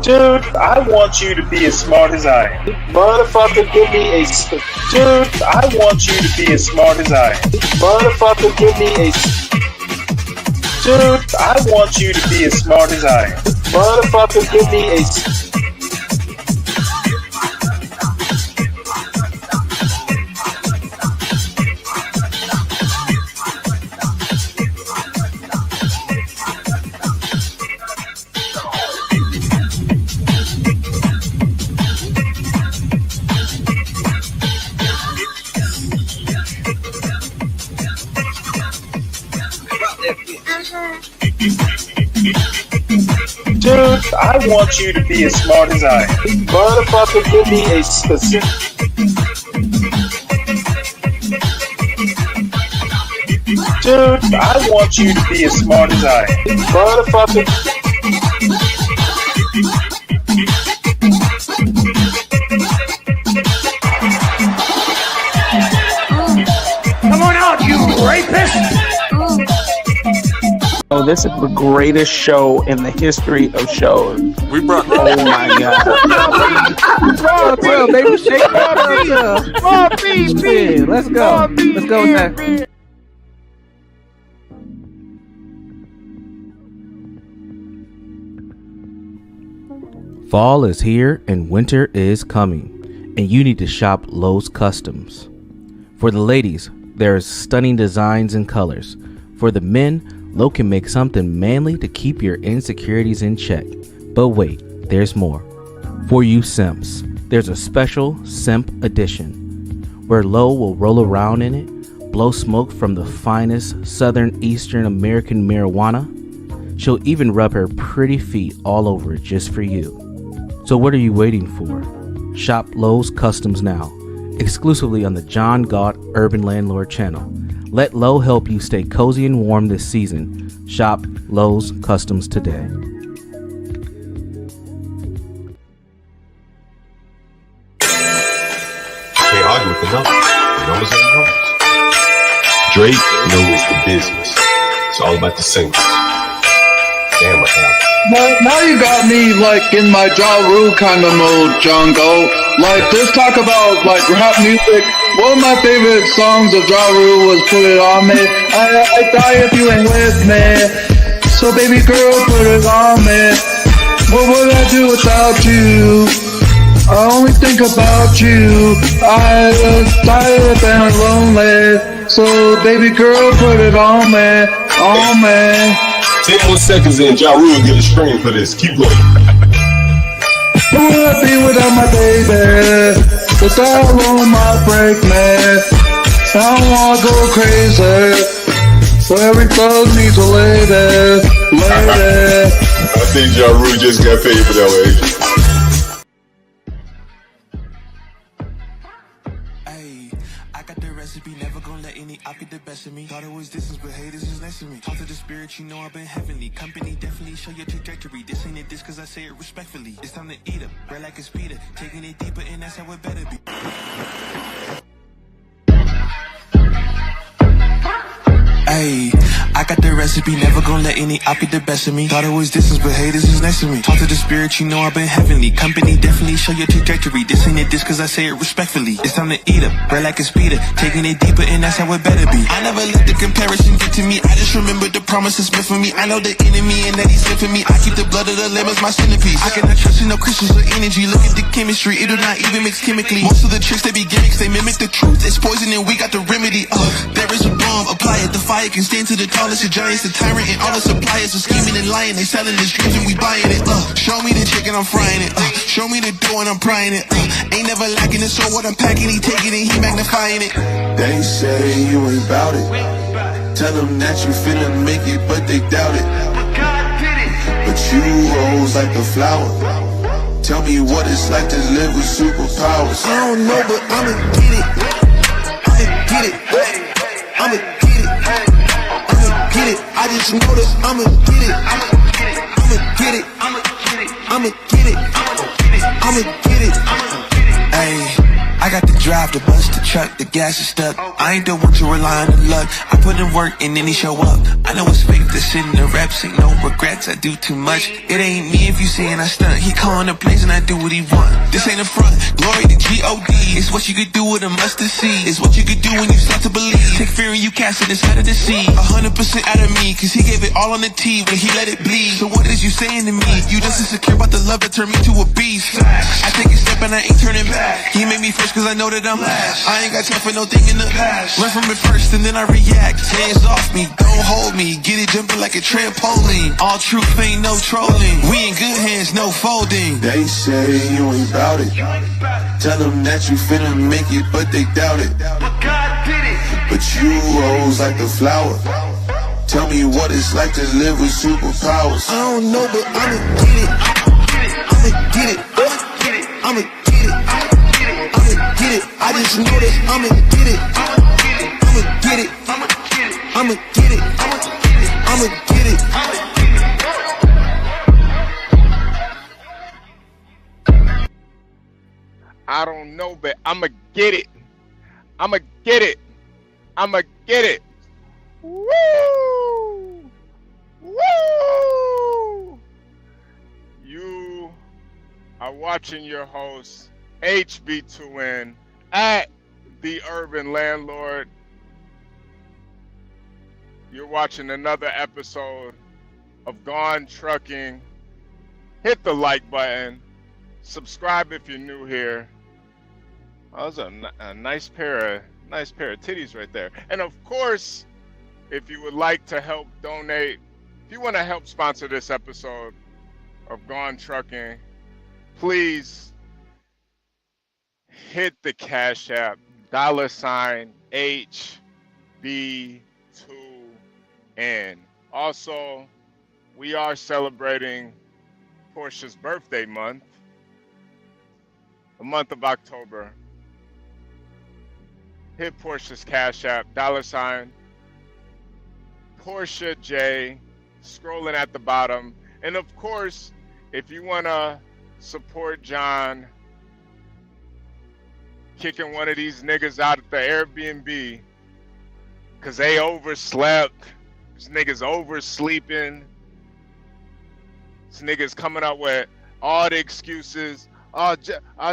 Dude, I want you to be as smart as I am. Motherfucker, give me a... Dude, I want you to be as smart as I am. Motherfucker, give me a... Dude, I want you to be as smart as I am. Motherfucker, give me a... Dude, I want you to be as smart as I am. Motherfucker, give me a specific... Dude, I want you to be as smart as I am. Motherfucker... Come on out, you rapist! Oh, this is the greatest show in the history of shows. We brought. Oh my god! Well, baby, shake it. Let's go. Let's go with that. Fall is here and winter is coming, and you need to shop Lowe's Customs. For the ladies, there's stunning designs and colors. For the men, Lowe can make something manly to keep your insecurities in check. But wait, there's more. For you simps, there's a special simp edition, where Lowe will roll around in it, blow smoke from the finest Southern Eastern American marijuana. She'll even rub her pretty feet all over it just for you. So what are you waiting for? Shop Lowe's Customs now, exclusively on the John Galt Urban Landlord channel. Let Lowe help you stay cozy and warm this season. Shop Lowe's Customs today. Can't argue with the numbers. The numbers are the numbers. Drake knows the business. It's all about the singles. Damn, what happened? Now you got me like in my Ja Rule kind of mode, John Galt. Like just talk about like rap music. One of my favorite songs of Ja Rule was Put It On Me. I die if you ain't with me. So baby girl, put it on me. What would I do without you? I only think about you. I just tired and lonely. So baby girl, put it on me, on me. 10 more seconds in, Ja Rule get a scream for this. Keep going. Who would I be without my baby? Without one my break, man. I don't wanna go crazy. So every thug needs a lady, lady. I think Ja Rule just got paid for that one. The best of me. Thought it was distance, but hey, this is next to me. Talk to the spirit, you know I've been heavenly. Company definitely show your trajectory. This ain't a diss cause I say it respectfully. It's time to eat up, right like a speeder. Taking it deeper and that's how it better be. Ayy, I got the recipe, never gonna let any op get the best of me. Thought it was distance, but hey, this is next to me. Talk to the spirit, you know I've been heavenly. Company definitely show your trajectory. This ain't a diss cause I say it respectfully. It's time to eat up, right like a speeder. Taking it deeper and that's how it better be. I never let the comparison get to me. I just remember the promises meant for me. I know the enemy and that he's sent for me. I keep the blood of the lamb as my centerpiece. I cannot trust in no crystals or energy. Look at the chemistry, it do not even mix chemically. Most of the tricks, they be gimmicks, they mimic the truth. It's poison and we got the remedy. There is a bomb, apply it, the fire can stand to the tallest of giants. The tyrant and all the suppliers are scheming and lying. They selling his dreams and we buying it. Show me the chicken, I'm frying it. Show me the dough and I'm prying it. Ain't never lacking it, so what I'm packing, he taking it, he magnifying it. They say you ain't bout it. Tell them that you finna make it, but they doubt it. But you rose like a flower. Tell me what it's like to live with superpowers. I don't know, but I'ma get it. I'ma get it. I'ma get it. I'ma get it. I just know that I'ma get it. I'ma get it. I'ma get it. I'ma get it. Ay, I got the drive, the bus, the truck, the gas is stuck. I ain't the one to rely on the luck. I put in work and then he show up. I know it's fake, this shit in the reps, ain't no regrets, I do too much. It ain't me if you saying I stunt. He calling the place and I do what he want. This ain't a front, glory to G-O-D. It's what you could do with a mustard seed. It's what you could do when you start to believe. Take fear and you cast it inside of the sea. 100% out of me, cause he gave it all on the tee when he let it bleed. So what is you saying to me? You just insecure about the love that turned me to a beast. I take a step and I ain't turning back. He made me first cause I know that I'm last. I ain't got time for no thing in the past. Learn from it first and then I react. Hands off me, don't hold me. Get it jumping like a trampoline. All truth ain't no trolling. We in good hands, no folding. They say you ain't bout it. Tell them that you finna make it, but they doubt it. But God did it. But you rose like a flower. Tell me what it's like to live with superpowers. I don't know, but I'ma get it. I'ma get it. I'ma get it. I'ma get it. I just know that I'ma get it. I'ma get it. I'ma get it. I'ma get it. I don't know, but I'ma get it. I'ma get it. I'ma get it. Woo! Woo! You are watching your host, HB2N, at The Urban Landlord. You're watching another episode of Gone Trucking. Hit the like button. Subscribe if you're new here. Oh, that's a nice pair of titties right there. And of course, if you would like to help donate, if you want to help sponsor this episode of Gone Trucking, please hit the Cash App, $HB2N. Also, we are celebrating Portia's birthday month, the month of October. Hit Portia's Cash App, $Portia J, scrolling at the bottom. And of course, if you want to support John kicking one of these niggas out at the Airbnb because they overslept, this nigga's oversleeping, this nigga's coming up with all the excuses.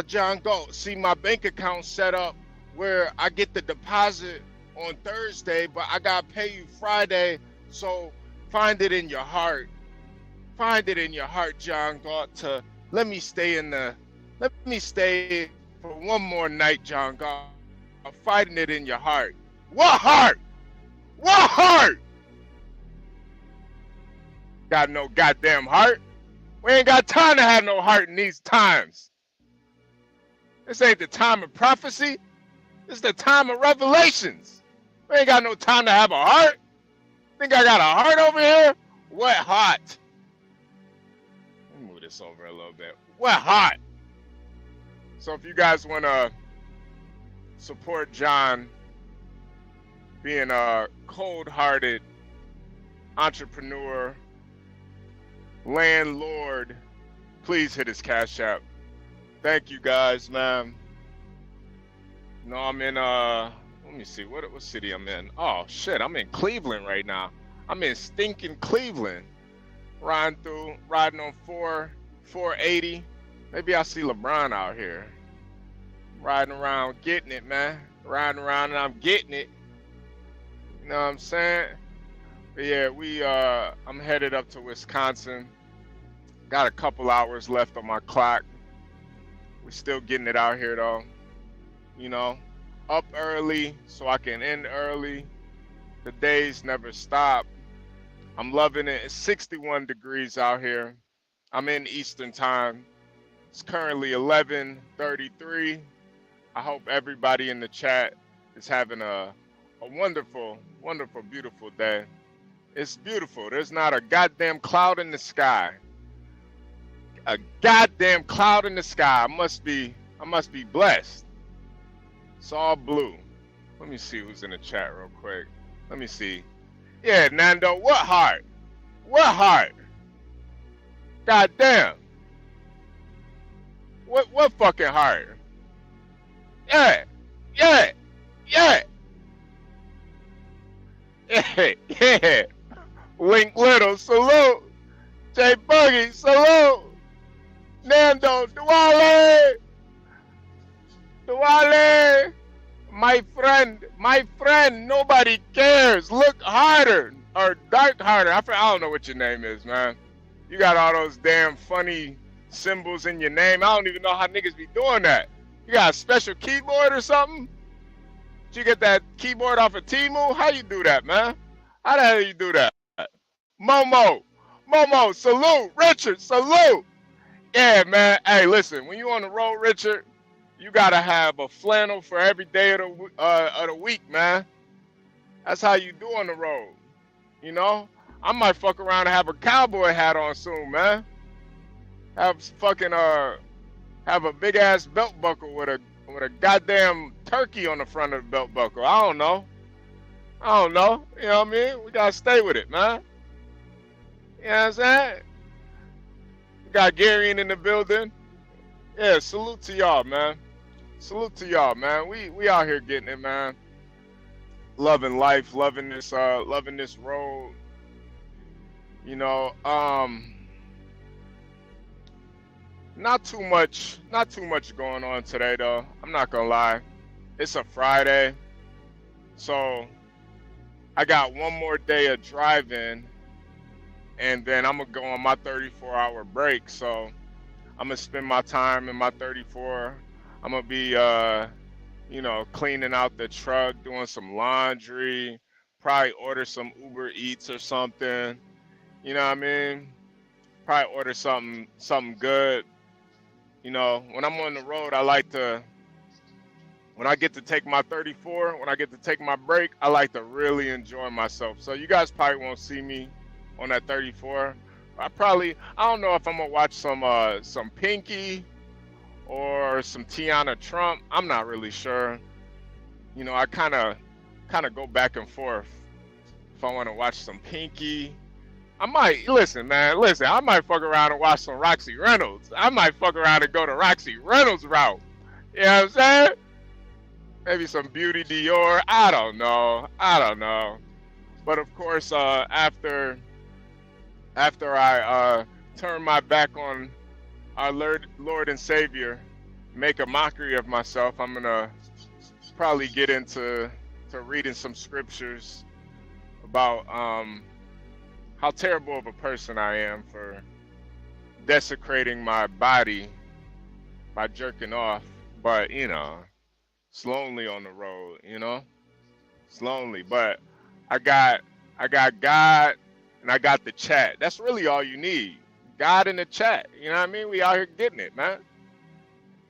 John Galt, see, my bank account set up where I get the deposit on Thursday, but I gotta pay you Friday. So find it in your heart. Find it in your heart, John Galt, to let me stay for one more night, John Galt. I'm fighting it in your heart. What heart? What heart? Got no goddamn heart. We ain't got time to have no heart in these times. This ain't the time of prophecy. This is the time of revelations. We ain't got no time to have a heart. Think I got a heart over here? What heart? Let me move this over a little bit. What heart? So if you guys want to support John being a cold-hearted entrepreneur, landlord, please hit his Cash App. Thank you guys, man. No, I'm in let me see what city I'm in. Oh shit, I'm in Cleveland right now. I'm in stinking Cleveland. Riding on 480. Maybe I see LeBron out here. Riding around getting it, man. Riding around and I'm getting it. You know what I'm saying? But yeah, I'm headed up to Wisconsin. Got a couple hours left on my clock. We're still getting it out here though. You know, up early so I can end early. The days never stop. I'm loving it. It's 61 degrees out here. I'm in Eastern time. It's currently 11:33. I hope everybody in the chat is having a wonderful, wonderful, beautiful day. It's beautiful. There's not a goddamn cloud in the sky. A goddamn cloud in the sky. I must be blessed. It's all blue. Let me see who's in the chat real quick. Let me see. Yeah, Nando, what heart? What heart? God damn. What fucking heart? Yeah, yeah, yeah. Yeah, yeah. Link Little, salute. J Boogie, salute. Nando, Duale. Duale. My friend, nobody cares. Look harder, or dark harder. I don't know what your name is, man. You got all those damn funny symbols in your name. I don't even know how niggas be doing that. You got a special keyboard or something? Did you get that keyboard off of Temu? How you do that, man? How the hell you do that? Momo, salute. Richard, salute. Yeah, man. Hey, listen, when you on the road, Richard, you gotta have a flannel for every day of the week, man. That's how you do on the road. You know? I might fuck around and have a cowboy hat on soon, man. Have a big ass belt buckle with a goddamn turkey on the front of the belt buckle. I don't know. You know what I mean? We gotta stay with it, man. You know what I'm saying? We got Gary in the building. Yeah, salute to y'all, man. Salute to y'all, man. We out here getting it, man. Loving life, loving this road. You know, not too much going on today though. I'm not gonna lie. It's a Friday. So I got one more day of driving and then I'm gonna go on my 34-hour break. So I'm gonna spend my time in my 34. I'm gonna be you know, cleaning out the truck, doing some laundry, probably order some Uber Eats or something. You know what I mean? Probably order something good. You know, when I'm on the road, I like to, when I get to take my 34, when I get to take my break, I like to really enjoy myself. So you guys probably won't see me on that 34. I don't know if I'm gonna watch some Pinky or some Tiana Trump. I'm not really sure. You know, I kind of go back and forth. If I want to watch some Pinky, I might, listen, I might fuck around and watch some Roxy Reynolds. I might fuck around and go to Roxy Reynolds route. You know what I'm saying? Maybe some Beauty Dior. I don't know. But of course, after I turn my back on our Lord and Savior, make a mockery of myself, I'm gonna probably get into reading some scriptures about how terrible of a person I am for desecrating my body by jerking off. But you know, it's lonely on the road, you know? It's lonely. But I got God and I got the chat. That's really all you need. God in the chat. You know what I mean? We out here getting it, man.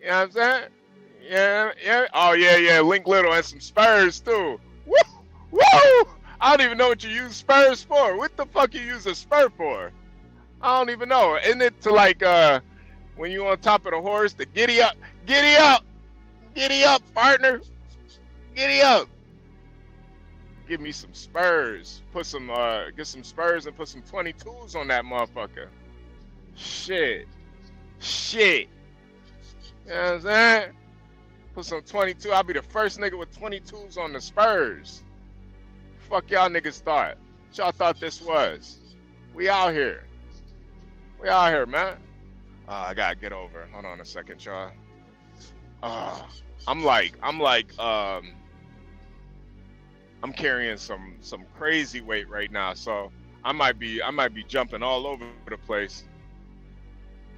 You know what I'm saying? Yeah. Oh yeah. Link Little and some Spurs too. Woo! I don't even know what you use Spurs for. What the fuck you use a Spur for? I don't even know. Isn't it to like when you on top of the horse, to giddy up, partner, giddy up. Give me some Spurs. Get some Spurs and put some 22s on that motherfucker. Shit. You know what I'm saying? Put some 22. I'll be the first nigga with 22s on the Spurs. Fuck y'all niggas thought. What y'all thought this was? We out here, man. I gotta get over. Hold on a second, y'all. I'm carrying some crazy weight right now, so I might be jumping all over the place.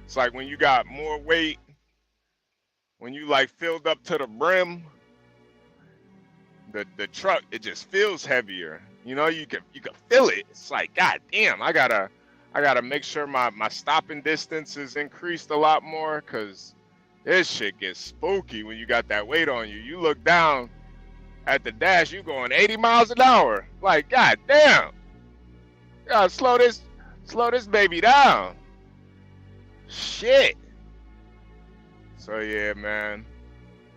It's like when you got more weight, when you like filled up to the brim, the truck, it just feels heavier. You know, you can feel it. It's like, god damn, I gotta make sure my stopping distance is increased a lot more, cause this shit gets spooky when you got that weight on you. You look down at the dash, you going 80 miles an hour. Like, god damn. You gotta slow this baby down. Shit. So yeah, man.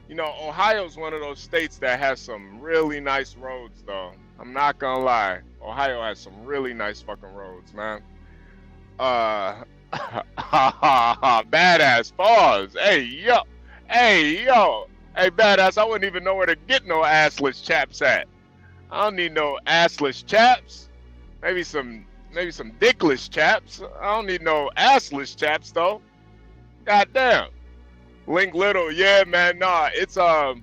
You know, Ohio's one of those states that has some really nice roads, though. I'm not gonna lie. Ohio has some really nice fucking roads, man. Badass. Pause. Hey, yo. Hey, badass, I wouldn't even know where to get no assless chaps at. I don't need no assless chaps. Maybe some dickless chaps. I don't need no assless chaps though. Goddamn. Link Little, yeah, man. Nah, it's I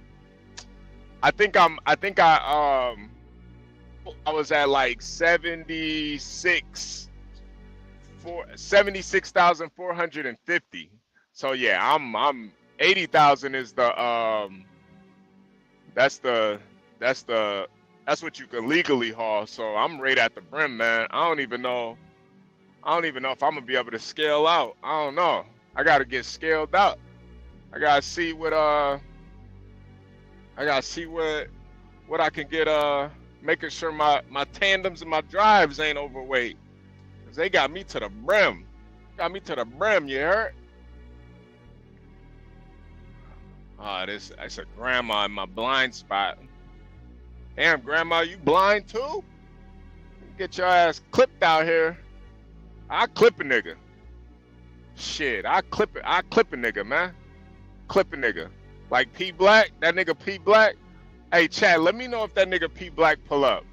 was at like 76,450. So yeah, I'm 80,000 is that's what you can legally haul. So I'm right at the brim, man. I don't even know if I'm gonna be able to scale out. I don't know. I gotta get scaled out. I gotta see what I can get, making sure my tandems and my drives ain't overweight. Cause they got me to the brim. You heard? That's a grandma in my blind spot. Damn, grandma, you blind too? Get your ass clipped out here. I clip a nigga. Shit, I clip a nigga, man. Clip a nigga. Like P Black, that nigga P Black. Hey, Chad, let me know if that nigga P Black pull up.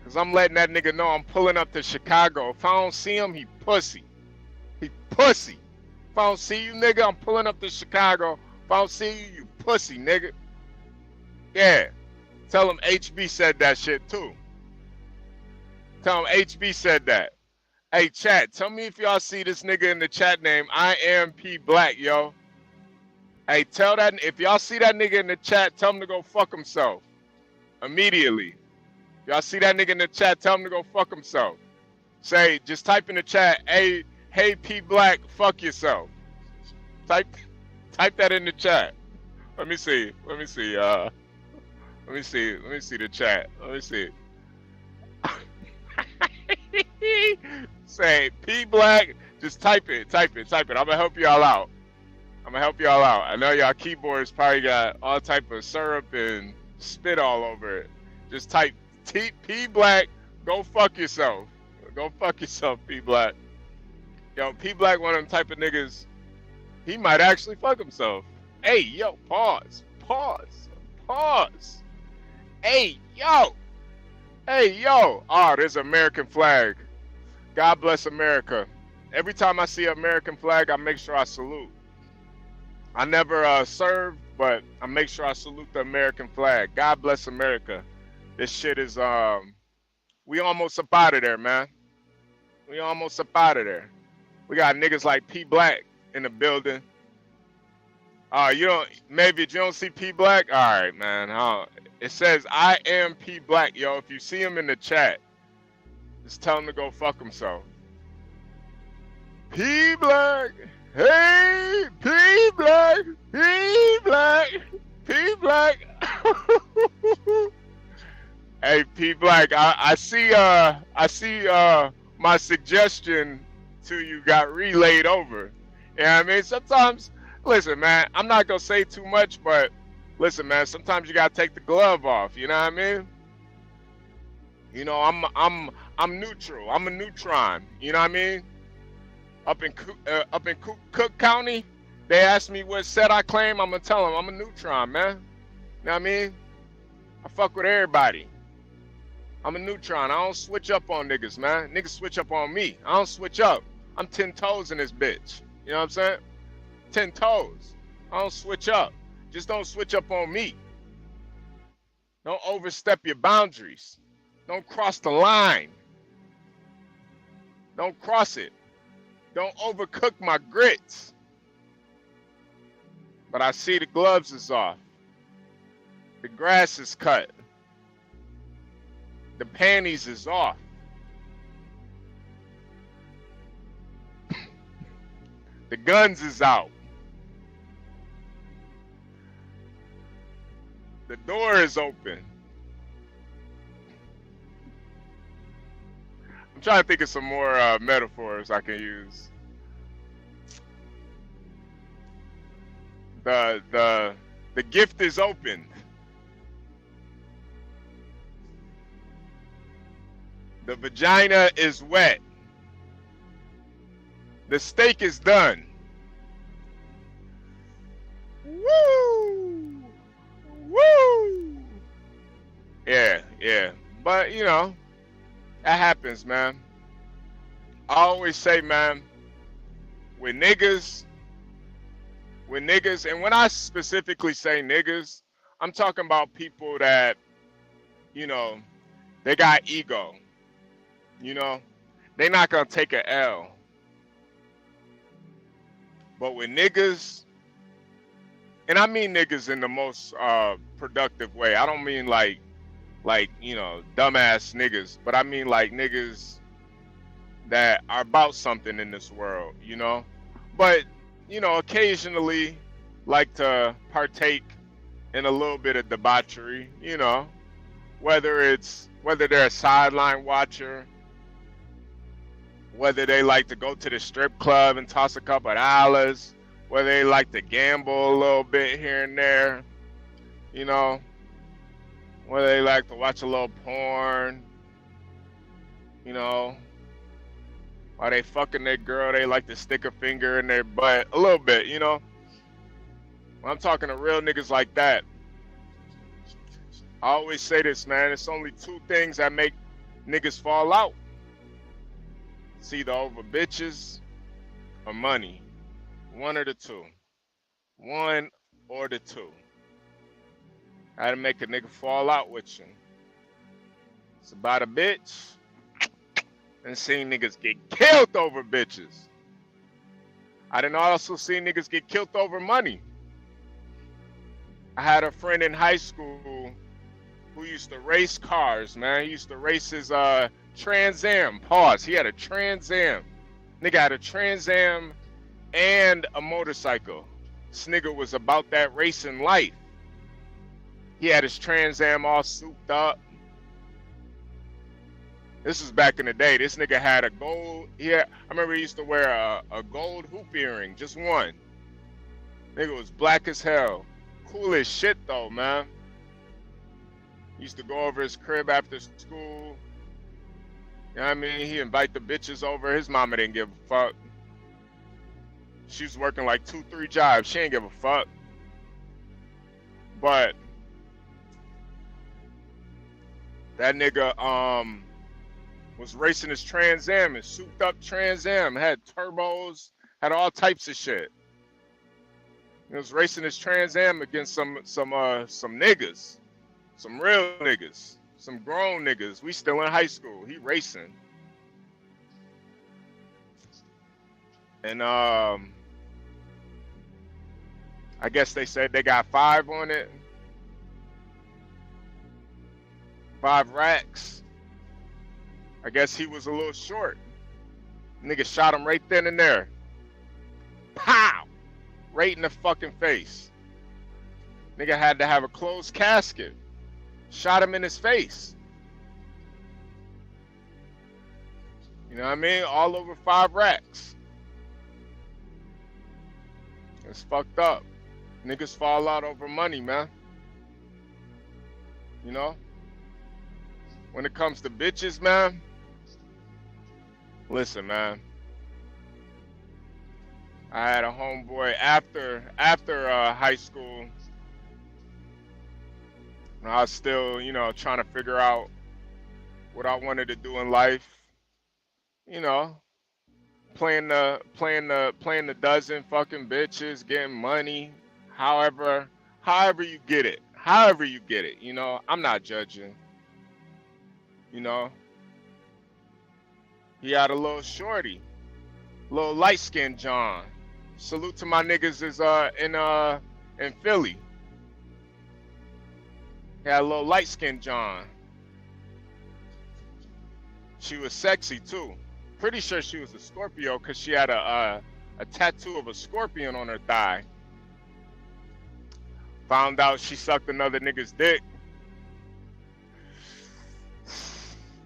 Cause I'm letting that nigga know I'm pulling up to Chicago. If I don't see him, he pussy. He pussy. If I don't see you, nigga, I'm pulling up to Chicago. If I don't see you, you pussy, nigga. Yeah. Tell him HB said that shit too. Tell him HB said that. Hey, chat, tell me if y'all see this nigga in the chat name. I am P Black, yo. Hey, tell that, if y'all see that nigga in the chat, tell him to go fuck himself. Immediately. If y'all see that nigga in the chat, tell him to go fuck himself. Say, just type in the chat, hey P Black, fuck yourself. Type that in the chat. Let me see the chat. Let me see. Say P Black, just type it. I'm gonna help y'all out. I know y'all keyboards probably got all type of syrup and spit all over it. Just type P Black, go fuck yourself. Go fuck yourself, P Black. Yo, P Black, one of them type of niggas, he might actually fuck himself. Hey, yo, pause. Hey, yo. Oh, there's an American flag. God bless America. Every time I see an American flag, I make sure I salute. I never served, but I make sure I salute the American flag. God bless America. This shit is, we almost up out of there, man. We almost up out of there. We got niggas like P Black in the building. Maybe if you don't see P Black, all right, man. It says I am P Black, yo. If you see him in the chat, just tell him to go fuck himself. P Black, hey, P Black, P Black, P Black. Hey, P Black, I see my suggestion to you got relayed over. You know what I mean? Sometimes, listen, man, I'm not gonna say too much, but listen, man, sometimes you gotta take the glove off. You know what I mean? You know, I'm neutral. I'm a neutron. You know what I mean? Up in Cook County, they asked me what set I claim. I'm gonna tell them I'm a neutron, man. You know what I mean? I fuck with everybody. I'm a neutron. I don't switch up on niggas, man. Niggas switch up on me. I don't switch up. I'm 10 toes in this bitch. You know what I'm saying? 10 toes. I don't switch up. Just don't switch up on me. Don't overstep your boundaries. Don't cross the line. Don't cross it. Don't overcook my grits. But I see the gloves is off. The grass is cut. The panties is off. The guns is out. The door is open. I'm trying to think of some more metaphors I can use. The gift is open. The vagina is wet. The steak is done. Woo! Yeah. But you know, that happens, man. I always say, man, with niggas, and when I specifically say niggas, I'm talking about people that, you know, they got ego. You know, they not gonna take a L. But with niggas, and I mean niggas in the most productive way. I don't mean like you know, dumbass niggas, but I mean like niggas that are about something in this world, you know. But you know, occasionally like to partake in a little bit of debauchery, you know, whether they're a sideline watcher, whether they like to go to the strip club and toss a couple of dollars, whether they like to gamble a little bit here and there, you know, whether they like to watch a little porn, you know, while they fucking their girl, they like to stick a finger in their butt a little bit, you know. When I'm talking to real niggas like that, I always say this, man, it's only two things that make niggas fall out. It's either over bitches or money. One or the two. One or the two. How to make a nigga fall out with you. It's about a bitch. And seeing niggas get killed over bitches. I done also seen niggas get killed over money. I had a friend in high school who used to race cars, man. He used to race his Trans Am. Pause. He had a Trans Am. Nigga had a Trans Am and a motorcycle. This nigga was about that racing life. He had his Trans Am all souped up. This was back in the day. This nigga had a gold. I remember he used to wear a gold hoop earring, just one. Nigga was black as hell. Cool as shit though, man. Used to go over his crib after school. You know what I mean? He invite the bitches over. His mama didn't give a fuck. She was working like 2-3 jobs. She ain't give a fuck. But that nigga was racing his Trans Am, his souped up Trans Am, had turbos, had all types of shit. He was racing his Trans Am against some niggas, some real niggas, some grown niggas. We still in high school. He racing. And I guess they said they got 5 on it. 5 racks. I guess he was a little short. Nigga shot him right then and there. Pow! Right in the fucking face. Nigga had to have a closed casket. Shot him in his face. You know what I mean? All over 5 racks. It's fucked up. Niggas fall out over money, man. You know? When it comes to bitches, man. Listen, man. I had a homeboy after high school. I was still, you know, trying to figure out what I wanted to do in life. You know, playing the dozen fucking bitches, getting money, however you get it. However you get it, you know, I'm not judging. You know. He had a little shorty, little light-skinned John. Salute to my niggas is in Philly. He had a little light-skinned John. She was sexy too. Pretty sure she was a Scorpio because she had a tattoo of a scorpion on her thigh. Found out she sucked another nigga's dick.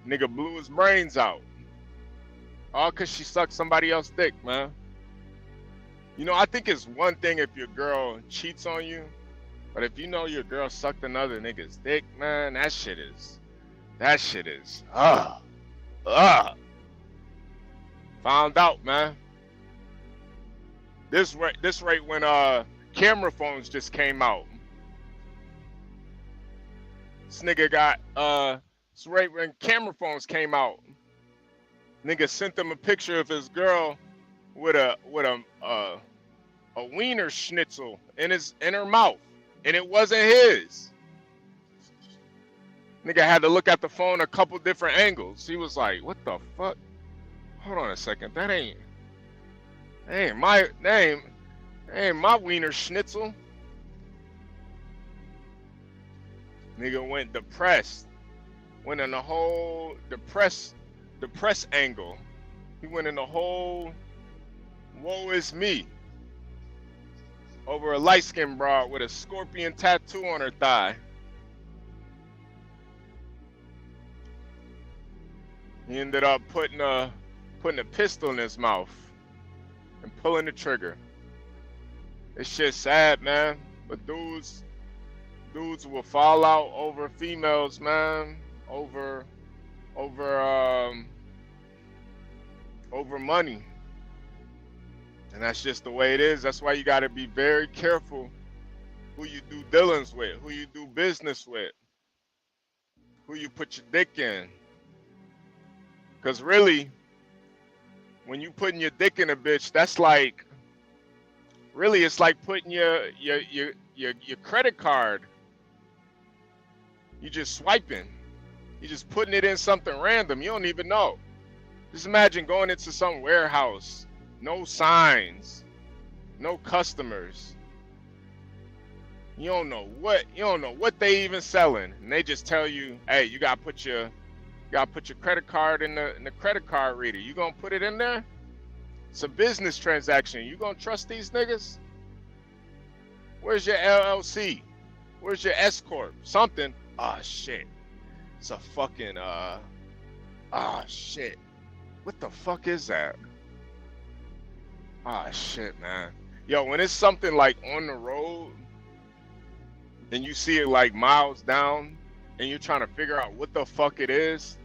Nigga blew his brains out. All because she sucked somebody else's dick, man. You know, I think it's one thing if your girl cheats on you, but if you know your girl sucked another nigga's dick, man, that shit is, Found out, man. This right when camera phones just came out. This nigga got it's right when camera phones came out. Nigga sent them a picture of his girl with a wiener schnitzel in her mouth, and it wasn't his. Nigga had to look at the phone a couple different angles. He was like, "What the fuck? Hold on a second. That ain't my name. Ain't my wiener schnitzel." Nigga went depressed. Went in the whole depressed angle. He went in the whole woe is me over a light-skinned broad with a scorpion tattoo on her thigh. He ended up putting a pistol in his mouth and pulling the trigger. It's shit sad, man. But dudes will fall out over females, man. Over money. And that's just the way it is. That's why you got to be very careful who you do dealings with, who you do business with, who you put your dick in. Because really, when you putting your dick in a bitch, that's like, really, it's like putting your credit card. You just swiping. You just putting it in something random. You don't even know. Just imagine going into some warehouse, no signs, no customers. You don't know what they even selling, and they just tell you, "Hey, you gotta put your credit card in the credit card reader. You gonna put it in there? It's a business transaction. You gonna trust these niggas? Where's your LLC? Where's your S corp? Something. Oh shit. It's a fucking oh shit. What the fuck is that? Ah, shit, man. Yo, when it's something like on the road and you see it like miles down and you're trying to figure out what the fuck it is,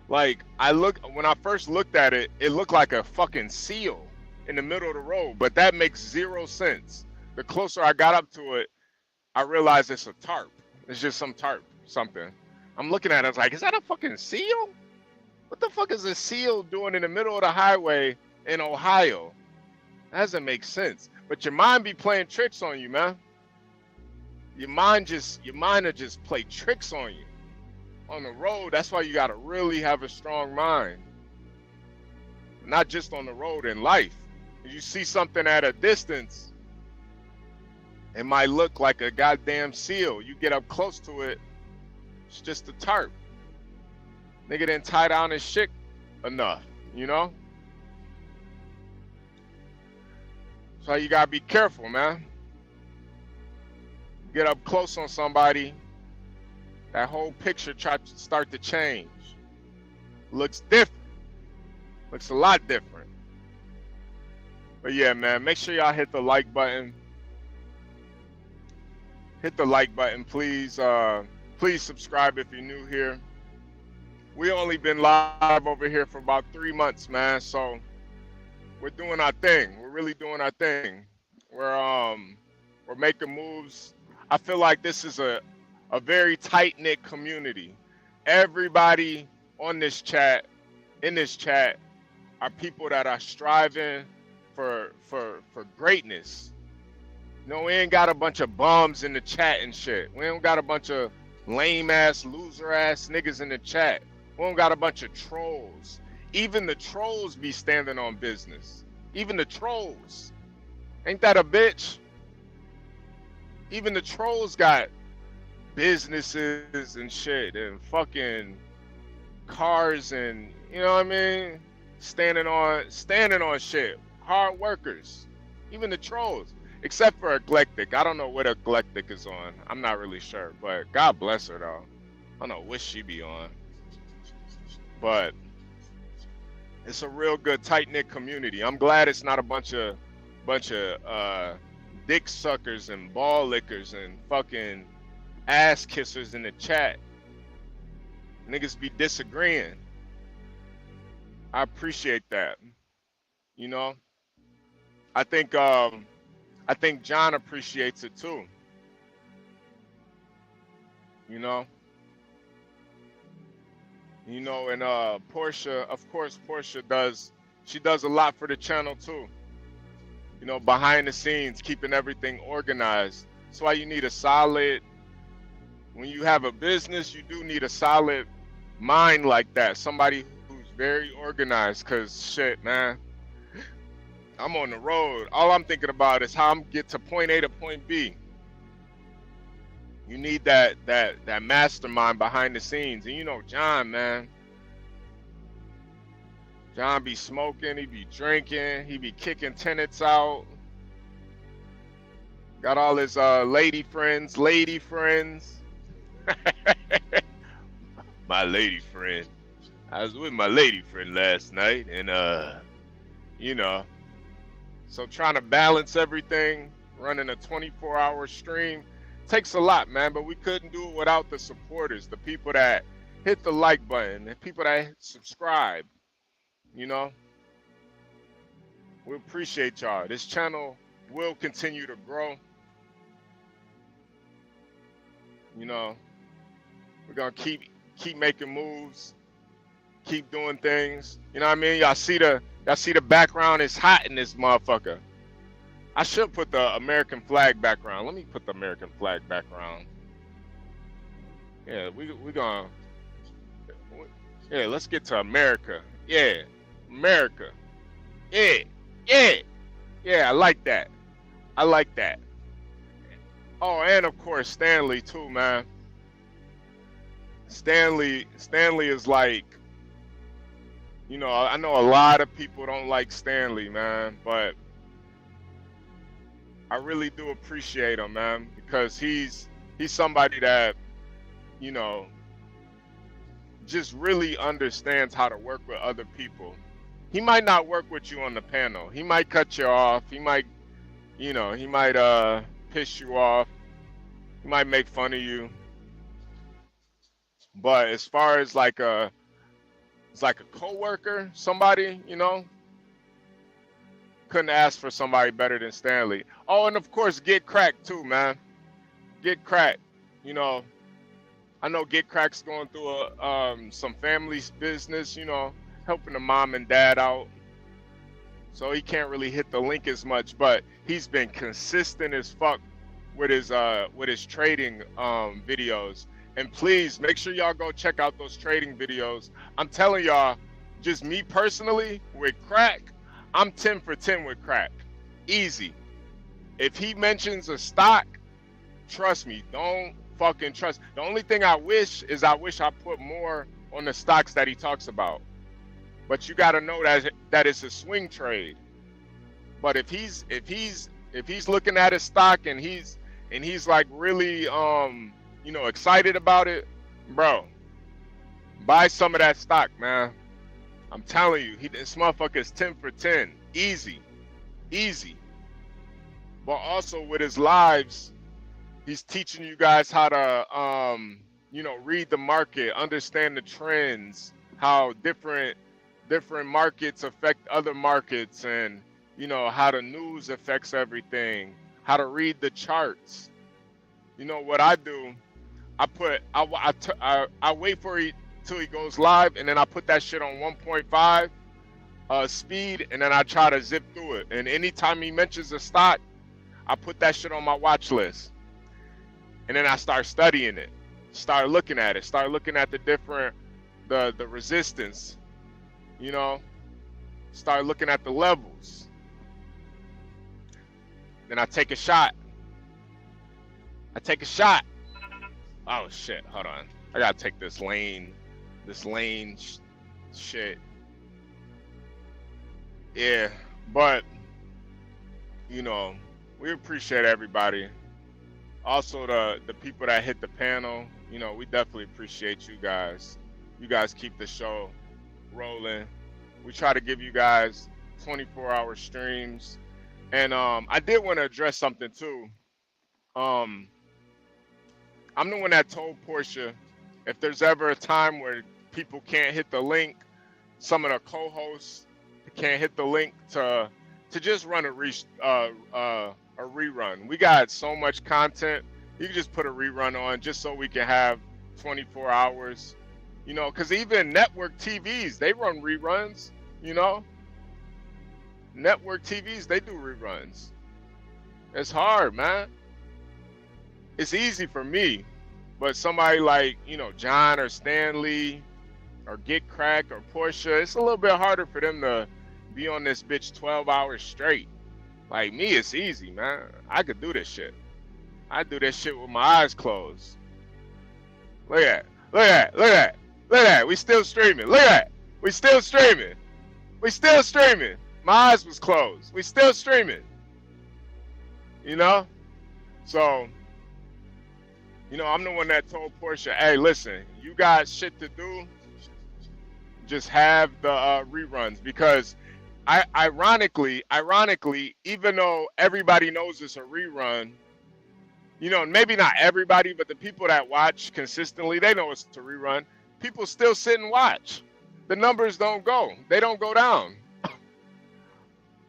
like when I first looked at it, it looked like a fucking seal in the middle of the road, but that makes zero sense. The closer I got up to it, I realized it's a tarp. It's just some tarp, something. I'm looking at it, I was like, is that a fucking seal? What the fuck is a seal doing in the middle of the highway in Ohio? That doesn't make sense. But your mind be playing tricks on you, man. Your mind will just play tricks on you. On the road, that's why you gotta really have a strong mind. Not just on the road, in life. You see something at a distance, it might look like a goddamn seal. You get up close to it, it's just a tarp. Nigga didn't tie down his shit enough, you know? So you gotta be careful, man. Get up close on somebody, that whole picture start to change. Looks different. Looks a lot different. But yeah, man, make sure y'all hit the like button. Hit the like button, please. Please subscribe if you're new here. We only been live over here for about 3 months, man. So we're doing our thing. We're really doing our thing. We're making moves. I feel like this is a very tight-knit community. Everybody on this chat, in this chat, are people that are striving for greatness. You know, we ain't got a bunch of bums in the chat and shit. We don't got a bunch of lame-ass, loser-ass niggas in the chat. We don't got a bunch of trolls. Even the trolls be standing on business. Even the trolls. Ain't that a bitch? Even the trolls got businesses and shit and fucking cars and, you know what I mean? Standing on shit. Hard workers. Even the trolls. Except for Eclectic. I don't know what Eclectic is on. I'm not really sure. But God bless her though. I don't know what she be on. But it's a real good tight-knit community. I'm glad it's not a bunch of dick suckers and ball lickers and fucking ass kissers in the chat. Niggas be disagreeing. I appreciate that. You know? I think John appreciates it too. You know? You know, and Portia, of course, she does a lot for the channel too. You know, behind the scenes, keeping everything organized. That's why you need a solid, when you have a business, you do need a solid mind like that. Somebody who's very organized, cause shit, man, I'm on the road. All I'm thinking about is how I'm get to point A to point B. You need that mastermind behind the scenes. And you know John, man. John be smoking, he be drinking, he be kicking tenants out. Got all his lady friends. My lady friend. I was with my lady friend last night, and you know, so trying to balance everything, running a 24-hour stream takes a lot, man. But we couldn't do it without the supporters, the people that hit the like button, the people that subscribe. You know, we appreciate y'all. This channel will continue to grow. You know, we're gonna keep making moves, keep doing things. You know what I mean? Y'all see the background is hot in this motherfucker. I should put the American flag background. Let me put the American flag background. Yeah, we gonna. Yeah, let's get to America. Yeah, America. Yeah. I like that. Oh, and of course Stanley too, man. Stanley is like, you know, I know a lot of people don't like Stanley, man, but I really do appreciate him, man, because he's somebody that, you know, just really understands how to work with other people. He might not work with you on the panel. He might cut you off. He might, you know, piss you off. He might make fun of you. But as far as like it's like a coworker, somebody, you know, couldn't ask for somebody better than Stanley. Oh, and of course, Get Cracked too, man. Get Cracked, you know. I know Get Cracked's going through some family business, you know, helping the mom and dad out. So he can't really hit the link as much, but he's been consistent as fuck with his trading videos. And please make sure y'all go check out those trading videos. I'm telling y'all, just me personally with Crack, I'm 10 for 10 with Crack. Easy. If he mentions a stock, trust me, don't fucking trust. The only thing I wish I put more on the stocks that he talks about. But you got to know that it's a swing trade. But if he's looking at his stock and he's like really you know, excited about it, bro, buy some of that stock, man. I'm telling you, this motherfucker is 10 for 10. Easy. But also with his lives, he's teaching you guys how to you know, read the market, understand the trends, how different markets affect other markets, and you know, how the news affects everything, how to read the charts. You know what I do? I wait for till he goes live, and then I put that shit on 1.5 speed, and then I try to zip through it. And anytime he mentions a stock, I put that shit on my watch list, and then I start studying it, start looking at the different the resistance, you know, start looking at the levels. Then I take a shot. Oh shit, hold on. I gotta take this lane shit. Yeah, but you know, we appreciate everybody. Also the people that hit the panel, you know, we definitely appreciate you guys. You guys keep the show rolling. We try to give you guys 24-hour streams. And I did want to address something too. I'm the one that told Portia, if there's ever a time where people can't hit the link, some of the co-hosts can't hit the link to just run a rerun. We got so much content. You can just put a rerun on just so we can have 24 hours. You know, because even network TVs, they run reruns, you know? Network TVs, they do reruns. It's hard, man. It's easy for me, but somebody like, you know, John or Stanley or Get Crack or Portia, it's a little bit harder for them to be on this bitch 12 hours straight. Like me, it's easy, man. I could do this shit. I do this shit with my eyes closed. Look at that. Look at that. Look at that. Look at that. We still streaming. Look at that. We still streaming. We still streaming. My eyes was closed. We still streaming. You know? So, you know, I'm the one that told Portia, hey, listen, you got shit to do. Just have the reruns, because ironically, even though everybody knows it's a rerun, you know, maybe not everybody, but the people that watch consistently, they know it's a rerun. People still sit and watch. The numbers don't go. They don't go down. I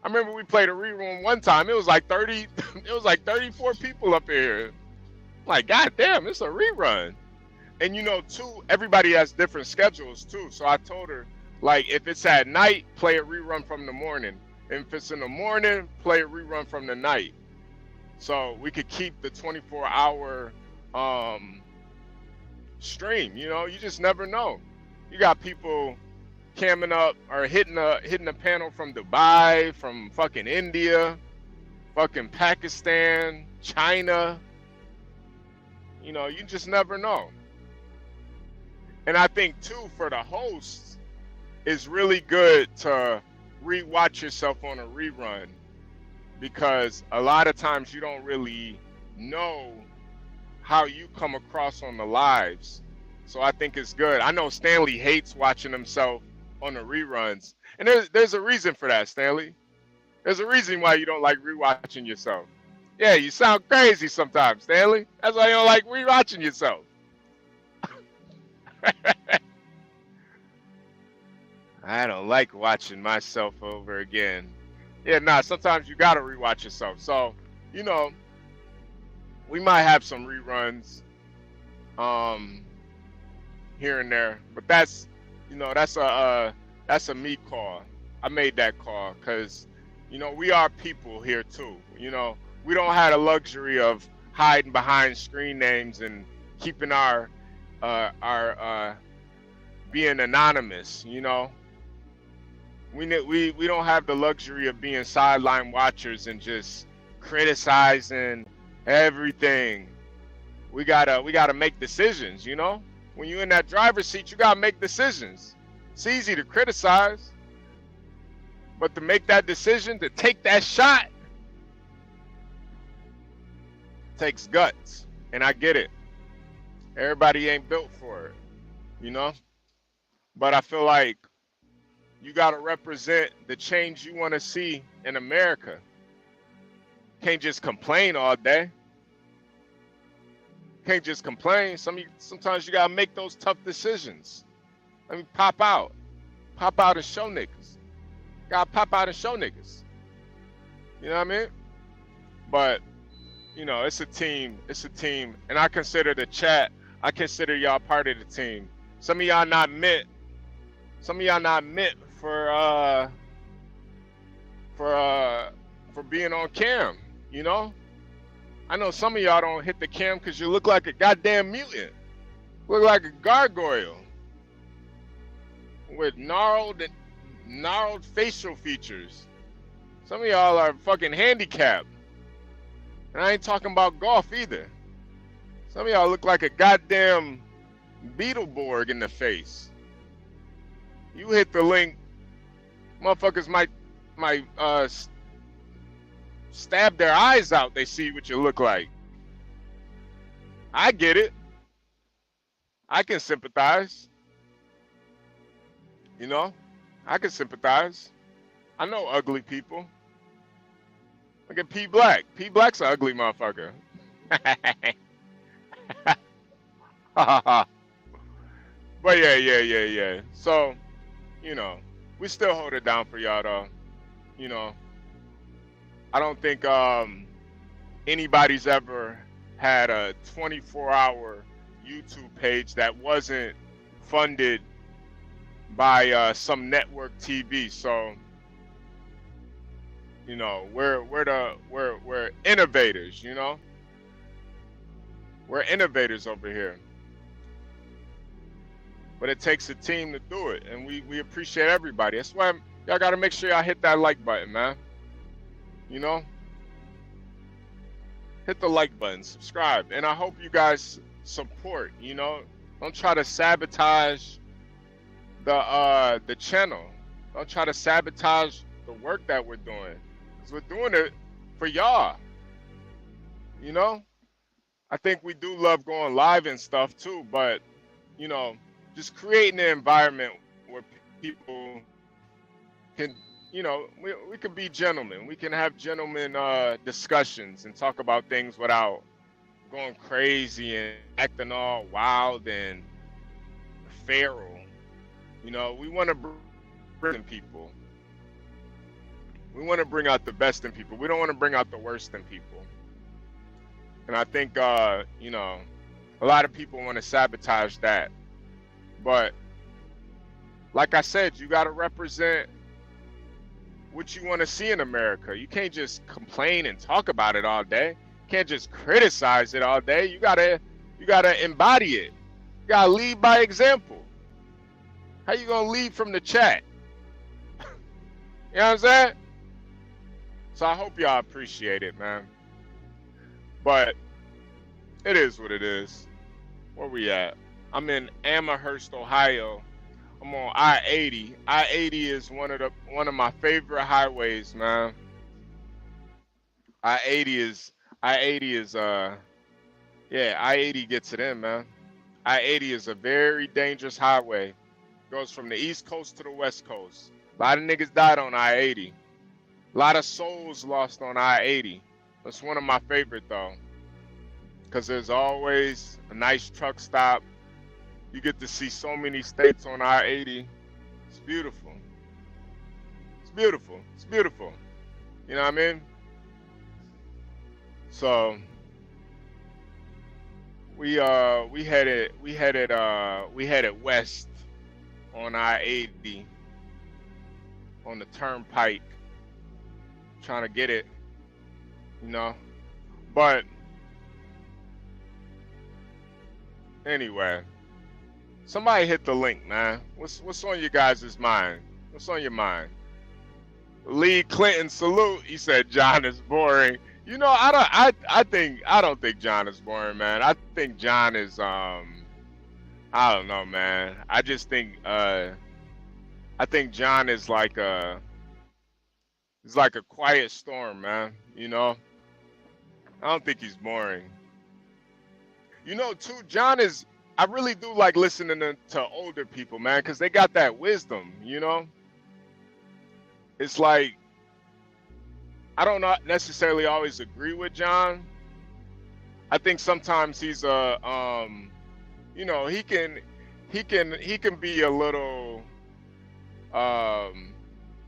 remember we played a rerun one time. It was like 30, it was like 34 people up here. Like, God damn, it's a rerun. And you know, too, everybody has different schedules too. So I told her, like, if it's at night, play a rerun from the morning. And if it's in the morning, play a rerun from the night. So we could keep the 24-hour stream. You know, you just never know. You got people camming up or hitting a panel from Dubai, from fucking India, fucking Pakistan, China. You know, you just never know. And I think too, for the hosts, it's really good to re-watch yourself on a rerun, because a lot of times you don't really know how you come across on the lives. So I think it's good. I know Stanley hates watching himself on the reruns, and there's a reason for that, Stanley. There's a reason why you don't like rewatching yourself. Yeah, you sound crazy sometimes, Stanley. That's why you don't like rewatching yourself. I don't like watching myself over again. Yeah, nah, sometimes you gotta rewatch yourself. So, you know, we might have some reruns here and there, but that's, you know, that's a me call. I made that call because, you know, we are people here too. You know, we don't have the luxury of hiding behind screen names and keeping our being anonymous. You know, we don't have the luxury of being sideline watchers and just criticizing everything. We gotta make decisions. You know, when you're in that driver's seat, you gotta make decisions. It's easy to criticize, but to make that decision, to take that shot, takes guts. And I get it. Everybody ain't built for it, you know? But I feel like you gotta represent the change you wanna see in America. Can't just complain all day. Can't just complain. Sometimes you gotta make those tough decisions. Let me pop out and show niggas. Gotta pop out and show niggas. You know what I mean? But, you know, it's a team. It's a team. And I consider the chat, I consider y'all part of the team. Some of y'all not meant for being on cam, you know? I know some of y'all don't hit the cam because you look like a goddamn mutant. Look like a gargoyle with gnarled facial features. Some of y'all are fucking handicapped. And I ain't talking about golf either. Some of y'all look like a goddamn Beetleborg in the face. You hit the link, motherfuckers might stab their eyes out. They see what you look like. I get it. I can sympathize. You know, I can sympathize. I know ugly people. Look at P Black. P Black's an ugly motherfucker. But yeah. So, you know, we still hold it down for y'all though. You know, I don't think anybody's ever had a 24-hour YouTube page that wasn't funded by some network TV. So, you know, we're innovators, you know? We're innovators over here. But it takes a team to do it, and we appreciate everybody. That's why y'all got to make sure y'all hit that like button, man. You know? Hit the like button, subscribe, and I hope you guys support, you know? Don't try to sabotage the channel. Don't try to sabotage the work that we're doing. Because we're doing it for y'all. You know? I think we do love going live and stuff too, but, you know, just creating an environment where people can, you know, we can be gentlemen. We can have gentlemen discussions and talk about things without going crazy and acting all wild and feral. You know, we want to bring people. We want to bring out the best in people. We don't want to bring out the worst in people. And I think, you know, a lot of people want to sabotage that. But like I said, you got to represent what you want to see in America. You can't just complain and talk about it all day. You can't just criticize it all day. You gotta embody it. You gotta lead by example. How you gonna lead from the chat? You know what I'm saying? So I hope y'all appreciate it, man. But it is what it is. Where we at? I'm in Amherst, Ohio. I'm on I-80. I-80 is one of my favorite highways, man. I-80 is yeah, I-80 gets it in, man. I-80 is a very dangerous highway. Goes from the East Coast to the West Coast. A lot of niggas died on I-80. A lot of souls lost on I-80. That's one of my favorite though. Because there's always a nice truck stop. You get to see so many states on I-80. It's beautiful. It's beautiful. It's beautiful. You know what I mean? So we headed west on I-80 on the turnpike, trying to get it, you know. But anyway, somebody hit the link, man. What's on your guys' mind? What's on your mind? Lee Clinton salute. He said John is boring. You know, I don't think John is boring, man. I think John is I don't know, man. I just think I think John is like a quiet storm, man, you know? I don't think he's boring. You know, too, John is, I really do like listening to older people, man, because they got that wisdom, you know? It's like, I don't not necessarily always agree with John. I think sometimes he's you know, he can be a little,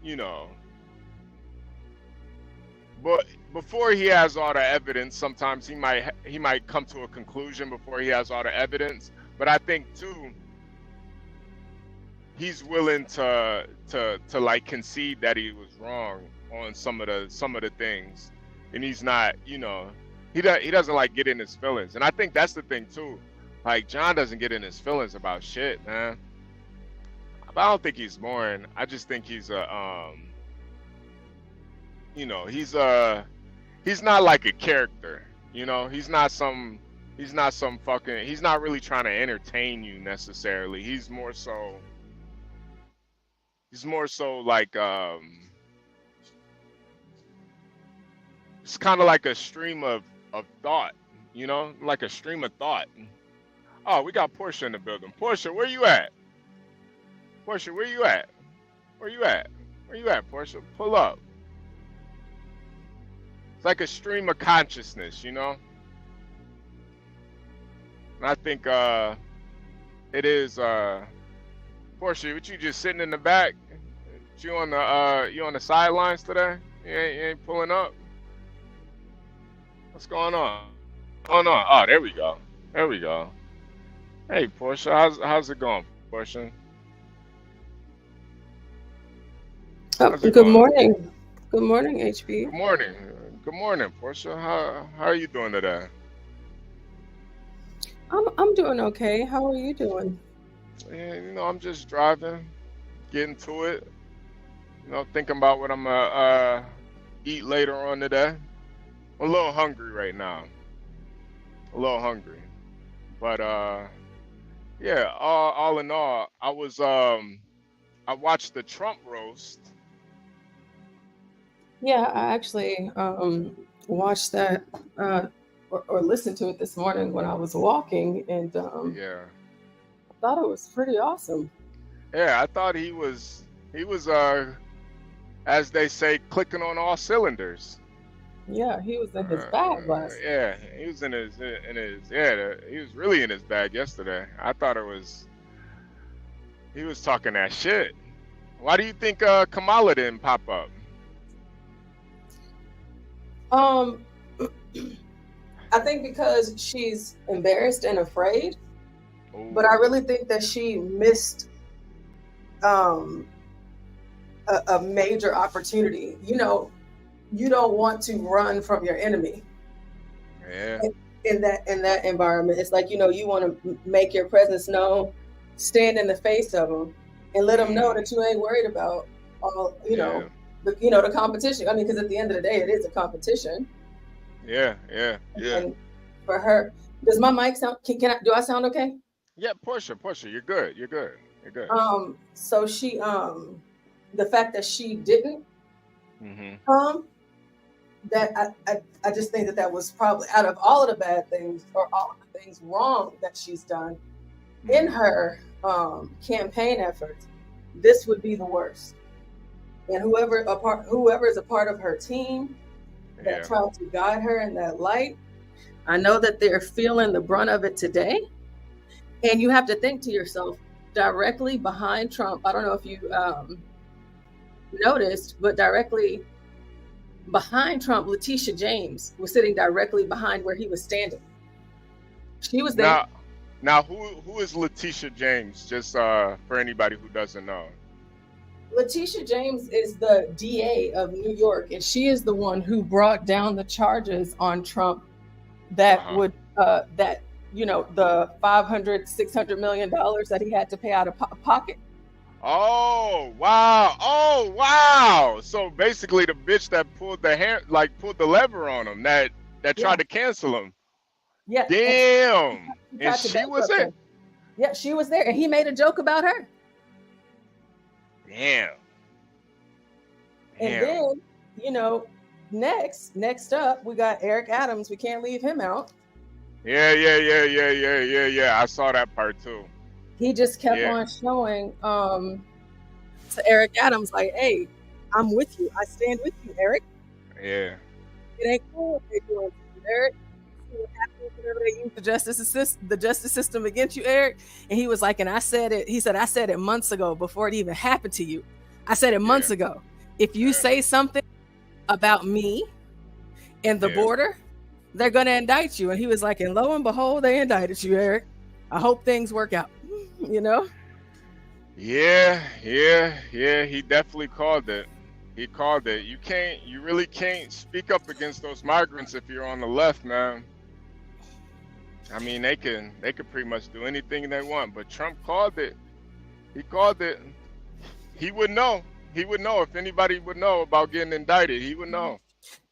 you know, but before he has all the evidence, sometimes he might come to a conclusion before he has all the evidence. But I think too, he's willing to like concede that he was wrong on some of the things, and he's not, you know, he doesn't like get in his feelings. And I think that's the thing too. Like, John doesn't get in his feelings about shit, man. But I don't think he's boring. I just think he's you know, he's not like a character, you know. He's not really trying to entertain you necessarily. He's more so like it's kind of like a stream of thought, you know, like a stream of thought. Oh, we got Portia in the building. Portia, where you at? Portia, where you at? Where you at? Where you at, Portia? Pull up. It's like a stream of consciousness, you know? And I think it is Portia, what you just sitting in the back? You on the sidelines today? You ain't pulling up? What's going on? Oh no. Oh, there we go. There we go. Hey Portia, how's it going, Portia? Oh, How's it good going? morning. Good morning, HB. Good morning. Good morning, Portia. How are you doing today? I'm doing okay. How are you doing? Yeah, I'm just driving, getting to it. Thinking about what I'm gonna eat later on today. I'm a little hungry right now. A little hungry, but yeah. All in all, I watched the Trump roast. Yeah, I actually watched that or listened to it this morning when I was walking, and Yeah, I thought it was pretty awesome. yeah. I thought he was as they say, clicking on all cylinders. Yeah, he was in his bag last. Yeah, he was in his yeah. He was really in his bag yesterday. I thought he was talking that shit. Why do you think Kamala didn't pop up? Um, I think because she's embarrassed and afraid, but I really think that she missed a major opportunity. You don't want to run from your enemy. Yeah. In that environment, it's like, you want to make your presence known, stand in the face of them, and let them know that you ain't worried about all the competition. I mean, because at the end of the day, it is a competition. Yeah. And for her, does my mic sound? Do I sound okay? Yeah, Portia, you're good. You're good. So she, the fact that she didn't come, that I just think that was probably, out of all of the bad things or all of the things wrong that she's done in her campaign efforts, this would be the worst. And whoever is a part of her team that tried to guide her in that light, I know that they're feeling the brunt of it today. And you have to think to yourself, directly behind Trump, I don't know if you noticed, but directly behind Trump, Letitia James was sitting directly behind where he was standing. She was there. Now who is Letitia James? Just for anybody who doesn't know. Letitia James is the DA of New York, and she is the one who brought down the charges on Trump that would the $500-600 million that he had to pay out of pocket. Oh wow! So basically, the bitch that pulled the lever on him, that tried to cancel him. Yeah. Damn. And she was there. Yeah, she was there, and he made a joke about her. Damn. And then, next up, we got Eric Adams. We can't leave him out. Yeah. I saw that part too. He just kept on showing to Eric Adams, like, hey, I'm with you. I stand with you, Eric. Yeah. It ain't cool what they're doing to you, Eric. See what happens whenever they use the justice system against you, Eric. And he was like, and I said it. He said, I said it months ago before it even happened to you. I said it months ago. If you say something about me and the border, they're going to indict you. And he was like, and lo and behold, they indicted you, Eric. I hope things work out. Yeah. He definitely called it. He called it. You really can't speak up against those migrants if you're on the left, man. I mean, they could pretty much do anything they want, but Trump called it. He called it. He would know. He would know if anybody would know about getting indicted. He would know.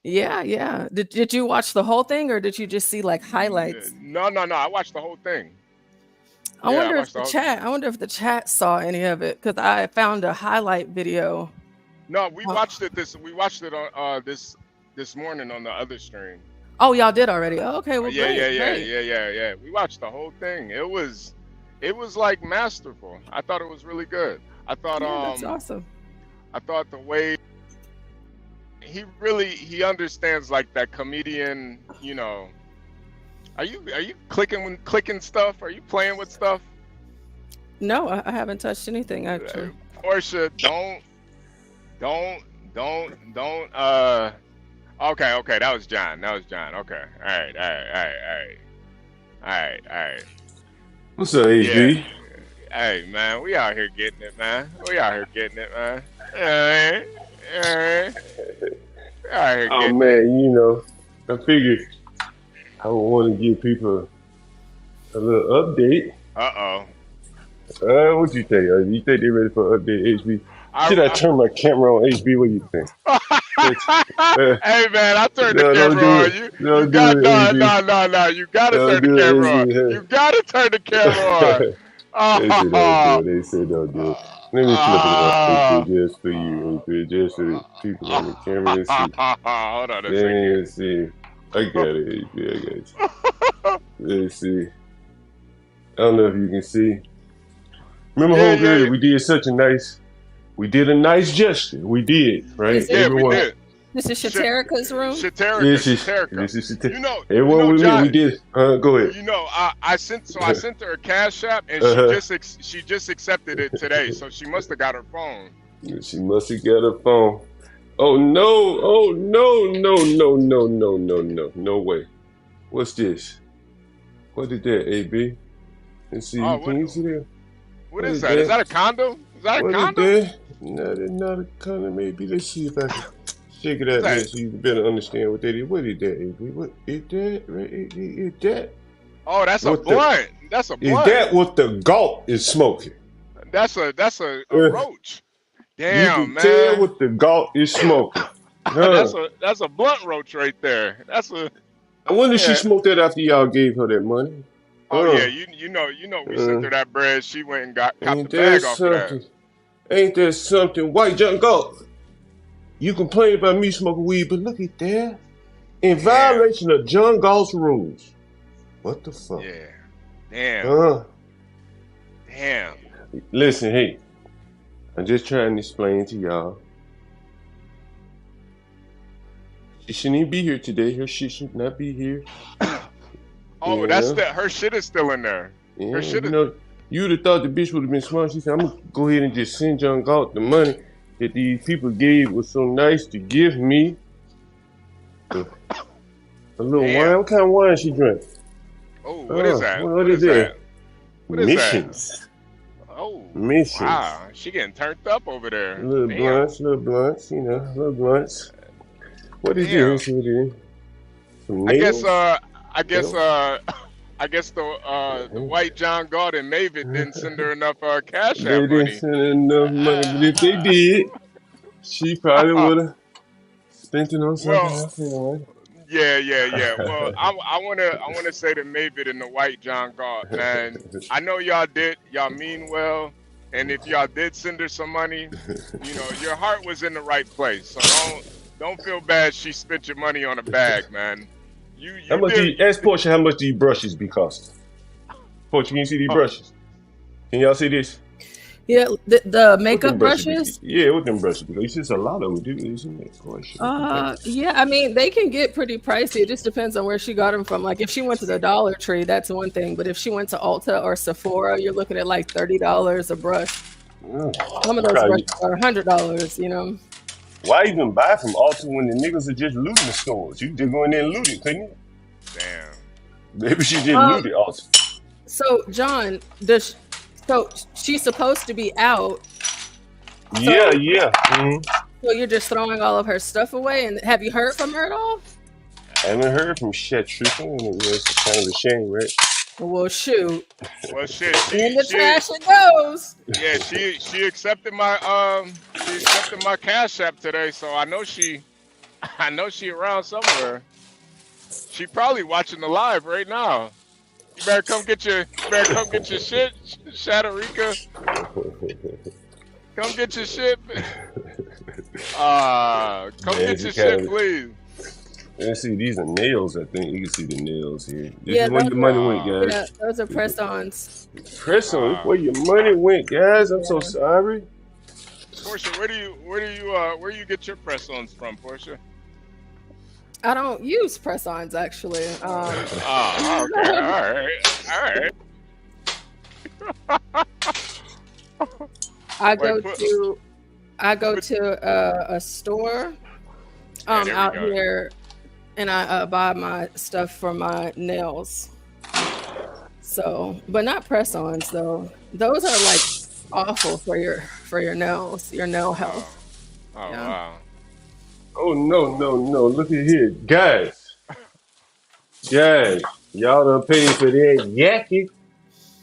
Yeah. Did you watch the whole thing, or did you just see like highlights? No. I watched the whole thing. I wonder if the chat saw any of it, because I found a highlight video. No, we watched it. We watched it on this morning on the other stream. Oh, y'all did already. Oh, okay, well, yeah. great. We watched the whole thing. It was like masterful. I thought it was really good. I thought that's awesome. I thought the way he understands, like, that comedian. Are you clicking stuff? Are you playing with stuff? No, I haven't touched anything actually. Portia, don't. Okay, that was John. Okay. All right. What's up, HB? Hey, man, we out here getting it, man. We out here getting it, man. Alright. We out here Oh getting man, you know, I figured I would want to give people a little update. Uh-oh. What you think? You think they ready for an update, HB? Should I turn my camera on, HB? What do you think? Hey man, I turned the No, don't camera do on. it. You Don't do got it, no. You gotta Don't turn do the it, camera on. HB. You gotta turn the camera on. They say don't do it. Let me flip it on, HB, just for you, HB, just so the people on the camera can see. Hold on a Let second. me see. I got it, HB. I got you. Let's see. I don't know if you can see. Remember, homegirl, that we did such a nice. We did a nice gesture. We did, right? Yeah, we did. This is Shaterica's room. Shaterica. This is Shaterica. You know, everyone with John, me, we did. Go ahead. You know, I sent her a cash app, and she just accepted it today. So she must have got her phone. She must have got her phone. Oh no! Oh no! No way! What's this? What is that, AB? Let's see. Can you see that? What is that? Is that a condom? Is that a condom? Is that? No, that's not a condom. Maybe let's see if I can check it out, man, so you can better understand what that is. What is that, AB? What is that? Is that? Oh, that's a blunt. That's a blunt. Is that what the Galt is smoking? That's a roach. Damn, you can man. tell what the Galt is smoking. That's a blunt roach right there. That's a. I wonder if she smoked that after y'all gave her that money. Oh yeah, you know, we sent her that bread. She went and got the bag off of that. Ain't that something? White John Galt. You complain about me smoking weed, but look at that. In violation of John Galt's rules. What the fuck? Yeah. Damn. Damn. Listen, hey. I'm just trying to explain to y'all. She shouldn't even be here today. Her shit should not be here. Oh, her shit is still in there. Yeah, her shit you would have thought the bitch would have been smart. She said, I'm going to go ahead and just send John Galt the money that these people gave was so nice to give me. A little wine. What kind of wine she drank? Oh, what is that? What is that? What is Missions. that? Oh, Missions. Wow, she getting turned up over there. Little blunts, you know, little blunts. What is this? What is it? Some nails? I guess the white John Galt and Maven didn't send her enough cash app money. They didn't send enough money, but if they did, she probably would have spent it on something else anyway. Yeah. Well, I wanna say to Maven and the white John Galt, man. I know y'all mean well, and if y'all did send her some money, you know, your heart was in the right place. So don't feel bad she spent your money on a bag, man. How much ask Portia how much these brushes be costing? Portia, can you see these brushes? Can y'all see this? Yeah, the makeup brushes. Yeah, with them brushes. It's just a lot of them, dude. Isn't it? Yeah, I mean they can get pretty pricey. It just depends on where she got them from. Like if she went to the Dollar Tree, that's one thing. But if she went to Ulta or Sephora, you're looking at like $30 a brush. Some of those brushes are $100. You know. Why even buy from Ulta when the niggas are just looting the stores? You just go in there and loot it, couldn't you? Damn. Maybe she just looted Ulta. So John, so she's supposed to be out. Yeah. Mm-hmm. So you're just throwing all of her stuff away, and have you heard from her at all? I haven't heard from Shaterica, and it's kind of a shame, right? Well, shoot. Well, shit. In the trash it goes. Yeah, she accepted my cash app today, so I know she around somewhere. She probably watching the live right now. You better come get your shit, Shaterica. Come get your shit. Come get your shit, please. Let's see, these are nails, I think. You can see the nails here. This is where your money went, guys. Yeah, those are press-ons. Press-ons? Where your money went, guys? I'm so sorry. Portia, where do you get your press-ons from, Portia? I don't use press-ons, actually. Okay. All right. I go to a store out here, and I buy my stuff for my nails. So, but not press-ons though. Those are like awful for your nails, your nail health. Oh wow. Oh no! Look at here, guys. Y'all done paid for that Yankee,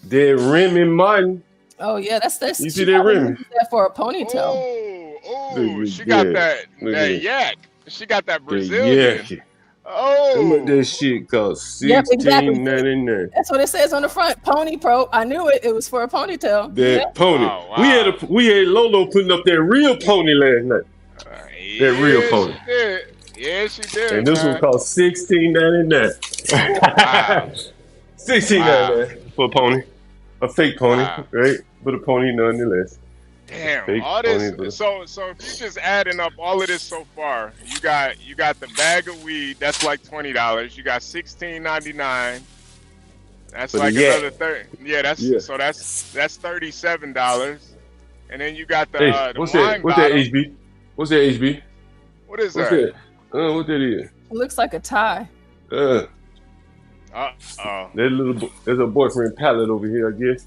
that Remy Martin. Oh yeah, that's You see that Remy? That for a ponytail. Oh, she got that yak. She got that Brazilian. Yankee. Oh, what that shit cost? $16.99. That's what it says on the front. Pony Pro. I knew it. It was for a ponytail. That pony. Oh, wow. We had Lolo putting up that real pony last night. That real pony. She did. Yeah, she did. And this one cost $16.99. Wow. $16.99 for a pony, a fake pony, right? But a pony nonetheless. Damn, fake all this. Pony, so if you just adding up all of this so far, you got the bag of weed. That's like $20. You got $16.99. That's like another 30. Yeah, so that's $37. And then you got the what's wine that? What's bottle. that HB? What's that HB? What is What's that? What that is? It looks like a tie. There's a boyfriend palette over here, I guess.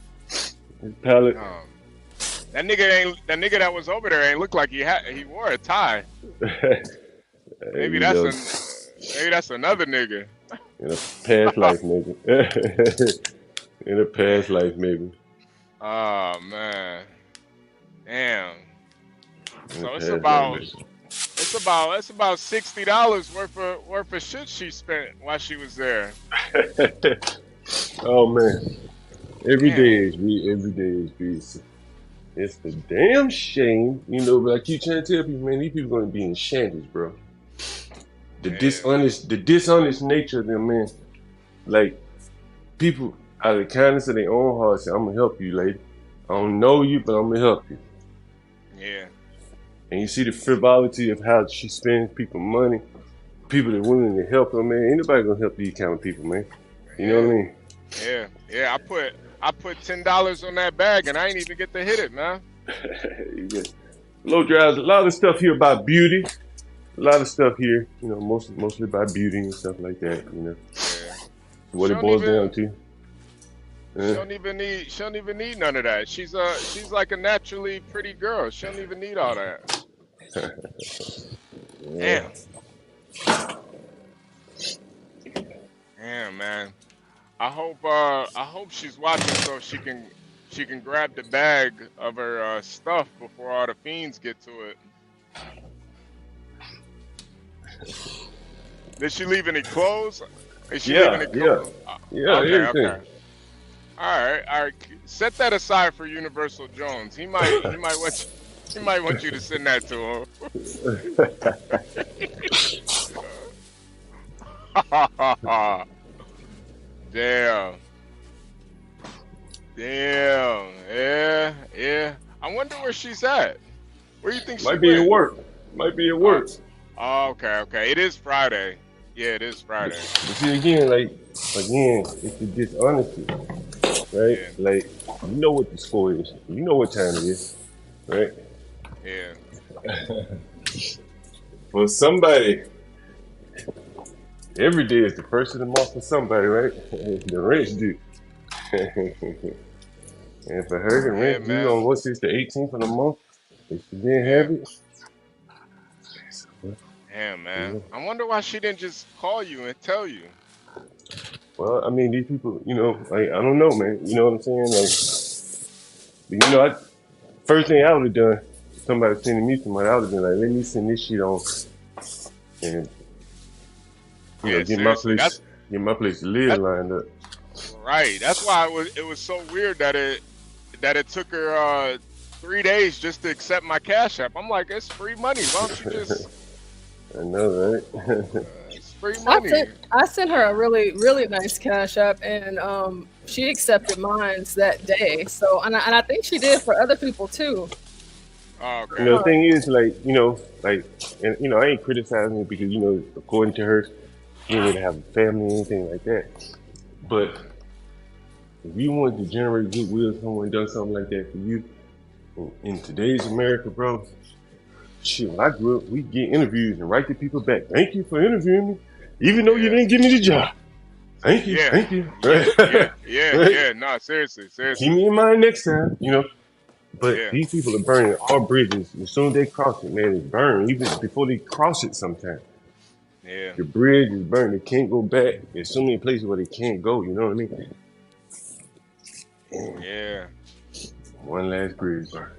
His palette. That nigga that was over there ain't look like he wore a tie. Maybe that's another nigga. In a past life, nigga. In a past life, maybe. Oh man. Damn. So it's about $60 worth of shit she spent while she was there. Oh man. Every day is it's a damn shame, but I keep trying to tell people, man, these people gonna be in shanties, bro. The dishonest nature of them, man. Like, people out of the kindness of their own heart say, I'm gonna help you, lady. I don't know you, but I'm gonna help you. Yeah. And you see the frivolity of how she spends people's money. People that are willing to help her, man. Ain't nobody gonna help these kind of people, man. You know what I mean? Yeah. I put $10 on that bag and I ain't even get to hit it, man. Low drives, a lot of stuff here about beauty. A lot of stuff here, mostly about beauty and stuff like that, Yeah. What it boils down to. She don't even need none of that. She's like a naturally pretty girl. She don't even need all that. Yeah. Damn, man. I hope she's watching so she can grab the bag of her stuff before all the fiends get to it. Did she leave any clothes? Is she leaving any clothes? Yeah, everything. Okay. All right. Set that aside for Universal Jones. He might want you to send that to him. Damn. Yeah. I wonder where she's at. Where do you think she Might be at work. Oh, okay. It is Friday. Yeah, it is Friday. But see, again, it's the dishonesty, right? Yeah. Like, you know what the score is. You know what time it is, right? Yeah. For somebody, every day is the first of the month for somebody, right? The rent due. And for her, the rent due on what's this, the 18th of the month? If she didn't have it. Damn, man. I wonder why she didn't just call you and tell you. Well, I mean, these people, I don't know, man. You know what I'm saying? Like, first thing I would have done, somebody sending me somebody, I would have been like, let me send this shit on and get my place to live lined up. Right. That's why it was so weird that it took her 3 days just to accept my Cash App. I'm like, it's free money. Why don't you just? I know, right? It's free money. I sent her a really, really nice Cash App, and she accepted mine that day. So, and I think she did for other people too. Oh, okay. The thing is, I ain't criticizing it because, according to her, she didn't have a family or anything like that. But if you wanted to generate goodwill, someone done something like that for you, in today's America, bro, shit, when I grew up, we get interviews and write the people back. Thank you for interviewing me, even though you didn't give me the job. Thank you, Yeah. thank you. Yeah. No, seriously. Keep me in mind next time, you know. But Yeah. these people are burning all bridges. As soon as they cross it, man, it's burned. Even before they cross it sometimes. Yeah. The bridge is burned. They can't go back. There's so many places where they can't go, you know what I mean? Yeah. One last bridge burn.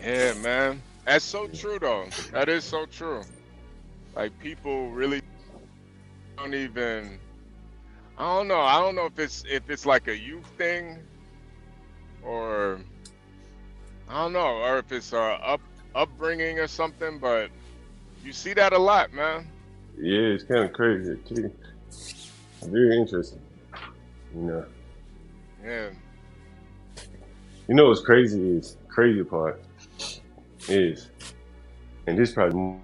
Yeah, man. That's so true, though. That is so true. Like, people really don't even. I don't know. I don't know if it's like a youth thing, or I don't know, or if it's upbringing or something. But you see that a lot, man. Yeah, it's kind of crazy too. Very interesting. You know. Yeah. You know what's crazy is crazy part is, and this probably.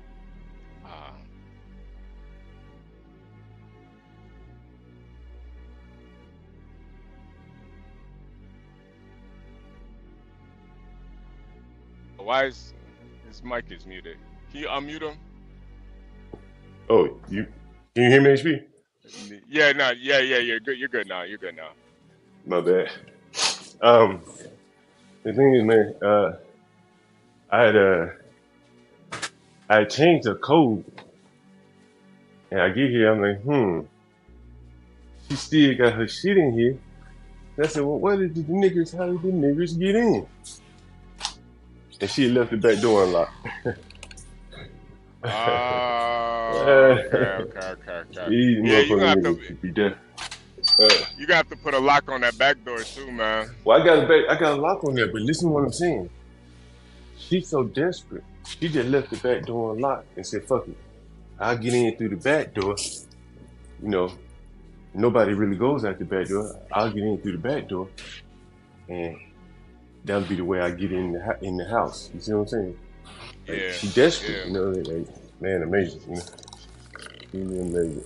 Why is his mic is muted? Can you unmute him? Oh, can you hear me, HB? Yeah, no, yeah, you're good. You're good now. You're good now. My bad. The thing is, man, I had changed the code, and I get here, I'm like, she still got her shit in here. And I said, well, how did the niggers get in? And she left the back door unlocked. Okay. These Yeah, you gonna have motherfuckers to be deaf. You got to put a lock on that back door too, man. Well, I got a lock on there, but listen to what I'm saying. She's so desperate. She just left the back door unlocked and said, fuck it. I'll get in through the back door. You know, nobody really goes out the back door. I'll get in through the back door, and that'll be the way I get in the house. You see what I'm saying? Like, Yeah. She desperate, Yeah. you know. Like, man, amazing. You know? Really amazing.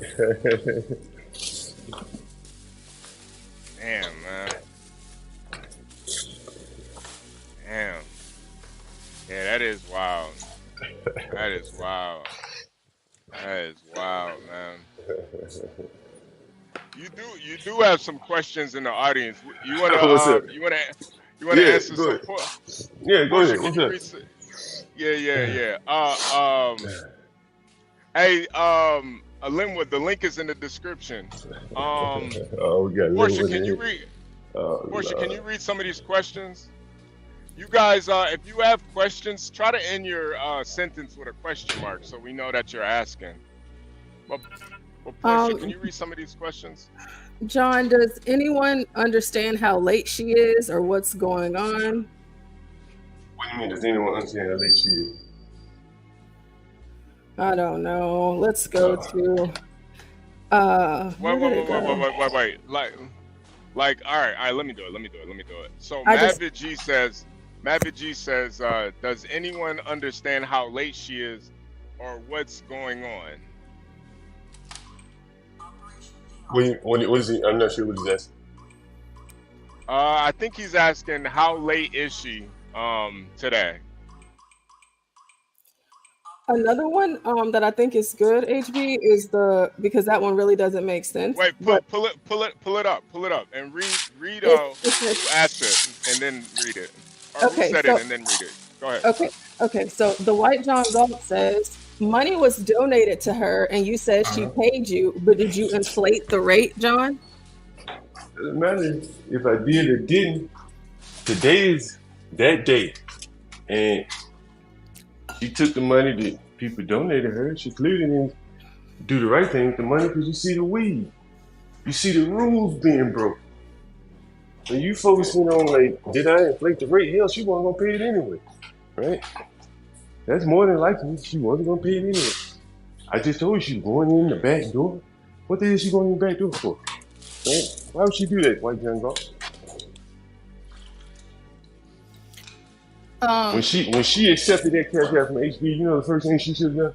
Damn, man. Damn. Yeah, that is wild. That is wild. That is wild, man. You do have some questions in the audience. You wanna What's up? you wanna Yeah, answer go some ahead. Yeah, go ahead. What's up? Yeah. Hey, Linwood, the link is in the description. Oh, we got Portia, Linwood can in you here. read? Oh, Portia, Lord. can you read some of these questions? You guys, if you have questions, try to end your sentence with a question mark so we know that you're asking. But Portia, can you read some of these questions? John, does anyone understand how late she is or what's going on? What do you mean? Does anyone understand how late she is? I don't know. Let's go to Wait. Like, all right, let me do it. So Mavid G says, does anyone understand how late she is or what's going on? What is he? I'm not sure what he's asking. I think he's asking how late is she today? Another one that I think is good, HB, is because that one really doesn't make sense. Wait, pull it up, and read who asked it, and then read it. Or who said it, and then read it. Go ahead. Okay. So the White John Galt says money was donated to her, and you said she paid you, but did you inflate the rate, John? Doesn't matter if I did or didn't. Today is that day, and she took the money that people donated her. She clearly didn't do the right thing with the money because you see the weed. You see the rules being broken. When you focusing on, like, did I inflate the rate? Hell, she wasn't going to pay it anyway, right? That's more than likely. She wasn't going to pay it anyway. I just told you she was going in the back door. What the hell is she going in the back door for? Right? Why would she do that, White John Galt? When she accepted that cash out from HB, you know the first thing she should have done?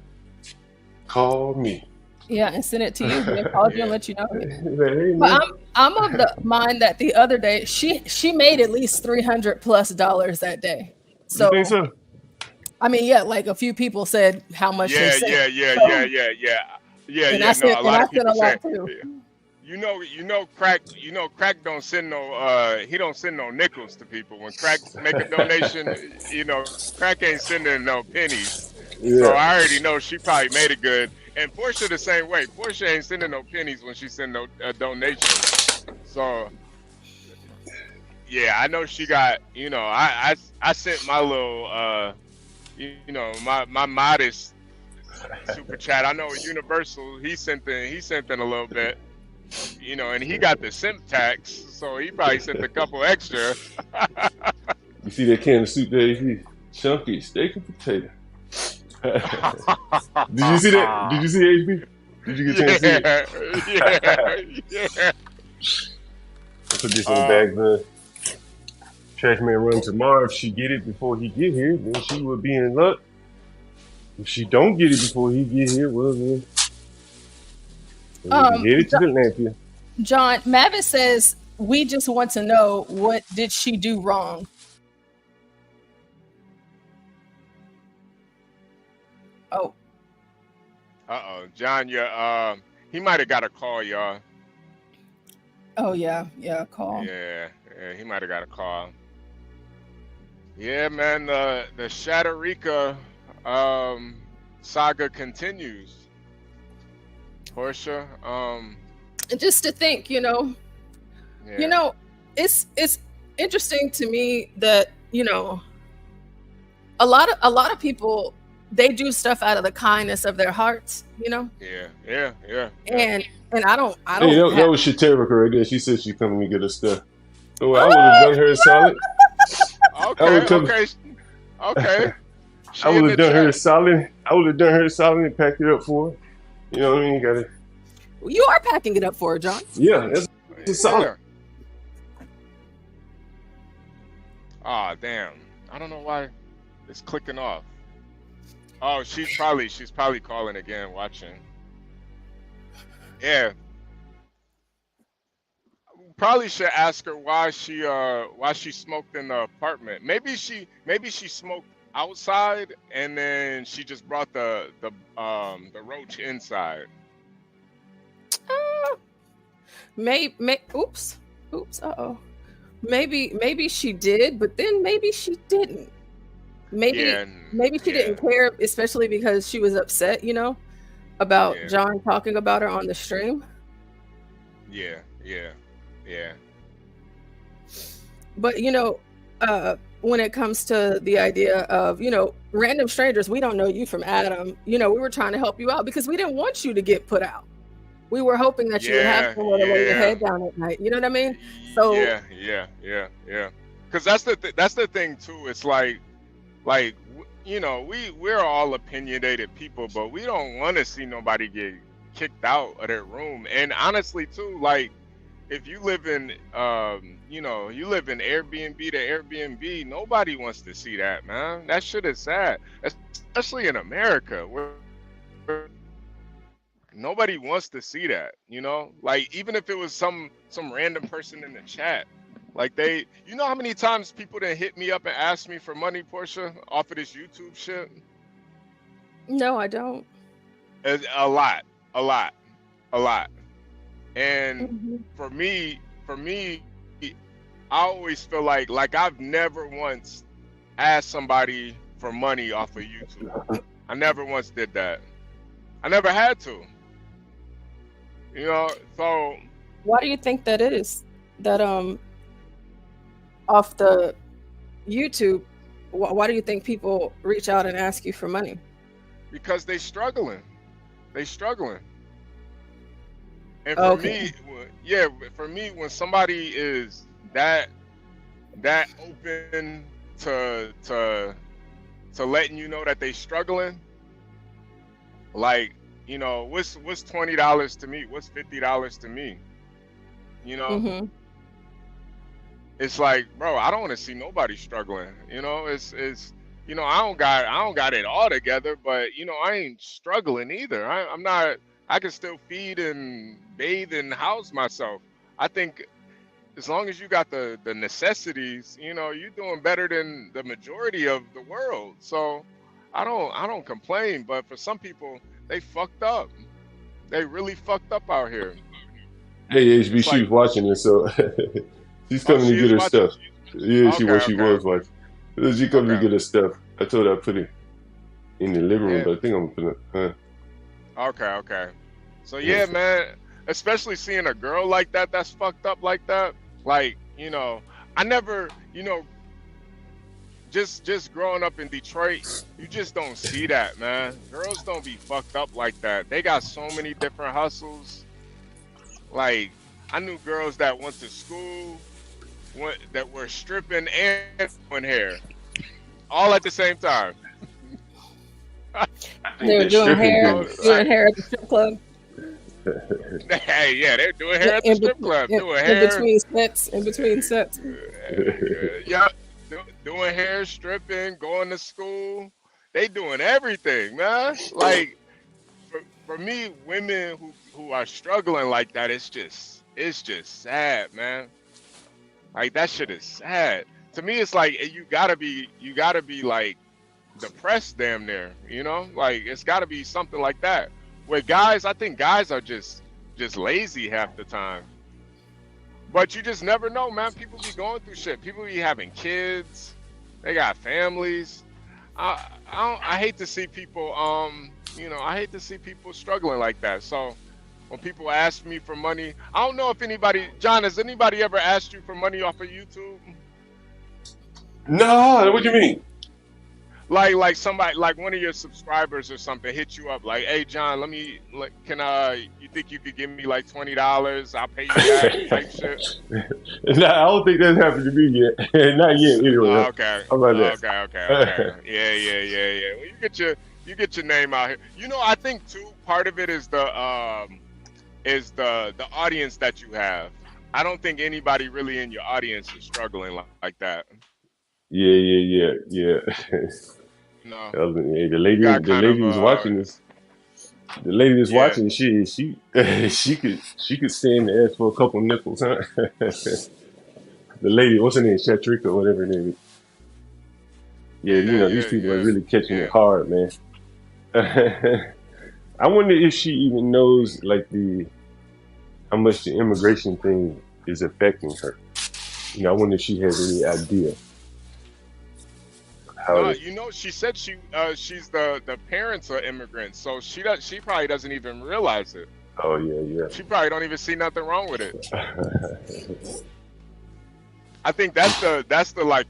Call me. Yeah, and send it to you. They called you and let you know. Hey, But I'm of the mind that the other day she made at least $300+ that day. So, you think so? I mean, yeah, like a few people said how much. Yeah. Yeah, And yeah, no. A lot I of sent a people say, lot too. crack don't send no, he don't send no nickels to people. When crack make a donation, crack ain't sending no pennies. So Yeah. I already know she probably made it good. And Portia the same way. Portia ain't sending no pennies when she send no donation. So yeah, I know she got. I sent my little, my modest super chat. I know Universal. He sent in a little bit. And he got the simp tax, so he probably sent a couple extra. You see that can of soup there? You see chunky steak and potato. Did you see that? Did you see HB? Did you get a chance to see it? Yeah. I put this in the bag, man. Trash man run tomorrow. If she get it before he get here, then she would be in luck. If she don't get it before he get here, well then we'll be headed to the landfill. John Mavis says we just want to know, what did she do wrong? Oh. John, he might have got a call, y'all. Oh yeah, call. Yeah, he might have got a call. Yeah, man, the Shatterika saga continues. Portia, just to think, it's interesting to me that a lot of people, they do stuff out of the kindness of their hearts, Yeah. And I don't. Hey, that was Shatterica right there. She said she's coming to get her stuff. So I would have done her a solid. Okay. I would have done her a solid. I would have done her a solid and packed it up for her. You know what I mean? You gotta. You are packing it up for her, John. Yeah, that's solid. Ah, damn. I don't know why it's clicking off. Oh, she's probably calling again, watching. Yeah. Probably should ask her why she smoked in the apartment. Maybe she smoked outside and then she just brought the roach inside. Oops. Maybe she did, but then maybe she didn't. Maybe she didn't care, especially because she was upset, about John talking about her on the stream. Yeah. But when it comes to the idea of random strangers, we don't know you from Adam. We were trying to help you out because we didn't want you to get put out. We were hoping that you would have somewhere to lay your head down at night. You know what I mean? So yeah. Because that's the thing too. It's like we're all opinionated people, but we don't want to see nobody get kicked out of their room. And honestly too, like if you live in Airbnb to Airbnb, nobody wants to see that, man. That shit is sad, especially in America where nobody wants to see that. Like even if it was some random person in the chat. Like how many times people done hit me up and asked me for money, Portia, off of this YouTube shit? No, I don't. A lot. And for me, I always feel like I've never once asked somebody for money off of YouTube. I never once did that. I never had to. So why do you think that is? That off the YouTube, why do you think people reach out and ask you for money? Because they struggling. And for me, when somebody is that open to letting you know that they struggling, like, what's $20 to me? What's $50 to me? It's like, bro, I don't want to see nobody struggling. It's I don't got it all together, but I ain't struggling either. I'm not. I can still feed and bathe and house myself. I think as long as you got the necessities, you're doing better than the majority of the world. So I don't complain. But for some people, they fucked up. They really fucked up out here. Hey, HB, It's she like, was watching this, so she's oh, coming to she get is her watching. stuff. Yeah, she Okay, okay, was watching. She coming to okay. get her stuff. I told her I put it in the living room, Yeah. but I think I'm gonna put it. Okay, okay. So yeah, man. Especially seeing a girl like that, that's fucked up like that. Like, you know, I never, you know, just growing up in Detroit, you just don't see that, man. Girls don't be fucked up like that. They got so many different hustles. Like, I knew girls that went to school, that were stripping and doing hair, all at the same time. They were doing hair at the strip club. Hey, yeah, they're doing hair at the strip club. Doing hair in between sets. Yeah, doing hair, stripping, going to school. They doing everything, man. Like, for me, women who are struggling like that, it's just sad, man. Like, that shit is sad. To me, it's like you gotta be like depressed damn near, you know? Like, it's gotta be something like that. With guys, I think guys are just lazy half the time. But you just never know, man. People be going through shit. People be having kids. They got families. I hate to see people, you know, I hate to see people struggling like that. So when people ask me for money, I don't know if anybody, John, has anybody ever asked you for money off of YouTube? No, what do you mean? Like somebody, like one of your subscribers or something hit you up like, hey John, you think you could give me like $20? I'll pay you back type shit. No, I don't think that's happened to me yet. Not yet, anyway. Okay. How about that? Okay. Yeah. Well, you get your name out here. You know, I think too, part of it is the audience that you have. I don't think anybody really in your audience is struggling like that. Yeah. No. The lady who's watching this. The lady that's watching, she could stand and ask for a couple nickels, huh? The lady, what's her name, Shatrika or whatever her name is. Yeah, you know, these people are really catching it hard, man. I wonder if she even knows like how much the immigration thing is affecting her. You know, I wonder if she has any idea. You know, she said she's the parents are immigrants, so she probably doesn't even realize it. Oh yeah. She probably don't even see nothing wrong with it. I think that's the like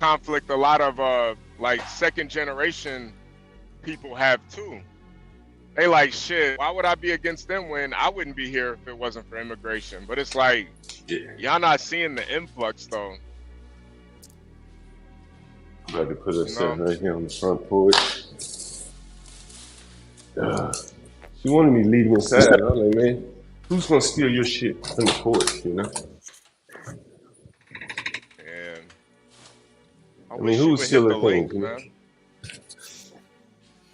conflict a lot of like second generation people have too. They like, shit, why would I be against them when I wouldn't be here if it wasn't for immigration? But it's like, y'all not seeing the influx though. I'm about to put herself right here on the front porch. She wanted me to leave inside. I was like, man, who's gonna steal your shit on the porch, you know? And I mean, who's stealing things, you know?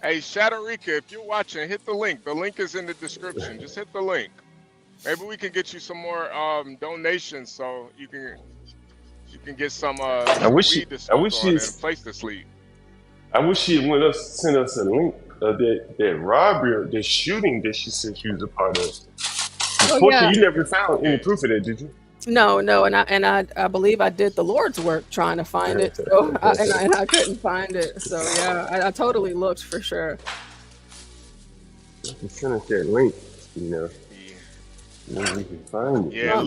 Hey, Shatarika, if you're watching, hit the link. The link is in the description. Just hit the link. Maybe we can get you some more donations so you can get some I wish she place to sleep. I wish she had sent us a link of that robbery, that shooting that she said she was a part of. Unfortunately, you never found any proof of that, did you? No, and I believe I did the Lord's work trying to find it, so I couldn't find it. So yeah, I totally looked for sure. Send us that link, you know. Maybe we can find it. Yeah,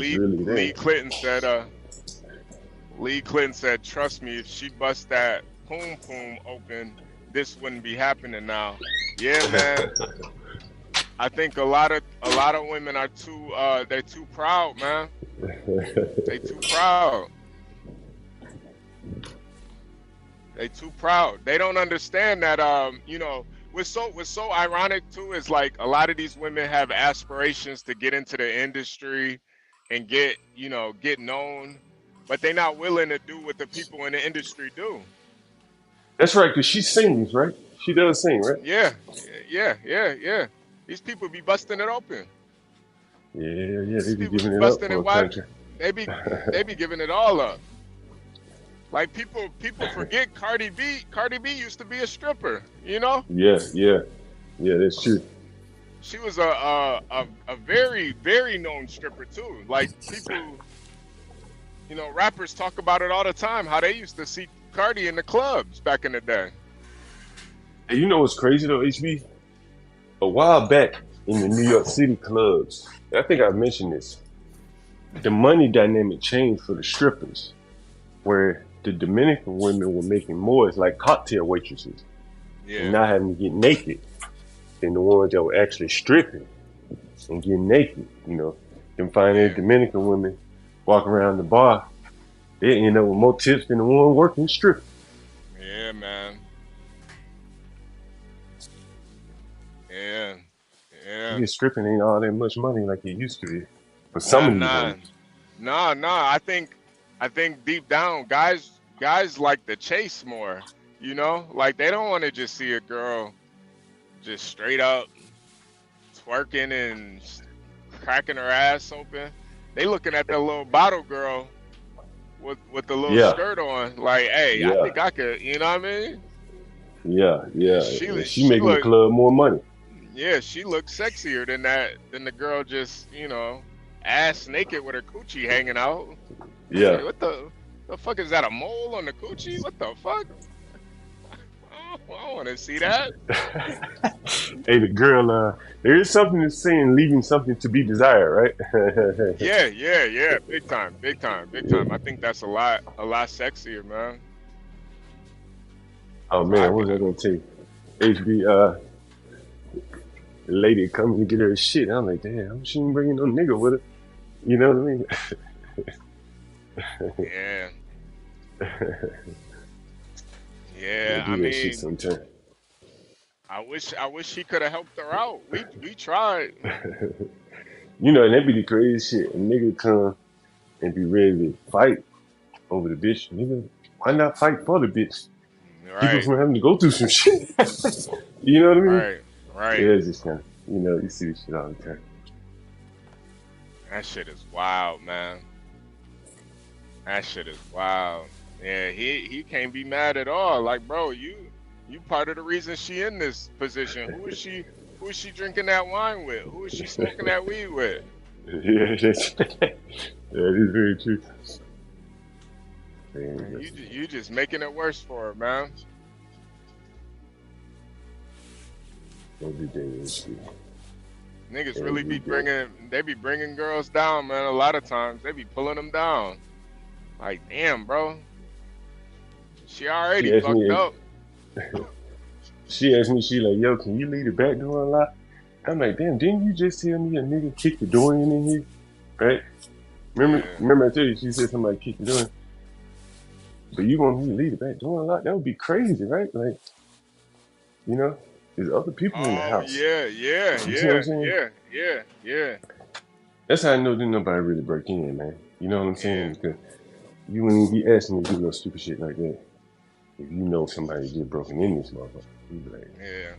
Lee Clinton said, trust me, if she bust that poom open, this wouldn't be happening now. Yeah, man. I think a lot of women are they're too proud, man. They too proud. They too proud. They don't understand that you know, what's so ironic too is like a lot of these women have aspirations to get into the industry and get known, but they're not willing to do what the people in the industry do. That's right, because she sings, right? She does sing, right? Yeah. These people be busting it open. Yeah, they be giving it up for a contract. They be giving it all up. Like people forget Cardi B. Cardi B used to be a stripper, you know? Yeah, that's true. she was a very very known stripper too. Like people, you know, rappers talk about it all the time. How they used to see Cardi in the clubs back in the day. And you know what's crazy though, HB? A while back in the New York City clubs, I think I mentioned this. The money dynamic changed for the strippers, where the Dominican women were making more as like cocktail waitresses, and not having to get naked, than the ones that were actually stripping and getting naked. You know, them fine Dominican women walk around the bar, they end up with more tips than the one working stripping. Yeah, man. Yeah. Yeah, stripping ain't all that much money like it used to be. For some of these women. No. I think deep down, guys like the chase more. You know, like they don't want to just see a girl just straight up twerking and cracking her ass open. They looking at that little bottle girl with the little skirt on. Like, hey, I think I could. You know what I mean? Yeah. She making the club more money. Yeah, she looks sexier than the girl just, you know, ass naked with her coochie hanging out. Yeah. Like, what the fuck is that? A mole on the coochie? What the fuck? I don't want to see that. Hey, the girl, there is something to saying leaving something to be desired, right? Yeah. Big time. I think that's a lot sexier, man. Oh man, what was I gonna tell you? HB, the lady comes to get her shit. I'm like, damn, she ain't bringing no nigga with her. You know what I mean? Yeah. I mean, I wish he could have helped her out. We tried. You know, and that be the crazy shit. A nigga come and be ready to fight over the bitch. Nigga, why not fight for the bitch? Right. People from having to go through some shit. You know what I mean? Right. Yeah, it's just kind of, you know, you see this shit all the time. That shit is wild, man. That shit is wild. Yeah, he can't be mad at all. Like, bro, you part of the reason she in this position. Who is she drinking that wine with? Who is she smoking that weed with? Yeah, that is very true. Man, you just making it worse for her, man. Every day. Niggas really be bringing girls down, man. A lot of times they be pulling them down. Like, damn, bro. She already fucked up. She asked me, she like, yo, can you leave the back door unlocked? I'm like, damn, didn't you just tell me a nigga kicked the door in here? Right? Remember I told you, she said somebody kicked the door in. But you want me to leave the back door unlocked? That would be crazy, right? Like, you know, there's other people in the house. Yeah. You see what I'm saying? Yeah. That's how I know that nobody really break in, man. You know what I'm saying? Because you wouldn't be asking me to do no stupid shit like that. If you know somebody just broken in this motherfucker, you be like, yeah.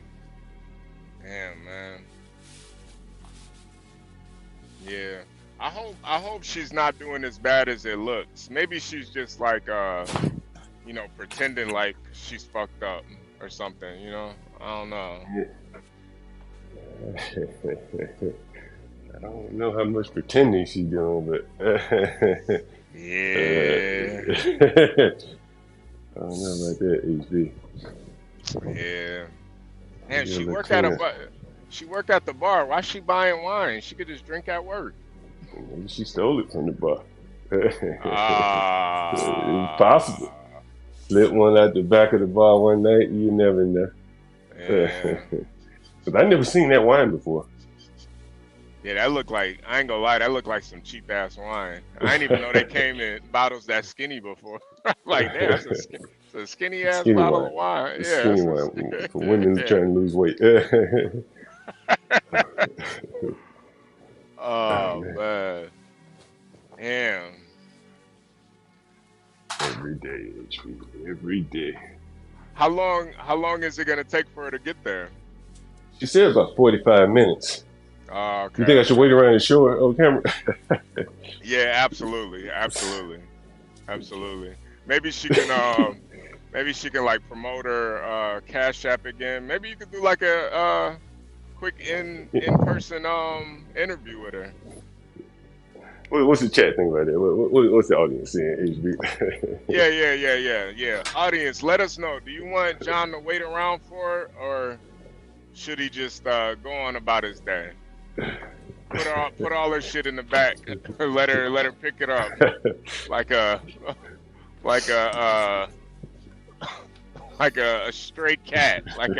Damn, man. Yeah. I hope she's not doing as bad as it looks. Maybe she's just like you know, pretending like she's fucked up or something, you know? I don't know. I don't know how much pretending she's doing, but yeah. I don't know about that, HB. Yeah. And she worked at the bar. Why's she buying wine? She could just drink at work. Maybe she stole it from the bar. It's possible. Slipped one out the back of the bar one night. You never know. Yeah. But I never seen that wine before. Yeah, that looked like, I ain't gonna lie, that looked like some cheap ass wine. I didn't even know they came in bottles that skinny before. Like, damn, that's a skinny ass bottle of wine. Yeah, skinny wine for women trying to lose weight. Oh man. Damn. Every day, HB. Every day. How long is it gonna take for her to get there? She said about 45 minutes. Oh, okay. You think I should wait around and show her on camera? Yeah, absolutely. Maybe she can like promote her Cash App again. Maybe you could do like a quick in-person interview with her. What's the chat thing about that? What's the audience saying, HB? Yeah. Audience, let us know. Do you want John to wait around for her, or should he just go on about his day? Put all her shit in the back. let her pick it up like a stray cat, like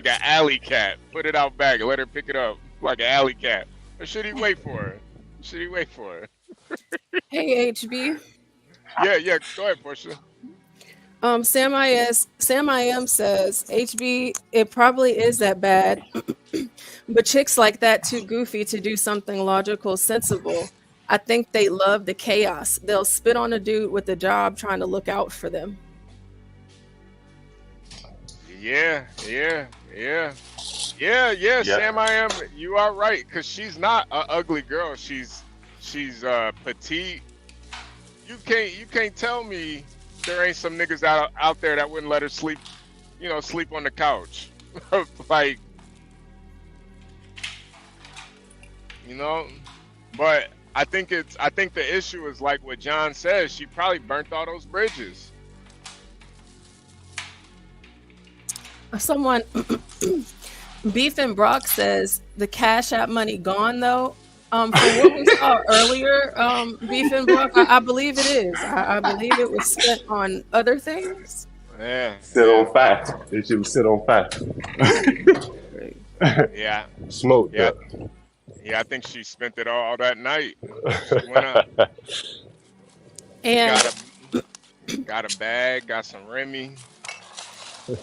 an alley cat. Put it out back and let her pick it up like an alley cat. Or should he wait for her? Hey, HB. Yeah. Go ahead, Portia. Sam I am says, HB, it probably is that bad, but chicks like that too goofy to do something logical, sensible. I think they love the chaos. They'll spit on a dude with a job trying to look out for them. Yeah. Sam I am. You are right, because she's not an ugly girl. She's petite. You can't tell me there ain't some niggas out there that wouldn't let her sleep on the couch. Like, but I think the issue is like what John says. She probably burnt all those bridges. Someone, Beef and Brock says the Cash App money gone though. For what we saw earlier, Beef and Brock, I believe it is. I believe it was spent on other things. Yeah. Set on fire. It should was set on fire. Yeah. Smoked up. Yeah, I think she spent it all that night. She went up. And got a bag, got some Remy.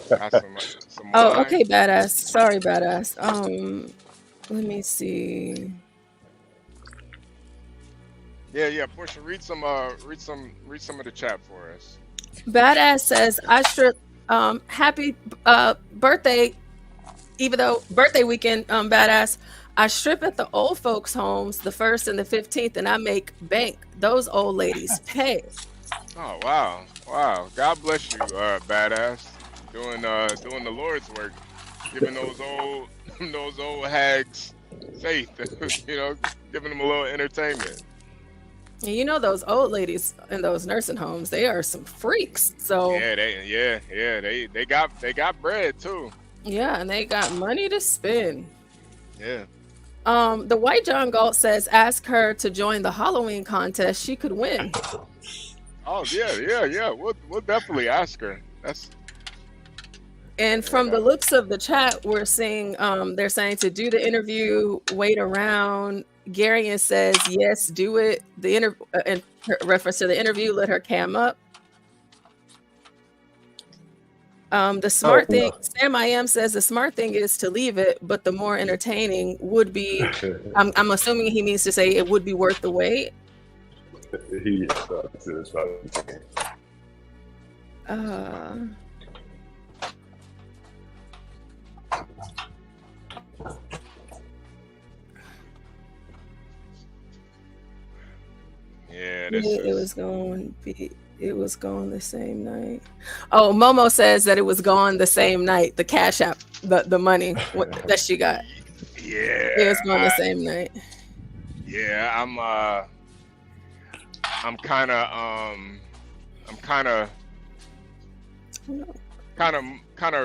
Got some oh, wine. okay, badass. Sorry, badass. Let me see. Yeah, Portia, read some of the chat for us. Badass says, I strip happy birthday, even though birthday weekend, badass. I strip at the old folks' homes the 1st and the 15th, and I make bank. Those old ladies pay. Oh wow. God bless you, badass. Doing the Lord's work, giving those old hags faith. Giving them a little entertainment. And those old ladies in those nursing homes, they are some freaks. So they got bread too. Yeah, and they got money to spend. Yeah. The white John Galt says, ask her to join the Halloween contest. She could win. Oh yeah. We'll definitely ask her. And from the looks of the chat, we're seeing they're saying to do the interview, wait around. Garion says, yes, do it. In reference to the interview, let her cam up. The smart thing, Sam I am says the smart thing is to leave it, but the more entertaining would be, I'm assuming he means to say it would be worth the wait. It was gone the same night. Oh, Momo says that it was gone the same night. The Cash App, the money that she got. Yeah, it was gone the same night. Yeah, I'm kind of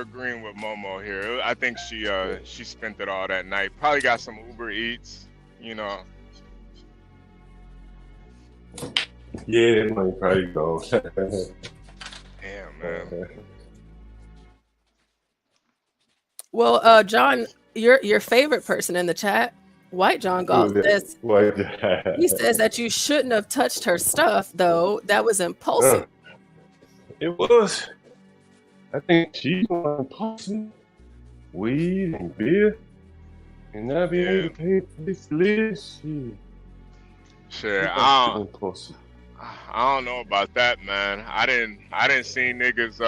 agreeing with Momo here. I think she spent it all that night. Probably got some Uber Eats, Yeah, that money probably goes. Damn, man. Well, John, your favorite person in the chat, White John Galt, says he says that you shouldn't have touched her stuff, though. That was impulsive. It was. I think she was impulsive. Weed and beer, and not being able to pay for this list. Sure, I don't know about that, man. I didn't see niggas.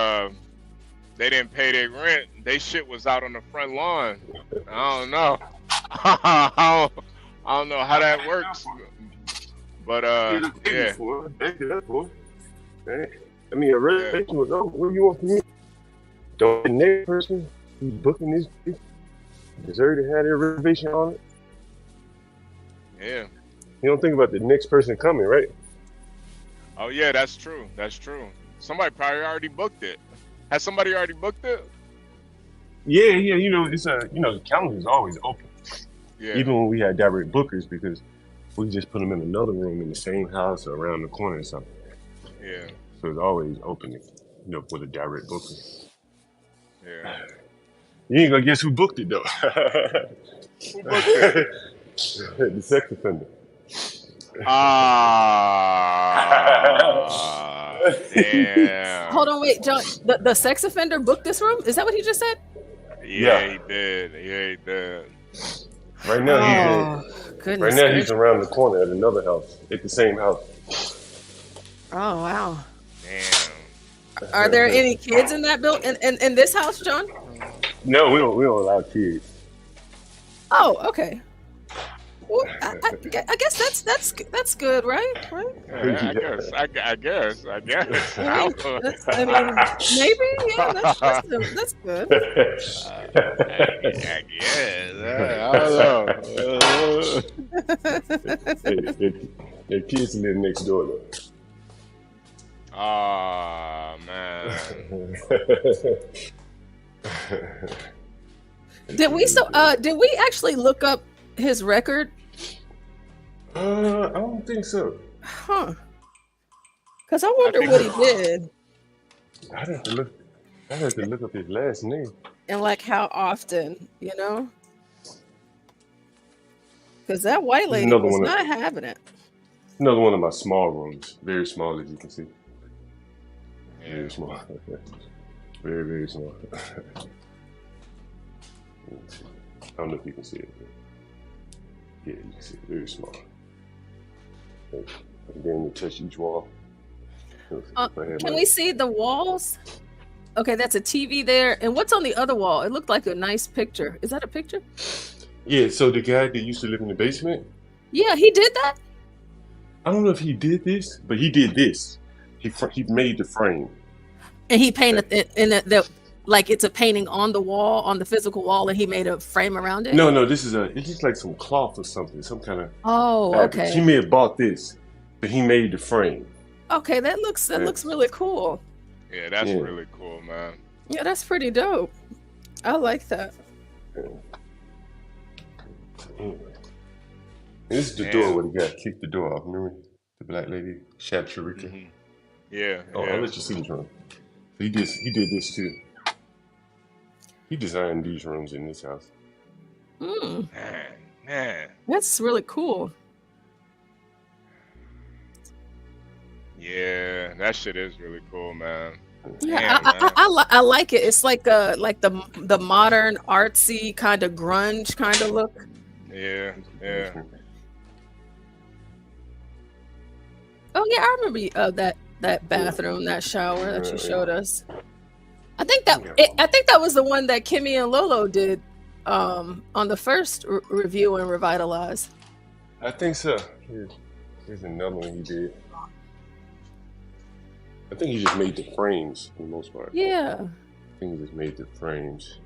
They didn't pay their rent. They shit was out on the front lawn. I don't know. I don't know how that works. But yeah. I mean, a reservation was over. What do you want from me? Don't the next person who's booking this. deserve to have their reservation on it. Yeah. You don't think about the next person coming, right? Oh yeah, that's true. That's true. Somebody probably already booked it. Has somebody already booked it? Yeah. You know, it's the calendar is always open. Yeah. Even when we had direct bookers, because we just put them in another room in the same house or around the corner or something. Yeah. So it's always open, for the direct booker. Yeah. You ain't gonna guess who booked it though. Who booked it? The sex offender. Damn. Hold on, wait, John. The sex offender booked this room? Is that what he just said? Yeah, he did. Yeah, he did. Right now, he's around the corner at another house, at the same house. Oh wow. Damn. Are there any kids in that building in this house, John? No, we don't allow kids. Oh, okay. Well, I guess that's good, right? Yeah, I guess. I mean, maybe, yeah, that's good. I guess. I don't know. Their kids live next door though. Oh man. Did we actually look up his record? I don't think so. Huh. Because I wonder what he did. I'd have to look up his last name. And like how often, Because that white lady was not having it. Another one of my small rooms. Very small, as you can see. Very small. Very, very small. I don't know if you can see it. Yeah, you can see it. Very small. And then we touch each wall. Can we see the walls? Okay, that's a TV there. And what's on the other wall? It looked like a nice picture. Is that a picture? Yeah, so the guy that used to live in the basement? Yeah, he did that? I don't know if he did this, but he did this. He made the frame. And he painted it in the like it's a painting on the wall, on the physical wall, and he made a frame around it? No, it's just like some cloth or something, some kind of... Oh, okay. He may have bought this, but he made the frame. Okay, that looks really cool. Yeah, that's really cool, man. Yeah, that's pretty dope. I like that. Anyway. This is the door where the guy kicked the door off. Remember the black lady, Shab Sharika? Mm-hmm. Yeah. I'll let you see this room. He did this too. He designed these rooms in this house. Man. That's really cool. Yeah, that shit is really cool, man. Yeah, I like it. It's like the modern artsy kind of grunge kind of look. Yeah. Oh yeah, I remember that bathroom, that shower that you showed us. I think that was the one that Kimmy and Lolo did on the first review and Revitalize. I think so. Here's another one he did. I think he just made the frames for the most part. Yeah. I think he just made the frames.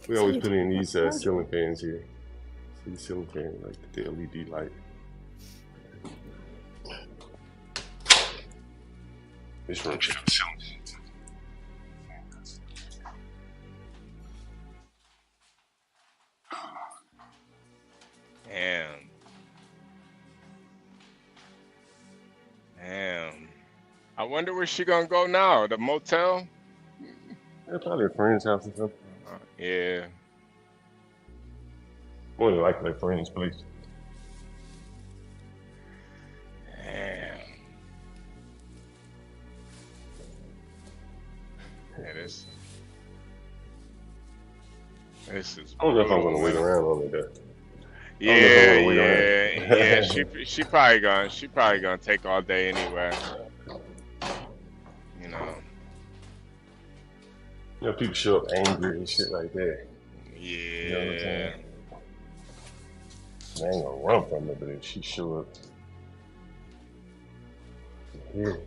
We always put in these ceiling fans here. See the ceiling fan, like the LED light. This room should have a ceiling fan. Damn. I wonder where she gonna go now. The motel? Yeah, probably a friend's house or something. Yeah. More than likely a friend's place. Damn. Yeah, this is. I don't know if I'm gonna wait around on it though. Yeah. She probably gonna take all day anyway. You know, people show up angry and shit like that. Yeah. You know what I'm saying? I ain't gonna run from it, but if she show up here.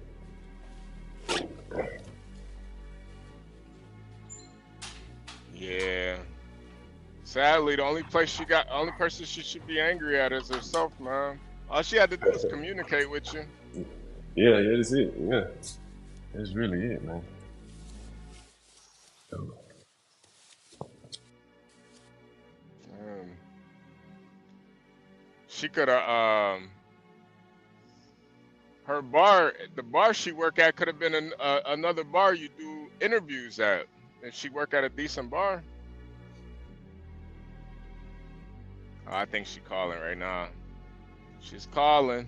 Yeah. Sadly, the only person she should be angry at is herself, man. All she had to do was communicate with you. Yeah, that's it. Yeah, that's really it, man. She could have the bar she work at could have been another bar you do interviews at. If she work at a decent bar. Oh, I think she's calling right now. She's calling.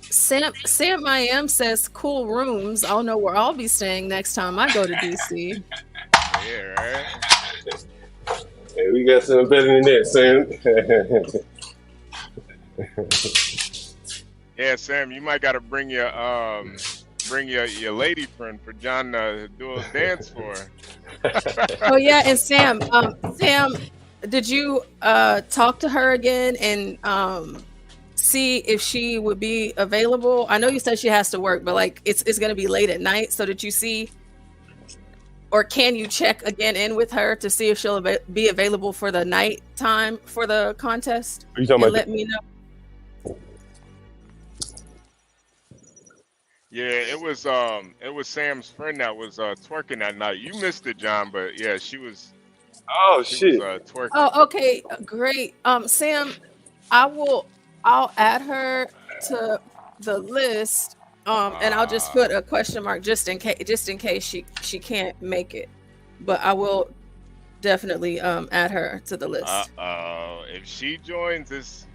Sam I am says cool rooms. I'll know where I'll be staying next time I go to DC. Yeah, right. Hey, we got something better than that, Sam. Yeah, Sam, you might gotta bring your lady friend for John to do a dance for. Oh yeah, and Sam, did you talk to her again and see if she would be available? I know you said she has to work, but like it's gonna be late at night. So did you see, or can you check again in with her to see if she'll be available for the night time for the contest? Are you talking about? Let me know. Yeah, it was Sam's friend that was twerking that night. You missed it, John, but yeah, she was. Oh she shit! Was, twerking. Oh, okay, great. Sam, I'll add her to the list. And I'll just put a question mark just in case she can't make it. But I will definitely add her to the list. If she joins, it's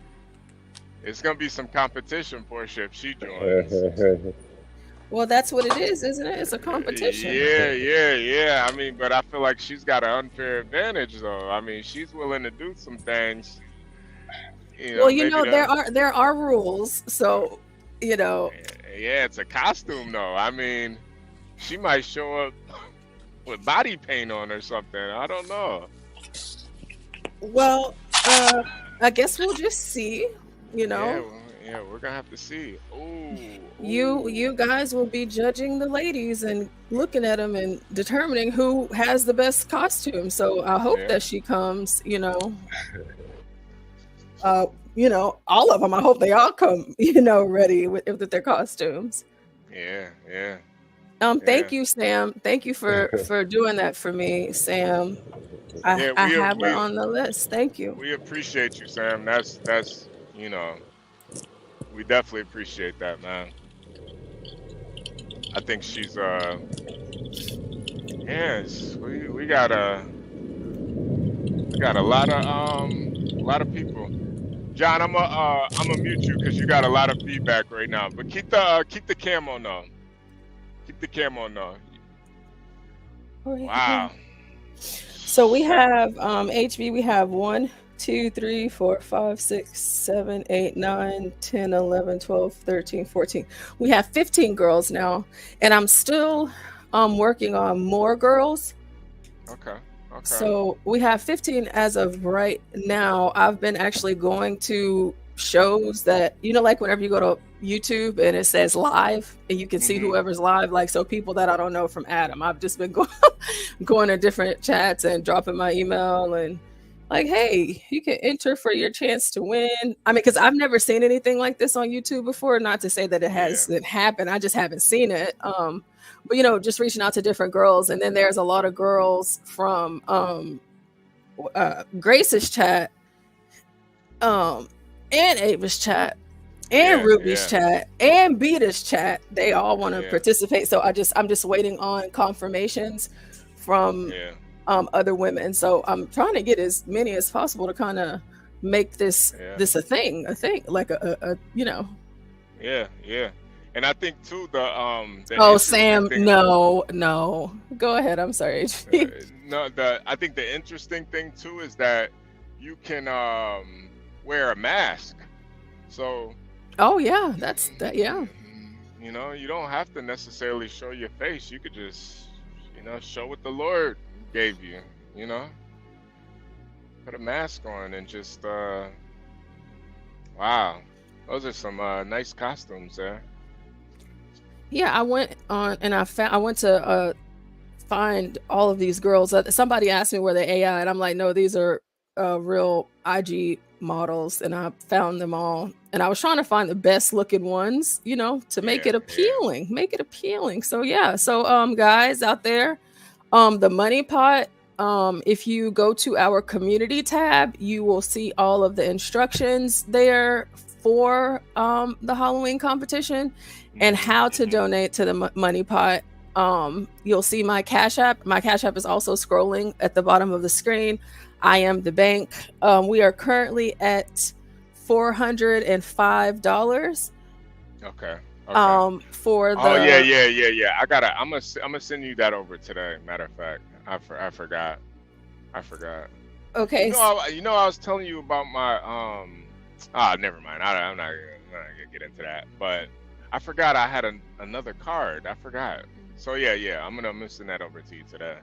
gonna be some competition for her if she joins. Well, that's what it is, isn't it? It's a competition. Yeah. I mean, but I feel like she's got an unfair advantage, though. I mean, she's willing to do some things. Well, there are rules, so Yeah, it's a costume, though. I mean, she might show up with body paint on or something. I don't know. Well, I guess we'll just see. Yeah, we're gonna have to see. Ooh. You guys will be judging the ladies and looking at them and determining who has the best costume. So I hope that she comes. All of them. I hope they all come. Ready with their costumes. Yeah. Thank you, Sam. Thank you for doing that for me, Sam. I have her on the list. Thank you. We appreciate you, Sam. That's we definitely appreciate that, man. I think she's yes, we got a lot of people. John, I'm a mute you because you got a lot of feedback right now. But keep the cam on though. Keep the cam on though. Wow. So we have HB. We have 1, 2, 3, 4, 5, 6, 7, 8, 9, 10, 11, 12, 13, 14. We have 15 girls now, and I'm still working on more girls. Okay. So we have 15 as of right now. I've been actually going to shows that, like whenever you go to YouTube and it says live and you can see whoever's live, like, so people that I don't know from Adam, I've just been going to different chats and dropping my email and like, hey, you can enter for your chance to win. I mean, because I've never seen anything like this on YouTube before. Not to say that it hasn't happened. I just haven't seen it. But just reaching out to different girls. And then there's a lot of girls from Grace's chat, and Ava's chat, and Ruby's chat, and Beta's chat. They all want to participate. So I'm just waiting on confirmations from other women. So I'm trying to get as many as possible to kind of make this a thing like a. Yeah. And I think too Sam, no, go ahead. I'm sorry. I think the interesting thing too is that you can wear a mask. So. Oh yeah, that's that. Yeah. You don't have to necessarily show your face. You could just, show what the Lord gave you. Put a mask on and just. Wow, those are some nice costumes there. Yeah, I went on and I went to find all of these girls. Somebody asked me were they AI, and I'm like, no, these are real IG models, and I found them all. And I was trying to find the best looking ones, you know, to make it appealing, make it appealing. So yeah, so guys out there, the money pot. If you go to our community tab, you will see all of the instructions there for the Halloween competition and how to donate to the money pot. You'll see my Cash App. My Cash App is also scrolling at the bottom of the screen. I am the bank. We are currently at $405. Okay. For the yeah. I'm gonna send you that over today. Matter of fact, I forgot. Okay. You know I was telling you about my never mind. I'm not gonna get into that. But I forgot I had another card. I forgot. So yeah. I'm gonna send that over to you today.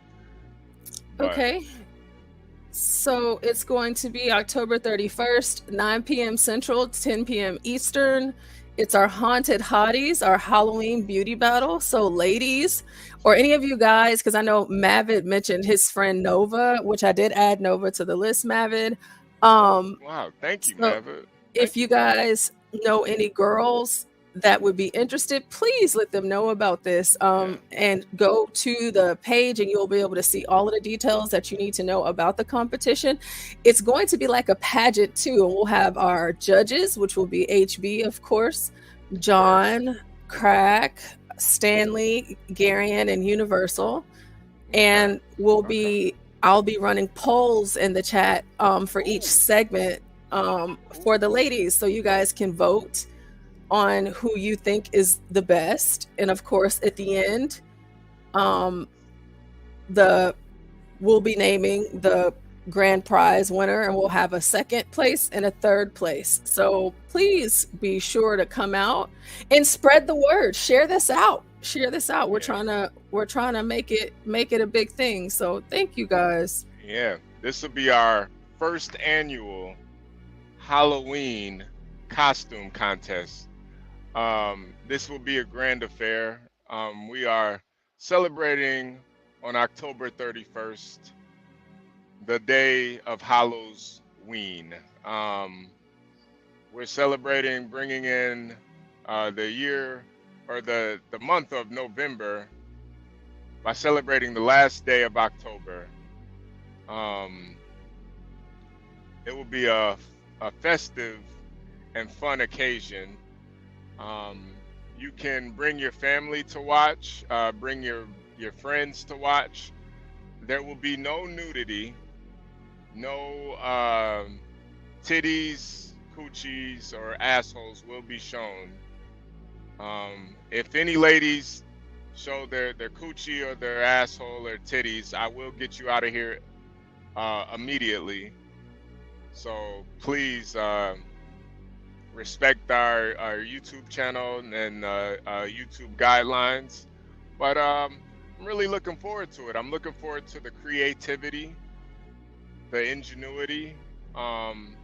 But, okay. So it's going to be October 31st, 9 p.m. Central, 10 p.m. Eastern. It's our Haunted Hotties, our Halloween beauty battle. So ladies, or any of you guys, because I know Mavid mentioned his friend Nova, which I did add Nova to the list, Mavid. wow, thank you, Mavid. If you guys know any girls that would be interested, please let them know about this, and go to the page and you'll be able to see all of the details that you need to know about the competition. It's going to be like a pageant too, and we'll have our judges, which will be HB, of course, John, Crack, Stanley, Garion, and Universal. And I'll be running polls in the chat for each segment for the ladies, so you guys can vote on who you think is the best. And of course, at the end, we'll be naming the grand prize winner, and we'll have a second place and a third place. So please be sure to come out and spread the word. Share this out. We're trying to make it a big thing. So thank you guys. Yeah, this will be our first annual Halloween costume contest. This will be a grand affair. We are celebrating on October 31st, the day of Halloween. We're celebrating bringing in the year or the month of November by celebrating the last day of October. It will be a festive and fun occasion. You can bring your family to watch, bring your friends to watch. There will be no nudity, no titties, coochies, or assholes will be shown. If any ladies show their coochie or their asshole or titties, I will get you out of here immediately. So please respect our YouTube channel and YouTube guidelines. But I'm really looking forward to it. I'm looking forward to the creativity, the ingenuity, and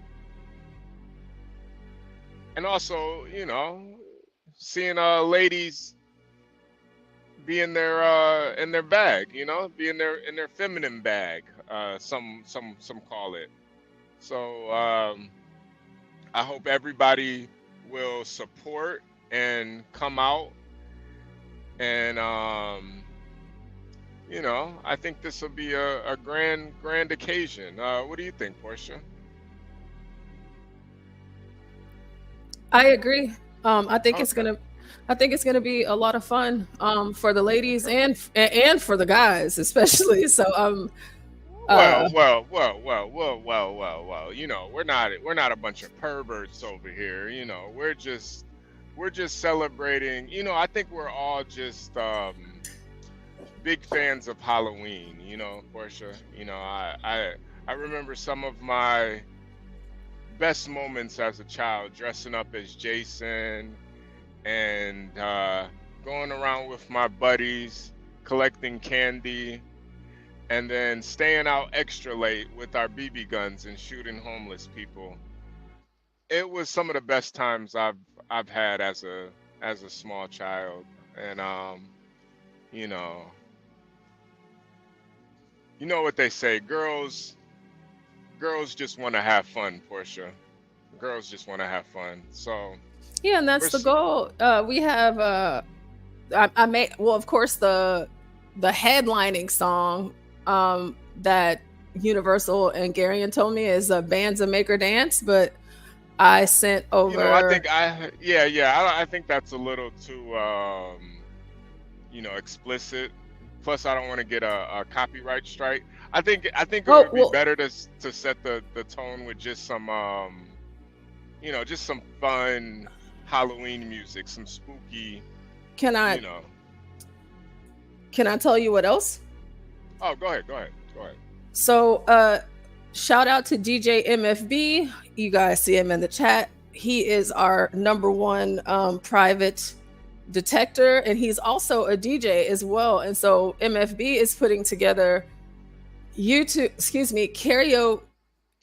also, you know, seeing ladies be in their bag, you know, be in their feminine bag. Some call it. So I hope everybody will support and come out. And you know, I think this will be a grand occasion. What do you think, Portia? I agree. I think it's gonna be a lot of fun for the ladies and for the guys especially. So well. You know, we're not a bunch of perverts over here. You know, we're just celebrating. You know, I think we're all just big fans of Halloween. You know, Portia. You know, I remember some of my best moments as a child, dressing up as Jason and going around with my buddies, collecting candy, and then staying out extra late with our BB guns and shooting homeless people. It was some of the best times I've had as a small child, and you know, you know what they say, girls just want to have fun, Portia. Girls just want to have fun. So Yeah, and that's the goal. We have I made, well, of course, the headlining song that Universal and Garion told me is Bands of Make Her Dance, but I sent over. You know, I think that's a little too explicit. Plus, I don't want to get a copyright strike. I think it would be better to set the tone with just some just some fun Halloween music, some spooky. Can I tell you what else? Oh, go ahead. So, shout out to DJ MFB. You guys see him in the chat. He is our #1 private detector, and he's also a DJ as well. And so MFB is putting together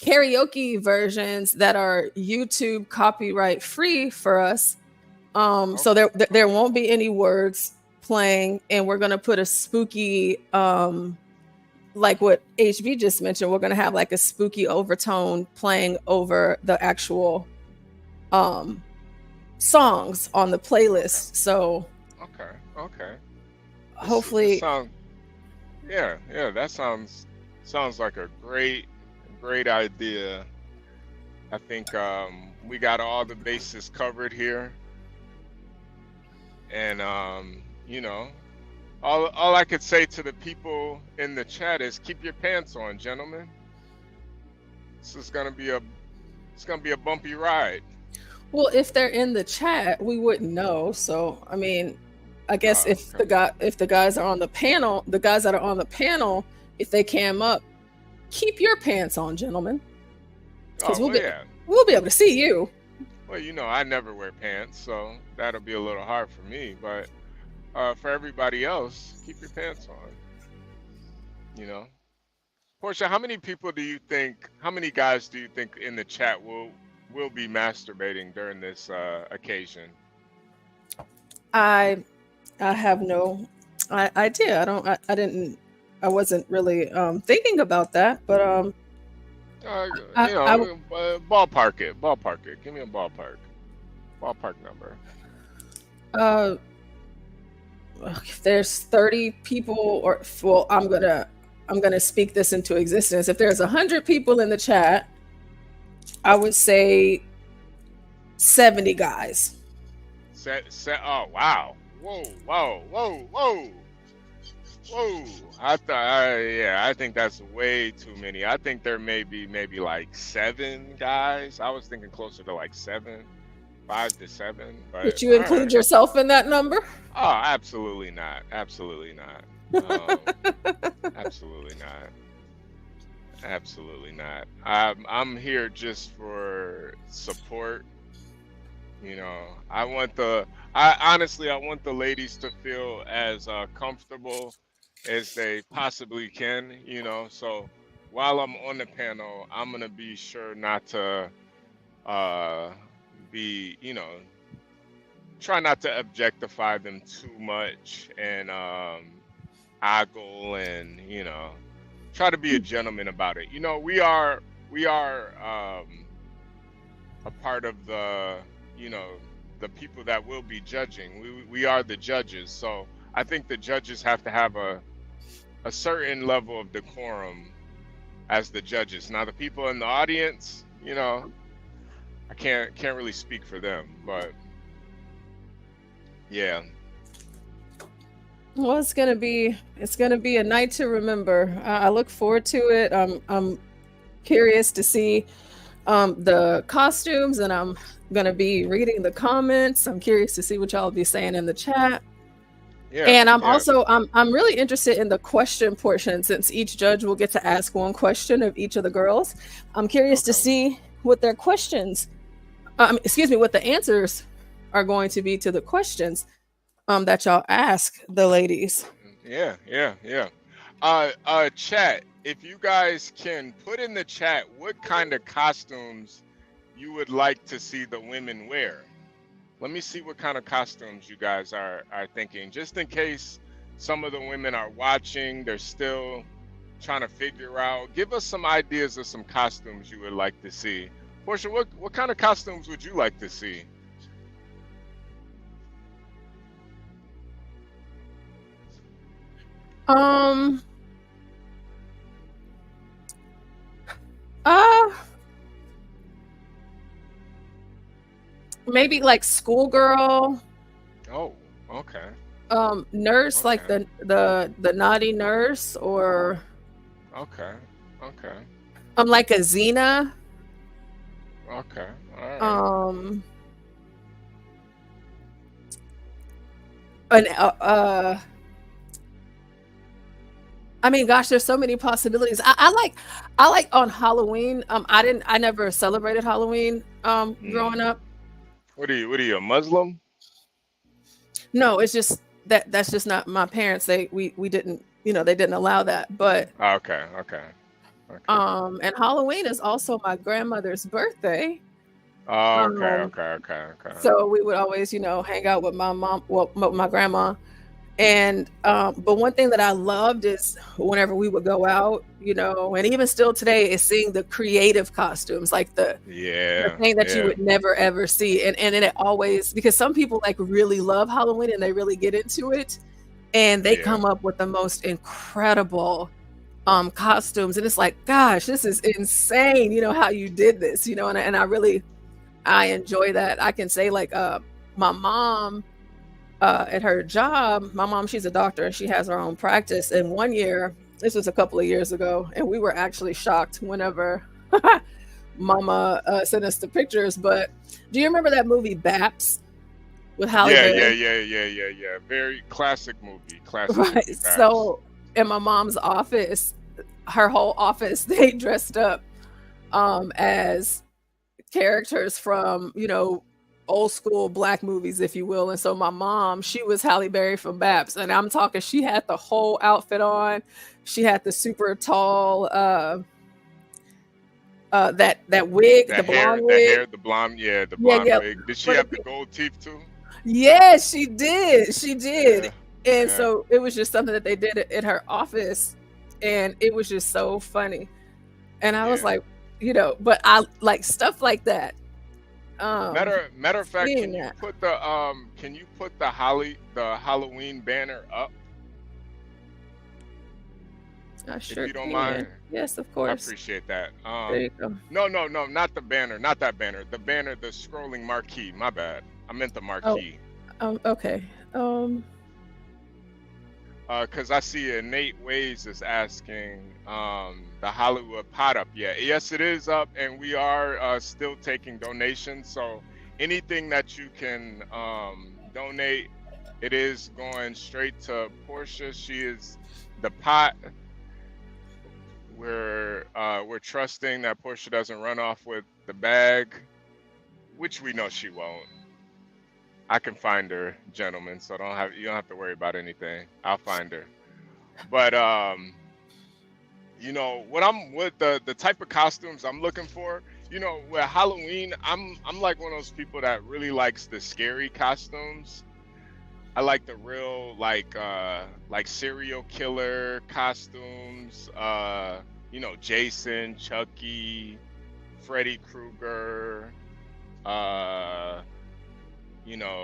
karaoke versions that are YouTube copyright free for us. So there won't be any words playing, and we're gonna put a spooky like what HB just mentioned. We're gonna have like a spooky overtone playing over the actual songs on the playlist. So okay. Hopefully, that sounds like a great idea. I think we got all the bases covered here, and all I could say to the people in the chat is keep your pants on, gentlemen. This is gonna be a bumpy ride. Well, if they're in the chat, we wouldn't know. So, I mean, I guess if the guys are on the panel, the guys that are on the panel, if they came up, keep your pants on, gentlemen. Because we'll be able to see you. Well, I never wear pants, so that'll be a little hard for me. But for everybody else, keep your pants on. Portia, how many guys do you think in the chat will be masturbating during this occasion? I have no idea. I wasn't really thinking about that, but ballpark it. Give me a ballpark number. If there's 30 people, I'm gonna speak this into existence. If there's 100 people in the chat, I would say 70 guys. Oh wow! Whoa! I think that's way too many. I think there may be maybe like 7 guys. I was thinking closer to like 7, 5 to 7. But did you include yourself in that number? Oh, absolutely not. Absolutely not. I'm here just for support. I want the ladies to feel as comfortable as they possibly can. So while I'm on the panel, I'm gonna be sure not to try not to objectify them too much and ogle and try to be a gentleman about it. We are a part of the the people that will be judging. We are the judges, so I think the judges have to have a certain level of decorum as the judges. Now the people in the audience, I can't really speak for them, but yeah. Well, it's gonna be a night to remember. I look forward to it. I'm curious to see the costumes, and I'm gonna be reading the comments. I'm curious to see what y'all be saying in the chat. Yeah, and I'm really interested in the question portion, since each judge will get to ask one question of each of the girls. I'm curious to see what their questions, what the answers are going to be to the questions that y'all ask the ladies. Yeah. Chat, if you guys can put in the chat what kind of costumes you would like to see the women wear. Let me see what kind of costumes you guys are thinking, just in case some of the women are watching. They're still trying to figure out. Give us some ideas of some costumes you would like to see. Portia, what kind of costumes would you like to see? Maybe like schoolgirl. Oh, okay. Nurse, like the naughty nurse, or okay. like a Xena. Okay. All right. I mean, gosh, there's so many possibilities. I like on Halloween. I never celebrated Halloween growing up. What are you, a Muslim? No, it's just that's just not my parents. We didn't, they didn't allow that. But okay. and Halloween is also my grandmother's birthday. Oh, okay. So we would always, hang out with my mom, well, my grandma. And but one thing that I loved is whenever we would go out, and even still today, is seeing the creative costumes, like the thing that you would never ever see. And it always, because some people like really love Halloween and they really get into it, and they come up with the most incredible costumes, and it's like, gosh, this is insane, how you did this, and I enjoy that. I can say, like, my mom, at her job, my mom, she's a doctor and she has her own practice. And one year, this was a couple of years ago, and we were actually shocked whenever Mama sent us the pictures. But do you remember that movie Baps with Halle Berry? Yeah. Very classic movie. Right. Movie, So in my mom's office, her whole office, they dressed up as characters from, old school Black movies, if you will. And so my mom, she was Halle Berry from Baps, and I'm talking, she had the whole outfit on. She had the super tall that wig, the blonde wig. The blonde wig. Did she have the gold teeth too? Yes, she did. And so it was just something that they did at her office, and it was just so funny. And I was like, but I like stuff like that. Matter of fact, can you put the Halloween banner up? I sure if you don't can. mind. Yes, of course. I appreciate that. There you go. No, not the banner, not that banner. The banner, the scrolling marquee. My bad. I meant the marquee. Okay. Because I see Nate Ways is asking the Hollywood pot up yet. Yes, it is up, and we are still taking donations. So anything that you can donate, it is going straight to Portia. She is the pot. We're trusting that Portia doesn't run off with the bag, which we know she won't. I can find her, gentlemen, so you don't have to worry about anything. I'll find her. But what the type of costumes I'm looking for, with Halloween, I'm like one of those people that really likes the scary costumes. I like the real like serial killer costumes, Jason, Chucky, Freddy Krueger,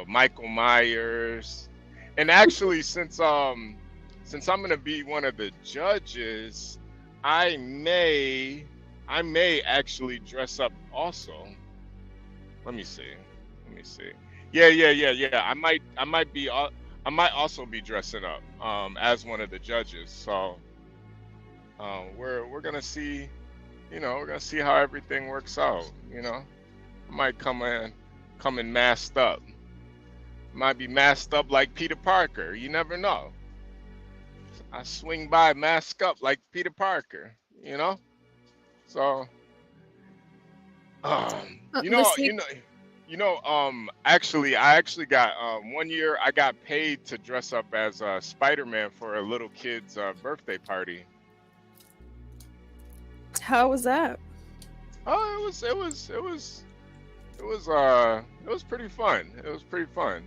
Michael Myers. And actually, since I'm gonna be one of the judges, I may actually dress up also. Let me see. Yeah. I might also be dressing up as one of the judges. So we're gonna see, we're gonna see how everything works out. I might come in masked up. Might be masked up like Peter Parker. You never know. I swing by masked up like Peter Parker. So actually I got 1 year I got paid to dress up as Spider-Man for a little kid's birthday party. How was that? Oh, it was pretty fun. It was pretty fun.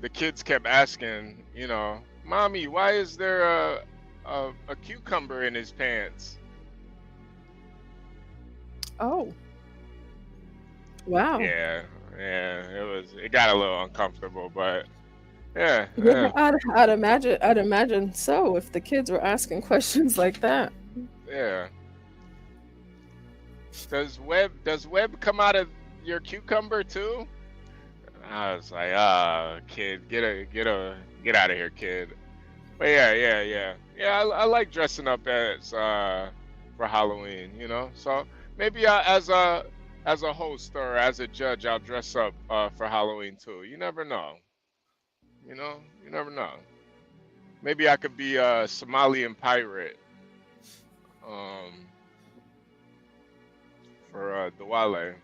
the kids kept asking, you know, "Mommy, why is there a cucumber in his pants?" Oh. Wow. Yeah, it got a little uncomfortable, but yeah. Yeah, I'd imagine so if the kids were asking questions like that. Yeah. Does web come out of your cucumber too? I was like, kid, get out of here, kid. But yeah. I like dressing up as for Halloween, you know. So maybe as a host or as a judge, I'll dress up for Halloween too. You never know. You know, you never know. Maybe I could be a Somalian pirate. For Diwali.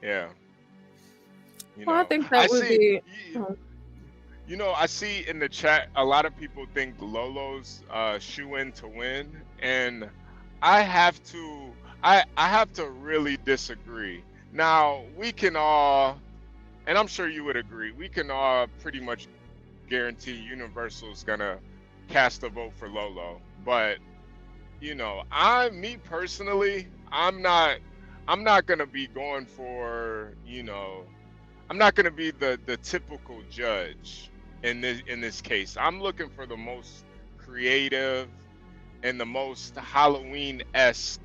Yeah. You know, Well, I think that would be. You know, I see in the chat a lot of people think Lolo's shoe in to win, and I have to really disagree. Now we can all, and I'm sure you would agree, we can all pretty much guarantee Universal's gonna cast a vote for Lolo. But you know, me personally, I'm not gonna be going for, you know, I'm not gonna be the typical judge in this case. I'm looking for the most creative and the most Halloween-esque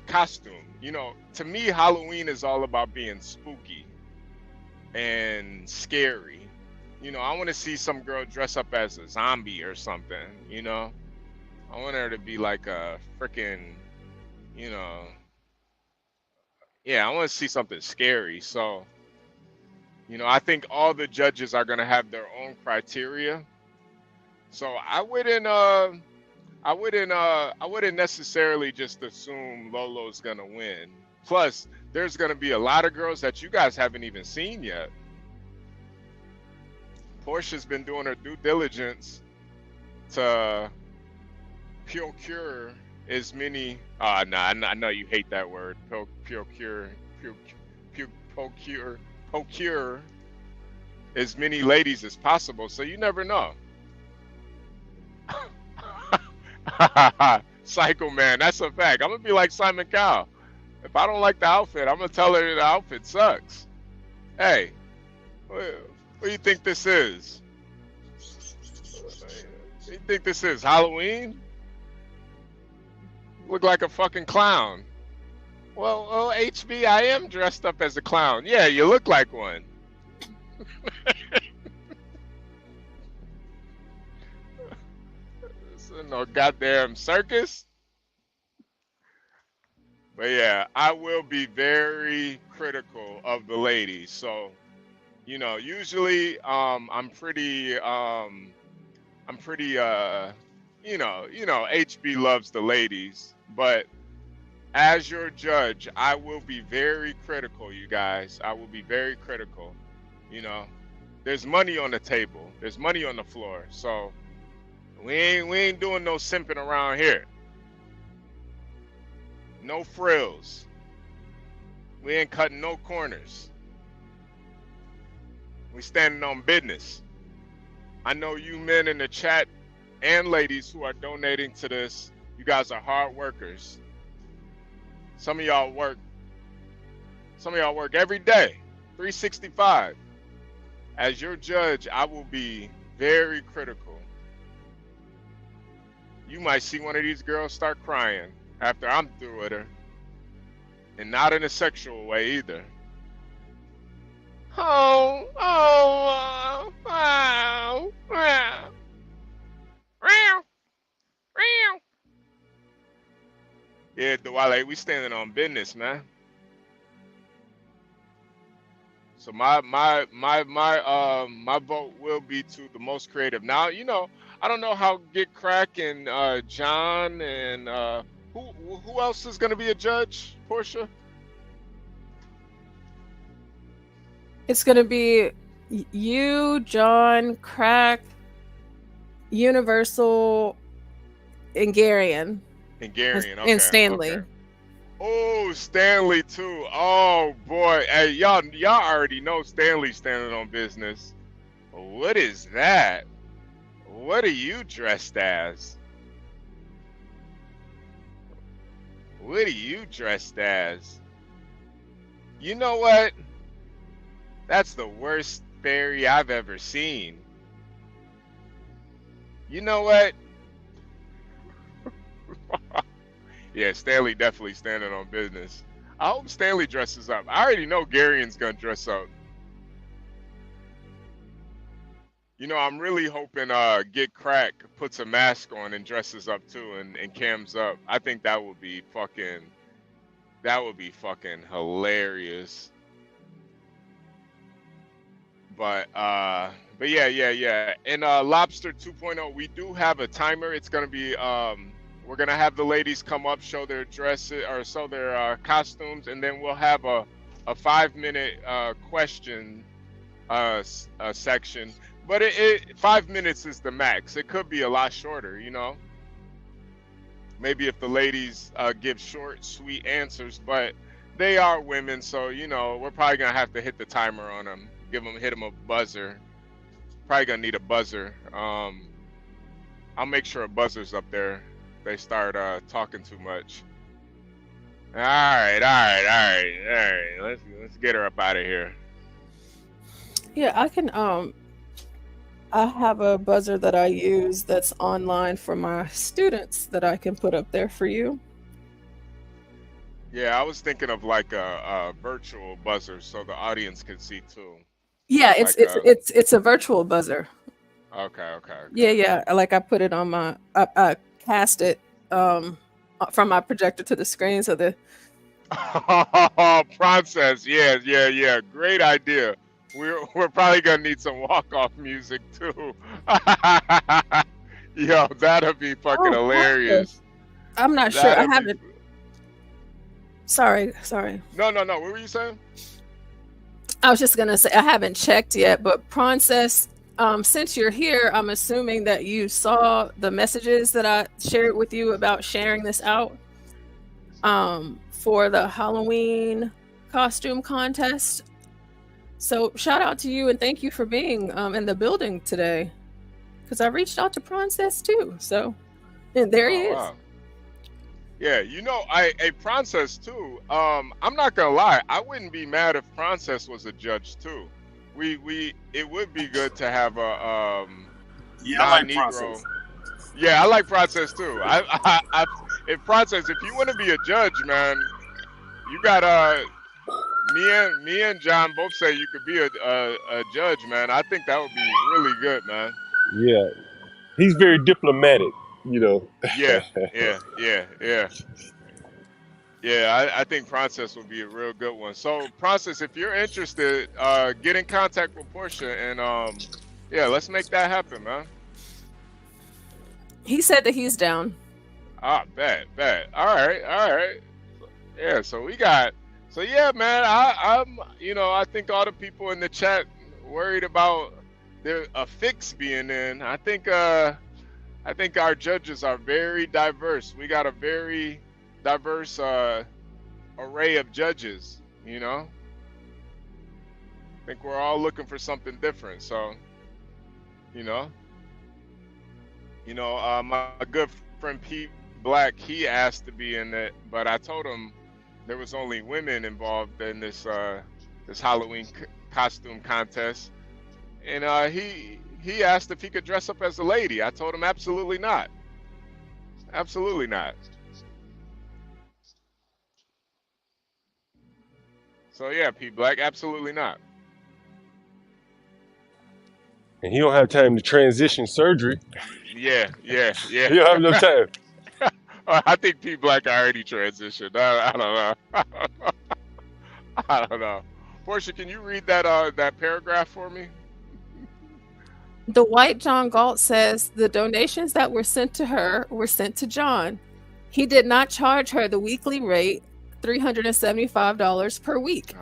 costume. You know, to me, Halloween is all about being spooky and scary. You know, I want to see some girl dress up as a zombie or something, you know? I want her to be like a freaking, you know, yeah, I want to see something scary. So, you know, I think all the judges are going to have their own criteria. So I wouldn't necessarily just assume Lolo's going to win. Plus, there's going to be a lot of girls that you guys haven't even seen yet. Portia's been doing her due diligence to procure as many. I know you hate that word. Procure as many ladies as possible. So you never know. Psycho man, that's a fact. I'm gonna be like Simon Cowell. If I don't like the outfit, I'm gonna tell her the outfit sucks. Hey, what do you think this is? What do you think this is? Halloween? Look like a fucking clown. Well, HB, I am dressed up as a clown. Yeah, you look like one. No goddamn circus. But yeah, I will be very critical of the ladies. So, you know, usually I'm pretty you know, HB loves the ladies, but as your judge, I will be very critical, you guys. I will be very critical. You know, there's money on the table. There's money on the floor. So we ain't doing no simping around here. No frills. We ain't cutting no corners. We standing on business. I know you men in the chat and ladies who are donating to this, you guys are hard workers. Some of y'all work every day, 365. As your judge, I will be very critical. You might see one of these girls start crying after I'm through with her. And not in a sexual way either. Yeah, Diwali, we standing on business, man. So my vote will be to the most creative. Now, you know, I don't know how Get Crack and John and who else is gonna be a judge, Portia? It's gonna be you, John, Crack, Universal, and Garion. Okay. And Stanley. Okay. Oh, Stanley too. Oh boy, hey y'all already know Stanley standing on business. What is that? What are you dressed as? What are you dressed as? You know what? That's the worst fairy I've ever seen. You know what? Yeah, Stanley definitely standing on business. I hope Stanley dresses up. I already know Garion's gonna dress up. You know, I'm really hoping Get Crack puts a mask on and dresses up too and cams up. I think that would be fucking hilarious. But yeah. And Lobster 2.0, we do have a timer. It's gonna be we're gonna have the ladies come up, show their dresses or show their costumes, and then we'll have a 5-minute question section. But 5 minutes is the max. It could be a lot shorter, you know. Maybe if the ladies give short, sweet answers, but they are women, so you know we're probably gonna have to hit the timer on them. Hit them a buzzer. Probably gonna need a buzzer. I'll make sure a buzzer's up there. They start talking too much. All right. Let's get her up out of here. Yeah, I can. I have a buzzer that I use that's online for my students that I can put up there for you. Yeah, I was thinking of like a virtual buzzer so the audience can see too. Yeah, it's a virtual buzzer. Okay. Yeah. Like I put it on my, I cast it from my projector to the screen so the. Process, yeah. Great idea. We're probably gonna need some walk-off music too. Yo, that'd be fucking hilarious. I'm not sure. I haven't. Sorry. No. What were you saying? I was just gonna say I haven't checked yet, but Princess, since you're here, I'm assuming that you saw the messages that I shared with you about sharing this out for the Halloween costume contest. So shout out to you and thank you for being in the building today, because I reached out to Princess too. So, and there he is. Wow. Yeah, you know, a Princess too. I'm not gonna lie, I wouldn't be mad if Princess was a judge too. It would be good to have a I like Princess. Yeah, I like Princess too. If you want to be a judge, man, you got me and John both say you could be a judge, man. I think that would be really good, man. Yeah, he's very diplomatic, you know. Yeah. I think Princess would be a real good one. So, Princess, if you're interested, get in contact with Portia, and let's make that happen, man. He said that he's down. Bet. All right. Yeah, so yeah, man. I think all the people in the chat worried about a fix being in. I think our judges are very diverse. We got a very diverse array of judges, you know. I think we're all looking for something different. So, my good friend Pete Black, he asked to be in it, but I told him there was only women involved in this Halloween costume contest, and he asked if he could dress up as a lady. I told him absolutely not. Absolutely not. So yeah, Pete Black, absolutely not. And he don't have time to transition surgery. Yeah. He don't have no time. I think Pete Black already transitioned. I don't know. I don't know. Portia, can you read that paragraph for me? The White John Galt says the donations that were sent to her were sent to John. He did not charge her the weekly rate, $375 per week,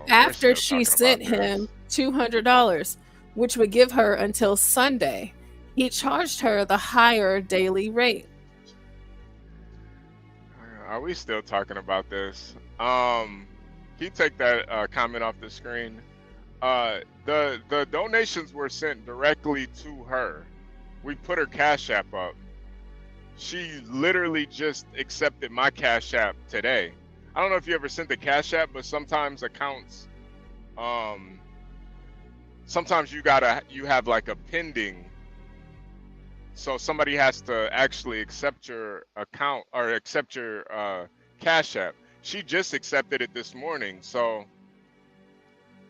after she sent him $200, which would give her until Sunday. He charged her the higher daily rate. Are we still talking about this? Can you take that comment off the screen? The donations were sent directly to her. We put her Cash App up. She literally just accepted my Cash App today. I don't know if you ever sent the Cash App, but sometimes accounts, sometimes you have like a pending. So somebody has to actually accept your account or accept your Cash App. She just accepted it this morning. So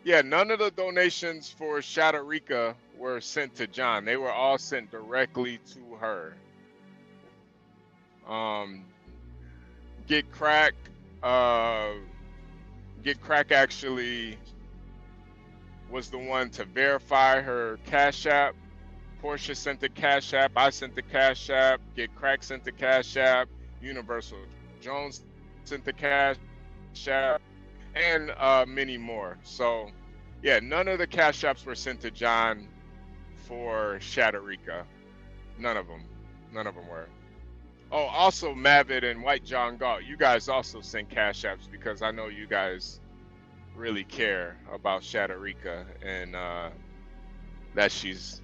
yeah, none of the donations for Shatarika were sent to John. They were all sent directly to her. Get Crack actually was the one to verify her Cash App. Portia sent the Cash App. I sent the Cash App. Get Crack sent the Cash App. Universal Jones sent the Cash App, and many more. So, yeah, none of the Cash Apps were sent to John for Shatarika. None of them. None of them were. Oh, also Mavid and White John Galt, you guys also send Cash Apps because I know you guys really care about Shatarika and that she's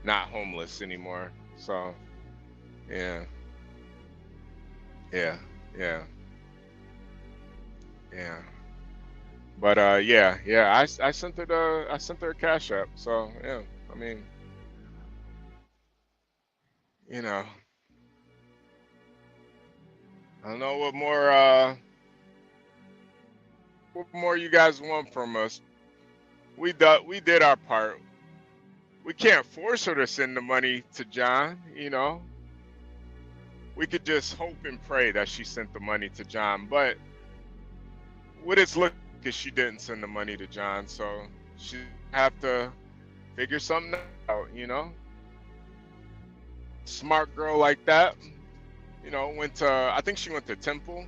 not homeless anymore. So, yeah. But I sent her a Cash App. So yeah, I mean, you know, I don't know what more you guys want from us. We did our part. We can't force her to send the money to John, you know. We could just hope and pray that she sent the money to John, but what it's looking like she didn't send the money to John, so she have to figure something out, you know. Smart girl like that, you know, I think she went to Temple.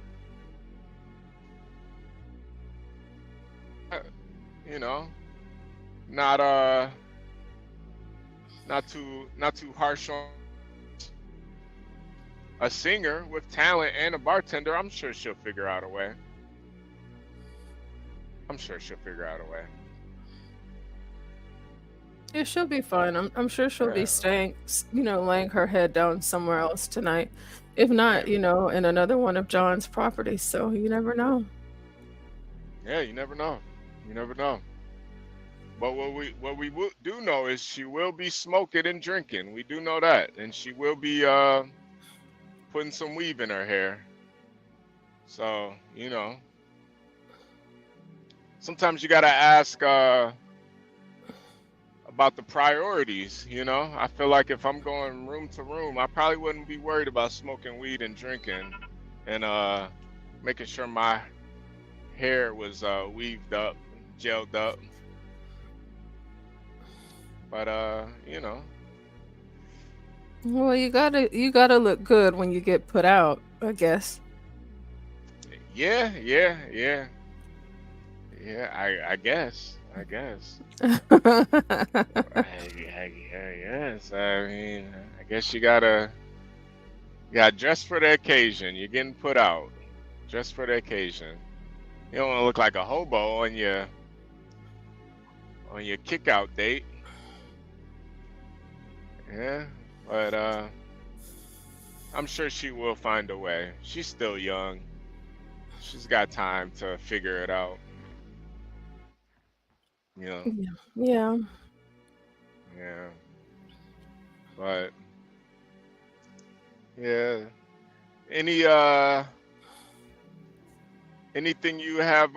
You know, not too harsh on a singer with talent and a bartender. I'm sure she'll figure out a way. Yeah, she'll be fine. I'm sure she'll be staying, laying her head down somewhere else tonight. If not, in another one of John's properties. So you never know. Yeah, you never know. But what we do know is she will be smoking and drinking. We do know that, and she will be putting some weave in her hair. So sometimes you gotta ask about the priorities. I feel like if I'm going room to room, I probably wouldn't be worried about smoking weed and drinking, and making sure my hair was weaved up, gelled up. But Well, you gotta look good when you get put out, I guess. Yeah. I guess. I guess. I mean, I guess you gotta dress for the occasion. You're getting put out. Dress for the occasion. You don't want to look like a hobo on your kick-out date. Yeah, but I'm sure she will find a way. She's still young. She's got time to figure it out. Yeah. Yeah. But yeah. Anything you have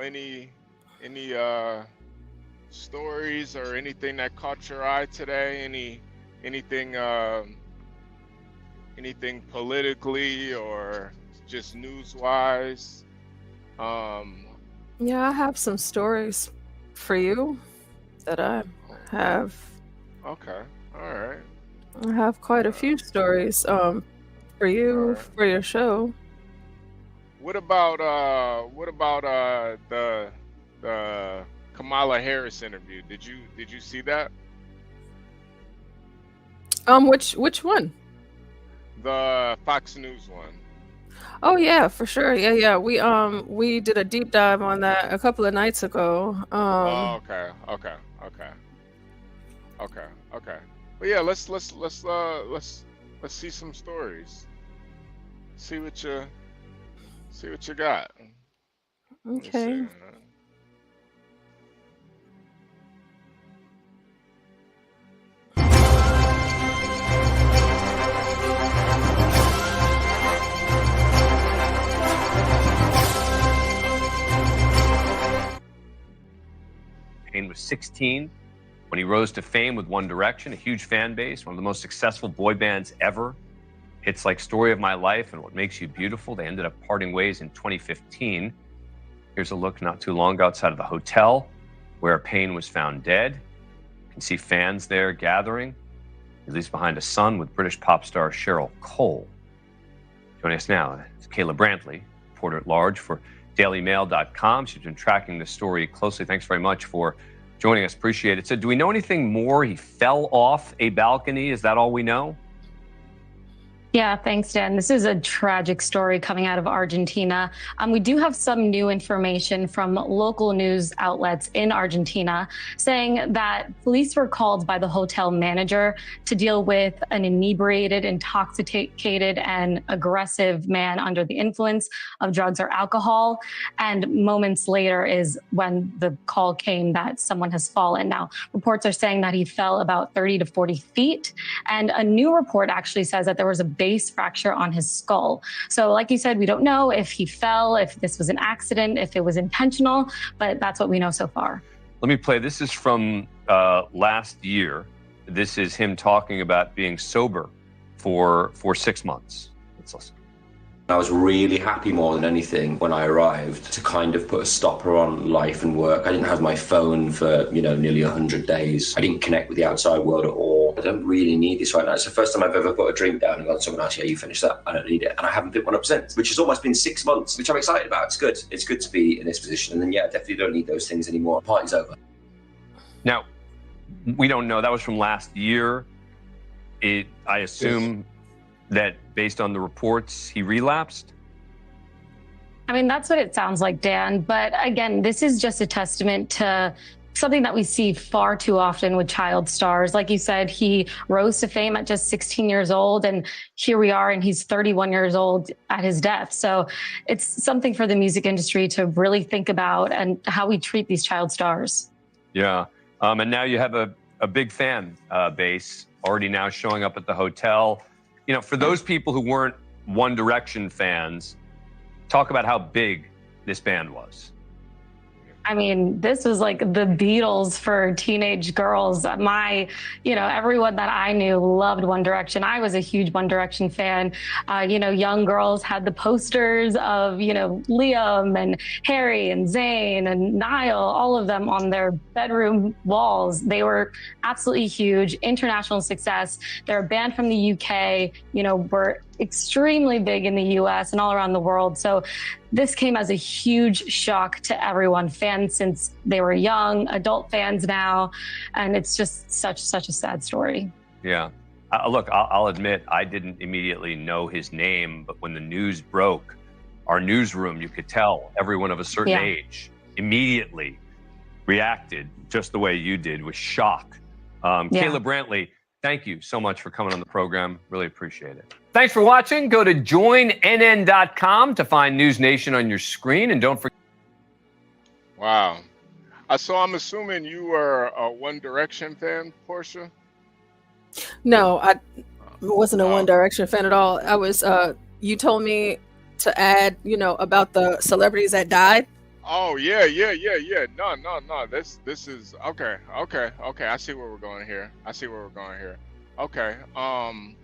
any stories or anything that caught your eye today? Anything politically or just news wise? Yeah, I have some stories for you that I have. Okay. All right. I have quite a few stories for you for your show. What about the Kamala Harris interview? Did you see that? Which one? The Fox News one. Oh yeah, for sure. Yeah. We did a deep dive on that a couple of nights ago. Oh, okay. But yeah, let's see some stories. See what you got. Let me see. Okay. Payne was 16 when he rose to fame with One Direction, a huge fan base, one of the most successful boy bands ever. Hits like Story of My Life and What Makes You Beautiful. They ended up parting ways in 2015. Here's a look not too long ago outside of the hotel where Payne was found dead. You can see fans there gathering. He leaves behind a son with British pop star Cheryl Cole. Joining us now is Kayla Brantley, reporter at large for dailymail.com. She's been tracking this story closely. Thanks very much for joining us. Appreciate it. So do we know anything more? He fell off a balcony. Is that all we know? Yeah, thanks, Dan. This is a tragic story coming out of Argentina. We do have some new information from local news outlets in Argentina saying that police were called by the hotel manager to deal with an inebriated, intoxicated, and aggressive man under the influence of drugs or alcohol. And moments later is when the call came that someone has fallen. Now, reports are saying that he fell about 30 to 40 feet. And a new report actually says that there was a base fracture on his skull. So like you said, we don't know if he fell, if this was an accident, if it was intentional, but that's what we know so far. Let me play. This is from last year. This is him talking about being sober for 6 months. Let's listen. I was really happy more than anything when I arrived to kind of put a stopper on life and work. I didn't have my phone for, nearly 100 days. I didn't connect with the outside world at all. I don't really need this right now. It's the first time I've ever put a drink down and gone to someone else, yeah, you finish that. I don't need it. And I haven't picked one up since, which has almost been 6 months, which I'm excited about. It's good. It's good to be in this position. And then, yeah, I definitely don't need those things anymore. Party's over. Now, we don't know. That was from last year. I assume that based on the reports, he relapsed? I mean, that's what it sounds like, Dan. But again, this is just a testament to something that we see far too often with child stars. Like you said, he rose to fame at just 16 years old, and here we are, and he's 31 years old at his death. So it's something for the music industry to really think about and how we treat these child stars. Yeah. And now you have a big fan base already now showing up at the hotel. For those people who weren't One Direction fans, talk about how big this band was. I mean, this was like the Beatles for teenage girls. Everyone that I knew loved One Direction. I was a huge One Direction fan. Young girls had the posters of, Liam and Harry and Zayn and Niall, all of them on their bedroom walls. They were absolutely huge, international success. They're a band from the UK, were extremely big in the US and all around the world. So this came as a huge shock to everyone, fans since they were young, adult fans now, and it's just such a sad story. Yeah. Look, I'll admit I didn't immediately know his name, but when the news broke, our newsroom, you could tell everyone of a certain age immediately reacted just the way you did, with shock. Kayla Brantley, thank you so much for coming on the program. Really appreciate it. Thanks for watching. Go to joinnn.com to find News Nation on your screen. And don't forget. Wow. So I'm assuming you were a One Direction fan, Portia? No, I wasn't a One Direction fan at all. I was, you told me to add, about the celebrities that died. Oh, yeah. No. This is, okay. I see where we're going here. Okay. I'm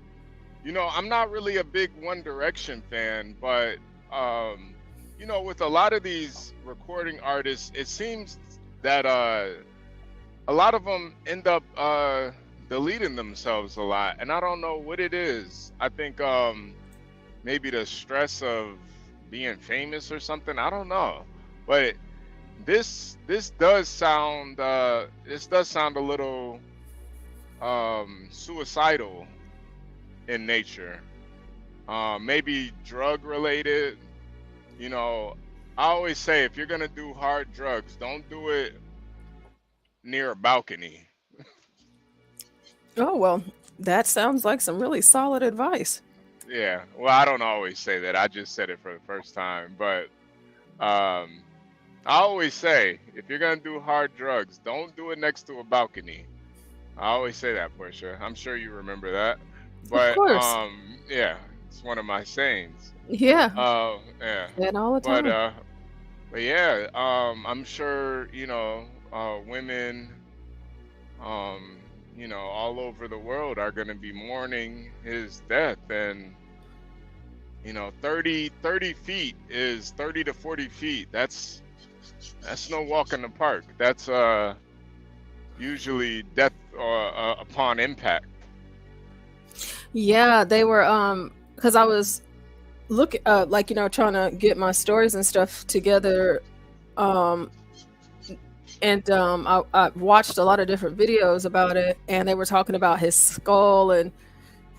not really a big One Direction fan, but, with a lot of these recording artists, it seems that a lot of them end up deleting themselves a lot. And I don't know what it is. I think maybe the stress of being famous or something. I don't know. But this does sound a little suicidal in nature. maybe drug related. You know, I always say if you're gonna do hard drugs, don't do it near a balcony. Oh, well, that sounds like some really solid advice. Yeah, well, I don't always say that. I just said it for the first time. But I always say if you're gonna do hard drugs, don't do it next to a balcony. I always say that, Portia. I'm sure you remember that. But Of course. yeah, it's one of my sayings. Yeah. Yeah. And all the time. But yeah, I'm sure, women, all over the world are going to be mourning his death. And, 30 feet is 30 to 40 feet. That's no walk in the park. That's usually death upon impact. Yeah, they were because I was looking trying to get my stories and stuff together, I watched a lot of different videos about it, and they were talking about his skull and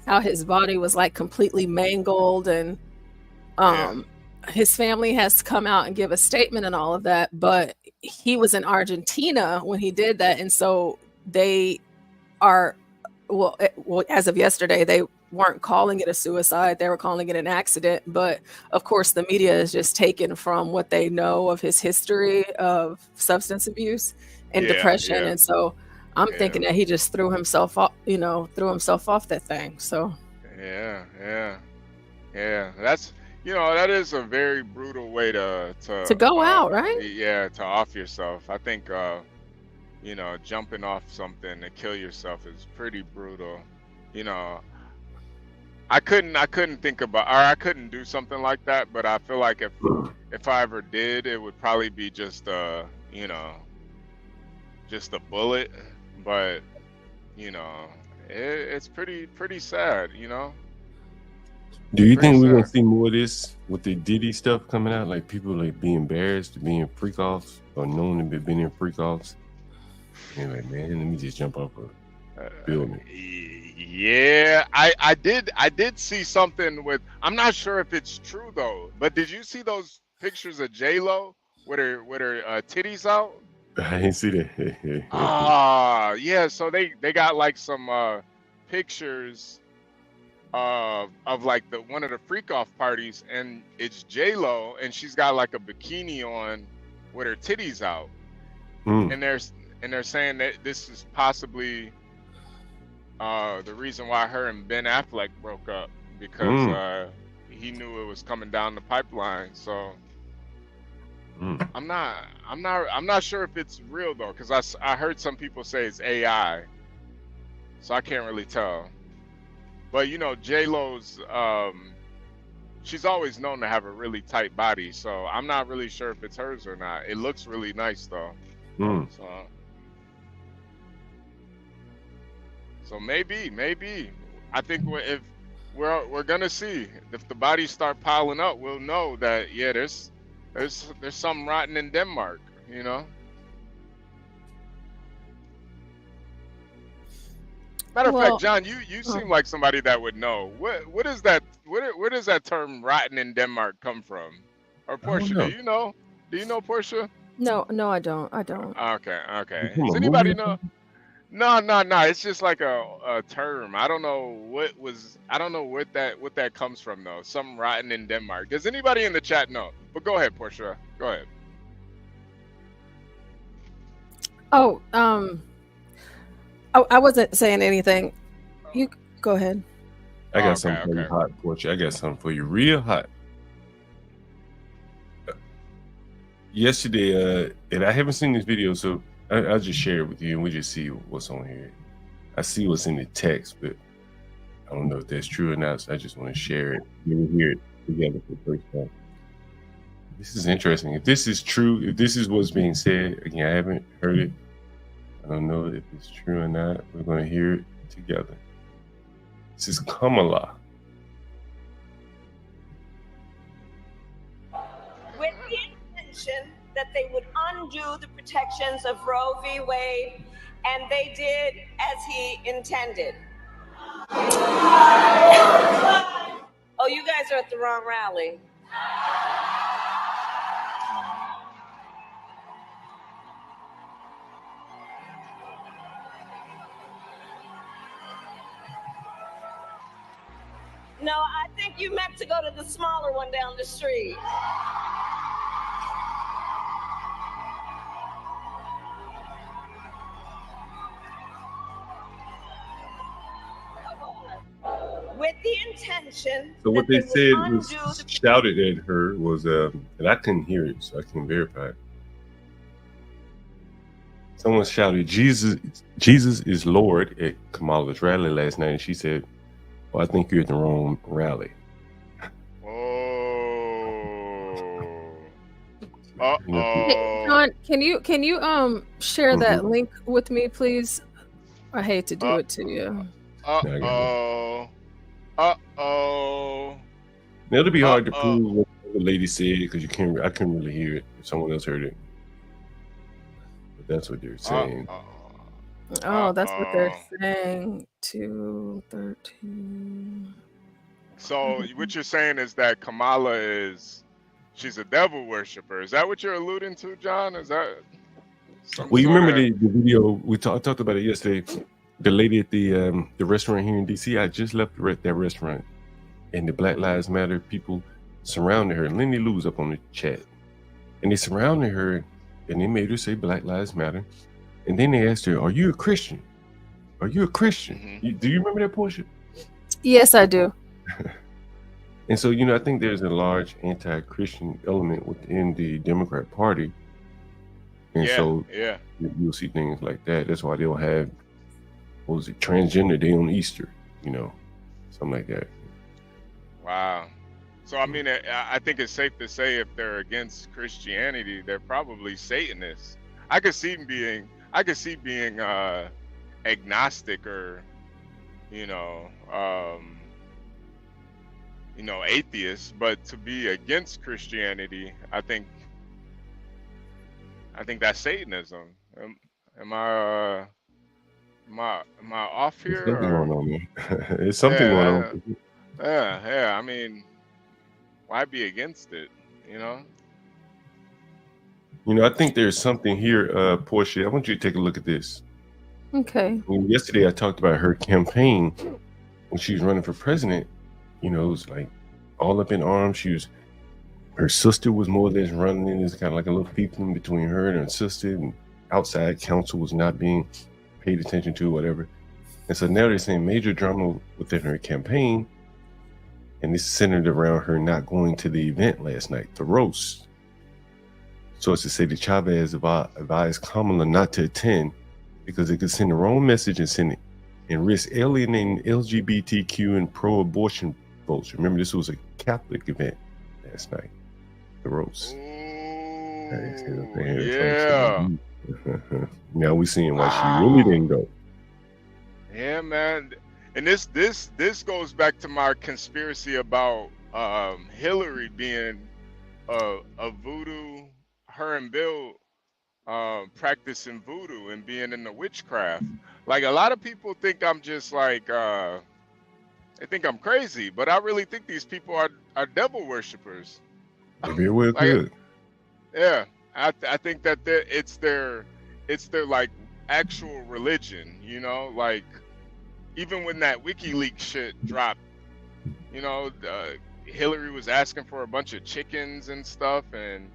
how his body was like completely mangled, and his family has to come out and give a statement and all of that, but he was in Argentina when he did that, and so they are well, as of yesterday, they weren't calling it a suicide. They were calling it an accident. But of course, the media is just taken from what they know of his history of substance abuse and depression. And so I'm thinking that he just threw himself off that thing. So Yeah. That's that is a very brutal way to go out, right? Yeah, to off yourself. I think jumping off something to kill yourself is pretty brutal. I couldn't think about, or I couldn't do something like that, but I feel like if I ever did, it would probably be just a bullet. But it's pretty sad. Do you think we're gonna see more of this with the Diddy stuff coming out? Like people like being embarrassed to be in freak offs or known to be being in freak offs? And like, man, let me just jump off a building. Yeah, I did see something with. I'm not sure if it's true though. But did you see those pictures of J-Lo with her titties out? I didn't see that. Yeah. So they got like some pictures of like one of the freak off parties, and it's J-Lo, and she's got like a bikini on with her titties out, and they're saying that this is possibly the reason why her and Ben Affleck broke up, because he knew it was coming down the pipeline. So I'm not sure if it's real though, because I heard some people say it's AI, so I can't really tell. But J-Lo's she's always known to have a really tight body, so I'm not really sure if it's hers or not. It looks really nice though. So maybe I think if we're gonna see if the bodies start piling up, we'll know that there's something rotten in Denmark. Matter of fact, John, you seem like somebody that would know. What is that? Where does that term "rotten in Denmark" come from? Or Portia, do you know? Do you know, Portia? No, I don't. Okay. Does anybody know? No. It's just like a term. I don't know what that comes from though. Something rotten in Denmark. Does anybody in the chat know? But go ahead, Portia. Go ahead. Oh, I wasn't saying anything. You go ahead. I got something for you hot, Portia. I got something for you real hot. Yesterday, and I haven't seen this video, so I'll just share it with you, and we just see what's on here. I see what's in the text, but I don't know if that's true or not, so I just want to share it. You will hear it together for the first time. This is interesting. If this is true, if this is what's being said, again, I haven't heard it. I don't know if it's true or not. We're going to hear it together. This is Kamala. With the intention that they would undo the protections of Roe v. Wade, and they did as he intended. Oh, you guys are at the wrong rally. No, I think you meant to go to the smaller one down the street. With the intention. So what they that said would was undo the shouted at her was, and I couldn't hear it, so I can verify it. Someone shouted, Jesus is Lord at Kamala's rally last night, and she said, well, I think you're at the wrong rally. Hey, John, can you share that link with me, please? I hate to do it to you. Now, it'll be hard to prove what the lady said because I couldn't really hear it if someone else heard it. But that's what they're saying. Oh, that's what they're saying. 213. So what you're saying is that Kamala she's a devil worshiper. Is that what you're alluding to, John? Is that? Well, you remember the video I talked about it yesterday. The lady at the restaurant here in DC. I just left that restaurant, and the Black Lives Matter people surrounded her. Lenny Lou's up on the chat, and they surrounded her, and they made her say Black Lives Matter, and then they asked her, "Are you a Christian? Are you a Christian?" Do you remember that portion? Yes, I do. And so, I think there's a large anti-Christian element within the Democrat Party, and you'll see things like that. That's why they'll have, Transgender Day on Easter, something like that. Wow. So I mean, I think it's safe to say if they're against Christianity, they're probably Satanists. I could see being agnostic or, atheist, but to be against Christianity, I think that's Satanism. Am I off here? There's something going on, man. There's something going on. Yeah. I mean, why be against it? I think there's something here, Portia. I want you to take a look at this. Okay. Yesterday, I talked about her campaign when she was running for president. It was like all up in arms. Her sister was more or less running in. It's kind of like a little fiefdom between her and her sister, and outside counsel was not being paid attention to, whatever. And so now they're saying major drama within her campaign, and it's centered around her not going to the event last night, the roast. So it's to say that Chavez advised Kamala not to attend because it could send the wrong message and risk alienating LGBTQ and pro-abortion votes. Remember, this was a Catholic event last night, the roast. Yeah. Now we're seeing why she really didn't go. Yeah, man. And this goes back to my conspiracy about Hillary being a voodoo, her and Bill practicing voodoo and being in the witchcraft. Like, a lot of people think I'm just like they think I'm crazy, but I really think these people are devil worshippers. Maybe well good. Yeah, I think that it's their like actual religion, like even when that WikiLeaks shit dropped, Hillary was asking for a bunch of chickens and stuff, and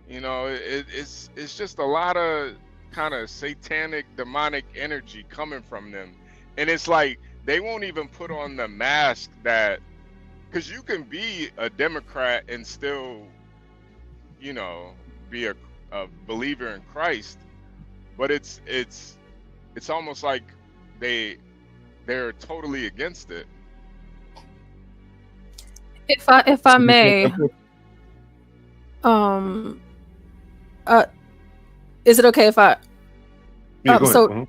it's just a lot of kind of satanic, demonic energy coming from them, and it's like they won't even put on the mask that, because you can be a Democrat and still, be a believer in Christ, but it's almost like they're totally against it. If I may, is it okay if I? So,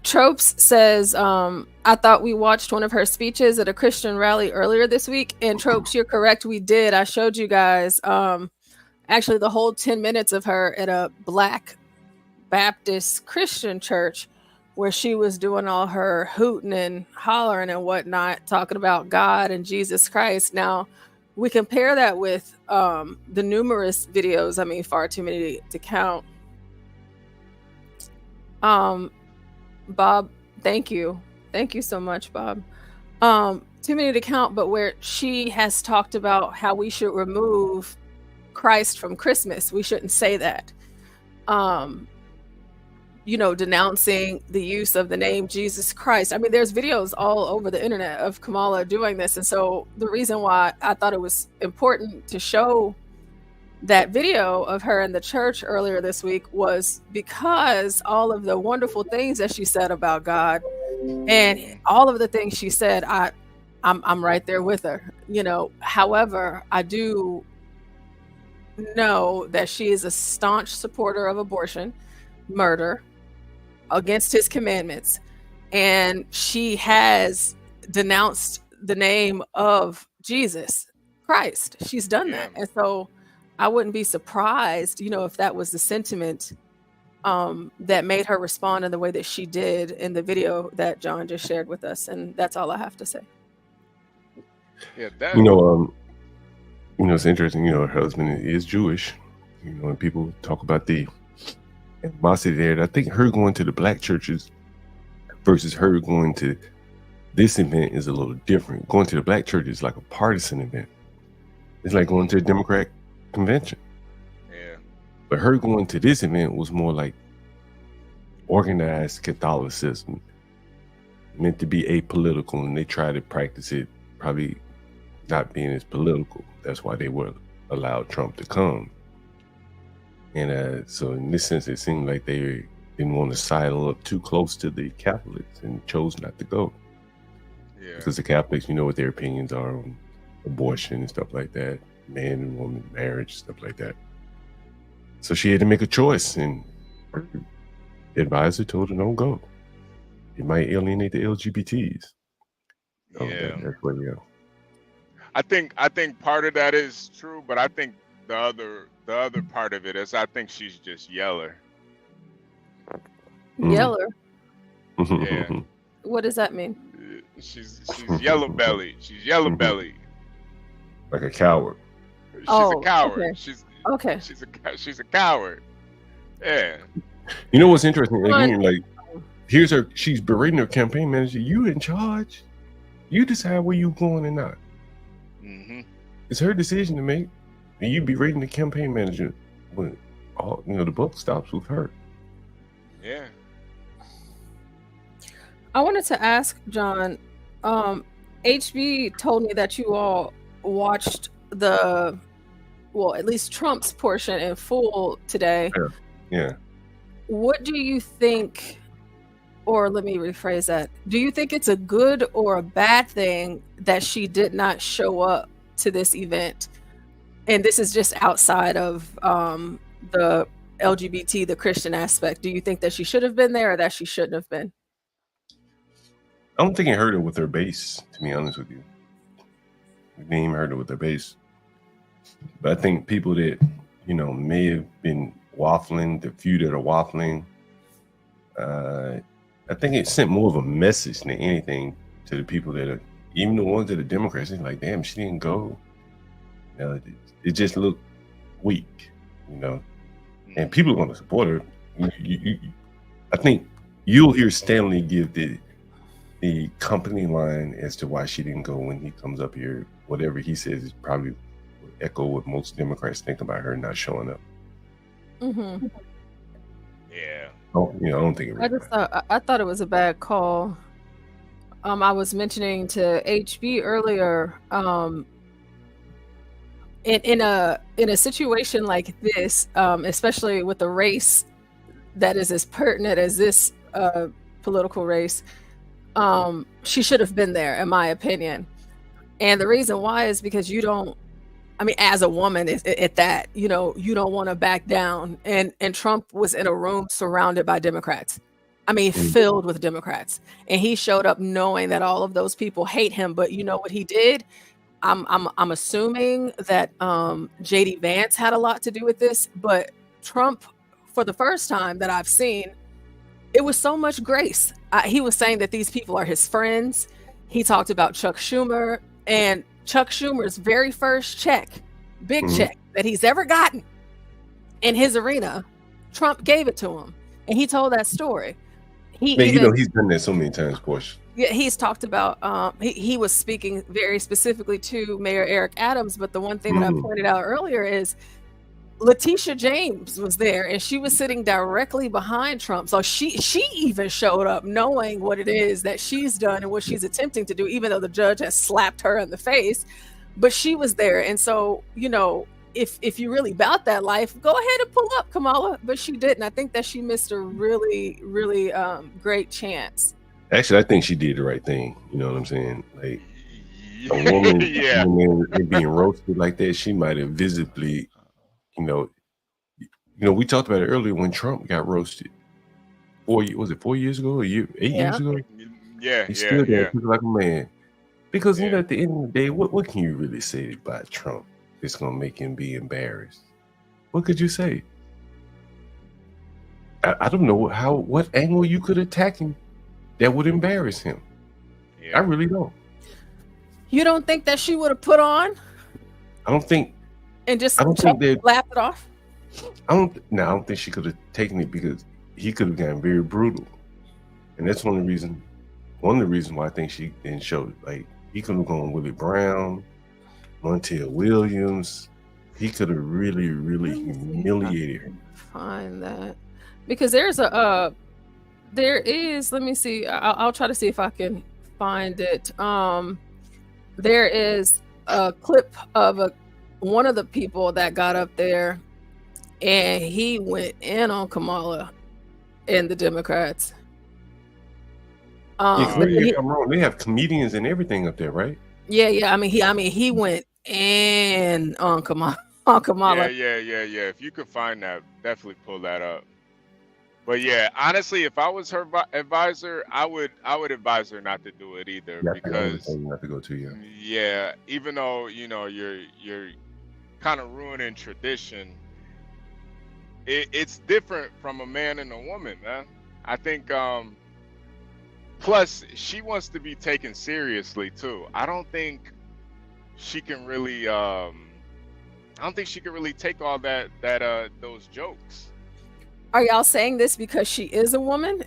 Tropes says, I thought we watched one of her speeches at a Christian rally earlier this week. And Tropes, you're correct. We did. I showed you guys actually the whole 10 minutes of her at a Black Baptist Christian church where she was doing all her hooting and hollering and whatnot, talking about God and Jesus Christ. Now, we compare that with the numerous videos, I mean, far too many to count. Bob, thank you. Thank you so much, Bob. Too many to count, but where she has talked about how we should remove Christ from Christmas. We shouldn't say that. Denouncing the use of the name Jesus Christ. I mean, there's videos all over the internet of Kamala doing this. And so the reason why I thought it was important to show that video of her in the church earlier this week was because all of the wonderful things that she said about God and all of the things she said, I'm right there with her. However, I do know that she is a staunch supporter of abortion, murder, against his commandments, and she has denounced the name of Jesus Christ. She's done that, and so I wouldn't be surprised, if that was the sentiment that made her respond in the way that she did in the video that John just shared with us. And that's all I have to say. Yeah, it's interesting. Her husband is Jewish. And people talk about the animosity there. I think her going to the black churches versus her going to this event is a little different. Going to the black church is like a partisan event. It's like going to a Democrat convention. Yeah. But her going to this event was more like organized Catholicism, meant to be apolitical, and they try to practice it probably not being as political. That's why they were allowed Trump to come. And so in this sense, it seemed like they didn't want to sidle up too close to the Catholics and chose not to go. Yeah. Because the Catholics, what their opinions are on abortion and stuff like that, man and woman marriage, stuff like that. So she had to make a choice, and her advisor told her, don't go. It might alienate the LGBTs. So that's where we go. I think part of that is true, but I think the other part of it is I think she's just yeller. Yeller? Yeah. What does that mean? She's yellow belly. She's yellow belly. Like a coward. She's a coward. Okay. She's a coward. Yeah. You know what's interesting? Again, like, here's her. She's berating her campaign manager. You in charge. You decide where you going and not. Mm-hmm. It's her decision to make. And you berating the campaign manager when all the buck stops with her. Yeah. I wanted to ask John. HB told me that you all watched at least Trump's portion in full today. Yeah. What do you think, or let me rephrase that. Do you think it's a good or a bad thing that she did not show up to this event? And this is just outside of the LGBT, the Christian aspect. Do you think that she should have been there or that she shouldn't have been? I don't think it hurt her with her base, to be honest with you. It didn't even hurt her with her base. But I think people that, may have been waffling, the few that are waffling, I think it sent more of a message than anything to the people that are, even the ones that are Democrats, it's like, damn, she didn't go. It just looked weak, and people are going to support her. I think you'll hear Stanley give the company line as to why she didn't go when he comes up here. Whatever he says is probably will echo what most Democrats think about her not showing up. Mm-hmm. Yeah. I don't think it. I thought it was a bad call. I was mentioning to HB earlier. In a situation like this, especially with a race that is as pertinent as this political race, she should have been there, in my opinion. And the reason why is because as a woman at that, you don't want to back down. And Trump was in a room surrounded by Democrats. Filled with Democrats. And he showed up knowing that all of those people hate him. But you know what he did? I'm assuming that JD Vance had a lot to do with this, but Trump, for the first time that I've seen, it was so much grace. He was saying that these people are his friends. He talked about Chuck Schumer, and Chuck Schumer's very first check, big check that he's ever gotten in his arena, Trump gave it to him, and he told that story. He's done that so many times, Porsche. Yeah, he's talked about. He was speaking very specifically to Mayor Eric Adams, but the one thing that I pointed out earlier is Letitia James was there, and she was sitting directly behind Trump. So she even showed up knowing what it is that she's done and what she's attempting to do, even though the judge has slapped her in the face. But she was there, and so if you really about that life, go ahead and pull up, Kamala. But she didn't. I think that she missed a really, really great chance. Actually, I think she did the right thing. You know what I'm saying? Like a woman, being roasted like that, she might have visibly, we talked about it earlier when Trump got roasted. 4 years ago? 8 years ago? Yeah, he stood there like a man. Because at the end of the day, what can you really say about Trump that's gonna make him be embarrassed? What could you say? I don't know what angle you could attack him that would embarrass him. I really don't. You don't think that she would have put on? I don't think. And just laughed it off? I don't think she could have taken it because he could have gotten very brutal. And that's one of the reasons why I think she didn't show it. Like, he could have gone Willie Brown, Montel Williams. He could have really, really humiliated her. Find that. Because there is, let me see. I'll try to see if I can find it. There is a clip of one of the people that got up there, and he went in on Kamala and the Democrats. They have comedians and everything up there, right? Yeah. I mean, he went in on Kamala. Yeah. If you could find that, definitely pull that up. But yeah, honestly, if I was her advisor, I would advise her not to do it either, because not to go to yeah, even though you're kind of ruining tradition, it's different from a man and a woman, man. I think plus she wants to be taken seriously too. I don't think she can really take all those jokes. Are y'all saying this because she is a woman?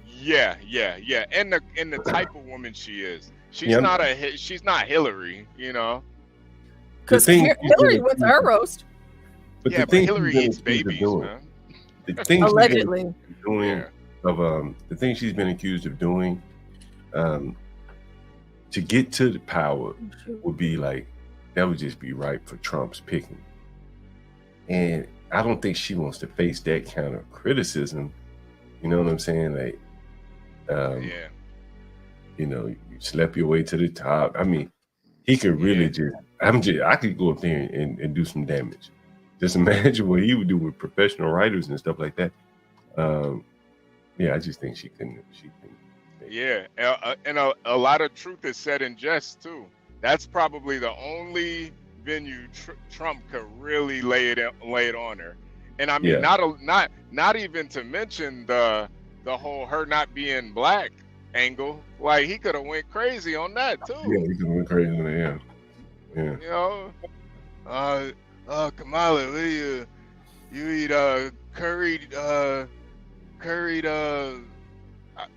Yeah, and the type of woman she is. She's not Hillary, Because Hillary went to her roast. But but Hillary eats babies, man. Allegedly. The thing she's been accused of doing, to get to the power would be like, that would just be ripe for Trump's picking. And I don't think she wants to face that kind of criticism. You know what I'm saying? Like, you slept your way to the top. I mean, he could really I could go up there and do some damage. Just imagine what he would do with professional writers and stuff like that. I just think she couldn't. Yeah, and a lot of truth is said in jest too. That's probably the only venue Trump could really lay it on her. And I mean, not even to mention the whole her not being black angle. Like, he could have went crazy on that too. Yeah, he could have went crazy on that. Yeah. Kamala, what do you eat curried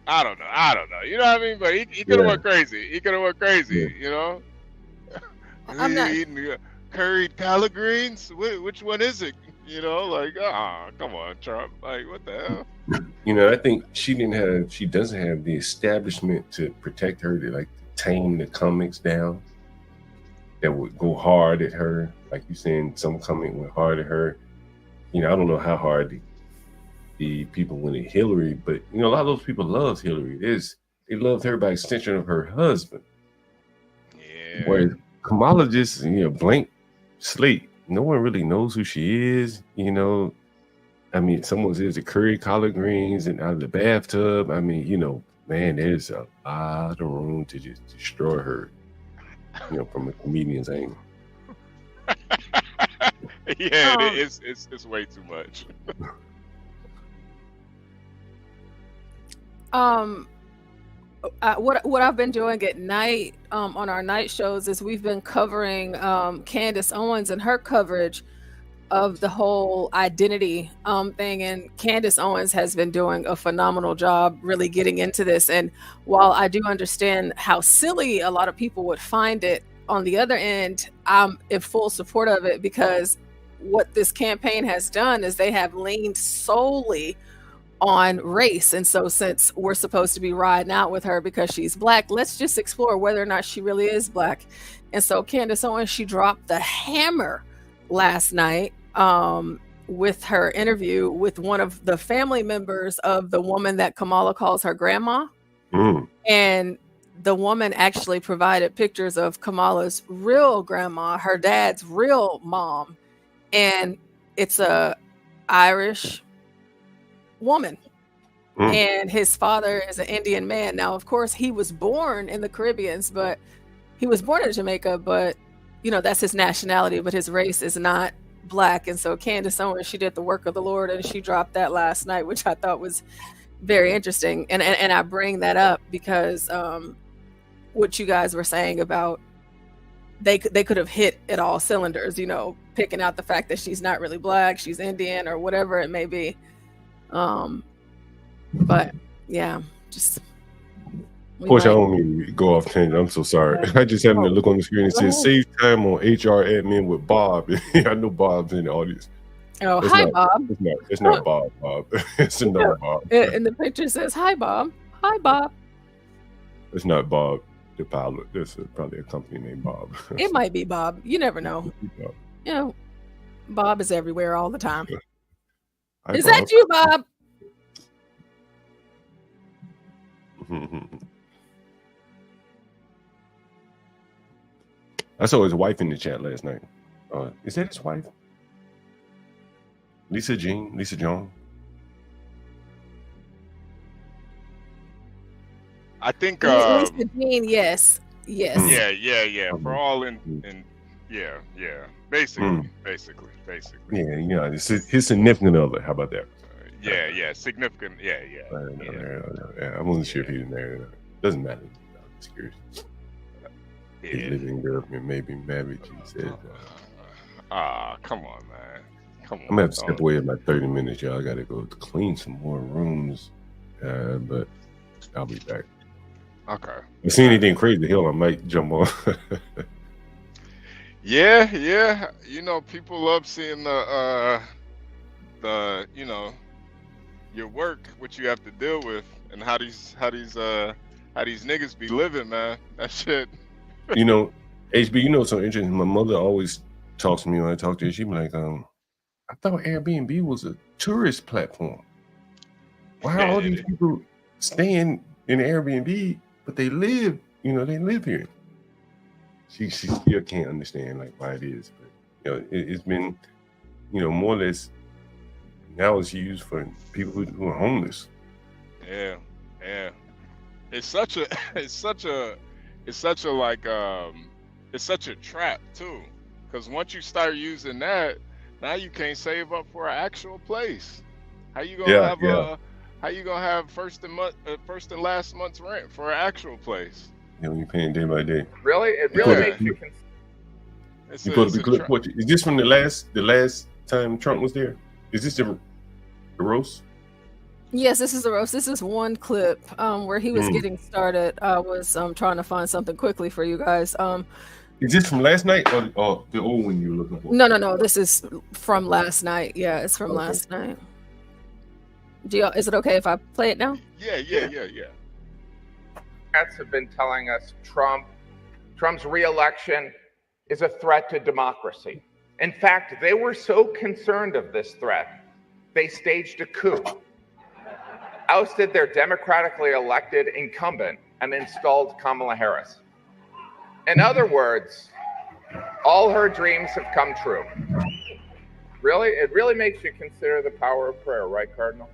I don't know. You know what I mean? But he could have went crazy. I'm not eating curried collard greens. Which one is it? Come on, Trump. Like, what the hell? I think she doesn't have the establishment to protect her, to tame the comics down that would go hard at her. Like you saying, some comic went hard at her. I don't know how hard the people went at Hillary, but a lot of those people loved Hillary. They loved her by extension of her husband. Yeah. Whereas Kamala just blank slate. No one really knows who she is. I mean, someone says the curry collard greens and out of the bathtub. I mean, man, there's a lot of room to just destroy her. From a comedian's angle. It's way too much. What I've been doing at night on our night shows is we've been covering Candace Owens and her coverage of the whole identity thing, and Candace Owens has been doing a phenomenal job really getting into this. And while I do understand how silly a lot of people would find it, on the other end, I'm in full support of it, because what this campaign has done is they have leaned solely on race. And so since we're supposed to be riding out with her because she's black, let's just explore whether or not she really is black. And so Candace Owens, she dropped the hammer last night with her interview with one of the family members of the woman that Kamala calls her grandma. And the woman actually provided pictures of Kamala's real grandma, her dad's real mom, and it's a Irish woman. And his father is an Indian man. Now, of course, he was born in the Caribbeans, but he was born in Jamaica, but you know, that's his nationality, but his race is not black. And so Candace Owens, she did the work of the Lord, and she dropped that last night, which I thought was very interesting. And I bring that up because what you guys were saying about they could have hit at all cylinders, you know, picking out the fact that she's not really black, she's Indian, or whatever it may be. But yeah, just. Of course, I don't mean to go off tangent. I'm so sorry. I just happened to look on the screen and says save time on HR admin with Bob. I know Bob's in the audience. Oh, hi, Bob. It's not Bob. It's another Bob. And the picture says, hi, Bob. Hi, Bob. It's not Bob, the pilot. There's probably a company named Bob. It might be Bob. You never know. You know, Bob is everywhere all the time. Hi, Is Bob. that you, Bob? I saw his wife in the chat last night. Is that his wife? Lisa Jones? I think Lisa Jean, yes. Yeah. For all in yeah. Basically. Yeah, you know, his significant other. How about that? Yeah, significant. Yeah. I wasn't sure if he was married. Doesn't matter. I'm just curious. His living girlfriend may be married, he said. Come on, man. Come on. I'm gonna have to step away in like 30 minutes, y'all. I gotta go clean some more rooms. But I'll be back. Okay. If I see anything crazy, hell, I might jump on. Yeah. You know, people love seeing the you know, your work, what you have to deal with, and how these niggas be living, man. That shit. You know, HB, you know, so interesting. My mother always talks to me when I talk to her. She be like, I thought Airbnb was a tourist platform. Why are all these people staying in Airbnb, but they live here? She still can't understand like why it is. But you know, it's been, you know, more or less now it's used for people who are homeless. Yeah. It's such a trap too, because once you start using that, now you can't save up for an actual place. How you gonna have first and last month's rent for an actual place? You know, you're paying day by day. Really, it really makes you. You put the clip. Is this from the last time Trump was there? Is this the roast? Yes, this is the roast. This is one clip where he was getting started. I was trying to find something quickly for you guys. Is this from last night or the old one you were looking for? No. This is from last night. Yeah, it's from last night. Is it okay if I play it now? Yeah. Democrats have been telling us Trump's re-election is a threat to democracy. In fact, they were so concerned of this threat, they staged a coup, ousted their democratically elected incumbent, and installed Kamala Harris. In other words, all her dreams have come true. Really? It really makes you consider the power of prayer, right, Cardinal?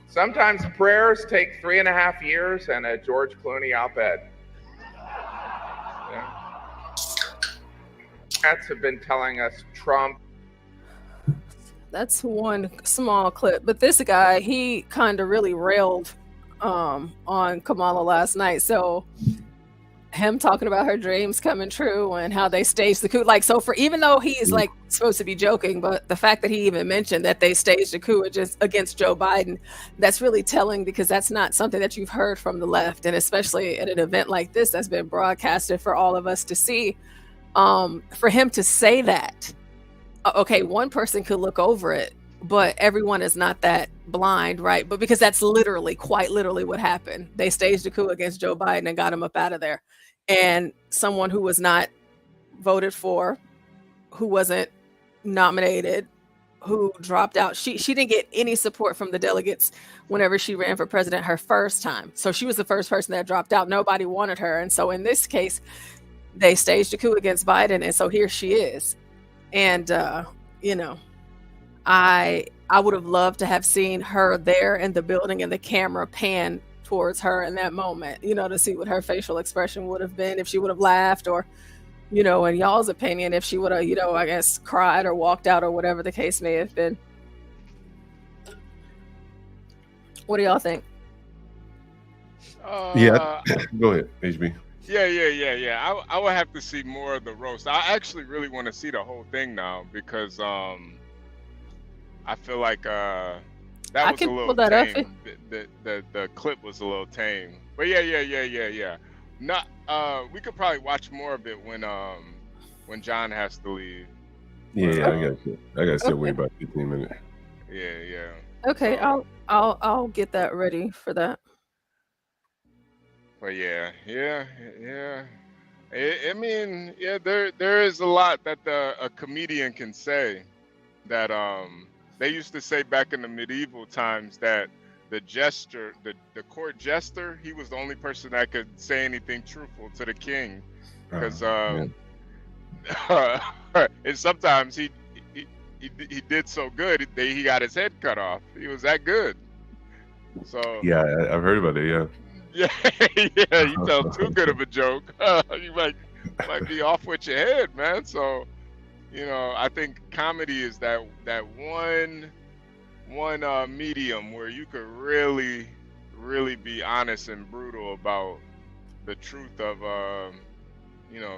Sometimes prayers take 3.5 years and a George Clooney op-ed. Democrats have been telling us Trump. That's one small clip. But this guy, he kind of really railed on Kamala last night. So him talking about her dreams coming true and how they staged the coup. Like, so for even though he is like supposed to be joking, but the fact that he even mentioned that they staged a coup against Joe Biden, that's really telling, because that's not something that you've heard from the left, and especially at an event like this that's been broadcasted for all of us to see. For him to say that, okay, one person could look over it, but everyone is not that blind, right? But because that's quite literally what happened. They staged a coup against Joe Biden and got him up out of there. And someone who was not voted for, who wasn't nominated, who dropped out, she didn't get any support from the delegates whenever she ran for president her first time. So she was the first person that dropped out. Nobody wanted her. And so in this case, they staged a coup against Biden. And so here she is. And, I would have loved to have seen her there in the building and the camera pan towards her in that moment, to see what her facial expression would have been, if she would have laughed, or, in y'all's opinion, if she would have, I guess, cried or walked out, or whatever the case may have been. What do y'all think? Yeah, go ahead, HB. Yeah. I would have to see more of the roast. I actually really want to see the whole thing now, because I feel like that was a little tame. The clip was a little tame. But yeah. Not we could probably watch more of it when John has to leave. Yeah, I got to still wait about 15 minutes. Yeah. Okay, I'll get that ready for that. But yeah. There is a lot that a comedian can say that they used to say back in the medieval times, that the court jester, he was the only person that could say anything truthful to the king, because and sometimes he did so good he got his head cut off. He was that good. So yeah, I've heard about it. Yeah, you tell too good of a joke, you might be off with your head, man. So I think comedy is that one medium where you could really be honest and brutal about the truth of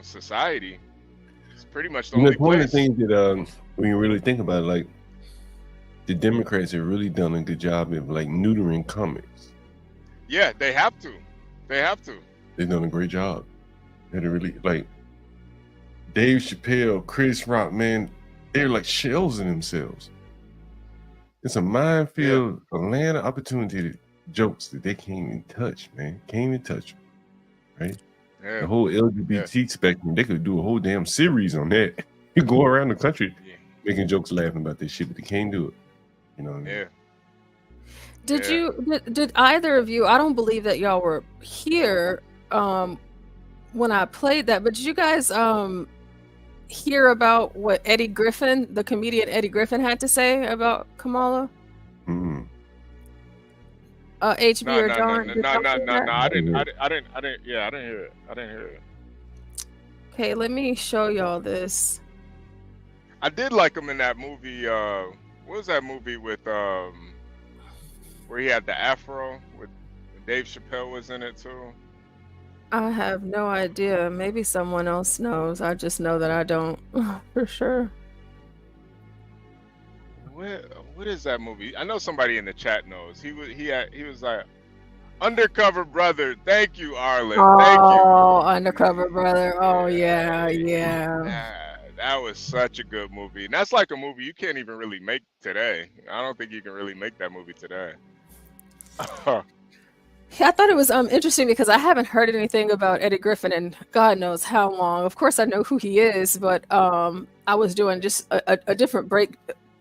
society. It's pretty much the only place. One of the things that when you really think about it, like, the Democrats have really done a good job of like neutering comics. Yeah, they have to. They've done a great job. They're really, like, Dave Chappelle, Chris Rock, man, they're like shells in themselves. It's a minefield, a land of opportunity, jokes that they can't even touch, man. Can't even touch them, right? Yeah. The whole LGBT spectrum, they could do a whole damn series on that. You go around the country making jokes, laughing about this shit, but they can't do it. You know what I mean? Yeah. Did either of you, I don't believe that y'all were here when I played that, but did you guys hear about what the comedian Eddie Griffin had to say about Kamala? Mm-hmm. HB or John? No, I didn't hear it. Okay, let me show y'all this. I did like him in that movie. What was that movie with where he had the afro with Dave Chappelle was in it too? I have no idea. Maybe someone else knows. I just know that I don't for sure. What is that movie? I know somebody in the chat knows. He was like Undercover Brother. Thank you, Arlen. Thank you. Oh, Undercover Brother. Oh yeah. That was such a good movie. And that's like a movie you can't even really make today. I don't think you can really make that movie today. Yeah, I thought it was interesting because I haven't heard anything about Eddie Griffin in God knows how long. Of course, I know who he is, but I was doing just a different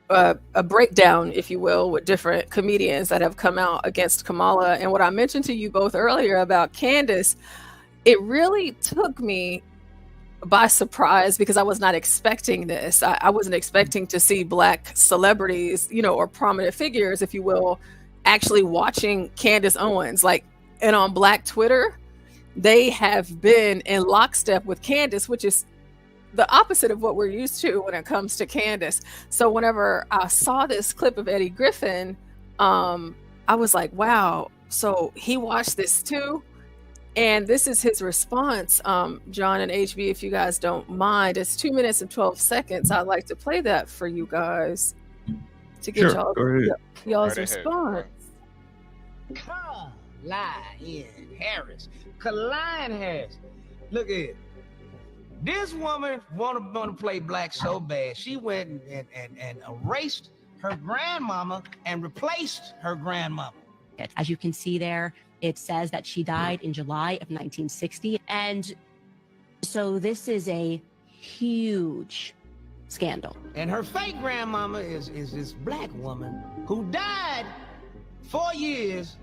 a breakdown, if you will, with different comedians that have come out against Kamala. And what I mentioned to you both earlier about Candace, it really took me by surprise because I was not expecting this. I wasn't expecting to see Black celebrities, or prominent figures, if you will, actually watching Candace Owens. And on Black Twitter, they have been in lockstep with Candace, which is the opposite of what we're used to when it comes to Candace. So whenever I saw this clip of Eddie Griffin, I was like, wow, so he watched this too. And this is his response, John and HB, if you guys don't mind. It's 2 minutes and 12 seconds. I'd like to play that for you guys to get y'all's response. Caroline Harris. Caroline Harris. Look at it. This woman want to play black so bad. She went and erased her grandmama and replaced her grandmama. As you can see there, it says that she died in July of 1960. And so this is a huge scandal. And her fake grandmama is this black woman who died 4 years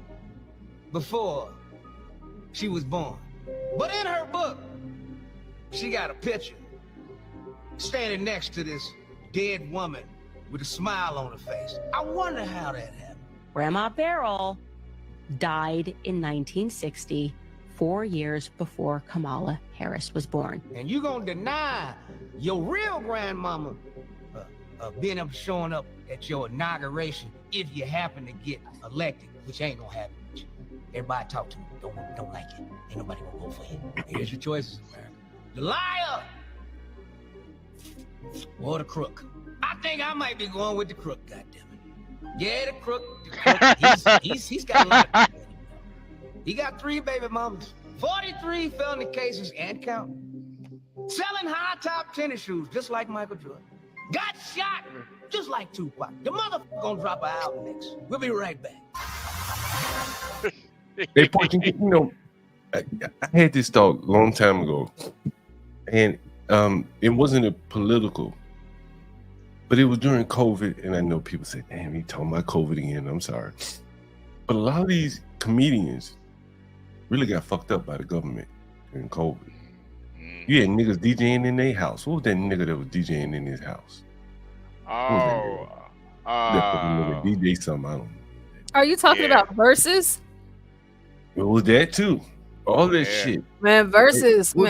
before she was born. But in her book, she got a picture standing next to this dead woman with a smile on her face. I wonder how that happened. Grandma Beryl died in 1960, 4 years before Kamala Harris was born. And you gonna deny your real grandmama being up showing up at your inauguration if you happen to get elected, which ain't gonna happen. Everybody talk to me. Don't like it. Ain't nobody gonna vote for you. Here's your choices, America. The liar or the crook. I think I might be going with the crook, goddammit. Yeah, the crook. He's got a lot of people. He got 3 baby mamas, 43 felony cases and counting. Selling high top tennis shoes just like Michael Jordan. Got shot just like Tupac. The motherfucker gonna drop an album next. We'll be right back. Hey, you know, I had this thought a long time ago, and it wasn't a political, but it was during COVID, and I know people say, damn, he talking about COVID again. I'm sorry. But a lot of these comedians really got fucked up by the government during COVID. You had niggas DJing in their house. What was that nigga that was DJing in his house? DJ something, I don't know. Are you talking about Versus? It was that too. All that shit. Man, Versus was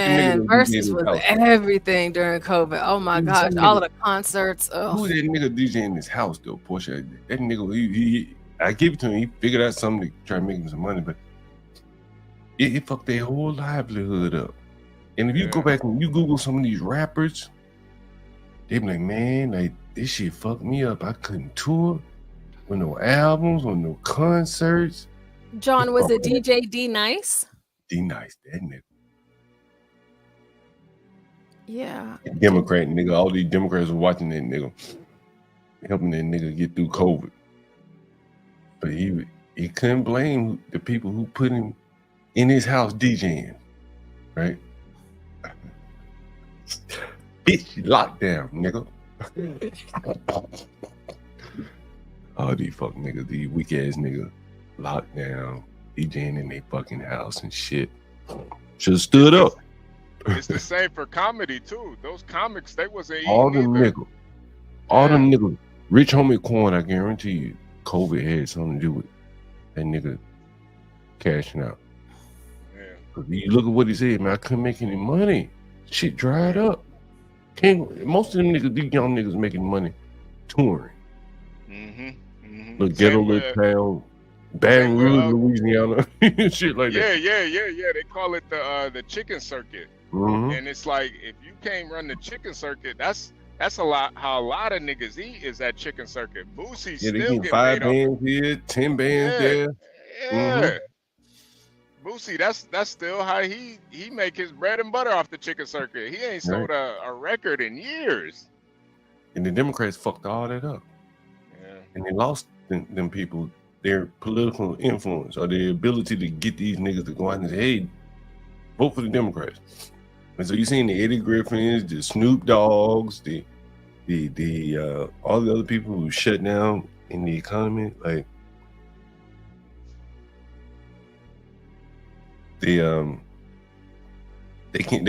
everything during COVID. Oh my gosh, all of the concerts. Who was that nigga DJ in his house though, Portia? That nigga, he I gave it to him. He figured out something to try to make him some money, but it fucked their whole livelihood up. And if you go back and you Google some of these rappers, they be like, man, like this shit fucked me up. I couldn't tour with no albums, with no concerts. John, was it DJ D Nice? D Nice, that nigga. Yeah. Democrat nigga. All these Democrats were watching that nigga, helping that nigga get through COVID. But he couldn't blame the people who put him in his house DJing, right? Bitch, lockdown, nigga. All these fuck niggas, these weak ass niggas, locked down, DJing in their fucking house and shit. Should've stood up. It's the same for comedy too. Those comics, they wasn't all them niggas. All them niggas. Rich Homie Quan, I guarantee you, COVID had something to do with that nigga cashing out. Yeah. You look at what he said, man, I couldn't make any money. Shit dried up. Most of them niggas, these young niggas making money touring. Look, ghetto little town, Baton Rouge, Louisiana, shit like that. Yeah. They call it the chicken circuit. And it's like, if you can't run the chicken circuit, that's a lot. How a lot of niggas eat is that chicken circuit. Boosie still they get 5 paid bands here, 10 bands there. Yeah. Boosie, that's still how he make his bread and butter off the chicken circuit. He ain't sold a record in years. And the Democrats fucked all that up. Yeah. And they lost them people their political influence or their ability to get these niggas to go out and say, hey, vote for the Democrats. And so you seen the Eddie Griffins, the Snoop Dogs, the all the other people who shut down in the economy, like they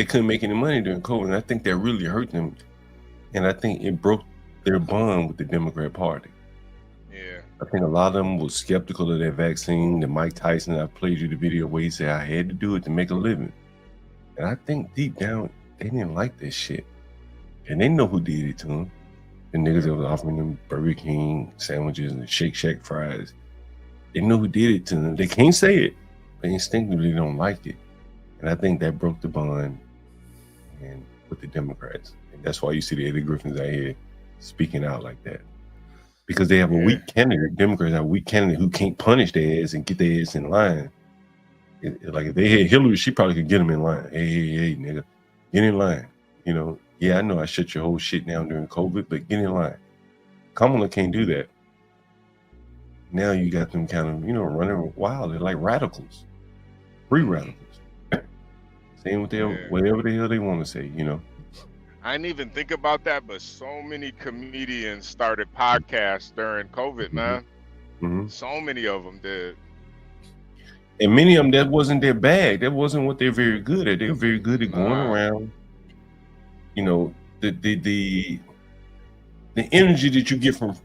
couldn't make any money during COVID, and I think that really hurt them, and I think it broke their bond with the Democrat Party. Yeah, I think a lot of them was skeptical of that vaccine. The Mike Tyson, I played you the video where he said I had to do it to make a living, and I think deep down they didn't like this shit. And they know who did it to them. The niggas that was offering them Burger King sandwiches and Shake Shack fries. They know who did it to them. They can't say it. They instinctively don't like it. And I think that broke the bond and with the Democrats. And that's why you see the Eddie Griffins out here speaking out like that. Because they have a weak candidate. Democrats have a weak candidate who can't punish their ass and get their ass in line. Like if they had Hillary, she probably could get them in line. Hey, nigga, get in line. You know, yeah, I know I shut your whole shit down during COVID, but get in line. Kamala can't do that. Now you got them kind of, running wild. They're like radicals, free radicals. Saying whatever the hell they want to say, I didn't even think about that, but so many comedians started podcasts during COVID, man. Mm-hmm. So many of them did. And many of them, that wasn't their bag. That wasn't what they're very good at. They're very good at going around. The energy that you get from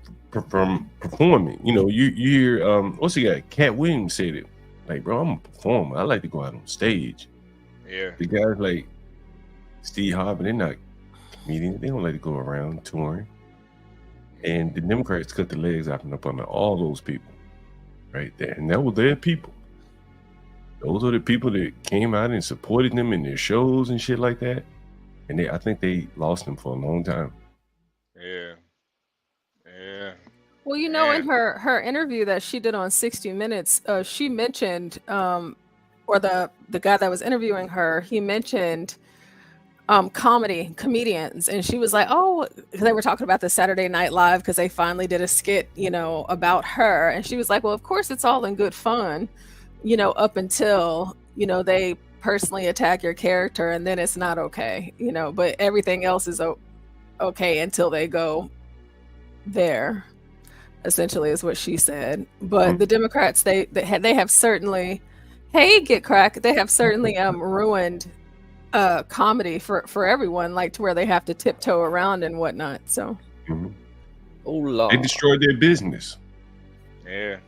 performing. You hear what's the guy? Cat Williams said it. Like, bro, I'm a performer. I like to go out on stage. Yeah. The guys like Steve Harvey, they're not comedians. They don't like to go around touring. And the Democrats cut the legs off and up on all those people right there. And that was their people. Those are the people that came out and supported them in their shows and shit like that. And I think they lost them for a long time. Yeah. Well, in her interview that she did on 60 Minutes, she mentioned, or the guy that was interviewing her, he mentioned comedians, and she was like, oh, they were talking about the Saturday Night Live because they finally did a skit, about her, and she was like, well, of course it's all in good fun, up until they personally attack your character, and then it's not okay, but everything else is okay until they go there, essentially is what she said. But the Democrats, they have certainly, they have certainly ruined comedy for everyone, like to where they have to tiptoe around and whatnot. So oh Lord. They destroyed their business. Yeah.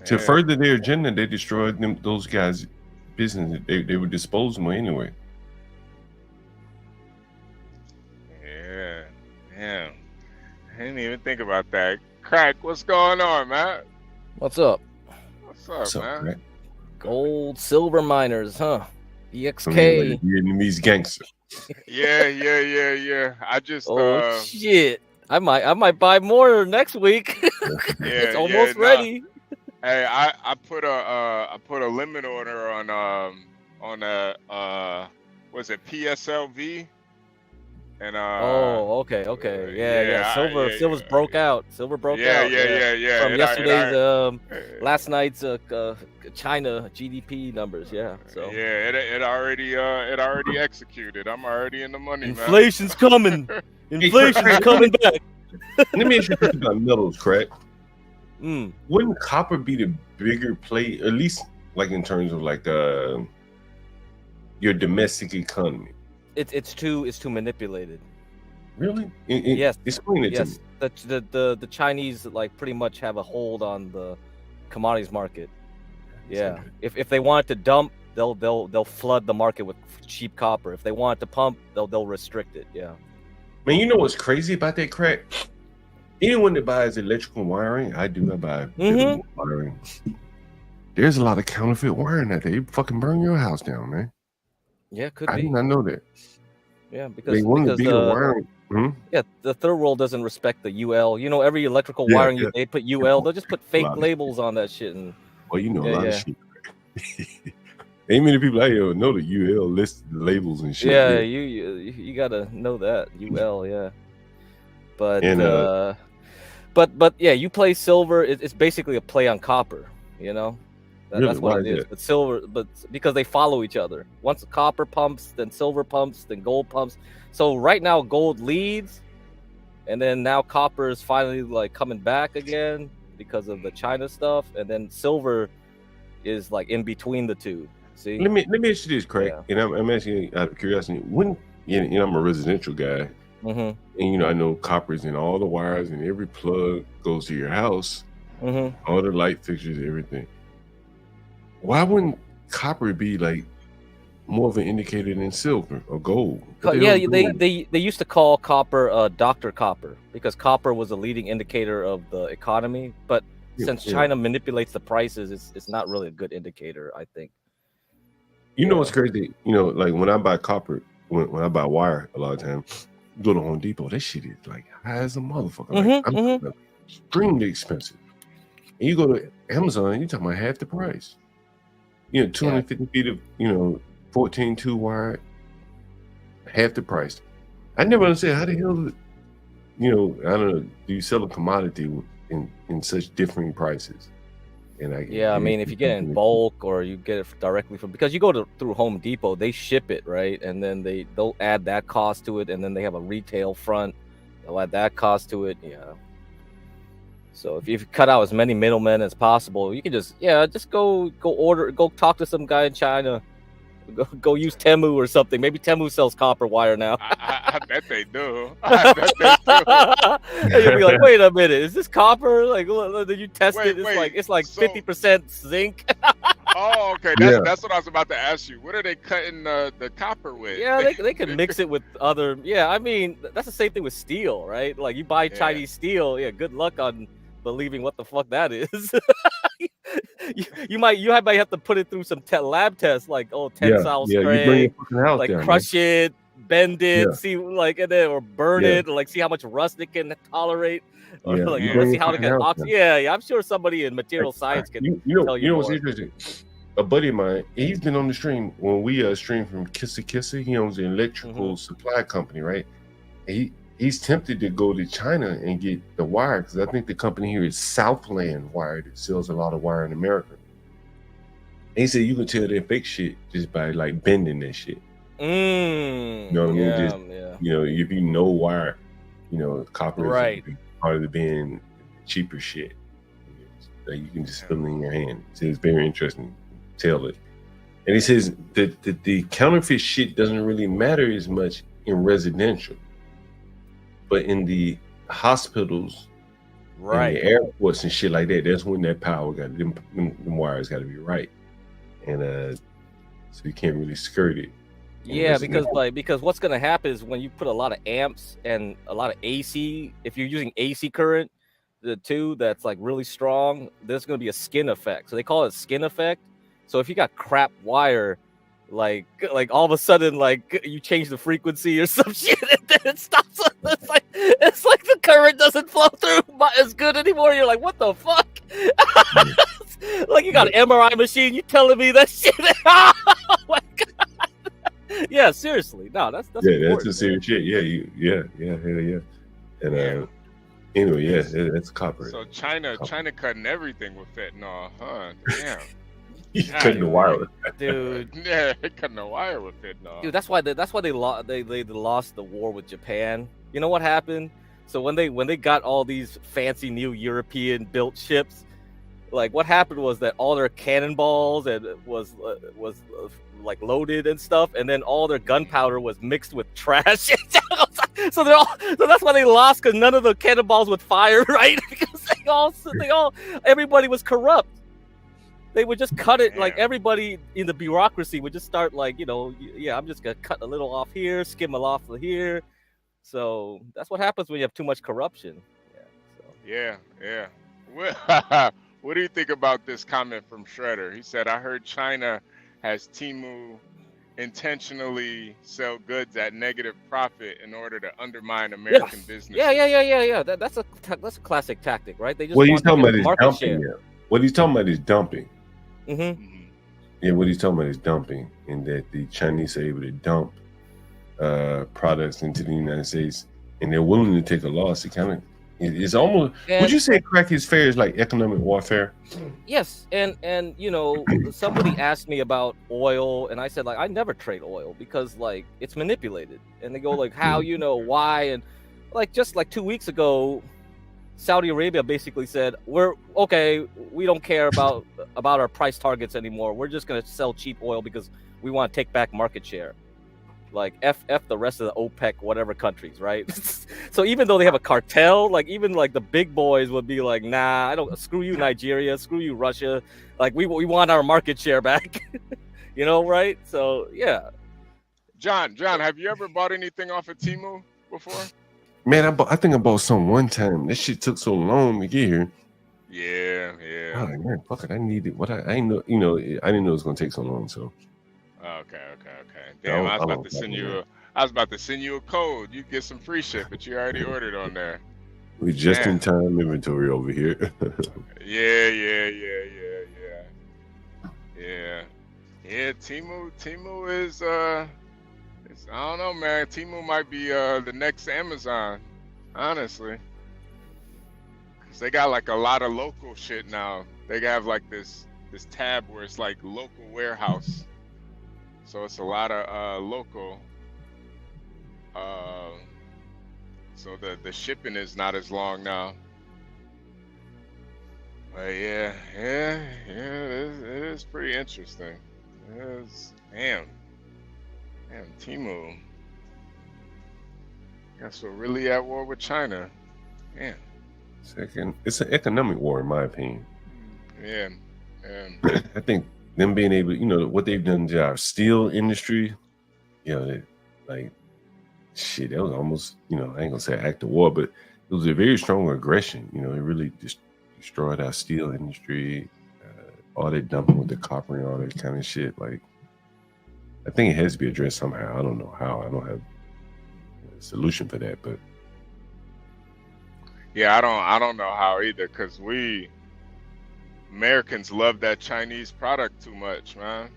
To further their agenda, they destroyed those guys' business. They were disposable anyway. Yeah. Damn. I didn't even think about that. Crack, what's going on, man? What's up? What's up, man? Crack? Gold, silver miners, huh? EXK. Vietnamese gangster. Yeah. I just shit. I might buy more next week. It's almost ready. Hey, I put a limit order on was it PSLV? And okay. Yeah. Silver's broke out. Silver broke out. Yeah. From yesterday's last night's China GDP numbers, yeah. So it already executed. I'm already in the money, Inflation's coming. Inflation's coming back. Let me ask you about metals, Craig. Wouldn't copper be the bigger play, at least like in terms of like your domestic economy? It's too manipulated. Really? Yes. Explain it to me. The Chinese like pretty much have a hold on the commodities market. Yeah. If they want to dump, they'll flood the market with cheap copper. If they want to pump, they'll restrict it. Yeah. Man, you know what's crazy about that crack? Anyone that buys electrical wiring, I buy wiring. There's a lot of counterfeit wiring out there. You fucking burn your house down, man. Yeah, could be. I did not know that. Yeah, because wiring. Yeah, the third world doesn't respect the UL. Every electrical wiring they put UL. They'll just put fake labels on that shit. And a lot of shit. Ain't many people out here know the UL list labels and shit. Yeah, you gotta know that UL. Yeah, but yeah, you play silver. It's basically a play on copper. That's what it is. But silver, because they follow each other. Once copper pumps, then silver pumps, then gold pumps. So right now gold leads, and then now copper is finally like coming back again because of the China stuff, and then silver is like in between the two. See? Let me ask you this, Craig, and I'm asking you out of curiosity. When I'm a residential guy, and I know copper's in all the wires, and every plug goes to your house, all the light fixtures, everything. Why wouldn't copper be like more of an indicator than silver or gold. Yeah, they used to call copper Dr. Copper because copper was a leading indicator of the economy. But since China manipulates the prices, it's not really a good indicator, I think. You know what's crazy? You know, like when I buy copper, when I buy wire, a lot of times, go to Home Depot, that shit is like high as a motherfucker. Like, I'm extremely expensive. And you go to Amazon, you're talking about half the price. You know, 250 feet of, 14-2 wire, half the price. I never understand how the hell, I don't know, do you sell a commodity in such differing prices? And I mean, if you get it in bulk or you get it directly from, because you go through Home Depot, they ship it, right? And then they'll add that cost to it, and then they have a retail front, they'll add that cost to it. So if you cut out as many middlemen as possible, you can just go talk to some guy in China. Go use Temu or something. Maybe Temu sells copper wire now. I bet they do. I bet they do. And you'll be like, wait a minute, is this copper? Like, did you test it? It's like 50% zinc. Oh, okay. That's what I was about to ask you. What are they cutting the copper with? Yeah, they can mix it with other. Yeah, I mean, that's the same thing with steel, right? Like you buy Chinese steel. Yeah, good luck on believing what the fuck that is. you might have to put it through some lab tests, like tensile strength, like crush it, bend it, see or burn it, or like see how much rust it can tolerate, or see how it can I'm sure somebody in material science can tell you what's interesting. A buddy of mine, he's been on the stream when we stream from Kissa Kissa. He owns an electrical supply company, right? And he's tempted to go to China and get the wire because I think the company here is Southland Wire that sells a lot of wire in America. And he said you can tell they're fake shit just by like bending that shit. You know what I mean? If you know wire, copper is part of being cheaper shit. That you can just feel it in your hand. So it's very interesting. Tell it. And he says that the counterfeit shit doesn't really matter as much in residential. But in the hospitals, in the airports and shit like that, that's when that power got them wires got to be right, and so you can't really skirt it. Yeah, because what's gonna happen is when you put a lot of amps and a lot of AC, if you're using AC current, that's like really strong, there's gonna be a skin effect. So they call it skin effect. So if you got crap wire, like all of a sudden, like you change the frequency or some shit, and then it stops. It's like the current doesn't flow through as good anymore. You're like, what the fuck? Like you got an MRI machine. You telling me that shit? Oh my god! Yeah, seriously. No, that's that's a serious shit. Yeah. And anyway, that's copper. So China cutting everything with fentanyl, huh? Damn. He's cutting the wire, dude. Yeah, cutting the wire with it. No, dude. That's why they lost the war with Japan. You know what happened? So when they got all these fancy new European built ships, like what happened was that all their cannonballs and was like loaded and stuff, and then all their gunpowder was mixed with trash. So that's why they lost, because none of the cannonballs would fire, right? Because everybody was corrupt. They would just cut it. Like everybody in the bureaucracy would just start like, I'm just gonna cut a little off here, skim a off here. So that's what happens when you have too much corruption. Yeah. What do you think about this comment from Shredder? He said, "I heard China has Temu intentionally sell goods at negative profit in order to undermine American business." Yeah. That's a classic tactic, right? They just what he's talking about is dumping. What he's talking about is dumping. Yeah, what he's talking about is dumping, and that the Chinese are able to dump products into the United States, and they're willing to take a loss. It's almost. Would you say crack is fair is like economic warfare? Yes, and somebody asked me about oil, and I said like I never trade oil because like it's manipulated, and they go like how why, and like just like 2 weeks ago, Saudi Arabia basically said, we don't care about our price targets anymore. We're just going to sell cheap oil because we want to take back market share. Like F the rest of the OPEC, whatever countries, right? So even though they have a cartel, like even like the big boys would be like, nah, screw you Nigeria, screw you Russia. Like we want our market share back. You know, right? So yeah. John, have you ever bought anything off of Temu before? Man, I think I bought some one time. This shit took so long to get here. Yeah. Oh, man, fuck it. I needed what I ain't know. I didn't know it was gonna take so long. So. Okay. Damn, I was about to send you a code. You get some free shit, but you already ordered on there. We just in time inventory over here. Yeah. Temu is I don't know, man. Temu might be the next Amazon, honestly. Cause they got like a lot of local shit now. They have like this tab where it's like local warehouse. So it's a lot of local. So the shipping is not as long now. But yeah, it is pretty interesting. It is, damn, Temu. Guess we're really at war with China. Damn. It's an economic war, in my opinion. Yeah. I think them being able, what they've done to our steel industry, like, shit, that was almost, I ain't gonna say act of war, but it was a very strong aggression. It really just destroyed our steel industry, all that dumping with the copper and all that kind of shit. Like, I think it has to be addressed somehow. I don't know how. I don't have a solution for that, but yeah, I don't know how either, because we Americans love that Chinese product too much, man.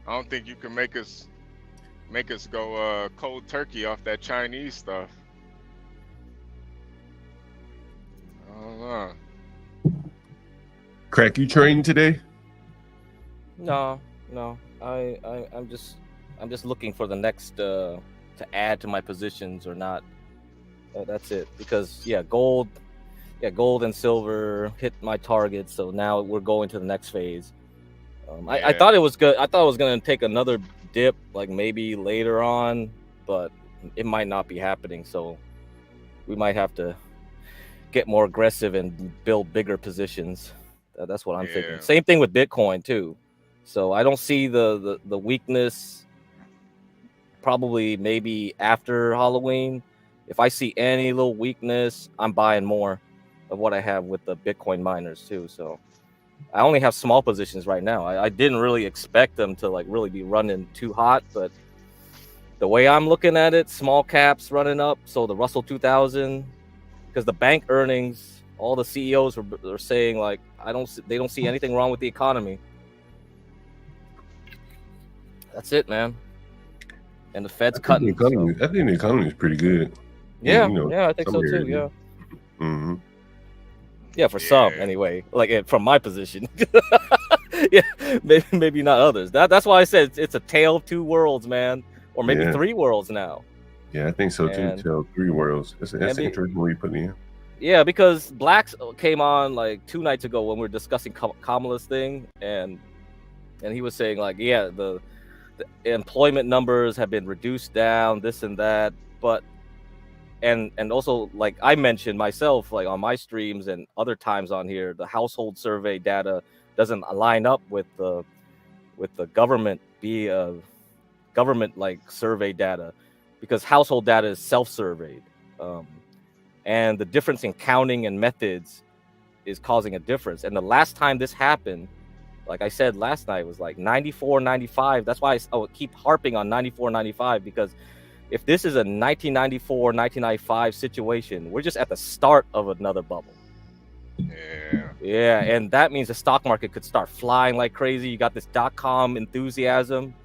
I don't think you can make us go cold turkey off that Chinese stuff. I don't know. Crack, you trading today? No. I'm just looking for the next to add to my positions or not. That's it. Because gold and silver hit my target, so now we're going to the next phase. I thought it was good. I thought it was gonna take another dip, like maybe later on, but it might not be happening. So we might have to get more aggressive and build bigger positions. That's what I'm thinking. Same thing with Bitcoin too. So I don't see the weakness. Probably maybe after Halloween. If I see any little weakness, I'm buying more of what I have with the Bitcoin miners too. So I only have small positions right now. I didn't really expect them to like really be running too hot, but the way I'm looking at it, small caps running up. So the Russell 2000, because the bank earnings, all the CEOs are saying like they don't see anything wrong with the economy. That's it, man. And the Fed's cutting. I think the economy is pretty good. Yeah, I think so too. Yeah. Mm-hmm. Yeah, for some anyway. Like from my position. Yeah, maybe not others. That's why I said it's a tale of two worlds, man, or maybe three worlds now. Yeah, I think so too. Tale of three worlds. That's interesting what you put in. Yeah, because Blacks came on like 2 nights ago when we were discussing Kamala's thing, and he was saying like, yeah, the employment numbers have been reduced down, this and that, but and also like I mentioned myself, like on my streams and other times on here, the household survey data doesn't line up with the government like survey data, because household data is self-surveyed, and the difference in counting and methods is causing a difference. And the last time this happened, like I said last night, was like 94, 95. That's why I would keep harping on 94, 95, because if this is a 1994, 1995 situation, we're just at the start of another bubble. Yeah, and that means the stock market could start flying like crazy. You got this .com enthusiasm,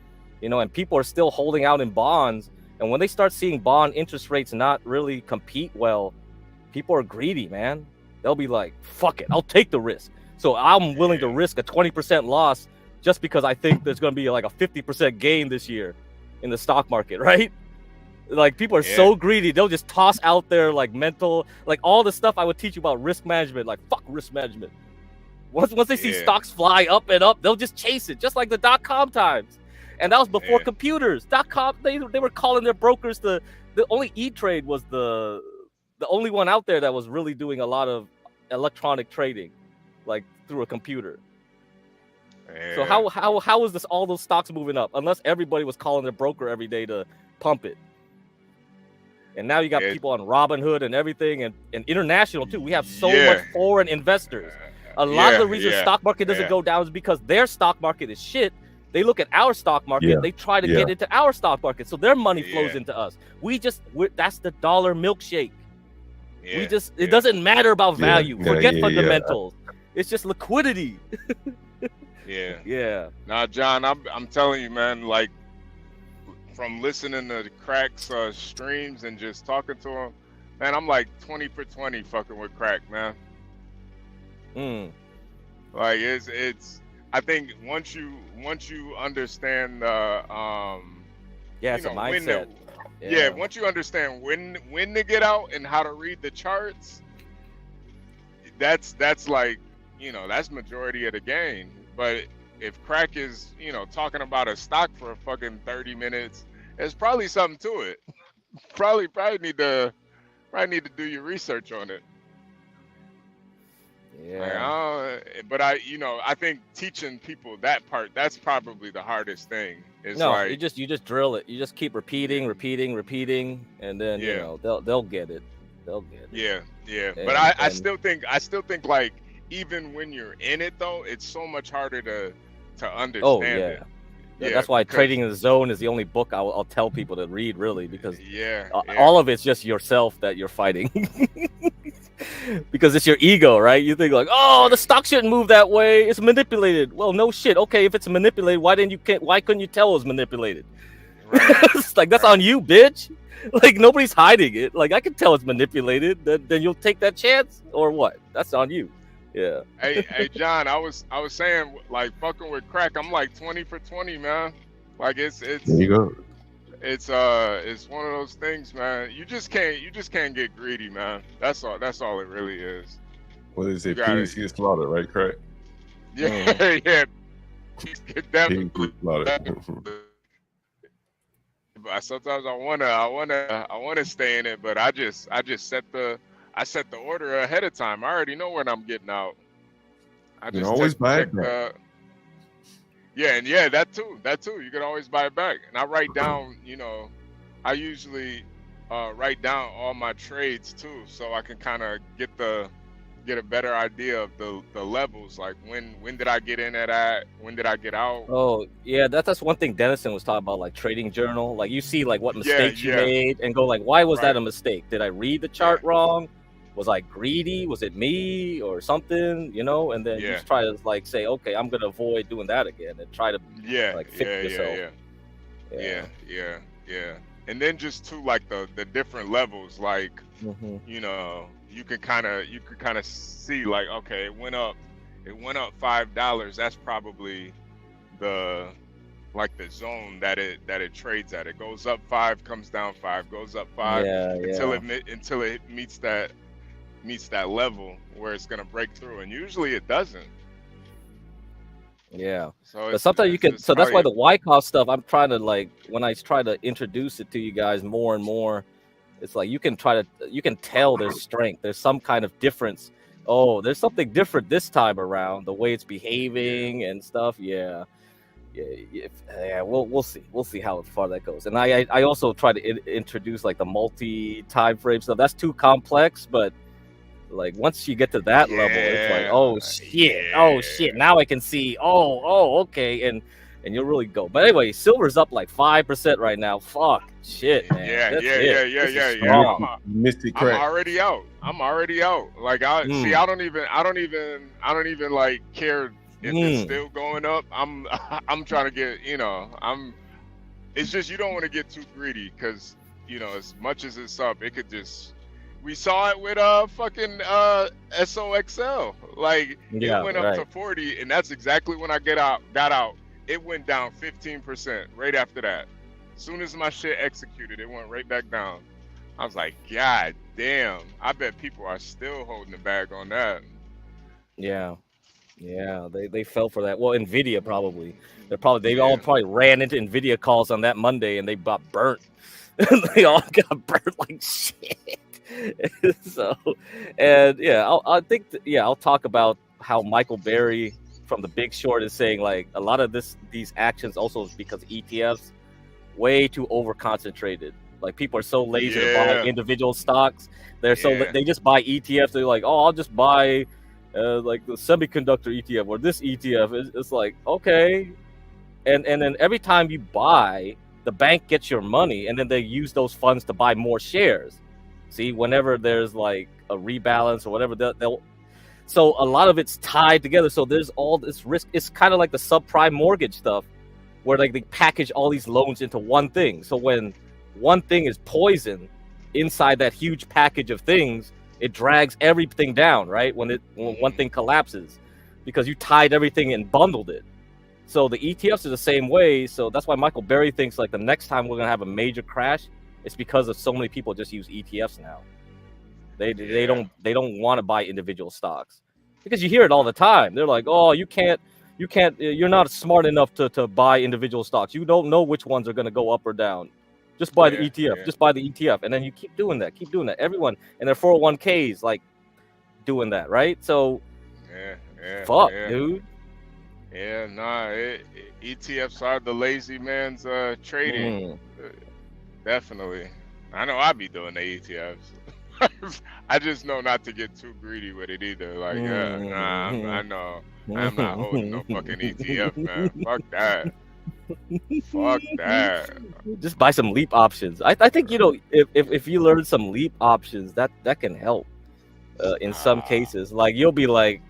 and people are still holding out in bonds. And when they start seeing bond interest rates not really compete well, people are greedy, man. They'll be like, fuck it, I'll take the risk. So I'm willing to risk a 20% loss just because I think there's going to be like a 50% gain this year in the stock market, right? Like people are so greedy, they'll just toss out there like mental, like all the stuff I would teach you about risk management, like fuck risk management. Once they see stocks fly up and up, they'll just chase it, just like the .com times. And that was before computers. .com, they were calling their brokers the only E-Trade was the only one out there that was really doing a lot of electronic trading, like through a computer. So how is this all those stocks moving up? Unless everybody was calling their broker every day to pump it. And now you got people on Robinhood and everything, and international too. We have so much foreign investors. A lot of the reason stock market doesn't go down is because their stock market is shit. They look at our stock market, they try to get into our stock market, so their money flows into us. That's the dollar milkshake. It doesn't matter about value. Forget fundamentals. It's just liquidity. Yeah. Nah, John, I'm telling you, man, like from listening to Crack's streams and just talking to him, man, I'm like 20 for 20 fucking with Crack, man. Like it's I think once you understand it's a mindset. Once you understand when to get out and how to read the charts, that's like, that's majority of the game. But if Crack is, talking about a stock for a fucking 30 minutes, there's probably something to it. probably need to do your research on it. But I think teaching people that part, that's probably the hardest thing. You just drill it. You just keep repeating, and then they'll get it. They'll get it. Yeah. But I still think like even when you're in it though, it's so much harder to understand it. That's why Trading in the Zone is the only book I'll tell people to read, really, because all of it's just yourself that you're fighting. Because it's your ego, right? You think like, oh, the stock shouldn't move that way. It's manipulated. Well, no shit. Okay, if it's manipulated, why couldn't you tell it was manipulated? It's like, that's on you, bitch. Like, nobody's hiding it. Like, I can tell it's manipulated. Then you'll take that chance, or what? That's on you. Yeah. Hey, John, I was saying, like, fucking with Crack, I'm like 20 for 20, man. Like, it's there you go. It's one of those things, man. You just can't get greedy, man. That's all it really is. What is it? Pigs get slaughtered, right, Crack? Yeah, yeah. Definitely. But sometimes I wanna stay in it, but I just set the order ahead of time. I already know when I'm getting out. I just always buy it back. That too. You can always buy it back. And I write down, I usually write down all my trades too, so I can kind of get a better idea of the levels. Like when did I get in at? When did I get out? Oh yeah, that's one thing Dennison was talking about, like trading journal. Like you see like what mistakes you made and go like, why was that a mistake? Did I read the chart wrong? Was I greedy? Was it me or something? And then you just try to like say, okay, I'm gonna avoid doing that again and try to fix yourself. Yeah. And then just to like the different levels, like you can kind of see like, okay, it went up $5. That's probably the zone that it trades at. It goes up 5, comes down 5, goes up 5 until it meets that level where it's gonna break through, and usually it doesn't. Yeah. But sometimes you can. So that's why the Wyckoff stuff, I'm trying to like, when I try to introduce it to you guys more and more, it's like you can tell there's strength. There's some kind of difference. Oh, there's something different this time around. The way it's behaving and stuff. Yeah. We'll see. We'll see how far that goes. And I also try to introduce like the multi time frame stuff. That's too complex, but like once you get to that level, it's like, oh shit, now I can see. Oh, okay, and you'll really go. But anyway, silver's up like 5% right now. Fuck, shit, man. Yeah. Mystic Crack. I'm already out. Like I don't even like care if it's still going up. I'm trying to get, it's just you don't want to get too greedy because as much as it's up, it could just. We saw it with fucking SOXL. Like it went up to 40, and that's exactly when I got out. It went down 15% right after that. As soon as my shit executed, it went right back down. I was like, God damn! I bet people are still holding the bag on that. Yeah, they fell for that. Well, Nvidia probably. They all probably ran into Nvidia calls on that Monday, and they got burnt. They all got burnt like shit. So, and I'll talk about how Michael Berry from The Big Short is saying like a lot of these actions also is because ETFs way too over concentrated. Like people are so lazy to buy individual stocks. They're they just buy ETFs. They're like, oh, I'll just buy like the semiconductor ETF or this ETF. It's like, okay, and then every time you buy, the bank gets your money, and then they use those funds to buy more shares. See, whenever there's like a rebalance or whatever, they'll so a lot of it's tied together. So there's all this risk. It's kind of like the subprime mortgage stuff, where like they package all these loans into one thing. So when one thing is poison inside that huge package of things, it drags everything down, right? When one thing collapses, because you tied everything and bundled it. So the ETFs are the same way. So that's why Michael Berry thinks like the next time we're gonna have a major crash, it's because of so many people just use ETFs now. They don't want to buy individual stocks, because you hear it all the time. They're like, oh, you can't, you're not smart enough to buy individual stocks. You don't know which ones are going to go up or down. Just buy the ETF. Just buy the ETF. And then you keep doing that. Everyone and their 401ks like doing that, right? So fuck, dude. Yeah, nah, ETFs are the lazy man's trading. Definitely. I know I be doing the ETFs. I just know not to get too greedy with it either. Like, nah, I know I'm not holding no fucking ETF, man. Fuck that. Fuck that. Just buy some leap options. I think, you know, if you learn some leap options, that can help in some cases. Like you'll be like,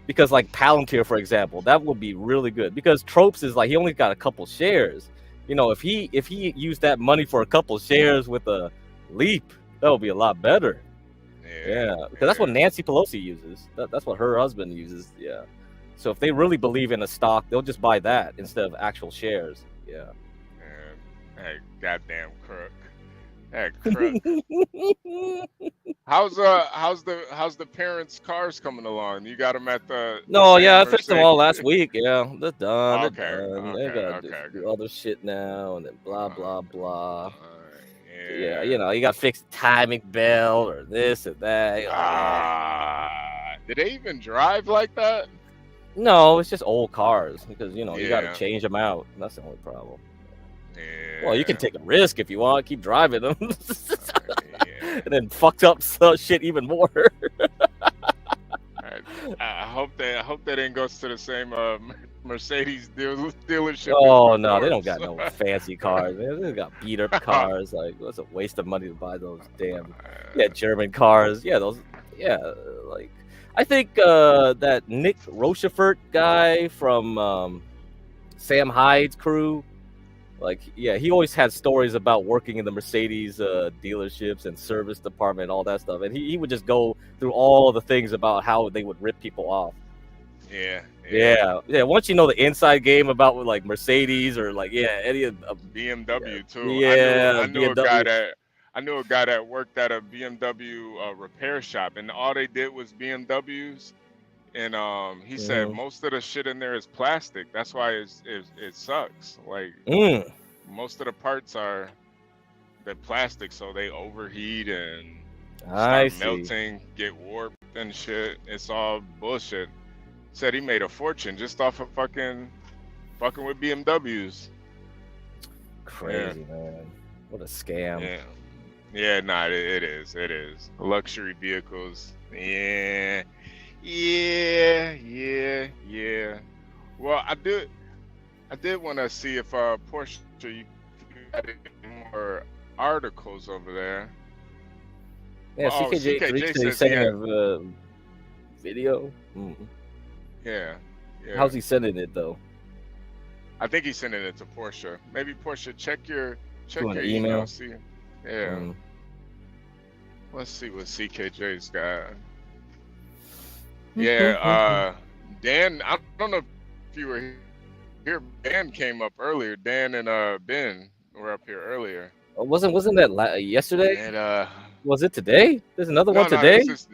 because like Palantir, for example, that would be really good, because Tropes is like, he only got a couple shares. You know, if he used that money for a couple shares with a leap, that would be a lot better. Yeah, because that's what Nancy Pelosi uses. That's what her husband uses. Yeah. So if they really believe in a stock, they'll just buy that instead of actual shares. Yeah. That goddamn crook. That crook. How's the parents' cars coming along? You got them at the No, yeah, I fixed them all last week. Yeah, they're done. They gotta do other shit now, and then blah blah blah. Yeah, you know, you got to fix the timing belt or this or that. Did they even drive like that? No, it's just old cars, because you know you got to change them out. That's the only problem. Well, you can take a risk if you want, keep driving them, and then fucked up shit even more. I hope they didn't go to the same Mercedes dealership. Oh no, they don't got no fancy cars. Man. They got beat up cars. Like, it's a waste of money to buy those damn German cars. Yeah, those. Yeah, like I think that Nick Rochefort guy from Sam Hyde's crew. Like, yeah, he always had stories about working in the Mercedes dealerships and service department, all that stuff. And he would just go through all of the things about how they would rip people off. Yeah. Once you know the inside game about like Mercedes or like any of BMW too. Yeah, I knew a guy that worked at a BMW repair shop, and all they did was BMWs. And he said most of the shit in there is plastic. That's why it sucks. Like most of the parts are the plastic, so they overheat and start melting, get warped and shit. It's all bullshit. Said he made a fortune just off of fucking with BMWs. Crazy, man. What a scam. Yeah, nah, it is. Luxury vehicles. Yeah. Well, I did want to see if Porsche, you got any more articles over there. Yeah, CKJ says he sending a video. Yeah. How's he sending it though? I think he's sending it to Porsche. Maybe Porsche, check your email. See. Yeah. Let's see what CKJ's got. Yeah, Dan, I don't know if you were here. Dan came up earlier. Dan and Ben were up here earlier. Wasn't that yesterday? And was it today? There's another one today? It was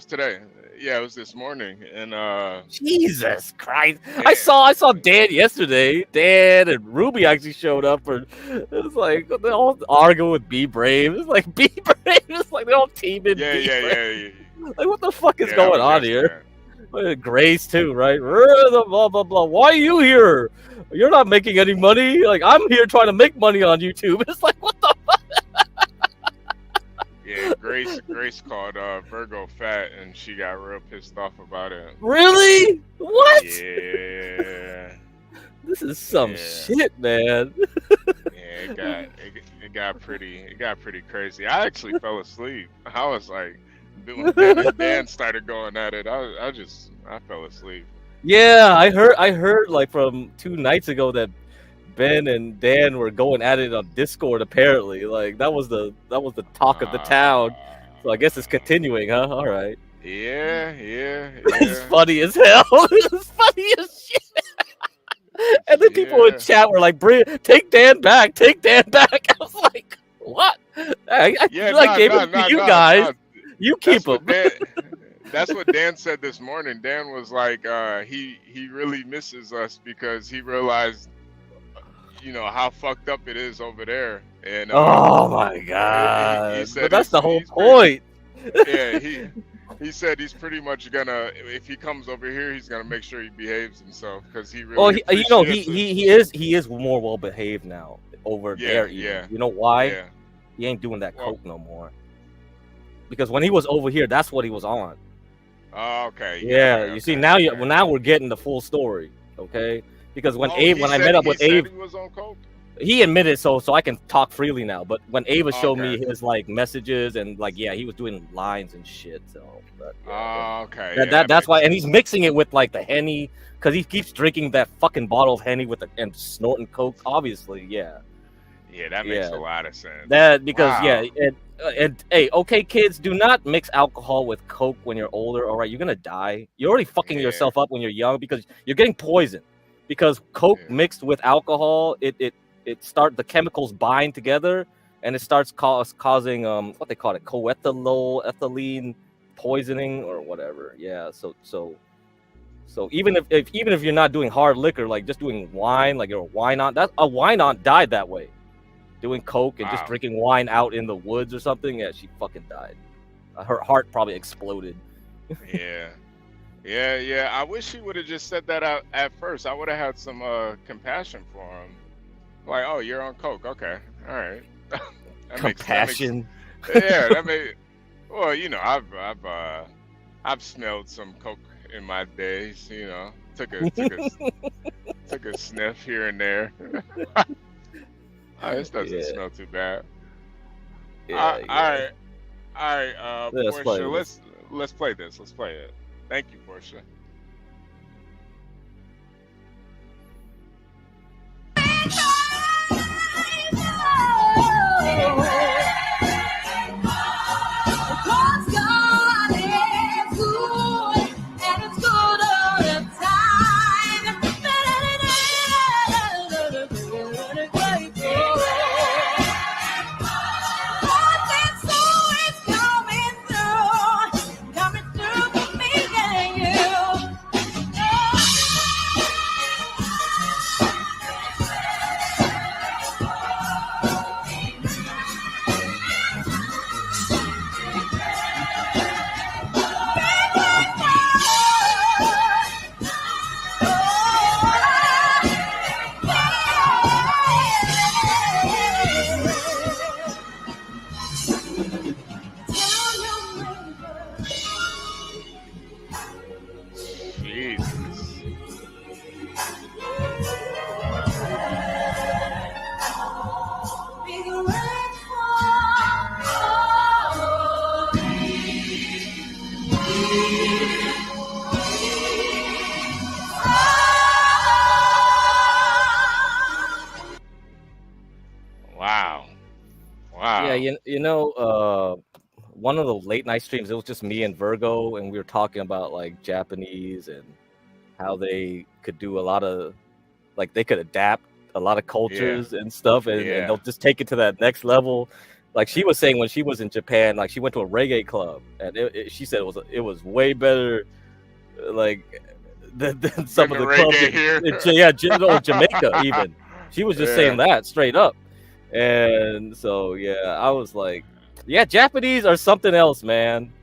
today. Yeah, it was this morning. And Jesus Christ. I saw Dan yesterday. Dan and Ruby actually showed up, for it was like they're all arguing with Be Brave. It's like Be Brave. It's like they're all teaming. Yeah. Like, what the fuck is going on here? Grace too, right? Blah blah blah. Why are you here? You're not making any money. Like, I'm here trying to make money on YouTube. It's like, what the fuck? Yeah, Grace called Virgo fat, and she got real pissed off about it. Really? What? Yeah. This is some shit, man. Yeah, it got pretty crazy. I actually fell asleep. I was like, when Ben and Dan started going at it, I fell asleep. Yeah, I heard like from 2 nights ago that Ben and Dan were going at it on Discord. Apparently, like that was the talk of the town. So I guess it's continuing, huh? All right. Yeah. It's funny as hell. It's funny as shit. And then people in chat were like, take Dan back. I was like, what? I gave him to you guys. You keep him. That's what Dan said this morning. Dan was like, he really misses us because he realized, how fucked up it is over there. And oh my god! He said but that's the whole point. Yeah, he said he's pretty much gonna, if he comes over here, he's gonna make sure he behaves himself because he really. Well, he is more well behaved now over there. Yeah. You know why? Yeah. He ain't doing that coke no more. Because when he was over here, that's what he was on. Oh, okay. Yeah. You see, now we're getting the full story. Okay. Because when I met up with Abe, he was on coke. He admitted so I can talk freely now. But when Ava showed me his like messages and like he was doing lines and shit. So okay. That's why, and he's mixing it with like the Henny because he keeps drinking that fucking bottle of Henny and snorting coke. Obviously, yeah. Yeah, that makes a lot of sense. That because and hey, okay, kids, do not mix alcohol with coke when you're older. All right, you're gonna die. You're already fucking yourself up when you're young because you're getting poisoned. Because coke mixed with alcohol, the chemicals bind together and it starts causing what they call it, ethylene poisoning or whatever. Yeah, so even if you're not doing hard liquor, like just doing wine, like you're a wine aunt, a wine aunt died that way, doing coke and just drinking wine out in the woods or something. Yeah, she fucking died. Her heart probably exploded. Yeah. I wish he would have just said that out at first. I would have had some compassion for him. Like, oh, you're on coke. Okay, all right. Compassion. Well, I've smelled some coke in my days. Took a sniff here and there. This doesn't smell too bad. All right. Portia, let's play this. Let's play it. Thank you, Portia. Yeah, one of the late night streams, it was just me and Virgo, and we were talking about like Japanese and how they could do a lot of, like they could adapt a lot of cultures and stuff, and they'll just take it to that next level. Like she was saying when she was in Japan, like she went to a reggae club, and she said it was way better, like than some of the clubs in Jamaica even. She was just saying that straight up. And so, I was like, Japanese are something else, man.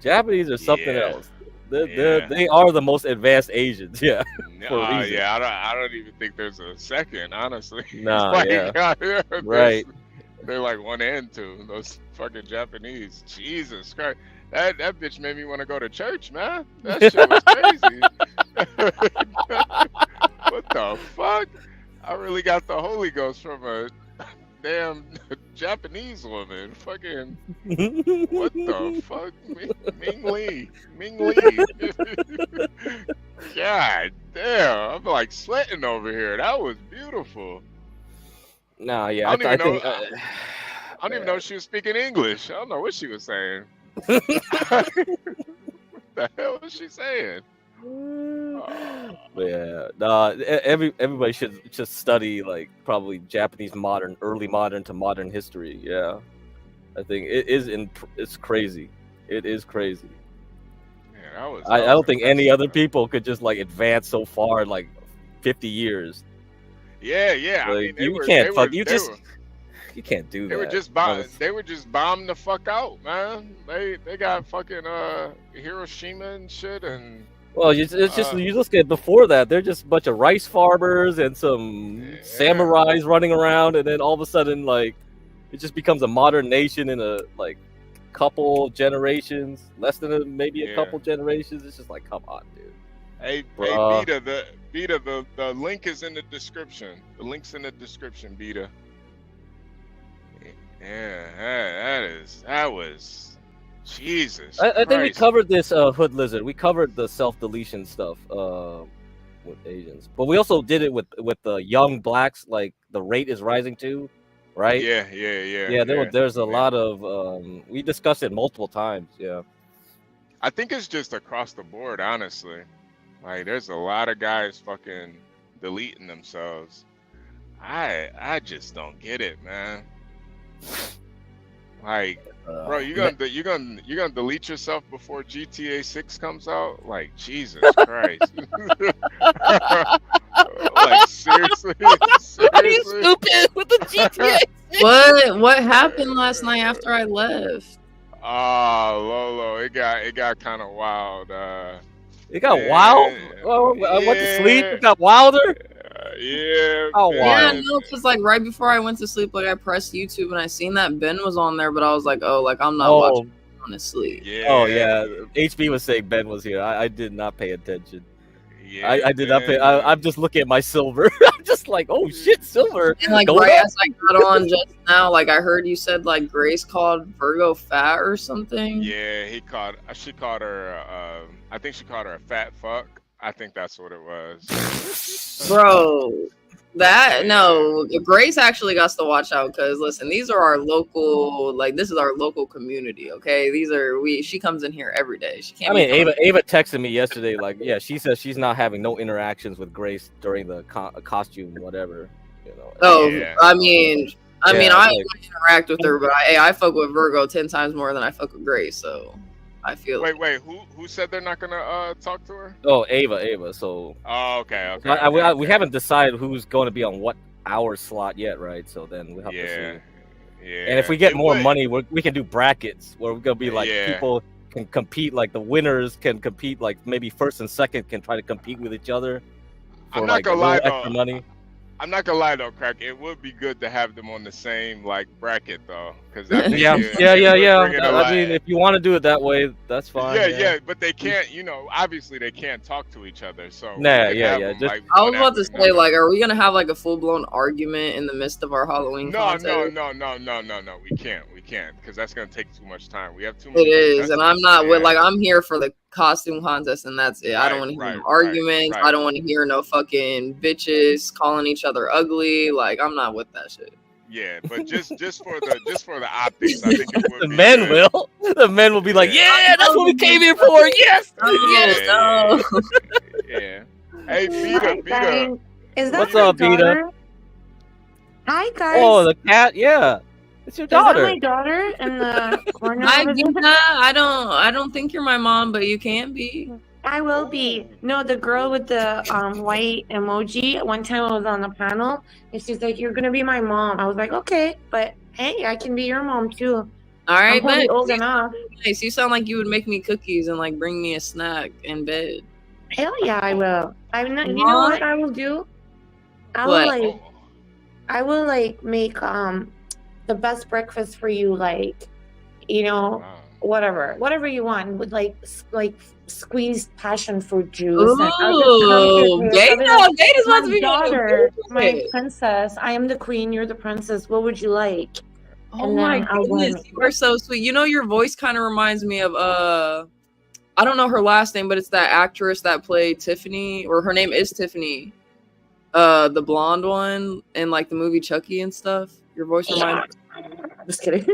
Japanese are something else. They are the most advanced Asians. Yeah. For a reason. Yeah, I don't even think there's a second, honestly. Nah, Like, yeah. there's- Right. They're like 1 and 2. Those fucking Japanese. Jesus Christ. That bitch made me want to go to church, man. That shit was crazy. What the fuck? I really got the Holy Ghost from a damn Japanese woman. Fucking what the fuck? Ming Lee. God damn. I'm like sweating over here. That was beautiful. Nah, yeah. I don't even know. think, I don't even know if she was speaking English. I don't know what she was saying. What the hell was she saying? But yeah, nah, everybody should just study like probably Japanese early modern to modern history. Yeah, I think it's crazy. It is crazy. Yeah, I don't think any other people could just like advance so far in like 50 years. Yeah. I mean, Like, you can't do that. They were just bombed the fuck out, man. They got fucking Hiroshima and shit, and Well, you look at before that, they're just a bunch of rice farmers and some samurais running around, and then all of a sudden, like, it just becomes a modern nation in a like couple generations, less than maybe a couple generations. It's just like, come on, dude. Hey, Bruh. Beta, the link is in the description. The link's in the description, Beta. Yeah, that was Jesus. I think we Christ. covered this Hood Lizard. We covered the self-deletion stuff with Asians, but we also did it with the young blacks. Like the rate is rising too, right? Yeah. There's a lot of we discussed it multiple times. Yeah. I think it's just across the board, honestly. Like, there's a lot of guys fucking deleting themselves. I just don't get it, man. Like, bro, you gonna delete yourself before GTA 6 comes out? Like, Jesus Christ! Like, seriously? Are you stupid with the GTA? What happened last night after I left? Lolo, it got kind of wild. It got wild. Oh, I went to sleep. It got wilder. Yeah. Oh, wow. Yeah, no, because like right before I went to sleep, like I pressed YouTube and I seen that Ben was on there, but I was like, oh, like I'm not watching honestly. Yeah. Oh yeah, HB was saying Ben was here. I did not pay attention. Yeah, I did not pay. I'm just looking at my silver. I'm just like, oh shit, silver. And like Going right up? as I got on just now, like I heard you said like Grace called Virgo fat or something. Yeah, she called her. I think she called her a fat fuck. I think that's what it was. Bro, no, Grace actually got to watch out because listen, these are our local, like this is our local community. Okay, she comes in here every day. She can't. I mean, Ava texted me yesterday, like, yeah, she says she's not having no interactions with Grace during the costume, whatever. You know. Oh, Yeah. I mean, I like- interact with her, but I fuck with Virgo 10 times more than I fuck with Grace. So I feel. Wait, who said they're not gonna talk to her? Oh, Ava. So. Oh, okay. We haven't decided who's going to be on what hour slot yet, right? So then we have to see. Yeah. And if we get more money, we can do brackets where we're gonna be like Yeah. people can compete, like the winners can compete, like maybe first and second can try to compete with each other for I'm not like a gonna little lie, extra though. money. I'm not gonna lie though, Crack. It would be good to have them on the same like bracket though, because Yeah. I mean, if you want to do it that way, that's fine. Yeah, but they can't. Obviously they can't talk to each other. So Nah, we could yeah. have them, Just- like, I was about to whenever. say, like, are we gonna have like a full blown argument in the midst of our Halloween No. contest? We can't, because that's gonna take too much time. We have too It many. is, and I'm not with like I'm here for the costume contest, and that's it. I don't want to hear no arguments. I don't want to hear no fucking bitches calling each other ugly. Like I'm not with that shit. Yeah, but just for the optics, I think it would The be men good. will. The men will be like, yeah, that's what we came here for. Yes, yes. Yeah. Hey, Beta. Is that What's my up, Beta? daughter? Hi guys. Oh, the cat. Yeah, it's your Is that daughter. my daughter in the corner? Hi, over there? Gina. I don't think you're my mom, but you can be. I will be. No, the girl with the white emoji. One time I was on the panel, and she's like, "You're gonna be my mom." I was like, "Okay," but hey, I can be your mom too. All right, I'm probably but old enough. nice. You sound like you would make me cookies and like bring me a snack in bed. Hell yeah, I will. I'm not. Come You know on. what I will do? I What? will like make the best breakfast for you, like, you know, whatever you want, with like squeezed passion fruit juice, and I'll just come to your Ooh, place. I'll be Gato, like, Gato's about my to be daughter, my good. princess, I am the queen, you're the princess. What would you like? Oh And my then I'll goodness, you are so sweet. You know, your voice kind of reminds me of I don't know her last name, but it's that actress that played Tiffany, or her name is Tiffany, the blonde one in like the movie Chucky and stuff. Your voice reminds me. Just kidding.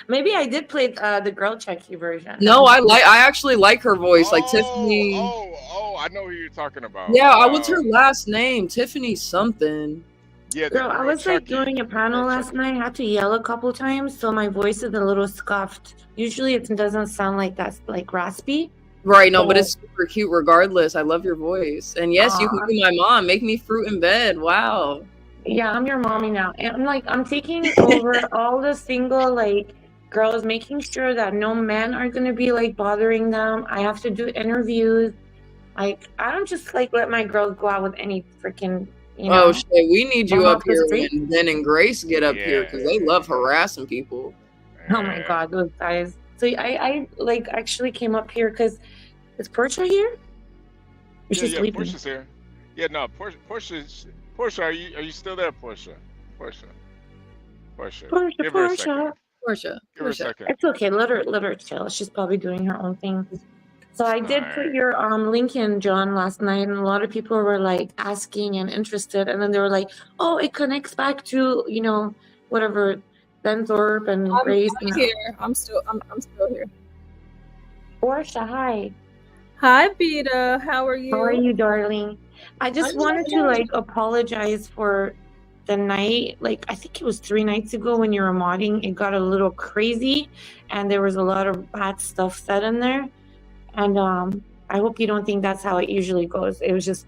Maybe I did play the girl Chucky version. No, I actually like her voice, like Tiffany. Oh, I know who you're talking about. Yeah, what's her last name? Tiffany something. Yeah, Girl, I was like doing a panel last night. I had to yell a couple times, so my voice is a little scuffed. Usually it doesn't sound like that, like raspy. Right, no, but it's super cute regardless. I love your voice. And yes, you can be my mom. Make me fruit in bed. Wow. Yeah, I'm your mommy now. And I'm taking over all the single like girls, making sure that no men are gonna be like bothering them. I have to do interviews. Like, I don't just like let my girls go out with any freaking, you know. Oh shit, we need you bum up off the here street. when Ben and Grace get up here because they love harassing people. Oh my god, those guys. So I like actually came up here because is Portia here? Or she's sleeping? Portia's here. Yeah, no, Portia, are you still there, Portia? Portia. Give her a second. Portia. Give her a second. It's okay. Let her chill. She's probably doing her own thing. So I did put your link in, John, last night, and a lot of people were like asking and interested, and then they were like, "Oh, it connects back to, you know, whatever, Ben Thorpe and Grace." I'm here. I'm still here. Portia, hi. Hi, Beta. How are you? How are you, darling? I just I'm wanted to good. like apologize for the night. Like, I think it was 3 nights ago when you were modding. It got a little crazy, and there was a lot of bad stuff said in there. And I hope you don't think that's how it usually goes. It was just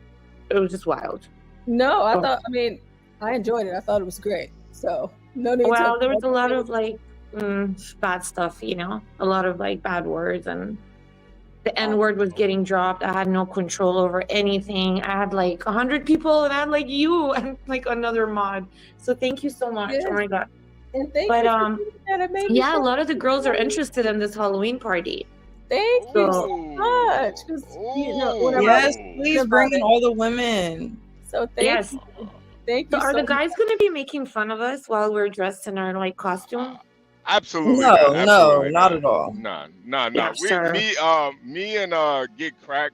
wild. No, I Oh. thought. I mean, I enjoyed it. I thought it was great. So no need to. Well, there was a lot of like bad stuff, you know, a lot of like bad words, and the N word was getting dropped. I had no control over anything. I had like 100 people, and I had like you and like another mod. So thank you so much. Yes. Oh my god. And thank But you for doing that. It made me yeah, a so lot of the girls are interested in this Halloween party. Thank you So- so much. 'Cause, you know, whenever Yes, I please about bring in it. all the women. So thank Yes. you. Thank So you. are so the guys going to be making fun of us while we're dressed in our like costume? Absolutely No, not. no, Absolutely not at all. No. Yeah, sure. Me and Get Crack,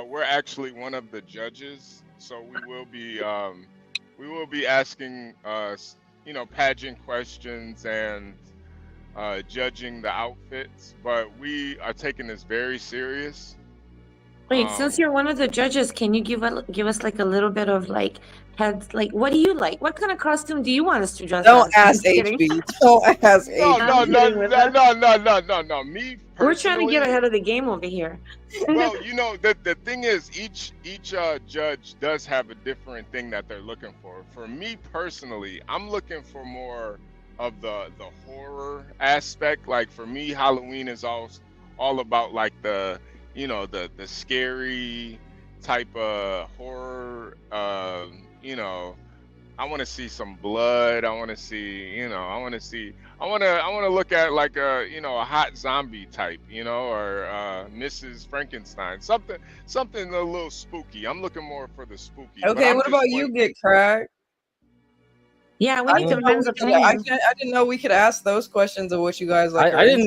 we're actually one of the judges, so we will be asking you know, pageant questions and judging the outfits, but we are taking this very serious. Wait, since you're one of the judges, can you give us like a little bit of like heads? Like, what do you like? What kind of costume do you want us to dress? Don't as? ask Just kidding. HB. Don't ask No, HB. no. Me personally, We're trying to get ahead of the game over here. Well, you know, the thing is, each judge does have a different thing that they're looking for. For me personally, I'm looking for more of the horror aspect. Like for me, Halloween is all about like the, you know, the scary type of horror. You know, I want to see some blood. I want to see, you know, I want to look at like a, you know, a hot zombie type, you know, or Mrs. Frankenstein, something a little spooky. I'm looking more for the spooky. but Okay, I'm what just about you, Get Crack? Yeah, we I need didn't to know men's we could- opinion. I didn't know we could ask those questions of what you guys like. I didn't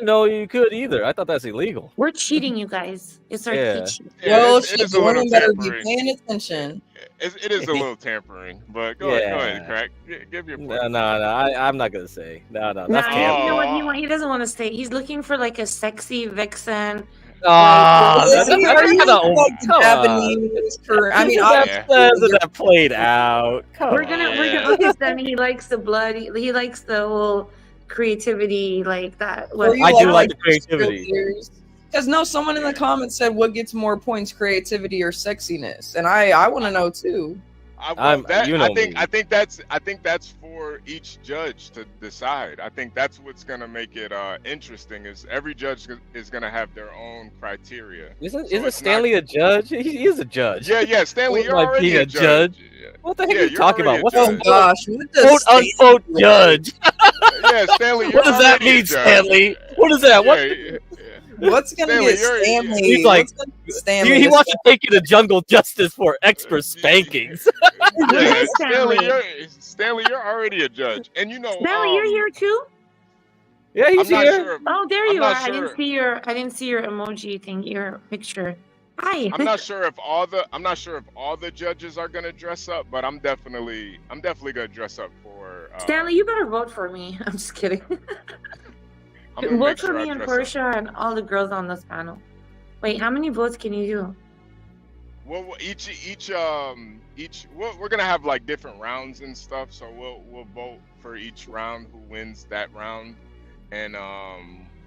know you could either. I thought that's illegal. We're cheating, you guys. It's our Yeah. cheat. Well, it is a little women better be tampering. paying attention. It is a little tampering, but go ahead, Crack. Give your point. No. I'm not gonna say. No. That's Nah, tampering. you know what he want? He doesn't want to stay. He's looking for like a sexy vixen. Ah, That's that's like kinda the come on. Japanese. I mean, Isn't that played out? Come We're on. gonna look at them. He likes the blood. He likes the whole creativity like that. Or you I do like the creativity. Because no, someone in the comments said, "What gets more points, creativity or sexiness?" And I want to know too. I think that's for each judge to decide. I think that's what's gonna make it interesting. Is every judge is gonna have their own criteria. Isn't Stanley a judge? He is a judge. Yeah, Stanley, you're Like already being a judge. What the heck Yeah, are you you're talking about? already What's a a judge. quote unquote judge? Yeah, Stanley, you're What does that already a mean, judge. Stanley? What is that? What? What's gonna Stanley, get you're- Stanley? He's like, what's gonna get Stanley? he to wants to take you to jungle justice for expert spankings. Yeah, Stanley. Stanley, you're already a judge, and you know, Stanley, you're here too. Yeah, I'm not sure. Oh, there I'm you are. not I didn't sure. see your emoji thing, your picture. Hi. I'm not sure if all the judges are gonna dress up, but I'm definitely gonna dress up for. Stanley, you better vote for me. I'm just kidding. I'm gonna Vote make for sure I me and dress up. Portia and all the girls on this panel. Wait, how many votes can you do? Well, we're gonna have like different rounds and stuff, so we'll vote for each round who wins that round, and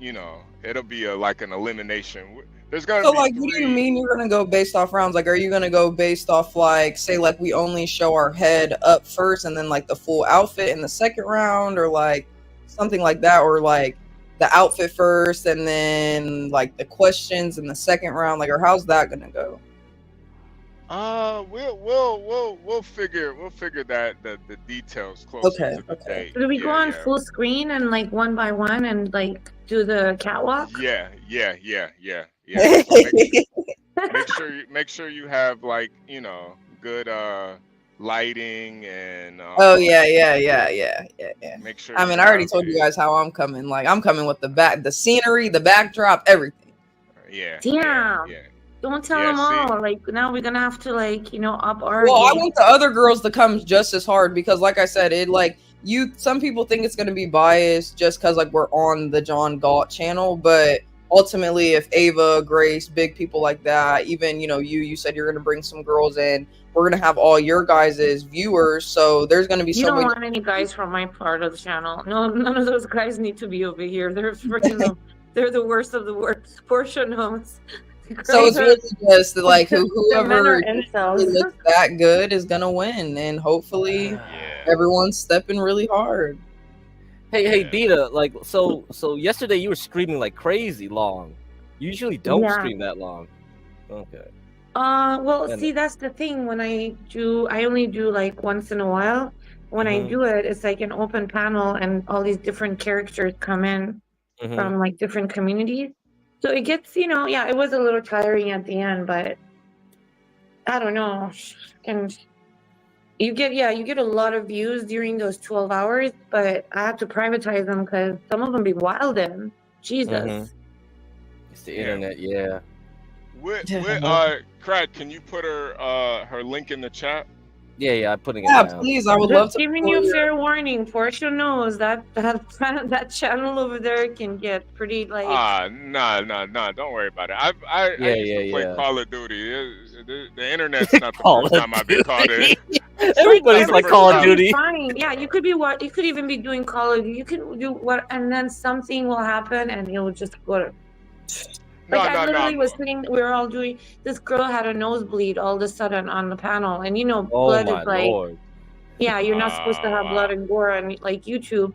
you know, it'll be like an elimination. There's gonna So be like, what do you mean you're gonna go based off rounds? Like, are you gonna go based off like, say, like we only show our head up first, and then like the full outfit in the second round, or like something like that, or like the outfit first, and then like the questions in the second round, like, or how's that gonna go? We'll figure that the details closer to the date. Do we go on full screen and like one by one and like do the catwalk? Yeah. Make sure you have like, you know, good lighting and Oh yeah. Make sure. I mean, I already told you guys how I'm coming. Like, I'm coming with the scenery, the backdrop, everything. Damn. Don't tell them all. Like, now we're gonna have to like, you know, up our. Well, I game. want the other girls to come just as hard because, like I said, it like some people think it's gonna be biased just because like we're on the John Galt channel, but ultimately, if Ava, Grace, big people like that, even you said you're gonna bring some girls in, we're gonna have all your guys' viewers, so there's gonna be You so don't many. want any guys from my part of the channel. No, none of those guys need to be over here. They're freaking. They're the worst of the worst. Portia knows. So it's really just like The men whoever are incels. really looks that good is gonna win, and hopefully everyone's stepping really hard. Hey, Beta, like, so yesterday you were screaming like crazy long. You usually don't Yeah. scream that long. Okay. Well, And- see, that's the thing. When I only do like once in a while. When I Mhm. do it, it's like an open panel, and all these different characters come in Mhm. from like different communities. So it gets, it was a little tiring at the end, but I don't know. And you get a lot of views during those 12 hours, but I have to privatize them because some of them be wildin'. Jesus. Mhm. It's the internet, yeah. Craig, can you put her link in the chat? Yeah, I'm putting it Yeah, down. please, I would Just love to. giving you fair warning. Portia knows that channel over there can get pretty like. No, don't worry about it. I used to play yeah. Call of Duty. The internet's not the Call first of time I've been caught in. Everybody's like Call of Duty. Fine. Yeah, you could even be doing Call of Duty. You could do what, and then something will happen, and it will just go to. I literally was sitting. We were all doing. This girl had a nosebleed all of a sudden on the panel, and Oh blood my is like. lord. Yeah, you're not supposed to have blood and gore on like YouTube.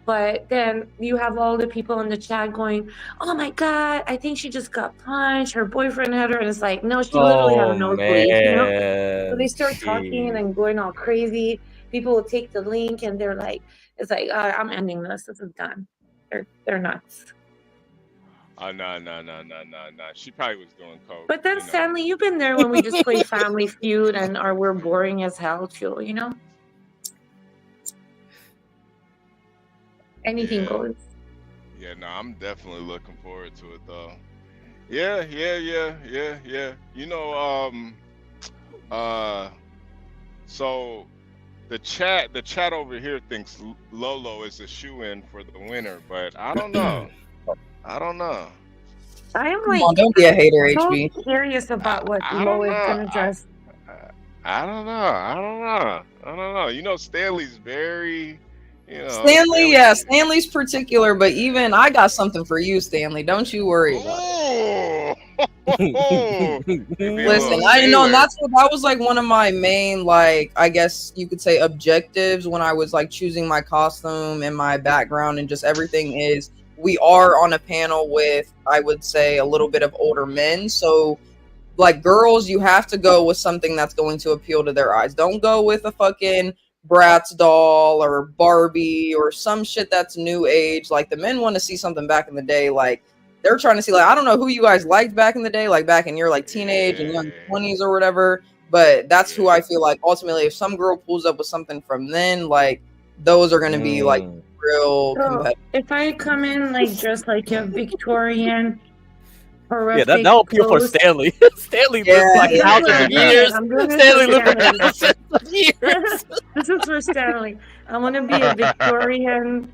But then you have all the people in the chat going, "Oh my god, I think she just got punched. Her boyfriend had her," and it's like, no, she literally had a nosebleed. So they start talking and going all crazy. People will take the link and they're like, "It's like I'm ending this. This is done." They're nuts. No. She probably was doing coke. But then, Stanley, you've been there when we just play Family Feud and we're boring as hell too. Anything goes. Yeah, no, I'm definitely looking forward to it though. Yeah. So the chat over here thinks Lolo is a shoe-in for the winner, but I don't know. I am Come on, don't be a hater, so HB. curious about what I Lo don't is know. gonna dress. I don't know. Stanley's very, Stanley's Stanley's particular, but even I got something for you, Stanley. Don't you worry about it. Listen, I know, and that was like one of my main, like, I guess you could say, objectives when I was like choosing my costume and my background and just everything. Is we are on a panel with, I would say, a little bit of older men, so like girls, you have to go with something that's going to appeal to their eyes. Don't go with a fucking Bratz doll or Barbie or some shit that's new age. Like the men want to see something back in the day. Like they're trying to see, like, I don't know who you guys liked back in the day, like back in your like teenage and young 20s or whatever, but that's who I feel like ultimately if some girl pulls up with something from then, like those are going to be like real competitive. If I come in like dressed like a Victorian Yeah, that'll appeal for Stanley. Stanley lives like thousands of years. Stanley lives for thousands of years. This is for Stanley. I want to be a Victorian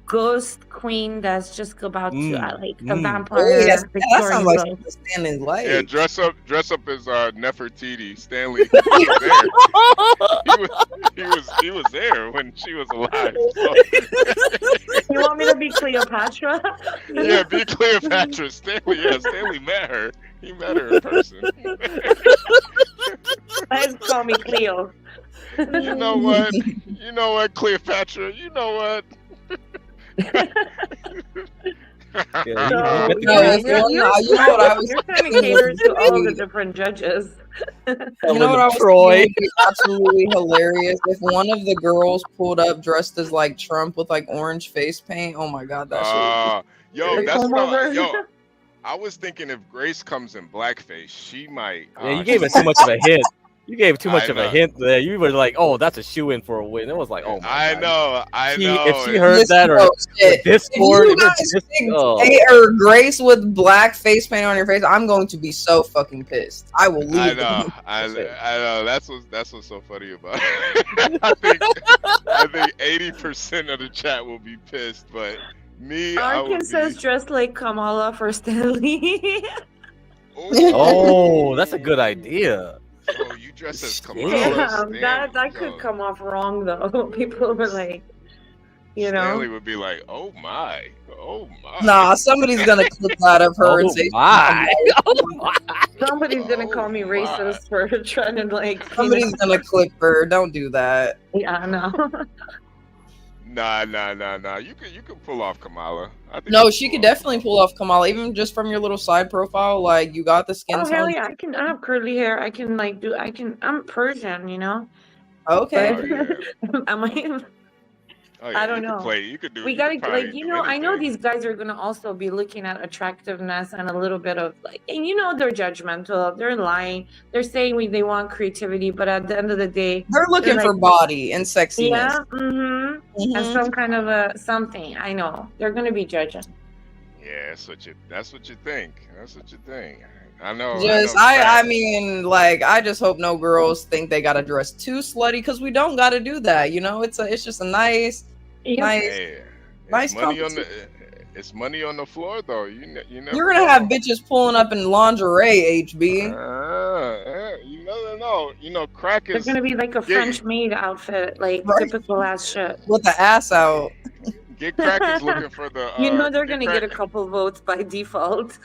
ghost queen that's just about to like a vampire. That sounds like ghost. Stanley's life. Yeah, dress up as Nefertiti. Stanley was there. He was there when she was alive. So. You want me to be Cleopatra? Yeah, be Cleopatra. Stanley met her. He met her in person. Let's call me Cleo. You know what? You know what, Cleopatra? You know what? You know what I was you're trying to cater to all the different judges. You know what I was thinking would be absolutely hilarious if one of the girls pulled up dressed as like Trump with like orange face paint. Oh my god, that shit. Yo, that's not. Yo, I was thinking if Grace comes in blackface, she might. Yeah, you gave it too much of a hint. You gave too much of a hint there. You were like, "Oh, that's a shoe-in for a win." It was like, "Oh my god." I know. If she heard that or Discord, or Grace with black face paint on your face, I'm going to be so fucking pissed. I will leave. I know. That's what's so funny about it. I think 80% of the chat will be pissed, but me, Arkin says dressed like Kamala for Stanley. Oh, that's a good idea. Oh, you dress as Kamala. Yeah, that could come off wrong though. People were like, you know. Stanley would be like, "Oh my." Nah, somebody's gonna clip that of her and say, Somebody's gonna call me racist for trying to like. Somebody's gonna clip her. Don't do that. Yeah, I know. Nah. You could pull off Kamala. No, she could definitely pull off Kamala, even just from your little side profile. Like you got the skin tone. Hell yeah, I have curly hair. I'm Persian, you know. Okay. I don't know. You could do. We gotta I know these guys are gonna also be looking at attractiveness and a little bit of like, and they're judgmental. They're lying. They're saying they want creativity, but at the end of the day, they're looking for body and sexiness. Yeah, and some kind of a something. I know they're gonna be judging. Yeah, that's what you think. That's what you think. I know. I mean, like, I just hope no girls think they gotta dress too slutty because we don't gotta do that. You know, it's just a nice money on it's money on the floor though. You never You're gonna have bitches pulling up in lingerie, HB. You never know. You know, crack is. It's gonna be like a French maid outfit, like typical ass shit with the ass out. Get Crack is looking for the. They're gonna get a couple votes by default.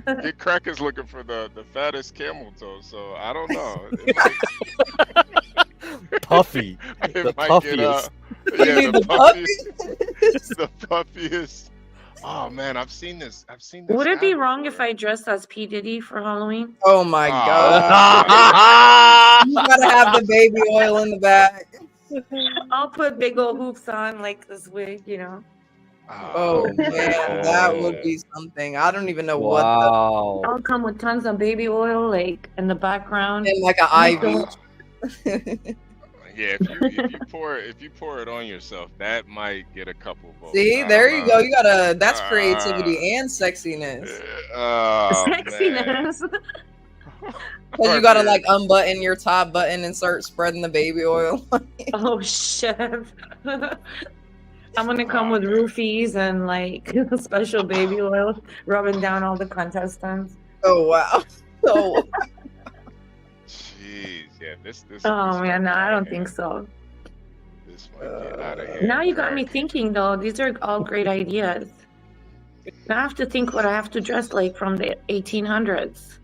Get Crack is looking for the fattest camel toe, so I don't know. Puffy. The puffiest. The puffiest. Oh man, I've seen this. Would it be wrong if I dressed as P. Diddy for Halloween? Oh my god! You gotta have the baby oil in the back. I'll put big old hoops on, like this wig, you know. Oh man, that would be something. I don't even know what. I'll come with tons of baby oil, like in the background, and like an IV. Yeah, if you pour it on yourself, that might get a couple votes. See, there you go. You gotta. That's creativity and sexiness. Sexiness. So you gotta like unbutton your top button and start spreading the baby oil. Oh shit. I'm gonna come with roofies and like special baby oil, rubbing down all the contestants. Oh wow! Oh. Jeez, yeah, this. Oh man, no, I don't think so. This might get out of here. Now you got me thinking, though. These are all great ideas. Now I have to think what I have to dress like from the 1800s.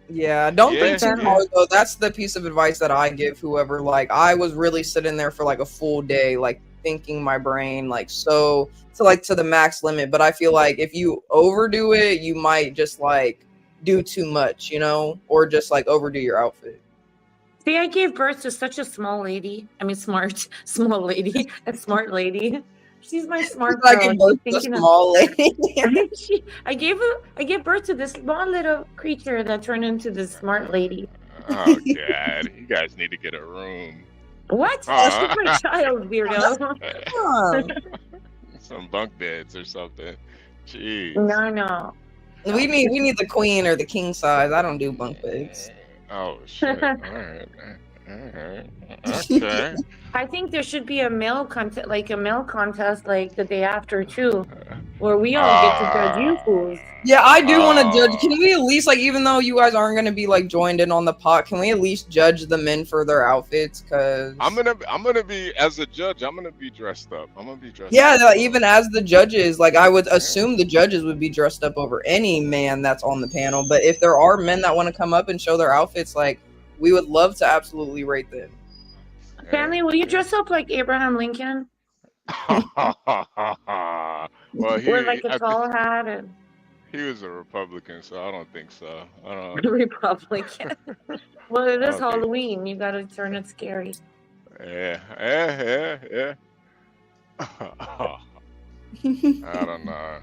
Yeah, don't Yeah, think too yeah. hard though. That's the piece of advice that I give whoever. Like, I was really sitting there for like a full day, like thinking my brain like so to the max limit. But I feel like if you overdo it, you might just like do too much, you know, or just like overdo your outfit. See, I gave birth to such a small lady. I mean, small lady, a smart lady. She's my smart I girl. gave birth to a small lady. I gave birth to this small little creature that turned into this smart lady. Oh God, you guys need to get a room. What? She's my child, weirdo. Some bunk beds or something. Jeez. No. We need the queen or the king size. I don't do bunk beds. Oh shit. All right. Okay. I think there should be a male contest, like the day after too, where we all get to judge you fools. Yeah, I do want to judge. Can we at least, like, even though you guys aren't going to be like joined in on the pot, can we at least judge the men for their outfits? Cause I'm gonna be, as a judge, I'm gonna be dressed up. I'm gonna be dressed yeah, up. like, even as the judges, like I would assume the judges would be dressed up over any man that's on the panel. But if there are men that want to come up and show their outfits, like we would love to absolutely rate them. Family, will you dress up like Abraham Lincoln? Well, Wear like a tall hat and he was a Republican, so I don't think so. I don't. Republican. Well, it is Okay. Halloween. You gotta turn it scary. Yeah. I don't know.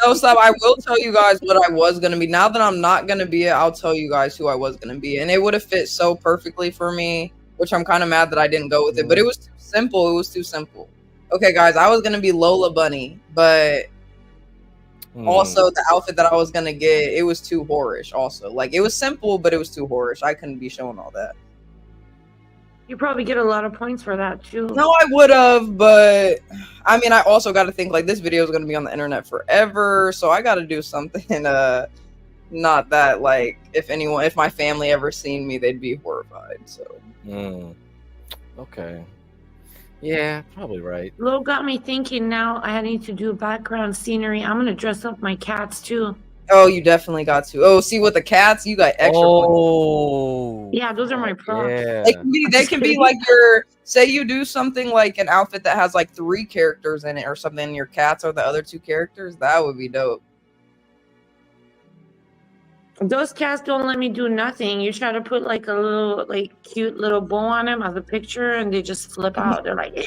No, stop. I will tell you guys what I was going to be. Now that I'm not going to be it, I'll tell you guys who I was going to be. And it would have fit so perfectly for me, which I'm kind of mad that I didn't go with it. But it was too simple. It was too simple. Okay, guys, I was going to be Lola Bunny. But also the outfit that I was going to get, it was too whorish also. Like, it was simple, but it was too whorish. I couldn't be showing all that. You probably get a lot of points for that too. No, I would have, but I mean, I also got to think like this video is going to be on the internet forever, so I got to do something. Not that like if my family ever seen me, they'd be horrified. So. Okay. Yeah, probably right. Lo got me thinking. Now I need to do background scenery. I'm gonna dress up my cats too. Oh, you definitely got to. Oh, see with the cats, you got extra. Oh. Yeah, those are my props. Yeah. They can be like your. Say you do something like an outfit that has like 3 characters in it or something. And your cats are the other 2 characters. That would be dope. Those cats don't let me do nothing. You try to put like a little, like cute little bow on them as a picture, and they just flip out. They're like,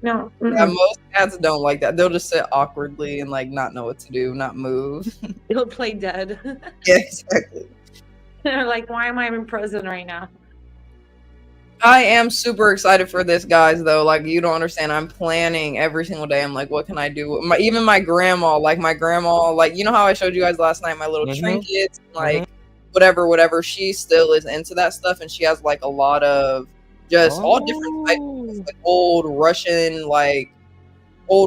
no. Yeah, most cats don't like that. They'll just sit awkwardly and like not know what to do, not move. They'll play dead. Yeah, exactly. They're like, why am I in prison right now? I am super excited for this, guys, though. Like, you don't understand. I'm planning every single day. I'm like, what can I do? Even my grandma, like, you know how I showed you guys last night, my little trinkets, like, whatever. She still is into that stuff, and she has, like, a lot of just all different types of, like, old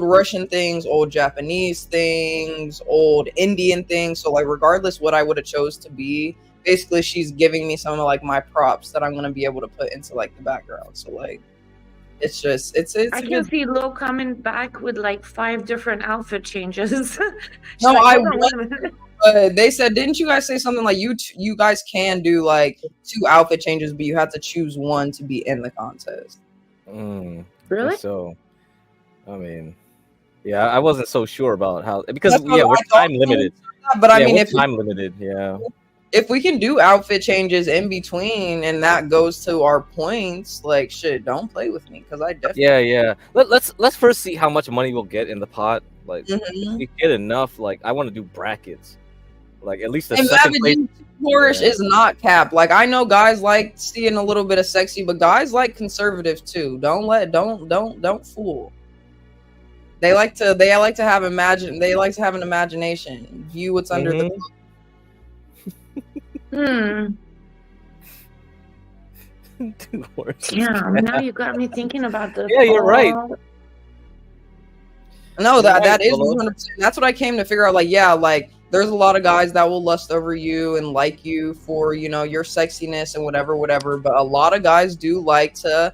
Russian things, old Japanese things, old Indian things. So, like, regardless what I would have chose to be, basically she's giving me some of like my props that I'm gonna be able to put into like the background. So like it's I can see Lo coming back with like 5 different outfit changes. No, they said, didn't you guys say something like you guys can do like 2 outfit changes, but you have to choose one to be in the contest? Really? So I mean, yeah, I wasn't so sure about how, because we're time limited. But I mean, if time limited, if we can do outfit changes in between and that goes to our points, like shit, don't play with me because I definitely yeah. Let's first see how much money we'll get in the pot. Like, if we get enough, like I want to do brackets, like at least the second place. Flourish is not capped. Like I know guys like seeing a little bit of sexy, but guys like conservative too. Don't fool. They like to have an imagination. View what's under the book. Yeah, now you got me thinking about this. Yeah, you're right. No, that is 100%. That's what I came to figure out. Like, yeah, like there's a lot of guys that will lust over you and like you for, you know, your sexiness and whatever. But a lot of guys do like to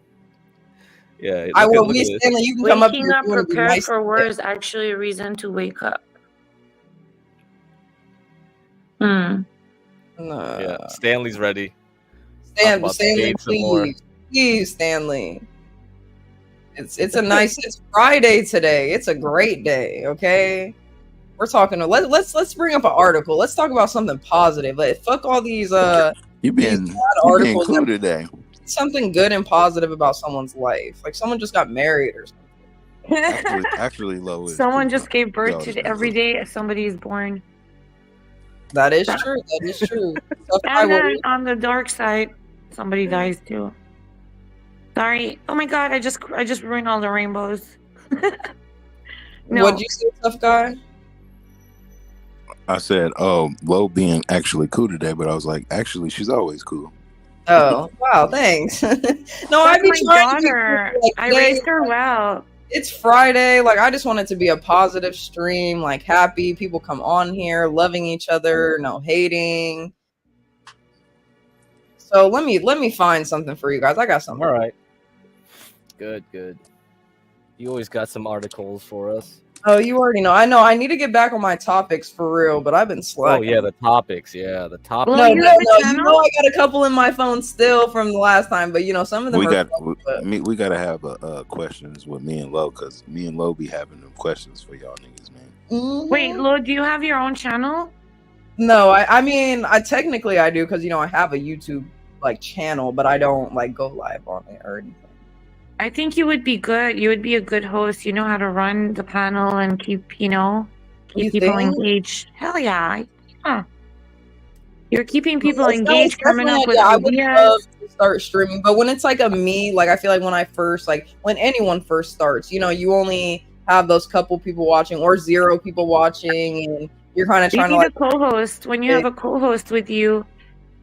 Yeah, I will look be at this. Stanley. You can come up Waking here up if you want to be prepared nice. for war is actually a reason to wake up. Hmm. Yeah, Stanley's ready. Talk Stanley, about Stanley, Dave some more. please, Stanley. It's a nice. It's Friday today. It's a great day. Okay, we're talking. Let's bring up an article. Let's talk about something positive. Like, fuck all these You these being bad you being articles. cool today. Something good and positive about someone's life. Like someone just got married or something. Actually, low is Someone just gave birth Yo, to every day somebody is born. That is true. That is true. And then on the dark side, somebody dies too. Sorry. Oh my god, I just ruined all the rainbows. No. What'd you say, tough guy? I said, oh, low being actually cool today, but I was like, actually, she's always cool. Oh, wow, thanks. No, I That's be my trying to be daughter. cool, like, I today, raised her well. It's Friday. Like, I just want it to be a positive stream, like happy. People come on here, loving each other, no hating. So let me find something for you guys. I got something. All right. Good. You always got some articles for us. Oh, you already know. I know. I need to get back on my topics for real, but I've been slacking. Oh yeah, the topics. Yeah, the topics. No. You know I got a couple in my phone still from the last time, but some of them We are. we gotta have questions with me and Lo, because me and Lo be having them questions for y'all niggas, man. Wait, Lo, do you have your own channel? No, I mean, I technically I do because I have a YouTube channel, but I don't go live on it or anything. I think you would be good. You would be a good host. You know how to run the panel and keep people engaged. Hell yeah. You're keeping people engaged, coming up with I would ideas. love to start streaming, but when it's a me, I feel like when I first when anyone first starts, you only have those couple people watching or 0 people watching, and you're kind of trying You to need a co-host. When you have a co-host with you,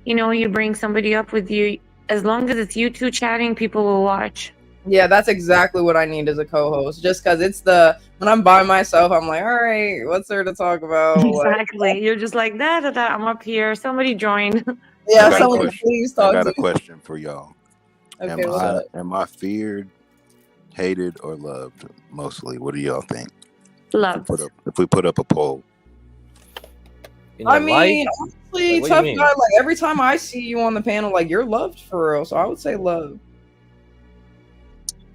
you bring somebody up with you. As long as it's you two chatting, people will watch. Yeah, that's exactly what I need as a co-host. Just because it's when I'm by myself, I'm like, all right, what's there to talk about? Exactly. You're just like da. I'm up here. Somebody join. Yeah, someone please talk. I got to a question for y'all. Okay, what's up? Am I feared, hated, or loved? Mostly. What do y'all think? Loved. If we put up a poll. I mean, honestly, What do you tough mean? guy. Every time I see you on the panel, you're loved for real. So I would say love.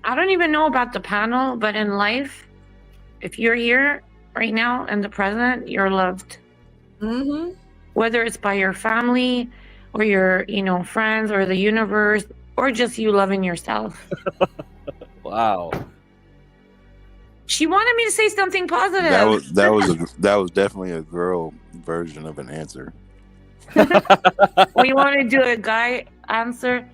I don't even know about the panel, but in life, if you're here right now in the present, you're loved. Mm-hmm. Whether it's by your family or your, friends or the universe, or just you loving yourself. Wow. She wanted me to say something positive. That was definitely a girl version of an answer. We want to do a guy answer.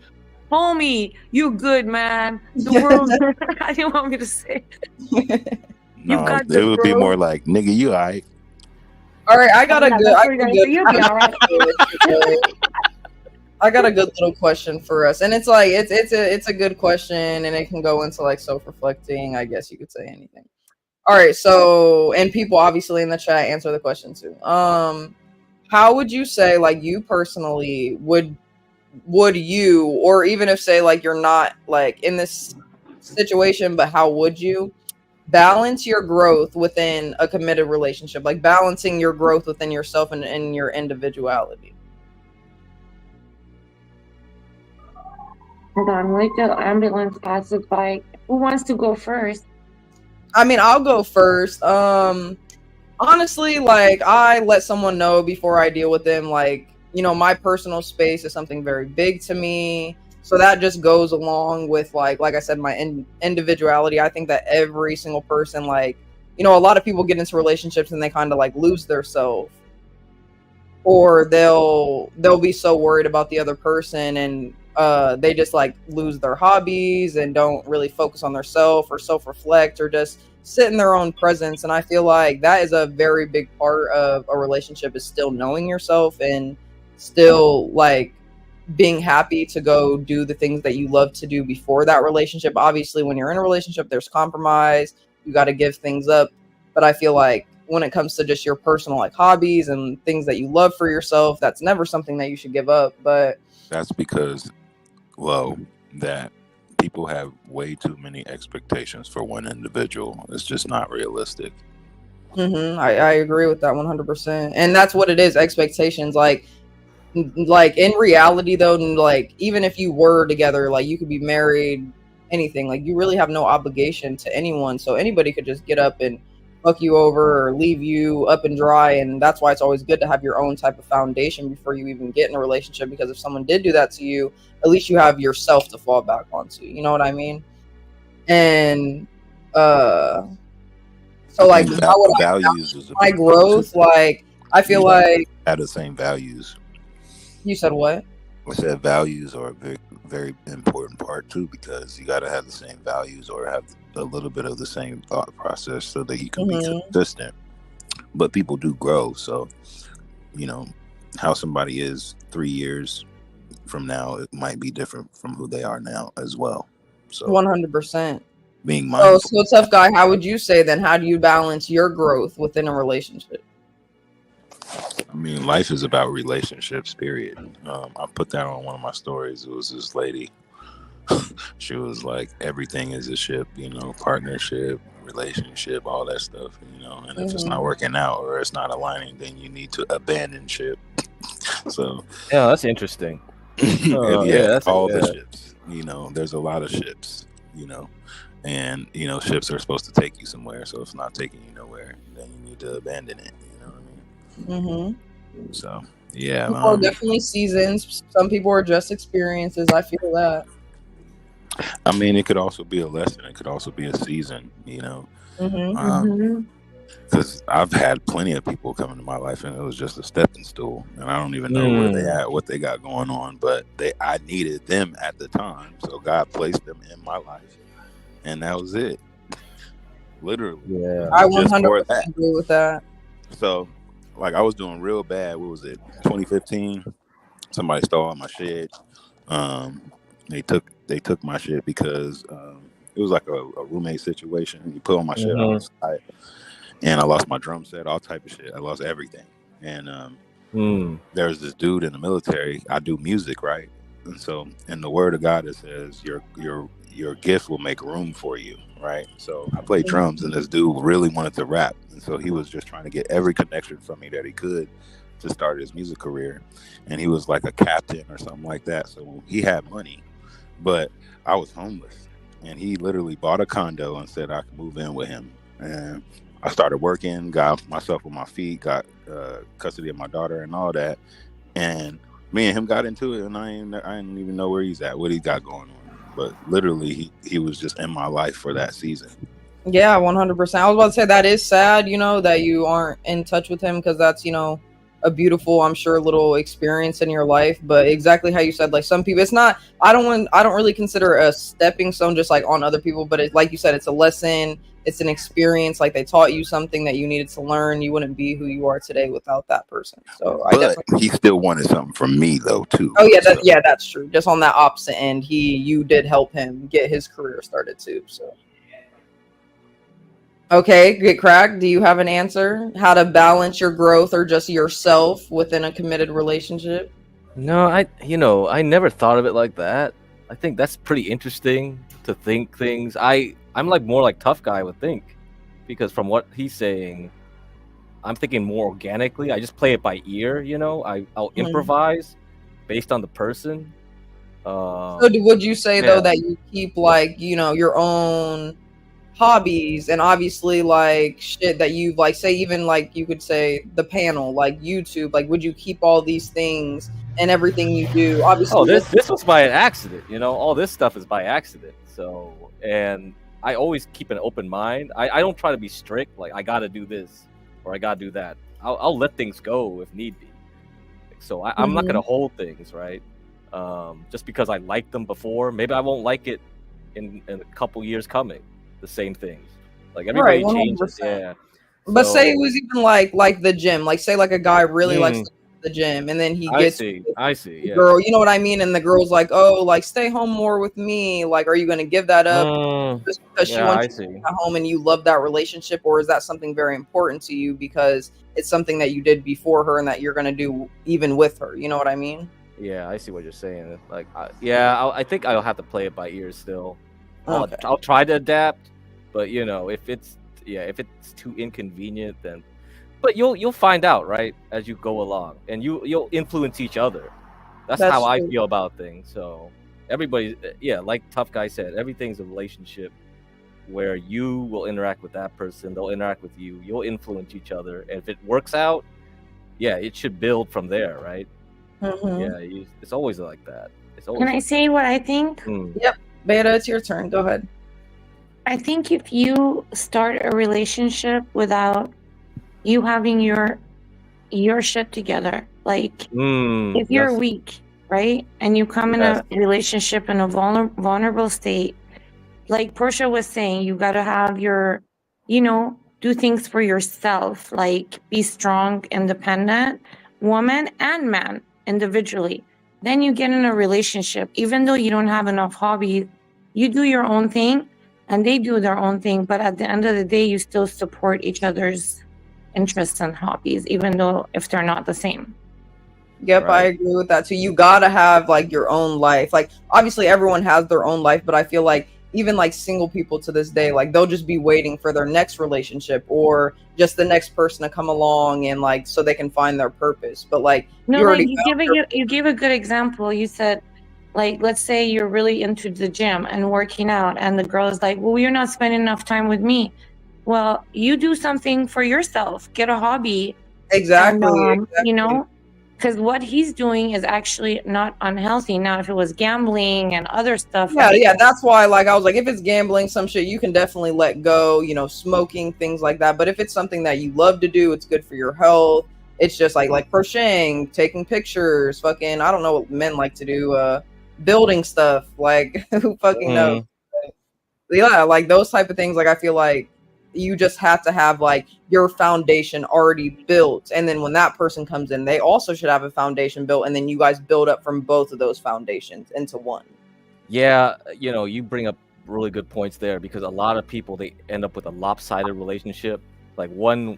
Homie, you good, man. The world. How do you want me to say it? No, it would be more like, nigga, you alright. All right, I got a good. I got a good little question for us, and it's it's a good question, and it can go into self-reflecting. I guess you could say anything. All right, so and people obviously in the chat answer the question too. How would you say you personally would you, or even if say you're not in this situation, but how would you balance your growth within a committed relationship, balancing your growth within yourself and your individuality? Hold on, wait till ambulance passes by. Who wants to go first? I mean, I'll go first. Honestly, I let someone know before I deal with them, my personal space is something very big to me. So that just goes along with like I said, my individuality. I think that every single person, a lot of people get into relationships and they kind of lose their self, or they'll be so worried about the other person and they just lose their hobbies and don't really focus on their self or self-reflect or just sit in their own presence. And I feel like that is a very big part of a relationship, is still knowing yourself and still being happy to go do the things that you love to do before that relationship. Obviously, when you're in a relationship, there's compromise. You got to give things up. But I feel like when it comes to just your personal hobbies and things that you love for yourself, that's never something that you should give up. But that's because, that people have way too many expectations for one individual. It's just not realistic. I agree with that 100%, and that's what it is. Expectations, like in reality though, like even if you were together, like you could be married, anything, like you really have no obligation to anyone, so anybody could just get up and fuck you over or leave you up and dry. And that's why it's always good to have your own type of foundation before you even get in a relationship, because if someone did do that to you, at least you have yourself to fall back onto, you know what I mean? And so like how would values is my growth? Like I feel like have the same values. You said what? I said values are a very, very important part too, because you got to have the same values or have a little bit of the same thought process so that you can be consistent. But people do grow, so you know how somebody is 3 years from now, it might be different from who they are now as well. So 100%. Being mindful. So tough guy, how would you say then? How do you balance your growth within a relationship? I mean, life is about relationships, period. I put that on one of my stories. It was this lady. She was like, everything is a ship, you know, partnership, relationship, all that stuff, you know. And if it's not working out or it's not aligning, then you need to abandon ship. So yeah, that's interesting. That's the ships, you know, there's a lot of ships, you know, and you know, ships are supposed to take you somewhere. So if it's not taking you nowhere, then you need to abandon it. You know what I mean? So yeah, people are definitely seasons. Some people are just experiences. I feel that. I mean, it could also be a lesson. It could also be a season, you know. Because I've had plenty of people come into my life, and it was just a stepping stool, and I don't even know where they at, what they got going on. But I needed them at the time, so God placed them in my life, and that was it. Literally, yeah. I 100% agree with that. So, like, I was doing real bad. What was it? 2015. Somebody stole all my shit. They took my shit because it was like a roommate situation. You put all my shit outside, and I lost my drum set, all type of shit. I lost everything. And there's this dude in the military. I do music, right? And so in the word of God, it says your gift will make room for you, right? So I played drums, and this dude really wanted to rap, and so he was just trying to get every connection from me that he could to start his music career. And he was like a captain or something like that, so he had money, but I was homeless, and he literally bought a condo and said I could move in with him. And I started working, got myself on my feet, got custody of my daughter and all that, and me and him got into it, and I didn't even know where he's at, what he got going on. But literally, he was just in my life for that season. Yeah, 100%. I was about to say that is sad, you know, that you aren't in touch with him, because that's, you know, a beautiful, I'm sure, little experience in your life. But exactly how you said, like, some people, it's not, I don't really consider a stepping stone just like on other people, but like you said, it's a lesson, it's an experience. Like, they taught you something that you needed to learn. You wouldn't be who you are today without that person. So he still wanted something from me though too. Oh yeah, that's true. Just on that opposite end, you did help him get his career started too. So okay, get cracked. Do you have an answer? How to balance your growth or just yourself within a committed relationship? No, I never thought of it like that. I think that's pretty interesting to think things. I'm like more like tough guy would think, because from what he's saying, I'm thinking more organically. I just play it by ear, you know. I'll improvise based on the person. So would you say though that you keep like, you know, your own hobbies and obviously like shit that you've like, say even like you could say the panel, like YouTube, like would you keep all these things and everything you do? Obviously, this was by an accident, you know. All this stuff is by accident. So, and I always keep an open mind. I don't try to be strict, like I gotta do this or I gotta do that. I'll let things go if need be. So I'm not gonna hold things, right? Just because I liked them before, maybe I won't like it in a couple years coming. The same things, like everybody changes. Yeah, but say it was even like the gym, like say like a guy really likes the gym, and then he gets I see yeah. girl, you know what I mean, and the girl's like, oh, like stay home more with me, like are you gonna give that up just because she wants you to stay at home and you love that relationship, or is that something very important to you because it's something that you did before her and that you're gonna do even with her, you know what I mean? Yeah, I see what you're saying. Like, I think I'll have to play it by ear still. Okay. I'll try to adapt, but if it's too inconvenient, then. But you'll find out, right, as you go along, and you'll influence each other. That's how I feel about things. So everybody, like Tough Guy said, everything's a relationship where you will interact with that person, they'll interact with you, you'll influence each other, and if it works out, it should build from there, right? It's always like that. It's always. Can I say what I think? Yep. Beta, it's your turn. Go ahead. I think if you start a relationship without you having your shit together, like if you're weak, right, and you come in a relationship in a vulnerable state, like Portia was saying, you got to have your, do things for yourself, like be strong, independent woman and man individually. Then you get in a relationship, even though you don't have enough hobbies, you do your own thing and they do their own thing. But at the end of the day, you still support each other's interests and hobbies, even though if they're not the same. Yep, right. I agree with that too. You gotta have like your own life. Like obviously everyone has their own life, but I feel like even like single people to this day, like they'll just be waiting for their next relationship or just the next person to come along and like so they can find their purpose. But like you gave a good example. You said, like, let's say you're really into the gym and working out, and the girl is like, well, you're not spending enough time with me. Well, you do something for yourself. Get a hobby. Exactly. And, because what he's doing is actually not unhealthy. Now, if it was gambling and other stuff. Yeah, that's why, like, I was like, if it's gambling, some shit, you can definitely let go, smoking, things like that. But if it's something that you love to do, it's good for your health. It's just like crocheting, taking pictures, fucking, I don't know what men like to do, building stuff. Like, who fucking knows? Yeah, like those type of things, like, I feel like you just have to have like your foundation already built, and then when that person comes in, they also should have a foundation built, and then you guys build up from both of those foundations into one. You bring up really good points there, because a lot of people, they end up with a lopsided relationship. Like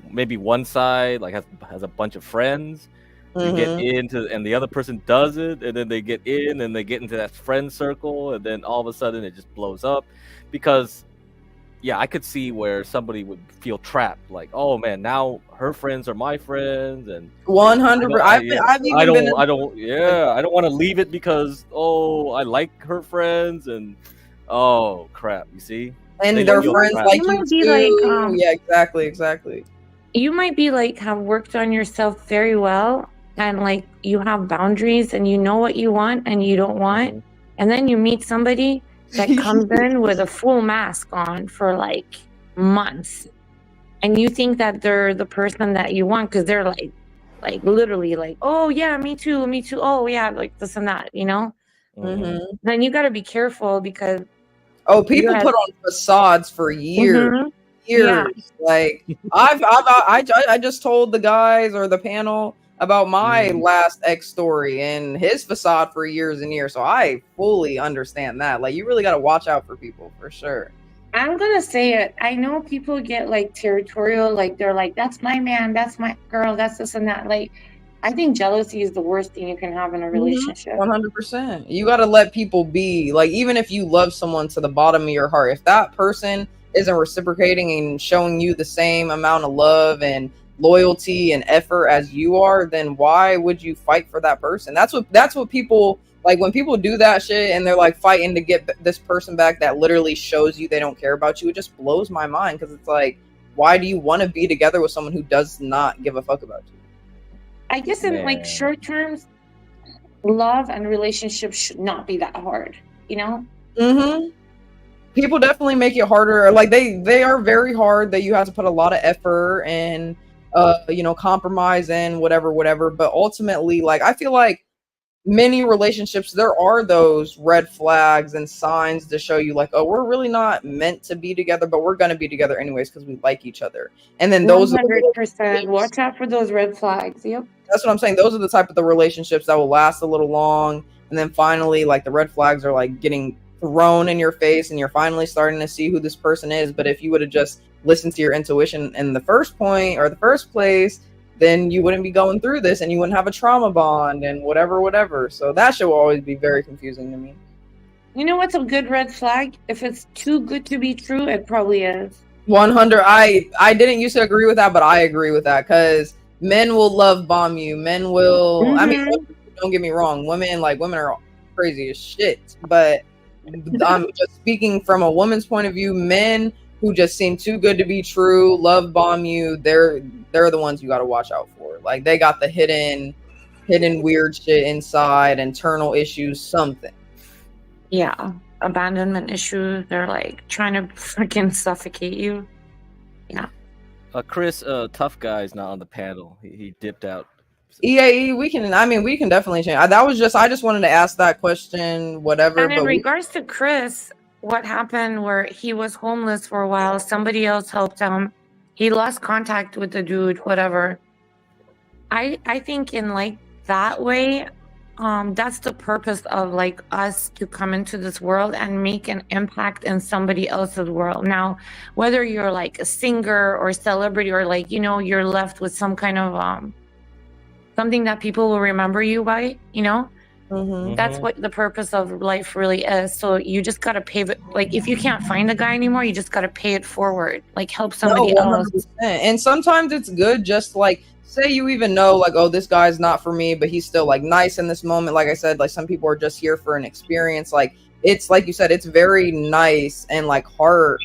maybe one side like has a bunch of friends, you get into, and the other person doesn't, and then they get in and they get into that friend circle, and then all of a sudden it just blows up. Because I could see where somebody would feel trapped. Like, oh man, now her friends are my friends, and 100%. I don't want to leave it because I like her friends, and oh crap, you see. And their friends like you too. Yeah, exactly. You might be like have worked on yourself very well, and like you have boundaries, and you know what you want and you don't want, and then you meet somebody that comes in with a full mask on for like months, and you think that they're the person that you want because they're like literally like, oh yeah, me too, oh yeah, like this and that, Then you got to be careful, because people put on facades for years. Yeah. Like I just told the guys or the panel about my last ex story and his facade for years and years. So I fully understand that. Like, you really got to watch out for people, for sure. I'm going to say it. I know people get like territorial. Like they're like, that's my man, that's my girl, that's this and that. Like, I think jealousy is the worst thing you can have in a relationship. 100%. You got to let people be. Like, even if you love someone to the bottom of your heart, if that person isn't reciprocating and showing you the same amount of love and loyalty and effort as you are, then why would you fight for that person? That's what people like. When people do that shit and they're like fighting to get this person back that literally shows you they don't care about you, it just blows my mind, because it's like, why do you want to be together with someone who does not give a fuck about you? I guess in like short terms, love and relationships should not be that hard, People definitely make it harder. Like they are very hard, that you have to put a lot of effort and compromise and whatever. But ultimately, like, I feel like many relationships, there are those red flags and signs to show you like, oh, we're really not meant to be together, but we're going to be together anyways because we like each other. And then those 100%. Watch out for those red flags. Yep. That's what I'm saying. Those are the type of the relationships that will last a little long. And then finally, like, the red flags are like getting thrown in your face and you're finally starting to see who this person is. But if you would have just listened to your intuition in the first point or the first place, then you wouldn't be going through this and you wouldn't have a trauma bond and whatever. So that shit will always be very confusing to me. You know what's a good red flag? If it's too good to be true, it probably is. 100. I didn't used to agree with that, but I agree with that because men will love bomb you. Men will. I mean, don't get me wrong. Women are crazy as shit. But I'm just speaking from a woman's point of view. Men who just seem too good to be true, love bomb you. They're the ones you got to watch out for. Like they got the hidden weird shit inside, internal issues, something. Yeah, abandonment issues. They're like trying to freaking suffocate you. Yeah. Chris, tough guy is not on the panel. He dipped out. EAE, we can definitely change. I just wanted to ask that question, whatever. And in regards to Chris, what happened where he was homeless for a while, somebody else helped him. He lost contact with the dude, whatever. I think in like that way, that's the purpose of like us to come into this world and make an impact in somebody else's world. Now, whether you're like a singer or celebrity or like, you're left with some kind of something that people will remember you by, that's what the purpose of life really is. So you just got to pave it. Like if you can't find a guy anymore, you just got to pay it forward, like help somebody else. And sometimes it's good just like, say you even know like, oh, this guy's not for me, but he's still like nice in this moment. Like I said, like some people are just here for an experience. Like it's like you said, it's very nice and like heartfelt,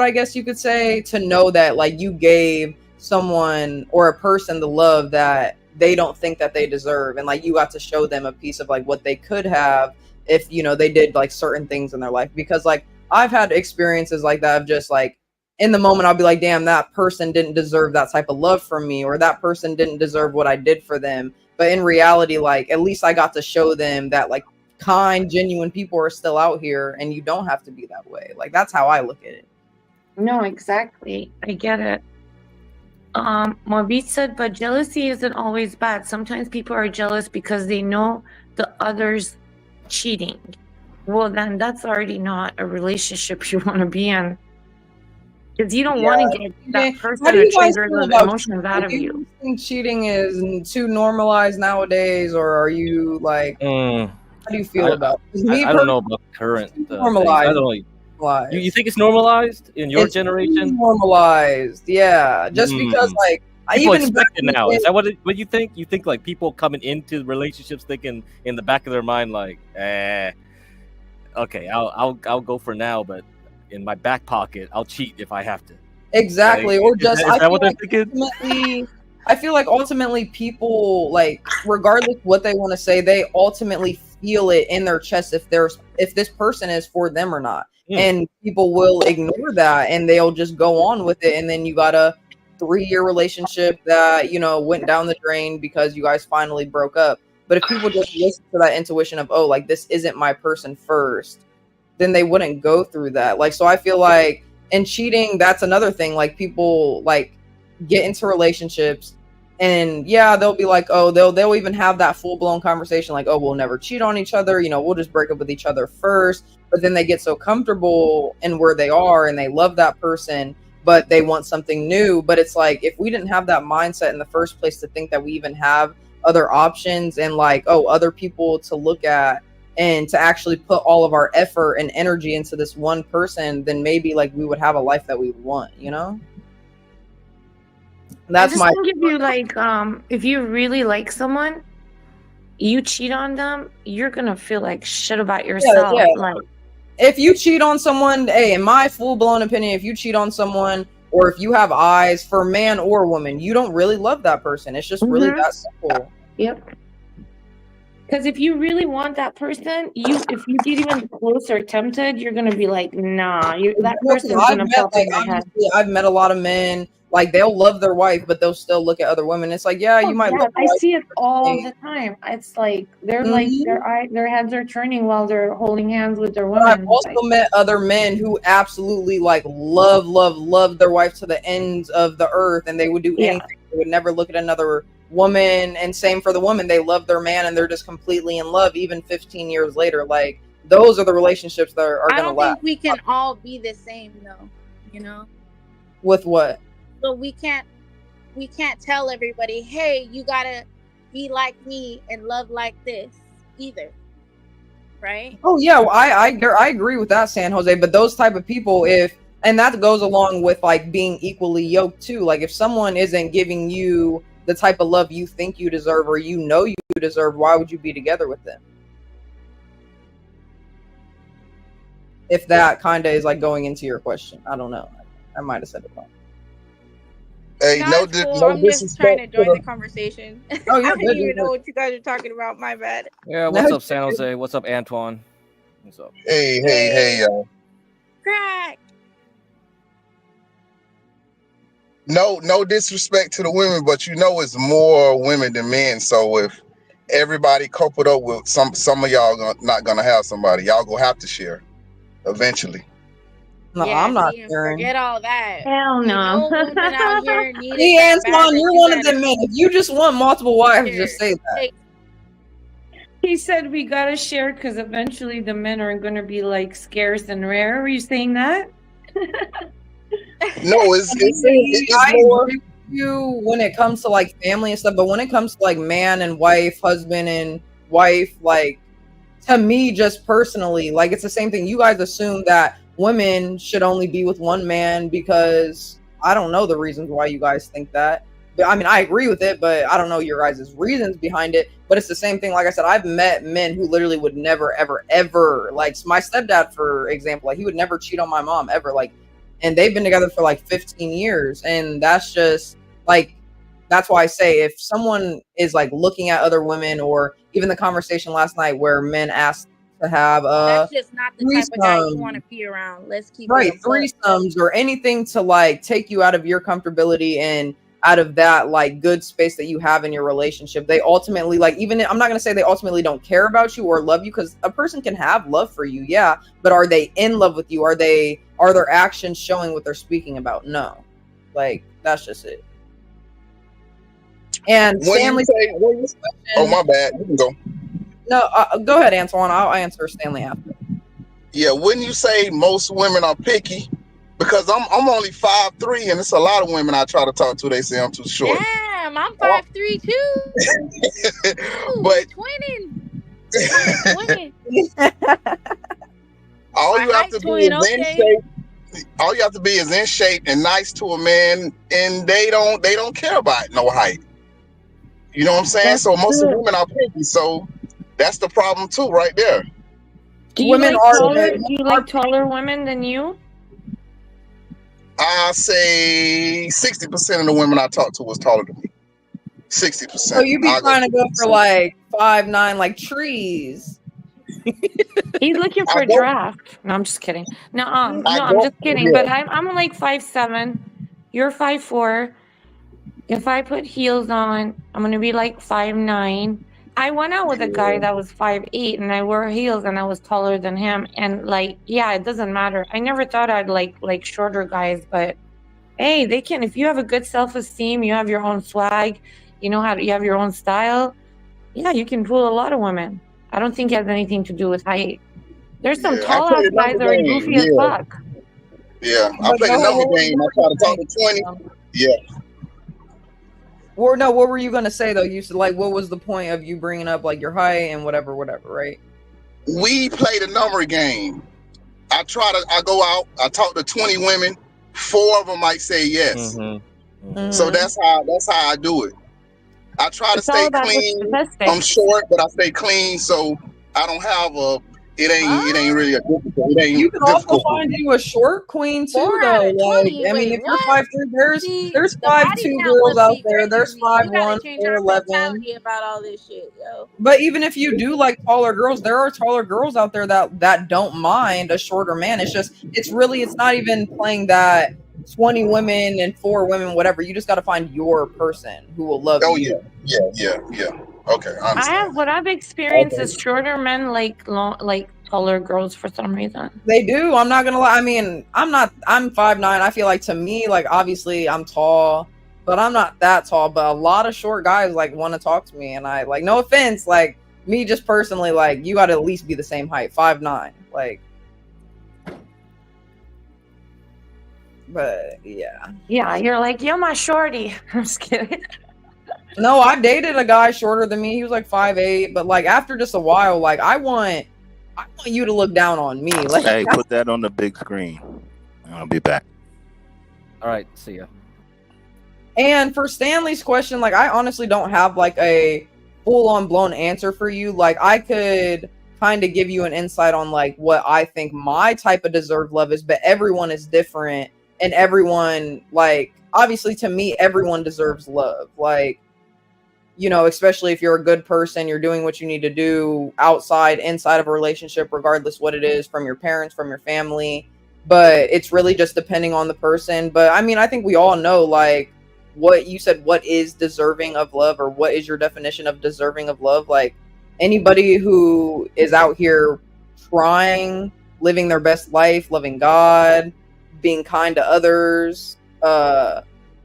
I guess you could say, to know that like you gave someone or a person the love that they don't think that they deserve, and like you got to show them a piece of like what they could have if they did like certain things in their life. Because like I've had experiences like that of just like in the moment I'll be like, damn, that person didn't deserve that type of love from me, or that person didn't deserve what I did for them. But in reality, like at least I got to show them that like kind, genuine people are still out here and you don't have to be that way. Like that's how I look at it. No, exactly. I get it. Morbid said, but jealousy isn't always bad. Sometimes people are jealous because they know the other's cheating. Well, then that's already not a relationship you want to be in. Because you don't want to get that person to trigger those emotions out of you. Do you think cheating is too normalized nowadays, or are you like, how do you feel about it? I don't know about current normalized. I don't know. You think it's normalized in your generation? Normalized, yeah. Just because like people expect it now. Is that what you think? You think like people coming into relationships thinking in the back of their mind like, okay, I'll go for now, but in my back pocket, I'll cheat if I have to. Exactly, like, or just is that what they're thinking? I feel like ultimately people, like regardless what they want to say, they ultimately feel it in their chest if this person is for them or not. And people will ignore that and they'll just go on with it, and then you got a 3-year relationship that went down the drain because you guys finally broke up. But if people just listen to that intuition of, oh, like this isn't my person first, then they wouldn't go through that. Like, so I feel like in cheating, that's another thing. Like people like get into relationships and they'll be like, oh, they'll even have that full-blown conversation like, oh, we'll never cheat on each other, we'll just break up with each other first. But then they get so comfortable in where they are and they love that person, but they want something new. But it's like, if we didn't have that mindset in the first place to think that we even have other options and like, oh, other people to look at and to actually put all of our effort and energy into this one person, then maybe like we would have a life that we want, That's my give you like if you really like someone, you cheat on them, you're gonna feel like shit about yourself. Yeah. Like if you cheat on someone, hey, in my full-blown opinion, if you cheat on someone or if you have eyes for man or woman, you don't really love that person. It's just really that simple. Yep. Because if you really want that person, if you get even close or tempted, you're gonna be like, nah, that person's gonna pop in your head. I've met a lot of men, like they'll love their wife, but they'll still look at other women. It's like, you might. Love I see it all the time. It's like they're like their heads are turning while they're holding hands with their women. I've also met other men who absolutely like love their wife to the ends of the earth, and they would do anything. They would never look at another woman, and same for the woman. They love their man and they're just completely in love even 15 years later. Like those are the relationships that are gonna last. I don't think we can all be the same though, With what? But we can't we can't tell everybody, hey, you gotta be like me and love like this either, right? Oh yeah, well, I agree with that, San Jose. But those type of people, and that goes along with like being equally yoked too. Like if someone isn't giving you the type of love you think you deserve or you know you deserve, why would you be together with them? If that kind of is like going into your question, I don't know. I might have said it wrong. Hey, No, it's cool. I'm just trying to join the conversation. Oh, I you're don't good, even you're know good. what you guys are talking about. My bad. Yeah, what's up, San Jose? What's up, Antoine? What's up? Hey, y'all. Crack. No disrespect to the women, but you know it's more women than men. So if everybody coupled up with some of y'all not gonna have somebody, y'all gonna have to share eventually. No, Yeah, I'm not see, sharing. forget all that. Hell Ain't no. no woman out here needed See, that bad Antoine, that you're you one of gotta them men. If you just want multiple wives, just say that. Hey, He said we gotta share because eventually the men are gonna be like scarce and rare. Were you saying that? No, it's I more. agree with you when it comes to like family and stuff, but when it comes to like man and wife, husband and wife, like to me, just personally, like it's the same thing. You guys assume that women should only be with one man because I don't know the reasons why you guys think that. But I mean, I agree with it, but I don't know your guys' reasons behind it. But it's the same thing. Like I said, I've met men who literally would never, ever, ever, like my stepdad, for example, like he would never cheat on my mom ever. Like, and they've been together for like 15 years. And that's just like, that's why I say if someone is like looking at other women, or even the conversation last night where men asked to have that's just not the type of guy you threesome, want to be around. Let's keep right, it a buck. threesomes or anything to like take you out of your comfortability and out of that like good space that you have in your relationship, they ultimately, like, even I'm not going to say they ultimately don't care about you or love you, because a person can have love for you, yeah, but are they in love with you? Are their actions showing what they're speaking about? No. Like, that's just it. And Stanley, Oh, my bad. You can go. no, go ahead, Antoine. I'll answer Stanley after. Yeah, wouldn't you say most women are picky? Because I'm only 5'3", and it's a lot of women I try to talk to. They say I'm too short. Damn, I'm 5'3" too. But twinning. all you have to be is in okay. shape. All you have to be is in shape and nice to a man, and they don't care about no height. You know what I'm saying? That's so most of good. women are picky. So that's the problem too, right there. Do you Women like are taller? good. Do you like taller women than you? I say 60% of the women I talk to was taller than me. 60%. So you be trying to go for like 5'9", like trees. He's looking for a draft. No, I'm just kidding. No, I'm just kidding. But I'm like 5'7". You're 5'4". If I put heels on, I'm gonna be like 5'9". I went out with a guy that was 5'8", and I wore heels, and I was taller than him. And like, yeah, it doesn't matter. I never thought I'd like shorter guys, but hey, they can. If you have a good self-esteem, you have your own swag, you have your own style. Yeah, you can fool a lot of women. I don't think it has anything to do with height. There's some tall ass guys that are goofy as fuck. Yeah, I played the number game. I try to talk to 20. Yeah. Or no, what were you gonna say though? You said like, what was the point of you bringing up like your height and whatever, right? We played a number game. I go out, I talk to 20 women, 4 of them might say yes. So that's how I do it. I try to stay clean. I'm short, but I stay clean, so I don't have it ain't really a difficult. It ain't You can difficult. also find you a short queen too, 4 though. out of 20. Like, I mean, Wait, if you're what? 5'3", there's The body 5'2" count girls must out be there. crazy There's to me. We gotta 5'1", change our 4'11". mentality about all this shit, yo. But even if you do like taller girls, there are taller girls out there that don't mind a shorter man. It's not even playing that 20 women and 4 women, whatever. You just got to find your person who will love you. Yeah. Okay, I understand. What I've experienced is shorter men like taller girls for some reason. They do. I'm not gonna lie. I mean, I'm 5'9". I feel like, to me, like, obviously I'm tall, but I'm not that tall. But a lot of short guys like want to talk to me, and I like, no offense, like me just personally, like, you got to at least be the same height, 5'9". Like, But yeah. Yeah, you're like, you're my shorty. I'm just kidding. No, I dated a guy shorter than me. He was like 5'8", but like after just a while, like I want you to look down on me. Like, hey, put that on the big screen. I'll be back. All right, see ya. And for Stanley's question, like I honestly don't have like a full-on blown answer for you. Like I could kind of give you an insight on like what I think my type of deserved love is, but everyone is different, and everyone, like, obviously to me, everyone deserves love. Like, you know, especially if you're a good person, you're doing what you need to do outside, inside of a relationship, regardless what it is, from your parents, from your family. But it's really just depending on the person. But I mean, I think we all know, like what you said, what is deserving of love, or what is your definition of deserving of love? Like anybody who is out here trying, living their best life, loving God, being kind to others,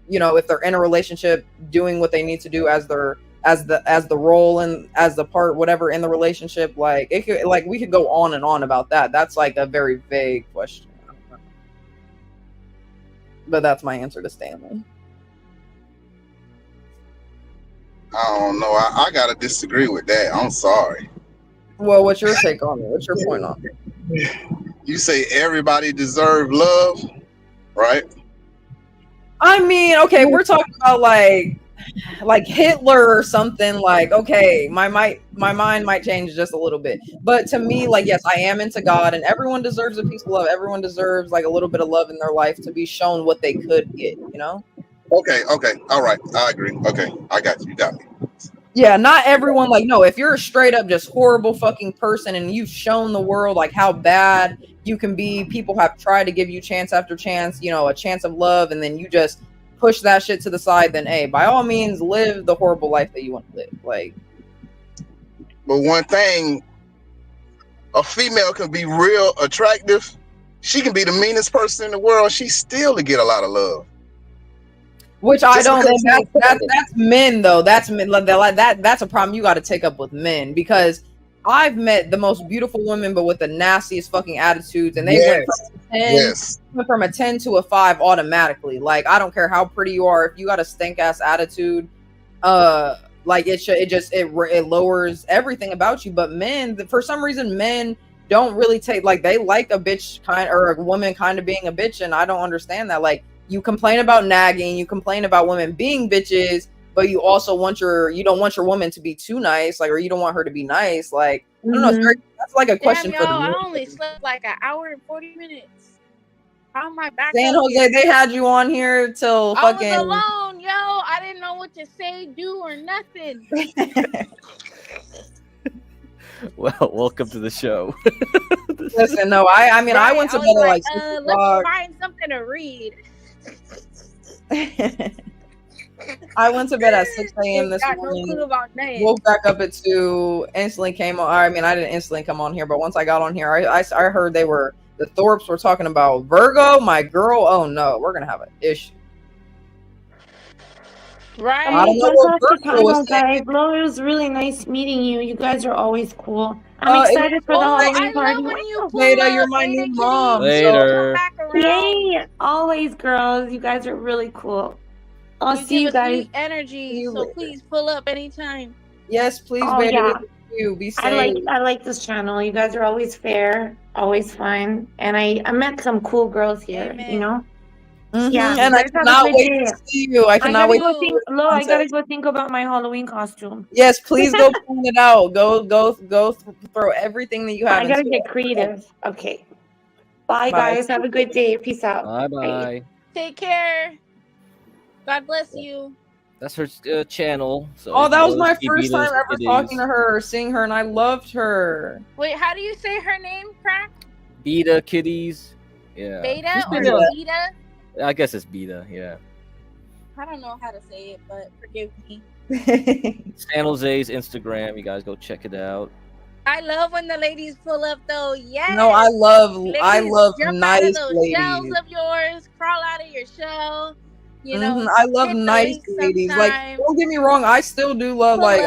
you know, if they're in a relationship, doing what they need to do as the role and as the part, whatever, in the relationship. Like it could, like we could go on and on about that. That's like a very vague question. But that's my answer to Stanley. I don't know. I gotta disagree with that. I'm sorry. Well, what's your take on it? What's your point on it? You say everybody deserves love, right? I mean, okay, we're talking about like Hitler or something. Like, okay, my mind might change just a little bit, but to me, like, yes, I am into God, and everyone deserves a piece of love. Everyone deserves like a little bit of love in their life to be shown what they could get. You know? Okay, all right, I agree. Okay, I got you. You got me. Yeah, not everyone. Like, no, if you're a straight up just horrible fucking person and you've shown the world like how bad you can be, people have tried to give you chance after chance, you know, a chance of love, and then you just push that shit to the side, then hey, by all means, live the horrible life that you want to live. Like, but one thing, a female can be real attractive. She can be the meanest person in the world. She still to get a lot of love. which I don't. That's men though. That's men. That's a problem you got to take up with men, because I've met the most beautiful women, but with the nastiest fucking attitudes, and they went from a 10 to a 5 automatically. Like, I don't care how pretty you are, if you got a stink ass attitude, like it lowers everything about you. But men, for some reason, men don't really take, like, they like a bitch kind, or a woman kind of being a bitch, and I don't understand that. Like, you complain about nagging, you complain about women being bitches, but you also you don't want your woman to be too nice, like, or you don't want her to be nice. Like, I don't know. That's like a question for the I only slept like an hour and 40 minutes. How am I back? San Jose, they had you on here till fucking. I was alone, yo. I didn't know what to say, do, or nothing. Well, welcome to the show. Listen, no, I mean, I went to bed like let's find something to read. I went to bed at 6 a.m. this morning. Woke back up at 2. Instantly came on. I mean, I didn't instantly come on here, but once I got on here, I heard the Thorpes were talking about Virgo, my girl. Oh no, we're gonna have an issue. Right. I don't know what Virgo was guys. Well, it was really nice meeting you. You guys are always cool. I'm excited for the Halloween party. Beta, you're my new mom. Later. Yay! Always, girls. You guys are really cool. I'll see you guys. Energy, so please pull up anytime. Yes, please, baby. Yeah. You be safe. I like this channel. You guys are always fair, always fun, and I met some cool girls here. Amen. You know. Mm-hmm. Yeah, and I cannot wait to see you. I cannot wait. I gotta go think about my Halloween costume. Yes, please go plan it out. Go throw everything that you have. I gotta get creative. Okay. Bye, guys. Have a good day. Peace out. Bye. Take care. God bless you. That's her channel. So oh, that was my first time ever talking to her, or seeing her, and I loved her. Wait, how do you say her name, Crack? Beta Kitties. Yeah. Beta or Beta? I guess it's Beta, yeah. I don't know how to say it, but forgive me. San Jose's Instagram. You guys go check it out. I love when the ladies pull up, though. Yes. No, I love jump nice out of those ladies. shells of yours, crawl out of your shell. You know, I love nice ladies. Like, don't get me wrong, I still do love like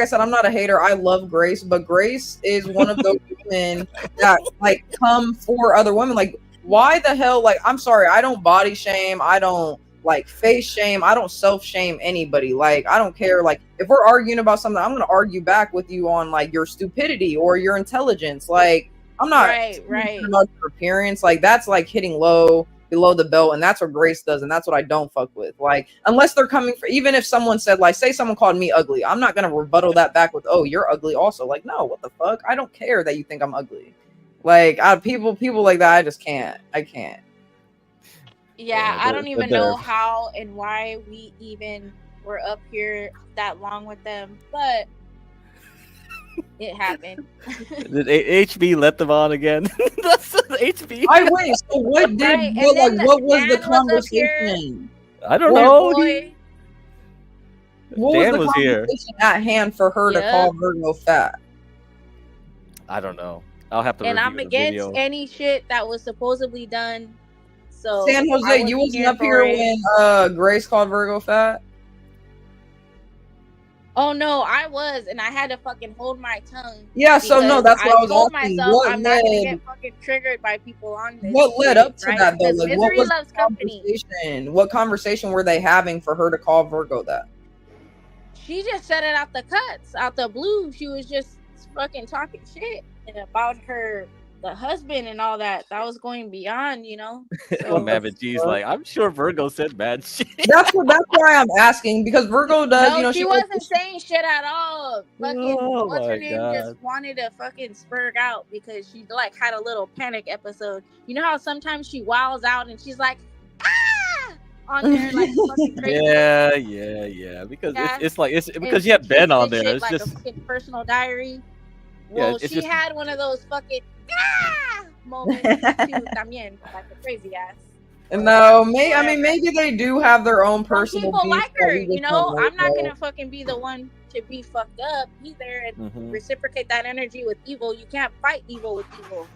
I said, I'm not a hater. I love Grace, but Grace is one of those women that like come for other women. Like, why the hell, like, I'm sorry, I don't body shame, I don't like face shame, I don't self shame anybody. Like, I don't care. Like, if we're arguing about something, I'm gonna argue back with you on like your stupidity or your intelligence. Like, I'm not right about your appearance. Like, that's like hitting low below the belt, and that's what Grace does, and that's what I don't fuck with. Like, unless they're coming for, even if someone said, like, say someone called me ugly, I'm not gonna rebuttal that back with, oh, you're ugly also. Like, no, what the fuck? I don't care that you think I'm ugly. Like, people like that, I just can't. I can't. Yeah, I don't even know how and why we even were up here that long with them, but it happened. Did HB let them on again? That's HB. I wait. So what did Right, what, and like, what was Dan the was up conversation? I don't What- know. Boy, What Dan was the was here. conversation at hand for her to Yeah. call Virgo fat? I don't know. I'll have to and review I'm the against video. any shit that was supposedly done. So San I Jose, you wasn't up for here it. when Grace called Virgo fat? Oh no, I was, and I had to fucking hold my tongue. Yeah, so no, because that's what I was told asking. myself What I'm not gonna led- get fucking triggered by people on this. What led shit, up to right? that though? Because Like, what misery was loves the company. conversation? What conversation were they having for her to call Virgo that? She just said it out the cuts, out the blue. She was just fucking talking shit about the husband and all that. That was going beyond, you know. So Mavic G's like, I'm sure Virgo said bad shit. That's why I'm asking, because Virgo does, no, you know, she wasn't saying shit at all. Fucking, Oh what's my her name? God. Just wanted to fucking spurg out because she like had a little panic episode. You know how sometimes she wows out and she's like, ah, on there like fucking crazy. Yeah. Because Yeah. it's like it's And because you have she Ben on spit there. shit It's like just a fucking personal diary. Yeah, Well, it's she just- had one of those fucking moments too, también, like a crazy ass. No, maybe they do have their own personal People beef like that her, we just you know. don't know I'm not about. gonna fucking be the one to be fucked up either and Mhm. reciprocate that energy with evil. You can't fight evil with evil.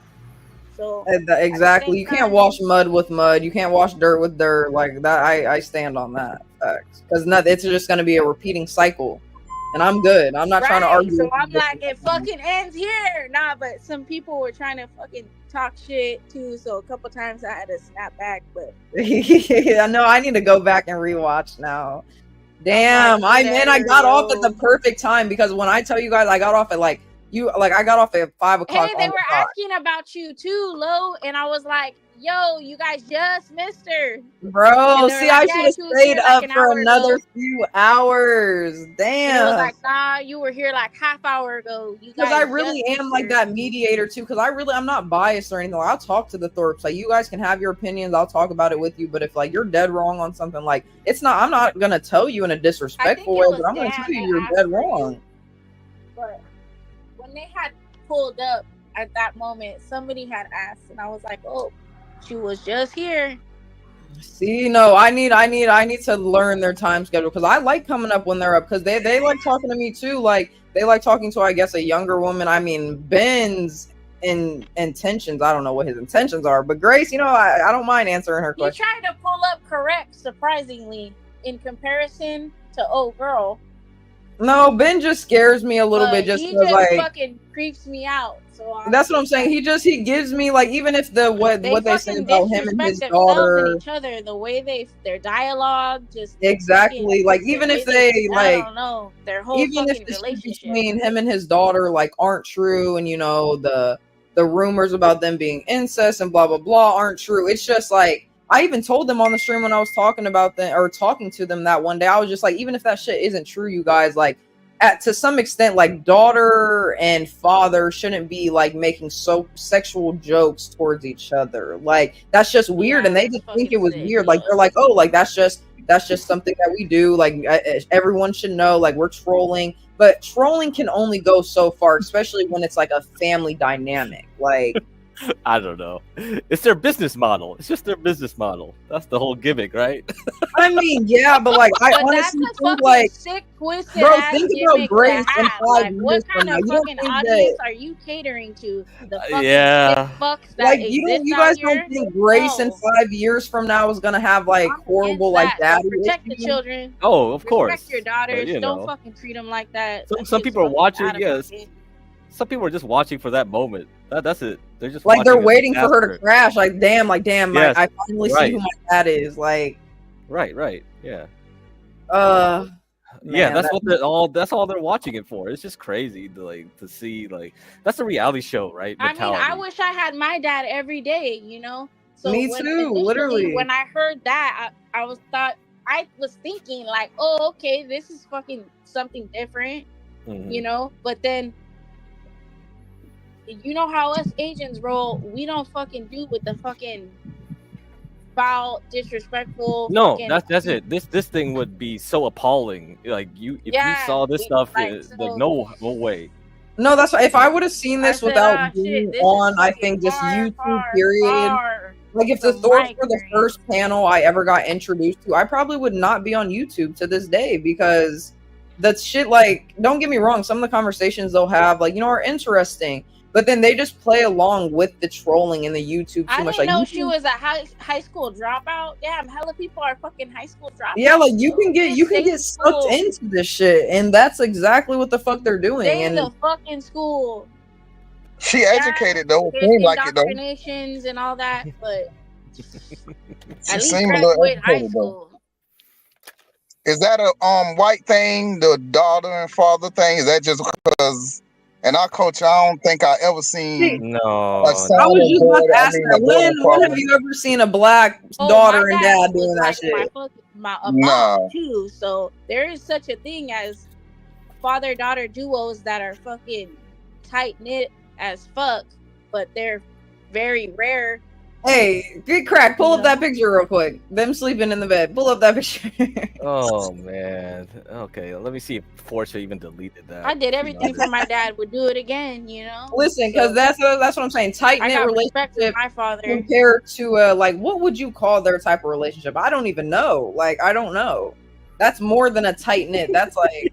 So Exactly. You can't wash mud with mud. You can't wash dirt with dirt. Like that, I stand on that. Facts. Because it's just going to be a repeating cycle, and I'm good. I'm not trying to argue. So with I'm you. like, it fucking ends here. Nah, but some people were trying to fucking talk shit too. So a couple times I had to snap back. But I know. I need to go back and rewatch now. Damn, I got off at the perfect time, because when I tell you guys, I got off at I got off at 5 o'clock. hey, they on were the dot. asking about you too, Lo, and I was like, yo, you guys just missed her. Bro, And they were see, like, I yeah, should have she was stayed here like up an for hour another ago. few hours. And it was Damn. like, nah, you were here like half hour ago. You Because guys I really just am missed like her. that mediator too. Because I'm not biased or anything. Like, I'll talk to the Thorpes. Like, you guys can have your opinions. I'll talk about it with you. But if like you're dead wrong on something, like I'm not gonna tell you in a disrespectful way. But I'm gonna tell you you're dead wrong. But when they had pulled up at that moment, somebody had asked, and I was like, oh, she was just here. See, no, I need to learn their time schedule, because I like coming up when they're up, because they like talking to me too. Like, they like talking to, I guess, a younger woman. I mean, Ben's intentions, I don't know what his intentions are, but Grace, you know, I don't mind answering her He question. tried to pull up correct, surprisingly, in comparison to oh girl. No, Ben just scares me a little But bit, just he because, just like, fucking creeps me out. So that's what I'm saying. He gives me, like, even if what they say fucking about him and disrespect his themselves daughter. and each other, the way their dialogue, just Exactly. fucking- Like, the even way if they I like, don't know, their whole even if fucking the shit relationship. between him and his daughter like aren't true, and you know the rumors about them being incest and blah blah blah aren't true, it's just like, I even told them on the stream when I was talking to them that one day, I was just like, even if that shit isn't true, you guys, like, to some extent, like, daughter and father shouldn't be like making so sexual jokes towards each other. Like, that's just weird. And they just think it was weird. Like, they're like, oh, like that's just something that we do. Like, everyone should know, like, we're trolling. But trolling can only go so far, especially when it's like a family dynamic. Like, I don't know. It's their business model. It's just their business model. That's the whole gimmick, right? I mean, yeah, but like, I But honestly that's a think, fucking like, sick, twisted bro, ass think gimmick about Grace to in have. 5 Like, years what from kind now. of You don't fucking think audience that, are you catering to? The fucking Yeah. sick fucks that like, exist you out guys here? don't think Grace in 5 years from now is gonna have like horrible like That. So daddy protect the issues? children. Oh, of course. Respect your daughters. you Don't know. fucking treat them like that. Some people are watching. Yes. Some people are just watching for that moment. That's it. They're just like they're watching a waiting for her to disaster. crash. Like damn, Yes, I finally see right. who my dad is. Like, Right, yeah. man, That's what they're all. That's all they're watching it for. It's just crazy to see that's a reality show, right? I mean, Mentality. I wish I had my dad every day, you know. So Me when, too, initially, literally. when I heard that, I was thinking like, oh, okay, this is fucking something different, you know. But then, you know how us Asians roll. We don't fucking do with the fucking foul, disrespectful. No, fucking, that's it. This thing would be so appalling. Like if you saw this stuff, no way. No, that's why if I would have seen this without being on, I think just YouTube period. Like if the Thors were the first panel I ever got introduced to, I probably would not be on YouTube to this day because that shit, like, don't get me wrong, some of the conversations they'll have, like, you know, are interesting, but then they just play along with the trolling in the YouTube too much. I didn't know like, she was a high school dropout. Damn, hella people are fucking high school dropouts. yeah, like you can get sucked into this shit, and that's exactly what the fuck they're doing. Stay in And the fucking school. She educated though. There's Seemed like it though. indoctrinations and all that, but She at least seemed a little graduate high educated though. school. Is that a white thing, the daughter and father thing? Is that just because in our culture I don't think I ever seen No. a I son was and just about daughter, to ask that. When have you ever seen a black daughter and dad doing that shit? My a Nah. mom too. So there is such a thing as father-daughter duos that are fucking tight-knit as fuck, but they're very rare. Hey, good crack. Pull up that picture real quick. Them sleeping in the bed. Pull up that picture. Oh man. Okay, let me see if Portia even deleted that. I did everything for my dad. Would do it again, you know. Listen, because that's what I'm saying. Tight I knit got respect for relationship my father. compared to like what would you call their type of relationship? I don't even know. Like I don't know. That's more than a tight knit. That's like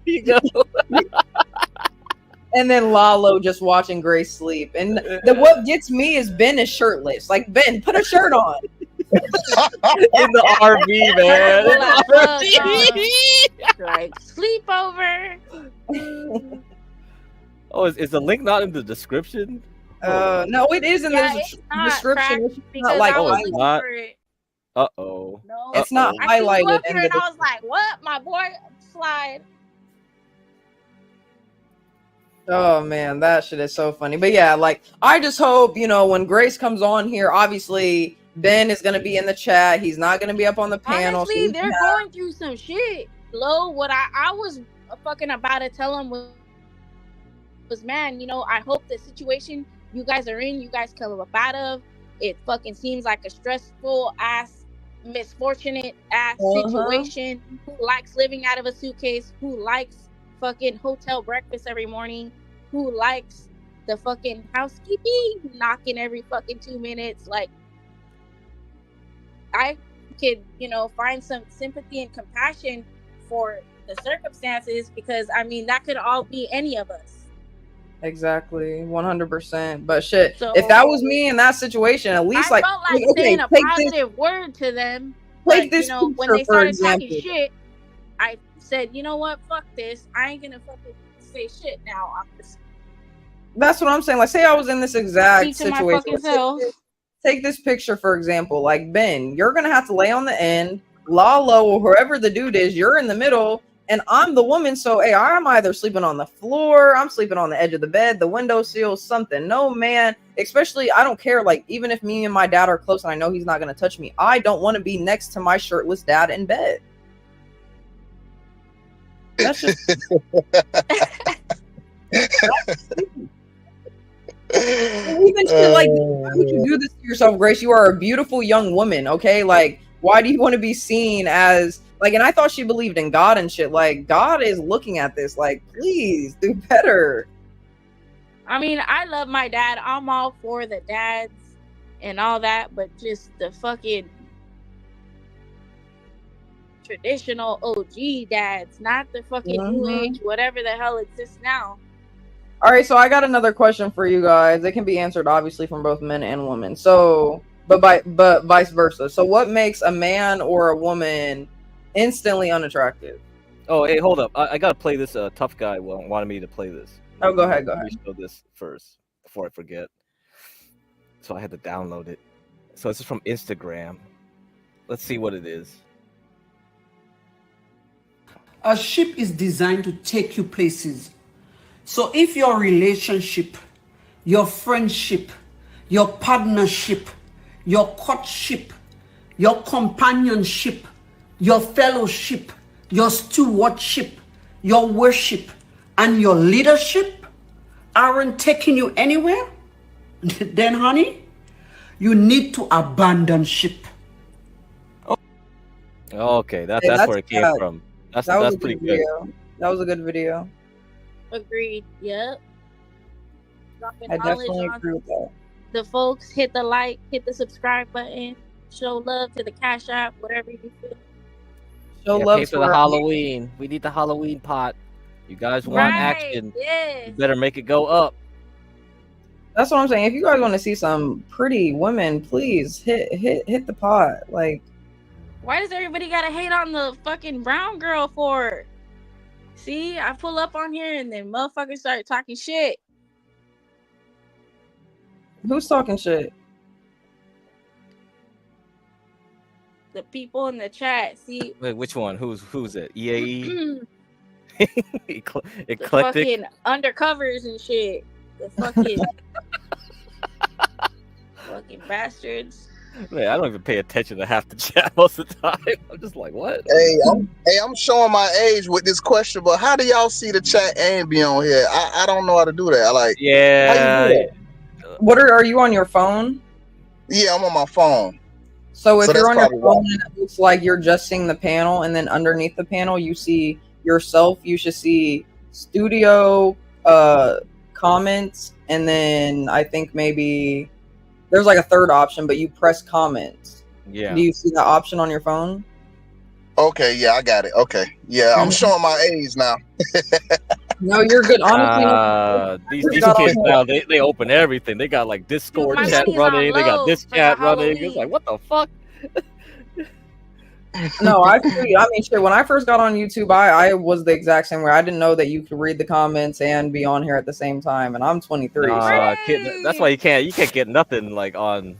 and then Lalo just watching Grace sleep. And what gets me is Ben is shirtless. Like Ben, put a shirt on. In the RV, man. Like sleepover. Oh, is the link not in the description? No, it is in the description. It's not like it's not. It. Uh-oh. No, it's not I highlighted. up here and I was like, "What, my boy slide?" Oh man, that shit is so funny. But yeah, like I just hope, you know, when Grace comes on here, obviously Ben is gonna be in the chat. He's not gonna be up on the panel. Honestly, they're going through some shit. Lo, what I was fucking about to tell him was, man, you know, I hope the situation you guys are in, you guys come up out of. It fucking seems like a stressful ass, misfortunate ass situation. Who likes living out of a suitcase? Who likes fucking hotel breakfast every morning? Who likes the fucking housekeeping knocking every fucking 2 minutes? Like, I could, you know, find some sympathy and compassion for the circumstances, because I mean that could all be any of us. Exactly, 100%. But shit, So, if that was me in that situation, at least I felt like saying a positive word to them. But, this you know, when picture, they for started talking example. shit, I said, you know what, fuck this. I ain't gonna fucking say shit now. I'm just That's what I'm saying. Like, say I was in this exact speak to my situation. fucking self. Take this picture, for example. Like, Ben, you're going to have to lay on the end. Lalo, or whoever the dude is, you're in the middle. And I'm the woman. So, hey, I'm either sleeping on the floor. I'm sleeping on the edge of the bed, the windowsill, something. No, man. Especially, I don't care. Like, even if me and my dad are close and I know he's not going to touch me, I don't want to be next to my shirtless dad in bed. That's just... Even shit like, why would you do this to yourself, Grace? You are a beautiful young woman, okay? Like, why do you want to be seen as like? And I thought she believed in God and shit. Like, God is looking at this. Like, please do better. I mean, I love my dad. I'm all for the dads and all that, but just the fucking traditional OG dads, not the fucking new age, whatever the hell exists now. All right, so I got another question for you guys. It can be answered obviously from both men and women. So, but vice versa. So, what makes a man or a woman instantly unattractive? Oh, hey, hold up. I gotta play this. Tough guy wanted me to play this. Oh, go ahead. Let me show this first before I forget. So I had to download it. So this is from Instagram. Let's see what it is. A ship is designed to take you places. So if your relationship, your friendship, your partnership, your courtship, your companionship, your fellowship, your stewardship, your worship, and your leadership aren't taking you anywhere, then honey, you need to abandon ship. Okay, Hey, that's where it came that from. was That's a pretty good good. video. That was a good video. Agreed. Yep. Dropping I knowledge definitely on agree with that. the folks. Hit the like, hit the subscribe button, show love to the Cash App, whatever you feel. Show Yeah, love pay to for the our Halloween. We need the Halloween pot. You guys want Right. action? Yes. You better make it go up. That's what I'm saying. If you guys want to see some pretty women, please hit the pot. Like, Why does everybody gotta hate on the fucking brown girl for? See, I pull up on here and then motherfuckers start talking shit. who's talking shit? The people in the chat. See, Wait, which one? Who's it? EAE? the Eclectic? fucking undercovers and shit. The fucking fucking bastards. Man, I don't even pay attention to half the chat most of the time. I'm just like, what? Hey, I'm showing my age with this question, but how do y'all see the chat and be on here? I don't know how to do that. How you Yeah. do that? What are you on your phone? Yeah, I'm on my phone. So if So you're that's on your probably why. phone and it looks like you're just seeing the panel, and then underneath the panel you see yourself, you should see studio comments, and then I think maybe there's like a third option, but you press comments. Yeah. Do you see that option on your phone? Okay, yeah, I got it. Okay. Yeah, I'm showing my age now. No, you're good. Honestly, These kids now, they open everything. They got like Discord my chat money's on running. They got low this for chat the running. It's Halloween. like, what the fuck? No, I feel you. I mean, shit. When I first got on YouTube, I was the exact same way. I didn't know that you could read the comments and be on here at the same time. And I'm 23. Kid, that's why you can't get nothing like on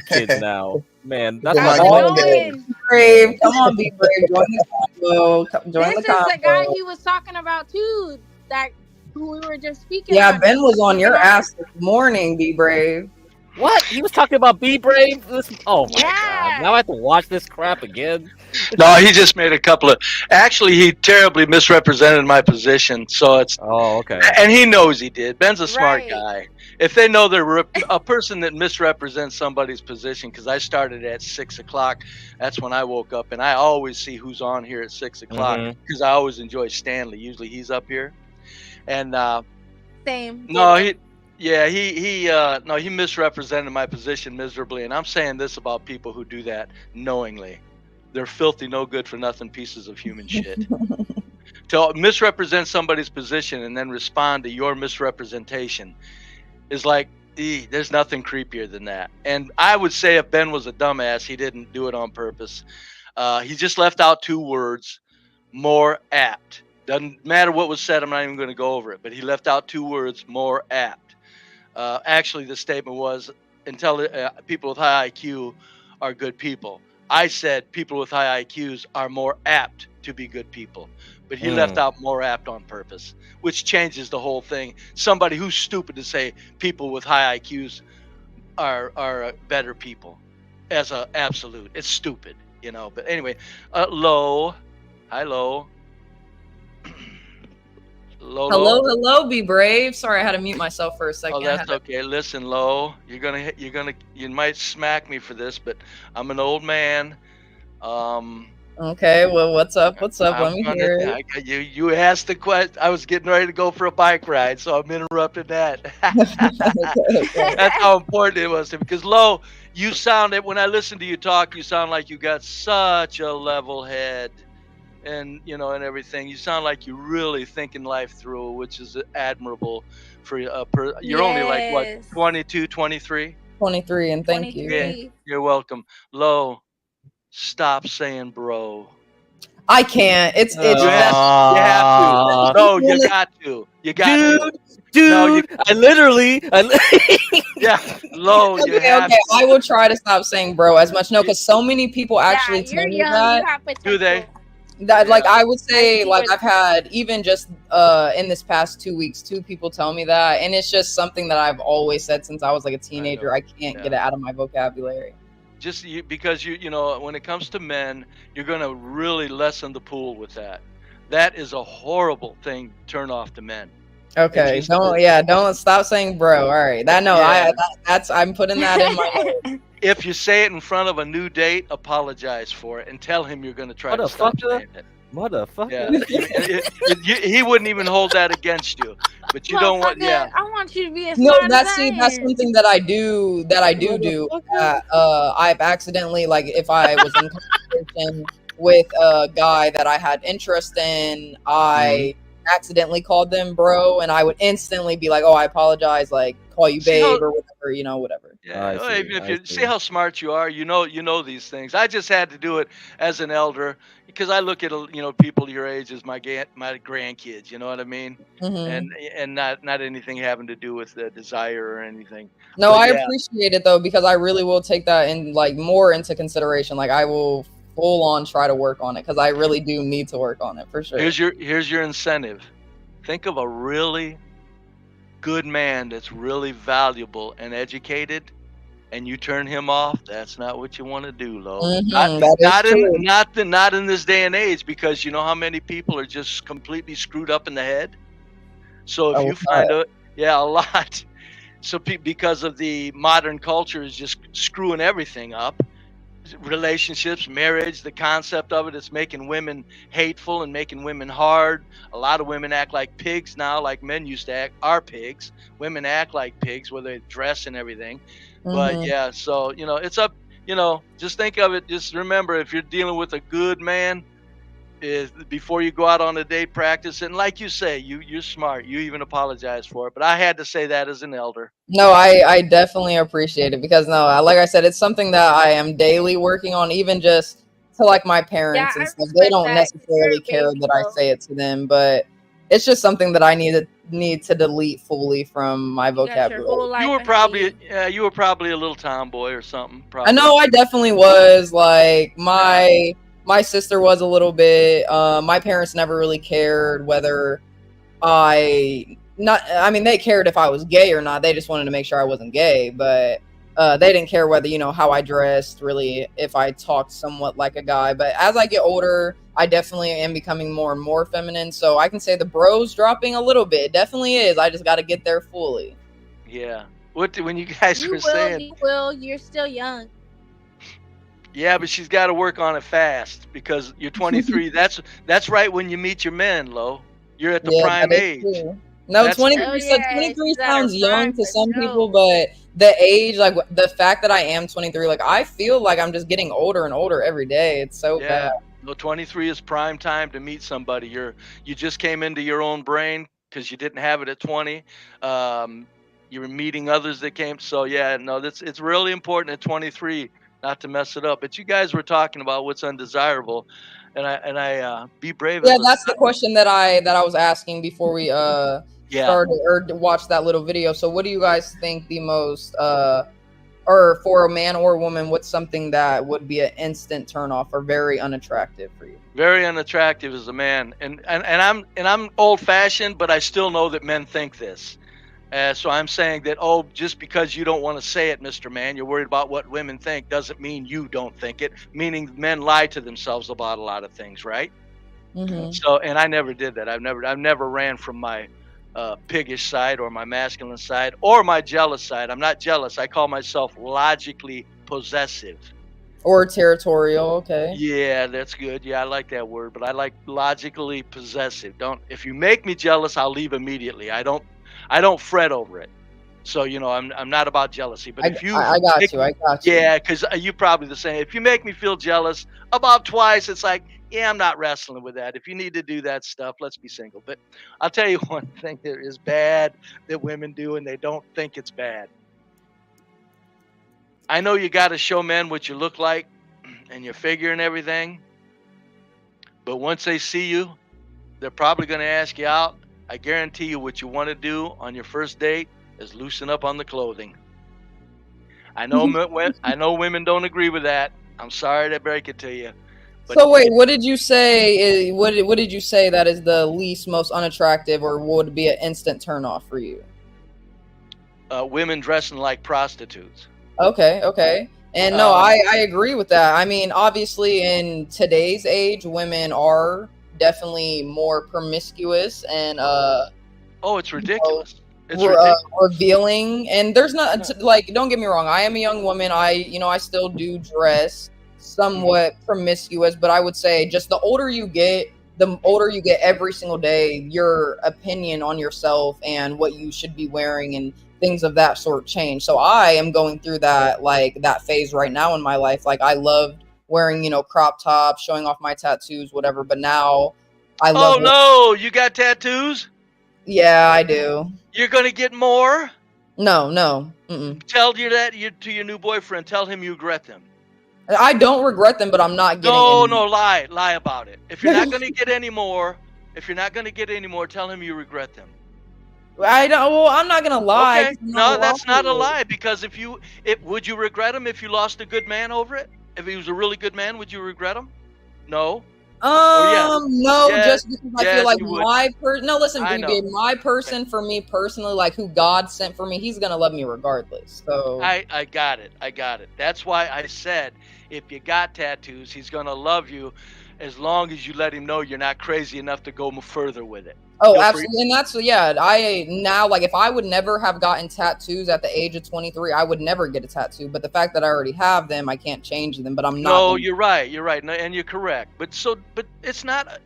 kids now. Man, that's Put my all. granddaddy. Brave. Come on, be brave. Join the combo. Join This the is the guy combo. he was talking about too. That who we were just speaking. Yeah, on. Ben was on your Speaking ass this morning. Be brave. What? He was talking about Be Brave? Oh my god. Now I have to watch this crap again. No, he just made a couple of. Actually, he terribly misrepresented my position. So it's. Oh, okay. And he knows he did. Ben's a smart guy. If they know they're a person that misrepresents somebody's position, because I started at 6 o'clock, that's when I woke up, and I always see who's on here at 6 o'clock because I always enjoy Stanley. Usually he's up here, and Same. no, he misrepresented my position miserably, and I'm saying this about people who do that knowingly. They're filthy, no good for nothing pieces of human shit. To misrepresent somebody's position and then respond to your misrepresentation is like, there's nothing creepier than that. And I would say if Ben was a dumbass, he didn't do it on purpose. He just left out two words, more apt. Doesn't matter what was said, I'm not even going to go over it, but he left out two words, more apt. Actually, the statement was, people with high IQ are good people. I said people with high IQs are more apt to be good people. But he left out more apt on purpose, which changes the whole thing. Somebody who's stupid to say people with high IQs are better people as a absolute. It's stupid, you know. But anyway, Lo. Hi, Lo. Hello, be brave. Sorry, I had to mute myself for a second. Oh, that's okay. Listen, Lo, you might smack me for this, but I'm an old man. Okay, well, what's up? Let me hear it. You asked the question. I was getting ready to go for a bike ride, so I'm interrupting that. That's how important it was to me. Because Lo, you sounded, when I listen to you talk, you sound like you got such a level head. And and everything. You sound like you're really thinking life through, which is admirable for you're only like what, 22, 23? 23, and thank you. Yeah, you're welcome. Lo, stop saying bro. I can't. It's You have to. No, you got to. You got to. Dude, No, you, I literally. yeah, Lo, you Okay, have okay. I will try to stop saying bro as much. No, because so many people actually tell You're me young. that. You have potential. Do they? That like I would say see like where- I've had even just in this past 2 weeks 2 people tell me that, and it's just something that I've always said since I was like a teenager. I can't get it out of my vocabulary. Just because you know when it comes to men, you're gonna really lessen the pool with that. That is a horrible thing to turn off to men. Okay, don't stop saying bro. All right, that's I'm putting that in my notes. If you say it in front of a new date, apologize for it and tell him you're going to try to stop saying it. Motherfucker. Yeah, he wouldn't even hold that against you. But you don't want, I want you to be as No, smart that's as I that's am. something that I do do. I've accidentally, like, if I was in conversation with a guy that I had interest in, I accidentally called them bro, and I would instantly be like, "Oh, I apologize," like call you babe or whatever, whatever. Yeah, well, even if you see how smart you are, you know these things. I just had to do it as an elder because I look at people your age as my grandkids. You know what I mean? Mhm. And not anything having to do with the desire or anything. No, But I yeah, appreciate it though, because I really will take that in like more into consideration. Like I will full on try to work on it because I really do need to work on it for sure. here's your incentive. Think of a really good man that's really valuable and educated, and you turn him off. That's not what you want to do, Lo. Not in this day and age, because you know how many people are just completely screwed up in the head. So if you find a lot. So because of the modern culture is just screwing everything up. Relationships, marriage, the concept of it's making women hateful and making women hard. A lot of women act like pigs now, like men used to act. Are pigs. Women act like pigs, where they dress and everything. But yeah, so it's up. Just think of it. Just remember, if you're dealing with a good man, is before you go out on a date, practice it. And like you say, you're smart. You even apologize for it. But I had to say that as an elder. No, I definitely appreciate it because like I said, it's something that I am daily working on, even just to like my parents and stuff. They don't necessarily care that I say it to them, but it's just something that I need to delete fully from my vocabulary. You were probably a little tomboy or something. Probably. I know I definitely was. Like my sister was a little bit. My parents never really cared whether they cared if I was gay or not. They just wanted to make sure I wasn't gay, but they didn't care whether, how I dressed, really, if I talked somewhat like a guy. But as I get older, I definitely am becoming more and more feminine. So I can say the bro's dropping a little bit. It definitely is. I just got to get there fully. Yeah. When you guys were saying, you will. You're still young. Yeah, but she's got to work on it fast because you're 23. that's right when you meet your men, Lo. You're at the prime age. True. No, 23. So 23 sounds young to some people, but the age, like the fact that I am 23, like I feel like I'm just getting older and older every day. It's so bad. No, 23 is prime time to meet somebody. You just came into your own brain because you didn't have it at 20. You're meeting others that came. So yeah, no, it's really important at 23 not to mess it up. But you guys were talking about what's undesirable, and I be brave. Yeah, that's the question that I was asking before we started or watched that little video. So what do you guys think the most or for a man or a woman, what's something that would be an instant turnoff or very unattractive for you? Very unattractive as a man, and I'm old fashioned, but I still know that men think this. So I'm saying that, just because you don't want to say it, Mr. Man, you're worried about what women think, doesn't mean you don't think it. Meaning men lie to themselves about a lot of things, right? Mm-hmm. So, and I never did that. I've never ran from my piggish side or my masculine side or my jealous side. I'm not jealous. I call myself logically possessive. Or territorial, okay. Yeah, that's good. Yeah, I like that word, but I like logically possessive. If you make me jealous, I'll leave immediately. I don't fret over it. So, I'm not about jealousy. But if you I got you. Yeah, because you probably the same. If you make me feel jealous about twice, it's like, yeah, I'm not wrestling with that. If you need to do that stuff, let's be single. But I'll tell you one thing that is bad that women do, and they don't think it's bad. I know you got to show men what you look like and your figure and everything, But once they see you, they're probably going to ask you out. I guarantee you what you want to do on your first date is loosen up on the clothing. I know women don't agree with that. I'm sorry to break it to you. But So wait, what did you say? What did you say that is the least most unattractive, or would be an instant turnoff for you? Women dressing like prostitutes. Okay. And no, I agree with that. I mean, obviously, in today's age, women are definitely more promiscuous and it's ridiculous. It's ridiculous. Revealing, and there's not like, don't get me wrong, I am a young woman. I still do dress somewhat promiscuous, but I would say just the older you get every single day, your opinion on yourself and what you should be wearing and things of that sort change. So I am going through that phase right now in my life. Like, I loved wearing, crop tops, showing off my tattoos, whatever, but now I love you got tattoos? Yeah, I do. You're gonna get more? No. Tell you that to your new boyfriend. Tell him you regret them. I don't regret them, but I'm not getting No, lie about it. If you're not gonna get any more, tell him you regret them. I'm not gonna lie. Okay. No, that's not a lie, because would you regret him if you lost a good man over it? If he was a really good man, would you regret him? No. No, yes. just because I feel like my person. No, listen, BB, my person, for me personally, like who God sent for me, he's gonna love me regardless. So I got it. That's why I said if you got tattoos, he's gonna love you, as long as you let him know you're not crazy enough to go further with it. Oh, absolutely. And that's, I now, like, if I would never have gotten tattoos at the age of 23, I would never get a tattoo. But the fact that I already have them, I can't change them. But I'm not. No, you're right. No, and you're correct. But it's not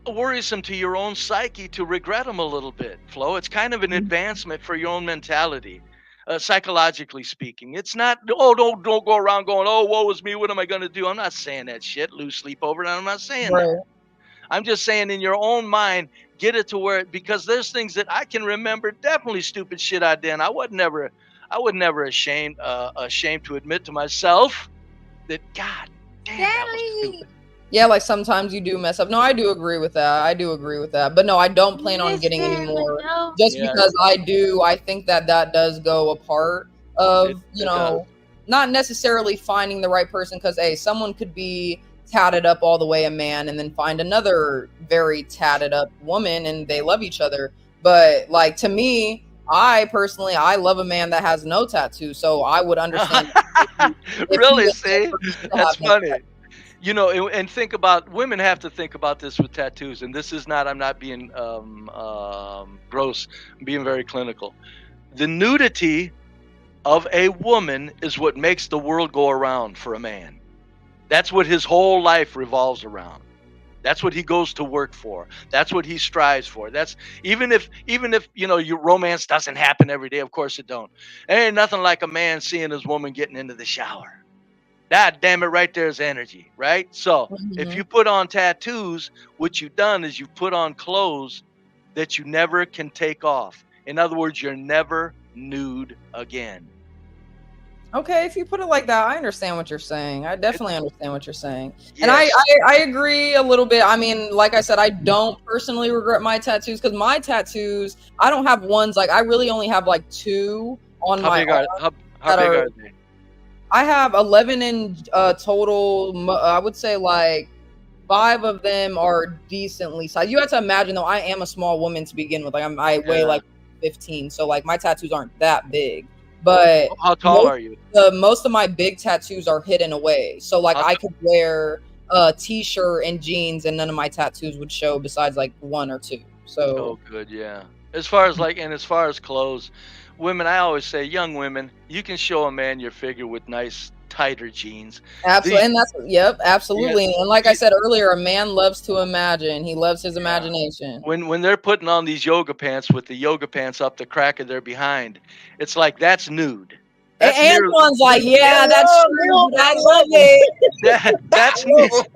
worrisome to your own psyche to regret them a little bit, Flo. It's kind of an advancement for your own mentality. Psychologically speaking, it's not. Don't go around going, woe is me. What am I going to do? I'm not saying that shit. Lose sleep over it. I'm not saying that. I'm just saying, in your own mind, get it to where, because there's things that I can remember, definitely stupid shit I did. I was never ashamed to admit to myself that, God damn, that was stupid. Yeah, like sometimes you do mess up. No, I do agree with that. But no, I don't plan on getting any more. Just because I think that does go a part of, not necessarily finding the right person. Because, someone could be tatted up all the way a man and then find another very tatted up woman and they love each other. But like, to me, I love a man that has no tattoo. So I would understand. Really? See, that's funny. And think about, women have to think about this with tattoos. And this is not, I'm not being gross, I'm being very clinical. The nudity of a woman is what makes the world go around for a man. That's what his whole life revolves around. That's what he goes to work for. That's what he strives for. That's even if your romance doesn't happen every day. Of course it don't. There ain't nothing like a man seeing his woman getting into the shower. God damn it, right there's energy, right? So if you put on tattoos, what you've done is you've put on clothes that you never can take off. In other words, you're never nude again. Okay, if you put it like that, I understand what you're saying. I definitely understand what you're saying. Yes. And I agree a little bit. I mean, like I said, I don't personally regret my tattoos, because my tattoos, I don't have ones, like I really only have like 2 on my arm. How big are they? I have 11 in total. I would say like 5 of them are decently sized. You have to imagine, though, I am a small woman to begin with. Like I weigh like 15, so like my tattoos aren't that big. But how tall are you? Most of my big tattoos are hidden away. So like I could wear a t-shirt and jeans and none of my tattoos would show besides like 1 or 2. So good, yeah. As far as clothes, women, I always say, young women, you can show a man your figure with nice tighter jeans. Absolutely. And absolutely. Yeah. And like I said earlier, a man loves to imagine. He loves his imagination. When they're putting on these yoga pants with the yoga pants up the crack of their behind, it's like, that's nude. Antoine's like, yeah, that's true. I love it.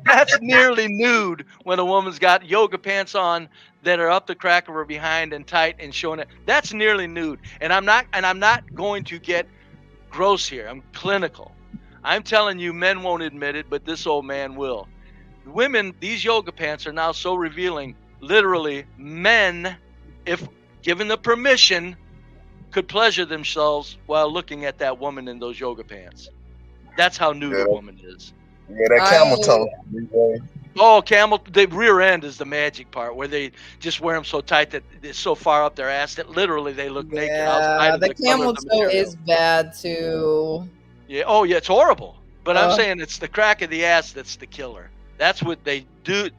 That's nearly nude when a woman's got yoga pants on that are up the crack of her behind and tight and showing it. That's nearly nude. And I'm not going to get gross here. I'm clinical. I'm telling you, men won't admit it, but this old man will. Women, these yoga pants are now so revealing. Literally, men, if given the permission, could pleasure themselves while looking at that woman in those yoga pants. That's how nude a woman is. Yeah, that camel toe. Oh, the rear end is the magic part, where they just wear them so tight that it's so far up their ass that literally they look naked outside Yeah, of the the color camel of the toe material. is bad too. Yeah. Oh, yeah. It's horrible. But I'm saying it's the crack of the ass that's the killer. That's what they do.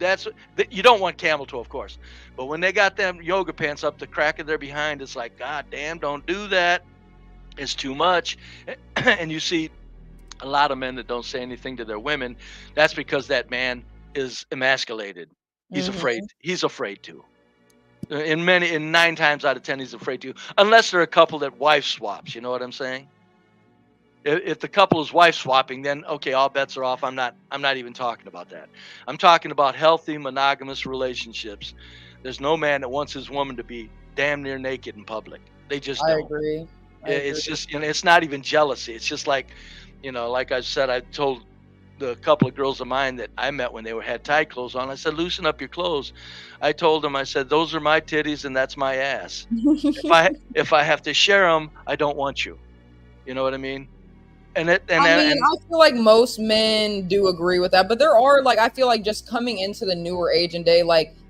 You don't want camel toe, of course. But when they got them yoga pants up the crack of their behind, it's like, God damn, don't do that. It's too much. And you see a lot of men that don't say anything to their women. That's because that man is emasculated. He's afraid. He's afraid to. In 9 times out of 10, he's afraid to. Unless they're a couple that wife swaps. You know what I'm saying? If the couple is wife swapping, then okay, all bets are off. I'm not even talking about that. I'm talking about healthy monogamous relationships. There's no man that wants his woman to be damn near naked in public. They just don't. I agree. It's just, it's not even jealousy. It's just like, like I said, I told the couple of girls of mine that I met when they had tight clothes on. I said, loosen up your clothes. I told them, I said, those are my titties and that's my ass. If I have to share them, I don't want you. You know what I mean? I feel like most men do agree with that, but there are I feel like just coming into the newer age and day,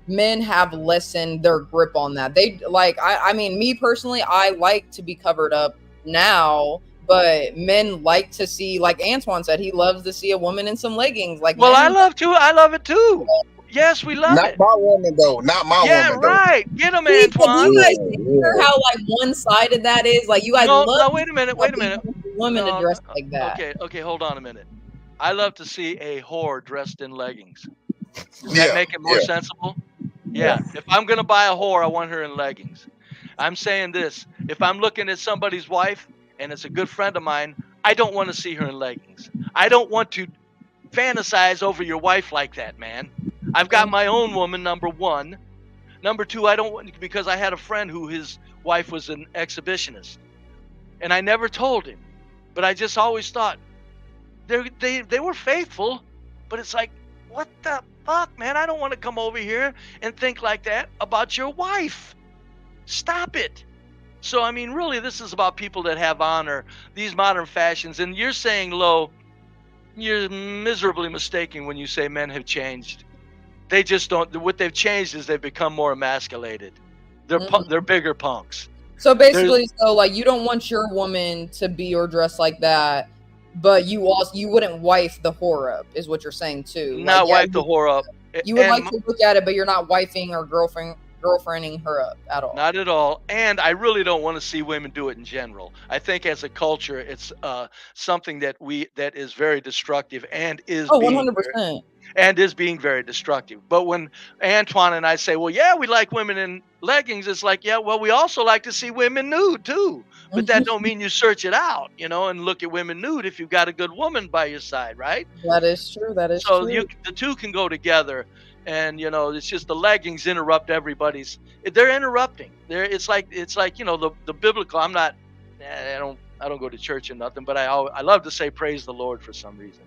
men have lessened their grip on that. They I mean, me personally, I like to be covered up now, but men like to see, like Antoine said, he loves to see a woman in some leggings. Well, I love it too. Yes, we love Not it. my woman though. Not my woman. Yeah, right. Get him, Antoine. You guys hear how one-sided that is? You guys love. No, wait a minute. Women to dress like that. Okay, hold on a minute. I love to see a whore dressed in leggings. Does that make it more sensible? Yeah. If I'm gonna buy a whore, I want her in leggings. I'm saying this: if I'm looking at somebody's wife and it's a good friend of mine, I don't want to see her in leggings. I don't want to fantasize over your wife like that, man. I've got my own woman, number one. Number two, I don't want, because I had a friend who his wife was an exhibitionist, and I never told him, but I just always thought they were faithful, but it's like, what the fuck, man? I don't want to come over here and think like that about your wife. Stop it. So, I mean, really, this is about people that have honor, these modern fashions. And you're saying, Lo, you're miserably mistaken when you say men have changed. They just don't. What they've changed is they've become more emasculated. They're bigger punks. So basically, you don't want your woman to be or dress like that, but you wouldn't wife the whore up, is what you're saying too. Not wife the whore up. You would like to look at it, but you're not wifing or girlfriending her up at all. Not at all. And I really don't want to see women do it in general. I think as a culture, it's something that is very destructive and is 100%. And is being very destructive. But when Antoine and I say, well, yeah, we like women in leggings, it's like, yeah, well, we also like to see women nude too. But that don't mean you search it out, and look at women nude if you've got a good woman by your side, right? That is true. That is true. So the two can go together. And it's just the leggings interrupt everybody's. They're interrupting. It's like the biblical. I don't go to church or nothing, but I love to say praise the Lord for some reason.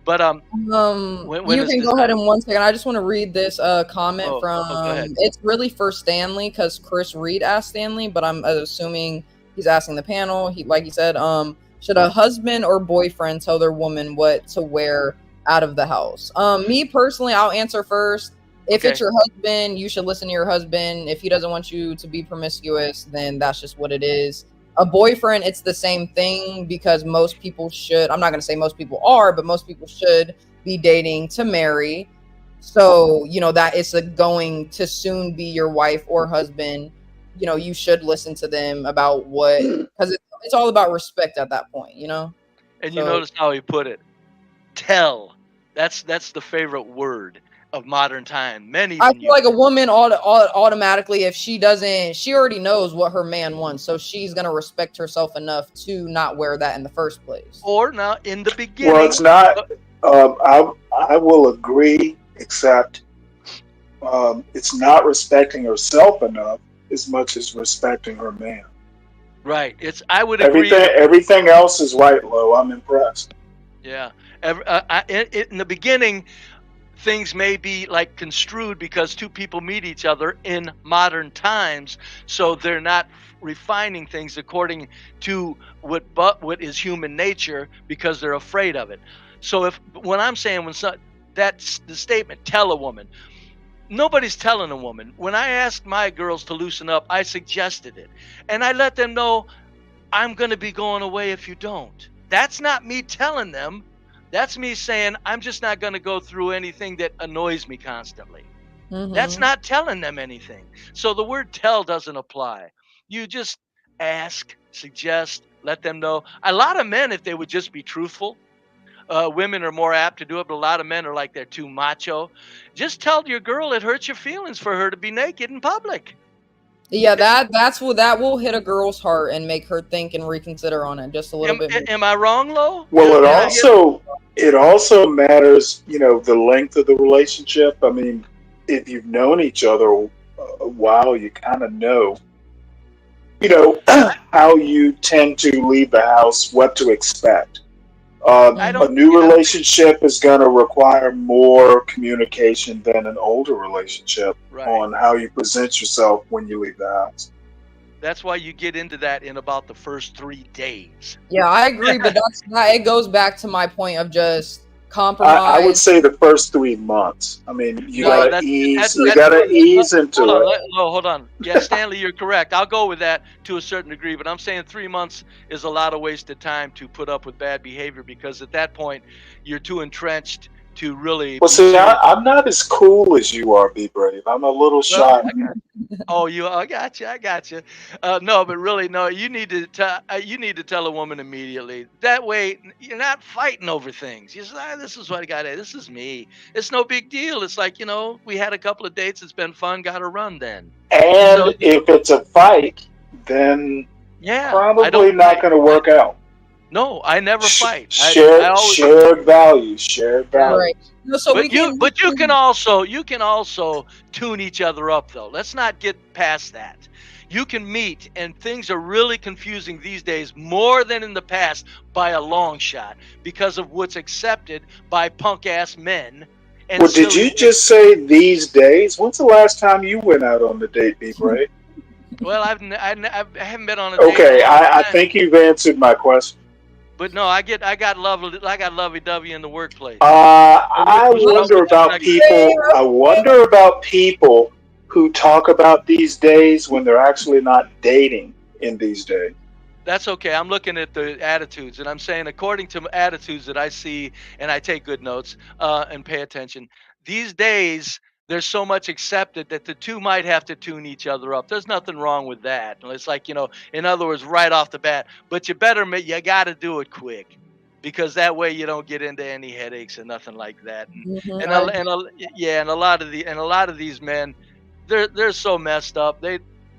But when you can go ahead in 1 second. I just want to read this comment from. It's really for Stanley, because Chris Reed asked Stanley, but I'm assuming he's asking the panel. He said, should a husband or boyfriend tell their woman what to wear out of the house? Me personally, I'll answer first. If it's your husband, you should listen to your husband. If he doesn't want you to be promiscuous, then that's just what it is. A boyfriend, it's the same thing, because most people should, I'm not going to say most people are, but most people should be dating to marry. So, that it's going to soon be your wife or husband. You should listen to them about what, because it's all about respect at that point, And you notice how he put it. Tell. That's the favorite word of modern time. I feel like a woman automatically, if she already knows what her man wants, so she's gonna respect herself enough to not wear that in the first place. Or now in the beginning. Well, it's not. I will agree, except it's not respecting herself enough as much as respecting her man. Right. I would agree. Everything else is right, Lo. I'm impressed. Yeah. In the beginning, things may be like construed because two people meet each other in modern times, so they're not refining things according to what is human nature because they're afraid of it. So when I'm saying that's the statement, tell a woman. Nobody's telling a woman. When I asked my girls to loosen up, I suggested it, and I let them know I'm going to be going away if you don't. That's not me telling them. That's me saying I'm just not going to go through anything that annoys me constantly. That's not telling them anything. So the word tell doesn't apply. You just ask, suggest, let them know. A lot of men, if they would just be truthful, women are more apt to do it, but a lot of men are like they're too macho. Just tell your girl it hurts your feelings for her to be naked in public. Yeah, that will hit a girl's heart and make her think and reconsider on it just a little bit more. Am I wrong, Lo? Well, it also matters, the length of the relationship. I mean, if you've known each other a while, you kind of know, how you tend to leave the house, what to expect. A new relationship is going to require more communication than an older relationship on how you present yourself when you leave the house. That's why you get into that in about the first 3 days. Yeah, I agree, but it goes back to my point of just compromise. I would say the first 3 months. I mean, you gotta ease into it. Hold on. Yeah, Stanley, you're correct. I'll go with that to a certain degree, but I'm saying 3 months is a lot of wasted time to put up with bad behavior because at that point you're too entrenched to really. Well, see, I'm not as cool as you are, Be Brave. I'm a little shy. I got you. No, but really, no. You need to tell a woman immediately. That way, you're not fighting over things. You say, "This is what I got. This is me. It's no big deal. It's like we had a couple of dates. It's been fun. Got to run then." And if it's a fight, then probably not going to work out. No, I never fight. Shared values. Right. No, so but you can also tune each other up though. Let's not get past that. You can meet, and things are really confusing these days more than in the past by a long shot because of what's accepted by punk ass men. Well, did you just say these days? When's the last time you went out on the date, Be Brave? Well, I haven't been on a date. Okay, I think you've answered my question. But no, I got lovey-dovey in the workplace. I wonder about people who talk about these days when they're actually not dating in these days. That's okay. I'm looking at the attitudes, and I'm saying according to attitudes that I see, and I take good notes and pay attention. These days, there's so much accepted that the two might have to tune each other up. There's nothing wrong with that. It's like, in other words, right off the bat. But you got to do it quick, because that way you don't get into any headaches and nothing like that. And a lot of these men, they're so messed up.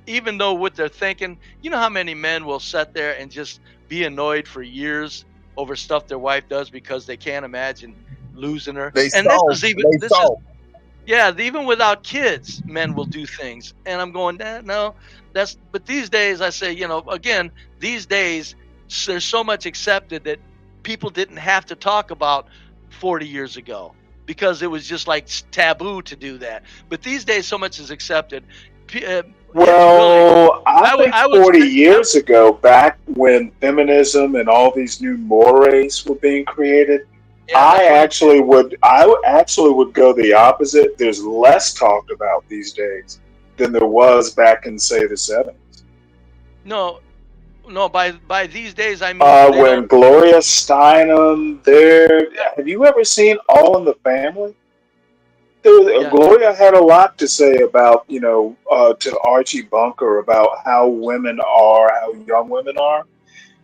Even though what they're thinking, how many men will sit there and just be annoyed for years over stuff their wife does because they can't imagine losing her. Even without kids, men will do things. And I'm going, no, but these days I say, again, these days there's so much accepted that people didn't have to talk about 40 years ago because it was just like taboo to do that. But these days so much is accepted. I think 40 years ago, back when feminism and all these new mores were being created, I actually would go the opposite. There's less talked about these days than there was back in, say, the 70s. No. By these days, I mean when Gloria Steinem. Have you ever seen All in the Family? Gloria had a lot to say about to Archie Bunker about how women are, how young women are.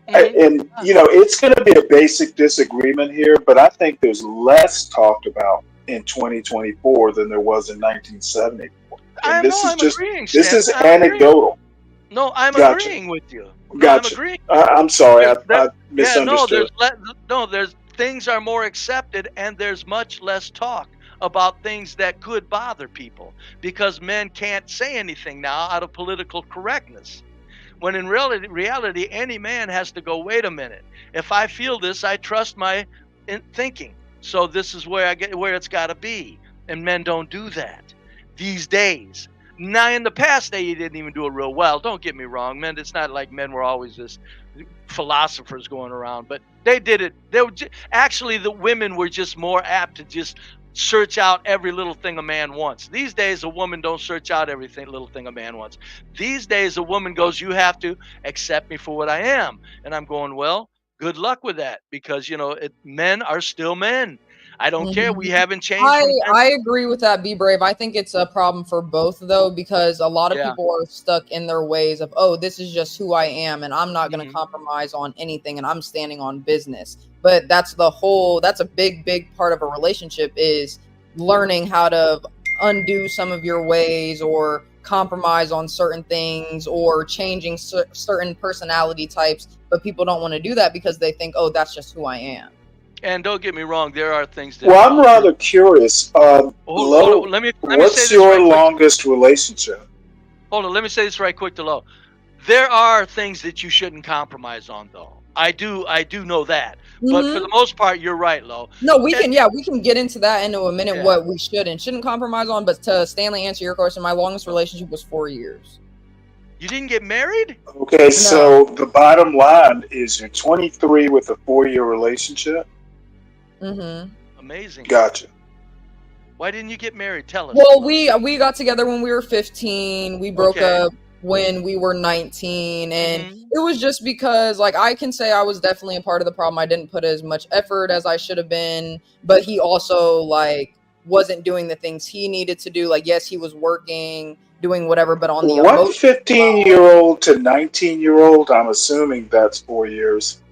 And it's going to be a basic disagreement here, but I think there's less talked about in 2024 than there was in 1974. And this is anecdotal. No, I'm agreeing with you. Gotcha. I'm sorry, I misunderstood. There's things are more accepted, and there's much less talk about things that could bother people because men can't say anything now out of political correctness. When in reality, any man has to go, wait a minute. If I feel this, I trust my thinking. So this is where it's got to be, and men don't do that these days. Now, in the past, they didn't even do it real well. Don't get me wrong, men. It's not like men were always this philosophers going around, but they did it. Actually, the women were just more apt to just search out every little thing a man wants. These days, a woman don't search out little thing a man wants. These days, a woman goes, "You have to accept me for what I am," and I'm going, "Well, good luck with that," because men are still men. I don't care. We haven't changed. I agree with that. Be brave. I think it's a problem for both, though, because a lot of people are stuck in their ways of, oh, this is just who I am, and I'm not going to compromise on anything, and I'm standing on business. But that's a big part of a relationship, is learning how to undo some of your ways or compromise on certain things or changing certain personality types. But people don't want to do that because they think, oh, that's just who I am. And don't get me wrong, there are things that. Well, I'm rather curious. Hold on, let me what's say your longest relationship? Hold on, let me say this right quick to Lo. There are things that you shouldn't compromise on, though. I do know that. But for the most part, you're right, Lo. No, we can get into that into a minute. What we shouldn't compromise on. But to Stanley, answer your question, my longest relationship was 4 years. You didn't get married? Okay, no. So the bottom line is you're 23 with a 4-year relationship. Amazing. Gotcha. Why didn't you get married? Tell us. Well, we got together when we were 15. We broke up when we were 19, and it was just because, like, I can say I was definitely a part of the problem. I didn't put as much effort as I should have been, but he also, like, wasn't doing the things he needed to do. Like, yes, he was working, doing whatever, but on the what 15-year-old to 19-year-old, I'm assuming that's 4 years.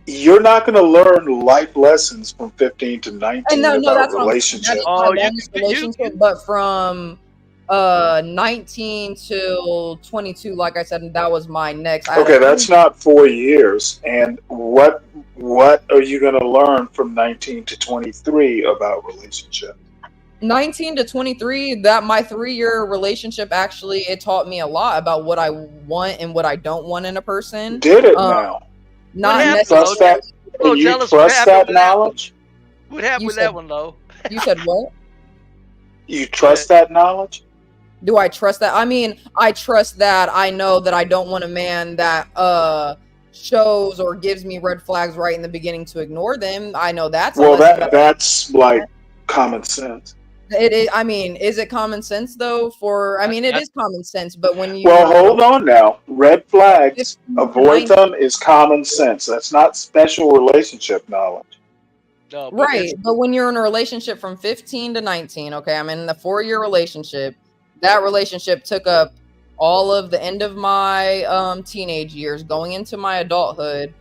You're not going to learn life lessons from 15 to 19 about relationship. But from 19 till 22, like I said, that was my next. Okay, that's not 4 years. And what are you going to learn from 19 to 23 about relationship? 19 to 23, that my 3-year relationship, actually, it taught me a lot about what I want and what I don't want in a person. Did it now? Not necessarily. You trust that knowledge? What happened with that one, Lo? You said what? You trust that knowledge? Do I trust that? I mean, I trust that I know that I don't want a man that shows or gives me red flags right in the beginning to ignore them. I know that's that's like common sense. I mean, is it common sense though? It is common sense, but when you hold on now, red flags, avoid them is common sense. That's not special relationship knowledge. No, but when you're in a relationship from 15 to 19, okay, I'm in the 4-year relationship. That relationship took up all of the end of my teenage years, going into my adulthood.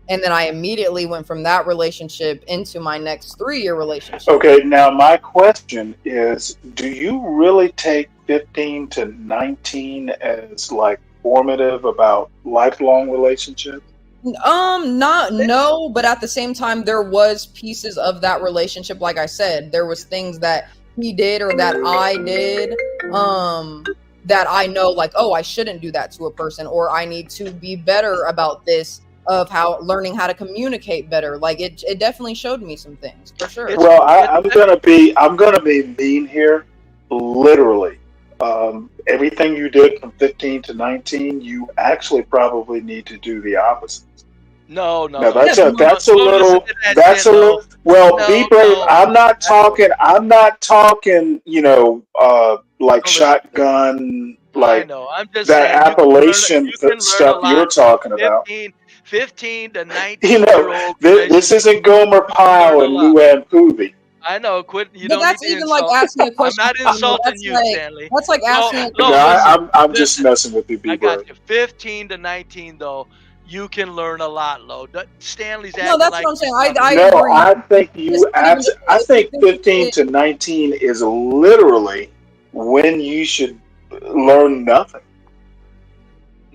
And then I immediately went from that relationship into my next 3-year relationship. Okay, now my question is, do you really take 15 to 19 as like formative about lifelong relationships? No, but at the same time, there was pieces of that relationship. Like I said, there was things that he did or that I did, that I know, like, oh, I shouldn't do that to a person, or I need to be better about this. Of learning how to communicate better, like it definitely showed me some things for sure. Well, I'm gonna be mean here. Literally, everything you did from 15 to 19, you actually probably need to do the opposite. No. Now that's a little. Be brave. I'm not talking. Like shotgun. Like I know. I'm just that saying, Appalachian stuff you're talking about. 15 to 19-year-old. This isn't Gomer Pyle and Luann Poovey. I know. Quit. But that's even like asking a question. I'm not insulting you, Stanley. That's like asking. I'm just messing with you, I got you. 15 to 19, though, you can learn a lot, Lo. Stanley's acting No, that's like what I'm saying. I agree. I think 15 to 19 is literally when you should learn nothing.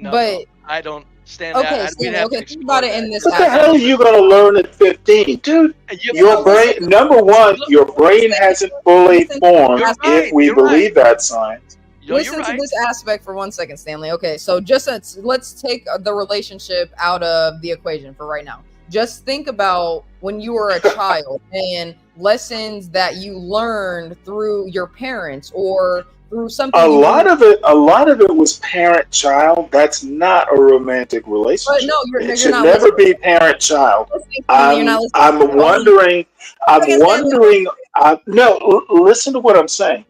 But I don't. Okay, think about it in this. What the hell are you going to learn at 15, dude? Your brain, number one, your brain hasn't fully formed. If we believe that science. Listen to this aspect for 1 second, Stanley. Okay, so just let's take the relationship out of the equation for right now. just think about when you were a child and lessons that you learned through your parents or through something. A lot of it was parent-child. That's not a romantic relationship. No, it you're should not never listening. be parent-child. You're not listening. I'm wondering. No, listen to what I'm saying.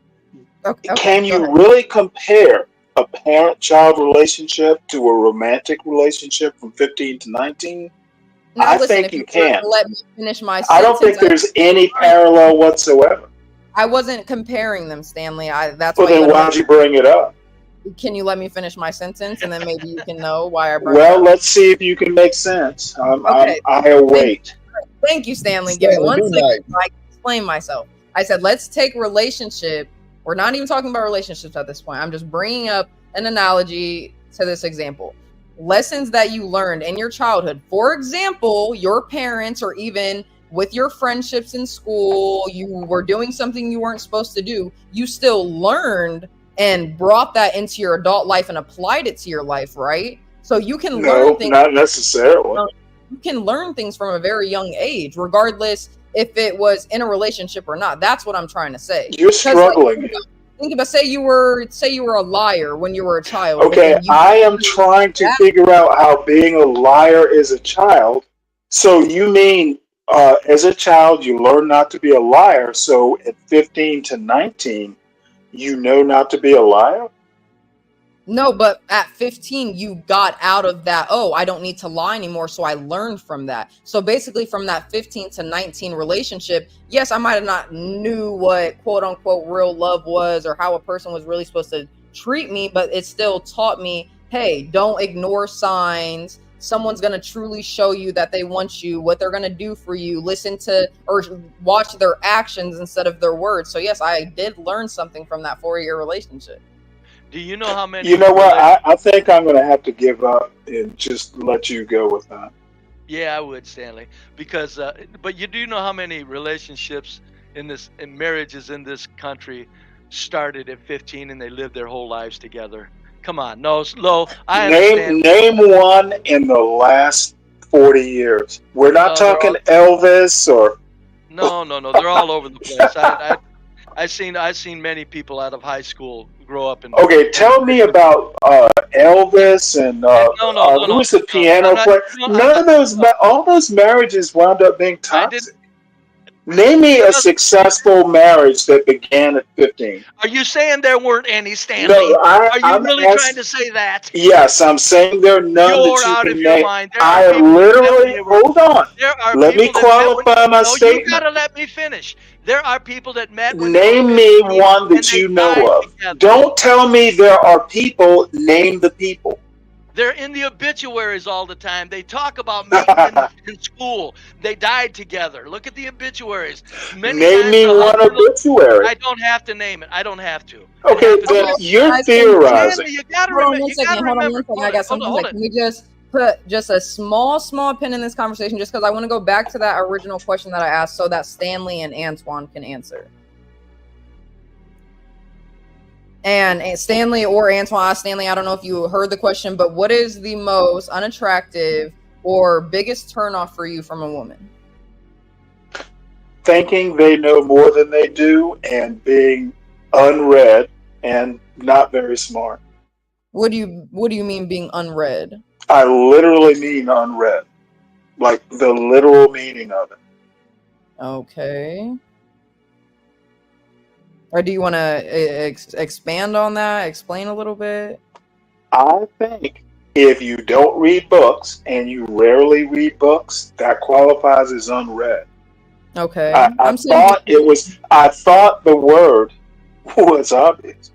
Okay, Can you really compare a parent-child relationship to a romantic relationship from 15 to 19? Now, I listen, think if you you can. let me finish my sentence. I don't think there's any parallel whatsoever. I wasn't comparing them, Stanley. That's Well, why. then why'd you bring it up? Can you let me finish my sentence, and then maybe you can know why I brought it Well, up? let's see if you can make sense. Okay. I await. Thank you, Stanley. Give me Stanley, 1 be second nice. so I can explain myself. I said, let's take relationship. We're not even talking about relationships at this point. I'm just bringing up an analogy to this example. Lessons that you learned in your childhood. For example, your parents, or even with your friendships in school, you were doing something you weren't supposed to do. You still learned and brought that into your adult life and applied it to your life, right? So you can learn things. Not necessarily. You can learn things from a very young age, regardless if it was in a relationship or not. That's what I'm trying to say. You're struggling. Think about say you were a liar when you were a child. Okay, I am trying to figure out how being a liar is a child. So you mean as a child you learn not to be a liar, so at 15 to 19 you know not to be a liar? No, but at 15, you got out of that. Oh, I don't need to lie anymore. So I learned from that. So basically, from that 15 to 19 relationship, yes, I might have not knew what quote unquote real love was or how a person was really supposed to treat me, but it still taught me, hey, don't ignore signs. Someone's going to truly show you that they want you, what they're going to do for you. Listen to or watch their actions instead of their words. So yes, I did learn something from that 4-year relationship. Do you know how many? You know what? I think I'm going to have to give up and just let you go with that. Yeah, I would, Stanley, because but you do know how many relationships in marriages in this country started at 15 and they lived their whole lives together. Come on, no, Lo, I understand. Name one in the last 40 years. We're not talking Elvis or. No, they're all over the place. I've seen many people out of high school grow up in. Okay, tell me about Elvis and who was the piano player? None of those, all those marriages wound up being toxic. Name me a successful marriage that began at 15. Are you saying there weren't any, Stanley? No, I'm really trying to say that? Yes, I'm saying there are none You're that you out can of your name. mind. I literally, hold on. There are Let me people qualify my No, statement. you gotta let me finish. There are people that met. Name me one that you know of. Together. Don't tell me there are people. Name the people. They're in the obituaries all the time. They talk about meeting in school. They died together. Look at the obituaries. Name me one obituary. I don't have to name it. I don't have to. Okay, then you're theorizing. You gotta Hold on remember. one second. I got something. Can we just put just a small pin in this conversation, just because I want to go back to that original question that I asked, so that Stanley and Antoine can answer. And Stanley or Antoine, Stanley, I don't know if you heard the question, but what is the most unattractive or biggest turnoff for you from a woman? Thinking they know more than they do and being unread and not very smart. What do you mean being unread? I literally mean unread. Like the literal meaning of it. Okay. Or do you want to expand on that? Explain a little bit? I think if you don't read books, and you rarely read books, that qualifies as unread. Okay. I thought the word was obvious.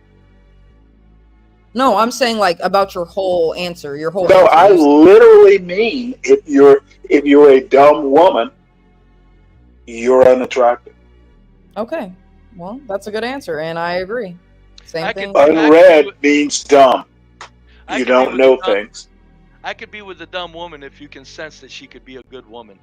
No, I'm saying like about your whole answer, your whole. No, answer. I literally mean if you're a dumb woman, you're unattractive. Okay. Well, that's a good answer, and I agree. Same thing. Unread means dumb. You don't know things. I could be with a dumb woman if you can sense that she could be a good woman.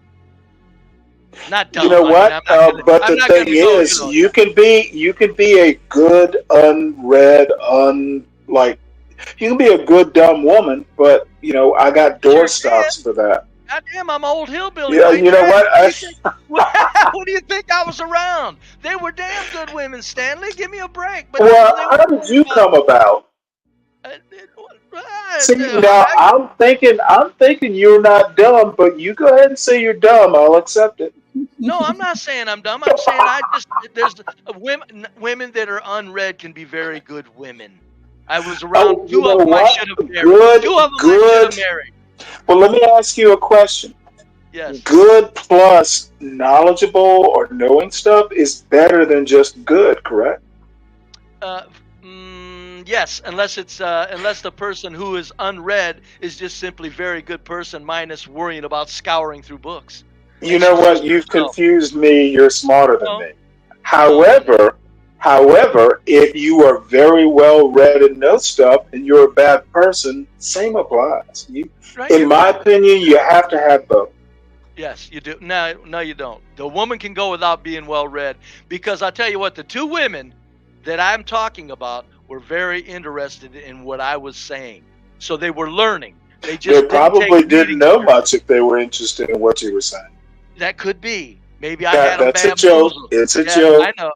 Not dumb. You know what? But the thing is, you can be a good unread, you can be a good dumb woman, but I got doorstops for that. Goddamn, I'm an old hillbilly. Yeah, White you know trash. what? What do you think I was around? They were damn good women, Stanley. Give me a break. But Well, they how were did you come about? See, now I'm thinking you're not dumb, but you go ahead and say you're dumb. I'll accept it. No, I'm not saying I'm dumb. I'm saying there's women that are unread can be very good women. I was around Oh, you two of know them. I what? should have married. Good, Two of them I should good. have married. Well, let me ask you a question. Yes. Good plus knowledgeable or knowing stuff is better than just good, correct? Yes, unless the person who is unread is just simply very good person, minus worrying about scouring through books. You know what? You've confused me. You're smarter than me. However, if you are very well read and know stuff, and you're a bad person, same applies. In my opinion, you have to have both. Yes, you do. No, you don't. The woman can go without being well read, because I'll tell you what, the two women that I'm talking about were very interested in what I was saying, so they were learning. They probably didn't know much if they were interested in what you were saying. That could be. Maybe I had them That's bamboozled. a joke. It's a joke. I know.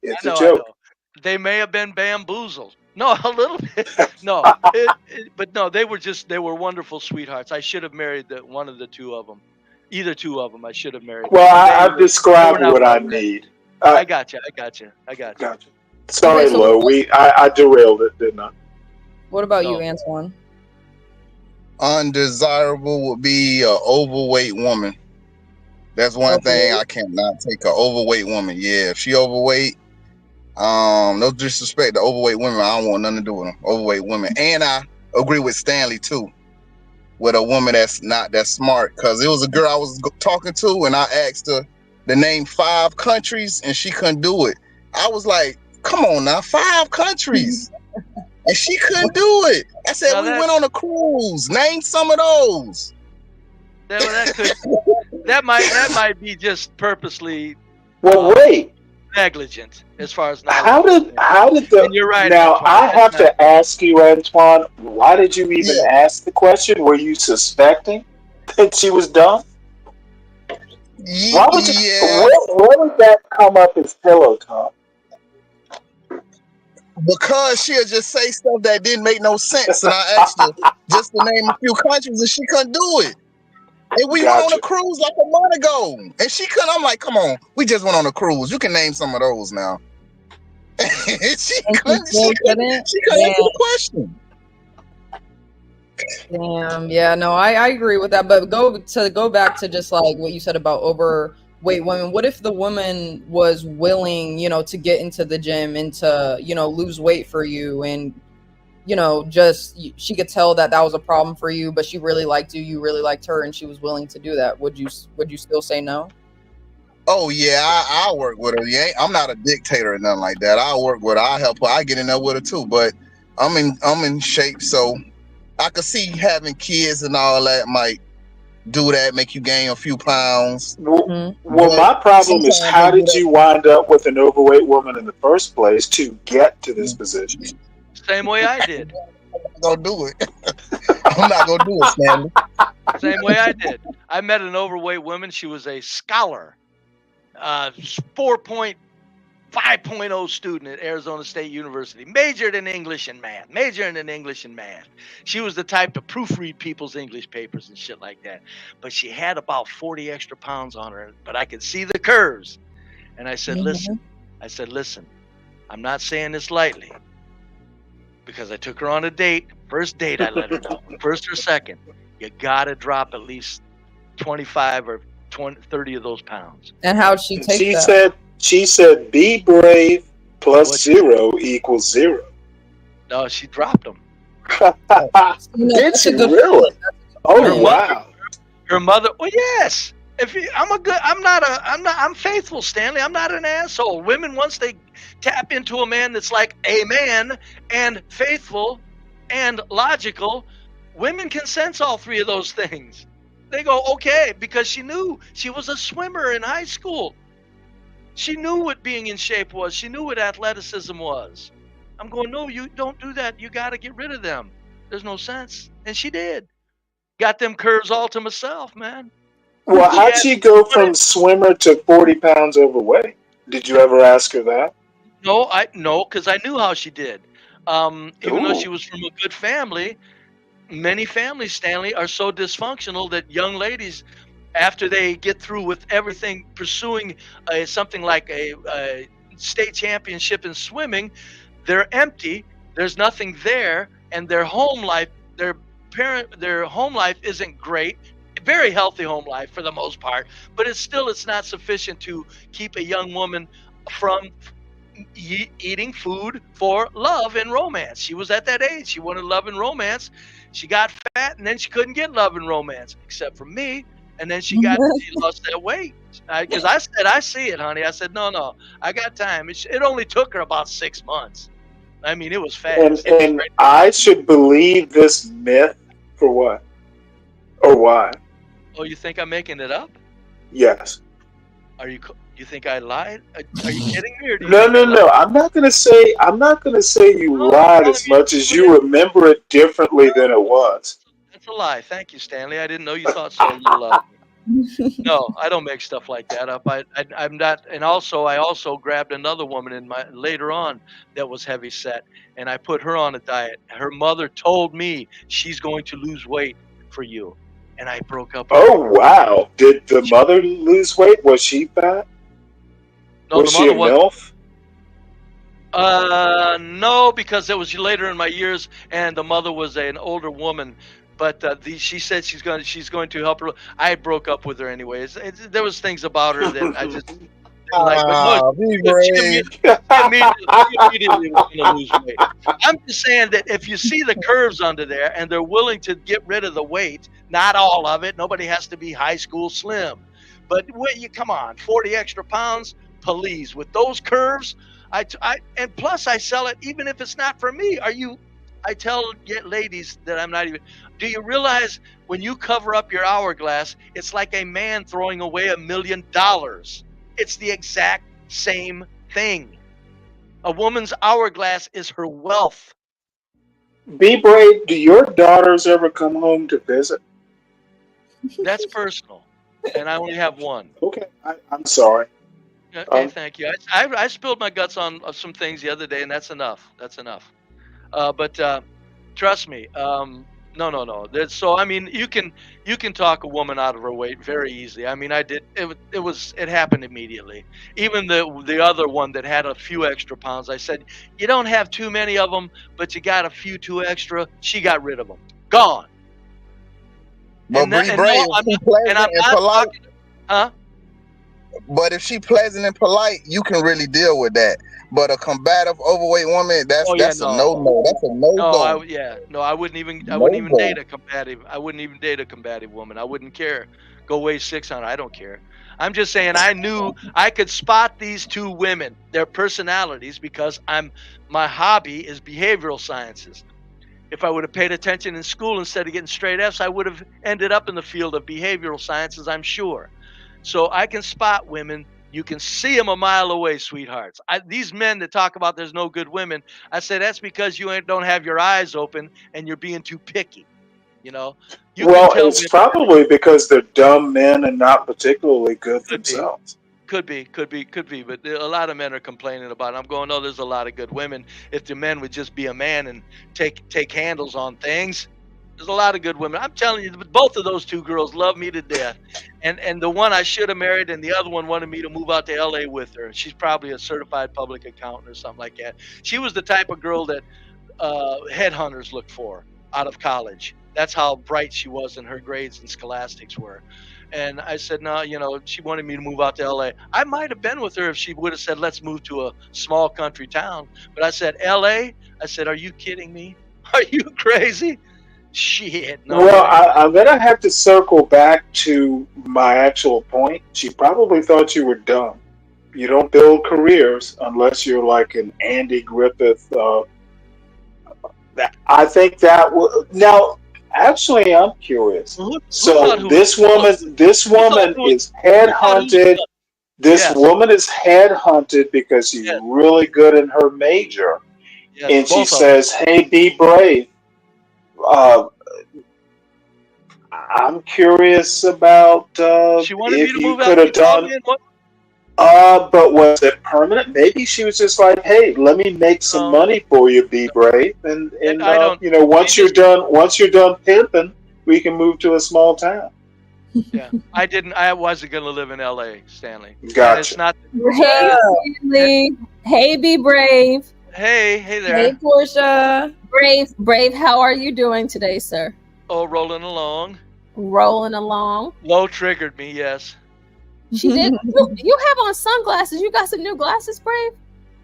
They may have been bamboozled. No, a little bit. No, but no, they were wonderful sweethearts. I should have married one of the two of them. Either two of them, I should have married. Well, I've described what I need. I got you. Sorry, Okay, so Lo. I derailed it, didn't I? What about you, Antoine? Undesirable would be an overweight woman. That's one thing I cannot take. An overweight woman. Yeah, if she overweight, no disrespect to overweight women, I don't want nothing to do with them. Overweight women. And I agree with Stanley too, with a woman that's not that smart. Because it was a girl I was talking to, and I asked her to name 5 countries, and she couldn't do it. I was like, come on now, 5 countries. And she couldn't do it. I said, we went on a cruise. Name some of those. That might be just purposely negligent as far as knowledge. How did the? And you're right. Now Antoine. I have to ask you, Antoine. Why did you even ask the question? Were you suspecting that she was dumb? Why would you? Where would that come up as pillow talk? Because she'll just say stuff that didn't make no sense, and I asked her just to name a few countries, and she couldn't do it. And we went on a cruise like a month ago, and she couldn't. I'm like, come on, we just went on a cruise. You can name some of those now. she couldn't answer the question. Damn, yeah, no, I agree with that. But go back to just like what you said about overweight women. What if the woman was willing, to get into the gym and to, lose weight for you, and just she could tell that was a problem for you, but she really liked you really liked her, and she was willing to do that? Would you still say no? Oh yeah, I'll work with her. Yeah, I'm not a dictator or nothing like that. I'll work with her. I'll help her. I get in there with her too. But I'm in shape, so I could see having kids and all that might do that, make you gain a few pounds. Well, my problem is, how did you wind up with an overweight woman in the first place to get to this position? Same way I did. I'm not gonna do it. I'm not gonna do it, Stanley. Same way I did. I met an overweight woman. She was a scholar, 4.5.0 student at Arizona State University. Majored in English and math. She was the type to proofread people's English papers and shit like that. But she had about 40 extra pounds on her. But I could see the curves. And I said, listen. I'm not saying this lightly, because I took her on a date. First date, I let her know. First or second, you gotta drop at least 25 or 30 of those pounds. And how'd she take that? She said, be brave plus 0 equals 0. No, she dropped them. Did she really? Oh, wow. Her mother. Well, yes. I'm faithful, Stanley. I'm not an asshole. Women, once they tap into a man that's like a man and faithful and logical, women can sense all 3 of those things. They go, okay, because she knew she was a swimmer in high school. She knew what being in shape was. She knew what athleticism was. I'm going, no, you don't do that. You got to get rid of them. There's no sense. And she did. Got them curves all to myself, man. Well, how'd she go from swimmer to 40 pounds overweight? Did you ever ask her that? No, because I knew how she did. Even though Ooh. she was from a good family, many families, Stanley, are so dysfunctional that young ladies, after they get through with everything, pursuing something like a state championship in swimming, they're empty. There's nothing there, and their home life, their home life isn't great. Very healthy home life for the most part, but it's not sufficient to keep a young woman from eating food for love and romance. She was at that age. She wanted love and romance. She got fat, and then she couldn't get love and romance, except from me. And then she lost that weight. Because I said, I see it, honey. I said, no, I got time. It only took her about 6 months. I mean, it was fast. And I should believe this myth for what? Or why? Oh, you think I'm making it up? Yes. You think I lied? Are you kidding me? Or do you No. I'm not gonna say you lied as much as you remember it differently than it was. That's a lie. Thank you, Stanley. I didn't know you thought so little of me. No, I don't make stuff like that up. I'm not. And also, I also grabbed another woman later on that was heavy set, and I put her on a diet. Her mother told me she's going to lose weight for you, and I broke up with her. Oh wow! Did the mother lose weight? Was she fat? No, was she a MILF? No, because it was later in my years, and the mother was an older woman. But she said she's going to help her. I broke up with her anyways. There was things about her that I just didn't like. But no, she immediately was going to lose weight. I'm just saying that if you see the curves under there, and they're willing to get rid of the weight, not all of it. Nobody has to be high school slim, but come on, 40 extra pounds, please. With those curves, and plus I sell it even if it's not for me. I tell ladies that I'm not even. Do you realize when you cover up your hourglass, it's like a man throwing away $1 million? It's the exact same thing. A woman's hourglass is her wealth. Be brave. Do your daughters ever come home to visit? That's personal, and I only have one. Okay, I'm sorry. Okay, thank you. I spilled my guts on some things the other day, and that's enough. That's enough. But trust me, no. So I mean, you can talk a woman out of her weight very easily. I mean, I did. It happened immediately. Even the other one that had a few extra pounds, I said, you don't have too many of them, but you got a few too extra. She got rid of them. Gone. But Bree Brave, But if she pleasant and polite, you can really deal with that. But a combative, overweight woman, that's a no. That's a no-go. I wouldn't even date a combative. I wouldn't even date a combative woman. I wouldn't care. Go weigh 600. I don't care. I'm just saying I knew I could spot these two women, their personalities, because my hobby is behavioral sciences. If I would have paid attention in school instead of getting straight F's, I would have ended up in the field of behavioral sciences, I'm sure. So I can spot women. You can see them a mile away, sweethearts. These men that talk about there's no good women, I say that's because you don't have your eyes open and you're being too picky. You know. Well, it's probably because they're dumb men and not particularly good themselves. Could be. But a lot of men are complaining about it. I'm going, no, there's a lot of good women. If the men would just be a man and take handles on things. There's a lot of good women. I'm telling you, both of those two girls love me to death. And the one I should have married, and the other one wanted me to move out to L.A. with her. She's probably a certified public accountant or something like that. She was the type of girl that headhunters looked for out of college. That's how bright she was, and her grades and scholastics were. And I said, no, she wanted me to move out to L.A. I might have been with her if she would have said, let's move to a small country town. But I said, L.A.? I said, are you kidding me? Are you crazy? Shit. No well, I'm going to have to circle back to my actual point. She probably thought you were dumb. You don't build careers unless you're like an Andy Griffith. I think that will. Now, actually, I'm curious. So this woman is headhunted. This woman is headhunted because she's really good in her major. Yes, and she says, hey, be brave. I'm curious about She wanted if me to you move could out. She have called done. me and what? But was it permanent? Maybe she was just like, "Hey, let me make some No, money for you, be brave." And I don't. you know, She just. once you're done pimping, we can move to a small town. Yeah, I didn't. I wasn't gonna live in L.A., Stanley. And Gotcha. it's not. Hey, Stanley. Hey, Be Brave. Hey Hey, there. Portia. Brave, how are you doing today, sir? Oh, rolling along. Rolling along. Low triggered me, yes. She did. You have on sunglasses. You got some new glasses, Brave?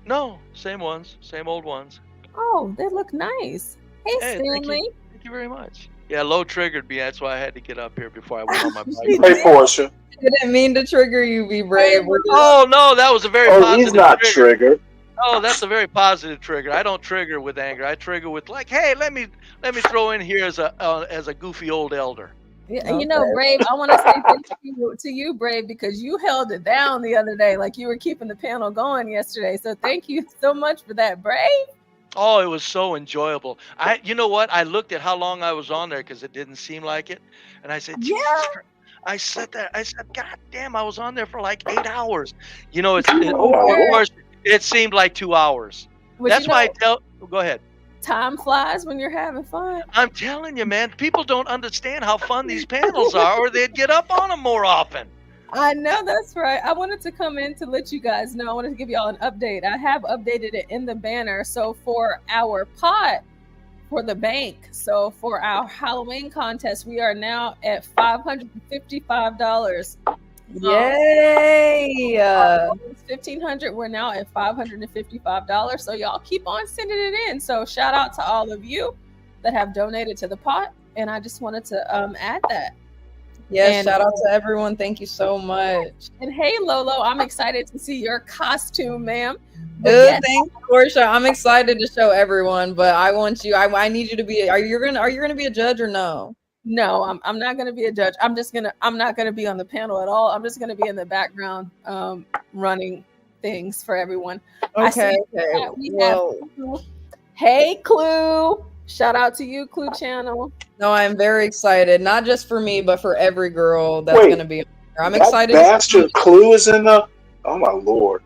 No, same ones, same old ones. Oh, they look nice. Hey, Hey, Stanley. thank you very much. Yeah, low triggered me. That's why I had to get up here before I went on my bike. Hey, Portia. I didn't mean to trigger you, Be Brave. Oh no, that was a very Oh, positive he's not trigger. triggered. Oh, that's a very positive trigger. I don't trigger with anger. I trigger with like, hey, let me throw in here as a goofy old elder. Yeah, you know, Brave, I want to say thank you to you, Brave, because you held it down the other day. Like you were keeping the panel going yesterday. So thank you so much for that, Brave. Oh, it was so enjoyable. You know what? I looked at how long I was on there because it didn't seem like it, and I said, Jesus Christ. I said, God damn, I was on there for like 8 hours. You know, of course, it seemed like 2 hours. But That's you know, why I tell. Go ahead. Time flies when you're having fun. I'm telling you, man, people don't understand how fun these panels are, or they'd get up on them more often. I know, that's right. I wanted to come in to let you guys know. I wanted to give y'all an update. I have updated it in the banner. So for our pot for the bank, so for our Halloween contest, we are now at $555. Yay! $1,500. We're now at $555. So y'all keep on sending it in. So shout out to all of you that have donated to the pot. And I just wanted to add that. Yes, And- shout out to everyone. Thank you so much. And hey, Lolo, I'm excited to see your costume, ma'am. Thanks, Portia. I'm excited to show everyone, but I want you. I need you to be. Are you gonna be a judge or no? No, I'm not gonna be a judge. I'm not gonna be on the panel at all. I'm just gonna be in the background, running things for everyone. Okay. Hey, Clue. Shout out to you, Clue Channel. No, I'm very excited. Not just for me, but for every girl that's Wait, gonna be on there. I'm that excited. bastard Clue is in the. Oh my lord.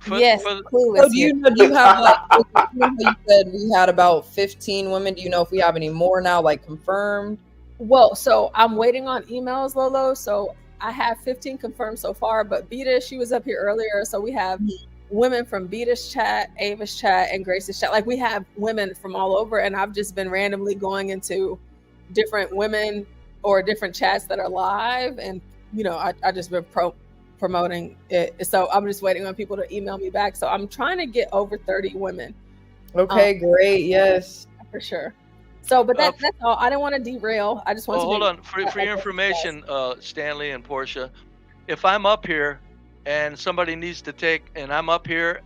Yes, Clue is So do you have like you said we had about 15 women? Do you know if we have any more now, like confirmed? Well, so I'm waiting on emails, Lolo. So I have 15 confirmed so far, but Beta, she was up here earlier. So we have women from Beta's chat, Ava's chat, and Grace's chat. Like we have women from all over, and I've just been randomly going into different women or different chats that are live, and you know, I just been promoting it. So I'm just waiting on people to email me back. So I'm trying to get over 30 women. Okay, great. Yes, for sure. So, but that's all. I didn't want to derail. I just want to hold on. For your information, Stanley and Portia, if I'm up here and somebody needs to take, and I'm up here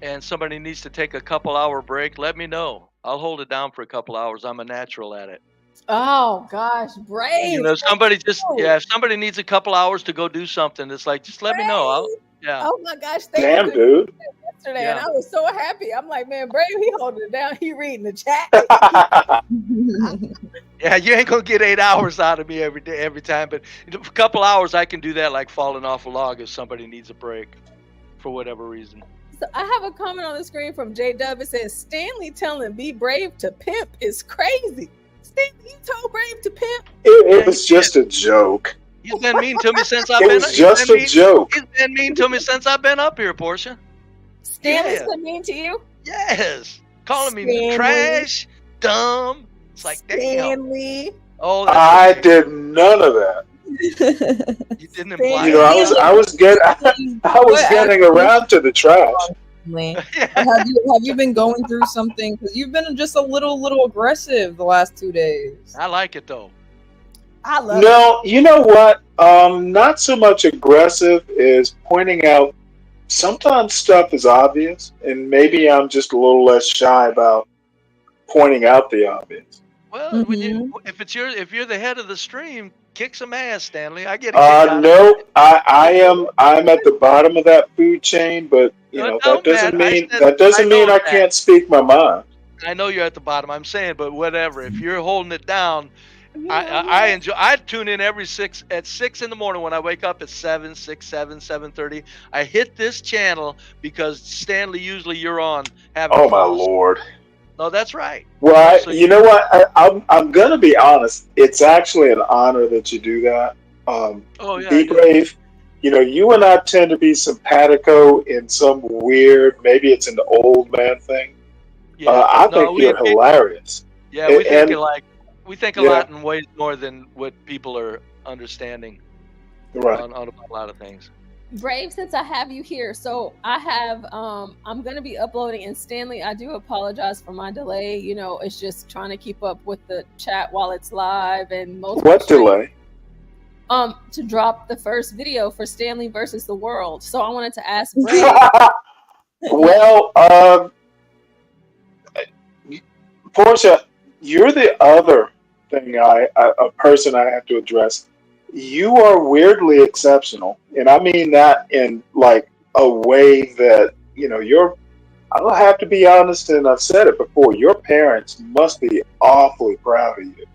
and somebody needs to take a couple hour break, let me know. I'll hold it down for a couple hours. I'm a natural at it. Oh gosh, Brave. You know, somebody just if somebody needs a couple hours to go do something, it's like just let me know. Oh my gosh, thank Damn, you. dude. Yesterday, and I was so happy. I'm like, man, Brave, he holding it down. He reading the chat. Yeah, you ain't gonna get 8 hours out of me every day, every time, but a couple hours I can do that, like falling off a log if somebody needs a break for whatever reason. So I have a comment on the screen from J Dub. It says Stanley telling Be Brave to pimp is crazy. Stanley, you told Brave to pimp. It was just a joke. He's been mean to me since I've It been. was just a joke. He's been mean to me since I've been up here, Portia. Stanley's been mean to you? Yes, calling me Stanley. trash, dumb. It's like Stanley. Oh, I did none of that. You didn't imply. You know, I was getting around to the trash. Have you been going through something? Because you've been just a little aggressive the last 2 days. I like it though. I love No, you know what? Not so much aggressive is pointing out sometimes stuff is obvious, and maybe I'm just a little less shy about pointing out the obvious. Well, if you're the head of the stream, kick some ass, Stanley. I get a kick out of it. No, I'm at the bottom of that food chain, but you know that doesn't mean I can't speak my mind. I know you're at the bottom. I'm saying, but whatever. If you're holding it down, I enjoy. I tune in every 6 in the morning when I wake up at 7, 6, 7, 7:30. I hit this channel because Stanley, usually you're on having Oh my fun. Lord. No, that's right. Well, So you know what? I'm gonna be honest. It's actually an honor that you do that. Oh yeah, Be brave. You know, you and I tend to be simpatico in some weird, maybe it's an old man thing. Yeah. I think you're hilarious. Yeah, we think And alike. We think a yeah. lot in ways more than what people are understanding Right. on a lot of things. Brave, since I have you here, so I have I'm gonna be uploading, and Stanley, I do apologize for my delay. You know, it's just trying to keep up with the chat while it's live and multiple What streams. delay? To drop the first video for Stanley versus the world. So I wanted to ask Brave. Well, Portia, you're the other thing a person I have to address. You are weirdly exceptional, and I mean that in like a way that I'll have to be honest, and I've said it before. Your parents must be awfully proud of you.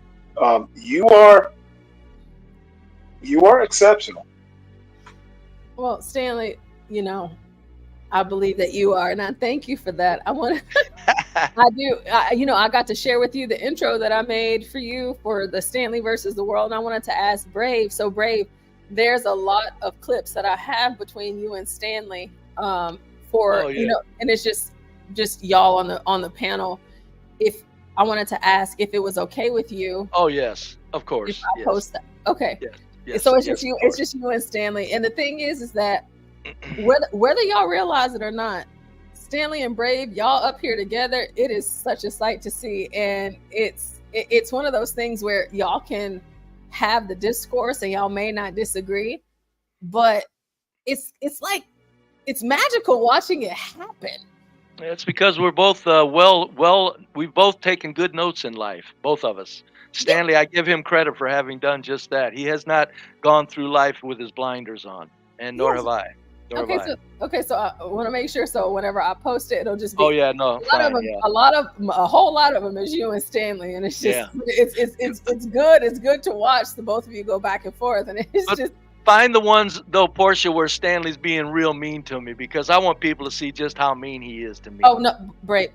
You are exceptional. Well, Stanley, you know, I believe that you are, and I thank you for that. I want to, I got to share with you the intro that I made for you for the Stanley versus the world, and I wanted to ask Brave. So Brave, there's a lot of clips that I have between you and Stanley, and it's just y'all on the panel. If I wanted to ask if it was okay with you. Oh yes, of course. If I post that, okay. Yes, So it's just you. It's just you and Stanley. And the thing is that whether y'all realize it or not, Stanley and Brave, y'all up here together, it is such a sight to see. And it's one of those things where y'all can have the discourse and y'all may not disagree, but it's like it's magical watching it happen. It's because we're both we've both taken good notes in life, both of us. Stanley, I give him credit for having done just that. He has not gone through life with his blinders on, and nor have I. Okay, so I want to make sure. So whenever I post it, it'll just be. Oh yeah, no, fine, a whole lot of them is you and Stanley, and it's just it's good. It's good to watch the both of you go back and forth, and it's just. Find the ones though, Portia, where Stanley's being real mean to me, because I want people to see just how mean he is to me. Oh no, brave.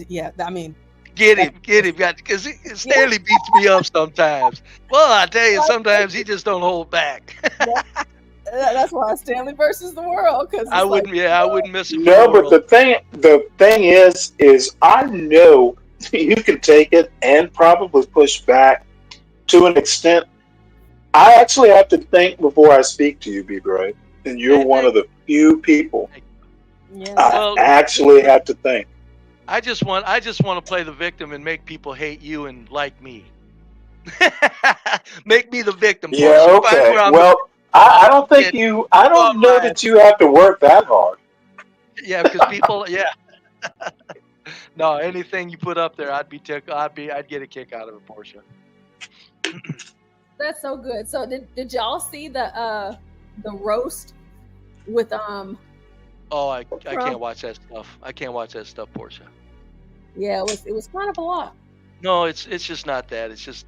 Yeah, I mean. Get him, because Stanley beats me up sometimes. Well, I tell you, sometimes he just don't hold back. That's why Stanley versus the world. Because I wouldn't miss it. No, but the thing is, I know you can take it and probably push back to an extent. I actually have to think before I speak to you, Be Brave, and you're one of the few people I actually have to think. I just want to play the victim and make people hate you and like me. Make me the victim. Yeah, okay. Well, I don't think you. I don't know that you have to work that hard. Yeah, because people. Yeah. No, anything you put up there, I'd get a kick out of it, Portia. That's so good. So did y'all see the roast with Oh, I can't watch that stuff. I can't watch that stuff, Portia. Yeah, it was kind of a lot. No, it's just not that. It's just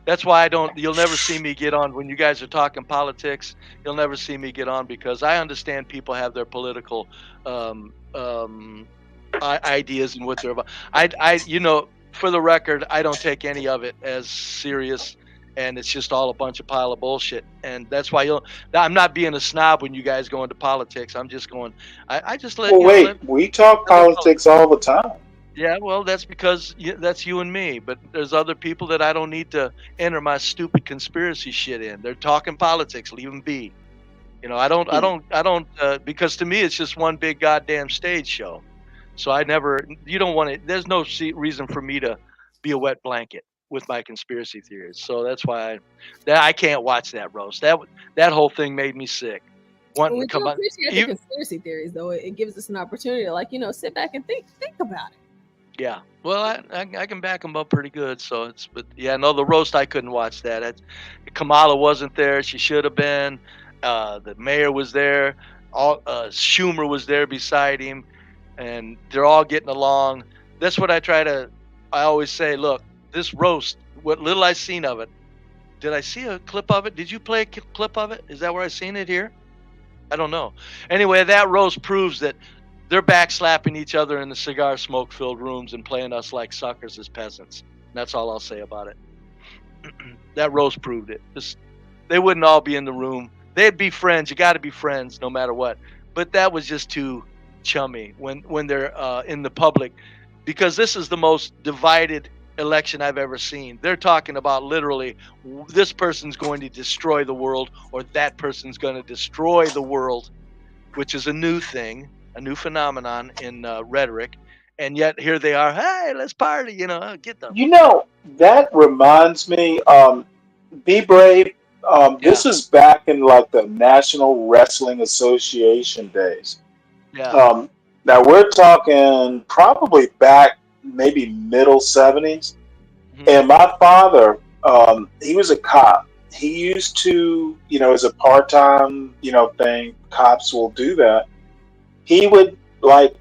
that's why you'll never see me get on when you guys are talking politics. You'll never see me get on because I understand people have their political ideas and what they're about. For the record, I don't take any of it as serious. And it's just all a bunch of pile of bullshit, and that's why I'm not being a snob when you guys go into politics. I'm just going. I just let. Well, we talk politics all the time. Yeah, well, that's because that's you and me. But there's other people that I don't need to enter my stupid conspiracy shit in. They're talking politics. Leave them be. I don't. Because to me, it's just one big goddamn stage show. So I never. You don't want it. There's no reason for me to be a wet blanket with my conspiracy theories. So that's why I can't watch that roast. That whole thing made me sick. We do appreciate the conspiracy theories, though. It gives us an opportunity to, sit back and think about it. Yeah. Well, I can back them up pretty good. So the roast, I couldn't watch that. Kamala wasn't there. She should have been. The mayor was there. Schumer was there beside him, and they're all getting along. That's what I always say, look, this roast, what little I seen of it. Did I see a clip of it? Did you play a clip of it? Is that where I seen it here? I don't know. Anyway, that roast proves that they're backslapping each other in the cigar smoke-filled rooms and playing us like suckers as peasants. And that's all I'll say about it. That roast proved it. They wouldn't all be in the room. They'd be friends. You got to be friends no matter what. But that was just too chummy when they're in the public, because this is the most divided election I've ever seen. They're talking about literally this person's going to destroy the world or that person's going to destroy the world, which is a new thing, a new phenomenon in rhetoric. And yet here they are, hey, let's party, get them. That reminds me, Be Brave. This is back in like the National Wrestling Association days. Yeah. Now we're talking probably back maybe middle 70s. And my father, he was a cop. He used to, as a part-time, thing, cops will do that. He would like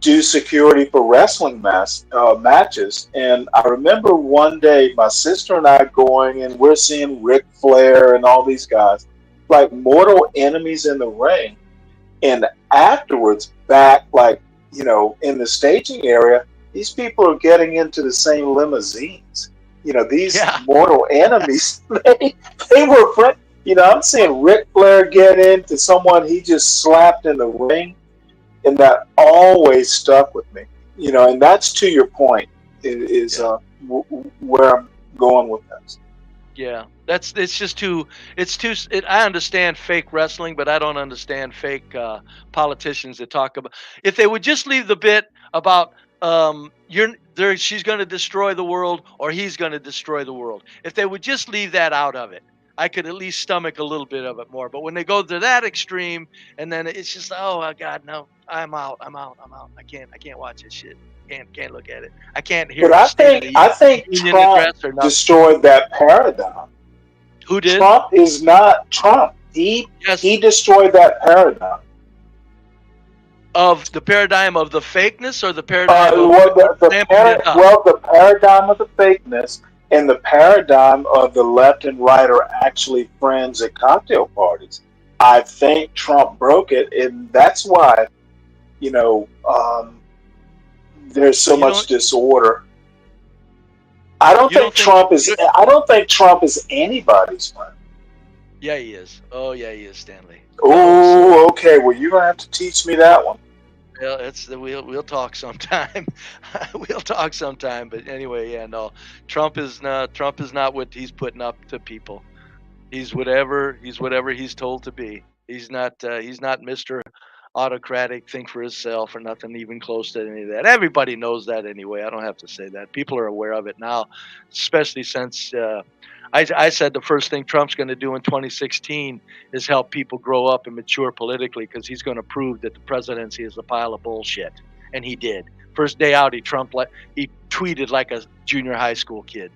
do security for wrestling matches. And I remember one day my sister and I going, and we're seeing Ric Flair and all these guys, like mortal enemies in the ring. And afterwards, back in the staging area, these people are getting into the same limousines. These mortal enemies, they were friends. I'm seeing Ric Flair get into someone he just slapped in the ring, and that always stuck with me. And that's to your point, where I'm going with this. Yeah, I understand fake wrestling, but I don't understand fake politicians that talk about. If they would just leave the bit about she's going to destroy the world or he's going to destroy the world. If they would just leave that out of it, I could at least stomach a little bit of it more. But when they go to that extreme, and then it's just, oh God, no, I'm out. I can't watch this shit. Can't look at it. I can't hear. But I think Trump destroyed that paradigm. Who did? Trump is not Trump. He destroyed that paradigm. Of the paradigm of the fakeness, or the paradigm the paradigm of the fakeness, and the paradigm of the left and right are actually friends at cocktail parties. I think Trump broke it, and that's why, there's so much disorder. I don't think Trump is anybody's friend. Yeah, he is. Oh, yeah, he is, Stanley. Oh, okay. Well, you're gonna have to teach me that one. Well, we'll talk sometime. We'll talk sometime. But anyway, yeah, no. Trump is not what he's putting up to people. He's whatever he's told to be. He's not Mr. Autocratic, think for himself, or nothing even close to any of that. Everybody knows that anyway. I don't have to say that. People are aware of it now, especially since I said the first thing Trump's going to do in 2016 is help people grow up and mature politically, because he's going to prove that the presidency is a pile of bullshit. And he did. First day out, he tweeted like a junior high school kid.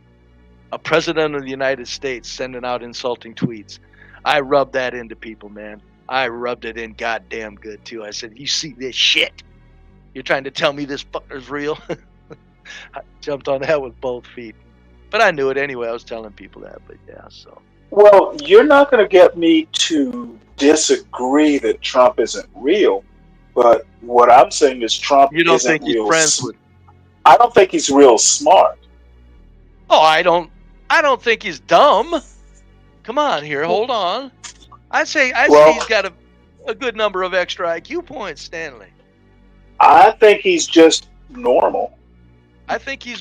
A president of the United States sending out insulting tweets. I rubbed that into people, man. I rubbed it in goddamn good, too. I said, you see this shit? You're trying to tell me this fucker's real? I jumped on that with both feet. But I knew it anyway. I was telling people that. But yeah, so. Well, you're not going to get me to disagree that Trump isn't real. But what I'm saying is Trump isn't real. You don't think he's friends with? I don't think he's real smart. Oh, I don't think he's dumb. Come on here. Hold on. I say he's got a good number of extra IQ points, Stanley. I think he's just normal. I think he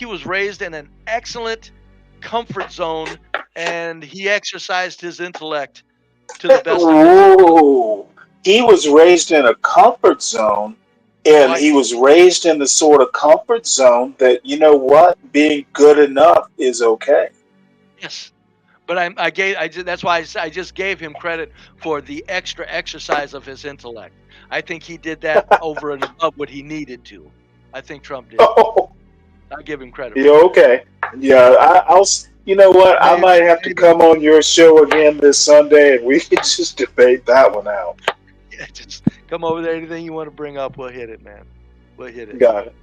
was raised in an excellent comfort zone, and he exercised his intellect to the best of his. He was raised in a comfort zone, and he was raised in the sort of comfort zone that, you know what, being good enough is okay. Yes. But that's why I just gave him credit for the extra exercise of his intellect. I think he did that over and above what he needed to. I think Trump did. I'll give him credit. Yeah, okay. Yeah, I'll. You know what? I might have to come on your show again this Sunday, and we can just debate that one out. Yeah, just come over there. Anything you want to bring up, we'll hit it, man. We'll hit it. Got it.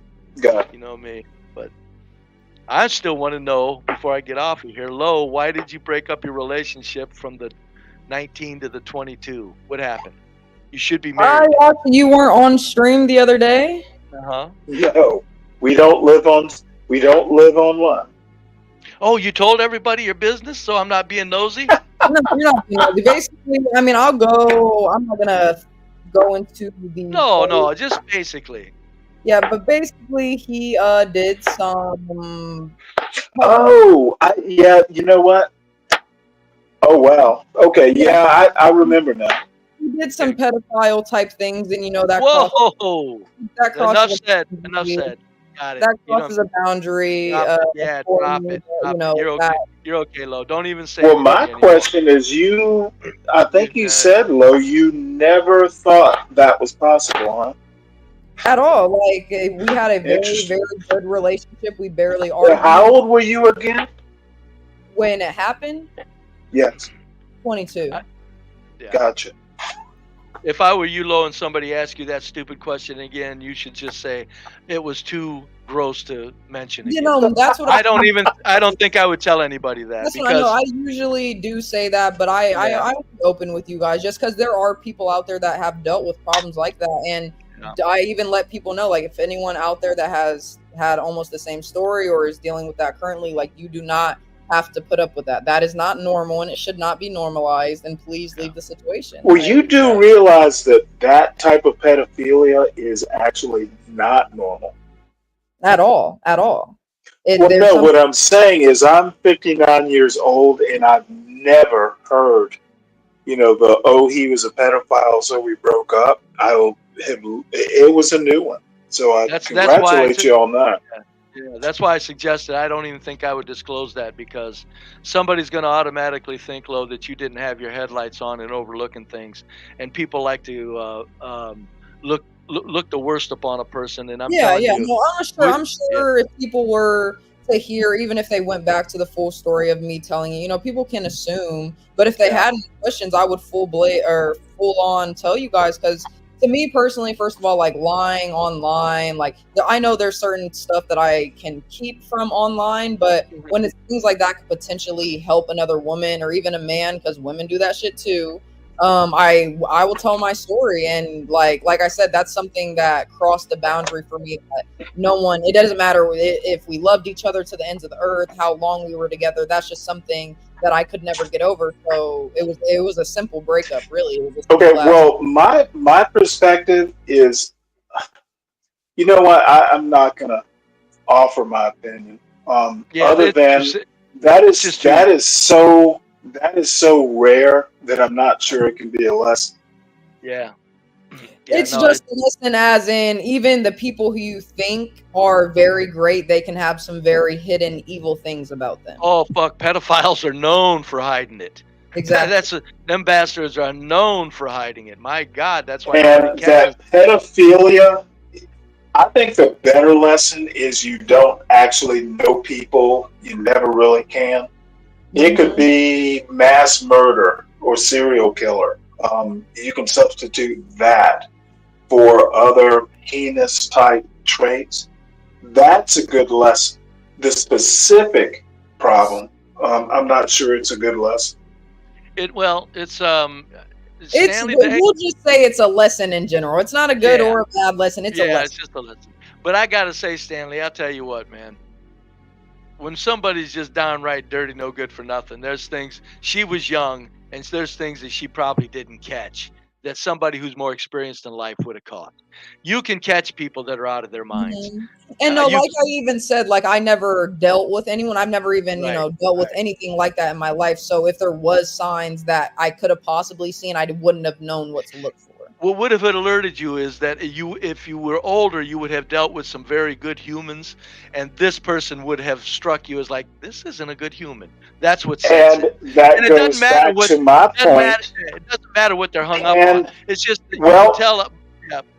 You know me, but I still want to know before I get off of here, Lo, why did you break up your relationship from the 19 to the 22? What happened? You should be married. You weren't on stream the other day. Uh-huh. No, we don't live online. Oh, you told everybody your business, so I'm not being nosy? No, you're not being nosy. Basically, I mean, I'm not gonna go into the. No, just basically. Yeah, but basically, he did some. Oh, yeah. You know what? Oh wow. Okay, yeah, I remember now. He did some pedophile type things, and that. Whoa! Enough said. Got it. That crosses a boundary. Drop it. You're okay. that- You're okay, Lo. Don't even say. Well, my anything question is, I think you said, Lo, you never thought that was possible, huh? At all. Like, we had a very, very good relationship. We barely argued. How old were you again? When it happened? Yes. 22. Gotcha. If I were you, Lo, and somebody asked you that stupid question again, you should just say it was too gross to mention again. That's what I don't think I would tell anybody that. That's what I know. I usually do say that, but I'm open with you guys just because there are people out there that have dealt with problems like that. And I even let people know, like, if anyone out there that has had almost the same story or is dealing with that currently, like, you do not have to put up with that. That is not normal, and it should not be normalized. And please leave the situation. Well, you do realize that type of pedophilia is actually not normal. At all. What I'm saying is I'm 59 years old, and I've never heard, he was a pedophile, so we broke up. It was a new one. So I congratulate you on that. Yeah, that's why I suggested I don't even think I would disclose that, because somebody's going to automatically think, Lo, that you didn't have your headlights on and overlooking things, and people like to look the worst upon a person. And I'm telling you, no, I'm sure if people were to hear, even if they went back to the full story of me telling you, people can assume, but if they had any questions, I would full on tell you guys, because to me personally, first of all, like, lying online, like, I know there's certain stuff that I can keep from online, but when it's things like that could potentially help another woman or even a man, because women do that shit too, I will tell my story. And like I said, that's something that crossed the boundary for me. That it doesn't matter if we loved each other to the ends of the earth, how long we were together. That's just something that I could never get over. So it was a simple breakup, really. Okay, well, my perspective is, you know what? I'm not gonna offer my opinion. Other than that is so rare that I'm not sure it can be a lesson. It's just a lesson, as in, even the people who you think are very great, they can have some very hidden evil things about them. Oh fuck! Pedophiles are known for hiding it. Exactly. Them bastards are known for hiding it. My God, that's why. And that pedophilia, I think the better lesson is you don't actually know people. You never really can. It could be mass murder or serial killer. You can substitute that for other heinous type traits. That's a good lesson. The specific problem, I'm not sure it's a good lesson. We'll just say it's a lesson in general. It's not a good or a bad lesson. It's a lesson. It's just a lesson. But I gotta say, Stanley, I'll tell you what, man. When somebody's just downright dirty, no good for nothing, there's things, she was young, and there's things that she probably didn't catch that somebody who's more experienced in life would have caught. You can catch people that are out of their minds. And like I even said, like, I never dealt with anyone. I've never even, dealt with anything like that in my life. So if there was signs that I could have possibly seen, I wouldn't have known what to look for. What would have alerted you is that if you were older, you would have dealt with some very good humans, and this person would have struck you as like, this isn't a good human. That's what sets it. That and it goes doesn't matter back what, to my point. It doesn't matter what they're hung up on. It's just that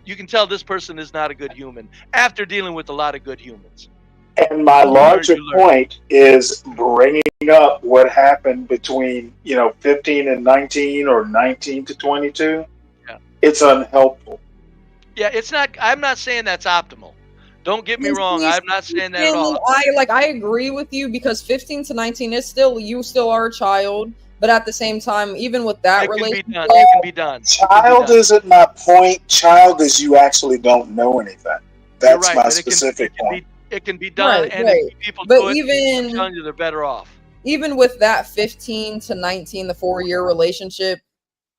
you can tell this person is not a good human after dealing with a lot of good humans. And my larger point is bringing up what happened between 15 and 19 or 19 to 22. It's unhelpful. Yeah, it's not. I'm not saying that's optimal, Don't get me wrong. I'm not saying that at all. I agree with you because 15 to 19 is still you still are a child, but at the same time, even with that relationship, it can be done. Child isn't my point. Child is you actually don't know anything. That's right, my but specific point. It can be done, Right, and right. if people But do it, even- I'm telling you, they're better off. even with that 15 to 19, the 4-year relationship,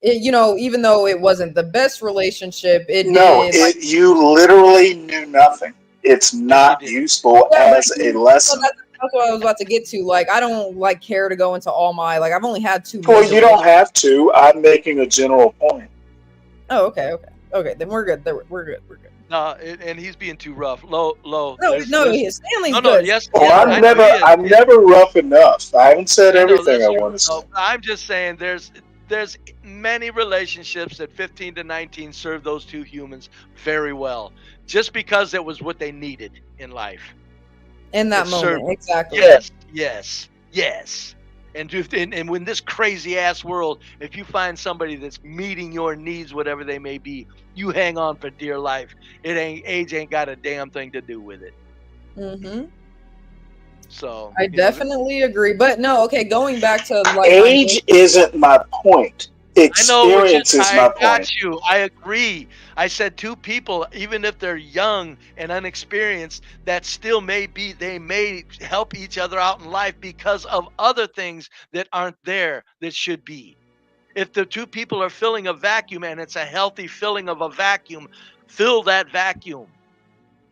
it, you know, even though it wasn't the best relationship, it did. You literally knew nothing. It's not useful as a lesson. That's what I was about to get to. Like, I don't like care to go into all my I've only had 2. Well, you don't have to. I'm making a general point. Oh, okay. Then we're good. We're good. No, and he's being too rough. Low. No, Stanley's good. Yes. Well, yes, I'm never rough enough. I haven't said everything I want to say. I'm just saying there's many relationships at 15 to 19 serve those two humans very well, just because it was what they needed in life. In that It moment, served- exactly. Yes. And when this crazy ass world, if you find somebody that's meeting your needs, whatever they may be, you hang on for dear life. Age ain't got a damn thing to do with it. Mm-hmm. So I definitely agree. But no, okay, going back to like age isn't my point. Experience is my I got point. you. I agree. I said two people, even if they're young and unexperienced, that still may help each other out in life because of other things that aren't there that should be. If the two people are filling a vacuum and it's a healthy filling of a vacuum, fill that vacuum.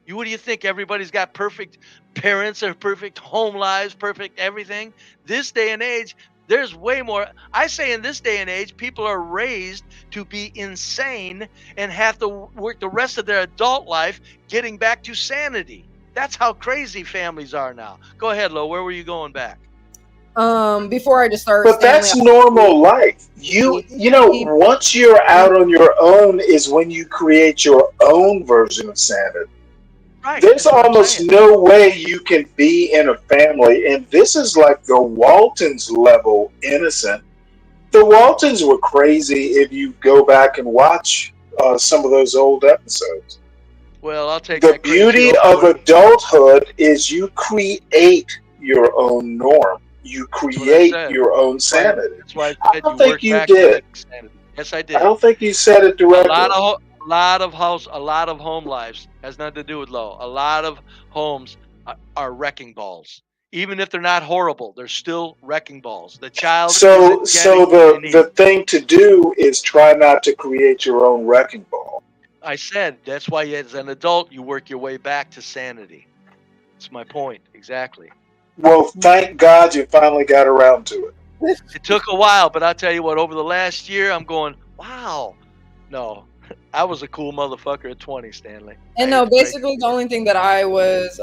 What do you think? Everybody's got perfect parents or perfect home lives, perfect everything? This day and age, there's way more. I say in this day and age, people are raised to be insane and have to work the rest of their adult life getting back to sanity. That's how crazy families are now. Go ahead, Lo. Where were you going back? Before I just start. But that's normal life. You know, once you're out on your own is when you create your own version of sanity. Right. There's almost no way you can be in a family, and this is like the Waltons level innocent. The Waltons were crazy if you go back and watch some of those old episodes. Well, I'll take the beauty of adulthood is you create your own norm. You create your own sanity. That's why I don't think you did. Yes, I did. I don't think you said it directly. A lot of home lives has nothing to do with low. A lot of homes are wrecking balls. Even if they're not horrible, they're still wrecking balls. The child. So the thing to do is try not to create your own wrecking ball. I said that's why as an adult you work your way back to sanity. That's my point exactly. Well, thank God you finally got around to it. It took a while, but I'll tell you what. Over the last year, I'm going, wow. No. I was a cool motherfucker at 20, Stanley. And no, basically the only thing that I was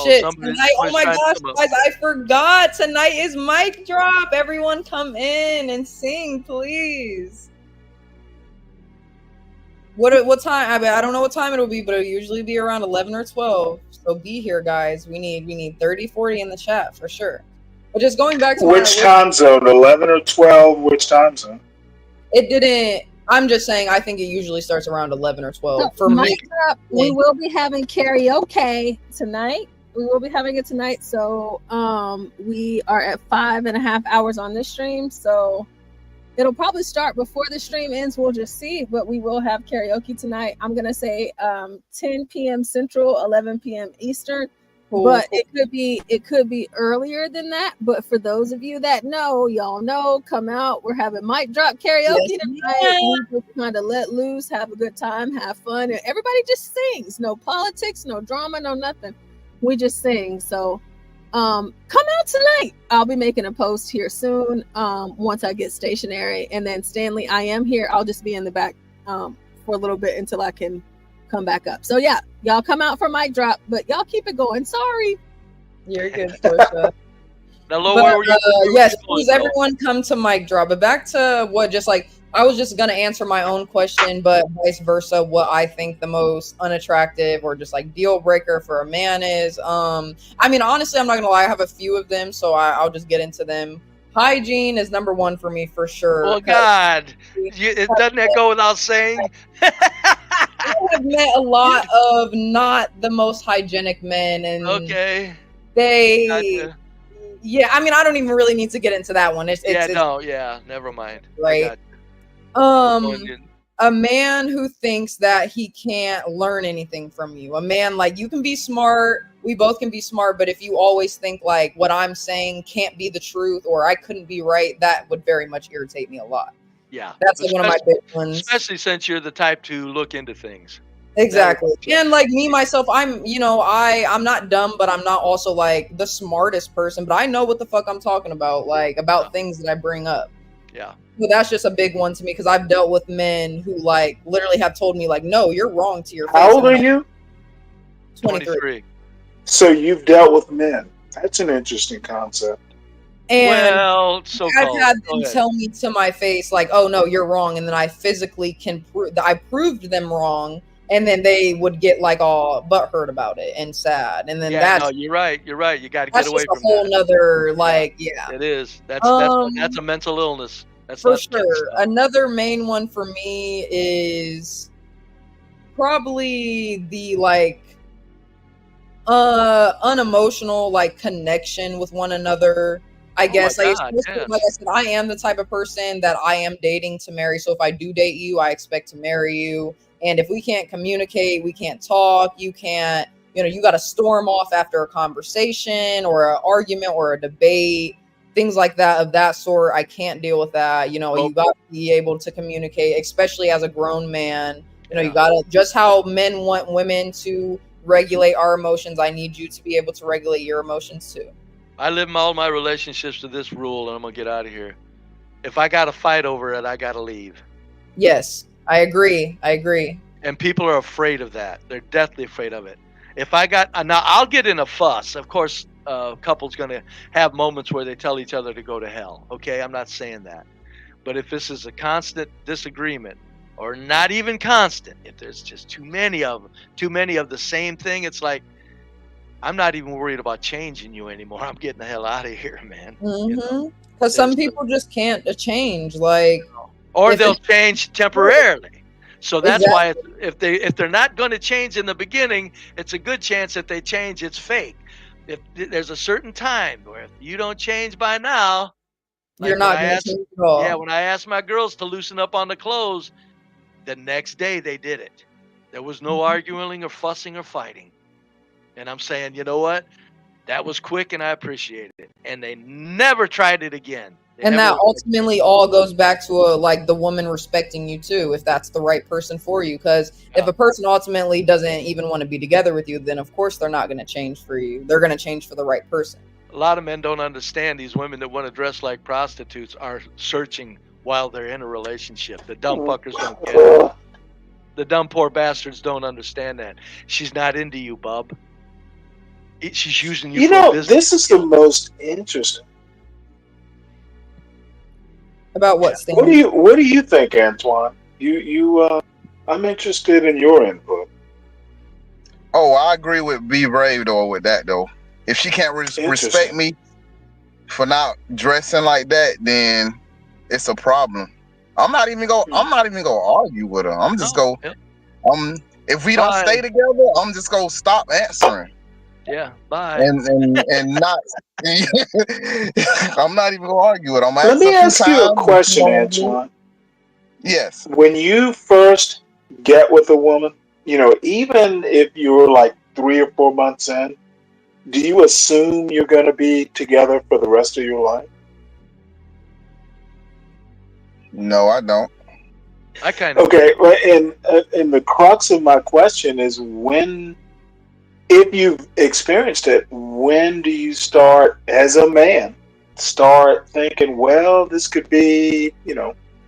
shit. Tonight, oh my gosh, guys, I forgot. Tonight is mic drop. Everyone come in and sing, please. What time? I don't know what time it'll be, but it'll usually be around 11 or 12. So be here, guys. We need 30, 40 in the chat for sure. But just going back to which time zone? 11 or 12? Which time zone? It didn't. I'm just saying. I think it usually starts around 11 or 12 So, for me. We will be having karaoke tonight. We will be having it tonight. So we are at 5.5 hours on this stream. So it'll probably start before the stream ends. We'll just see. But we will have karaoke tonight. I'm gonna say 10 p.m. Central, 11 p.m. Eastern. Cool. But it could be earlier than that. But for those of you that know, y'all know, come out. We're having mic drop karaoke tonight. We just kind of let loose, have a good time, have fun, and everybody just sings. No politics, no drama, no nothing. We just sing. So come out tonight. I'll be making a post here soon. Once I get stationary, and then Stanley, I am here. I'll just be in the back for a little bit until I can come back up. So yeah, y'all come out for mic drop, but y'all keep it going. Sorry. You're good, Portia. Now, Lo, where were you? Yes, please, everyone come to mic drop. But back to what, just like, I was just going to answer my own question, but vice versa, what I think the most unattractive or just like deal breaker for a man is. I mean, honestly, I'm not going to lie. I have a few of them, so I'll just get into them. Hygiene is number one for me for sure. Oh God, doesn't that go without saying? have met a lot of not the most hygienic men, and Okay. they, Gotcha. yeah. I mean, I don't even really need to get into that one. It's never mind. right. A man who thinks that he can't learn anything from you. A man, like, you can be smart. We both can be smart, but if you always think like what I'm saying can't be the truth or I couldn't be right, that would very much irritate me a lot. Yeah, That's like one of my big ones. Especially since you're the type to look into things. Exactly. And like me, myself, I'm not dumb, but I'm not also like the smartest person, but I know what the fuck I'm talking about, like about things that I bring up. Yeah. So that's just a big one to me because I've dealt with men who like literally have told me like, no, you're wrong to your face. How old are you? 23. So you've dealt with men. That's an interesting concept. And I've had them tell me to my face like, oh no, you're wrong. And then I physically I proved them wrong. And then they would get like all butthurt about it and sad. And then no, you're right. You're right. You got to get away from that. That's a whole nother, like, It is. That's a mental illness. That's for sure. Another main one for me is probably the like unemotional like connection with one another. I guess like I said, I am the type of person that I am dating to marry. So if I do date you, I expect to marry you. And if we can't communicate, we can't talk, you can't, you got to storm off after a conversation or an argument or a debate, things like that of that sort. I can't deal with that. You got to be able to communicate, especially as a grown man. You got to, just how men want women to regulate our emotions, I need you to be able to regulate your emotions too. I live all my relationships to this rule, and I'm going to get out of here. If I got to fight over it, I got to leave. Yes. I agree. And people are afraid of that. They're deathly afraid of it. If I got now, I'll get in a fuss. Of course, a couple's going to have moments where they tell each other to go to hell. Okay, I'm not saying that. But if this is a constant disagreement, or not even constant, if there's just too many of the same thing, it's like, I'm not even worried about changing you anymore. I'm getting the hell out of here, man. Because some people just can't change, like. Or they'll change temporarily. So that's why if they're not going to change in the beginning, it's a good chance that they change. It's fake. If there's a certain time where if you don't change by now, like you're not going to change at all. Yeah, when I asked my girls to loosen up on the clothes, the next day they did it. There was no arguing or fussing or fighting. And I'm saying, you know what? That was quick and I appreciate it. And they never tried it again. And that ultimately all goes back to like the woman respecting you too, if that's the right person for you. Because if a person ultimately doesn't even want to be together with you, then of course they're not going to change for you. They're going to change for the right person. A lot of men don't understand these women that want to dress like prostitutes are searching while they're in a relationship. The dumb fuckers don't get it. The dumb poor bastards don't understand that. She's not into you, bub. She's using you for business. This is the most interesting. About what, Stan? What do you think, Antoine? I'm interested in your input. Oh, I agree with Be Brave though with that though. If she can't respect me for not dressing like that, then it's a problem. I'm not even gonna argue with her. I'm just if we don't stay together, I'm just gonna stop answering. Yeah, bye. And not. I'm not even gonna argue with her. Let me ask you a question, Antoine. Yes. When you first get with a woman, even if you're like 3 or 4 months in, do you assume you're going to be together for the rest of your life? No, I don't. I kind of. Okay, and the crux of my question is if you've experienced it, when do you start, as a man, thinking, well, this could be,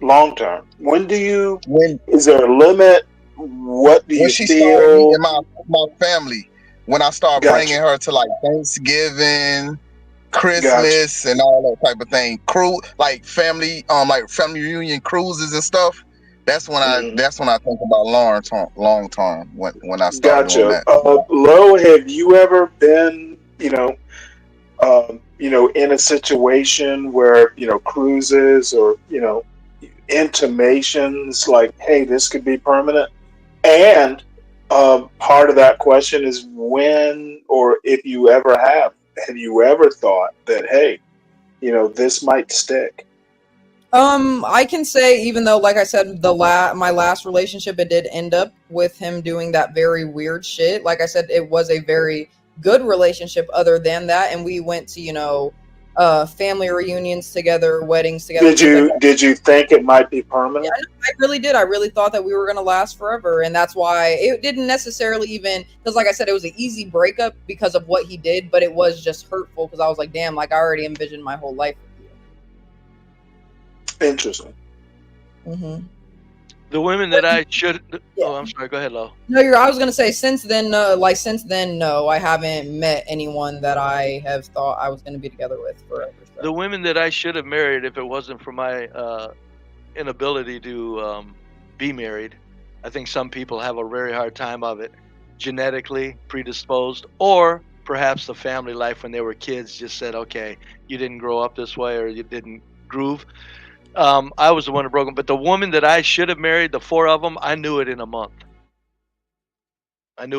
long term? Is there a limit? What do you she feel? Started my family, when I start bringing her to like Thanksgiving, Christmas, and all that type of thing, family reunion cruises and stuff. That's when I think about long term when I start doing that. Lo, have you ever been in a situation where cruises or intimations like, hey, this could be permanent? And part of that question is when, or if you ever have you ever thought that, hey, this might stick? I can say, even though, like I said, my last relationship, it did end up with him doing that very weird shit. Like I said, it was a very good relationship other than that, and we went to, family reunions together, weddings together. Did you think it might be permanent? Yeah, I really did. I really thought that we were gonna last forever, and that's why it didn't necessarily even, because like I said, it was an easy breakup because of what he did, but it was just hurtful because I was like, damn, like I already envisioned my whole life. Interesting. Mm-hmm. The women that I should. Yeah. Oh, I'm sorry. Go ahead, Lo. No, I was gonna say since then, no, I haven't met anyone that I have thought I was gonna be together with forever. So. The women that I should have married, if it wasn't for my inability to be married, I think some people have a very hard time of it, genetically predisposed, or perhaps the family life when they were kids just said, okay, you didn't grow up this way, or you didn't groove. I was the one who broke them, but the woman that I should have married, the 4 of them, I knew it in a month. That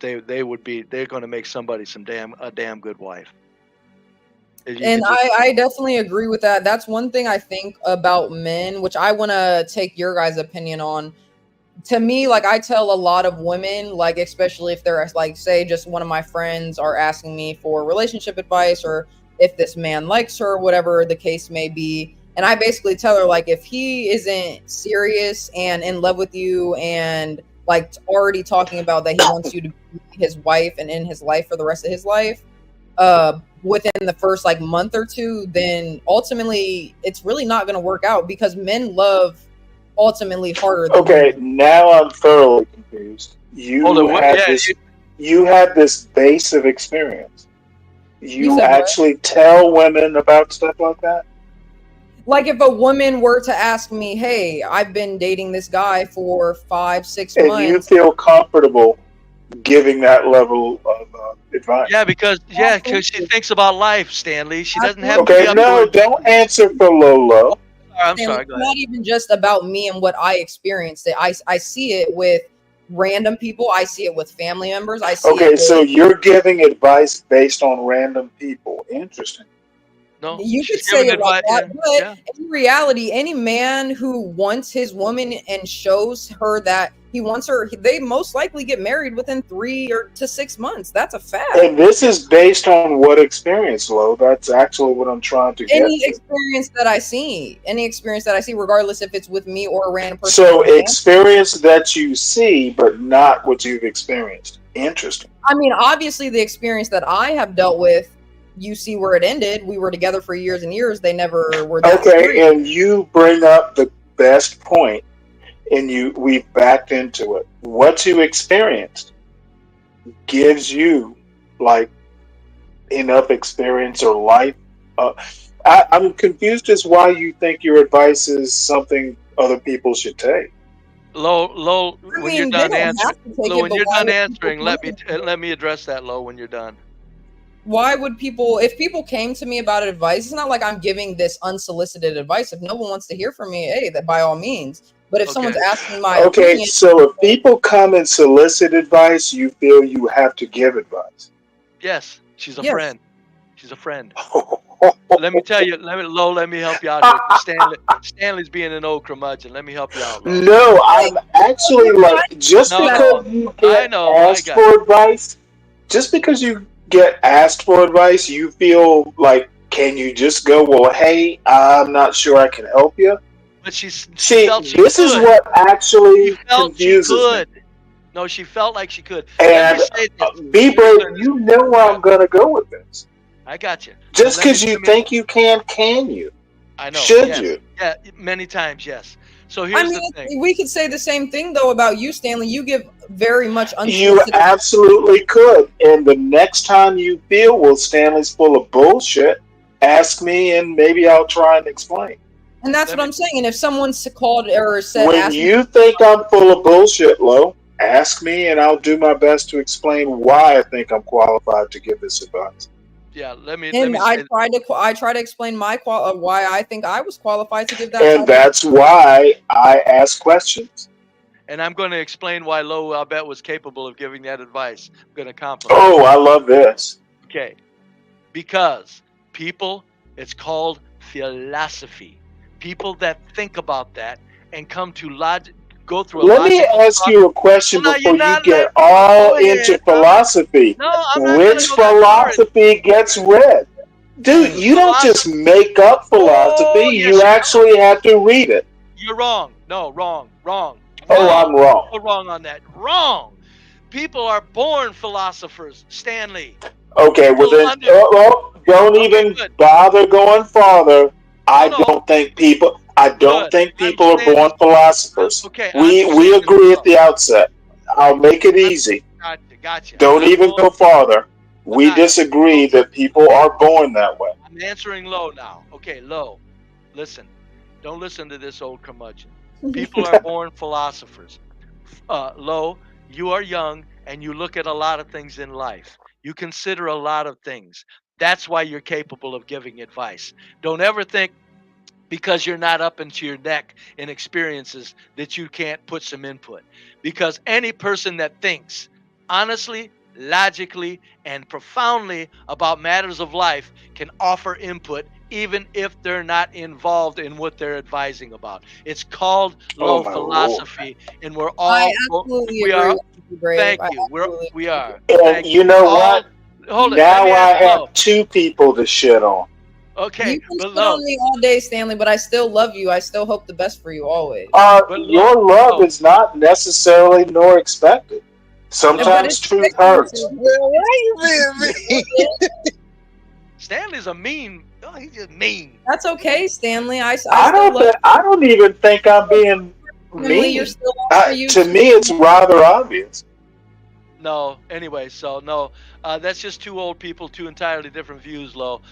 they're going to make somebody a damn good wife. And I definitely agree with that. That's one thing I think about men, which I want to take your guys' opinion on. To me, like I tell a lot of women, like especially if they're like, say, just one of my friends are asking me for relationship advice, or if this man likes her, whatever the case may be. And I basically tell her, like, if he isn't serious and in love with you and like already talking about that he wants you to be his wife and in his life for the rest of his life, within the first like month or two, then ultimately it's really not going to work out, because men love ultimately harder than women. Now I'm thoroughly confused. You had this base of experience. You actually tell women about stuff like that? Like if a woman were to ask me, hey, I've been dating this guy for 5-6 months. And you feel comfortable giving that level of advice? Yeah, because she thinks about life, Stanley. She doesn't have to be up no, don't answer for Lolo. I'm sorry, go ahead. It's not even just about me and what I experienced. I see it with random people. I see it with family members. I see so you're giving advice based on random people. Interesting. No, you could say it like that, but in reality, any man who wants his woman and shows her that he wants her, they most likely get married within 3 to 6 months. That's a fact. And this is based on what experience, Lo? That's actually what I'm trying to get Any experience that I see, regardless if it's with me or a random person. So experience that you see, but not what you've experienced. Interesting. I mean, obviously the experience that I have dealt with, you see where it ended. We were together for years and years. They never were that serious. And you bring up the best point, and we've backed into it. What you experienced gives you like enough experience or life. I'm confused as why you think your advice is something other people should take. Lo, when you're done answering, let me address that, Lo, when you're done. Why would if people came to me about advice, it's not like I'm giving this unsolicited advice. If no one wants to hear from me, hey, that by all means. But if someone's asking my opinion, so if people come and solicit advice, you feel you have to give advice? Yes, she's a friend. She's a friend. Let me tell you, let me help you out here. Stanley's being an old curmudgeon. Let me help you out, Lo. No, I'm actually because you get asked for advice, just because you get asked for advice, you feel like, can you just go, well, hey, I'm not sure I can help you? But she this is what actually confuses me. No, she felt like she could. And be brave. You know where I'm going to go with this. I got you. Just because you think you can you? I know. Should you? Yeah, many times, yes. So here's the thing. We could say the same thing, though, about you, Stanley. You give very much You absolutely could. And the next time you feel, well, Stanley's full of bullshit, ask me and maybe I'll try and explain. And that's what I'm saying. And if someone's called or said... When you think I'm full of bullshit, Lo, ask me and I'll do my best to explain why I think I'm qualified to give this advice. Yeah, I try to explain why I think I was qualified to give that. And that's why I ask questions. And I'm going to explain why Lo, I'll bet, was capable of giving that advice. I'm going to compliment. Oh, I love this. Okay. Because people, it's called philosophy. People that think about that and come to go through a Let me logical ask you a question Well, no, before you're you not get letting- all Go ahead, into bro. philosophy. No, I'm not Which gonna go that far. philosophy gets read? Dude, you don't just make up philosophy. Oh, yes, You you actually have to read it. You're wrong. No, wrong. Oh, I'm wrong. You're wrong on that. Wrong. People are born philosophers, Stanley. Okay, well then, don't even bother going farther. I don't think people are born philosophers. Okay, We agree at the outset. I'll make it easy. Gotcha. Don't even go farther. We disagree that people are born that way. I'm answering Lo now. Okay, Lo, listen. Don't listen to this old curmudgeon. People are born philosophers. Lo, you are young and you look at a lot of things in life. You consider a lot of things. That's why you're capable of giving advice. Don't ever think because you're not up into your neck in experiences that you can't put some input. Because any person that thinks honestly, logically, and profoundly about matters of life can offer input even if they're not involved in what they're advising about. It's called low philosophy, and we're all I absolutely agree with you, Brave. Thank I you. absolutely We are. And you know what? Hold it. Now Let me I ask have Lo. two people to shit on. Okay, You can but shit Lo, on me all day, Stanley, but I still love you. I still hope the best for you always. Your love is not necessarily nor expected. Sometimes truth hurts. Stanley's a mean. Oh, he's just mean. That's okay, Stanley. I I still love don't even think I'm being Stanley, you're mean. still on for you To too. me, it's rather obvious. No, anyway, so no, that's just two old people, two entirely different views, Lo.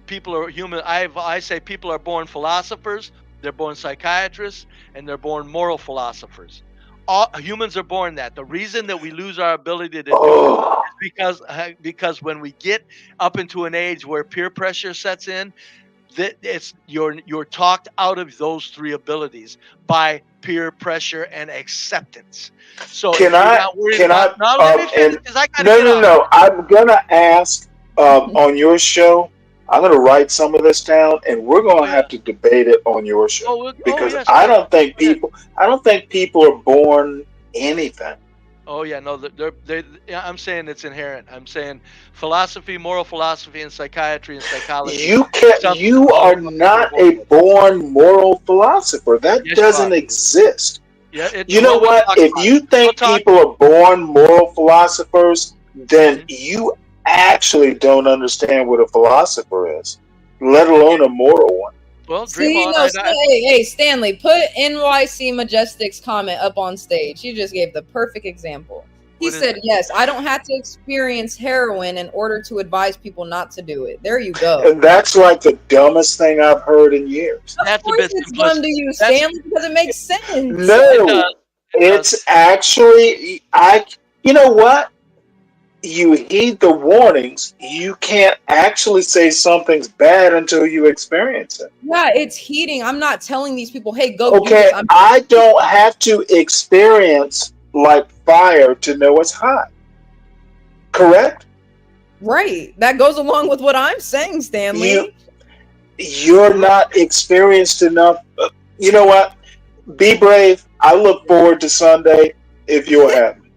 People are human. I say people are born philosophers, they're born psychiatrists, and they're born moral philosophers. All humans are born that. The reason that we lose our ability to do it is because when we get up into an age where peer pressure sets in, you're talked out of those three abilities by peer pressure and acceptance. So if you're not worried about, no, let me finish because I gotta get off. No. I'm gonna ask on your show. I'm gonna write some of this down, and we're gonna have to debate it on your show because I don't think people are born anything. Oh yeah, no, I'm saying it's inherent. I'm saying philosophy, moral philosophy, and psychiatry and psychology. You are not a born moral philosopher. That doesn't exist. Yeah, You know what? If you think people are born moral philosophers, then you actually don't understand what a philosopher is, let alone a moral one. Well, See, no, hey, Stanley, put NYC Majestic's comment up on stage. He just gave the perfect example. He said, yes, I don't have to experience heroin in order to advise people not to do it. There you go. And that's like the dumbest thing I've heard in years. Of course it's dumb to you, Stanley, because it makes sense. No, it's actually, you know what? You heed the warnings. You can't actually say something's bad until you experience it. Yeah, it's heating. I'm not telling these people, hey, go do Okay, this. I don't have to experience like fire to know it's hot. Correct? Right. That goes along with what I'm saying, Stanley. You're not experienced enough. You know what? Be brave. I look forward to Sunday if you'll have me.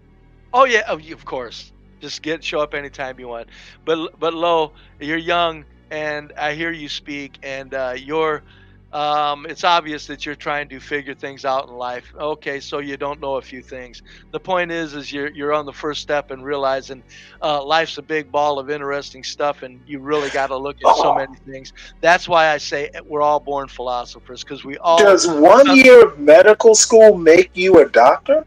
Oh yeah, of course. Just show up anytime you want. But Lo, you're young, and I hear you speak, and it's obvious that you're trying to figure things out in life. Okay, so you don't know a few things. The point is you're on the first step and realizing life's a big ball of interesting stuff, and you really got to look at so many things. That's why I say we're all born philosophers, because we all. Does 1 year of medical school make you a doctor?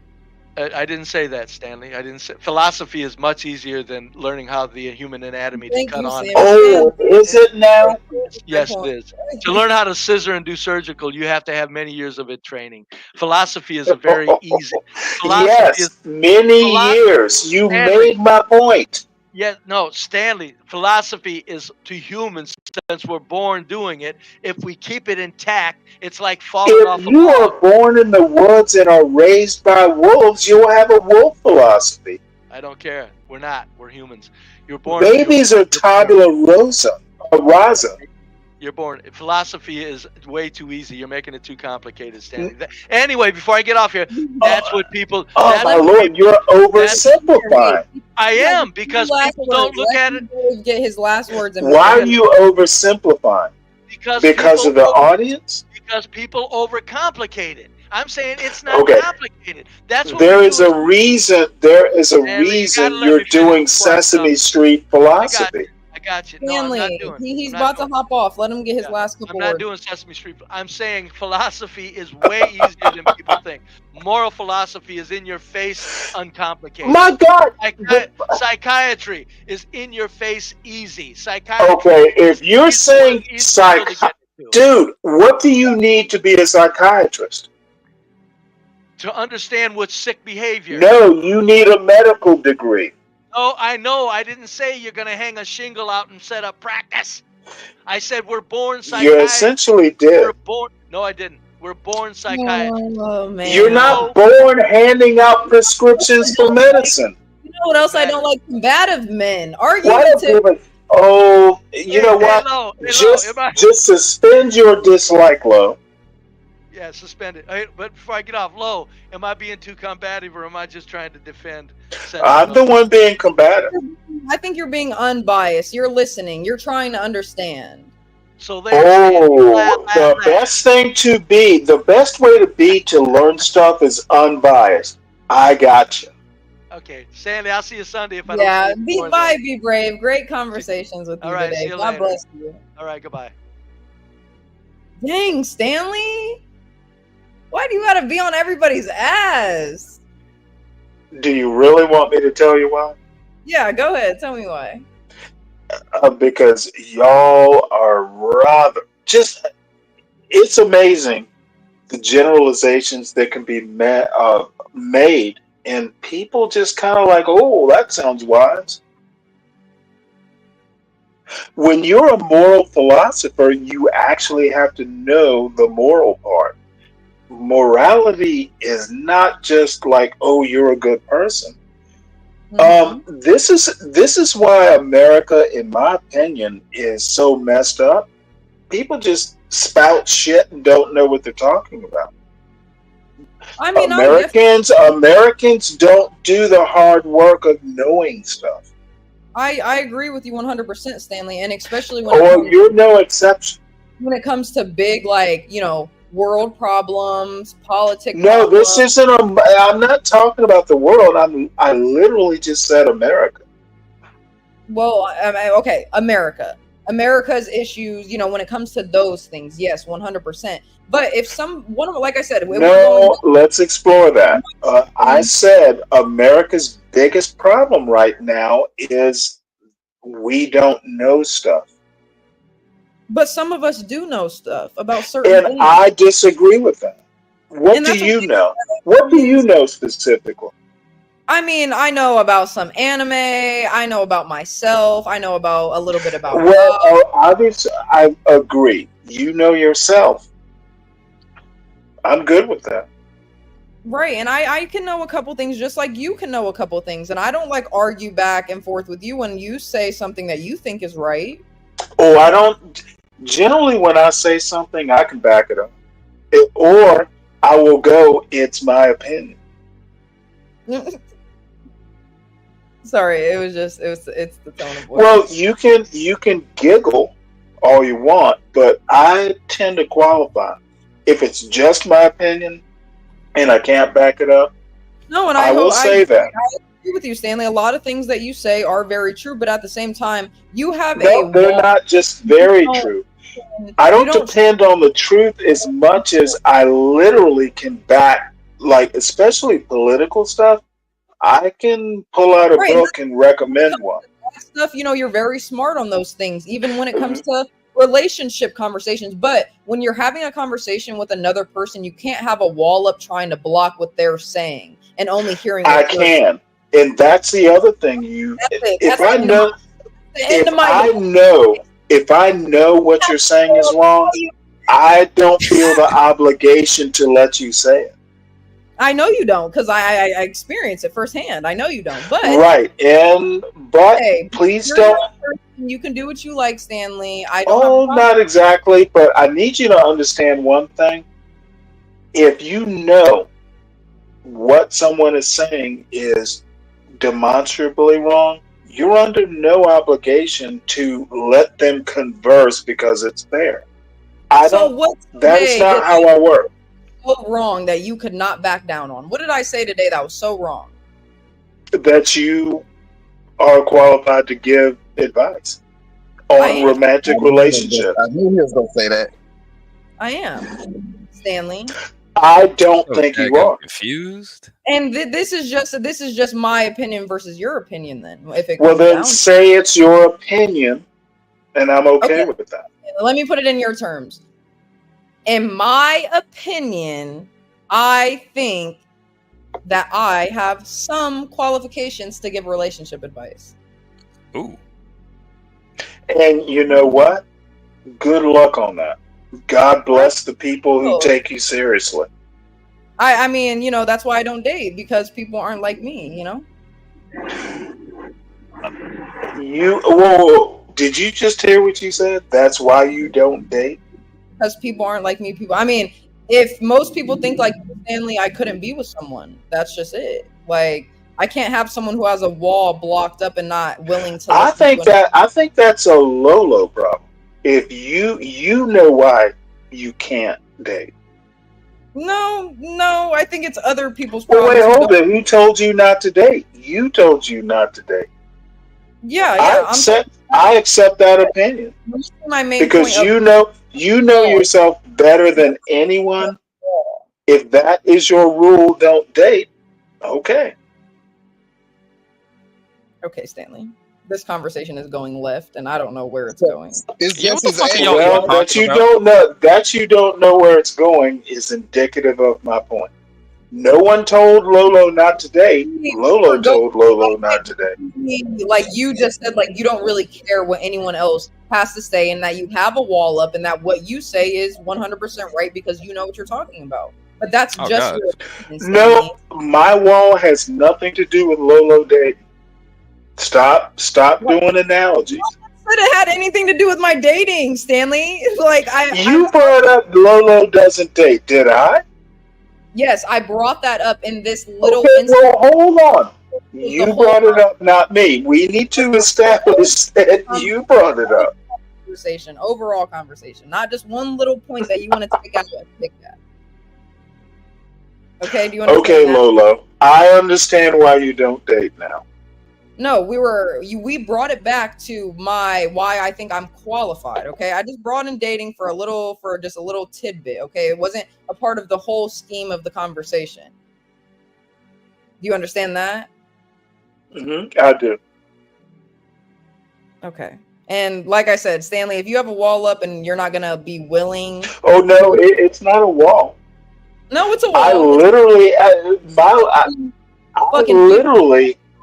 I didn't say that, Stanley. I didn't say philosophy is much easier than learning how the human anatomy to cut on. Oh, is it now? Yes, it is. To learn how to scissor and do surgical, you have to have many years of it training. Philosophy is a very easy. Yes, many years. You made my point. Yeah, no, Stanley, philosophy is to humans since we're born doing it. If we keep it intact, it's like falling If off a you are log. born in the woods and are raised by wolves, you'll have a wolf philosophy. I don't care. We're not. We're humans. You're born. Babies are tabula rasa. You're born. Philosophy is way too easy. You're making it too complicated, Stanley. Anyway, before I get off here, that's what people. Oh that's my what lord, you're oversimplifying. I am, because people don't look at it. Get his last words. Why are you oversimplifying? Because of the audience? Because people overcomplicate it. I'm saying it's not Okay. complicated. That's what There is a reason. There is a Stanley, reason you're doing Sesame Street philosophy. I got you. No, Stanley, I'm not doing. he's I'm not about to hop off. Let him get his last couple I'm not words. doing Sesame Street. I'm saying philosophy is way easier than people think. Moral philosophy is in your face, uncomplicated. My God! Psychiatry is in your face, easy. Psychiatry. Okay, if you're saying dude, what do you need to be a psychiatrist? To understand what's sick behavior. No, you need a medical degree. Oh, I know. I didn't say you're going to hang a shingle out and set up practice. I said we're born psychiatrists. You essentially did. We're born. No, I didn't. We're born psychiatrists. Oh man. You're not born handing out prescriptions for medicine. You know what else I don't like? Combative men. What Argumentative. a Oh, you know what? Just suspend your dislike, Lo. Yeah, suspend it. But before I get off, Lo, am I being too combative or am I just trying to defend? I'm the one being combative. I think you're being unbiased. You're listening. You're trying to understand. So the best thing to be, the best way to be to learn stuff is unbiased. I got you. Okay, Sandy, I'll see you Sunday if I Yeah, don't see you. be brave. Great conversations with you All right, today. see you God later. bless you. All right, goodbye. Dang, Stanley. Why do you gotta be on everybody's ass? Do you really want me to tell you why? Yeah, go ahead. Tell me why. Because y'all are rather just. It's amazing the generalizations that can be made, and people just kind of like, oh, that sounds wise. When you're a moral philosopher, you actually have to know the moral part. Morality is not just like, oh, you're a good person. This is why America, in my opinion, is so messed up. People just spout shit and don't know what they're talking about. I mean, Americans don't do the hard work of knowing stuff. I agree with you 100%, Stanley, and especially when you're no exception. When it comes to big, like, world problems, politics. No, this isn't. I'm not talking about the world. I literally just said America. Well, okay, America's issues. When it comes to those things, yes, 100%. But if like I said, let's explore that. I said America's biggest problem right now is we don't know stuff. But some of us do know stuff about certain things. And I disagree with that. What do you know? What do you know specifically? I mean, I know about some anime. I know about myself. I know about a little bit about. Well, obviously, I agree. You know yourself. I'm good with that. Right, and I can know a couple things just like you can know a couple things, and I don't like argue back and forth with you when you say something that you think is right. Oh, I don't. Generally, when I say something, I can back it up, or I will go, "It's my opinion." Sorry, it's the tone of voice. Well, you can giggle all you want, but I tend to qualify. If it's just my opinion and I can't back it up, no, and I will say that. I agree with you, Stanley. A lot of things that you say are very true, but at the same time, you have they're not just very true. I don't depend on the truth as much as I literally can back, like, especially political stuff. I can pull out a book and recommend one. Stuff, you're very smart on those things, even when it comes to relationship conversations. But when you're having a conversation with another person, you can't have a wall up trying to block what they're saying and only hearing. I can. And that's the other thing. If I know what you're saying is wrong, I don't feel the obligation to let you say it. I know you don't, because I experience it firsthand. I know you don't, but right. But hey, please don't. You can do what you like, Stanley. Not exactly, but I need you to understand one thing. If you know what someone is saying is demonstrably wrong, you're under no obligation to let them converse because it's there. That's not how I work. So wrong that you could not back down on. What did I say today that was so wrong? That you are qualified to give advice on romantic relationships. I knew he was going to say that. I am, Stanley. I don't think you are confused. And this is just my opinion versus your opinion. Then, if it well, then say it's your opinion, and I'm okay with that. Let me put it in your terms. In my opinion, I think that I have some qualifications to give relationship advice. Ooh. And you know what? Good luck on that. God bless the people who take you seriously. I mean, that's why I don't date, because people aren't like me, Whoa, did you just hear what you said? That's why you don't date? Because people aren't like me. I mean, if most people think like Stanley, I couldn't be with someone. That's just it. Like, I can't have someone who has a wall blocked up and not willing to. I think that's a Lolo problem. If you know why you can't date. No, I think it's other people's problems. Well, wait, hold it. Who told you not to date? You told you not to date. Yeah. I accept that opinion. My main because point you know yourself better than anyone. If that is your rule, don't date. Okay. Okay, Stanley. This conversation is going left, and I don't know where it's going. That you don't know where it's going is indicative of my point. No one told Lolo not to date. Lolo told Lolo not to date. Like you just said, like you don't really care what anyone else has to say, and that you have a wall up, and that what you say is 100% right because you know what you're talking about. But that's just your opinion, no. My wall has nothing to do with Lolo dating. Stop doing analogies. Could have had anything to do with my dating, Stanley. Like you brought up Lolo doesn't date, did I? Yes, I brought that up in this little. Okay, well, hold on. You brought it up, not me. We need to establish that you brought it up. Overall conversation, not just one little point that you want to take out and pick that. Okay, do you understand? Okay, that? Lolo, I understand why you don't date now. No, we brought it back to why I think I'm qualified. Okay, I just brought in dating for just a little tidbit. Okay, it wasn't a part of the whole scheme of the conversation. Do you understand that? I do. Okay, and like I said, Stanley, if you have a wall up and you're not gonna be willing. Oh no, it's not a wall. No, it's a wall. I literally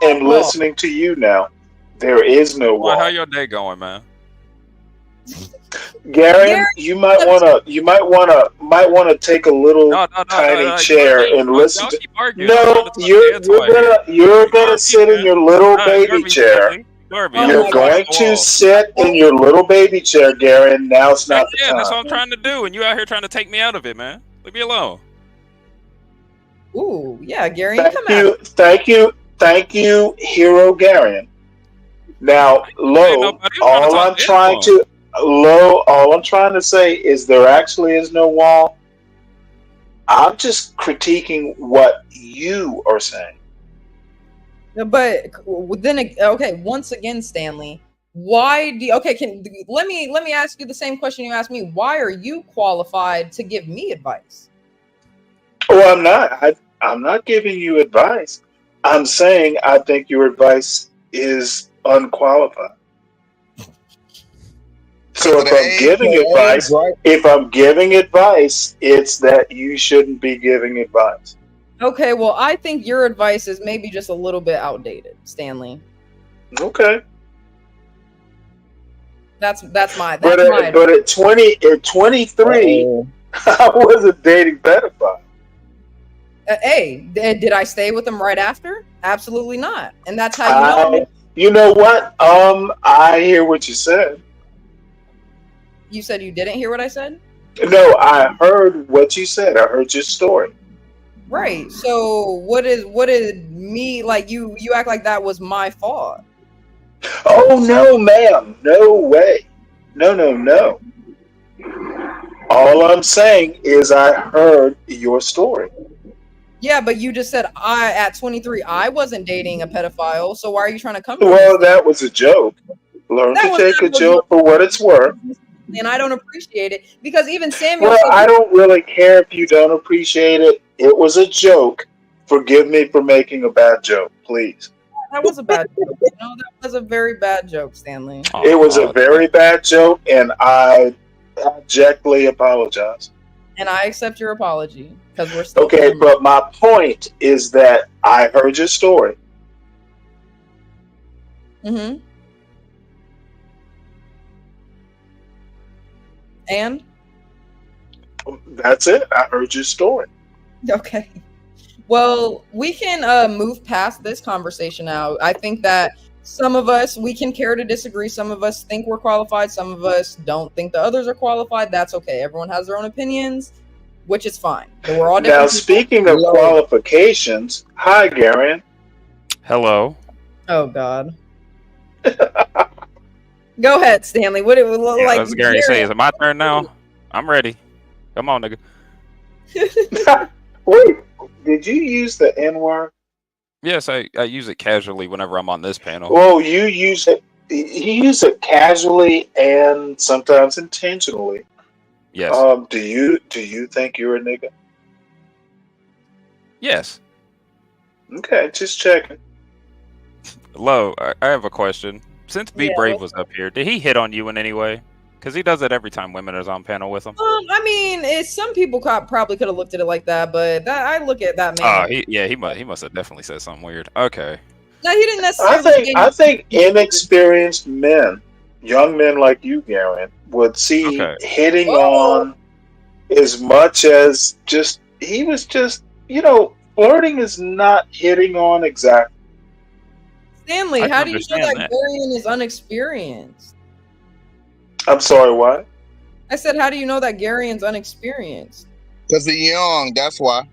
am listening to you now. There is no wall. How your day going, man? Garen, you might wanna take a little tiny chair and listen. No, you're gonna sit in your little baby chair. You're going to sit in your little baby chair, Garen. Now's not the time. That's what I'm trying to do, and you out here trying to take me out of it, man. Leave me alone. Ooh, yeah, Gary. Thank you, Hero Garion. Now, all I'm trying to say is there actually is no wall. I'm just critiquing what you are saying. But then, okay, once again, Stanley, why do you, let me ask you the same question you asked me. Why are you qualified to give me advice? Oh, I'm not. I'm not giving you advice. I'm saying I think your advice is unqualified. So if I'm giving advice, it's that you shouldn't be giving advice. Okay, well, I think your advice is maybe just a little bit outdated, Stanley. Okay. That's my But at 23, I wasn't dating pedophile. Hey, did I stay with him right after? Absolutely not. And that's how you know. You know what? I hear what you said. You said you didn't hear what I said? No, I heard what you said. I heard your story. Right. So what did me, like, you act like that was my fault? Oh no, ma'am. No way. No. All I'm saying is I heard your story. Yeah, but you just said at 23 I wasn't dating a pedophile. So why are you trying to come to Well, me? that was a joke. Learn to take a joke for what it's worth. And I don't appreciate it because even Samuel. Well, I don't really care if you don't appreciate it. It was a joke. Forgive me for making a bad joke, please. That was a bad joke. You know, that was a very bad joke, Stanley. It was a very bad joke, and I abjectly apologize. And I accept your apology because we're still okay. But my point is that I heard your story. Mm-hmm. And that's it. I heard your story. Okay. Well, we can move past this conversation now. I think that some of us, we can care to disagree. Some of us think we're qualified. Some of us don't think the others are qualified. That's okay. Everyone has their own opinions, which is fine. But we're all different. Now, speaking of qualifications, hi, Garen. Hello. Oh, God. Go ahead, Stanley. What it would look like? What's Gary say? Is it my turn now? I'm ready. Come on, nigga. Wait, did you use the N-word? Yes, I use it casually whenever I'm on this panel. Well, you use it casually and sometimes intentionally. Yes. Do you think you're a nigga? Yes. Okay, just checking. Lo, I have a question. Since Be Brave was up here, did he hit on you in any way? Because he does it every time women are on panel with him. I mean, some people probably could have looked at it like that, but I look at that man. He must have definitely said something weird. Okay. No, he didn't necessarily. I think inexperienced men, young men like you, Garen, would see hitting on as much as he was just, flirting is not hitting on exactly. Stanley, how do you know that Garion is unexperienced? I'm sorry, what? I said, how do you know that Garion's unexperienced? Because he's young, that's why.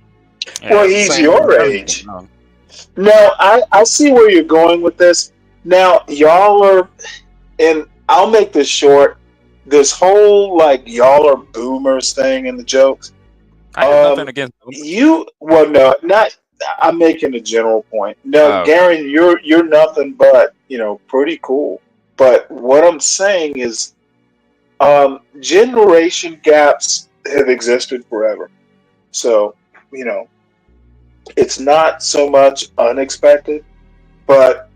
Well, he's your age. Now, I see where you're going with this. Now, y'all are, and I'll make this short, this whole, y'all are boomers thing in the jokes. I have nothing against I'm making a general point. No, Garen, you're nothing but, pretty cool. But what I'm saying is, generation gaps have existed forever. So, it's not so much unexpected, but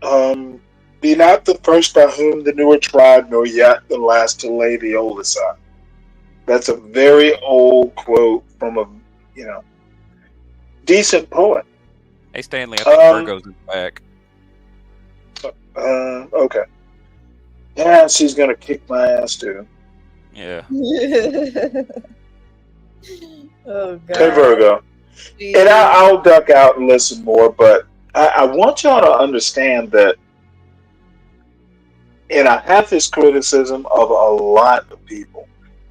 be not the first by whom the newer tribe, nor yet the last to lay the old aside. That's a very old quote from a, decent poet. Hey, Stanley, I think Virgo's in the back. Okay. Yeah, she's gonna kick my ass too. Yeah. Oh, God. Hey, Virgo. And I'll duck out and listen more, but I want y'all to understand that, and I have this criticism of a lot of people.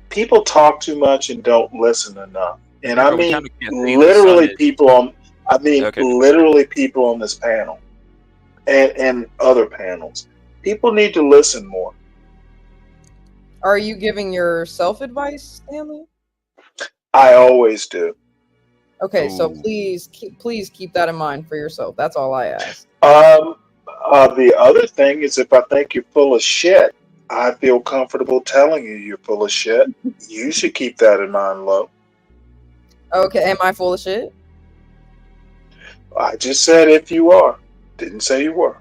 People talk too much and don't listen enough. And I mean, literally people on this panel and other panels. People need to listen more. Are you giving yourself advice, Stanley? I always do. Okay, so please keep that in mind for yourself. That's all I ask. The other thing is, if I think you're full of shit, I feel comfortable telling you you're full of shit. You should keep that in mind, Lo. Okay, am I full of shit? I just said if you are. Didn't say you were.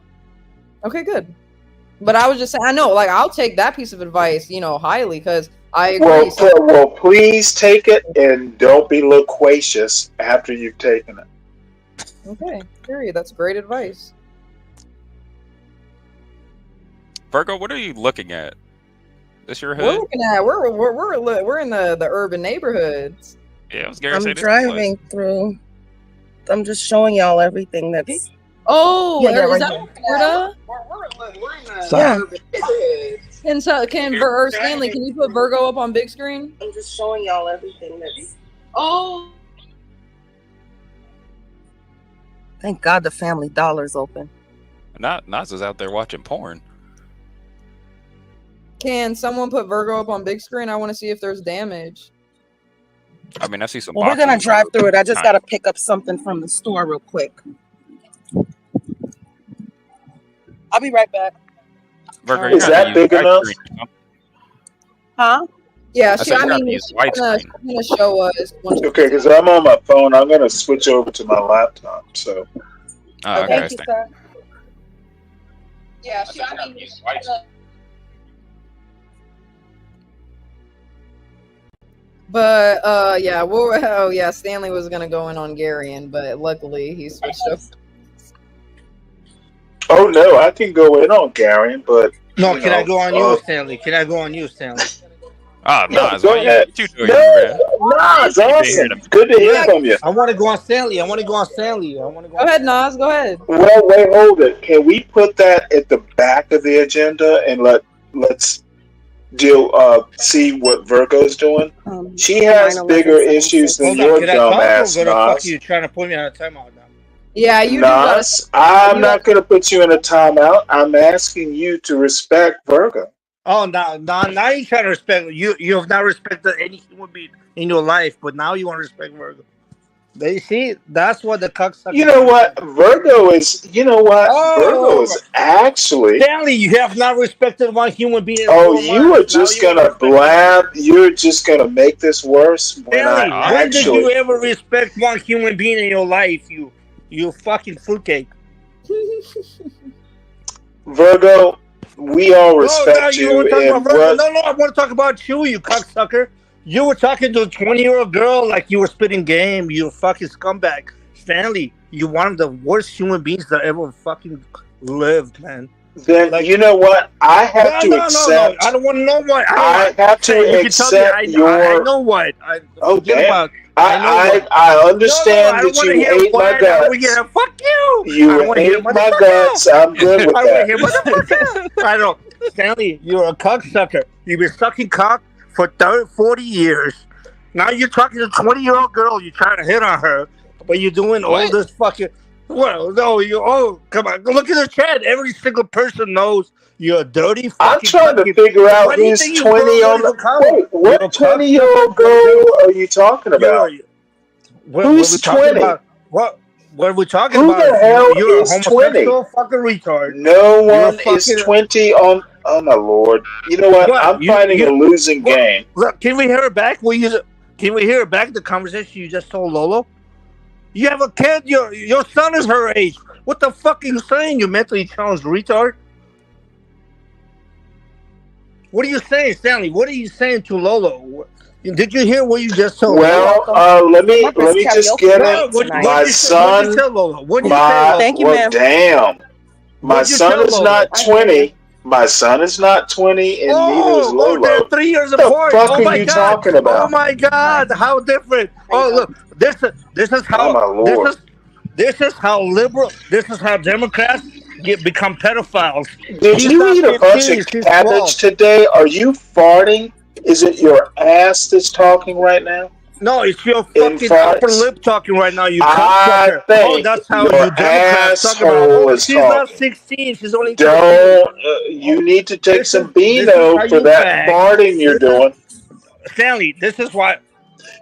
Okay, good. But I was just saying, I know, I'll take that piece of advice, highly, because I agree. Well, please take it and don't be loquacious after you've taken it. Okay, period. That's great advice. Virgo, what are you looking at? This your We're hood? looking at we're in the urban neighborhoods. Yeah, I was gonna I'm say this driving through. I'm just showing y'all everything that's. Oh, Yeah, is right that here. Florida? We're in the Yeah. urban neighborhood. Can Stanley? Can you put Virgo up on big screen? I'm just showing y'all everything that's. Oh, Thank God the Family Dollar's open. Nas is out there watching porn. Can someone put Virgo up on big screen? I want to see if there's damage. I mean, I see some. Well, we're gonna boxes. drive through it. I just Nice. gotta pick up something from the store real quick. I'll be right back. Virgo, Is you gotta that use big enough? widescreen, you know? Huh? Yeah, I said you gotta she's use widescreen. gonna show us. Okay, because I'm on my phone. I'm gonna switch over to my laptop. So Oh, okay. Thank you, sir. Yeah, But yeah, Stanley was gonna go in on Garion, but luckily he switched up. oh no, I can go in on Gary, but No, you can I know, go on you, Stanley? Can I go on you, Stanley? Oh, no, Nas, go why ahead. you doing No, here, man? Nas, awesome. Good to hear from you. I want to go on Stanley. I want to go on Stanley. I want to go. Go ahead, Nas. Go ahead. Well, wait, hold it. Can we put that at the back of the agenda and let's see what Virgo's doing? She has bigger issues than Hold on, your can I talk or dumbass, go to fuck Nas. you trying to put me on a timeout now? Yeah, you do gotta. Nas, I'm not going to put you in a timeout. I'm asking you to respect Virgo. Oh, now you trying to respect you. You have not respected any human being in your life, but now you want to respect Virgo. They see that's what the cocksucker. You know what? Virgo is. You know what? Virgo is actually. Stanley, you have not respected one human being. in Oh, 4 you are months. Now just you gonna blab. You're just gonna make this worse when Stanley, I when did you actually. ever respect one human being in your life? You fucking fruitcake. Virgo, we all No, respect you were you. talking And about Virgo. what? No, I want to talk about you cocksucker. You were talking to a 20-year-old girl like you were spitting game. You fucking scumbag. Stanley, you're one of the worst human beings that ever fucking lived, man. Then you know what? I have to accept. No. I don't want to know what. I have to you can tell me, accept I know what. Oh forget damn! about- I know what. I understand I don't that wanna you hear hate my what. I don't wanna guts. hear, fuck you. I You wanna hear hate my motherfucker. guts. I'm good with I that. want to hear motherfucker. I don't. Stanley, you're a cocksucker. You've been sucking cock for 40 years. Now you're talking to a 20-year-old girl. You're trying to hit on her, but you're doing all What? this fucking. Well, no, come on. Look at the chat. Every single person knows you're a dirty fucking. I'm trying to figure out Why do you who's think you 20 girls on don't the. comment? Wait, what You're a 20-year-old cocksucker, girl are you talking about? What Who's we talking 20? about? What are we talking Who about? the hell You're a is 20? homosexual fucking retard. No You're a one is fucking. 20 on. Oh my lord! You know what? What? I'm fighting a losing game. Look, can we hear it back? Can we hear it back? The conversation you just told Lolo. You have a kid. Your son is her age. What the fuck are you saying? You mentally challenged retard. What are you saying, Stanley? What are you saying to Lolo? Did you hear what you just told? Well, let me just get it. My son. Thank you, ma'am. Damn. My What'd you son tell is Lolo? not 20. My son is not 20, and neither is Lolo. They're 3 years What apart. the fuck Oh are my you God. talking about? Oh my God! How different. Oh look, this is how. Oh my lord. This is how liberal. This is how Democrats become pedophiles. Did She's you not eat a bunch 15, of she's cabbage 12. today? Are you farting? Is it your ass that's talking right now? No, it's your In fucking farts? upper lip talking right now, you I cocksucker. think Oh, that's how your you Democrats talk about. asshole Oh, is she's not talking. 16. She's only 13. Don't. You need to take some This is Beano how for you that fag. farting you're doing. Stanley, this is why.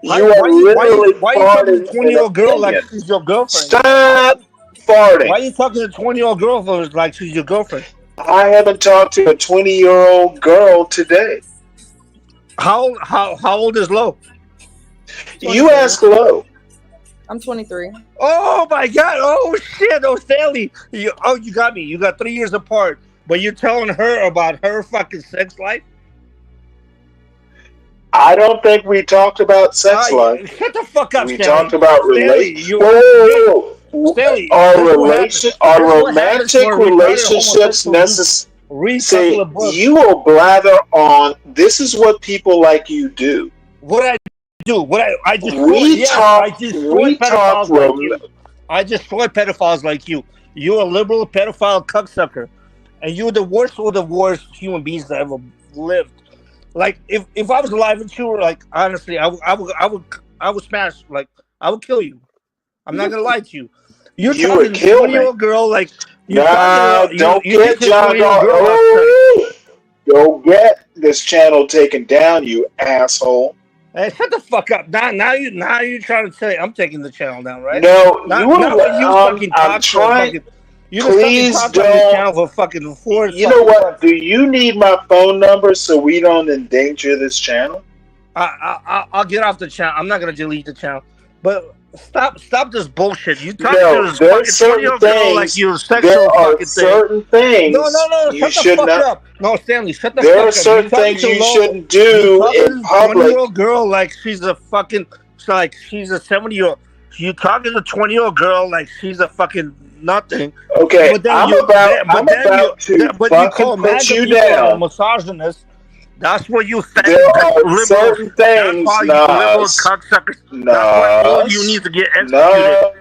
You are literally Why you talking to farting a an 20-year-old girl like opinion. she's your girlfriend? Stop farting. Why are you talking to a 20-year-old girl like she's your girlfriend? I haven't talked to a 20-year-old girl today. How old is Lo? You ask Lo. I'm 23. Oh my God! Oh shit! Oh Stanley! You got me. You got 3 years apart, but you're telling her about her fucking sex life. I don't think we talked about sex life. Shut the fuck up, We Stanley. talked about Stanley, relations. Whoa, Stanley, Are this is what happens. This is what happens romantic for retarded relationships homosexuals who necessary? read couple See, of books. you will blather on. This is what people like you do. What I do? I destroy? We Yes, talk. I destroy We talk. pedophiles like you. I destroy pedophiles like you. You're a liberal pedophile cucksucker, and you're the worst of the worst human beings that ever lived. Like if I was alive and you were like, honestly, I would smash. Like I would kill you. I'm not gonna lie to you. You're You talking would to kill 20-year-old girl like you're No, talking don't you get think John 20-year-old girl upset. Oh, don't get this channel taken down, you asshole. Hey, shut the fuck up! Now you're trying to say I'm taking the channel down, right? No, not you. not when you fucking I'm talk for trying. fucking. You been fucking Please talking on this don't. channel for fucking 4 You know fucking what? months. Do you need my phone number so we don't endanger this channel? I'll get off the channel. I'm not gonna delete the channel, but stop this bullshit. You talk No, to this there are fucking certain 20-year-old girl like things. you're sexual There are fucking certain thing. things No, you shut the should fuck not. up. No, Stanley, shut the There fuck are up. certain things you shouldn't do You're talking in to this public. 20-year-old girl like she's a fucking like she's a 70-year-old. You talking to a 20-year-old girl like she's a fucking nothing. Okay, But then I'm you about to but you fucking call put MAGA you people down. misogynist. That's what you think. There are Liberals. certain That's things, why you liberal Nas. cocksuckers. That's why all of you Nas. need to get executed.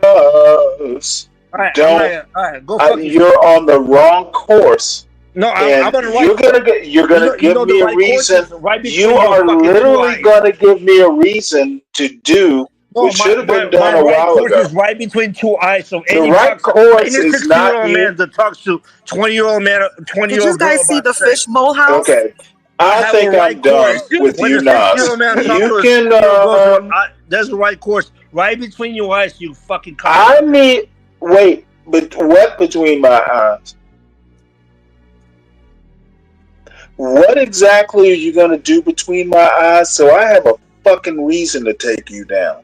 Nas. Alright, Don't. alright, go fuck yourself. You're on the wrong course. No, And I'm on the right you're course. gonna give me the a right course reason. is right between You your are fucking two literally eyes. gonna give me a reason to do No, what should have been done my a right while course ago. is right between two eyes. So The any right course any is not 16-year-old you. man that talks to 20-year-old man, Did 20-year-old you girl guys see about the sex. fishbowl house? Okay, I I have think a I'm right done course. with When you, the Nas. 16-year-old man talks You to a can. 20-year-old girl, there's a right course right between your eyes. You fucking I cocksucker. need. Wait, but what between my eyes? What exactly are you gonna do between my eyes so I have a fucking reason to take you down?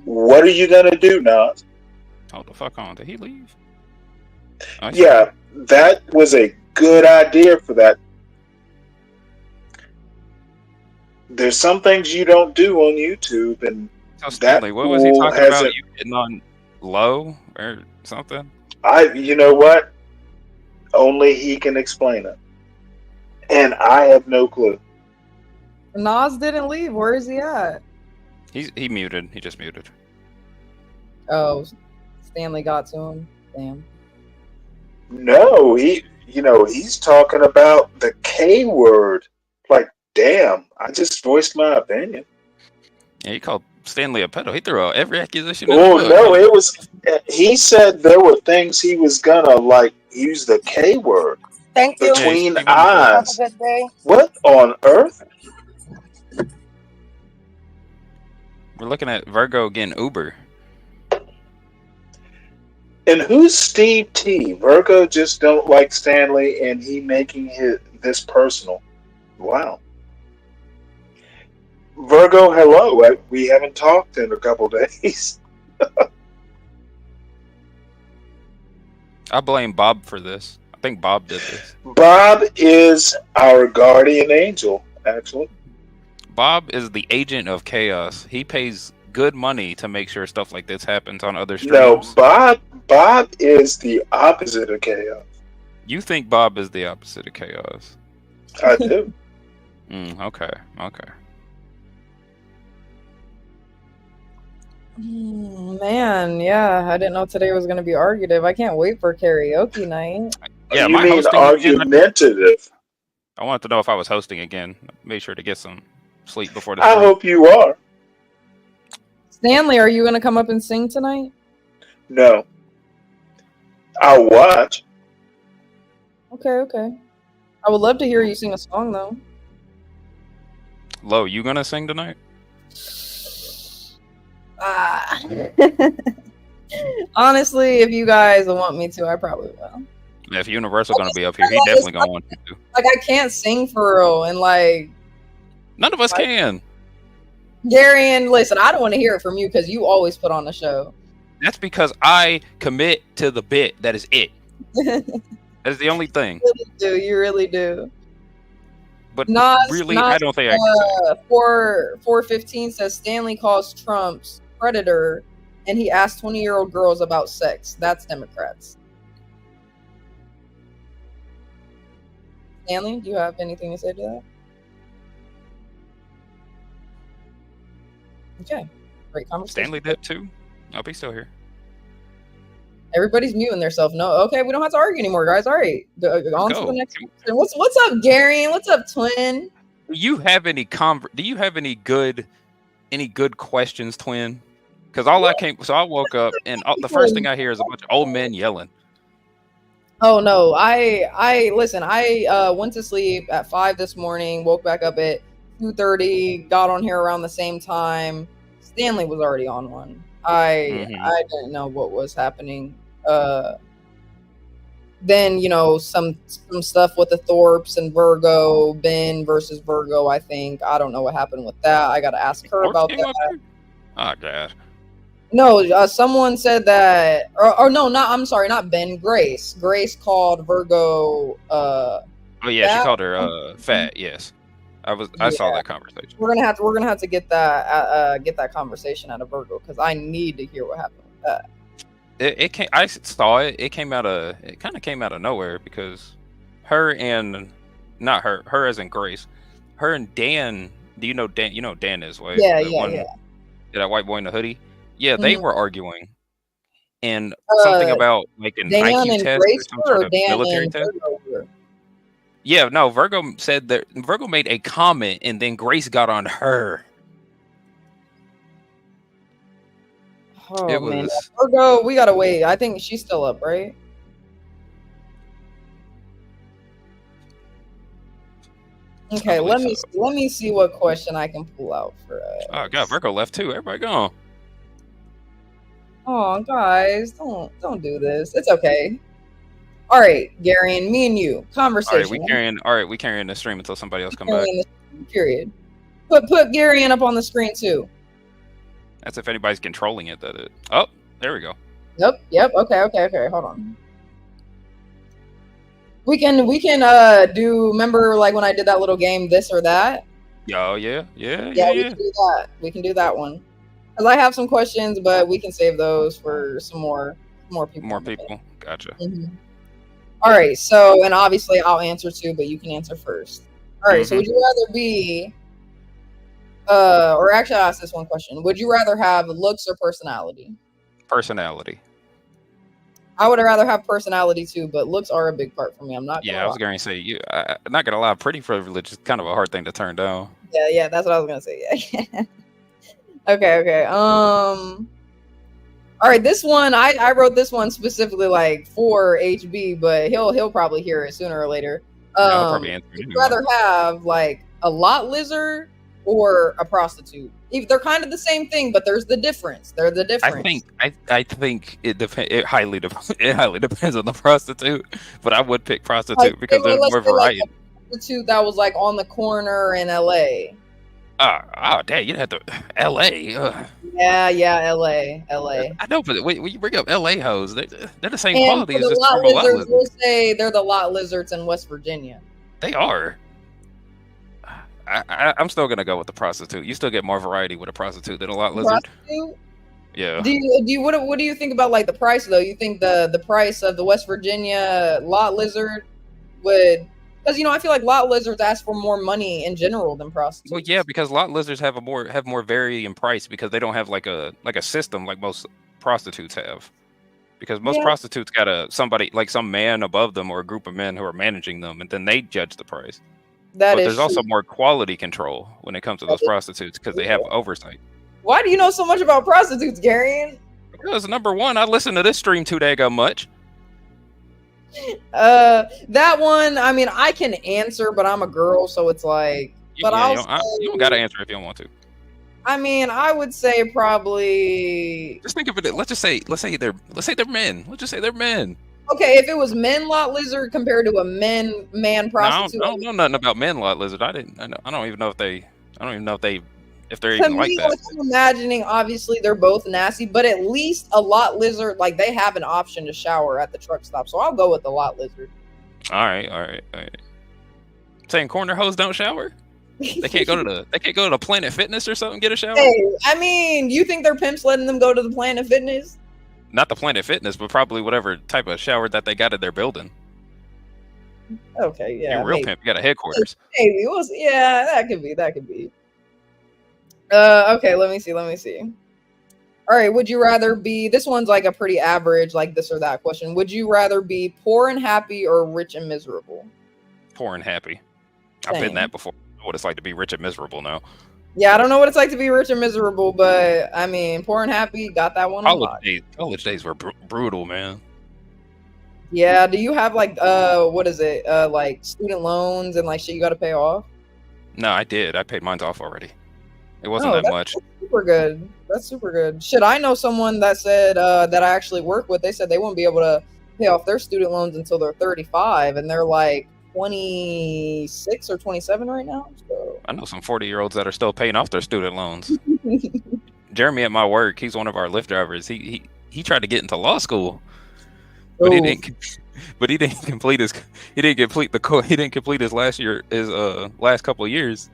What are you gonna do, Nas? Hold the fuck on. Did he leave? Oh, Yeah, that was a good idea for that. There's some things you don't do on YouTube, and So Stanley, what was he fool talking about? hasn't. You getting on low or something? You know what? Only he can explain it, and I have no clue. Nas didn't leave. Where is he at? He muted. He just muted. Oh, Stanley got to him. Damn. No, he's talking about the K word. Like, damn, I just voiced my opinion. Yeah, he called Stanley a pedo. He threw out every accusation. in the Oh book. no, it was. He said there were things he was gonna like use the K word Thank you. between Have eyes. a good day. What on earth? We're looking at Virgo getting Uber. And who's Steve T? Virgo just don't like Stanley, and he making this personal. Wow. Virgo, hello. We haven't talked in a couple days. I blame Bob for this. I think Bob did this. Bob is our guardian angel, actually. Bob is the agent of chaos. He pays good money to make sure stuff like this happens on other No, streams. Bob is the opposite of chaos. You think Bob is the opposite of chaos? I do. Okay. Man, yeah, I didn't know today was going to be argumentative. I can't wait for karaoke night. Yeah, You my mean hosting again, argumentative? I wanted to know if I was hosting again. Made sure to get some sleep before the I stream. hope you are. Stanley, are you going to come up and sing tonight? No. I'll watch. Okay. I would love to hear you sing a song, though. Lo, you gonna sing tonight? Honestly, if you guys want me to, I probably will. Yeah, if Universal gonna be up here, he definitely gonna want you to. Like, I can't sing for real, and like None of us can. Gary, and listen, I don't want to hear it from you because you always put on the show. That's because I commit to the bit. That is it. That is the only thing. You really do. But Nas, really, I don't think I can say. 415 says Stanley calls Trump's predator and he asked 20-year-old girls about sex. That's Democrats. Stanley, do you have anything to say to that? Okay, great conversation. Stanley did too. I'll be still here. Everybody's muting themselves. No, okay, we don't have to argue anymore, guys. All right, on to the Go. next question. What's up, Gary? What's up, twin? Do you have any good questions, twin? Because I woke up and the first thing I hear is a bunch of old men yelling. Oh no, I listen. I went to sleep at 5 this morning. Woke back up at 2:30. Got on here around the same time. Stanley was already on one. I didn't know what was happening. Then some stuff with the Thorpes and Virgo, Ben versus Virgo. I think I don't know what happened with that. I got to ask her about that. Oh god. No, someone said that, or no, I'm sorry, not Ben. Grace. Grace called Virgo. Oh yeah, fat. she called her fat. Yes, I saw that conversation. We're gonna have to get that conversation out of Virgo because I need to hear what happened with that. I saw it. It kind of came out of nowhere because her and not her as in Grace, her and Dan. Do you know Dan? You know who Dan is, right? Yeah. That white boy in the hoodie. Yeah, they were arguing, and something about like an Dan IQ and test Grace or some sort of Dan military and test. Virgo. Yeah, no. Virgo said that Virgo made a comment, and then Grace got on her. Oh It man, was Virgo. We gotta wait. I think she's still up, right? Okay, let me see what question I can pull out for us. oh god, Virgo left too. Everybody gone. Oh, guys, don't do this. It's okay. All right, Gary, and me and you conversation. All right, we carrying the stream until somebody else come back. Period. Put Gary up on the screen too. That's if anybody's controlling it. Oh, there we go. Yep. Okay. Hold on. We can do. Remember, like when I did that little game, this or that. Oh yeah. We can do that. We can do that one. Because I have some questions, but we can save those for some more people. More people. Gotcha. Mm-hmm. All right. So, and obviously I'll answer too, but you can answer first. All right. So, would you rather be, or actually, I'll ask this one question: would you rather have looks or personality? Personality. I would rather have personality too, but looks are a big part for me. I'm not. Yeah, I was going to say I'm not gonna lie. Pretty privilege is kind of a hard thing to turn down. Yeah. That's what I was gonna say. Yeah. Okay. All right, this one I wrote this one specifically like for HB, but he'll probably hear it sooner or later. I'll probably answer it Would you rather have like a lot lizard or a prostitute? They're kind of the same thing, but there's the difference. They're the difference. I think it depends. It highly depends on the prostitute, but I would pick prostitute Like, because there's more variety. Like a prostitute that was like on the corner in LA. Oh, dang! You'd have to L.A. Yeah, LA. I know, but when you bring up L.A. hoes, they're the same And quality for as the just lot normal lot lizards, lizards. we'll say they're the lot lizards in West Virginia. They are. I'm still gonna go with the prostitute. You still get more variety with a prostitute than a lot lizard. Prostitute? Yeah. Do you what do you think about like the price though? You think the price of the West Virginia lot lizard would, because I feel like lot lizards ask for more money in general than prostitutes. Well, yeah, because lot lizards have more varying price because they don't have like a system like most prostitutes have. Because most prostitutes got somebody like some man above them or a group of men who are managing them, and then they judge the price. But there's also more quality control when it comes to those prostitutes because they have oversight. Why do you know so much about prostitutes, Gary? Because number one, I listen to this stream too daggone much. That one, I mean, I can answer, but I'm a girl, so it's like. But you don't gotta answer if you don't want to. I mean, I would say probably. Just think of it. Let's say they're men. Let's just say they're men. Okay, if it was men lot lizard compared to a man prostitute. I don't know nothing about men lot lizard. I don't even know if they're To even me, like that. like, I'm imagining, obviously they're both nasty, but at least a lot lizard, like they have an option to shower at the truck stop. So I'll go with the lot lizard. All right. Saying corner hoes don't shower? They can't go to the Planet Fitness or something, get a shower? Hey, I mean, you think their pimps letting them go to the Planet Fitness? Not the Planet Fitness, but probably whatever type of shower that they got at their building. Okay, yeah. You're a real maybe. pimp. You got a headquarters. Maybe. Yeah, that could be. Okay, let me see. All right, would you rather be, this one's like a pretty average, like this or that question. Would you rather be poor and happy or rich and miserable? Poor and happy. I've Same. been that before. I know what it's like to be rich and miserable now. Yeah, I don't know what it's like to be rich and miserable, but I mean, poor and happy, got that one unlocked. College days were brutal, man. Yeah, do you have like what is it? Like student loans and like shit you got to pay off? No, I did. I paid mine off already. It wasn't that much. Super good. That's super good. Shit, I know someone that said that I actually work with. They said they won't be able to pay off their student loans until they're 35, and they're like 26 or 27 right now. So I know some 40-year-olds that are still paying off their student loans. Jeremy at my work, he's one of our Lyft drivers. He tried to get into law school, but he didn't complete his last couple of years.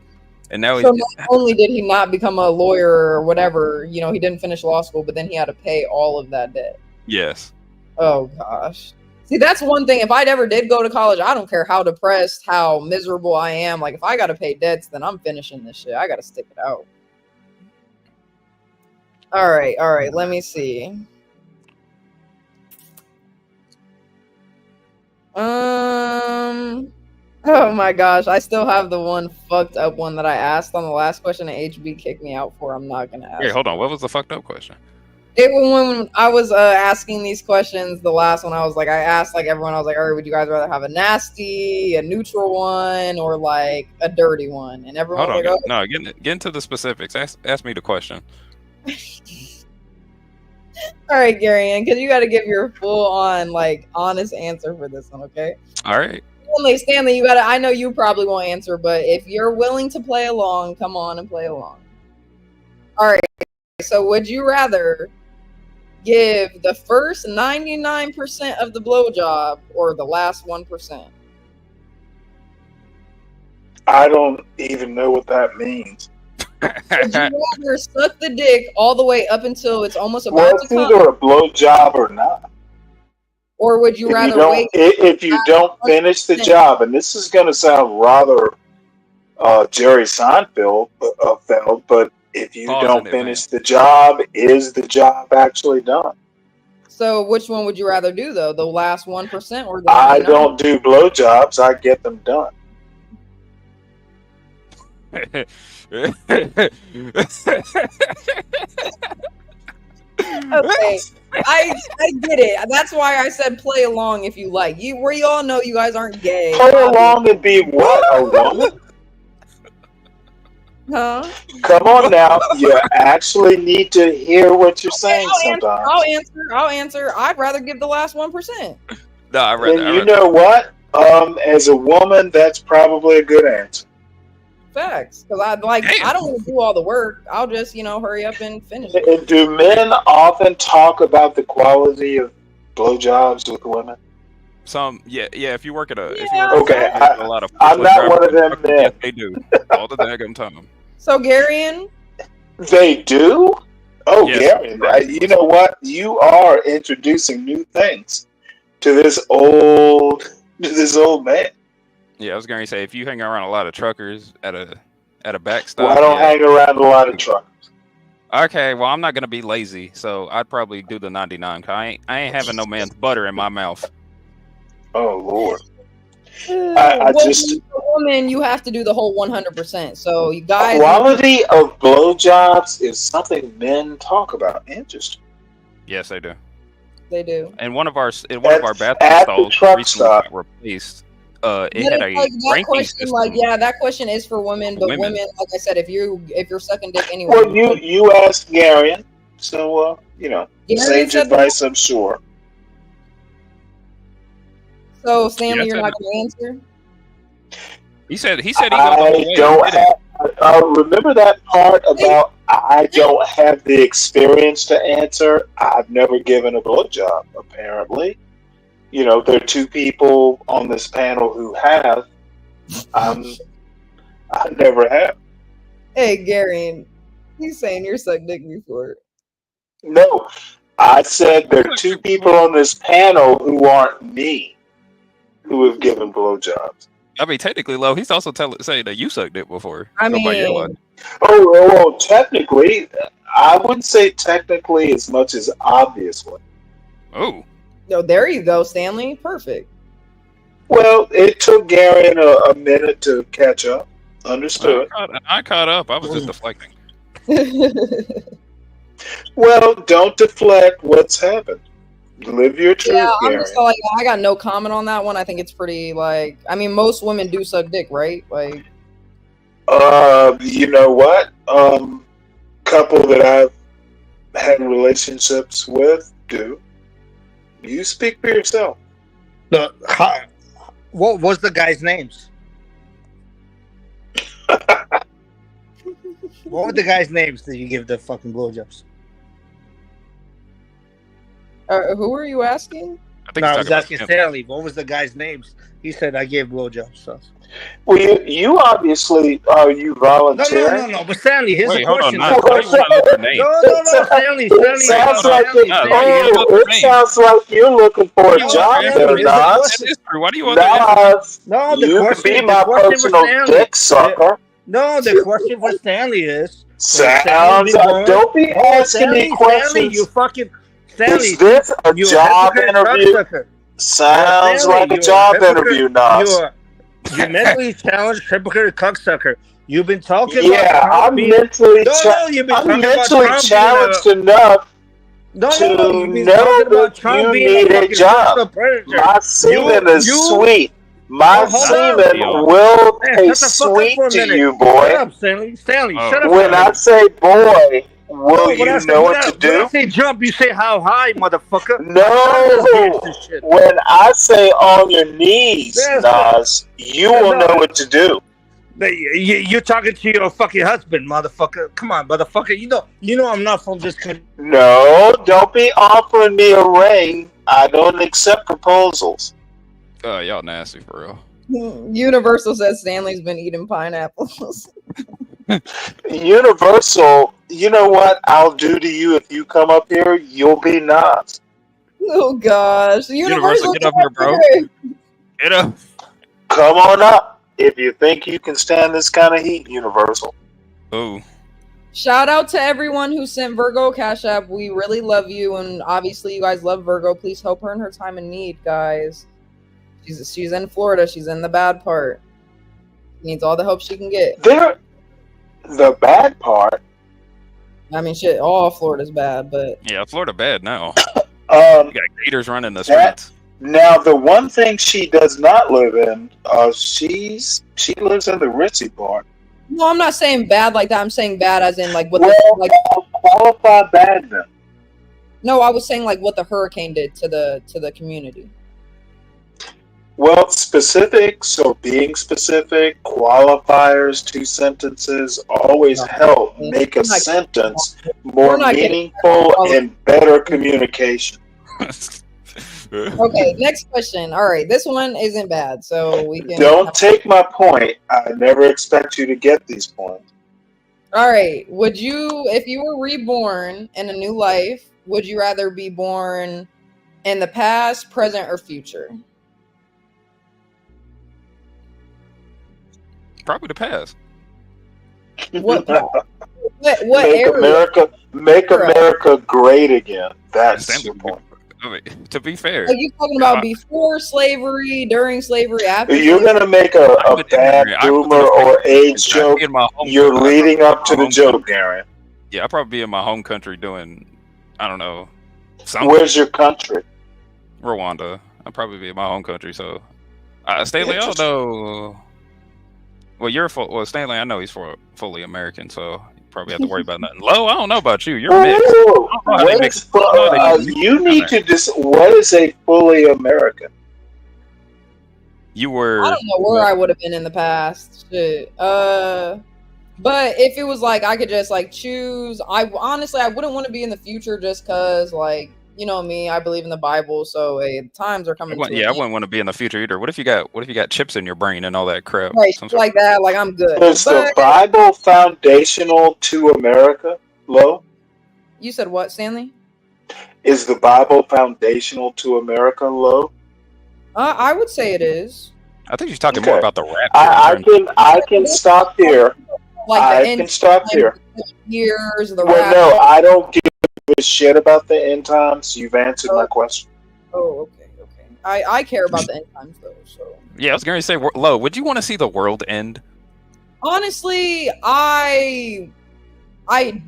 And now so not only did he not become a lawyer or whatever, you know, he didn't finish law school, but then he had to pay all of that debt. Yes. Oh gosh. See, that's one thing. If I'd ever did go to college, I don't care how depressed, how miserable I am. Like, if I got to pay debts, then I'm finishing this shit. I got to stick it out. All right. Let me see. Oh my gosh, I still have the one fucked up one that I asked on the last question that HB kicked me out for. I'm not gonna ask. Wait, hold on. What was the fucked up question? It was when I was asking these questions. The last one, I asked like everyone. I was like, all right, would you guys rather have a nasty, a neutral one, or like a dirty one? And everyone Hold was on. like, No, get into the specifics. Ask me the question. all right, Gary, because you got to give your full on like honest answer for this one, okay? All right. Stanley, you gotta. I know you probably won't answer, but if you're willing to play along, come on and play along. All right. So, would you rather give the first 99% of the blowjob or the last 1%? I don't even know what that means. Would you rather suck the dick all the way up until it's almost about Well, to it's come, either a blowjob or not. or would you rather wait? If you don't finish the job, and this is going to sound rather Jerry Seinfeld, but if you don't finish the job, is the job actually done? So, which one would you rather do though? The last 1% or the I 99%? don't do blowjobs. I get them done. Okay, I get it. That's why I said play along if you like. We all know you guys aren't gay. Play along and be what? A woman? Huh? Come on now. You actually need to hear what you're saying sometimes. I'll answer. I'd rather give the last 1%. No, I read that. And you know what? As a woman, that's probably a good answer. Facts. Because I don't want to do all the work. I'll just, hurry up and finish it. And do men often talk about the quality of blowjobs with women? Yeah. If you work at a, a lot of, I'm not one of them men. Yes, they do all the daggum time. So, Garion? They do? Oh, Yes. Garion, you know what? You are introducing new things to this old man. Yeah, I was going to say, if you hang around a lot of truckers at a backstop. Well, I don't hang around a lot of truckers. Okay, well, I'm not going to be lazy, so I'd probably do the 99. I ain't having no man's butter in my mouth. Oh, Lord. As a woman, you have to do the whole 100%. So, you guys. Quality of blowjobs is something men talk about. Interesting. Yes, they do. They do. And one of our bathroom stalls recently got replaced. It had a ranking question, system. that question is for women, but women, like I said, if you're sucking dick anyway. Well, you asked Garion, so sage advice, I'm sure. So, Stanley, you're not going to answer? He said he goes all the way. Remember that part about I don't have the experience to answer? I've never given a blowjob, apparently. There are two people on this panel who have. I'm I never have. Hey, Gary, he's saying you're sucked dick before. No, I said there are two people on this panel who aren't me who have given blowjobs. I mean, technically, Lo, he's also saying that you sucked it before. I Go by your mean, line. well, technically, I wouldn't say technically as much as obviously. Oh. No, there you go, Stanley. Perfect. Well, it took Gary a minute to catch up. Understood. I caught up. I was just deflecting. Well, don't deflect what's happened. Live your truth, Yeah, I'm Gary. just like, I got no comment on that one. I think it's pretty like, I mean, most women do suck dick, right? Like, You know what? Couple that I've had relationships with do. You speak for yourself. What was the guys' names? What were the guys' names that you give the fucking blowjobs? who are you asking? I was asking Stanley. What was the guys' names? He said I gave blowjobs. So. Well, you obviously you volunteering. No. But Stanley, here's Wait, a hold on. question. No, Stanley. It sounds like it sounds like you're looking for a job there, Nas. That is true. Why do you want that? Nas, No, the you question, can be the my question personal for Stanley. dick sucker. No, the question for Stanley is. Sounds. Don't be asking me questions. Stanley, you fucking. Stanley, Is this a you job hypocrite interview? cocksucker. Sounds Stanley, like a you're job hypocrite. interview, Nas. You're mentally challenged, hypocrite cocksucker. You've been talking Yeah, about Trump I'm being... mentally, you've been I'm talking about mentally Trump challenged being enough you've to been know talking about that Trump you being need a fucking job. sexual predator. My semen is sweet. My hold on. semen will Man, taste shut the fuck up sweet for a to minute. you, Shut boy. up, Stanley. Stanley, shut up. When I say boy, will you know what to When I do? say jump, you say how high, motherfucker. No. When I say on your knees, Yes. Nas, you will know what to do. You're talking to your fucking husband, motherfucker. Come on, motherfucker. You know I'm not from this country. No, don't be offering me a ring. I don't accept proposals. Y'all nasty for real. Universal says Stanley's been eating pineapples. Universal, you know what I'll do to you if you come up here? You'll be Nas. Oh gosh, Universal, get up here, bro. Get up. Come on up if you think you can stand this kind of heat, Universal. Oh. Shout out to everyone who sent Virgo Cash App. We really love you, and obviously you guys love Virgo. Please help her in her time of need, guys. She's in Florida. She's in the bad part. She needs all the help she can get. The bad part. I mean, shit. All Florida's bad, but Yeah, Florida bad now. You got gators running the streets. Now, the one thing she does not live in, she lives in the ritzy part. no, I'm not saying bad like that. I'm saying bad as in like what Well, the like. qualify bad then. No, I was saying like what the hurricane did to the community. Well, specific, so being specific, qualifiers, 2 sentences always help make a sentence more meaningful and better communication. Okay, next question. All right, this one isn't bad, so we can. Don't take my point. I never expect you to get these points. All right, would you, if you were reborn in a new life, would you rather be born in the past, present, or future? Probably the past. What Make area? Make America great again. That's your point. I mean, to be fair, Are you talking about before slavery, during slavery, after? You're gonna make a bad boomer or age joke. You're leading up to the joke, Aaron. Yeah, I'll probably be in my home country doing, I don't know, something. Where's your country? Rwanda. I'll probably be in my home country. So, Stanley, I don't know. Well, Stanley, I know he's fully American, so you probably have to worry about nothing. Lo, I don't know about you. You're mixed. You need to what is a fully American? You were. I don't know where I would have been in the past. Shit. But if it was like I could just like choose, I honestly wouldn't want to be in the future just cause like you know me, I believe in the Bible, so the times are coming to an I end. wouldn't want to be in the future either. What if you got chips in your brain and all that crap? Right, like that, like I'm good. Is the Bible foundational to America, Lo? You said what, Stanley? Is the Bible foundational to America, Lo? I would say it is. I think she's talking more about the rapture. I can stop here. Like I the end can stop here. Years, the Well, rapture. no, I don't give a shit about the end times. You've answered my question. Oh, okay. I care about the end times though. So Yeah, I was going to say, Lo, would you want to see the world end? honestly, I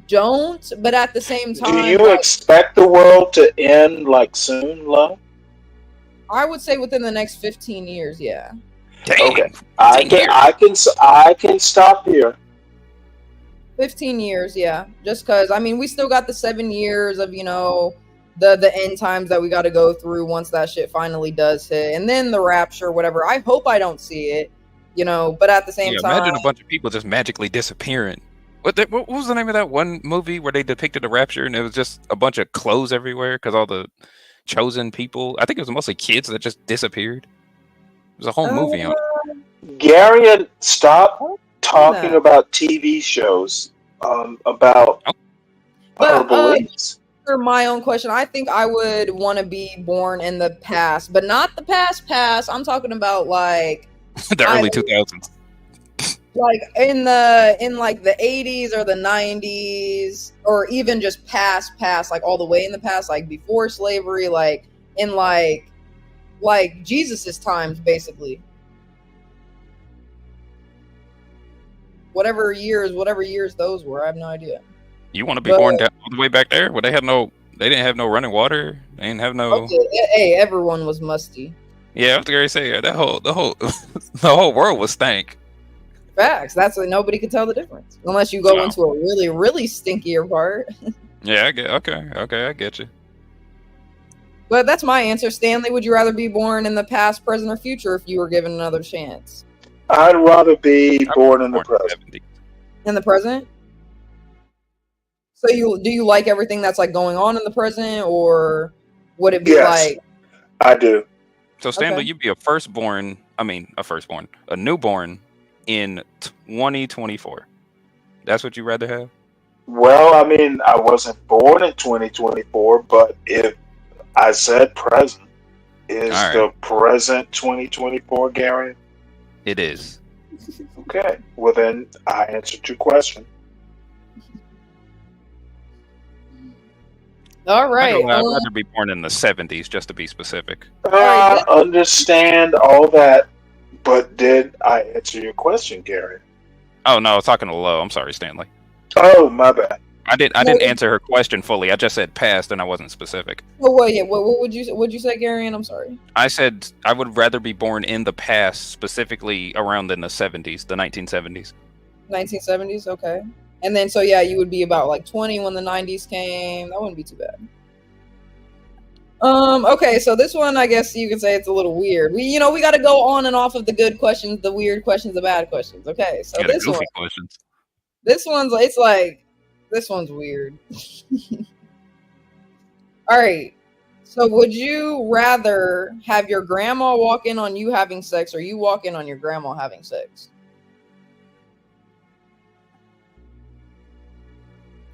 don't, but at the same time, Do you expect the world to end like soon, Lo? I would say within the next 15 years, yeah. Okay, I can stop here. 15 years, yeah. Just because, I mean, we still got the 7 years of, the end times that we got to go through once that shit finally does hit. And then the rapture, whatever. I hope I don't see it, but at the same time. Imagine a bunch of people just magically disappearing. What was the name of that one movie where they depicted the rapture and it was just a bunch of clothes everywhere because all the chosen people, I think it was mostly kids that just disappeared. It was a whole movie on it. Gary, stop talking about TV shows about her beliefs. For my own question, I think I would want to be born in the past, but not the past. I'm talking about like the early 2000s. Like in like the 80s or the 90s, or even just past, like all the way in the past, like before slavery, like in like Jesus's times, basically. Whatever years those were, I have no idea. You want to be born down all the way back there? Where they didn't have no running water. They didn't have no. Okay, hey, everyone was musty. Yeah, I was gonna say the whole world was stank. Facts. That's why nobody could tell the difference unless you go into a really, really stinkier part. Yeah, I get. Okay, I get you. But that's my answer, Stanley. Would you rather be born in the past, present, or future if you were given another chance? I'd rather be born in the present. In the present? So do you like everything that's like going on in the present, or would it be like? I do. So Stanley, you'd be a newborn in 2024. That's what you'd rather have? Well, I mean, I wasn't born in 2024, but if I said present, is the present 2024, Gary? It is. Okay. Well, then I answered your question. All right. I'd rather be born in the 70s, just to be specific. I understand all that, but did I answer your question, Gary? Oh no, I was talking to Lo. I'm sorry, Stanley. Oh, my bad. I didn't answer her question fully. I just said past, and I wasn't specific. Well, what would you say, Gary? And I'm sorry. I said I would rather be born in the past, specifically around in the 70s, the 1970s. 1970s, okay. And then, so yeah, you would be about like 20 when the 90s came. That wouldn't be too bad. Okay, so this one, I guess you could say it's a little weird. We got to go on and off of the good questions, the weird questions, the bad questions. Okay, so this one, questions. This one's weird. All right. So would you rather have your grandma walk in on you having sex, or you walk in on your grandma having sex?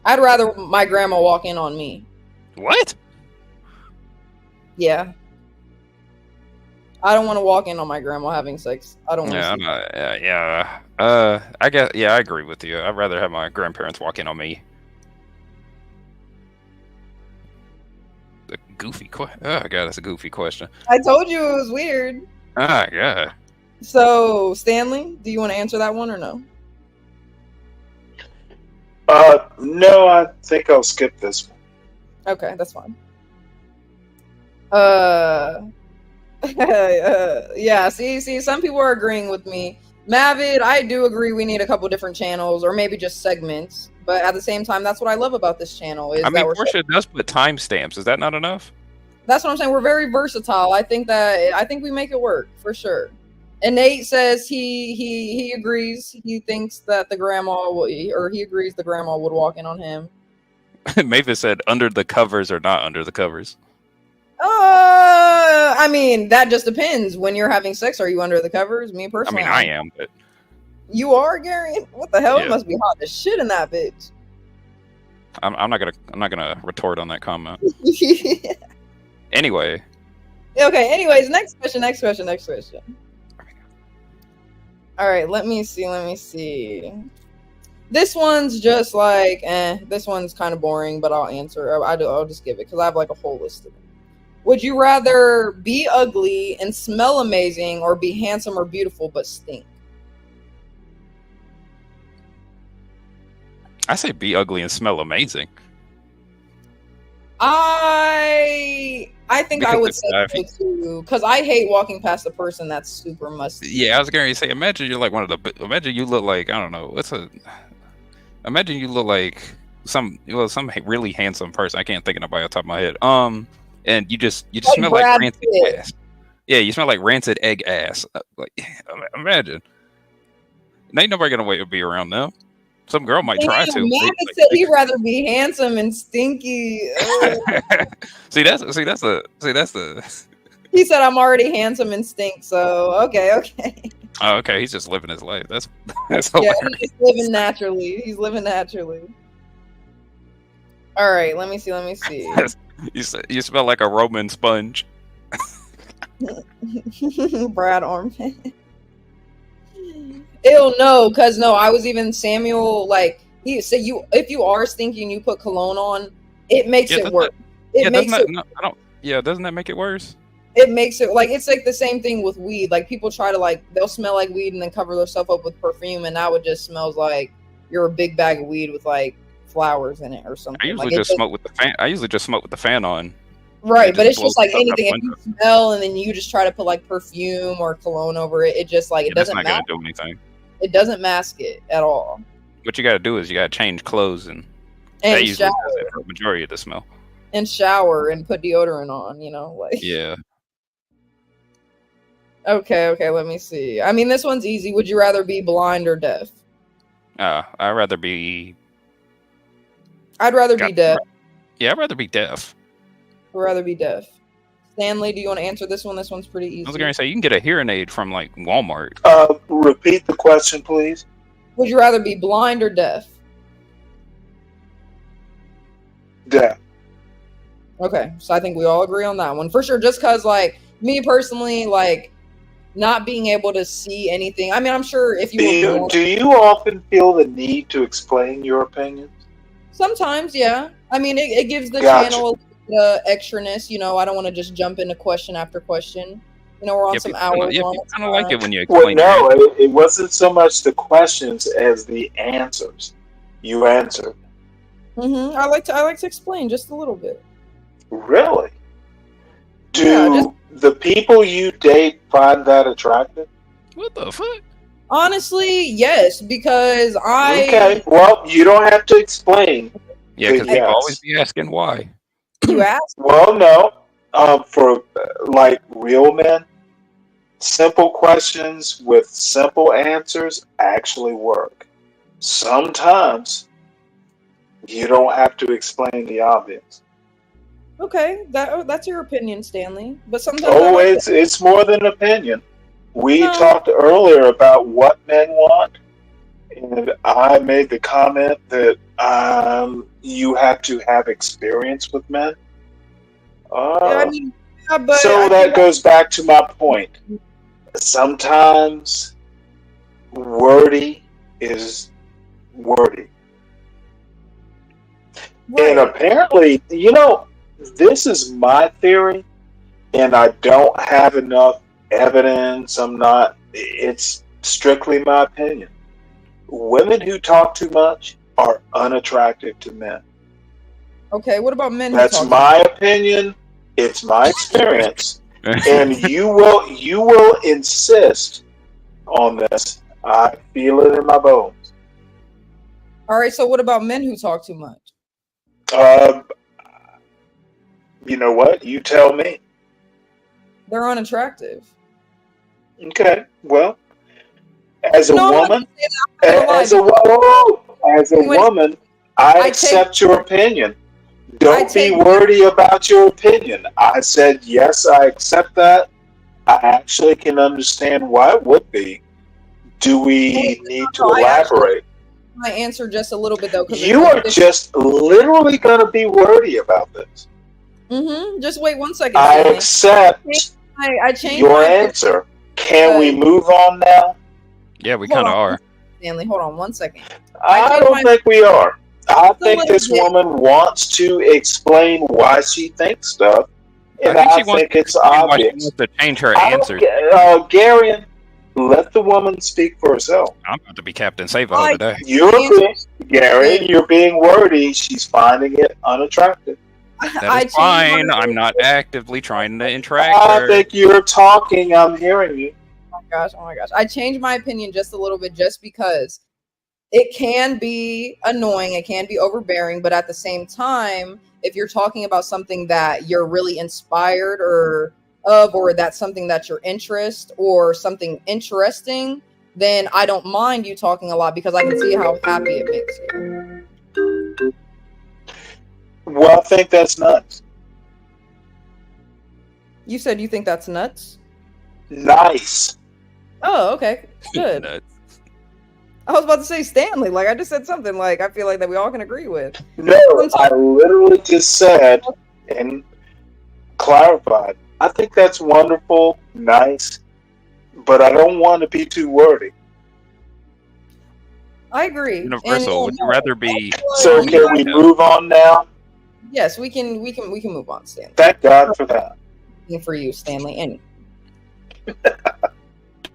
I'd rather my grandma walk in on me. What? Yeah. I don't want to walk in on my grandma having sex. I don't want to. I guess. Yeah, I agree with you. I'd rather have my grandparents walk in on me. The goofy question. Oh god, that's a goofy question. I told you it was weird. Ah, yeah. So, Stanley, do you want to answer that one or no? No, I think I'll skip this one. Okay, that's fine. Yeah, see, some people are agreeing with me. Mavid, I do agree we need a couple different channels, or maybe just segments. But at the same time, that's what I love about this channel. Portia does put timestamps. Is that not enough? That's what I'm saying. We're very versatile. I think we make it work for sure. And Nate says he agrees. He thinks that he agrees the grandma would walk in on him. Mavis said under the covers or not under the covers. I mean, that just depends. When you're having sex, are you under the covers? Me I personally, mean, I am, but You are, Gary? What the hell? It Yeah. must be hot as shit in that bitch. I'm not gonna retort on that comment. Anyway, Okay, anyways, next question. All right, let me see. This one's just like, this one's kind of boring, but I'll answer. I'll just give it because I have like a whole list of them. Would you rather be ugly and smell amazing or be handsome or beautiful but stink? I say be ugly and smell amazing. I think I Because would say so too, because I hate walking past a person that's super musty. Yeah, I was going to say, imagine you're like imagine you look like, I don't know, imagine you look like some really handsome person. I can't think of nobody off the top of my head. And you just Like smell like Brad rancid Pitt. ass. Yeah, you smell like rancid egg ass. Like, imagine. Ain't nobody gonna wait to be around them. Some girl might try to. Man said he'd rather be handsome and stinky. See that's the. He said I'm already handsome and stink, so okay. Oh, okay. He's just living his life. That's Yeah, hilarious. he's living naturally. All right, let me see. You smell like a Roman sponge. Brad Armpit. Ew, no, cause no, I was even Samuel. Like he said, if you are stinky and you put cologne on, it makes it worse. Doesn't that make it worse? It makes it like it's like the same thing with weed. Like people try to they'll smell like weed and then cover themselves up with perfume, and now it just smells like you're a big bag of weed with like flowers in it or something. I usually Like, just smoke with the fan. I usually just smoke with the fan on. Right, but it's blows just like stuff out anything. the If you window. smell and then you just try to put like perfume or cologne over it, it just like it That's doesn't not gonna mask. do anything. It doesn't mask it at all. What you got to do is you got to change clothes, and And that usually shower. does it for the majority of the smell. And shower and put deodorant on. Like. Yeah. Okay. Let me see. I mean, this one's easy. Would you rather be blind or deaf? I'd rather be. I'd rather be deaf. Yeah, I'd rather be deaf. I'd rather be deaf. Stanley, do you want to answer this one? This one's pretty easy. I was gonna say you can get a hearing aid from like Walmart. Repeat the question, please. Would you rather be blind or deaf? Deaf. Okay, so I think we all agree on that one for sure. Just because, like, me personally, like, not being able to see anything. I mean, I'm sure if you were Do you often feel the need to explain your opinions? sometimes, yeah. I mean, it gives the Gotcha. channel a little extraness. I don't want to just jump into question after question. We're on some hours long. I kind of like it when you Well, explain. no, it wasn't so much the questions as the answers. You answered. I like to explain just a little bit. Really? Do the people you date find that attractive? What the fuck? Honestly, yes, because Okay, well, you don't have to explain. Yeah, because Yes. people always be asking why. You asked. Well, no. For like real men, simple questions with simple answers actually work. Sometimes you don't have to explain the obvious. Okay, that's your opinion, Stanley. But sometimes Oh, it's more than opinion. We No. talked earlier about what men want, and I made the comment that you have to have experience with men. but So I that think goes back to my point. Sometimes wordy is wordy. And apparently, this is my theory, and I don't have enough evidence. It's strictly my opinion. Women who talk too much are unattractive to men. Okay, what about men? That's who talk my opinion. It's my experience, and you will insist on this. I feel it in my bones. All right, so what about men who talk too much? You know what? You tell me. They're unattractive. Okay. Well, as a No, I'm not woman, gonna say that. I'm not gonna lie. as a woman, I accept your opinion. Don't be wordy about your opinion. I said, yes, I accept that. I actually can understand why it would be. Do we need to elaborate? My answer just a little bit though. You are just literally going to be wordy about this. Just wait 1 second. I accept I changed your my answer. Can we move on now? Yeah, we kind of are. Stanley, hold on 1 second. I don't think we are. I think this woman wants to explain why she thinks stuff, and I think it's obvious. She wants to change her I answer. Garion, let the woman speak for herself. I'm about to be Captain Savo today. You're being wordy. She's finding it unattractive. That is fine. I'm not actively trying to interact. I think you're talking. I'm hearing you. Oh my gosh. I changed my opinion just a little bit just because it can be annoying, it can be overbearing, but at the same time, if you're talking about something that you're really inspired or that's something that's your interest or something interesting, then I don't mind you talking a lot because I can see how happy it makes you. Well, I think that's nuts. You said you think that's nuts? Nice. Oh, okay. Good. I was about to say Stanley. Like, I just said something like I feel like that we all can agree with. No, I literally just said and clarified. I think that's wonderful, nice, but I don't want to be too wordy. I agree. Universal, would you rather be... So can we move on now? Yes, we can move on, Stanley. Thank God for that. For you, Stanley. And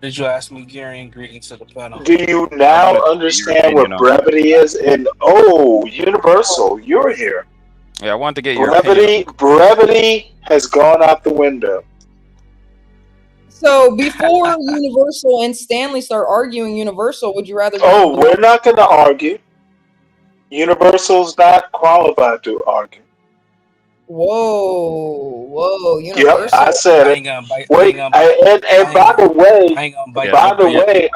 did you ask me, Gary, and greetings to the panel? Do you now understand what brevity is? And Universal, you're here. Yeah, I wanted to get your opinion. Brevity has gone out the window. So before Universal and Stanley start arguing, Universal, would you rather? We're not going to argue. Universal's not qualified to argue. Whoa, Universal. Yep, I said it. And by the way,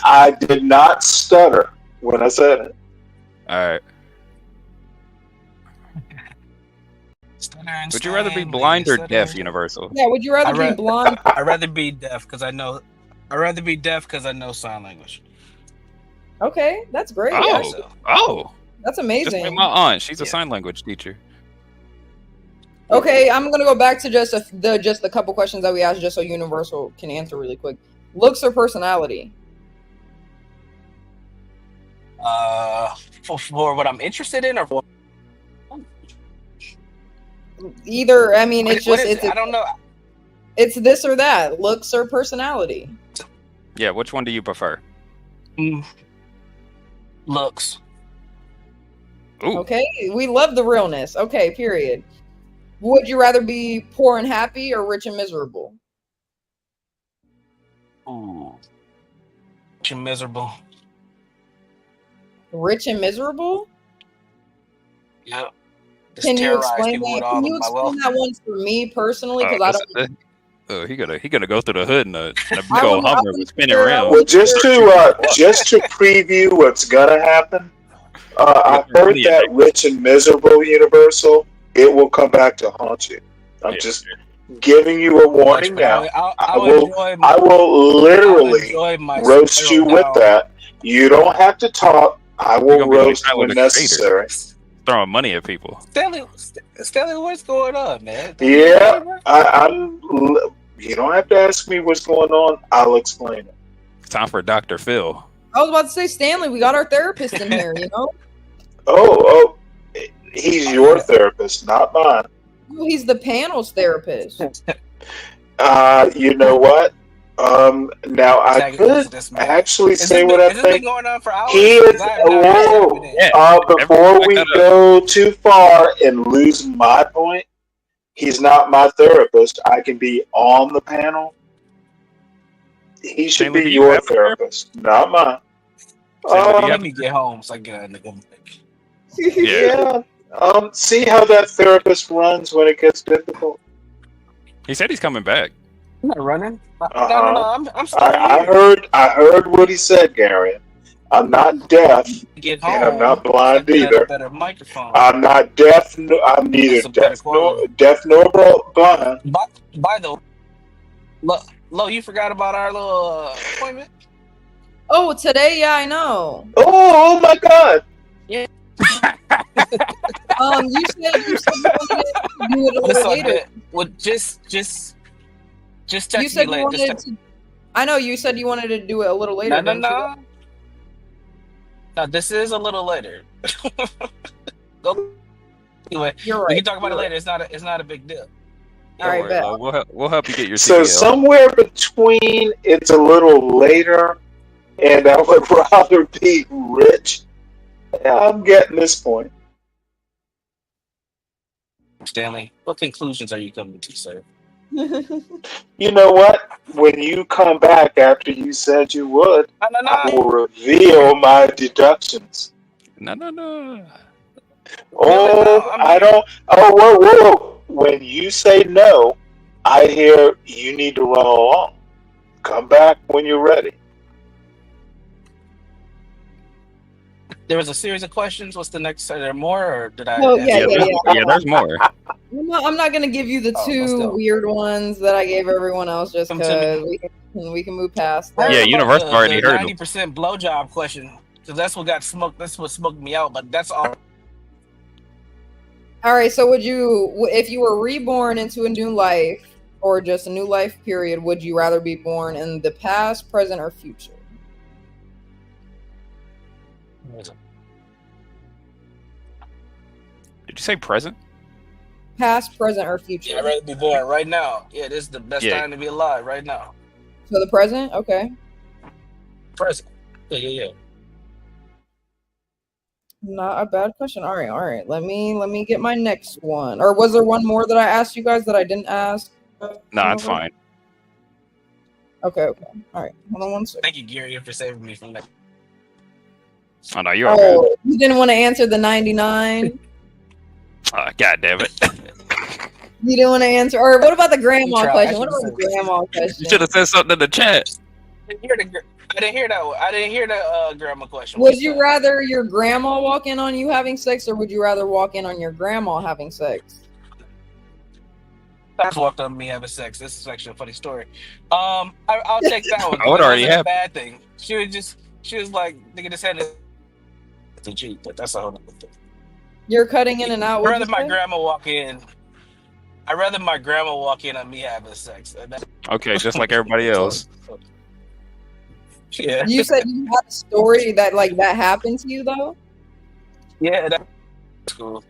I did not stutter when I said it. All right. Would you rather be blind or deaf, Universal? Yeah, would you rather be blind? I'd rather be deaf because I know. I'd rather be deaf because I know sign language. Okay, that's great. That's amazing. Just like my aunt, she's a sign language teacher. Okay, I'm gonna go back to just a couple questions that we asked, just so Universal can answer really quick. Looks or personality? For what I'm interested in, or for either. I mean, it's I don't know. It's this or that. Looks or personality? Yeah, which one do you prefer? Looks. Ooh. Okay, we love the realness. Okay, period. Would you rather be poor and happy or rich and miserable? Ooh. Rich and miserable. Rich and miserable? Yep. Can you explain that? Can you explain that one for me personally? Because I don't. Oh, he gonna go through the hood in a big old Hummer with spinning around. Well, just to preview what's gonna happen, I heard that rich and miserable Universal. It will come back to haunt you. I'm just giving you a warning now. I will literally roast you with that. You don't have to talk. I will roast when necessary. Throwing money at people. Stanley, what's going on, man? Yeah, I'm. You don't have to ask me what's going on. I'll explain it. Time for Dr. Phil. I was about to say, Stanley, we got our therapist in here, you know? Oh, he's your therapist, not mine. He's the panel's therapist. You know what? Now I could actually say what I think. He is. Before we go too far and lose my point, he's not my therapist. I can be on the panel. He should be your therapist, not mine. Let me get home so I get out of the Yeah. See how that therapist runs when it gets difficult. He said he's coming back. I'm not running. No, I'm still I heard what he said, Gary. I'm not deaf, Get and I'm home, not so I blind can have a either. better microphone. I'm not deaf. I'm neither That's a better quality. deaf nor blind. By the way, Lo, you forgot about our little appointment? Oh, today? Yeah, I know. Oh my God. Yeah. You said you wanted to do it a little later. Well, just text You said me you later. wanted to. I know you said you wanted to do it a little later. No. No, this is a little later. Go. Anyway, You're right. we can talk about it later. It's not a big deal. All right, bet. We'll help you get your So CDL. somewhere between it's a little later and I would rather be rich. Yeah, I'm getting this point. Stanley, what conclusions are you coming to, sir? You know what? When you come back after you said you would, I will reveal my deductions. No. Oh, I don't. Oh, whoa. When you say no, I hear you need to run along. Come back when you're ready. There was a series of questions. What's the next? Are there more, or did I? Oh, yeah. There's more. I'm not gonna give you the two weird ones that I gave everyone else just because we can move past that. Yeah, Universal already heard them. 90% blowjob question, because that's what got smoked. That's what smoked me out. But that's all. All right. So, if you were reborn into a new life or just a new life period, would you rather be born in the past, present, or future? Did you say present? Past, present, or future? Yeah, I'd rather be born right now. Yeah, this is the best time to be alive right now. So the present? Okay. Present. Yeah. Not a bad question. All right. Let me get my next one. Or was there one more that I asked you guys that I didn't ask? No, it's fine. Okay. All right. Hold on one second. Thank you, Gary, for saving me from that. Oh no, you're all good. You didn't want to answer the 99? God damn it. You didn't want to answer. Or what about the grandma question? What about the grandma question? You should have said something in the chat. I didn't hear that grandma question. Would you rather your grandma walk in on you having sex, or would you rather walk in on your grandma having sex? That's walked on me having sex. This is actually a funny story. I'll take that one. I would already have. Bad thing. She was like, nigga, this head is to cheat, but that's a whole other thing. You're cutting in and out. I'd rather my grandma walk in. I'd rather my grandma walk in on me having sex. Okay, just like everybody else. Yeah. You said you had a story that happened to you though? Yeah, that's cool.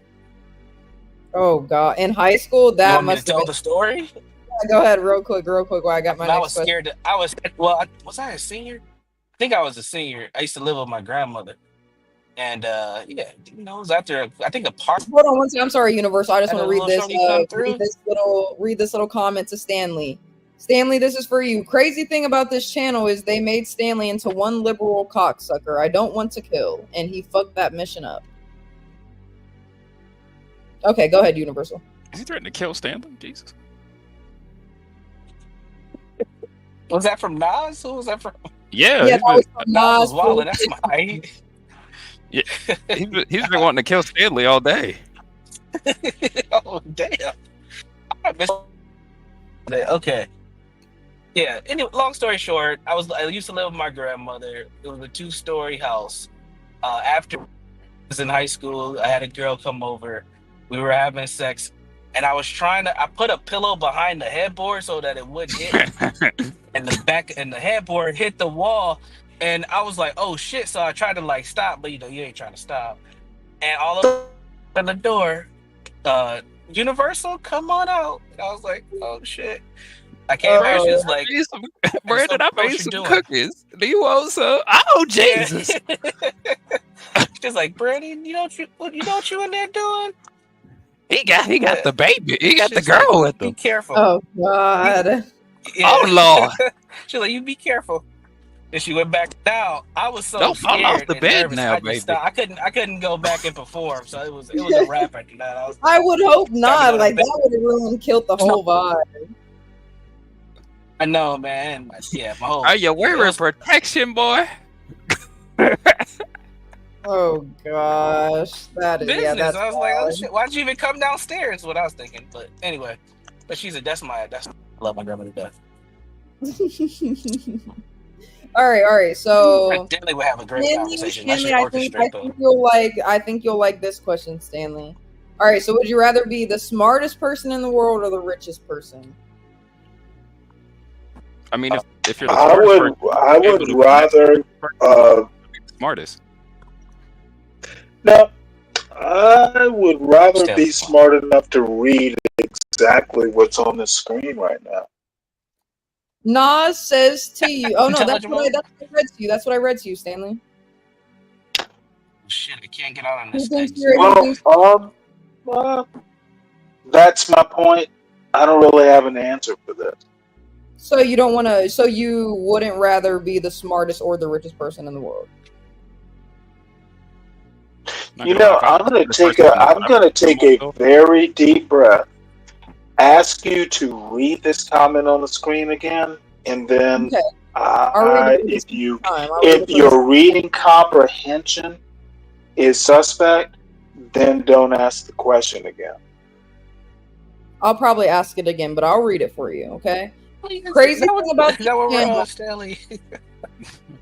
Oh God! In high school, that you want must me to tell the story. Yeah, go ahead, real quick. While I got my. I was scared. Was I a senior? I think I was a senior. I used to live with my grandmother, and it was after I think a party. Hold on one second. I'm sorry, Universal. I just want to read this. Read Read this little comment to Stanley. Stanley, this is for you. Crazy thing about this channel is they made Stanley into one liberal cocksucker. I don't want to kill, and he fucked that mission up. Okay, go ahead, Universal. Is he threatening to kill Stanley? Jesus. Was that from Nas? Who was that from? Yeah, that was from Nas. Wallen. That's my. Yeah, he's been wanting to kill Stanley all day. Oh damn! I missed. Okay. Yeah. Anyway, long story short, I used to live with my grandmother. It was a 2-story house. After I was in high school, I had a girl come over. We were having sex, and I put a pillow behind the headboard so that it wouldn't hit, and the headboard hit the wall, and I was like, oh shit! So I tried to stop, but you ain't trying to stop, and all of at the door, Universal, come on out. And I was like, oh shit. I came out, she was like, Brandon, I made some cookies. Do you want some? Oh, Jesus. She's like, Brandon, you know what you in there doing? He got the baby. He got the girl with him. Be careful. Oh, God. Oh, Lord. She's like, you be careful. And she went back down. I was so don't scared fall off the bed nervous. now, baby. I couldn't go back and perform. So it was a wrap after that. I would hope not. That would have ruined, killed the whole vibe. I know, man. Yeah, my whole. Are you wearing protection, boy? Oh gosh, that is Business. that's I was like, oh valid. shit, why'd you even come downstairs? Is what I was thinking. But anyway, that's I love my grandma to death. All right. So Definitely would have a great conversation. I Stanley, should orchestrate I think you'll like this question, Stanley. All right, so would you rather be the smartest person in the world or the richest person? I mean, if you're the smartest I would rather smartest. No, I would rather be smart enough to read exactly what's on the screen right now. Nas says to you. Oh no, that's what I read to you. That's what I read to you, Stanley. Shit, I can't get out on this. That's my point. I don't really have an answer for this. So you don't want to. So you wouldn't rather be the smartest or the richest person in the world? You know, I'm gonna take a very deep breath. Ask you to read this comment on the screen again, and then if your reading comprehension is suspect, then don't ask the question again. I'll probably ask it again, but I'll read it for you. Okay. Crazy thing about this channel, Stanley.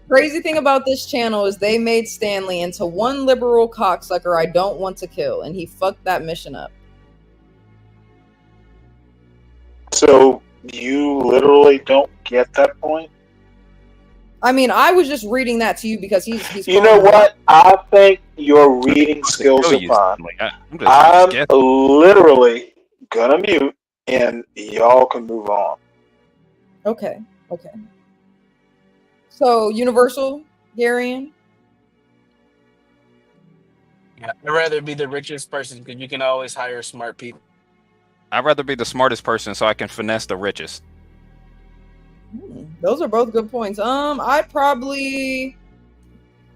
Crazy thing about this channel is they made Stanley into one liberal cocksucker I don't want to kill, and he fucked that mission up. So you literally don't get that point? I mean, I was just reading that to you because he's. You know what? I think your reading skills are fine. I'm literally gonna mute, and y'all can move on. Okay. So, Universal, Garion? Yeah, I'd rather be the richest person because you can always hire smart people. I'd rather be the smartest person so I can finesse the richest. Those are both good points. I probably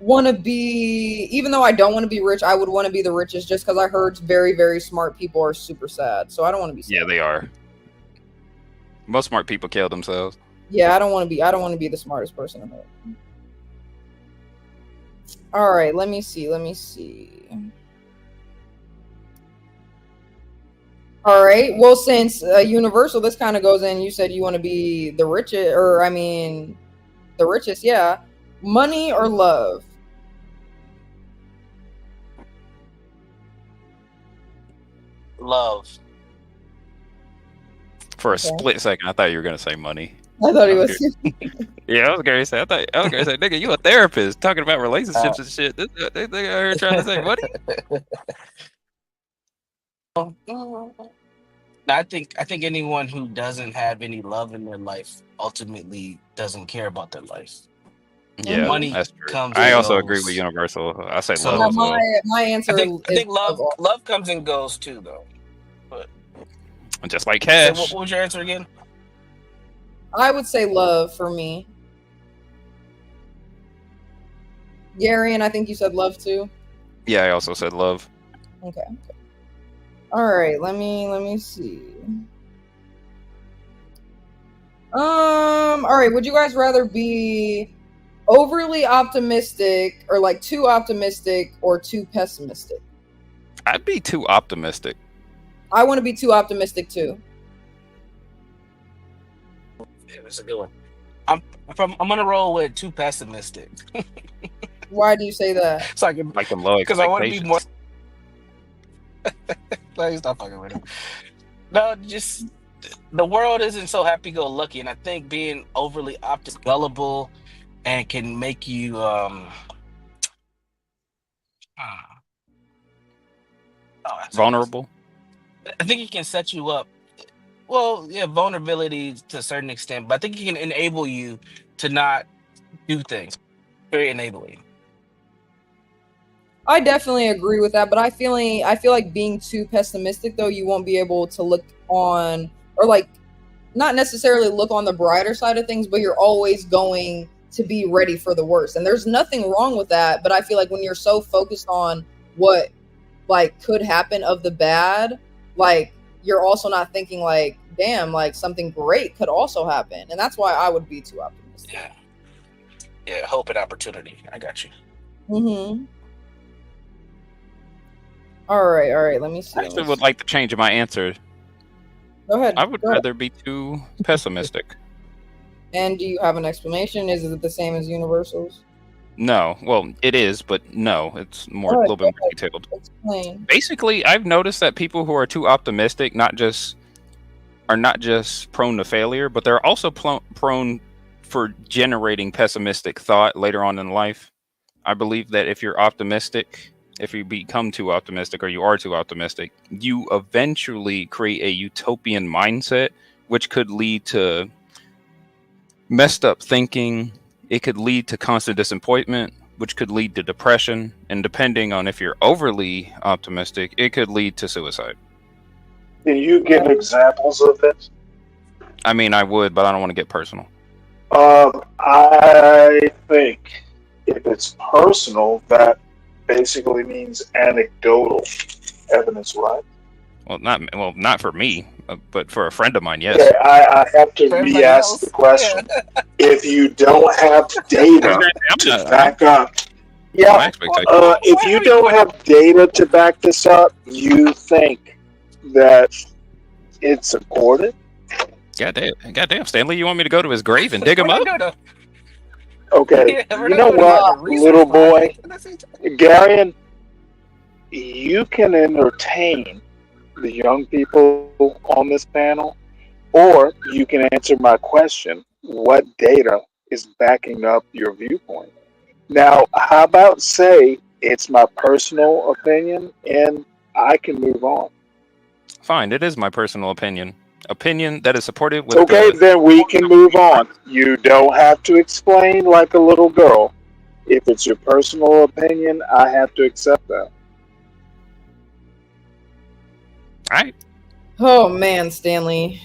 want to be, even though I don't want to be rich, I would want to be the richest just because I heard very, very smart people are super sad. So I don't want to be sad. Yeah, they are. Most smart people kill themselves. Yeah, I don't want to be the smartest person in the world. All right, let me see. All right. Well, since Universal, this kind of goes in. You said you want to be the richest, the richest. Yeah, money or love. Love. For a split second, I thought you were gonna say money. I thought he was. Yeah, I was gonna say. Nigga, you a therapist talking about relationships and shit. They out here trying to say money. I think anyone who doesn't have any love in their life ultimately doesn't care about their life. Yeah, money that's true. comes. I and also goes. agree with Universal. I say So, love as well. My answer. I think love comes and goes too, though. But just like cash. So what was your answer again? I would say love for me. Garion, I think you said love too. Yeah, I also said love. Okay. All right, let me see. All right, would you guys rather be overly optimistic or like too optimistic or too pessimistic? I'd be too optimistic. I want to be too optimistic too. Yeah, that's a good one. I'm gonna roll with too pessimistic. Why do you say that? So I can like them low because I want to be more. expectations. No, stop fucking with him. No, just the world isn't so happy-go-lucky, and I think being overly optimistic, gullible, and can make you vulnerable. I think it can set you up. Well, yeah, vulnerability to a certain extent, but I think it can enable you to not do things. Very enabling. I definitely agree with that, but I feel like being too pessimistic though, you won't be able to look on or like not necessarily look on the brighter side of things, but you're always going to be ready for the worst. And there's nothing wrong with that, but I feel like when you're so focused on what like could happen of the bad, like you're also not thinking like, damn, like something great could also happen. And that's why I would be too optimistic. Yeah. Yeah, hope and opportunity. I got you. Mm-hmm. All right. Let me see. I actually would like to change my answer. Go ahead. I would rather be too pessimistic. And do you have an explanation? Is it the same as universals? No, well, it is, but no, it's more a little bit more detailed. Explain. Basically, I've noticed that people who are too optimistic are not just prone to failure, but they're also prone for generating pessimistic thought later on in life. I believe that if you're optimistic, if you become too optimistic or you are too optimistic, you eventually create a utopian mindset, which could lead to messed up thinking. It could lead to constant disappointment, which could lead to depression. And depending on if you're overly optimistic, it could lead to suicide. Can you give examples of this? I mean, I would, but I don't want to get personal. I think if it's personal, that basically means anecdotal evidence, right? Well, not for me, but for a friend of mine, yes. Yeah, I have to re-ask the question. If you don't have data to back up, if you don't have data to back this up, you think that it's supported? Goddamn, Stanley, you want me to go to his grave and dig him up? Okay, you know what, little boy? Garion, you can entertain the young people on this panel, or you can answer my question: what data is backing up your viewpoint? Now, how about say it's my personal opinion and I can move on? Fine, it is my personal opinion. Opinion that is supported with. Okay, then we can move on. You don't have to explain like a little girl. If it's your personal opinion, I have to accept that. All right. Oh man, Stanley,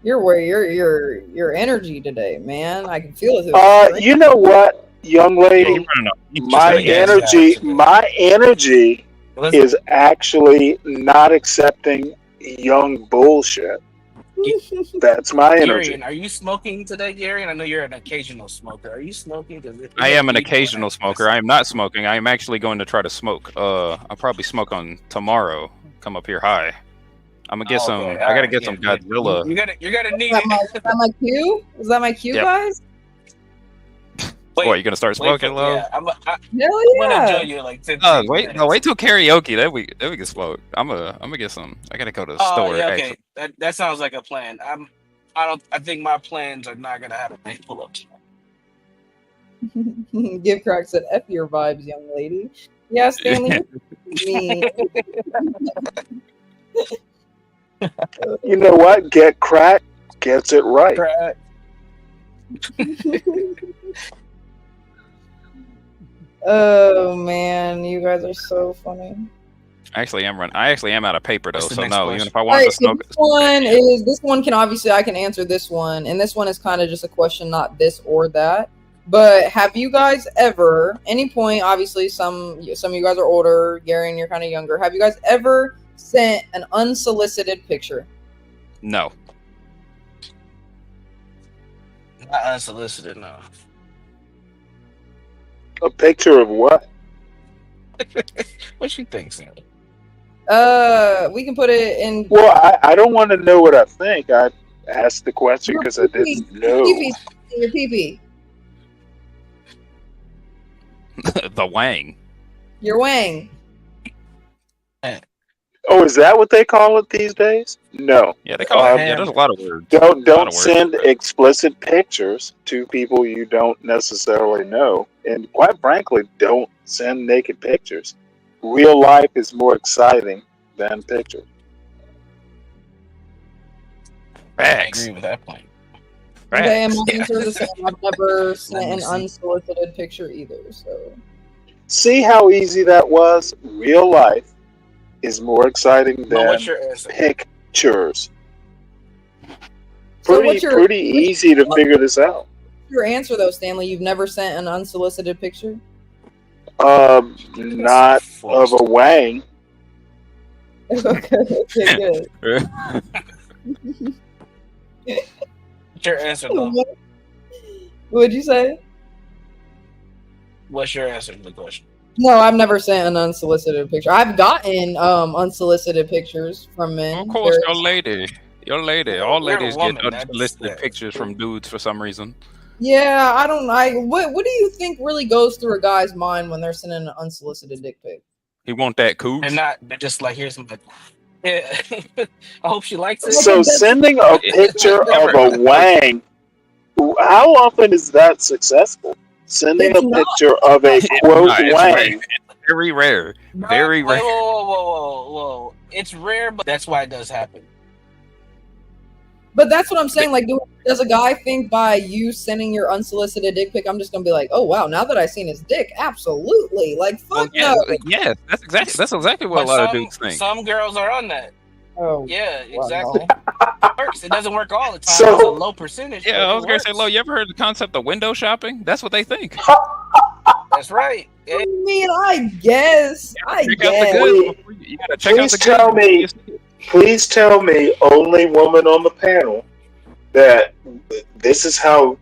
your energy today, man. I can feel it. You know what, young lady? My energy is actually not accepting young bullshit. That's my energy. Gary, are you smoking today, Gary? I know you're an occasional smoker. Are you smoking? I am an occasional smoker. I am not smoking. I am actually going to try to smoke. I'll probably smoke on tomorrow. Come up here high. I'm gonna get some. I gotta get some Godzilla. You're gonna need. Is that my cue? Is that my cue, guys? What, you gonna start smoking, Lo? Yeah, I'm Hell gonna yeah. enjoy you like 15 wait till karaoke. Then we can smoke. I'm gonna get some. I gotta go to the store. Yeah, okay. Actually. That sounds like a plan. I think my plans are not gonna have a pull up tonight. Give Crack said F your vibes, young lady. Yeah, Stanley. Me. You know what? Get Crack gets it right. Oh man, you guys are so funny. I actually am out of paper though, so no. Even if I All wanted right, to so smoke, this one can obviously I can answer this one, and this one is kind of just a question, not this or that. But have you guys ever, any point, obviously some of you guys are older, Gary, and you're kind of younger. Have you guys ever sent an unsolicited picture? No. Not unsolicited, no. A picture of what? What she thinks, Sandy? We can put it in. Well, I don't want to know what I think. I asked the question because I didn't know. Your pee-pee. The wang. Your wang. Oh, is that what they call it these days? No. Yeah, they call it. Yeah, there's a lot of words. Don't send explicit pictures to people you don't necessarily know, and quite frankly, don't send naked pictures. Real life is more exciting than pictures. Facts. I agree with that point. Okay, and my answer is the same. I've never sent an unsolicited picture either. So See how easy that was? Real life is more exciting than what's your answer? pictures. So Pretty easy to figure this out. your answer though, Stanley? You've never sent an unsolicited picture? Not of a wang. Okay, good. What's your answer, though? What'd you say? What's your answer to the question? No, I've never sent an unsolicited picture. I've gotten unsolicited pictures from men. Of course, There's- your lady. All You're a ladies get woman. unsolicited pictures from dudes for some reason. Yeah, I don't. What do you think really goes through a guy's mind when they're sending an unsolicited dick pic? He want that cooch. They're just like, here's some. Yeah. I hope she likes it. So sending a picture of a wang, how often is that successful? Sending It's a not. picture of a quote wang. Very rare. Very rare. Whoa. It's rare, but that's why it does happen. But that's what I'm saying. Like, does a guy think by you sending your unsolicited dick pic, I'm just gonna be like, oh wow, now that I've seen his dick, absolutely. Like, fuck no. Yes, that's exactly what But a lot of dudes think. Some girls are on that. Oh, yeah, wow. exactly. It works. It doesn't work all the time. It's a low percentage. Yeah, I was gonna say, Lo, you ever heard the concept of window shopping? That's what they think. That's right. I mean, I guess. Check out the goods before you gotta check out the goods. Please tell me, only woman on the panel, that this is how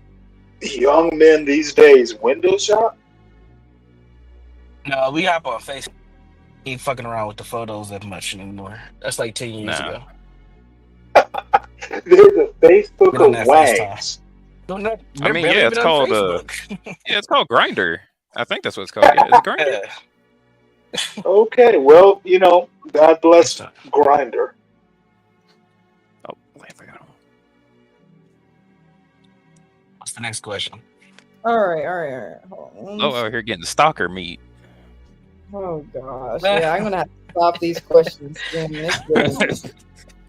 young men these days window shop? No, we hop on Facebook. Ain't fucking around with the photos that much anymore. That's like 10 years ago. There's a Facebook Been on of that wangs. I mean, yeah, it's called yeah, it's called Grinder. I think that's what it's called. Yeah, it's Grinder. Okay, well, you know, God bless Grinder. Oh, wait, I got What's the next question? All right. Hold on. Oh, out here getting stalker meat. Oh gosh, yeah, I'm gonna have to stop these questions.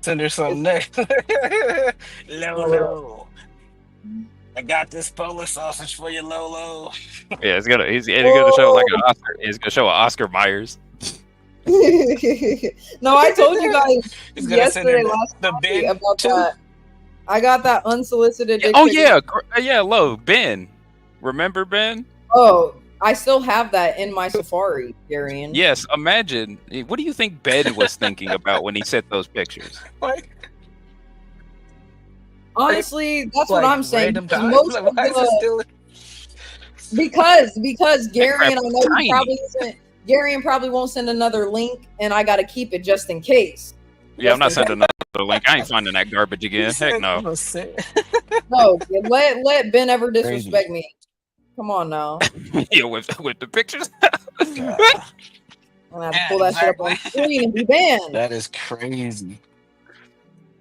Send her something next. Lolo. I got this Polish sausage for you, Lolo. Yeah, he's gonna show like an Oscar. He's gonna show an Oscar Myers. No, I told you guys He's gonna send her yesterday last the night bin about too. that. I got that unsolicited. dick Oh pic. yeah, Lo, Ben. Remember Ben? Oh, I still have that in my Safari, Darian. Yes. Imagine. What do you think Ben was thinking about when he sent those pictures? Honestly, that's Like, what I'm saying. random Because times. most Like, of why is it the- because Gary and I know tiny. he probably isn't. Gary probably won't send another link, and I got to keep it just in case. Yeah, I'm not sending another link. I ain't finding that garbage again. Heck no. No, let Ben ever disrespect me. Come on now. Yeah, with the pictures. I'm gonna have to pull that shit up on screen and be banned. That is crazy.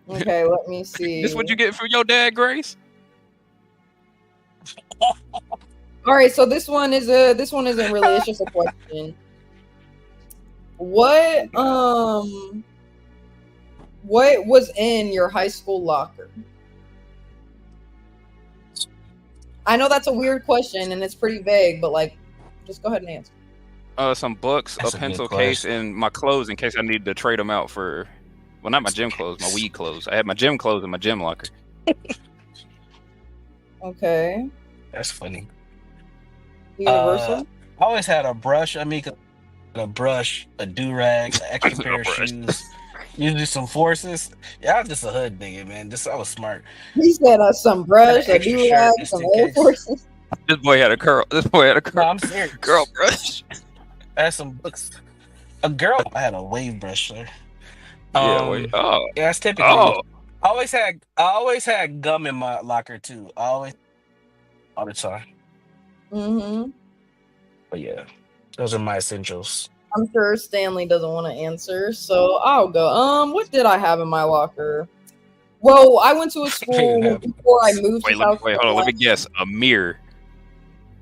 Okay, let me see. This what you get from your dad, Grace? All right, so this one isn't really. It's just a question. What was in your high school locker? I know that's a weird question and it's pretty vague, but like, just go ahead and answer. Some books, That's a a pencil good case, question. and my clothes in case I needed to trade them out for, well, not my gym clothes, my weed clothes. I had my gym clothes in my gym locker. Okay. That's funny. Universal. I always had a brush. I mean, a brush, a do-rag, an extra pair of shoes, usually some forces. Yeah, I was just a hood nigga, man. I was smart. He said some brush, a extra do-rag, shirt just some in Air case. Forces. This boy had a curl. No, I'm serious. Girl brush. I had some books. A girl. I had a wave brush there. Yeah, wait. Oh. Yeah, that's typically. Oh. I always had gum in my locker too. All the time. Mm-hmm. But yeah, those are my essentials. I'm sure Stanley doesn't want to answer, so I'll go. What did I have in my locker? Well, I went to a school before I moved to South Wait, hold on. Let me guess. A mirror.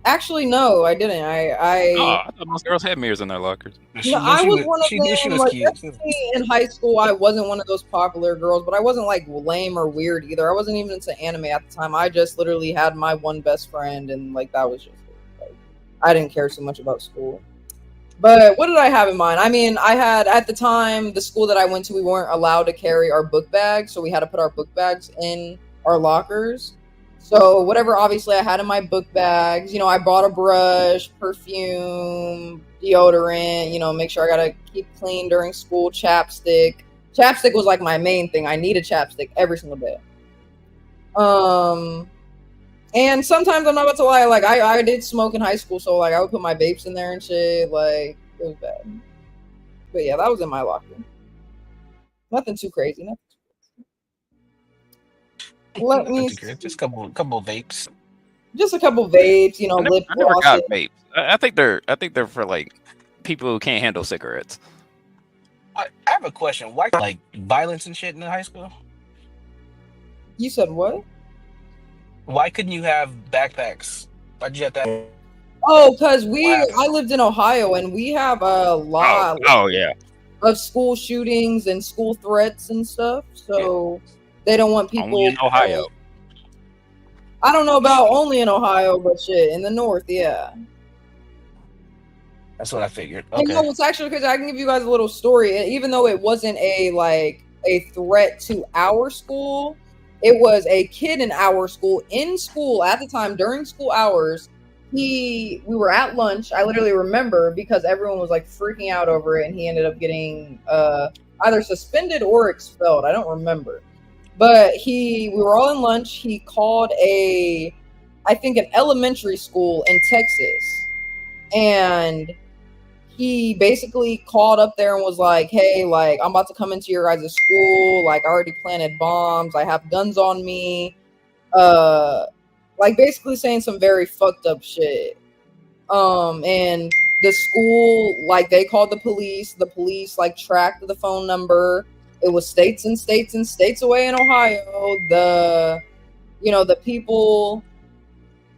Actually, no, I didn't. I thought most girls had mirrors in their lockers. No, I was one of them. Like, definitely in high school, I wasn't one of those popular girls, but I wasn't like lame or weird either. I wasn't even into anime at the time. I just literally had my one best friend, and like that was just it. Like, I didn't care so much about school. But what did I have in mind? I mean, I had at the time the school that I went to, we weren't allowed to carry our book bags, so we had to put our book bags in our lockers. So whatever, obviously, I had in my book bags, I bought a brush, perfume, deodorant, make sure I gotta keep clean during school, chapstick. Chapstick was like my main thing. I needed chapstick every single day. And sometimes I'm not about to lie, like I did smoke in high school, so like I would put my vapes in there and shit. Like it was bad. But yeah, that was in my locker. Nothing too crazy. Nothing too Let me just a couple of vapes. Just a couple vapes, you know, lip I never gloss. got vapes. I think they're for like people who can't handle cigarettes. I have a question. Why like violence and shit in high school? You said what? Why couldn't you have backpacks? Why'd you have that? Oh, because I lived in Ohio and we have a lot Oh yeah. of school shootings and school threats and stuff. So they don't want people Only in Ohio. I don't know about only in Ohio, but shit, in the north, yeah. That's what I figured. And Okay. no, it's actually because I can give you guys a little story. Even though it wasn't a threat to our school, it was a kid in our school, at the time during school hours. We were at lunch. I literally remember because everyone was like freaking out over it, and he ended up getting either suspended or expelled. I don't remember. But we were all in lunch. He called I think an elementary school in Texas. And he basically called up there and was like, hey, like, I'm about to come into your guys' school. Like, I already planted bombs. I have guns on me. Like, basically saying some very fucked up shit. And the school, like, they called the police. The police, like, tracked the phone number. It was states and states and states away in Ohio. The people,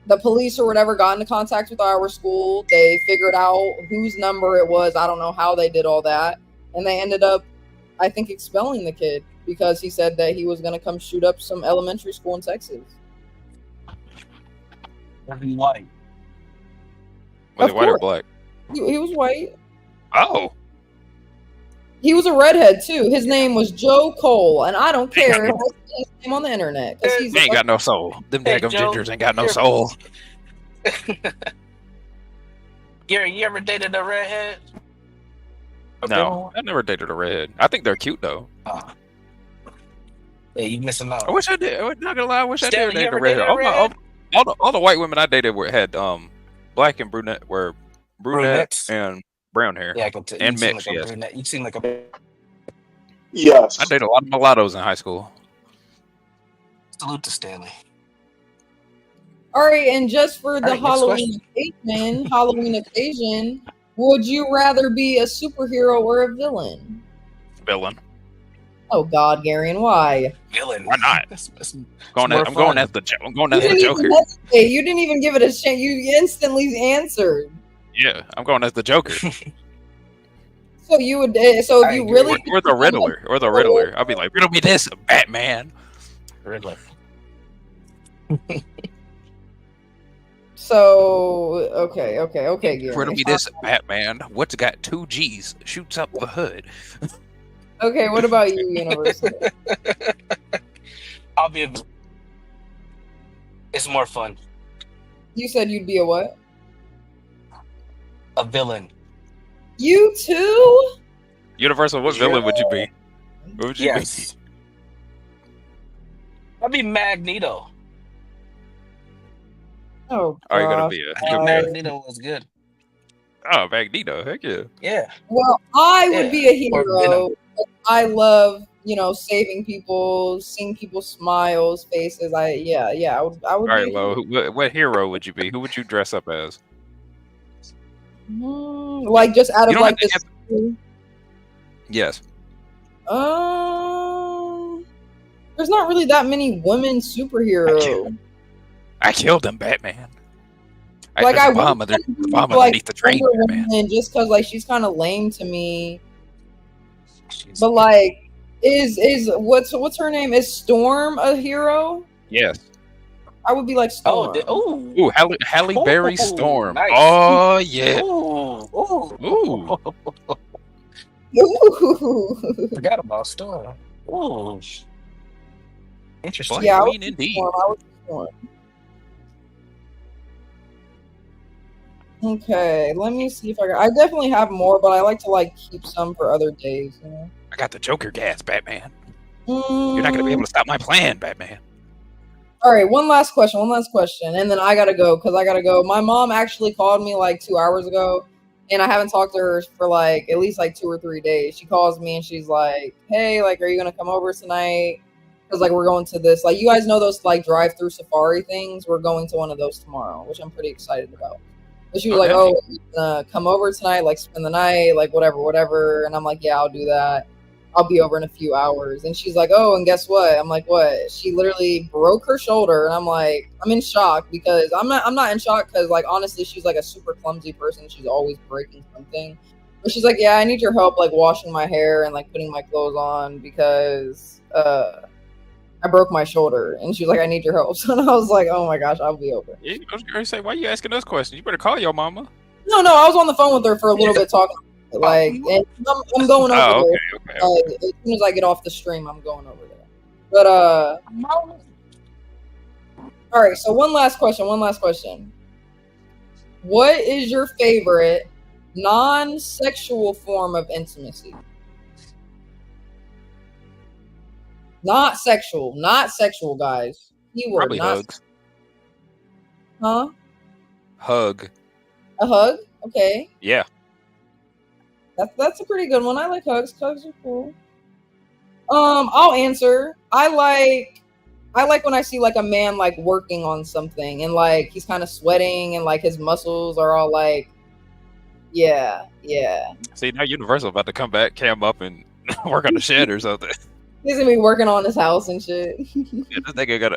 the police or whatever got into contact with our school. They figured out whose number it was. I don't know how they did all that. And they ended up, I think, expelling the kid because he said that he was going to come shoot up some elementary school in Texas. Was he white? Was it white or black? He was white. Oh. He was a redhead too. His name was Joe Cole, and I don't care if that's his name on the internet because He ain't got no soul. Them daggum gingers ain't got no soul. Gary, you ever dated a redhead? No, I never dated a redhead. I think they're cute though. Yeah, you missing out. I wish I did. I'm not gonna lie. I wish I Stanley, did you date a ever dated redhead. a All the white women I dated had black and brunette Brunettes? and brown hair. Yeah, I can tell. And You seem mixed, like a yes. brunette. You seem like a Yes. I dated a lot of mulattoes in high school. salute to Stanley. All right, and just for the All right, next Halloween occasion, would you rather be a superhero or a villain? Villain. Oh God, Gary, and why? Villain. Why not? I'm going as the Joker. You didn't even give it a chance. You instantly answered. Yeah, I'm going as the Joker. So you would. So if you really. Or the Riddler. Or the Riddler. I'll be like, riddle me this, Batman. Riddler. So okay, Gary. Riddle me this, Batman. What's got 2 G's? Shoots up the hood. Okay, what about you, Universal? I'll be It's more fun. You said you'd be a what? A villain. You too? Universal, what villain would you be? What would you be? I'd be Magneto. Oh, are you gonna be Magneto was good. Oh, Magneto, heck yeah. Yeah. Well, I would be a Or hero. Venom. I love, saving people, seeing people's smiles, faces. I would. All right, be a well, hero. what hero would you be? Who would you dress up as? Like just out You of don't like have this. to Yes. There's not really that many women superheroes. I killed him, Batman. Like I I put the bomb would underneath the train, Wonder Batman. Woman just because like she's kind of lame to me. But like, is what's her name? Is Storm a hero? Yes. I would be like Storm. Ooh, Halle Berry Storm. nice. Oh yeah. Ooh. Ooh. Forgot about Storm. Ooh. Interesting. Yeah, I would Queen be indeed. Storm. I would be Storm. Okay, let me see if I definitely have more, but I like to like keep some for other days. I got the Joker gas, Batman. You're not gonna be able to stop my plan, Batman. All right, one last question, and then I gotta go because I gotta go. My mom actually called me like 2 hours ago, and I haven't talked to her for like at least like 2 or 3 days. She calls me and she's like, "Hey, like, are you gonna come over tonight? Because like we're going to this, like, you guys know those like drive-through safari things. We're going to one of those tomorrow, which I'm pretty excited about." But she was like, "Oh, come over tonight, like spend the night, like whatever." And I'm like, "Yeah, I'll do that. I'll be over in a few hours." And she's like, "Oh, and guess what?" I'm like, "What?" She literally broke her shoulder, and I'm like, I'm in shock because I'm not in shock because like honestly, she's like a super clumsy person. She's always breaking something. But she's like, "Yeah, I need your help like washing my hair and like putting my clothes on because I broke my shoulder." And she was like, "I need your help." So I was like, "Oh my gosh, I'll be over." Yeah, I was gonna say, why are you asking us questions? You better call your mama. No, I was on the phone with her for a little bit talking. Like, and I'm going over Oh, there. As soon as I get off the stream, I'm going over there. But all right. So one last question. What is your favorite non-sexual form of intimacy? Not sexual, guys. Keyword. Probably hugs. Huh? Hug. A hug? Okay. Yeah. That's a pretty good one. I like hugs. Hugs are cool. I'll answer. I like when I see like a man like working on something and like he's kind of sweating and like his muscles are all like, yeah. See, now Universal about to come back, cam up, and work on the shed or something. He's gonna be working on his house and shit. Yeah,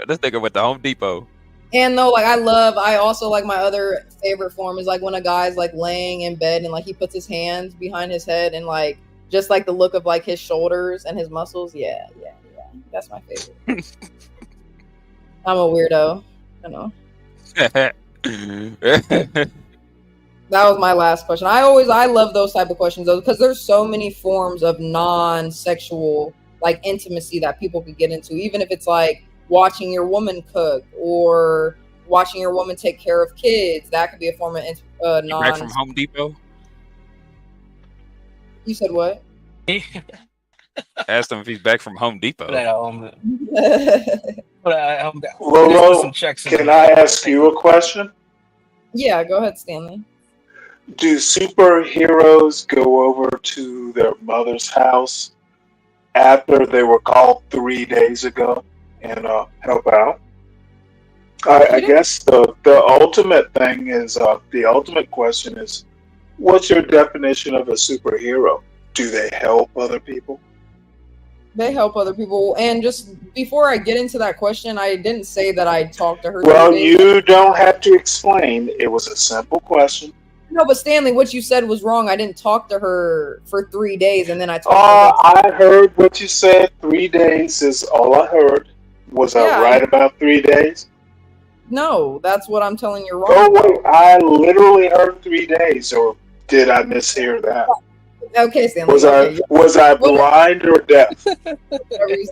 this nigga went to Home Depot. And though, like, I also like my other favorite form is like when a guy's like laying in bed and like he puts his hands behind his head and like just like the look of like his shoulders and his muscles. Yeah. That's my favorite. I'm a weirdo. I know. That was my last question. I love those type of questions though because there's so many forms of non-sexual like intimacy that people could get into, even if it's like watching your woman cook or watching your woman take care of kids. That could be a form of non. Back from Home Depot. You said what? Asked him if he's back from Home Depot. Lolo, can I ask you a question? Yeah, go ahead, Stanley. Do superheroes go over to their mother's house after they were called 3 days ago and help out? I guess the ultimate thing is the ultimate question is, what's your definition of a superhero? Do they help other people? They help other people. And just before I get into that question, I didn't say that I talked to her. Well, you don't have to explain. It was a simple question. No, but Stanley, what you said was wrong. I didn't talk to her for 3 days, and then I talked to her. I heard what you said. 3 days is all I heard. Was I right about 3 days? No, that's what I'm telling you wrong. Oh, wait. I literally heard 3 days, or did I mishear that? Okay, Stanley. Was I blind or deaf? Whatever you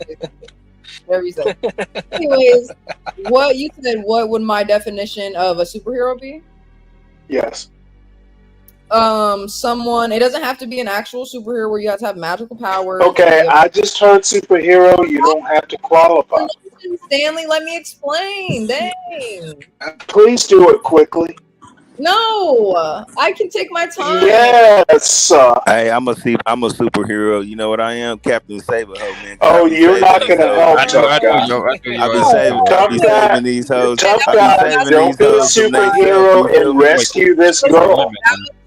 said. Anyways, what you said, what would my definition of a superhero be? Yes. Someone, it doesn't have to be an actual superhero where you have to have magical powers. Okay, I just heard superhero. You don't have to qualify. Stanley, let me explain. Dang. Please do it quickly. No, I can take my time. Yes. Hey, I'm a superhero. You know what I am? Captain Saberho, man. Oh, you're not going to help. I be saving these hoes. Tough guys, don't be a superhero and rescue this girl.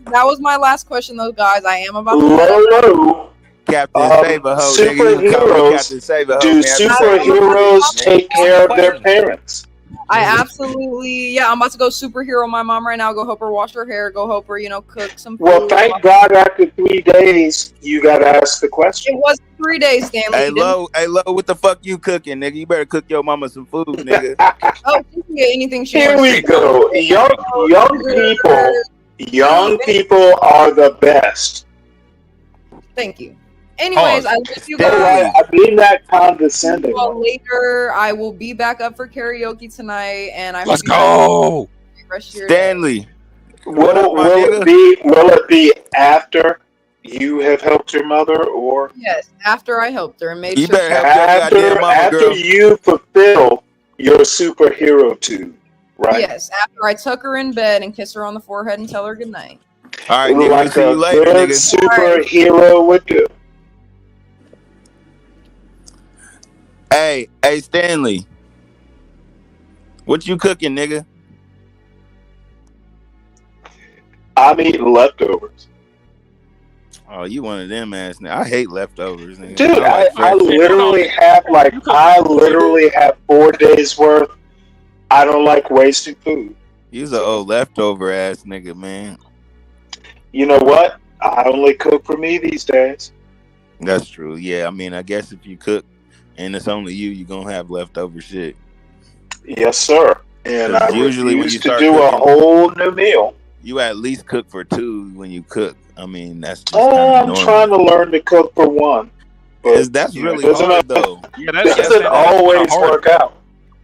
That was my last question, though, guys. I am about to. Captain Saberho. Superheroes. Do superheroes take care of their parents? I absolutely, I'm about to go superhero my mom right now. Go help her wash her hair. Go help her, cook some food. Well, thank God after 3 days, you got to ask the question. It was 3 days, Stanley. Hey, Lo, what the fuck you cooking, nigga? You better cook your mama some food, nigga. Oh, she can get anything she Here wants. we go. Young people are the best. Thank you. Anyways, I love you guys. I mean that condescending. Well, later, I will be back up for karaoke tonight, and Let's go, Stanley. Will it be after you have helped your mother, or yes, after I helped her and made you sure better help your goddamn mama, after girl. you fulfill your superhero tube, right? Yes, after I tuck her in bed and kiss her on the forehead and tell her good night. All right, nigga, Like see a you later, good nigga. superhero would do. Hey, Stanley. What you cooking, nigga? I'm eating leftovers. Oh, you one of them ass nigga. I hate leftovers, nigga. Dude, like I fresh shit. literally have 4 days worth. I don't like wasting food. You's an old leftover ass nigga, man. You know what? I only cook for me these days. That's true. Yeah, I mean, I guess if you cook and it's only you're gonna have leftover shit. Yes, sir. And I usually when you refuse to start do cooking, a whole new meal. You at least cook for 2 when you cook. I mean, that's just I'm trying to learn to cook for 1. But that's really doesn't hard, though. Yeah, doesn't always work out.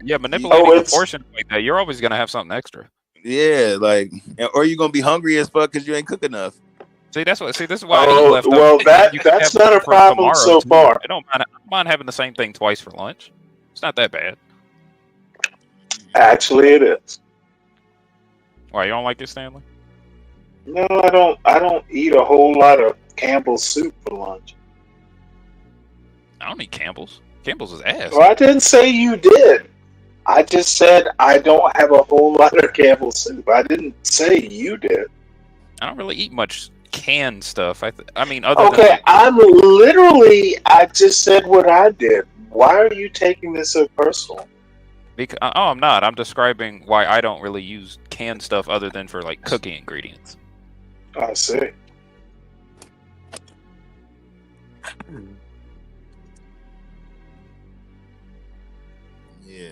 Yeah, manipulating the portion like that, you're always gonna have something extra. Yeah, like, or you're gonna be hungry as fuck because you ain't cook enough. See, this is why I eat leftovers. Well, You can that's have not a for problem tomorrow, so too. far. I don't mind having the same thing twice for lunch. It's not that bad. Actually, it is. Why, you don't like it, Stanley? No, I don't eat a whole lot of Campbell's soup for lunch. I don't eat Campbell's. Campbell's is ass. Well, I didn't say you did. I just said I don't have a whole lot of Campbell's soup. I didn't say you did. I don't really eat much canned stuff. I mean, other Okay, I just said what I did. Why are you taking this so personal? Because, I'm not. I'm describing why I don't really use canned stuff other than for like cooking ingredients. I see. Yeah.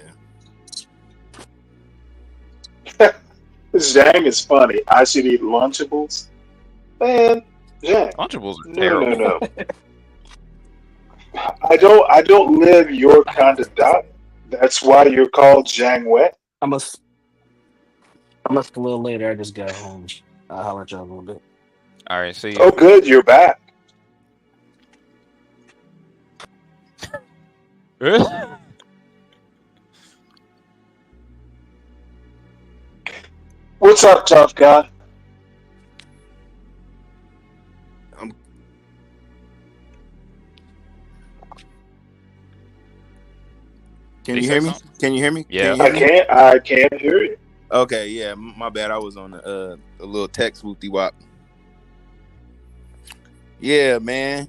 Zhang is funny. I should eat Lunchables. Man, Zhang. Lunchables are terrible. terrible. No. I don't live your kind of diet. That's why you're called Zhang Wei. I must a little later. I just got home. I'll holler at y'all a little bit. All right, see you. Oh, good, you're back. What's up, tough guy? Can you hear me? Can you hear me? Yeah. I can't hear you. Okay, yeah, my bad. I was on a little text whoopty wop. Yeah, man.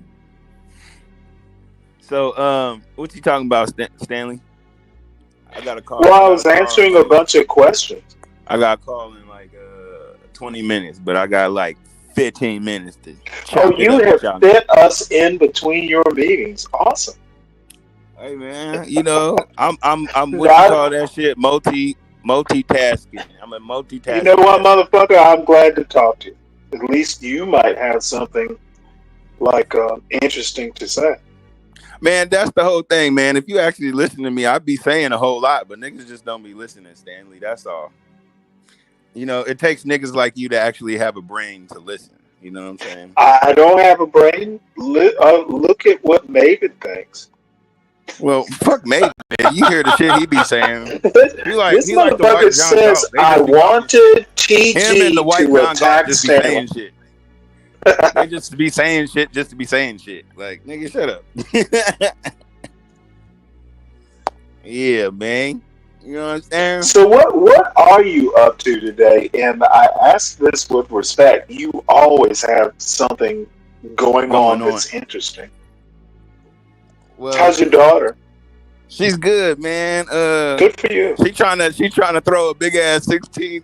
So, what you talking about, Stanley? I got a call. Well, I was answering a bunch of questions. I got a call in like 20 minutes, but I got like 15 minutes to. You have fit us in between your meetings. Awesome. Hey man, you know, I'm what you call that shit? Multitasking. I'm a multitasking. You know what, motherfucker? I'm glad to talk to you. At least you might have something like interesting to say. Man, that's the whole thing, man. If you actually listen to me, I'd be saying a whole lot, but niggas just don't be listening, Stanley. That's all. You know, it takes niggas like you to actually have a brain to listen. You know what I'm saying? I don't have a brain. Look at what Maven thinks. Well, fuck Maven. You hear the shit he be saying. This motherfucker says, I wanted TG him and the white to John attack just be saying Stanley. shit. They just be saying shit just to be saying shit. Like, nigga, shut up. Yeah, man. You know what I'm saying? So what are you up to today? And I ask this with respect. You always have something going on that's interesting. Well, how's your daughter? She's good, man. Good for you. She trying to throw a big ass 16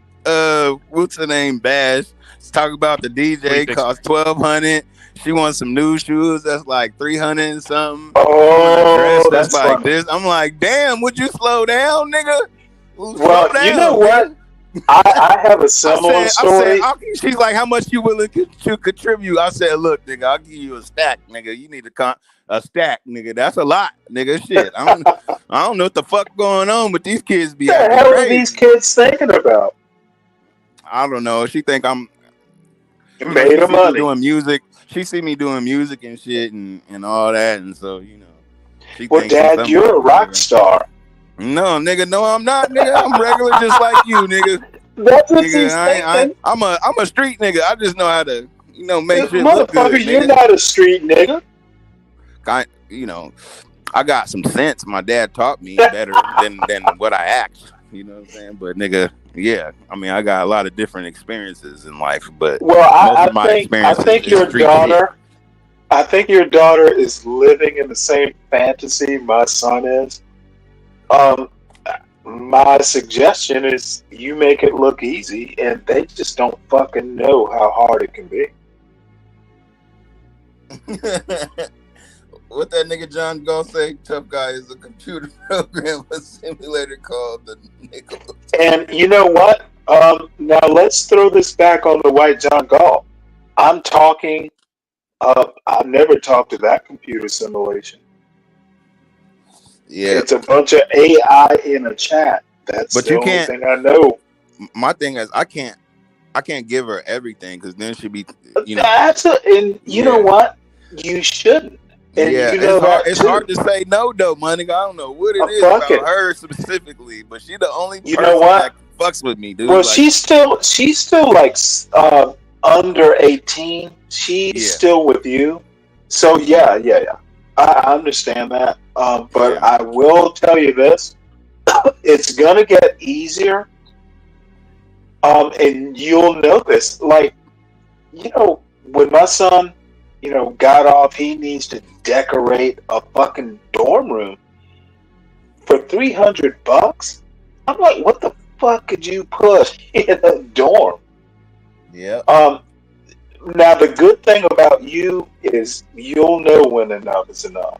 what's her name bash. Let's talk about the DJ cost $1,200. She wants some new shoes that's like $300 and something. Oh, that's like funny. this. I'm like, damn, would you slow down, nigga? Well, you know what? I have a similar story. She's like, how much you willing to contribute? I said, look, nigga, I'll give you a stack, nigga. You need a stack, nigga. That's a lot, nigga. Shit, I don't know what the fuck going on, but these kids be. What the hell are these kids thinking about? I don't know. She think I'm made of money doing music. She see me doing music and shit and all that, and so you know. Well, Dad, you're a rock star. No, nigga, no, I'm not, nigga. I'm regular, just like you, nigga. That's what Nigga, he's thinking. I'm a street nigga. I just know how to, make shit look Motherfucker, good, you're nigga. not a street nigga. I got some sense. My dad taught me better than what I act. You know what I'm saying? But nigga, yeah. I mean, I got a lot of different experiences in life, but Well, most of my experiences I think is your street daughter. I think your daughter is living in the same fantasy my son is. My suggestion is you make it look easy, and they just don't fucking know how hard it can be. shit. What that nigga John Galt say? Tough Guy is a computer program, a simulator called the Nickel. And you know what? Now let's throw this back on the white John Galt. I'm talking. I've never talked to that computer simulation. Yeah, It's a bunch of AI in a chat. That's but the you only can't. thing I know. My thing is, I can't give her everything because then she'd be, And you know yeah. what? You shouldn't. And Yeah, you know that it's too. hard to say no though, my nigga. I don't know what it is Fuck about it. her specifically, but she the only You know person what? that fucks with me, dude. Well, Like, she's still like under 18. She's still with you. So yeah. I understand that. But I will tell you this: it's gonna get easier. And you'll notice, like, when my son, got off, he needs to decorate a fucking dorm room for $300. I'm like, what the fuck could you put in a dorm? yeah. Now the good thing about you is you'll know when enough is enough.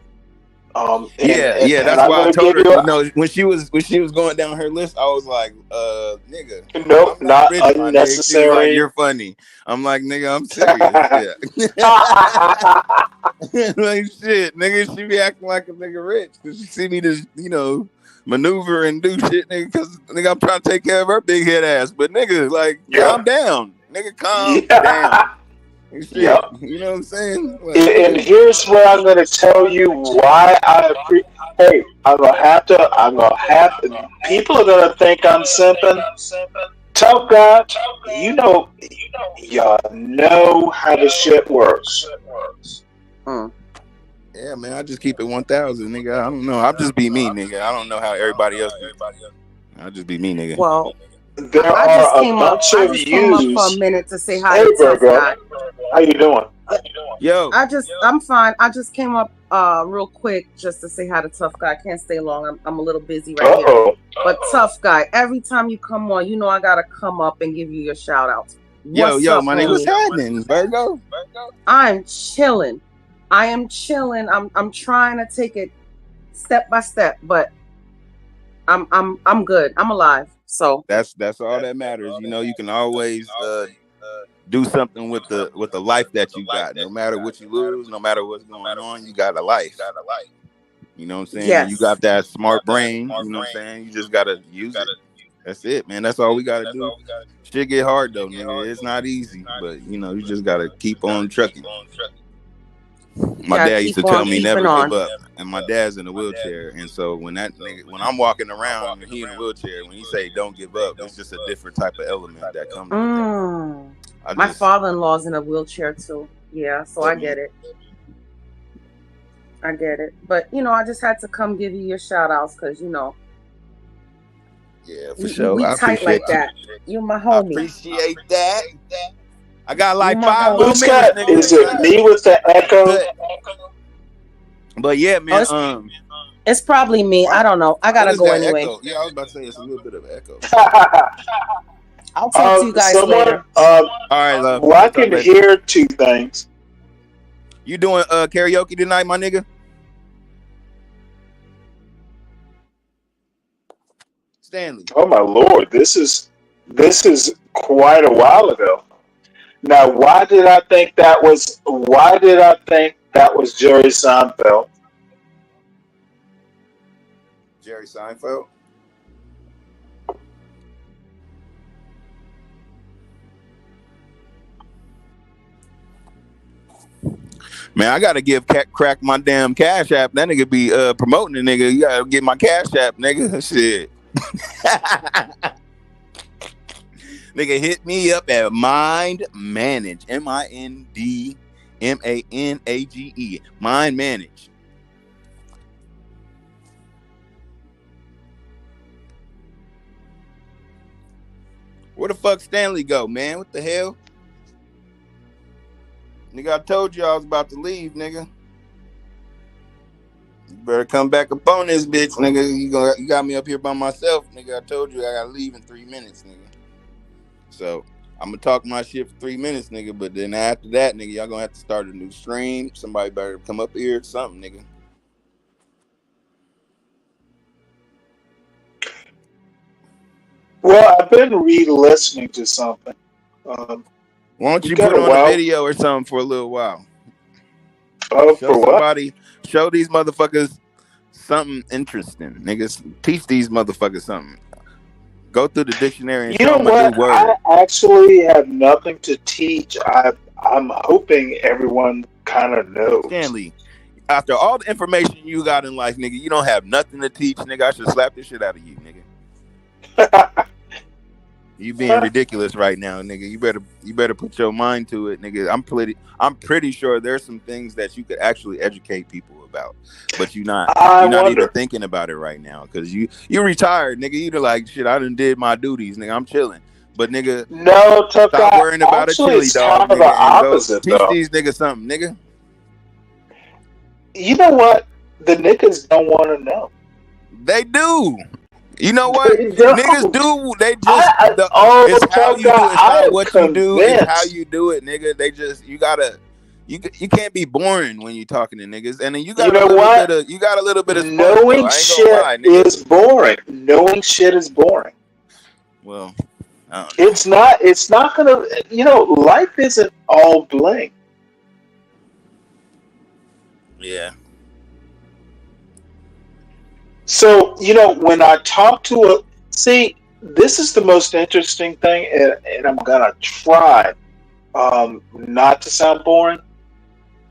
Yeah. That's I'm why I gonna told give her. you When she was going down her list, I was like, nigga, nope, I'm not not rich, my nigga. She was like, unnecessary. you're funny. I'm like, nigga, I'm serious. Yeah. Like shit, nigga. She be acting like a nigga rich because she see me just, maneuver and do shit, nigga. Because nigga, I'm trying to take care of her big head ass. But nigga, like, calm down, nigga, calm down. And shit, Yep. you know what I'm saying? Like, And here's where I'm gonna tell you why I appreciate. Hey, I'm gonna have to. People are gonna think I'm simping. Tough guy, you know how the shit works. yeah, man, I just keep it 1,000, nigga. I don't know. I'll just be me, nigga. I don't know how everybody else do. I'll just be me, nigga. Well, there I are just a came up. bunch I of just came up for a yous. minute to say hi Hey, to Tough Virgo, Guy. how you doing? Yo, I'm fine. I just came up real quick just to say hi to Tough Guy. I can't stay long. I'm a little busy right here. But Tough Guy, every time you come on, I gotta come up and give you your shout outs. Yo, up, my nigga, what's homie? happening, Virgo? I'm chilling. I am chilling. I'm trying to take it step by step, but I'm good. I'm alive. So That's all that matters. You can always do something with the life that you got. No matter what you lose, no matter what's going on, you got a life. You know what I'm saying? Yes. And you got that smart brain. You know what I'm saying? You just gotta use it. That's it, man. That's all we gotta do. Shit get hard though, nigga. It's not easy, but you just gotta keep on trucking. My dad used to tell me never give up, and my dad's in a wheelchair, and so when I'm walking around and he in a wheelchair, when he say don't give up, it's just a different type of element that comes with that. My father-in-law's in a wheelchair too. Yeah, so I get it. But I just had to come give you your shout outs because yeah, for sure. We I tight like that. You're my homie. I appreciate that. I got like 5 more Who's minutes, got? nigga. Is it me with the echo? But yeah, man. It's probably me. I don't know. I gotta go anyway. Echo? Yeah, I was about to say it's a little bit of echo. I'll talk to you guys later. All right, love. Well, I can hear 2 things. You doing karaoke tonight, my nigga? Stanley. Oh my lord, this is quite a while ago. Now, why did I think that was Jerry Seinfeld? Jerry Seinfeld? Man, I gotta give crack my damn Cash App. That nigga be promoting the nigga. You gotta get my Cash App, nigga. Shit. Nigga, hit me up at Mind Manage. MINDMANAGE. Mind Manage. Where the fuck Stanley go, man? What the hell? Nigga, I told you I was about to leave, nigga. You better come back up on this bitch, nigga. You got me up here by myself, nigga. I told you I gotta leave in 3 minutes, nigga. So I'm gonna talk my shit for 3 minutes, nigga. But then after that, nigga, y'all gonna have to start a new stream. Somebody better come up here or something, nigga. Well, I've been re-listening to something. Why don't you put on a video or something for a little while? Oh, show for what? Show these motherfuckers something interesting, niggas. Teach these motherfuckers something. Go through the dictionary and You show know them a what? new word. I actually have nothing to teach. I'm hoping everyone kind of knows. Stanley, after all the information you got in life, nigga, you don't have nothing to teach, nigga. I should slap the shit out of you, nigga. You being ridiculous right now, nigga. You better put your mind to it, nigga. I'm pretty sure there's some things that you could actually educate people about, but you're not even thinking about it right now because you're retired, nigga. You're like, shit, I done did my duties, nigga. I'm chilling. But nigga, no, stop worrying about a chili dog, nigga, and go teach these niggas something, nigga. You know what? The niggas don't want to know. They do. You know what? Niggas do. They just it's how you do it. It's not what you do. It's how you do it, nigga. They just you can't be boring when you're talking to niggas. And then you got a little bit of knowing shit is boring. Knowing shit is boring. Well, it's not gonna, life isn't all bling. Yeah. So, when I talk to this is the most interesting thing, and I'm gonna try not to sound boring.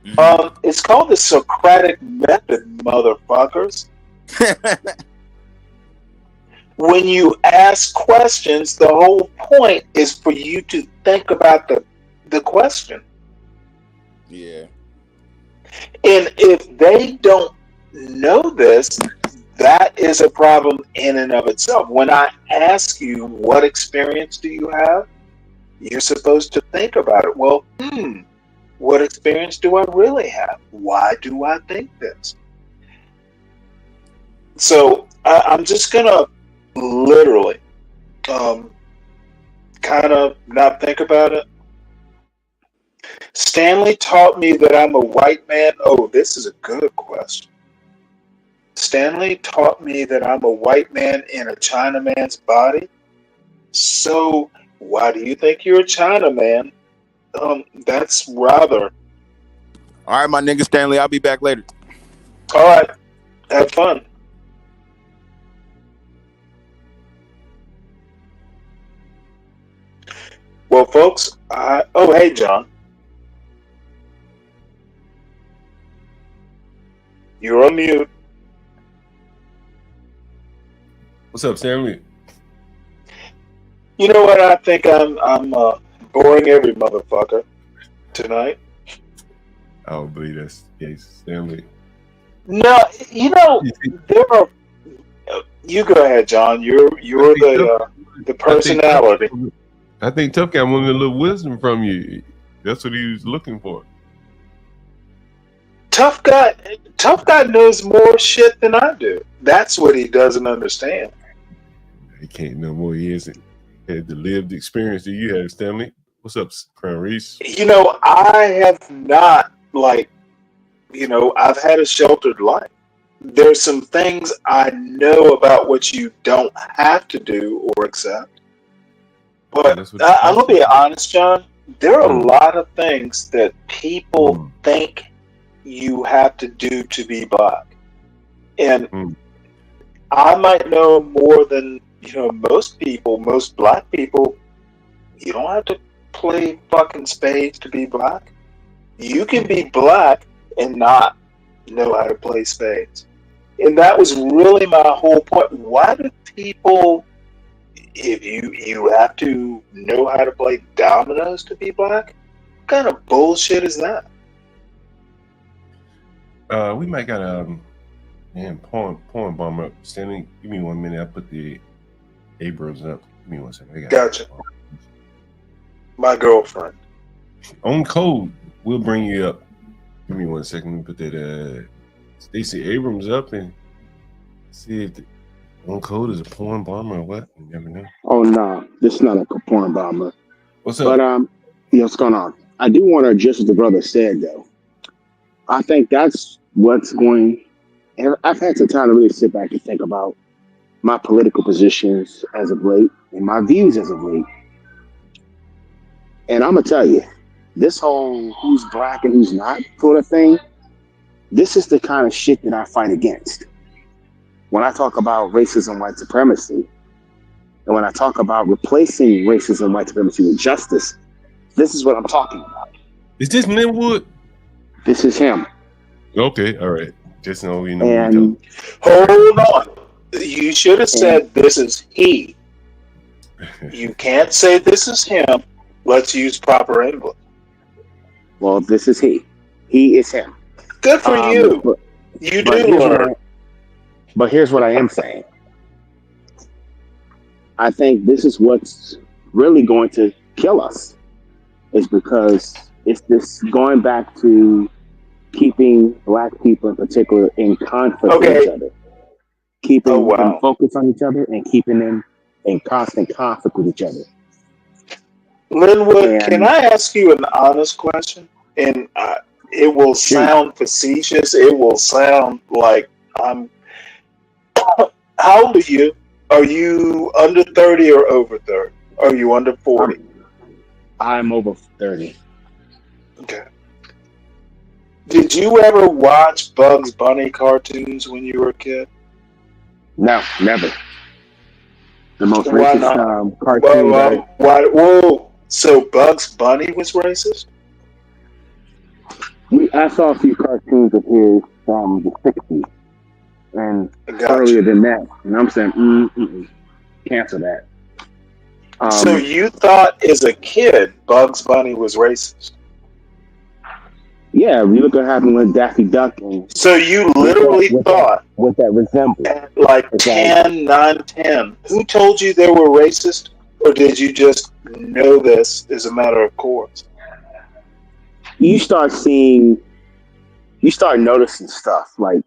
It's called the Socratic method, motherfuckers. When you ask questions, the whole point is for you to think about the question. Yeah. And if they don't know this, that is a problem in and of itself. When I ask you, what experience do you have? You're supposed to think about it. Well, what experience do I really have? Why do I think this? So I'm just going to literally kind of not think about it. Stanley taught me that I'm a white man. Oh, this is a good question. Stanley taught me that I'm a white man in a Chinaman's body. So why do you think you're a Chinaman? That's rather. All right, my nigga Stanley. I'll be back later. All right. Have fun. Well, folks, hey, John. You're on mute. What's up, Stanley? You know what? I think I'm boring every motherfucker tonight. I don't believe that's the case, Stanley. No, there are. You go ahead, John. You're the personality. I think Tough Guy wanted a little wisdom from you. That's what he was looking for. Tough guy knows more shit than I do. That's what he doesn't understand. He can't know more. He hasn't had the lived experience that you have, Stanley. What's up, Crown Reese? I have not, I've had a sheltered life. There's some things I know about what you don't have to do or accept. But I'm going to be honest, John. There are a lot of things that people think you have to do to be black. And I might know more than, most black people. You don't have to play fucking spades to be black. You can be black and not know how to play spades. And that was really my whole point. Why do people, if you have to know how to play dominoes to be black, what kind of bullshit is that? We might got porn bomber up. Stanley, give me 1 minute. I put the Abrams up. Give me 1 second. Gotcha. My girlfriend. On code, we'll bring you up. Give me 1 second. Let me put that Stacey Abrams up and see if the on code is a porn bomber or what. You never know. Oh no, this is not a porn bomber. What's up? But yeah, what's going on? I do want to address what the brother said though. I think that's what's going. I've had some time to really sit back and think about my political positions as of late and my views as of late. And I'm gonna tell you, this whole who's black and who's not sort of thing, this is the kind of shit that I fight against. When I talk about racism, white supremacy, and when I talk about replacing racism, white supremacy with justice, this is what I'm talking about. Is this Linwood? This is him. Okay, all right. Just know you know. And hold on. You should have said this is he. You can't say this is him. Let's use proper English. Well, this is he. He is him. Good for you. You do learn. But here's what I am saying. I think this is what's really going to kill us, is because it's this going back to keeping black people in particular in conflict with each other, keeping them focused on each other and keeping them in constant conflict with each other. Linwood, can I ask you an honest question? And it will sound facetious. It will sound like I'm. How old are you? Are you under 30 or over 30? Are you under 40? I'm over 30. Okay. Did you ever watch Bugs Bunny cartoons when you were a kid? No, never. The most racist cartoon. Whoa! So Bugs Bunny was racist? I saw a few cartoons of his from the 60s and earlier than that, and I'm saying, cancel that. So you thought as a kid Bugs Bunny was racist? Yeah, we look at what happened with Daffy Duck. And so you literally thought with that resemblance, like 10, 9, 10. Who told you they were racist, or did you just know this as a matter of course? You start noticing stuff like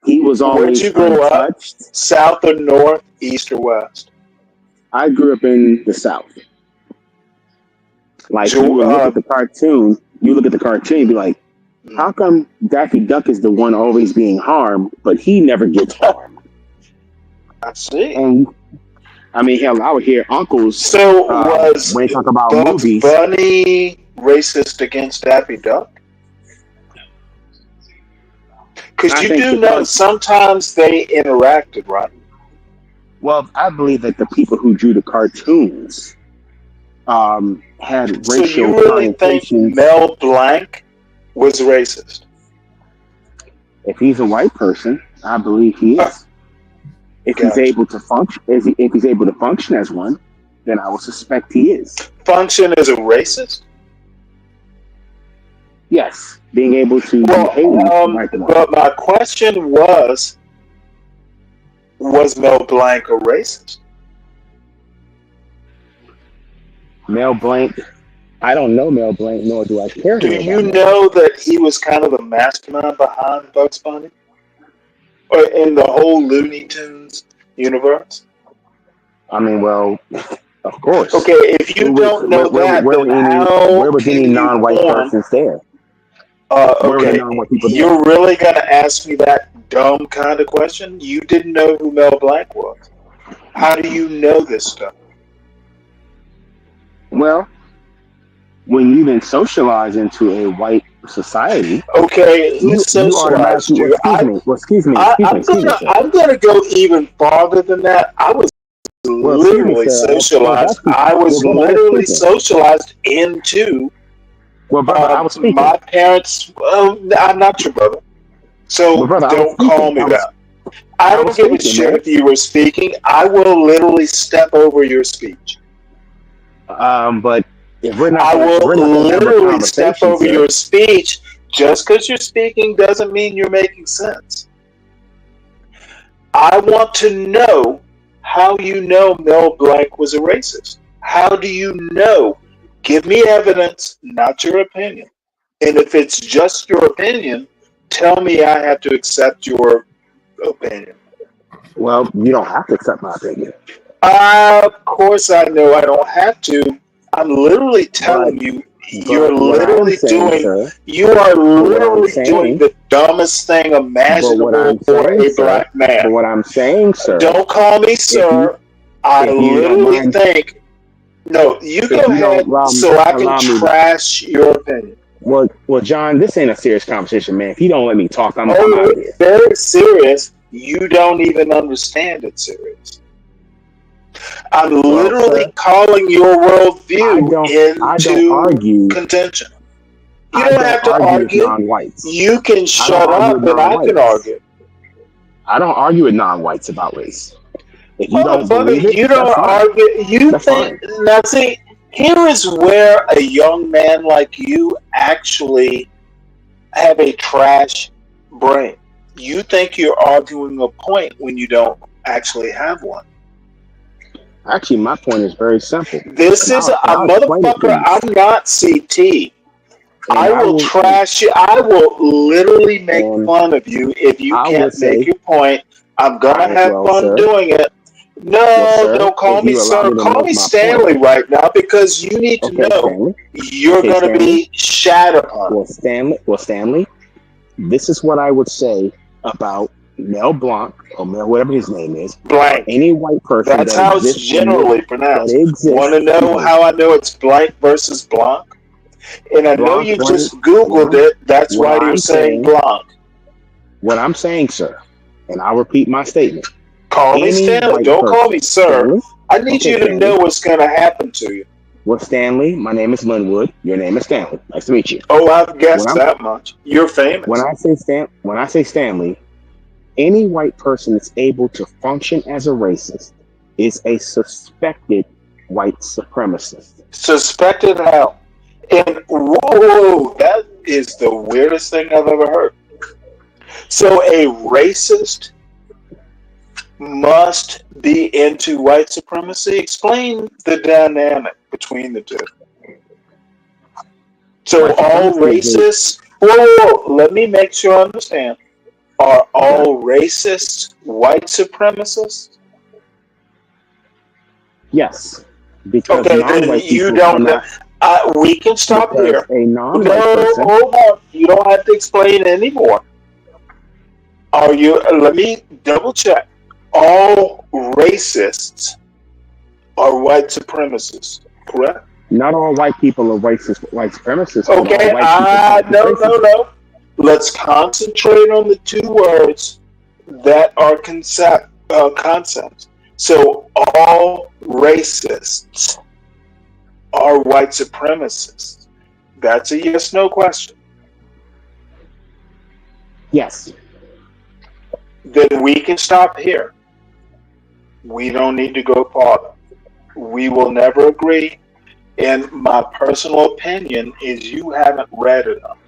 he was always. Where'd you grow up? South or north, east or west? I grew up in the South. Like you would look at the cartoon, and be like, how come Daffy Duck is the one always being harmed, but he never gets harmed? I see. And I mean, hell, I would hear uncles. So was when they talk about Bugs movies, Bunny racist against Daffy Duck? Because you do know sometimes they interacted, right? Well, I believe that the people who drew the cartoons had racial. So you really think Mel Blanc was racist? If he's a white person, I believe he is. If he's able to function, if he's able to function as one, then I would suspect he is. Function as a racist? Yes, being able to behave like one. But my question was Mel Blanc a racist? Mel Blanc, I don't know Mel Blanc, nor do I care. Do you know that he was kind of the mastermind behind Bugs Bunny? Or in the whole Looney Tunes universe? I mean, well, of course. Okay, if you don't know that, where was any non-white persons there? Okay, you're really going to ask me that dumb kind of question? You didn't know who Mel Blanc was. How do you know this stuff? Well, when you've been socialized into a white society, okay, who socialized you? I'm going to go even farther than that. I was literally socialized. I was literally socialized into Well, brother, I was speaking. My parents, I'm not your brother. So Well, brother, don't call me that. I don't give a shit if you were speaking. I will literally step over your speech. But if we're not, I will literally step over sir. your speech. Just because you're speaking doesn't mean you're making sense. I want to know how you know Mel Blanc was a racist. How do you know? Give me evidence, not your opinion. And if it's just your opinion, tell me I have to accept your opinion. Well, you don't have to accept my opinion. Of course I know I don't have to. I'm literally telling you, you're literally doing, you are literally doing the dumbest thing imaginable for a black man. But what I'm saying, sir. Don't call me sir. I literally think, no, you go ahead so I can trash your opinion. Well, John, this ain't a serious conversation, man. If you don't let me talk, I'm out of here. Very serious. You don't even understand it's serious. I'm literally calling your worldview into contention. You don't have to argue. You can shut up and I can argue. I don't argue with non-whites about race. If you don't believe it, you don't argue. You think now? See, here is where a young man like you actually have a trash brain. You think you're arguing a point when you don't actually have one. Actually, my point is very simple. This is a motherfucker. I'm not CT. I will trash you. I will literally make fun of you if you can't make your point. I'm gonna have fun doing it. No, don't call me sir. Call me Stanley right now because you need to know you're going to be shat upon. Well, Stanley, this is what I would say about Mel Blanc or Mel, whatever his name is. Blanc. Any white person. That's how it's generally pronounced. Want to know how I know it's Blanc versus Blanc? And I know you just Googled it. That's why you're saying Blanc. What I'm saying, sir, and I'll repeat my statement. Call me Stanley. Don't call me sir. I need you to know what's going to happen to you. Well, Stanley, my name is Linwood. Your name is Stanley. Nice to meet you. Oh, I've guessed that much. You're famous. When I say Stanley, any white person that's able to function as a racist is a suspected white supremacist. Suspected how? And whoa, that is the weirdest thing I've ever heard. So a racist must be into white supremacy. Explain the dynamic between the two. So all racists, whoa, let me make sure I understand. Are all racists white supremacists? Yes. Because okay, then you don't know. We can stop here. No, hold on. You don't have to explain anymore. Are you? Let me double check. All racists are white supremacists, correct? Not all white people are racist, white supremacists. Okay, no. Let's concentrate on the two words that are concepts. So all racists are white supremacists. That's a yes/no question. Yes. Then we can stop here. We don't need to go farther. We will never agree. And my personal opinion is you haven't read enough.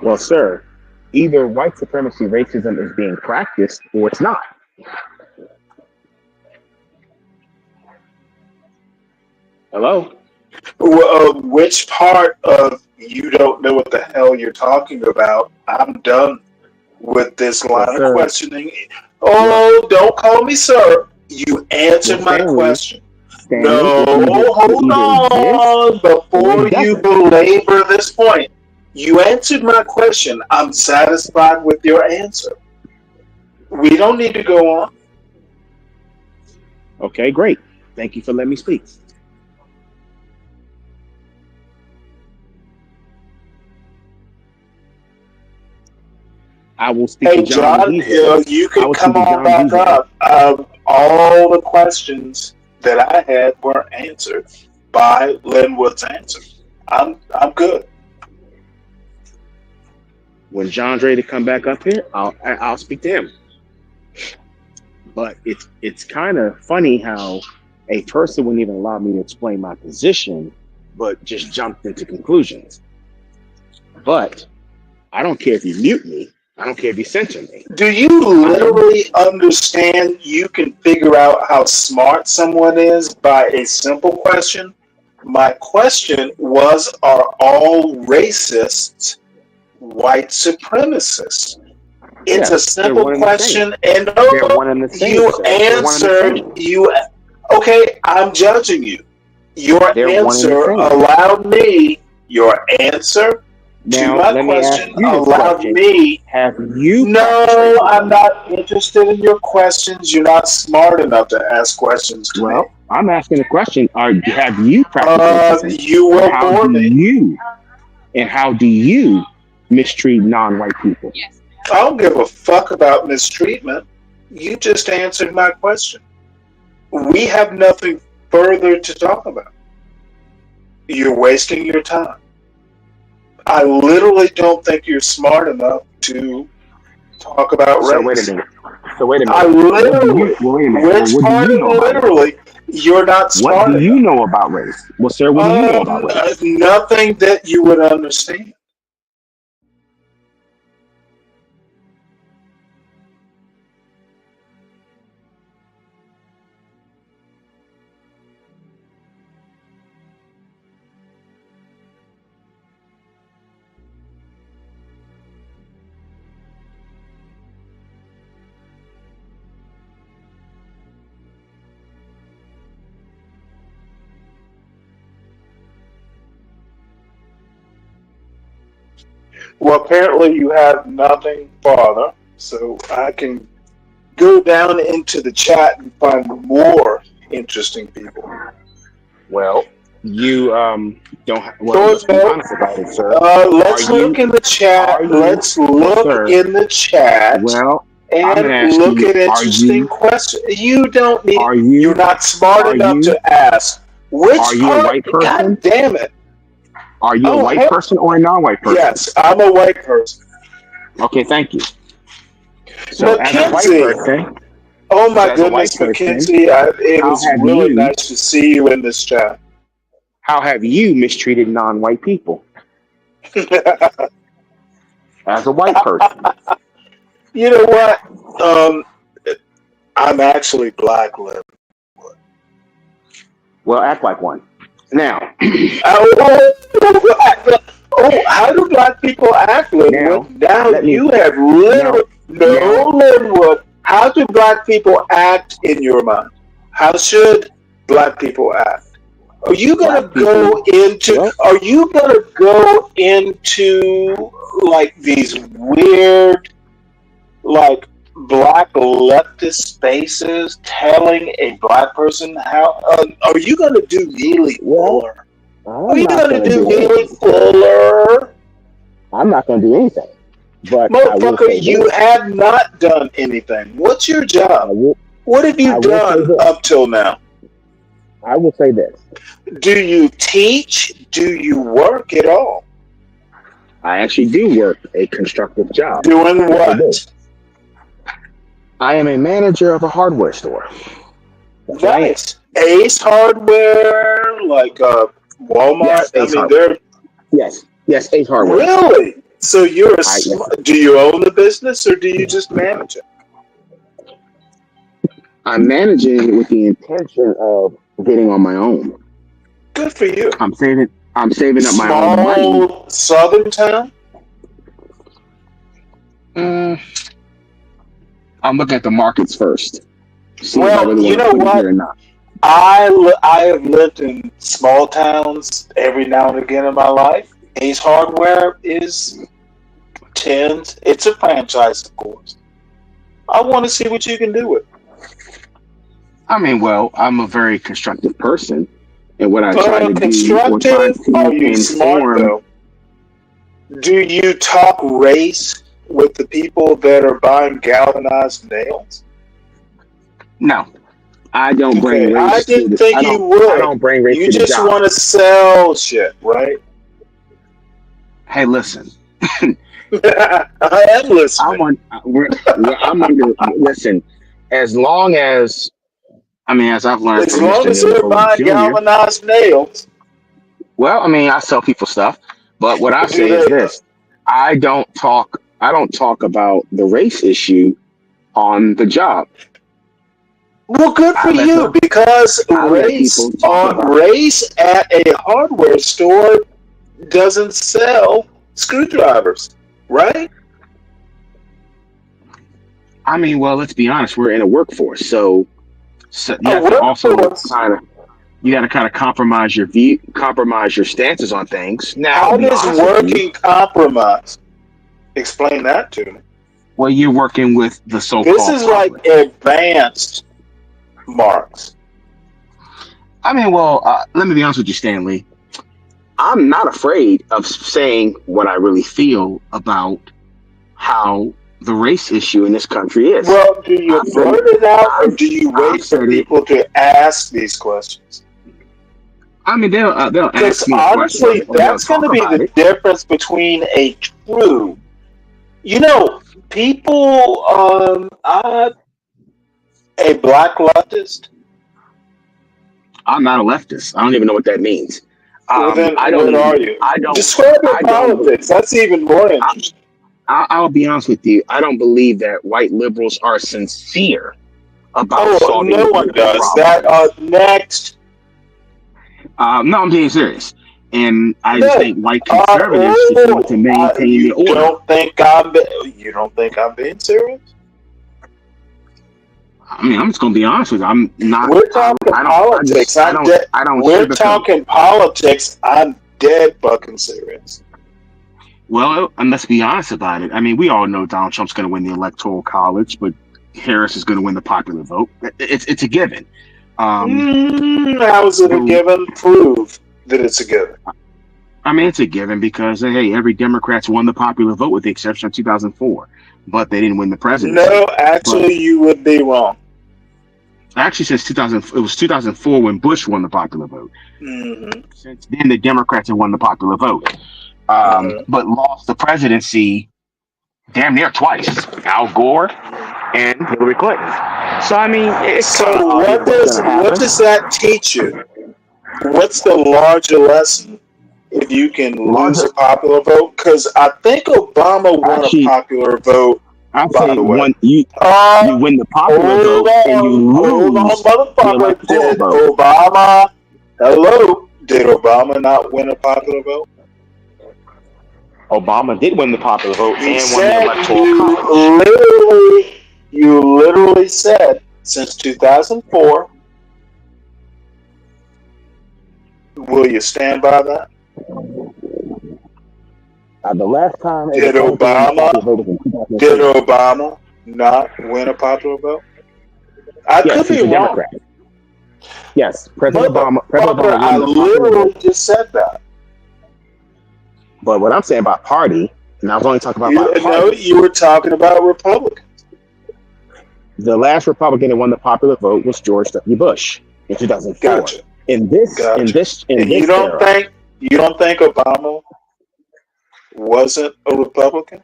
Well, sir, either white supremacy racism is being practiced or it's not. Hello? Which part of you don't know what the hell you're talking about? I'm done with this line of questioning. Oh, don't call me sir. You answered my question. No, hold on. Before you belabor this point, you answered my question. I'm satisfied with your answer. We don't need to go on. Okay, great. Thank you for letting me speak. I will speak to John. You can come on back up. All the questions that I had were answered by Linwood's answer. I'm good. When John's ready to come back up here, I'll speak to him. But it's kind of funny how a person wouldn't even allow me to explain my position, but just jumped into conclusions. But I don't care if you mute me. I don't care if you censor me. Do you literally understand you can figure out how smart someone is by a simple question? My question was, are all racists white supremacists? It's a simple question, and you answered. Okay, I'm judging you. Your answer allowed me. Your answer to my question allowed me. Have you? No, I'm not interested in your questions. You're not smart enough to ask questions to me. I'm asking a question. Have you practiced? You will bore me. How do you mistreat non-white people? I don't give a fuck about mistreatment. You just answered my question. We have nothing further to talk about. You're wasting your time. I literally don't think you're smart enough to talk about race. So wait a minute. I literally, literally, you're not smart enough. What do you know about race? Well, sir, what do you know about race? Nothing that you would understand. Well, apparently you have nothing farther, so I can go down into the chat and find more interesting people. Well, you don't have... Well, let's be honest about it, sir. Let's look in the chat. Let's look in the chat. Well, and look at interesting questions. You don't need... You're not smart enough to ask. Which are you a white person? God damn it. Are you a white person or a non-white person? Yes, I'm a white person. Okay, thank you. So, as a white person... Oh my goodness, Mackenzie, it was really nice to see you in this chat. How have you mistreated non-white people? As a white person. You know what? I'm actually black living. Well, act like one. Now. How do black people act, Linwood? Now you have literally... No, Linwood. How do black people act in your mind? How should black people act? Are you gonna go into? Are you gonna go into like these weird, like black leftist spaces, telling a black person how? Are you gonna do Neely Fuller? Are you gonna do Neely Fuller? I'm not gonna do anything. But motherfucker, you have not done anything. What's your job? What have you done up till now? I will say this. Do you teach? Do you work at all? I actually do work a constructive job. Doing what? I am a manager of a hardware store. Nice. Ace Hardware, like Walmart. Yes, Yes, Ace Hardware. Really? So you're do you own the business or do you just manage it? I'm managing it with the intention of getting on my own. Good for you. I'm saving up my own money. Small southern town? I'm looking at the markets first. Well, you know what? I have lived in small towns every now and again in my life. Ace Hardware is tens. It's a franchise, of course. I want to see what you can do with it. I mean, well, I'm a very constructive person, and what I try to constructive? do. Are you smart though? Do you talk race with the people that are buying galvanized nails? No, I don't bring race. I didn't think you would. I don't bring race. You just want to sell shit, right? Hey, listen. I am listening. I'm under. Listen, as long as as I've learned As from long Mr. as they're Nichols buying Jr. galvanized nails. Well, I sell people stuff, but what I Do say is they? this: I don't talk about the race issue on the job. Well, good for you, because race at a hardware store doesn't sell screwdrivers, right? Well, let's be honest. We're in a workforce, so you have to also you got to kind of compromise your stances on things. Now, how does working compromise? Explain that to me. Well, you're working with the so-called. This is like advanced Marx. Let me be honest with you, Stanley. I'm not afraid of saying what I really feel about how the race issue in this country is. Well, do you blurt it out, or do you wait for people to ask these questions? They'll ask Because me honestly, that's going to be the difference between a true, people, a black leftist. I'm not a leftist. I don't even know what that means. Well, then, what are you? Describe your politics. That's even more interesting. I'll be honest with you. I don't believe that white liberals are sincere about solving no one does that. Next. No, I'm being serious. And I just think white conservatives just want to maintain the order. You don't think I'm being serious? I'm just going to be honest with you. I'm not. We're talking politics. We're talking politics. I'm dead fucking serious. Well, and let's be honest about it. We all know Donald Trump's going to win the Electoral College, but Harris is going to win the popular vote. It's a given. How is it a given? Prove that it's a given. It's a given because, hey, every Democrat's won the popular vote with the exception of 2004, but they didn't win the presidency. No, actually, you would be wrong. Actually, since 2000, it was 2004 when Bush won the popular vote. Mm-hmm. Since then, the Democrats have won the popular vote, but lost the presidency damn near twice. Al Gore and Hillary Clinton. So what does that teach you? What's the larger lesson if you can lose a popular vote? Because I think Obama won a popular vote. I'll say you win the popular vote and you lose Did Obama not win a popular vote? Obama did win the popular vote and won the Electoral College. You literally said since 2004. Will you stand by that? The last time did Obama not win a popular vote? I could be wrong. Democrat. Yes, President Obama. I literally just said that. But what I'm saying about party, and I was only talking about party. No, you were talking about Republicans. The last Republican that won the popular vote was George W. Bush in 2004. Gotcha. You don't think Obama wasn't a Republican?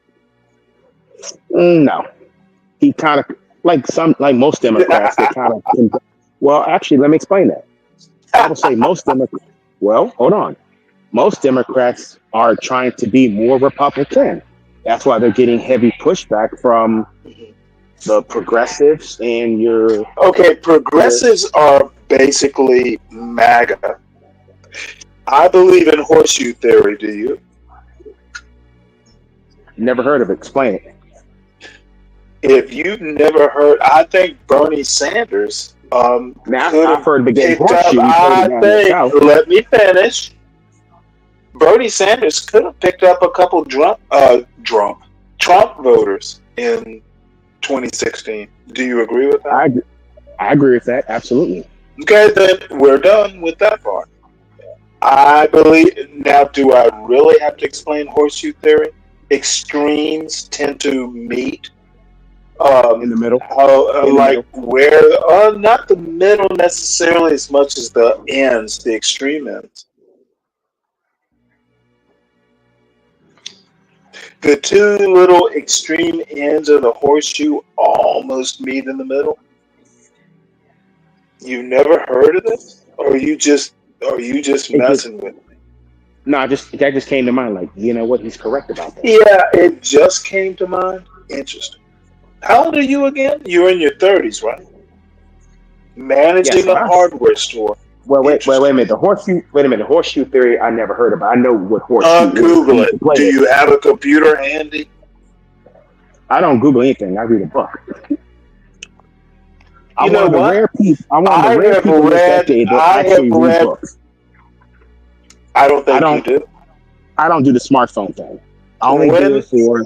No, he kind of like most Democrats. They kind of. Well, actually, let me explain that. I would say most Democrats. Well, hold on. Most Democrats are trying to be more Republican. That's why they're getting heavy pushback from the progressives and your. Okay, progressives are basically MAGA. I believe in horseshoe theory. Do you? Never heard of it. Explain it. If you've never heard, I think Bernie Sanders. Now I've heard the game horseshoe. Let me finish. Bernie Sanders could have picked up a couple Trump voters in 2016. Do you agree with that? I agree with that. Absolutely. Okay, then we're done with that part. I believe now. Do I really have to explain horseshoe theory? Extremes tend to meet in the middle. Where not the middle necessarily as much as the ends, the extreme ends. The two little extreme ends of the horseshoe almost meet in the middle. You've never heard of this, or are you just It just messing with me? no, just that just came to mind. Like, you know what? He's correct about that. Yeah, it just came to mind. Interesting. How old are you again? You're in your 30s, right? Yes, Managing a hardware store. well, wait a Interesting. minute. The horseshoe. Wait a minute. The horseshoe theory. I never heard about. I know what horseshoe is. I Google used it. to play Do it. you have a computer handy? I don't Google anything. I read a book. You know what? I'm one of the rare people in this decade that I have actually read read. books. I don't I think you don't. do. I don't do the smartphone thing. I only do When it for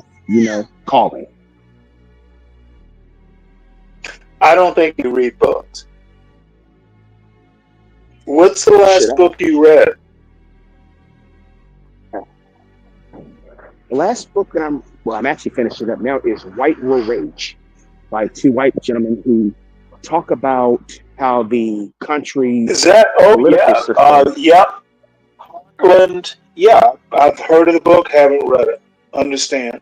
calling. I don't think you read books. What's the Shit. last book you read? The last book that I'm actually finishing up now is White Will Rage by two white gentlemen who talk about how the country's Is that? Oh political yeah. system Yep. Harland. Yeah, I've heard of the book. Haven't read it. Understand?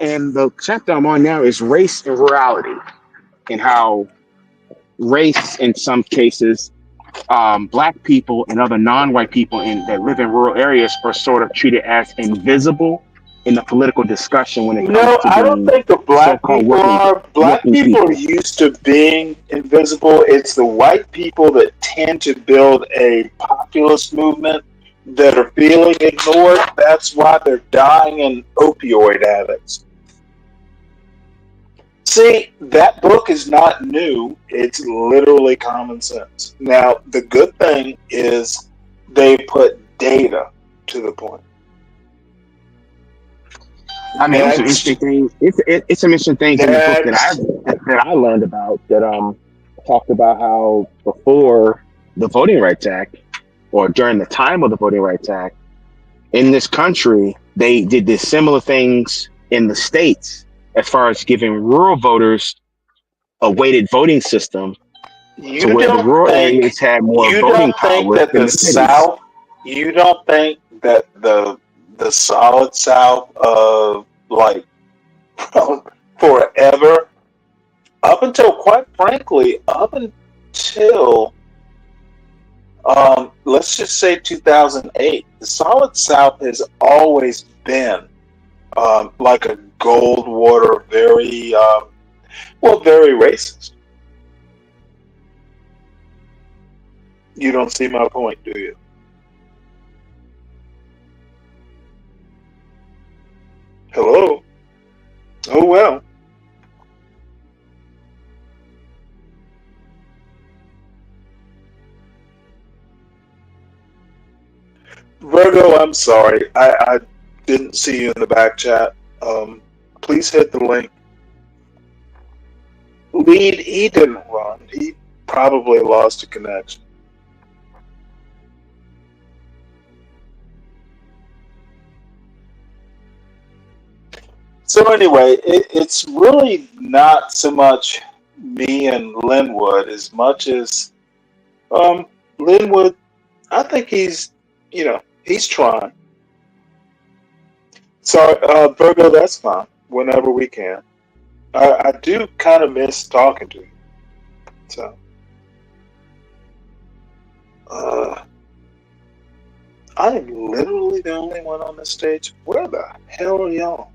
and the chapter I'm on now is race and rurality and how race in some cases black people and other non-white people that live in rural areas are sort of treated as invisible in the political discussion when it comes No, to I don't being think the black so-called people working are. Black working people are people. used to being invisible. It's the white people that tend to build a populist movement that are feeling ignored. That's why they're dying in opioid addicts. See, that book is not new. It's literally common sense. Now, the good thing is they put data to the point. I mean, there's some interesting things. It's some interesting things in the book that I learned about that talked about how before the Voting Rights Act or during the time of the Voting Rights Act in this country, they did this similar things in the states as far as giving rural voters a weighted voting system to where the rural areas had more You voting don't think power that than the the cities. South, you don't think that the solid South of like forever, up until quite frankly, up until let's just say 2008, the solid South has always been like a Goldwater, very very racist. You don't see my point, do you? Hello? Oh, well. Virgo, I'm sorry. I didn't see you in the back chat. Please hit the link. Lead, he didn't run. He probably lost a connection. So anyway, it's really not so much me and Linwood as much as Linwood. I think he's trying. So Virgo, that's fine. Whenever we can. I do kind of miss talking to you. So I am literally the only one on the stage. Where the hell are y'all?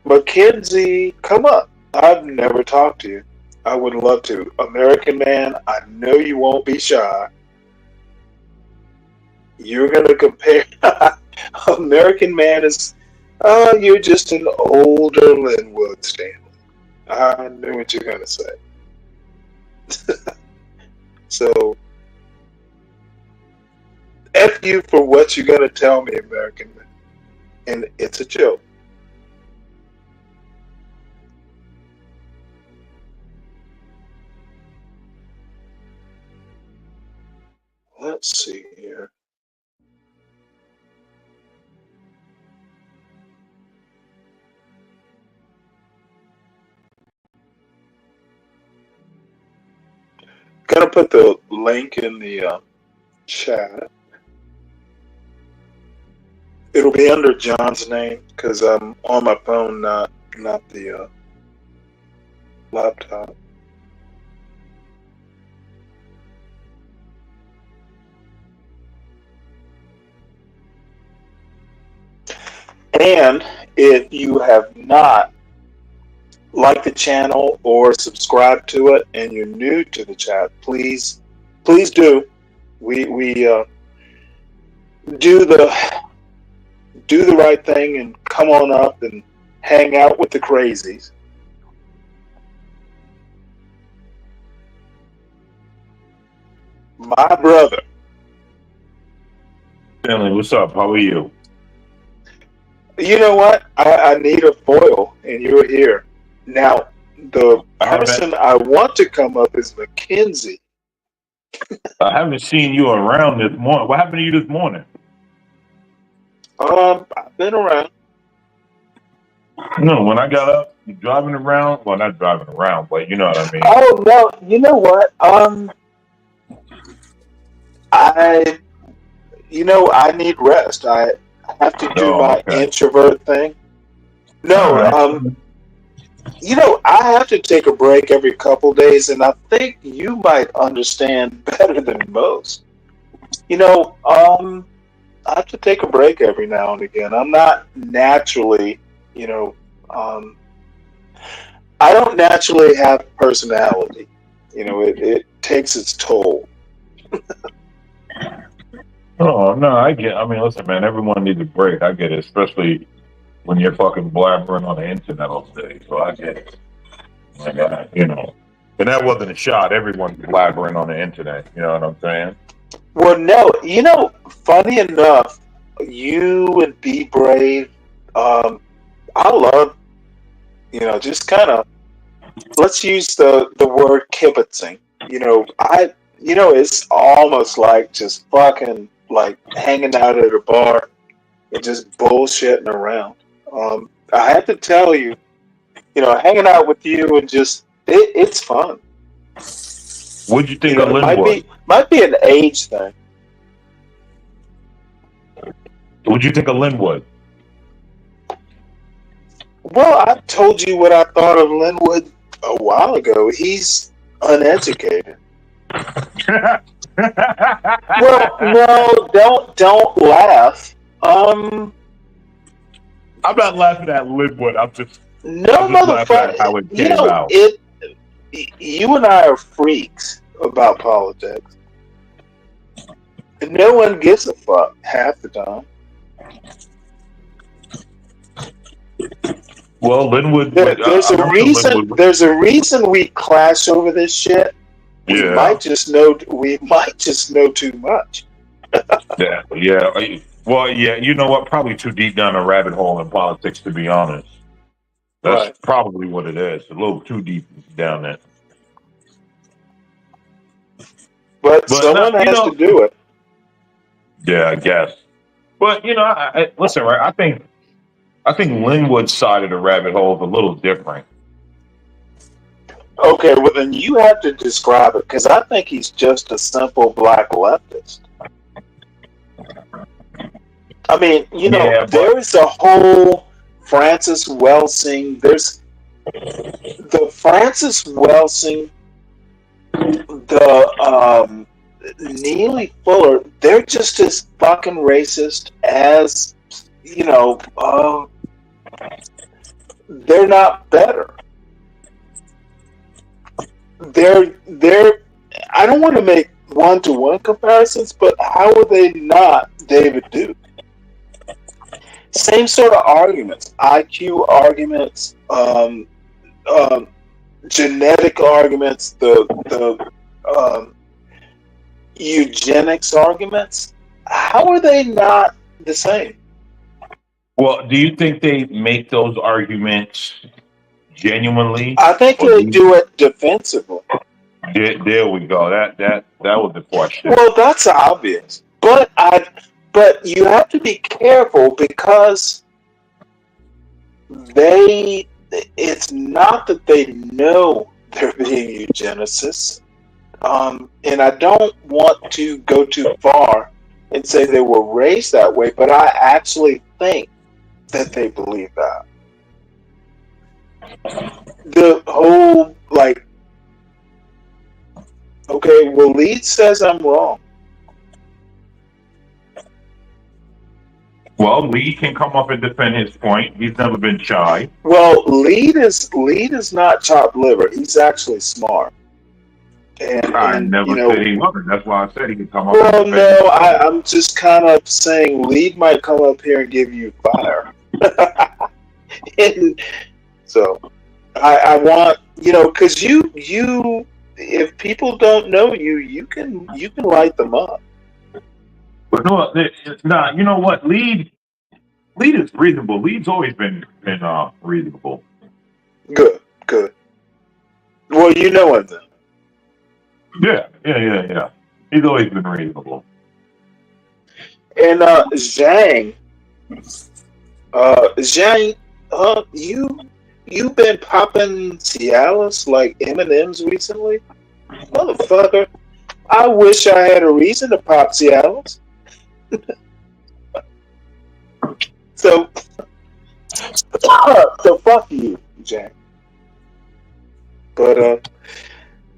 Mackenzie, come up. I've never talked to you. I would love to. American Man, I know you won't be shy. You're going to compare. American Man is, you're just an older Linwood Stanley. I knew what you're going to say. So, F you for what you're going to tell me, American Man. And it's a joke. Let's see here. Gonna put the link in the chat. It'll be under John's name because I'm on my phone, not the laptop. And if you have not liked the channel or subscribed to it and you're new to the chat, please do. We do the right thing and come on up and hang out with the crazies. My brother. Stanley, what's up? How are you? You know what? I need a foil, and you're here. Now, the person I want to come up is Mackenzie. I haven't seen you around this morning. What happened to you this morning? I've been around. No, when I got up, driving around. Well, not driving around, but you know what I mean. Oh no! You know what? I need rest. I have to do my introvert thing. No, I have to take a break every couple days, and I think you might understand better than most. I have to take a break every now and again. I'm not naturally, I don't naturally have personality. It takes its toll. Oh no, I mean, listen, man. Everyone needs a break. I get it, especially when you're fucking blabbering on the internet all day. So I get it. Like, and that wasn't a shot. Everyone's blabbering on the internet. You know what I'm saying? Well, no, funny enough, you and Be Brave, I love, just kind of, let's use the word kibitzing. It's almost like just fucking like hanging out at a bar and just bullshitting around. I have to tell you, hanging out with you and just, it's fun. What'd you think of Linwood? Might be an age thing. What'd you think of Linwood? Well, I told you what I thought of Linwood a while ago. He's uneducated. Well, no, don't laugh. I'm not laughing at Linwood. I'm just motherfucker. How it came out. You and I are freaks about politics. And no one gives a fuck half the time. Well, Linwood. There's a reason we clash over this shit. We Yeah. might just know too much. Yeah. Well, yeah. You know what? Probably too deep down a rabbit hole in politics, to be honest. That's probably what it is. A little too deep down there. But someone has to do it. Yeah, I guess. But I listen, right? I think Linwood's side of the rabbit hole is a little different. Okay, well then you have to describe it because I think he's just a simple black leftist. I mean, there is a whole Francis Welsing. There's the Francis Welsing, the Neely Fuller. They're just as fucking racist as they're not better. They're I don't want to make one-to-one comparisons, but how are they not David Duke? Same sort of arguments, IQ arguments, genetic arguments, the eugenics arguments. How are they not the same? Well, do you think they make those arguments genuinely? I think they do it defensively. There we go. That was the question. Well, that's obvious, but you have to be careful because it's not that they know they're being eugenicists. And I don't want to go too far and say they were raised that way, but I actually think that they believe that. The whole, like, okay, well, Lead says I'm wrong. Well, Lee can come up and defend his point. He's never been shy. Well, Lead is not chopped liver. He's actually smart. I never said he wasn't. That's why I said he could come up. Well, and no, I'm just kind of saying Lead might come up here and give you fire. And so I want, because you if people don't know you, you can light them up. But no, you know what? Lead is reasonable. Lead's always been reasonable. Good. Well, you know him then. Yeah. He's always been reasonable. And Zhang, you've been popping Cialis like M&Ms recently, motherfucker. I wish I had a reason to pop Cialis. So fuck you, Zhang. But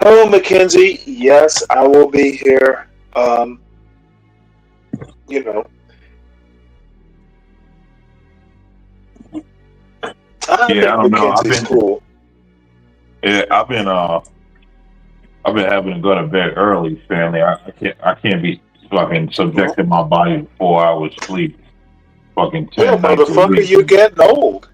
hello, Mackenzie. Yes, I will be here. I don't know. I've been having to go to bed early, family. I can't be fucking subjecting my body to 4 hours sleep. Fucking 10 yeah, nights a motherfucker, week. you're getting old.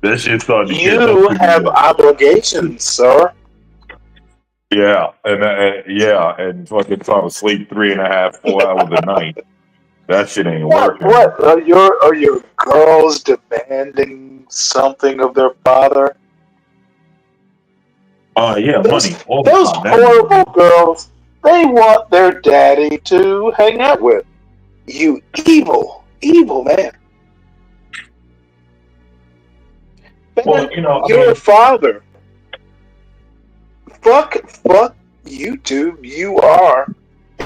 That shit started to You have obligations, sir. Yeah, and fucking trying to sleep 3.5, 4 hours a night. That shit ain't working. What are your girls demanding something of their father? Yeah, money. Those horrible girls, they want their daddy to hang out with. You evil man. Well, Your father. Fuck YouTube. You are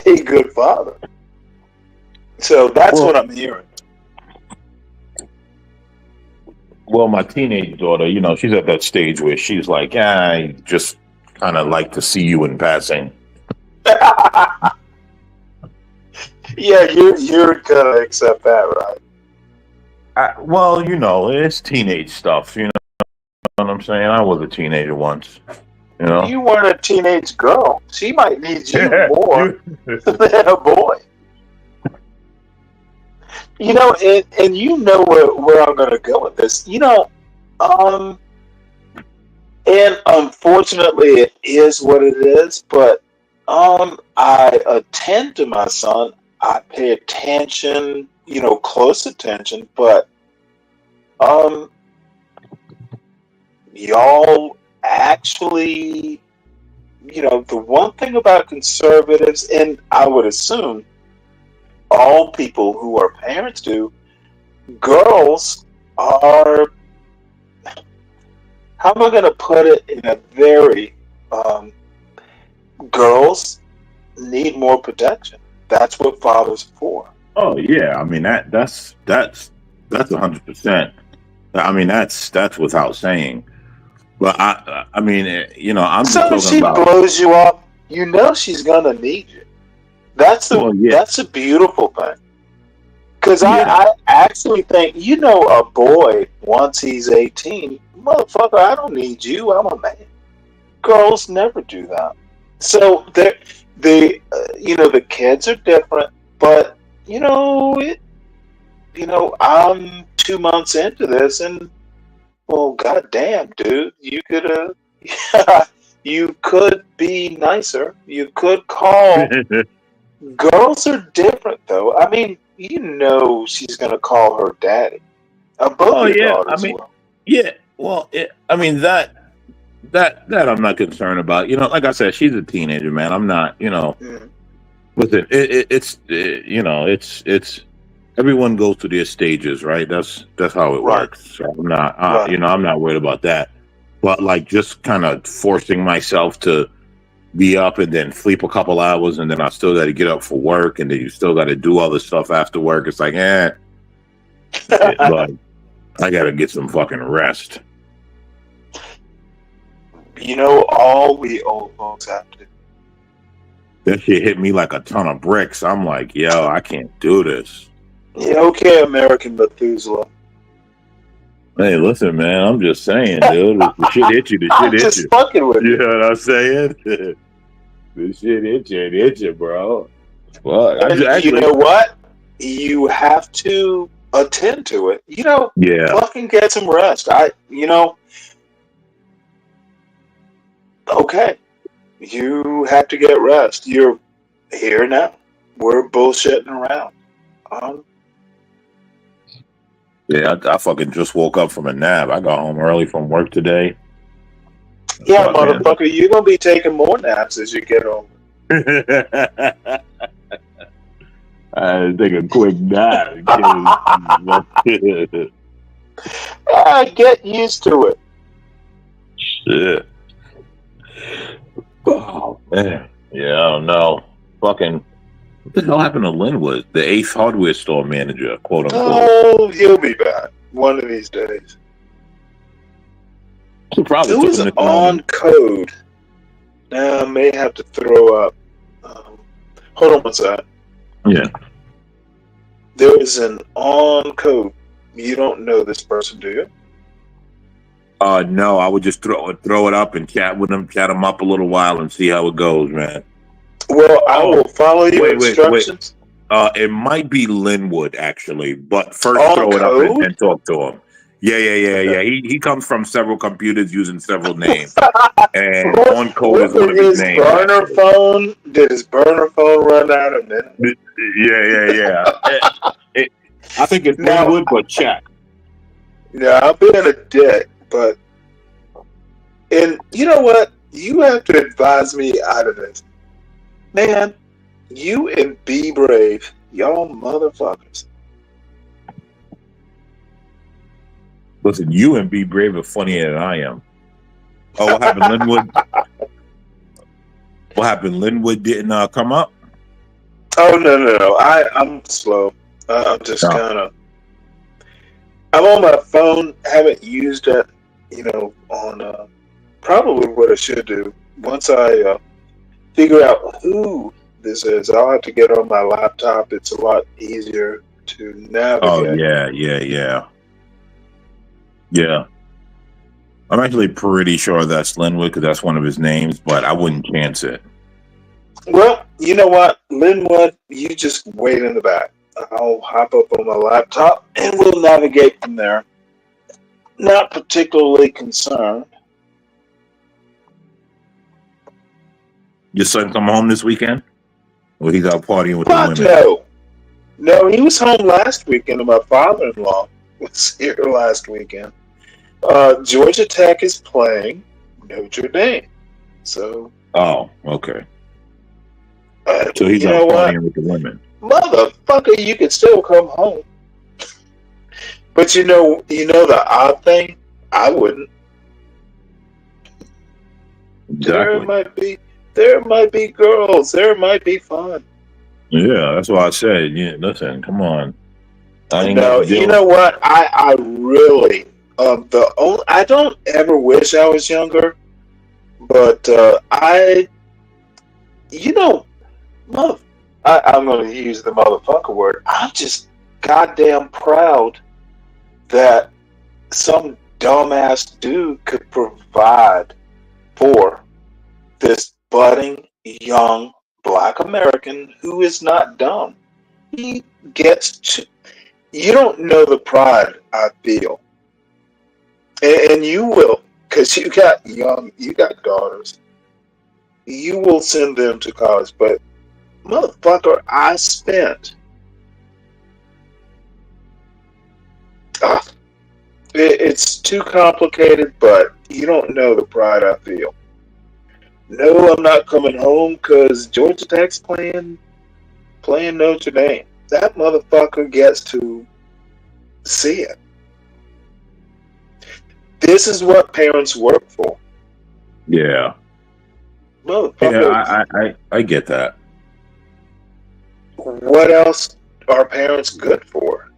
a good father. So that's what I'm hearing. Well, my teenage daughter, she's at that stage where she's like, I just kind of like to see you in passing. Yeah, you're gonna accept that, right? Well, it's teenage stuff. You know what I'm saying? I was a teenager once. You weren't a teenage girl. She might need you more than a boy. And you know where I'm gonna go with this. And unfortunately, it is what it is. But I attend to my son. I pay attention, close attention. But y'all actually, the one thing about conservatives, and I would assume all people who are parents do, girls are, how am I going to put it in a very, girls need more protection. That's what fathers are for. Oh yeah, I mean that's 100%. I mean that's without saying. But I mean, I'm just talking she about. Blows you up, she's gonna need you. That's a beautiful thing. Because I actually think, a boy, once he's 18, motherfucker, I don't need you. I'm a man. Girls never do that. So the kids are different, but I'm 2 months into this, and well, goddamn, dude, you could be nicer. You could call. Girls are different, though. I mean, she's gonna call her daddy. Both your daughters will. Yeah. Well, I mean that I'm not concerned about. Like I said, she's a teenager, man. I'm not. With it, it's everyone goes through their stages, right? That's how it works. So I'm not, I'm not worried about that. But like just kind of forcing myself to be up and then sleep a couple hours, and then I still got to get up for work, and then you still got to do all this stuff after work. It's like, shit, like, I got to get some fucking rest. You know, all we old folks have to do. That shit hit me like a ton of bricks. I'm like, yo, I can't do this. Yeah, okay, American Methuselah. Hey, listen, man, I'm just saying, dude. The shit hit you. The shit I'm hit just you. fucking with You know what I'm saying? This shit hit you, bro. Well, And you know what? You have to attend to it. You know, fucking get some rest. Okay. You have to get rest. You're here now. We're bullshitting around. Yeah, I fucking just woke up from a nap. I got home early from work today. Yeah, motherfucker, you're going to be taking more naps as you get older. I take a quick nap. Get used to it. Shit. Oh, man. Yeah, I don't know. Fucking, what the hell happened to Linwood, the Ace Hardware store manager, quote unquote? Oh, he'll be back one of these days. He probably There was an on code. Now I may have to throw up. Hold on one second. Yeah. There is an on code. You don't know this person, do you? No, I would just throw it up and chat with him, chat him up a little while and see how it goes, man. Well, I will follow your instructions. It might be Linwood, actually, but first throw it up and talk to him. Yeah. He comes from several computers using several names. And on code is one of his names. Did his burner phone run out of it? Yeah. I think it's Linwood, but check. Yeah, I've been a dick, but and you know what? You have to advise me out of this. Man, you and Be Brave, y'all motherfuckers. Listen, you and Be Brave are funnier than I am. Oh, what happened, Linwood? What happened? Linwood didn't come up? Oh, no. I'm slow. I'm just kind of... I'm on my phone. Haven't used it, on probably what I should do. Once I figure out who this is, I'll have to get on my laptop. It's a lot easier to navigate. Oh, yeah. Yeah. I'm actually pretty sure that's Linwood because that's one of his names, but I wouldn't chance it. Well, you know what, Linwood, you just wait in the back. I'll hop up on my laptop and we'll navigate from there. Not particularly concerned. Your son come home this weekend? Or he's out partying with the women? No, he was home last weekend and my father-in-law was here last weekend. Georgia Tech is playing Notre Dame. So. Oh, okay. So he's out partying with the women. Motherfucker, you can still come home. But you know the odd thing? I wouldn't. Exactly. There might be girls. There might be fun. Yeah, that's why I said, listen, come on. You know what? I really I don't ever wish I was younger, but I'm going to use the motherfucker word. I'm just goddamn proud that some dumbass dude could provide for this budding young Black American who is not dumb. He gets to. You don't know the pride I feel. And you will, because you got daughters. You will send them to college, but motherfucker, I spent. It's too complicated, but you don't know the pride I feel. No, I'm not coming home because Georgia Tech's playing Notre Dame. That motherfucker gets to see it. This is what parents work for. Yeah. Motherfucker, I get that. what else are parents good for?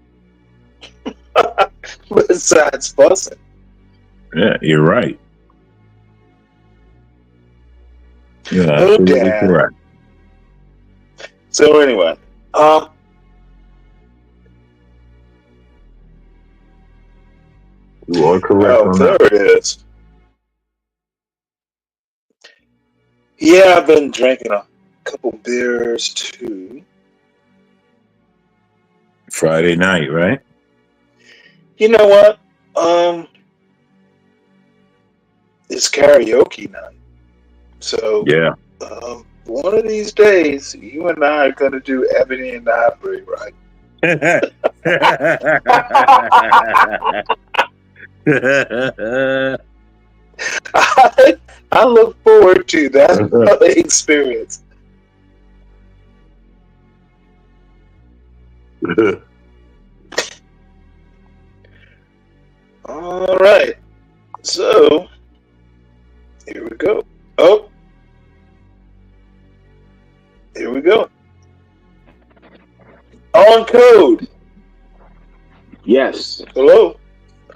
Besides fussing. Yeah, you're right. You're Oh, absolutely damn. correct. So anyway, You are correct on there that. it is. Yeah, I've been drinking a couple beers too. Friday night, right? You know what? It's karaoke night. So Yeah. one of these days, you and I are gonna do Ebony and Ivory, right? I look forward to that experience. All right. So here we go. Oh, here we go. On code. Yes. Hello.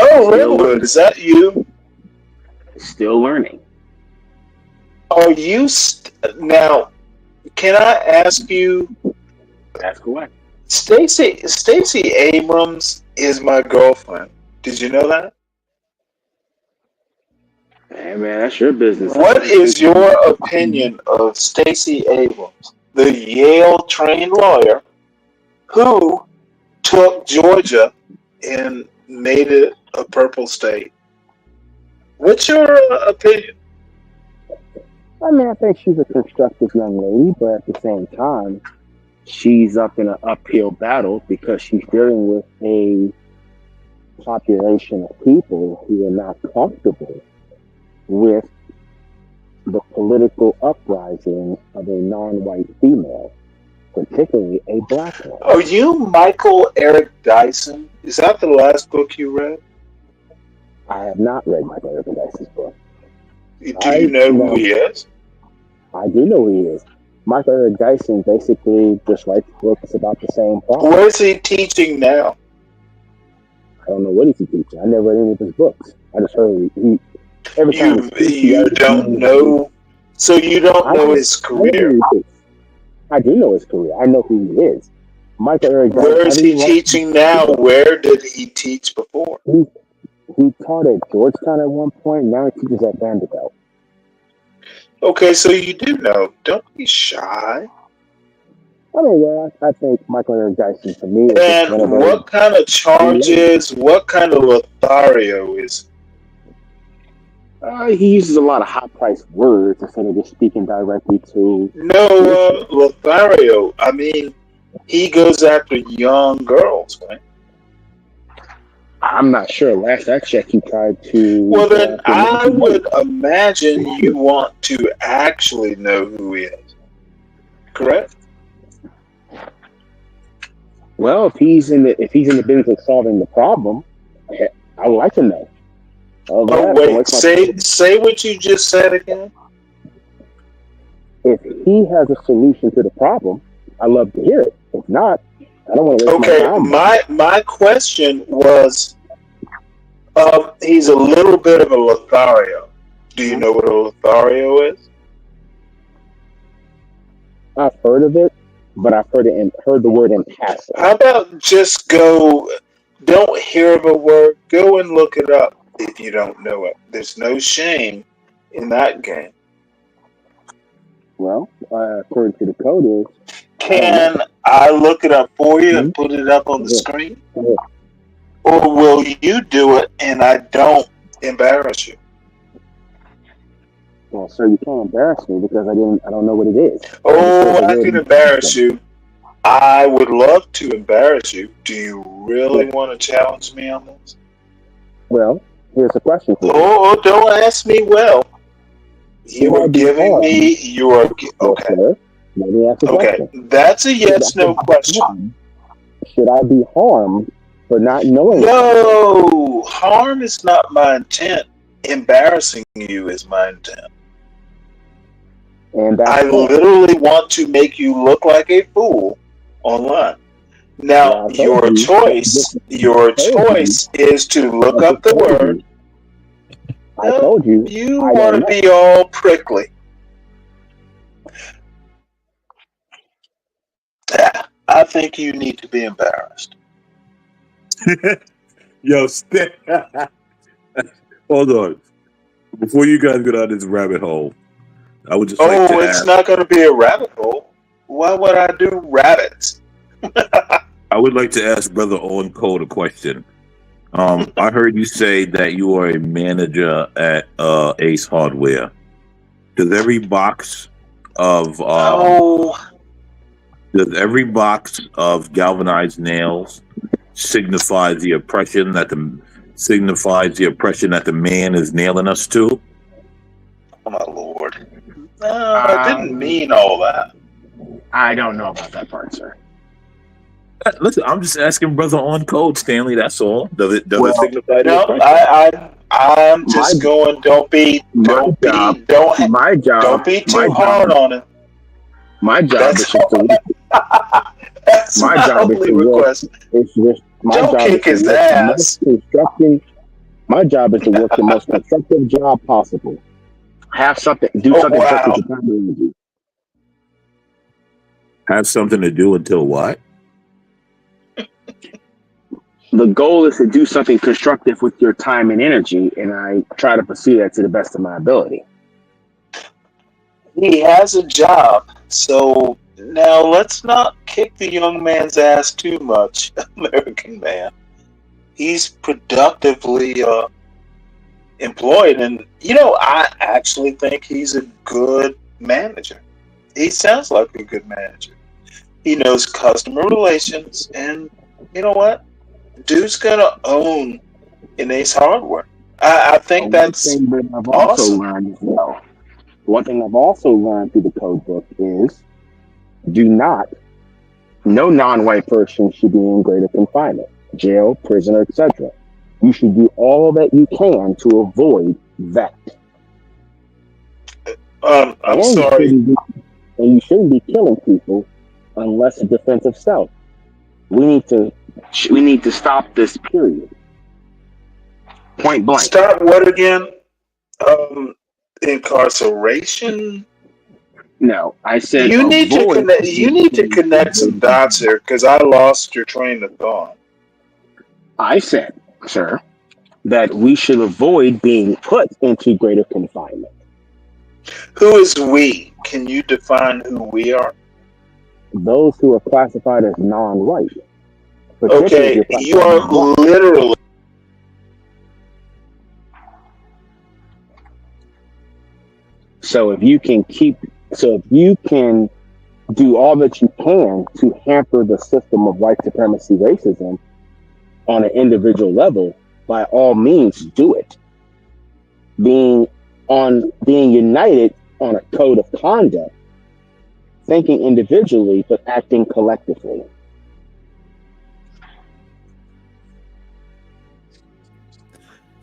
Oh, Still Redwood, learning. is that you? Still learning. Are you now? Can I ask you? Ask away. Stacey Abrams is my girlfriend. Did you know that? Hey man, that's your business. What is your opinion of Stacey Abrams, the Yale trained lawyer who took Georgia and made it a purple state? What's your opinion? I mean, I think she's a constructive young lady, but at the same time, she's up in an uphill battle because she's dealing with a population of people who are not comfortable with the political uprising of a non-white female, particularly a black one. Are you Michael Eric Dyson? Is that the last book you read? I have not read Michael Eric Dyson's book. Do you know who he is? I do know who he is. Michael Eric Dyson basically just writes books about the same problem. Where is he teaching now? I don't know what he's teaching. I never read any of his books. I just heard every time You don't know, so you don't know his career. I do know his career. I know who he is. Michael Eric Dyson. Where is he teaching now? Where did he teach before? He taught at Georgetown at one point. Now he teaches at Vanderbilt. Okay, so you do know. Don't be shy. I mean, yeah, I think Michael Eric Dyson for me is And what kind of charges, what kind of Lothario is it? He uses a lot of high-priced words instead of just speaking directly to... No, Lothario. I mean, he goes after young girls, right? I'm not sure. Last I checked, he tried to... Well, then I would imagine you want to actually know who he is. Correct? Well, if he's in the business of solving the problem, I would like to know. Oh, wait, say what you just said again. If he has a solution to the problem, I'd love to hear it. If not, I don't want to waste my time. My question was, he's a little bit of a Lothario. Do you know what a Lothario is? I've heard of it, but I've heard the word in passing. How about just go, don't hear of a word, go and look it up if you don't know it. There's no shame in that game. Well, according to the code is... Can I look it up for you and put it up on the screen? Or will you do it and I don't embarrass you? Well, sir, you can't embarrass me because I don't know what it is. Oh, I can embarrass you. I would love to embarrass you. Do you really want to challenge me on this? Well, here's a question for you. Oh, don't ask me well. You are giving me, okay. Let me ask a question. That's a yes/no question. Should I be harmed for not knowing. No, harm is not my intent. Embarrassing you is my intent. And I literally want to make you look like a fool online. Now, your choice is to look up the word. I told you. You want to be all prickly. I think you need to be embarrassed. Yo, hold on. Before you guys get out of this rabbit hole, I would just like to it's ask, not going to be a rabbit hole. Why would I do rabbits? I would like to ask Brother Owen Cole a question. I heard you say that you are a manager at Ace Hardware. Does every box of galvanized nails signify the oppression that the man is nailing us to? Oh my lord! I didn't mean all that. I don't know about that part, sir. Listen, I'm just asking Brother on code, Stanley. That's all. Does it signify? No, I'm just going. Don't be too hard on it. My job is just to. That's my job is to request. Don't kick his ass. My job is to work the most constructive job possible. Have something. Do something. Wow. Have something to do until what? The goal is to do something constructive with your time and energy, and I try to pursue that to the best of my ability. He has a job, so now let's not kick the young man's ass too much, American man. He's productively employed, and I actually think he's a good manager. He sounds like a good manager. He knows customer relations, and you know what? Dude's gonna own an Ace Hardware. I think that's awesome. Learned as well. One thing I've also learned through the code book is no non-white person should be in greater confinement, jail, prison, etc. You should do all that you can to avoid that. I'm sorry. And you shouldn't be killing people unless in defense of self. We need to stop this, period. Point blank. Stop what again? Incarceration? No, I said you need to connect some dots here because I lost your train of thought. I said, sir, that we should avoid being put into greater confinement. Who is we? Can you define who we are? Those who are classified as non-white. Okay, you are literally. So if you can do all that you can to hamper the system of white supremacy racism on an individual level, by all means do it. Being united on a code of conduct, thinking individually but acting collectively.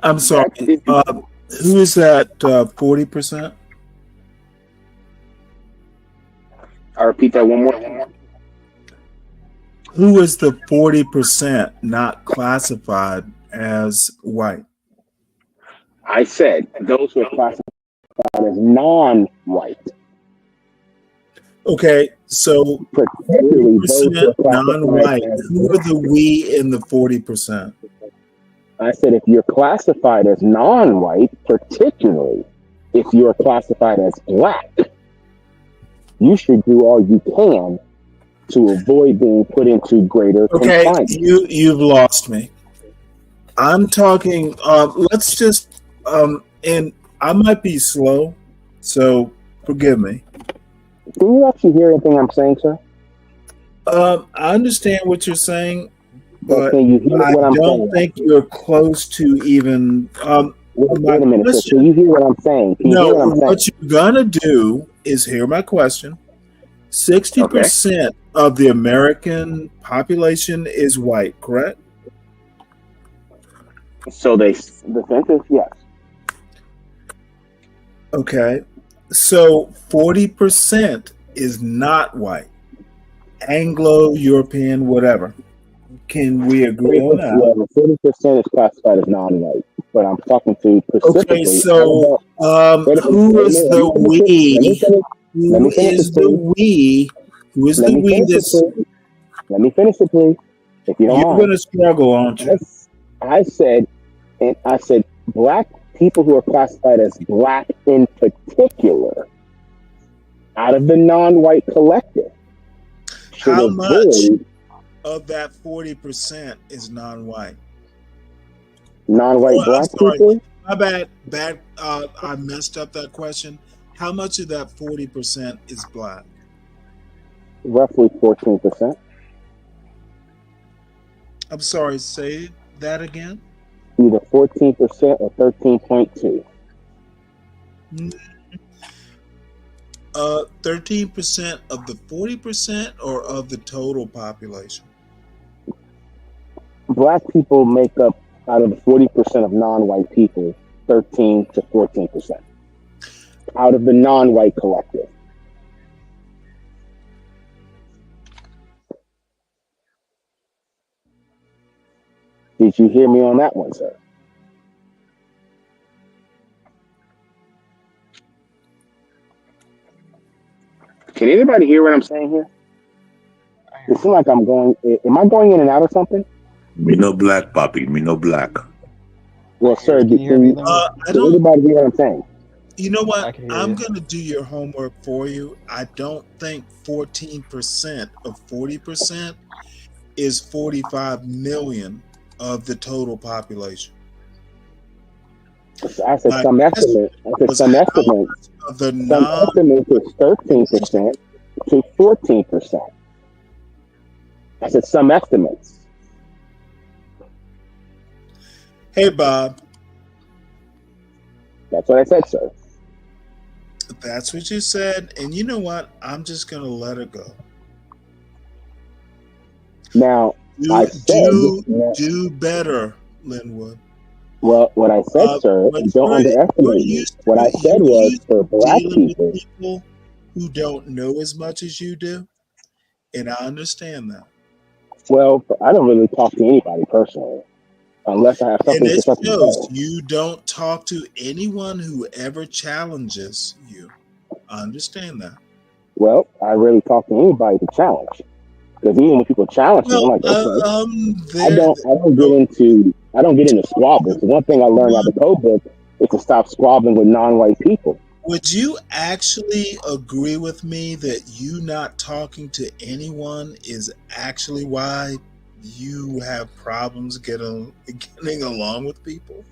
I'm sorry. Who is that 40%? I'll repeat that one more. Who is the 40% not classified as white? I said those who are classified as non-white. Okay, so 40% non-white. Who are the we in the 40%? I said if you're classified as non-white, particularly if you're classified as black, you should do all you can to avoid being put into greater confinement. You've lost me. I'm talking, let's just, and I might be slow, so forgive me. Can you actually hear anything I'm saying, sir? I understand what you're saying, but can you hear I what I'm don't saying? think you're close to even. Wait a minute, sir. Can you hear what I'm saying? Can you No, hear what I'm saying? what you're gonna do is hear my question. 60% of the American population is white, correct? So the census, yes. Okay. So 40% is not white. Anglo-European, whatever. Can we agree on that? Yeah, 40% is classified as non-white, but I'm talking to Okay, specifically. so who is the we? Let me finish Is the we? Who is the we that's... Let me finish it, please, if you don't You're mind. going to struggle, aren't you? I said black people who are classified as black in particular, out of the non-white collective, should How much avoid of that 40% is non-white? non-white black people. My bad. I messed up that question. How much of that 40% is black? Roughly 14%. I'm sorry, say that again. Either 14% or 13.2. 13% of the 40% or of the total population? Black people make up, out of the 40% of non-white people, 13 to 14%. Out of the non-white collective. Did you hear me on that one, sir? Can anybody hear what I'm saying here? It seems like I'm going. Am I going in and out or something? Me no black, Poppy. Me no black. Well, sir, can anybody hear what I'm saying? You know what? I'm going to do your homework for you. I don't think 14% of 40% is 45 million of the total population. I said some estimate. Some estimate is 13% to 14%. I said some estimates. Hey, Bob. That's what I said, sir. That's what you said. And you know what? I'm just going to let it go. Now, do better, Linwood. Well, what I said, sir, don't underestimate me. What I said was for black people who don't know as much as you do, and I understand that. Well, I don't really talk to anybody personally, unless I have something to say. You don't talk to anyone who ever challenges you. I understand that. Well, I really talk to anybody to challenge, because even when people challenge me, I'm like, okay. I don't get into squabbling. So one thing I learned out of the code book is to stop squabbling with non-white people. Would you actually agree with me that you not talking to anyone is actually why you have problems getting along with people?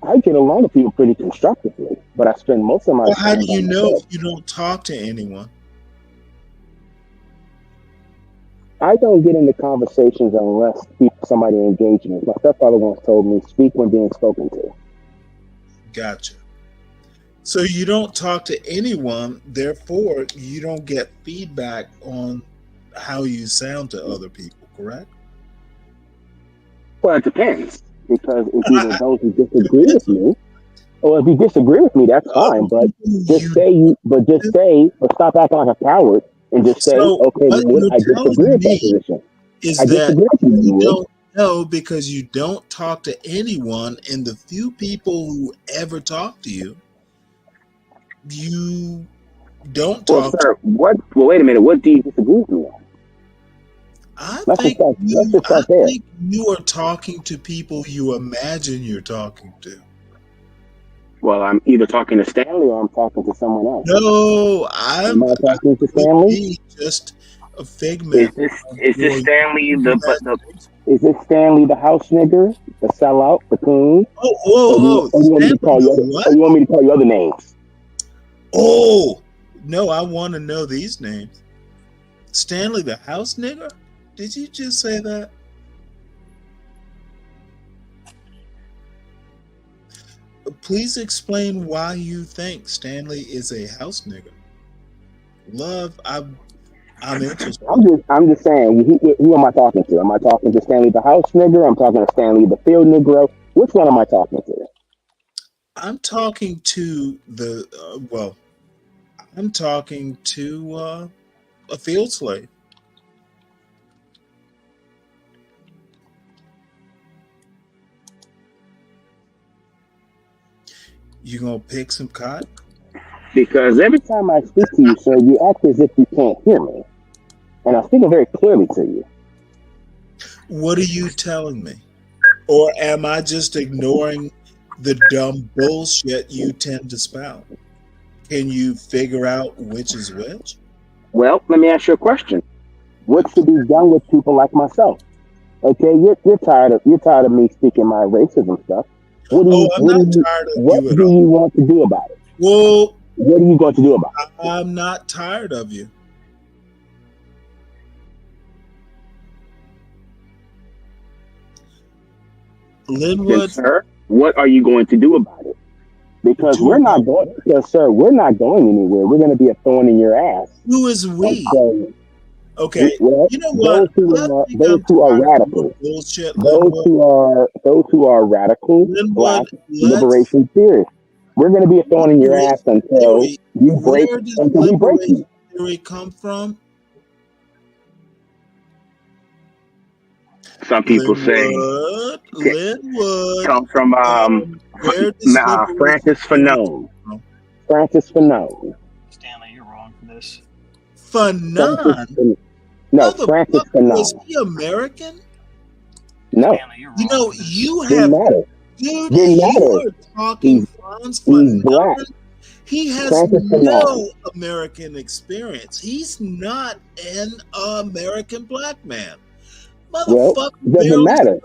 I get along with people pretty constructively, but I spend most of my time. How do you know if you don't talk to anyone? I don't get into conversations unless somebody engages me. My stepfather once told me, speak when being spoken to. Gotcha. So you don't talk to anyone, therefore you don't get feedback on how you sound to other people, correct? Well, it depends, because it's either those who disagree with me, or if you disagree with me, that's fine. But stop acting like a coward and just say, okay, I disagree with that position. Is that you don't know because you don't talk to anyone, and the few people who ever talk to you, you don't talk. Well, sir, well, wait a minute. What do you disagree with me on? I think you are talking to people you imagine you're talking to. Well, I'm either talking to Stanley or I'm talking to someone else. No, I'm not talking to Stanley. Just a figment. Is this Stanley is this Stanley the house nigger, the sellout, the coon? Or you want me to call you other names? Oh no, I want to know these names. Stanley the house nigger? Did you just say that? Please explain why you think Stanley is a house nigger. Love, I'm interested. I'm just saying. Who am I talking to? Am I talking to Stanley the house nigger? I'm talking to Stanley the field negro. Which one am I talking to? I'm talking to I'm talking to a field slave. You gonna pick some cotton? Because every time I speak to you, sir, you act as if you can't hear me, and I'm speaking very clearly to you. What are you telling me? Or am I just ignoring the dumb bullshit you tend to spout? Can you figure out which is which? Well, let me ask you a question. What's to be done with people like myself? Okay, you're tired of me speaking my racism stuff. What do you want to do about it? Well, what are you going to do about it? I'm not tired of you. Linwood, then, sir, what are you going to do about it? Because we're not going anywhere. We're going to be a thorn in your ass. Who is we? Okay, well, you know what? Those who are radical. Bullshit, those who are radical black liberation theorists. We're going to be a thorn in your ass until we break you. Theory come from? Some people Linwood come from Francis Fanon. Francis Fanon. Stanley, you're wrong for this. Fanon? No, Francis Fanon. Is he American? No. Stanley, you're wrong you know, for this. you Didn't have matter. Dude, Didn't you matter. are talking Franz Fanon. Black. He has Francis no Fanon. American experience. He's not an American black man. Well, it doesn't matter.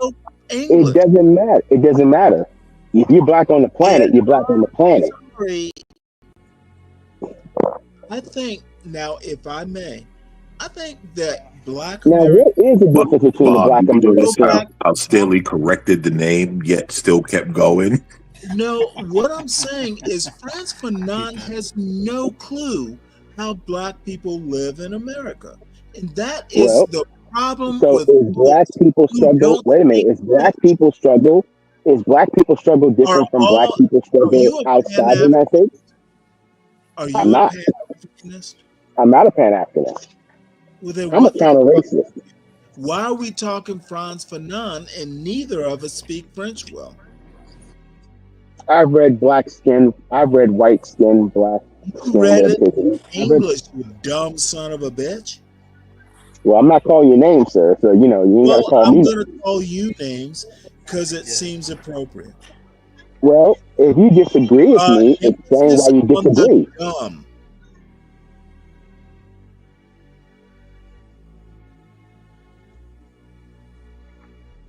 It doesn't matter. It doesn't matter. If you're black on the planet, you're black on the planet. I think now, if I may, I think that black. Now, what is the difference between the black American? How Stanley corrected the name, yet still kept going. No, what I'm saying is Franz Fanon has no clue how black people live in America, and that is the problem. So is black people struggle? Wait a minute. Is black people struggle? Is black people struggle different from black people struggle outside the United States? Are you I'm not. a Pan-Africanist? I'm not a Pan-Africanist. Well, I'm a counter-racist. Why are we talking Franz Fanon and neither of us speak French well? I've read white skin, black skin. You read it in English, you dumb son of a bitch. Well, I'm not calling your name, sir. So you ain't gotta call me. I'm gonna call you names because it seems appropriate. Well, if you disagree with me, explain why you disagree.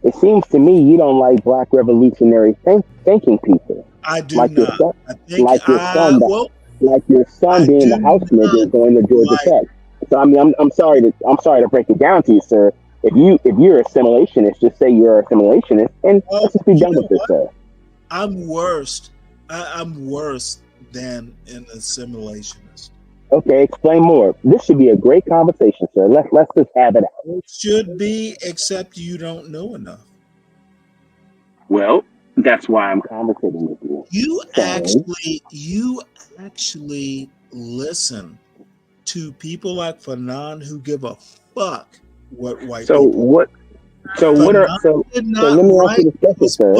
It seems to me you don't like black revolutionary thinking people. I do like not. Your son, like your son being the house nigga going to Georgia Tech. So I mean, I'm sorry to break it down to you, sir. If you're a assimilationist, just say you're an assimilationist, and let's just be done with this, sir. I'm worse. I'm worse than an assimilationist. Okay, explain more. This should be a great conversation, sir. Let's just have it out. It should be, except you don't know enough. Well, that's why I'm conversating with you. You actually listen to people like Fanon who give a fuck what white people. Let me ask you this question, sir.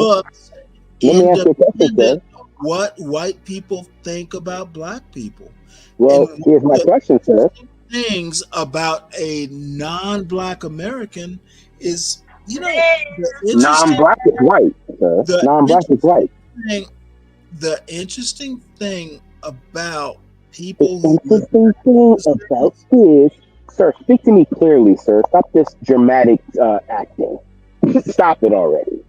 Let me ask you a question, sir. What white people think about black people. Well, here's my question, sir. Things about a non-black American is, non-black is white, sir. Non-black is white. The interesting thing about people is, sir, speak to me clearly, sir. Stop this dramatic acting. Stop it already.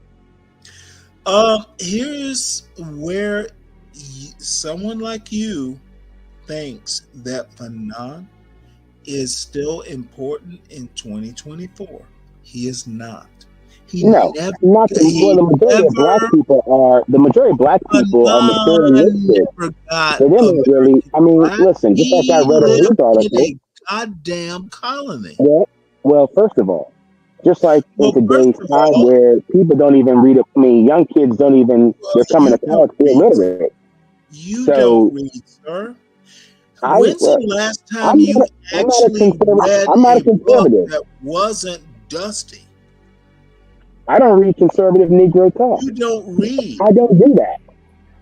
Here's where someone like you thinks that Fanon is still important in 2024. He is not. The majority of black people are materialistic. So they're not really. I mean, listen. Just like I read a news article. goddamn colony. Well, first of all, just like in today's time where people don't even read, young kids don't even, they're coming to college, they're illiterate. You don't read, sir. When's the last time you actually read a book that wasn't dusty? I don't read conservative Negro talk. You don't read. I don't do that.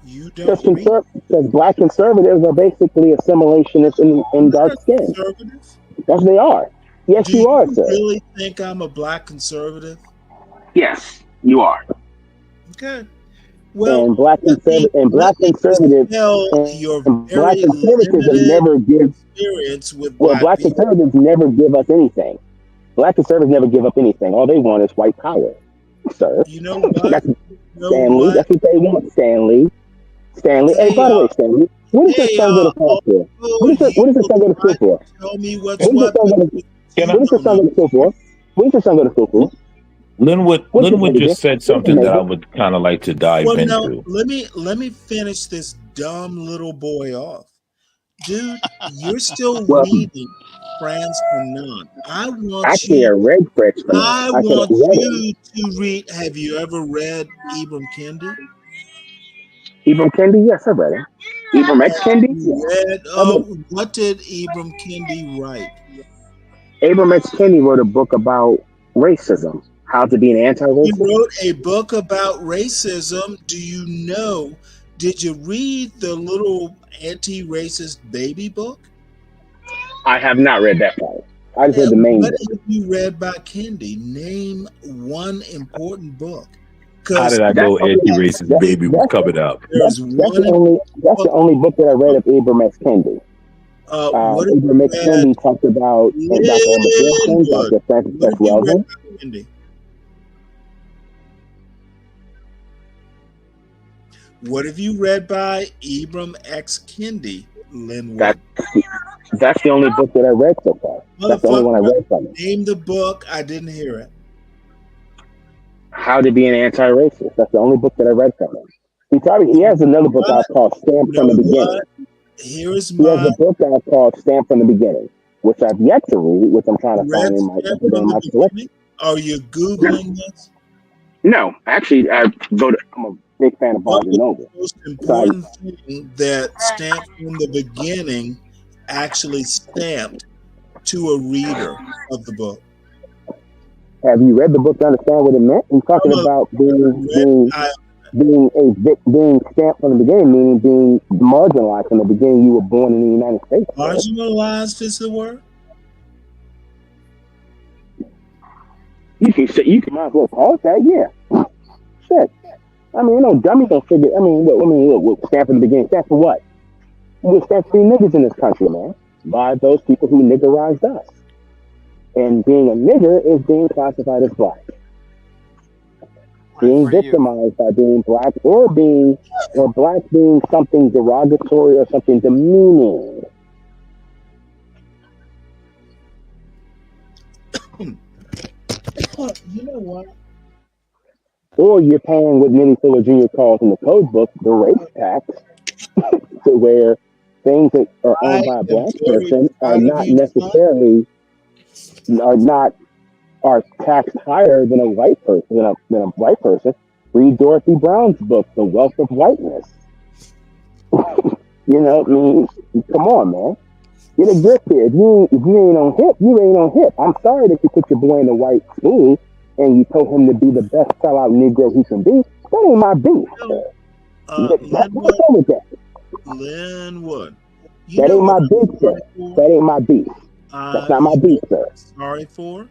You don't read. Because black conservatives are basically assimilationists in dark skin. Yes, they are. Yes, you are, sir. Do you really think I'm a black conservative? Yes, you are. Okay. Well, and black conservatives have never give experience with black conservatives never give us anything. Black conservatives never give up anything. All they want is white power, sir. You know what? Stanley, that's what they want, Stanley. Hey, by the way, Stanley, what does your son go to school for? What does your son go to school for? Tell me what does your son go to school for? What does your son go to school for? Linwood just said something that I would kind of like to dive into. Now, let me finish this dumb little boy off. Dude, you're still reading Franz Fanon. I want you to read. Have you ever read Ibram Kendi? Ibram Kendi? Yes, I read it. Ibram X Kendi? What did Ibram Kendi write? Ibram X Kendi wrote a book about racism. How to be an anti-racist? He wrote a book about racism. Do you know? Did you read the little anti-racist baby book? I have not read that part. I just read the main book. What have you read by Kendi? Name one important book. How did I go anti-racist baby? We'll cover it up. That's the only book that I read of Ibram X Kendi. Ibram X Kendi talked about Dr. Wilson, Dr. Francis S. Weldon. What have you read by Ibram X Kendi, Linwood? That's the only book that I read so far. That's the only one I read from him. Name the book. I didn't hear it. How to Be an Anti-Racist. That's the only book that I read from him. He has another book out called Stamped from the Beginning. He has a book out called Stamped from the Beginning, which I've yet to read, which I'm trying to find in my collection. Are you Googling this? No, actually, I'm a big fan of Barnes & Noble. The most important thing that Stamped from the Beginning actually stamped to a reader of the book. Have you read the book to understand what it meant? He's talking about being stamped from the beginning, meaning being marginalized from the beginning. You were born in the United States. Marginalized is the word? You can might as well call it that, yeah. Shit. I mean, dummies don't figure. Look, stand from the beginning. Stand for what? We stand for niggas in this country, man. By those people who niggerized us. And being a nigger is being classified as black. Being victimized by being black or black being something derogatory or something demeaning. You know what? Or you're paying what Nelly Fuller Jr. calls in the code book the race tax, to where things that are owned by a black person are taxed higher than a white person. Read Dorothy Brown's book, The Wealth of Whiteness. Come on, man. Get a grip here. If you ain't on hip, you ain't on hip. I'm sorry that you put your boy in a white school and you told him to be the best sellout Negro he can be. That ain't my beef. Linwood. That ain't my beef, sir. That ain't my beef. That's not my beef, sir. Sorry for.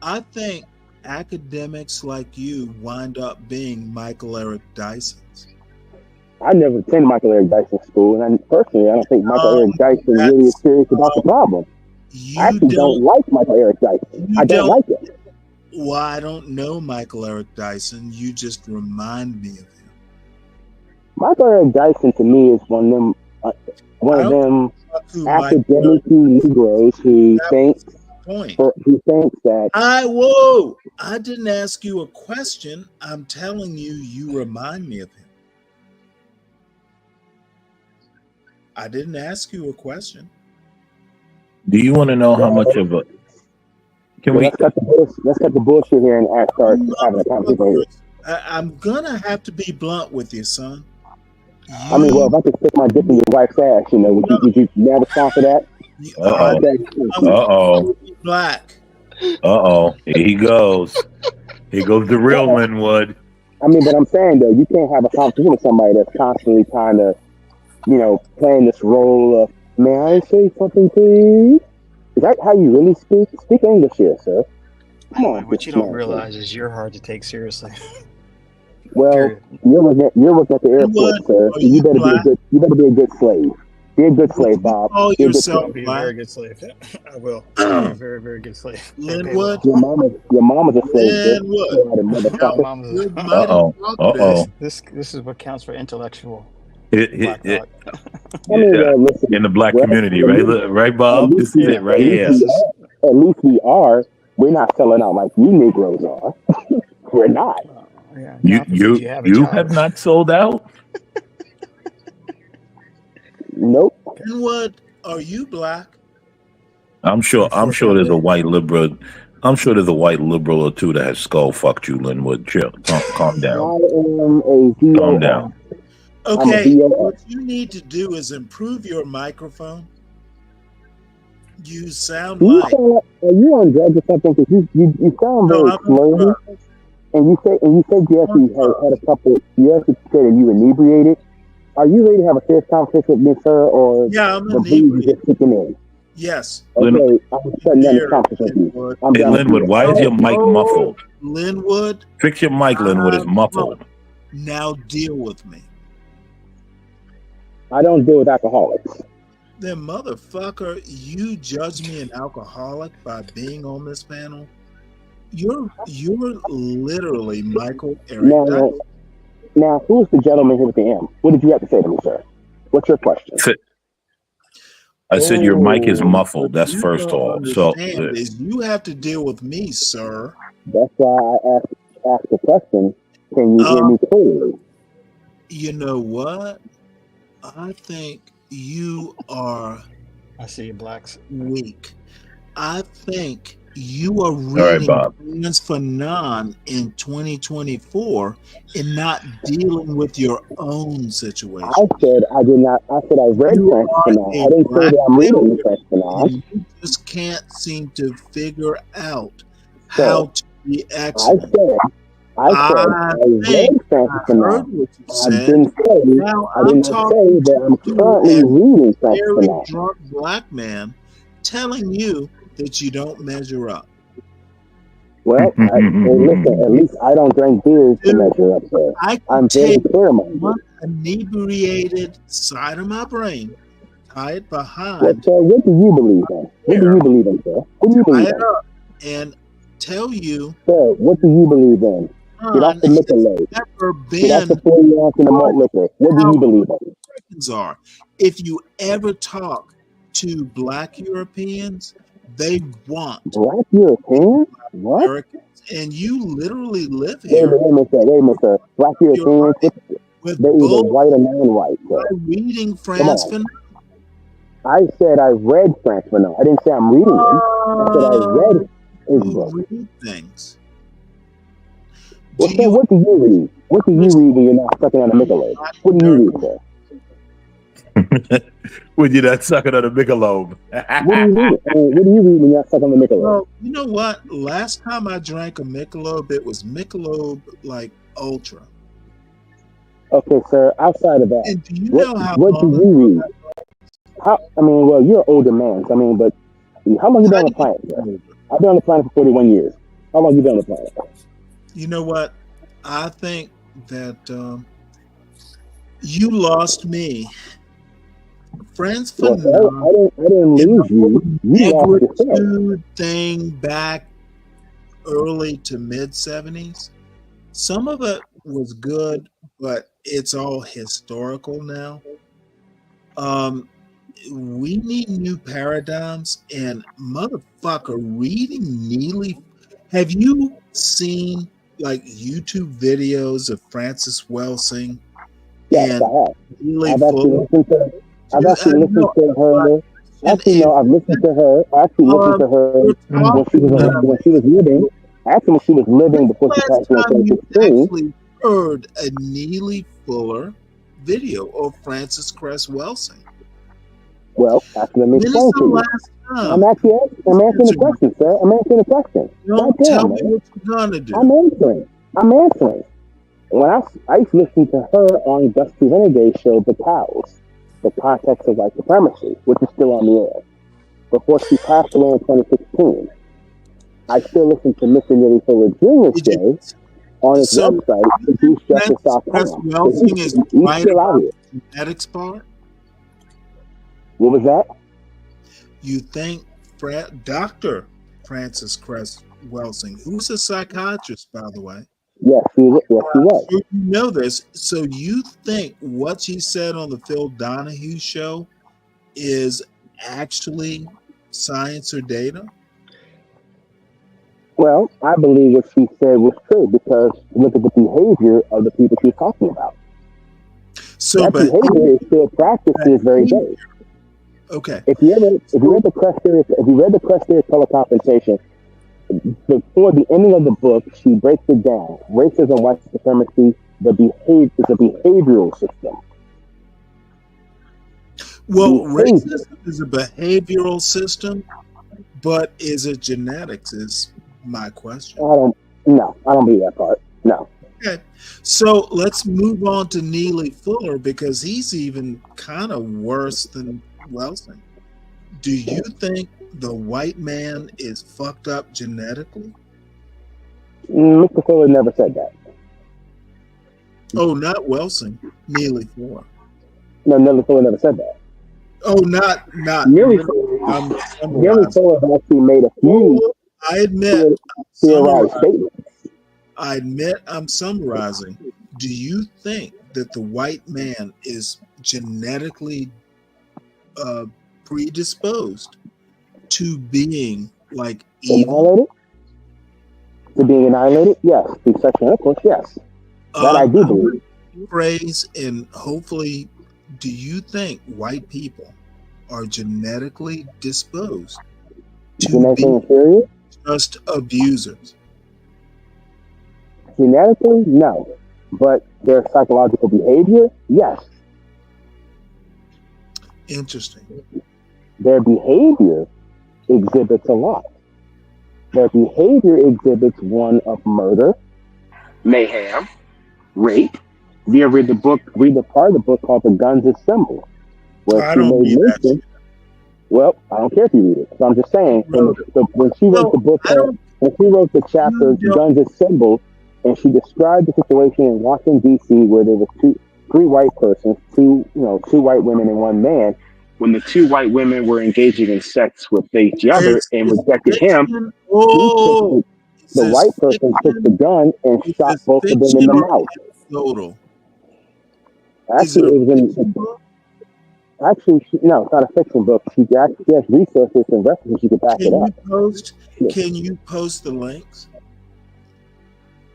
I think academics like you wind up being Michael Eric Dyson's. I never attended Michael Eric Dyson's school, and personally, I don't think Michael Eric Dyson really is serious about the problem. I actually don't like Michael Eric Dyson. I don't like it. Well, I don't know Michael Eric Dyson. You just remind me of him. Michael Eric Dyson to me is one of them academic Negroes who thinks that I didn't ask you a question. I'm telling you, you remind me of him. I didn't ask you a question. Do you want to know how much of a? Can we? Let's cut the bullshit here and start having a conversation. I'm gonna have to be blunt with you, son. I mean, well, if I could stick my dick in your wife's ass, would you never respond for that? Black. Here he goes. Here goes the real Linwood. I mean, but I'm saying though, you can't have a conversation with somebody that's constantly trying to, playing this role of, may I say something, please? Is that how you really speak? Speak English here, sir. Come on. What you don't realize is you're hard to take seriously. Well, you're working at the airport, sir. So you better be a good slave. Be a good slave, Bob. Call yourself be a very good slave. I will. Be a very, very good slave. Linwood. Your mama's a slave. This is what counts for intellectual. In the black community, right, Bob? This is it right here. At least we are. We're not selling out like you Negroes are. We're not. You have not sold out? Nope. Linwood, are you black? I'm sure there's a white liberal. I'm sure there's a white liberal or two that has skull fucked you, Linwood. Chill. Calm down. Calm down. Okay, what you need to do is improve your microphone. You sound like. Are you on drugs or something? Because you sound very slurry. And you said Jesse had a couple. You actually said that you inebriated. Are you ready to have a serious conversation with me, sir, or I'm just kicking in? Yes. Okay, I'm shutting down the conversation with you. Hey, Linwood, why is your mic muffled? Linwood. Fix your mic, Linwood. It's muffled. Now deal with me. I don't deal with alcoholics. Then, motherfucker, you judge me an alcoholic by being on this panel? You're literally Michael Eric. Now, who's the gentleman here with the M? What did you have to say to me, sir? What's your question? I said your mic is muffled. That's first off. So you have to deal with me, sir. That's why I asked the question. Can you hear me clearly? You know what? I think you are. I see you blacks. Weak. I think you are reading Trans Phenom in 2024 and not dealing with your own situation. I said I did not. I said I read Trans Phenom. I didn't say that I'm reading Trans Phenom. You just can't seem to figure out how to be excellent. I read Trans Phenom. I didn't say that I'm currently reading Trans Phenom. Drunk black man telling you that you don't measure up. Well, listen, at least I don't drink beers to measure up, sir. I'm very clear-minded. One inebriated side of my brain, tie it behind. What do you believe in? What do you believe in, sir? What do you believe in? And tell you. Sir, what do you believe in? Get off the liquor load. Get off the 40 ounce in the malt liquor. What do you believe in? Are if you ever talk to black Europeans, they want black Europeans. What? Americans, and you literally live here. Wait a minute, sir. Black Europeans. They're either white or non-white. Reading Frantz Fanon. I said I read Frantz Fanon. I didn't say I'm reading him. I said I read his book. Read things. Well, sir, what do you read? What do you read when you're not sucking on a Michelob? What do you read, sir? When you're not sucking on a Michelob. What do you read? What do you read when you're not sucking on a Michelob? Well, you know what? Last time I drank a Michelob, it was Michelob like Ultra. Okay, sir. Outside of that, and do you know what do you read? Well, you're an older man. But how long you been on the planet, sir? I've been on the planet for 41 years. How long you been on the planet? You know what? I think that you lost me. Frantz Fanon. I didn't lose you. You lost yourself. Thing back early to mid 70s. Some of it was good, but it's all historical now. We need new paradigms, and motherfucker, reading Neely. Have you seen like YouTube videos of Francis Welsing? Yes, I have. I've actually listened to her question no, I've listened to her. I actually listened to her when she was living. Actually, when she was living before she passed away in 2016. Actually heard a Neely Fuller video of Frances Cress Welsing. Well, actually, let me explain to you. I'm asking the question, sir. I'm answering the question. Don't tell me what you're gonna do. I'm answering. When I used to listen to her on Dusty Renegade's show, The Cows, the context of white supremacy, which is still on the air, before she passed away in 2016. I still listen to Mr. Neely Fuller Jr.'s show on his website, ProduceJustice.com. Welsing is right about the genetics part? What was that? You think Dr. Frances Cress Welsing, who's a psychiatrist, by the way. Yes, he was. You know this. So you think what she said on the Phil Donahue show is actually science or data? Well, I believe what she said was true because look at the behavior of the people she's talking about. So that behavior is still practiced to this very day. Okay. If you read the Cress theory of color compensation, before the ending of the book, she breaks it down. Racism, white supremacy, is a behavioral system. Well, racism is a behavioral system, but is it genetics? Is my question. I don't believe that part. No. Okay. So let's move on to Neely Fuller because he's even kind of worse than Welsing. Do you think the white man is fucked up genetically? Mr. Fuller never said that. Oh, not Welsing. Neely Fuller. No, Neely Fuller never said that. Oh, not Neely Fuller has actually made a few. I admit theorized statements. I admit I'm summarizing. Do you think that the white man is genetically predisposed to being like evil? To being annihilated? Yes. Through sexual intercourse? Yes. That I do believe. Phrase, and hopefully, do you think white people are genetically disposed to be just abusers? Genetically, no. But their psychological behavior, yes. Interesting. Their behavior exhibits a lot. Their behavior exhibits one of murder, mayhem, rape. Have you ever read the part of the book called The Guns as Symbols? Where I don't read that. Well, I don't care if you read it. So I'm just saying, when she wrote the book, when she wrote the chapter Guns as Symbols, and she described the situation in Washington, D.C., where there were three white persons, two white women and one man. When the two white women were engaging in sex with each other and rejected him, the white person took the gun and shot both of them in the mouth. Total. Actually, no, it's not a fiction book. She has resources and references you can back it up. Can you post the links?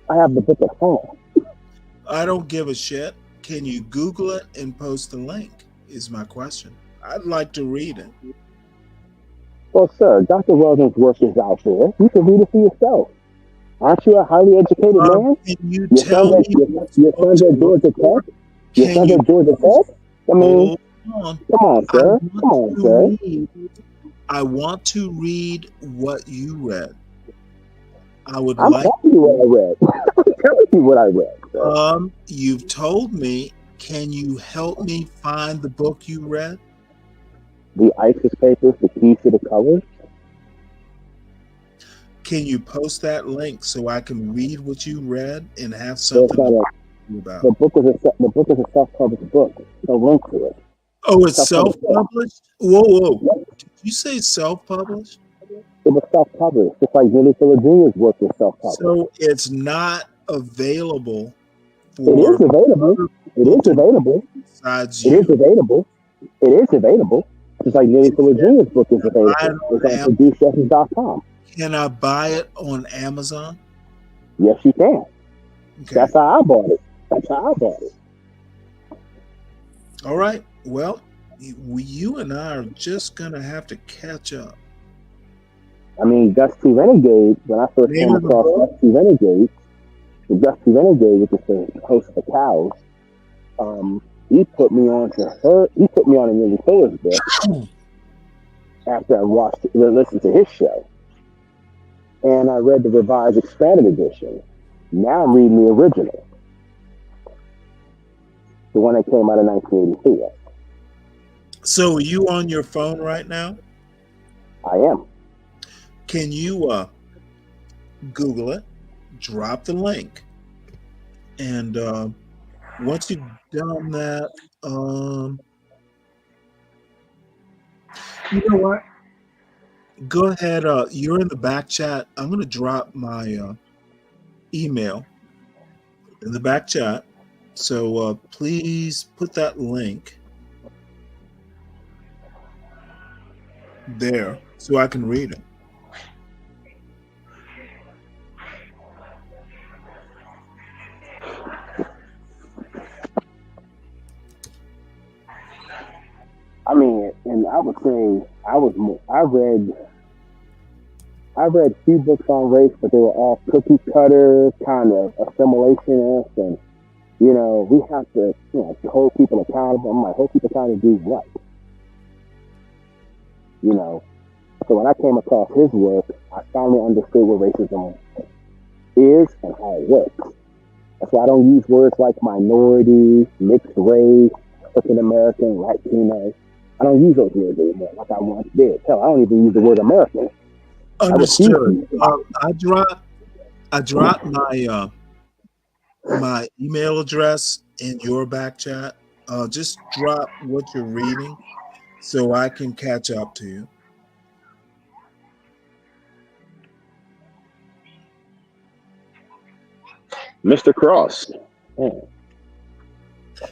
I have the book at home. I don't give a shit. Can you Google it and post the link? Is my question. I'd like to read it. Well, sir, Dr. Weldon's work is out there. You can read it for yourself. Aren't you a highly educated man? Can you tell me? Your son's at Georgia Tech? Your son's at Georgia Tech? I mean, come on, sir. Come on, sir. I want to read what you read. I'm telling you what I read. I'm telling you what I read. Sir. You've told me. Can you help me find the book you read? The ISIS Papers, The Keys to the Colors. Can you post that link so I can read what you read and have something to talk about? The book is a self-published book. No link to it. Oh, it's self-published? Whoa. Did you say self-published? It was self-published, just like Neely Fuller Jr.'s work was self-published. So it's not available for... It is available. It is available. Besides you. It is available. It is available. Just like Neely Fuller Jr.'s book is available. It's on ProduceJustice.com. Can I buy it on Amazon? Yes, you can. Okay. That's how I bought it. All right. Well, you and I are just gonna have to catch up. I mean, Dusty Renegade. When I first came across Dusty Renegade, the Dusty Renegade, which is the host of the Cows, he put me on to her. He put me on a Nearly Killers book after I listened to his show, and I read the revised expanded edition. Now I'm reading the original, the one that came out in 1982. So, are you on your phone right now? I am. Can you Google it, drop the link, and once you've done that, you know what? Go ahead. You're in the back chat. I'm going to drop my email in the back chat. So please put that link there so I can read it. I mean, and I would say I read few books on race, but they were all cookie cutter kind of assimilationists, and we have to hold people accountable. I'm like, hold people accountable to do what? So when I came across his work, I finally understood what racism is and how it works. That's why I don't use words like minority, mixed race, African American, Latino. I don't use those words anymore like I once did. Hell, I don't even use the word American. Understood. I dropped my email address in your back chat. Just drop what you're reading so I can catch up to you. Mr. Cross. Oh.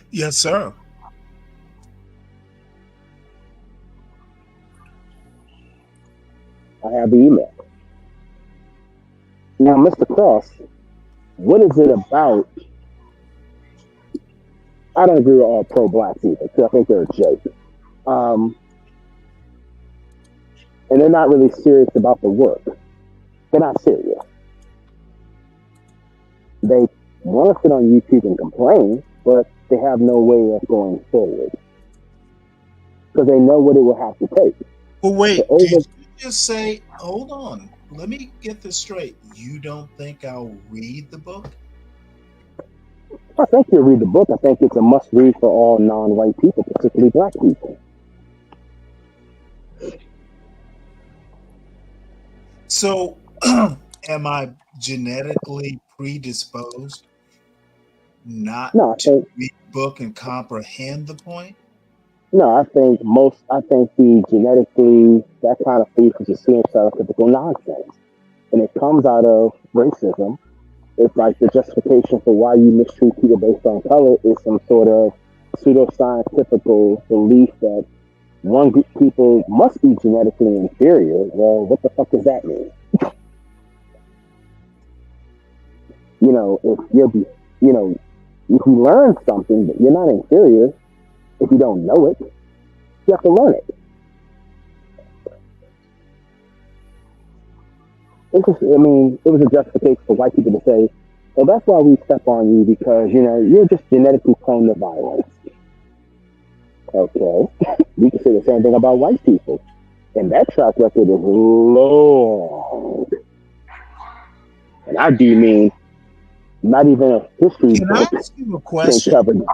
Yes, sir. I have the email. Now, Mr. Cross, what is it about? I don't agree with all pro-black people, because I think they're a joke. And they're not really serious about the work. They're not serious. They want to sit on YouTube and complain, but they have no way of going forward. Because they know what it will have to take. Well, wait, did you just say, hold on, let me get this straight. You don't think I'll read the book? I think you'll read the book. I think it's a must-read for all non-white people, particularly black people. So, am I genetically predisposed not to read the book and comprehend the point? No, I think the genetically, that kind of faith is just stereotypical nonsense. And it comes out of racism. It's like the justification for why you mistreat people based on color is some sort of pseudoscientific belief that one group of people must be genetically inferior. Well, what the fuck does that mean? If you learn something, but you're not inferior, if you don't know it, you have to learn it. It was a justification for white people to say, well, that's why we step on you, because, you're just genetically prone to violence. Okay. We can say the same thing about white people. And that track record is long. And I do mean not even a history Can book. I ask you a question?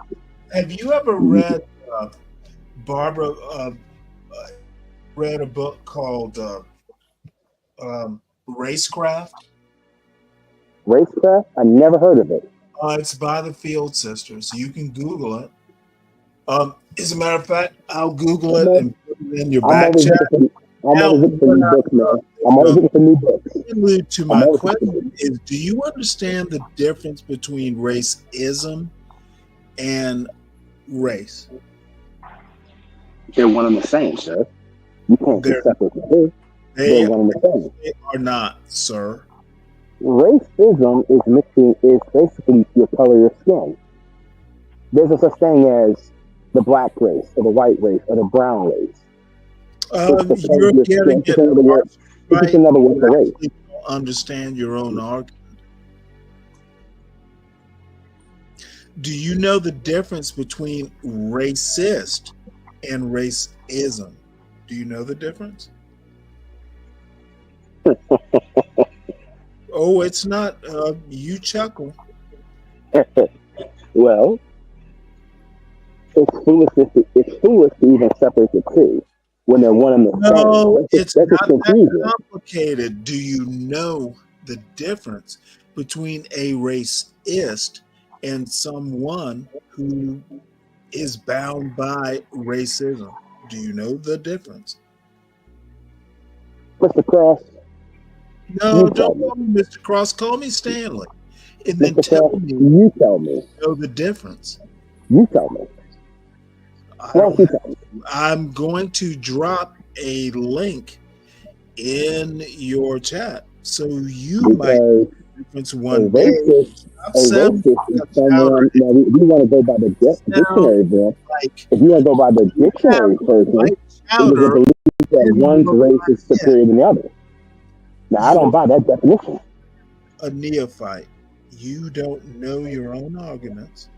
Have you ever read Barbara read a book called Racecraft? Racecraft? I never heard of it. It's by the Field Sisters. You can Google it. As a matter of fact, I'll Google it and put it in your back chat. I'm always looking for new books, man. I'm always looking for new books. To my question is, do you understand the difference between racism and race? They're one and the same, sir. You can't be separate from this. They're one and the same. They are not, sir. Racism is basically your color of your skin. There's a such thing as the black race or the white race or the brown race. You're getting it It's just another word for race. You don't understand your own argument. Do you know the difference between racist and racism? Do you know the difference? Oh, it's not. You chuckle. Well, it's foolish to even separate the two when they're one and the same. No, it's not that complicated. Do you know the difference between a racist and someone who is bound by racism? Do you know the difference? Mr. Cross? No, don't call me Mr. Cross. Call me Stanley. And then tell me. You tell me. Know the difference. You tell me. I'm going to drop a link in your chat so you might know the difference one day. Racist is someone. Now we want to go by the dictionary, bro. If you want to go by the dictionary person, you believe that one's race is superior than the other. Now I don't buy that definition. A neophyte. You don't know your own arguments.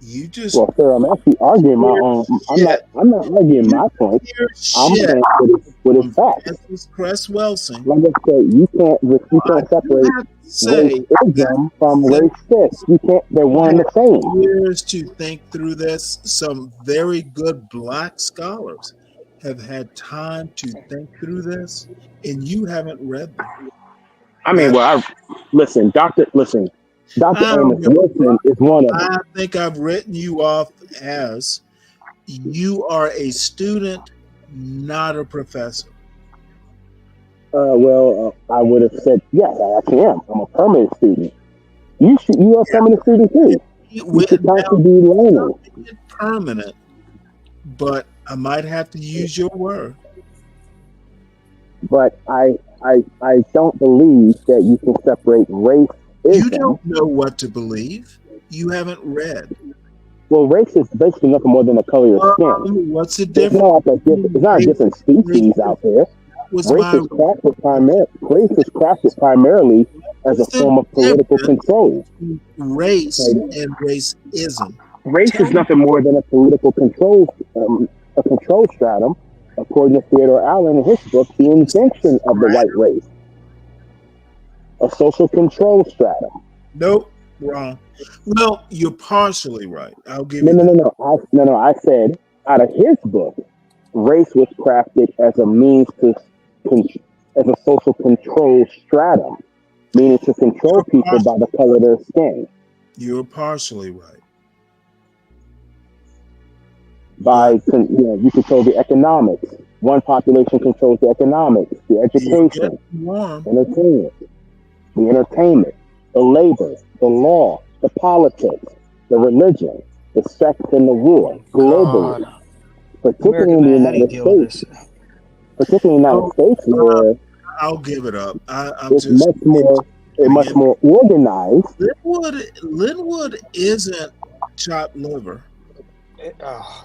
You just well, sir, I'm actually arguing my own. I'm not arguing my point. I'm saying what is fact. Cress Welsing. Like I said, you can't separate racism from racist. You can't. They're one and the same. Years to think through this. Some very good black scholars have had time to think through this, and you haven't read them. I mean, listen, Dr. Amos Wilson is one of them. I think I've written you off as you are a student, not a professor. I would have said yes. I actually am. I'm a permanent student. You are a permanent student too. You should constantly be learning. Permanent, but I might have to use your word. But I don't believe that you can separate race. You don't know what to believe. You haven't read. Well, race is basically nothing more than the color of your skin. What's the difference? It's not a different species out there. Race is crafted primarily as a form of political control. Race and racism. Race is nothing more than a political control, a control stratum, according to Theodore Allen in his book, The Invention of the White Race. A social control stratum. Nope, wrong. Well, you're partially right. I'll give you. No. I said out of his book, race was crafted as a means as a social control stratum, meaning to control people by the color of their skin. You're partially right. You control the economics. One population controls the economics, the education, the entertainment, the labor, the law, the politics, the religion, the sex, and the war globally. Particularly in the United States. Particularly in the United States, where I'll give it up. It's much more organized. Linwood isn't chopped liver.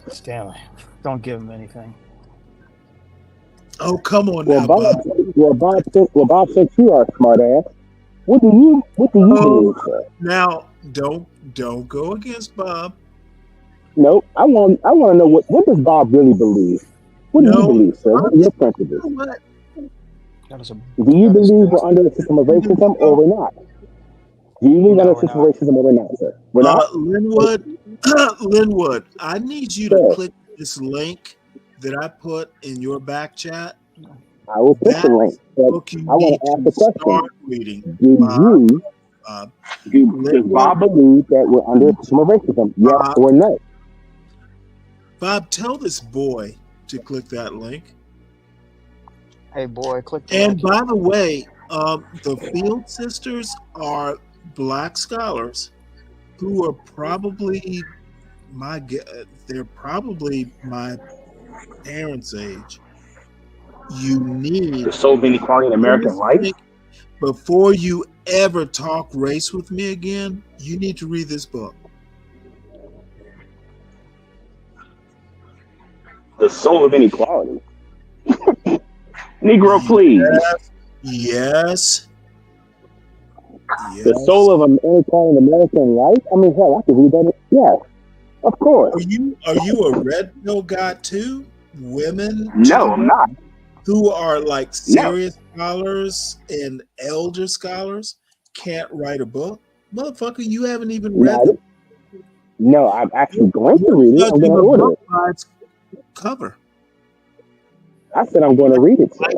Stanley, don't give him anything. Oh, come on now, Bob. Bob said you are a smart ass. What do you believe, sir? Now, don't go against Bob. No, I want to know what does Bob really believe? What do you believe, sir? What are your principles? Do you believe we're under a system of racism or we're not? Do you believe under a system of racism or we're not, sir? We're not. Linwood, I need you to click this link that I put in your back chat. I will put the link. I want to ask the question. Does Bob believe that we're under a system of racism? Yes or no? Bob, tell this boy to click that link. Hey, boy, click the link. And link. by the way, the Field sisters are black scholars who are probably they're probably my parents' age. You need the soul of inequality in American life. Before you ever talk race with me again, you need to read this book. the soul of inequality. Negro, please. Yes. The soul of inequality in American life. I mean, hell, I could read that. Yes, of course. Are you a red pill guy too? Women? No, I'm not. Who are like serious scholars and elder scholars can't write a book? Motherfucker, you haven't even read them. No, I'm actually going to read it. I'm going to order it. Cover. I said I'm going to read it, sir.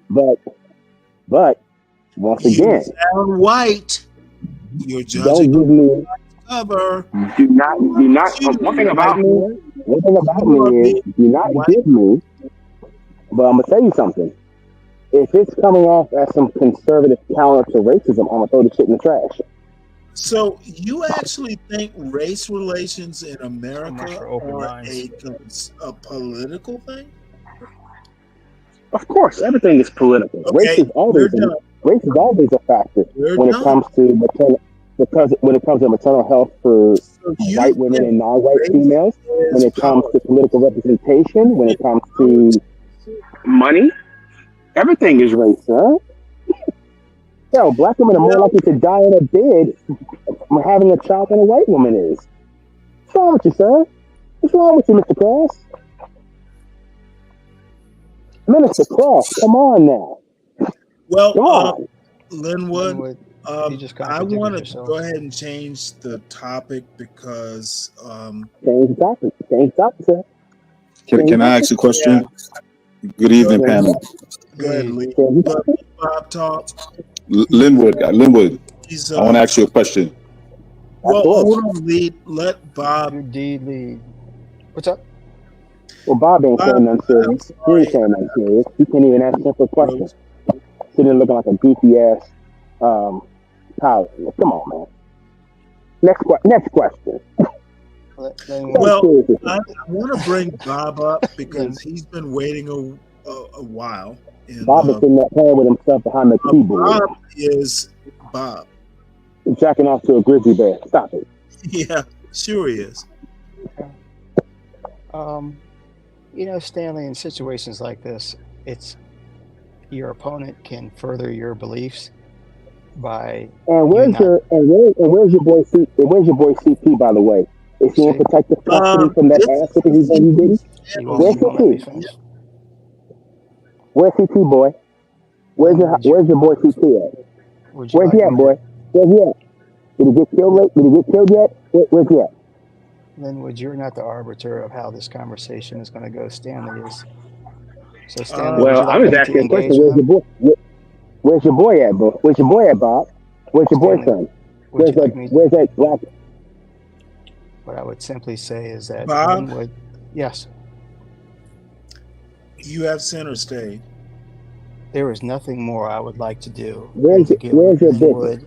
But once again, sound white. You're judging. Don't give me cover. Do not. One thing about me is do not give me. But I'm gonna tell you something. If it's coming off as some conservative counter to racism, I'm gonna throw the shit in the trash. So you actually think race relations in America are a political thing? Of course, everything is political. Okay, race is always a factor when it comes to maternal health for white women and non-white females. When it comes to political representation, when it comes to money, everything is race, sir. Yo, black women are more likely to die in a bed from having a child than a white woman is. What's wrong with you, sir? What's wrong with you, Mr. Cross? Minister Cross, come on now. Well, Linwood, I want to go ahead and change the topic because change the topic, sir. Can I ask a question? Yeah. Good evening, panel. Go ahead, Lee. Bob talk. Linwood, I want to ask you a question. Well, hold on, Lee. Let Bob lead. What's up? Well, Bob ain't saying nothing serious. He ain't saying nothing serious. He can't even ask simple questions. Sitting there looking like a goofy ass pilot. Come on, man. Next question. Well, I want to bring Bob up because he's been waiting a while. And, Bob is sitting there playing with himself behind the keyboard. Bob is Bob. Jacking off to a grizzly bear. Stop it. Yeah, sure he is. Stanley, in situations like this, it's your opponent can further your beliefs by. And where's your boy CP, by the way? Is he in protective custody from that ass that he's did? Where's CP? Where's CP, boy? Where's your boy CP at? Where's he at, boy? Where's he at? Did he get killed yet? Where's he at? Linwood, you're not the arbiter of how this conversation is going to go. Stanley is. So Stanley, well, I'm just asking a question. Where's your boy at, bro? Where's your boy at, Bob? Where's your boyfriend? Where's that black? What I would simply say is that Bob, Linwood, yes. You have center stage. There is nothing more I would like to do. Where's your bitch?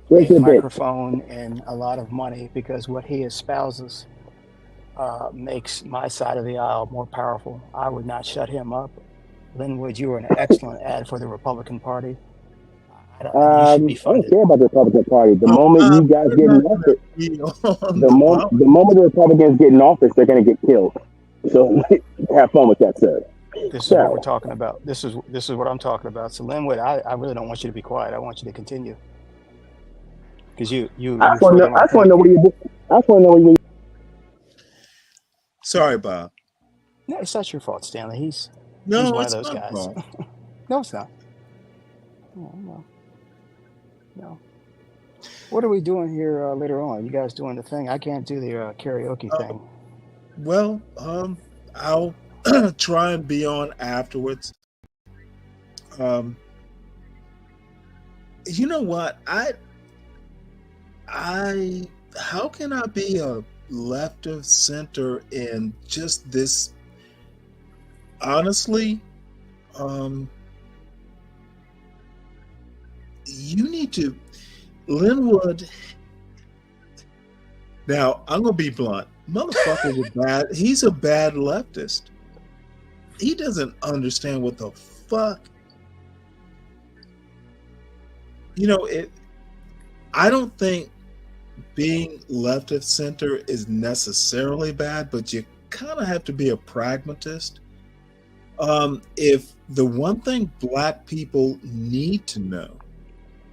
Where's your microphone and a lot of money, because what he espouses makes my side of the aisle more powerful. I would not shut him up. Linwood, you are an excellent ad for the Republican Party. You should be funded. I don't care about the Republican Party. The moment you guys get in office, the moment the Republicans get in office, they're going to get killed. So have fun with that, sir. This is what we're talking about. This is what I'm talking about. So Linwood, I really don't want you to be quiet. I want you to continue. Because I just want to know where you. Sorry, Bob. No, it's not your fault, Stanley. He's one of those guys. No, it's not. No. What are we doing here later on? You guys doing the thing? I can't do the karaoke thing. Well, I'll try and be on afterwards. You know what? How can I be a left of center in just this? Honestly, you need to, Linwood. Now, I'm gonna be blunt. Motherfucker is bad. He's a bad leftist. He doesn't understand what the fuck. I don't think being left of center is necessarily bad, but you kind of have to be a pragmatist. If the one thing Black people need to know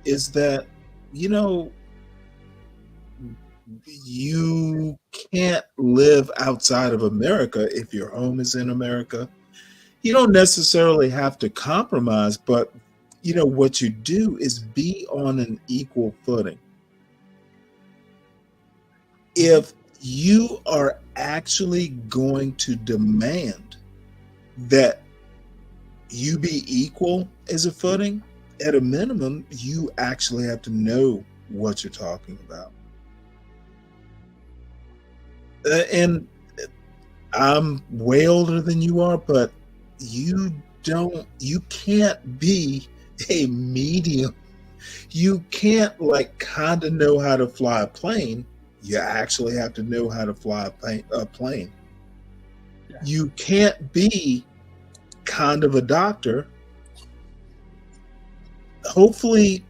is that, you know, you can't live outside of America if your home is in America. You don't necessarily have to compromise, but you know what you do is be on an equal footing. If you are actually going to demand that you be equal as a footing, at a minimum, you actually have to know what you're talking about. And I'm way older than you are, but you can't be a medium. You can't like kind of know how to fly a plane. You actually have to know how to fly a plane. Yeah. You can't be kind of a doctor. Hopefully,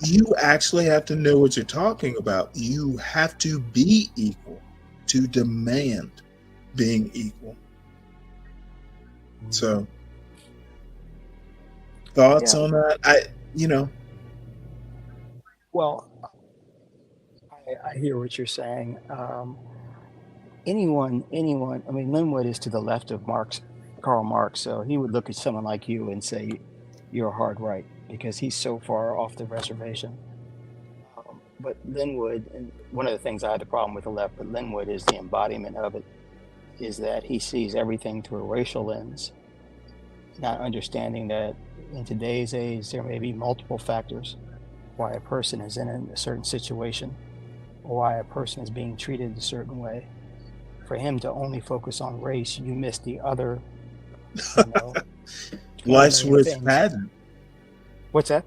you actually have to know what you're talking about. You have to be equal to demand being equal. So, thoughts on that? Well, I hear what you're saying. Anyone, I mean, Linwood is to the left of Karl Marx, so he would look at someone like you and say, you're hard right, because he's so far off the reservation. But Linwood, and one of the things I had a problem with the left, but Linwood is the embodiment of it, is that he sees everything through a racial lens, not understanding that in today's age, there may be multiple factors why a person is in a certain situation, or why a person is being treated a certain way. For him to only focus on race, you miss the other, life's rich pageant. What's that?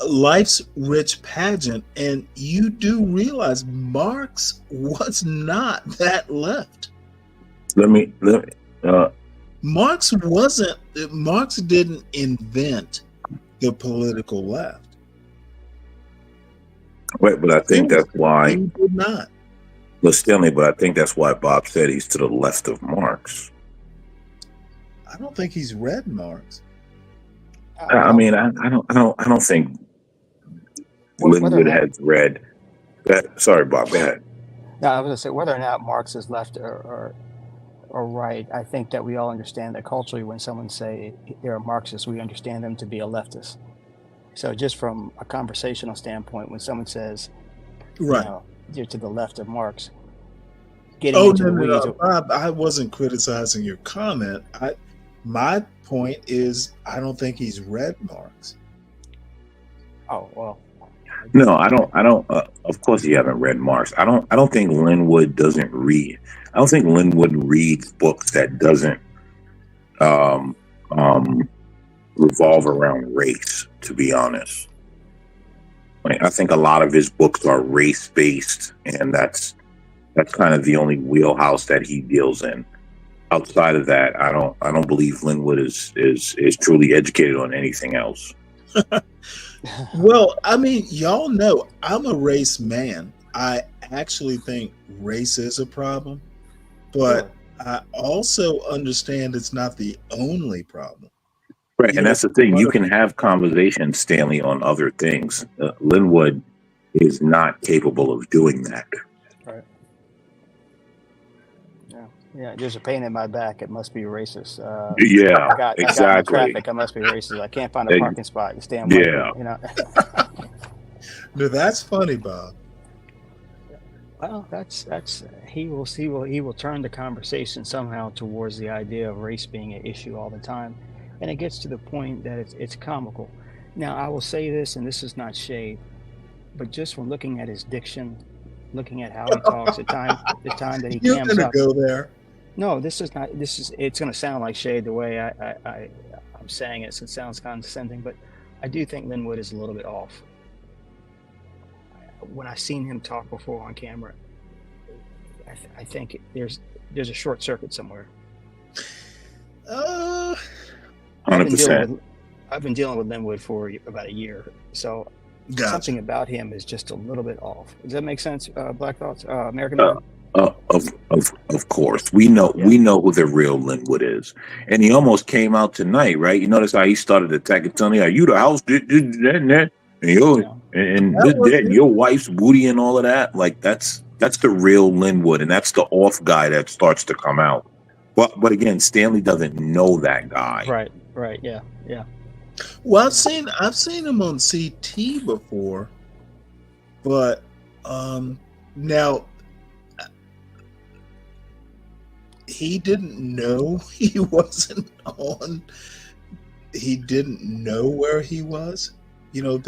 Life's rich pageant, and you do realize Marx was not that left. Marx didn't invent the political left. Right, but I think that's why he did not. But Stanley, but I think that's why Bob said he's to the left of Marx. I don't think he's read Marx. I mean, I don't think Linwood has read that. Sorry, Bob, go ahead. No, I was going to say, whether or not Marx is left or right, I think that we all understand that culturally when someone say they're a Marxist, we understand them to be a leftist. So just from a conversational standpoint, when someone says, right, you're to the left of Marx, getting into the weeds. Bob, I wasn't criticizing your comment. My point is, I don't think he's read Marx. Oh, well. No, I don't. Of course, you haven't read Marx. I don't think Linwood doesn't read. I don't think Linwood reads books that doesn't revolve around race. To be honest, I think a lot of his books are race based, and that's kind of the only wheelhouse that he deals in. Outside of that, I don't believe Linwood is truly educated on anything else. Well, I mean, y'all know I'm a race man. I actually think race is a problem, but I also understand it's not the only problem. Right, and that's the thing. You can have conversations, Stanley, on other things. Linwood is not capable of doing that. Right. Yeah. There's a pain in my back. It must be racist. Yeah, I got in traffic. I must be racist. I can't find a parking spot. Stay on No, that's funny, Bob. Well, that's he will turn the conversation somehow towards the idea of race being an issue all the time. And it gets to the point that it's comical. Now, I will say this, and this is not shade, but just from looking at his diction, looking at how he talks, the time that he You're cams gonna up. go there. No, it's going to sound like shade the way I'm saying it, so it sounds condescending, but I do think Linwood is a little bit off. When I've seen him talk before on camera, I think there's a short circuit somewhere. 100%. I've been dealing with Linwood for about a year, so something about him is just a little bit off. Does that make sense, Black Thoughts? American Man? Of course, we know who the real Linwood is, and he almost came out tonight, right? You notice how he started attacking Tony. Are you the house? And your wife's booty and all of that. Like that's the real Linwood, and that's the off guy that starts to come out. But again, Stanley doesn't know that guy. Right. Yeah. Well, I've seen him on CT before, but now he didn't know he wasn't on. He didn't know where he was. You know,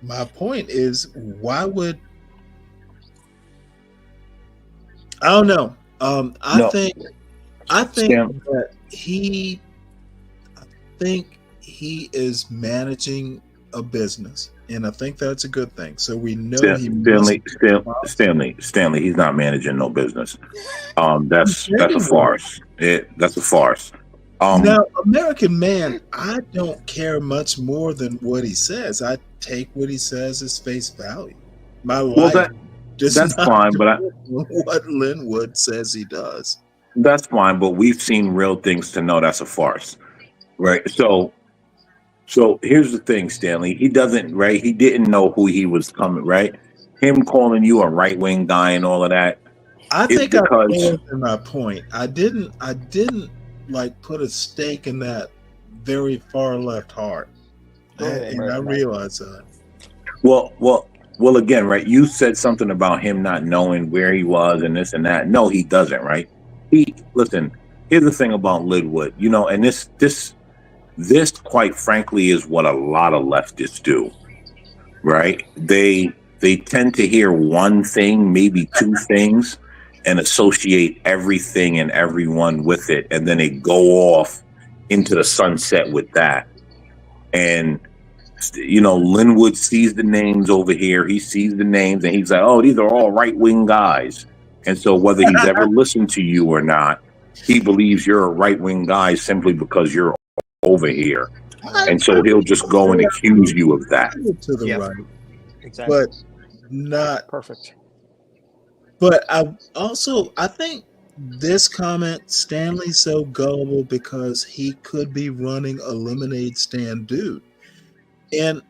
my point is, why would I don't know. I think that he is managing a business, and I think that's a good thing. So we know Stanley, he's not managing no business. That's a farce. That's a farce. Now, American Man, I don't care much more than what he says. I take what he says as face value. My life that's fine, but what Linwood says he does. That's fine, but we've seen real things to know that's a farce, right? So here's the thing, Stanley. He doesn't, right? He didn't know who he was coming, right? Him calling you a right wing guy and all of that. I think I failed in my point. I didn't like put a stake in that very far left heart, and I realize that. Well, again, right? You said something about him not knowing where he was and this and that. No, he doesn't, right? Listen. Here's the thing about Linwood, you know, and this, quite frankly, is what a lot of leftists do, right? They tend to hear one thing, maybe two things, and associate everything and everyone with it, and then they go off into the sunset with that. And you know, Linwood sees the names over here. He sees the names, and he's like, "Oh, these are all right-wing guys." And so, whether he's ever listened to you or not, he believes you're a right-wing guy simply because you're over here, and so he'll just go and accuse you of that. To the right, exactly, but not perfect. But I think this comment, Stanley's so gullible because he could be running a lemonade stand dude. And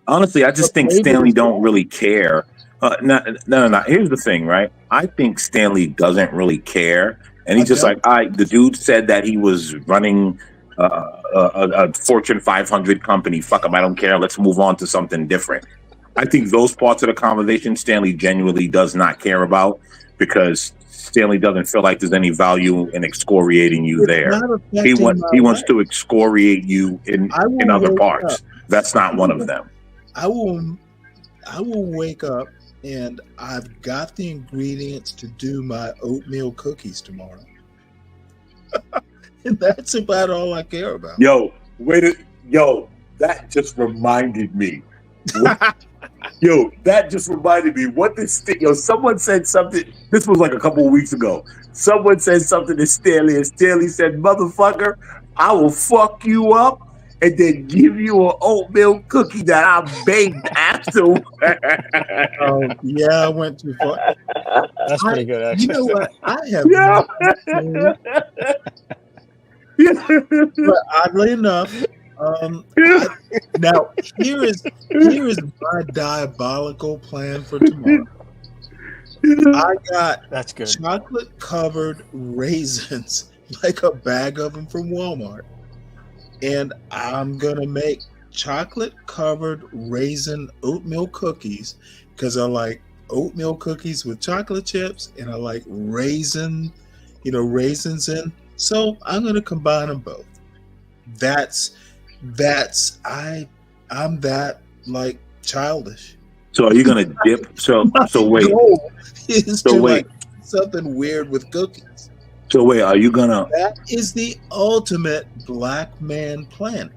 honestly, I just think Stanley don't really care. No. Here's the thing, right? I think Stanley doesn't really care, and he's just like, the dude said that he was running a Fortune 500 company. Fuck him, I don't care. Let's move on to something different. I think those parts of the conversation Stanley genuinely does not care about, because Stanley doesn't feel like there's any value in excoriating you there. He wants to excoriate you in other parts. That's not one of them. I will wake up and I've got the ingredients to do my oatmeal cookies tomorrow. And that's about all I care about. That just reminded me. That just reminded me. What this thing? Someone said something. This was like a couple of weeks ago. Someone said something to Stanley, and Stanley said, "Motherfucker, I will fuck you up and then give you an oatmeal cookie that I baked after." Yeah, I went too far. That's pretty good, actually. You know what? I have. But oddly enough. Now here is my diabolical plan for tomorrow. I got chocolate covered raisins, like a bag of them from Walmart, and I'm gonna make chocolate covered raisin oatmeal cookies because I like oatmeal cookies with chocolate chips, and I like raisins in. So I'm gonna combine them both. I'm that like childish. So are you gonna dip? So wait. Like something weird with cookies. So wait, are you gonna? That is the ultimate black man plan.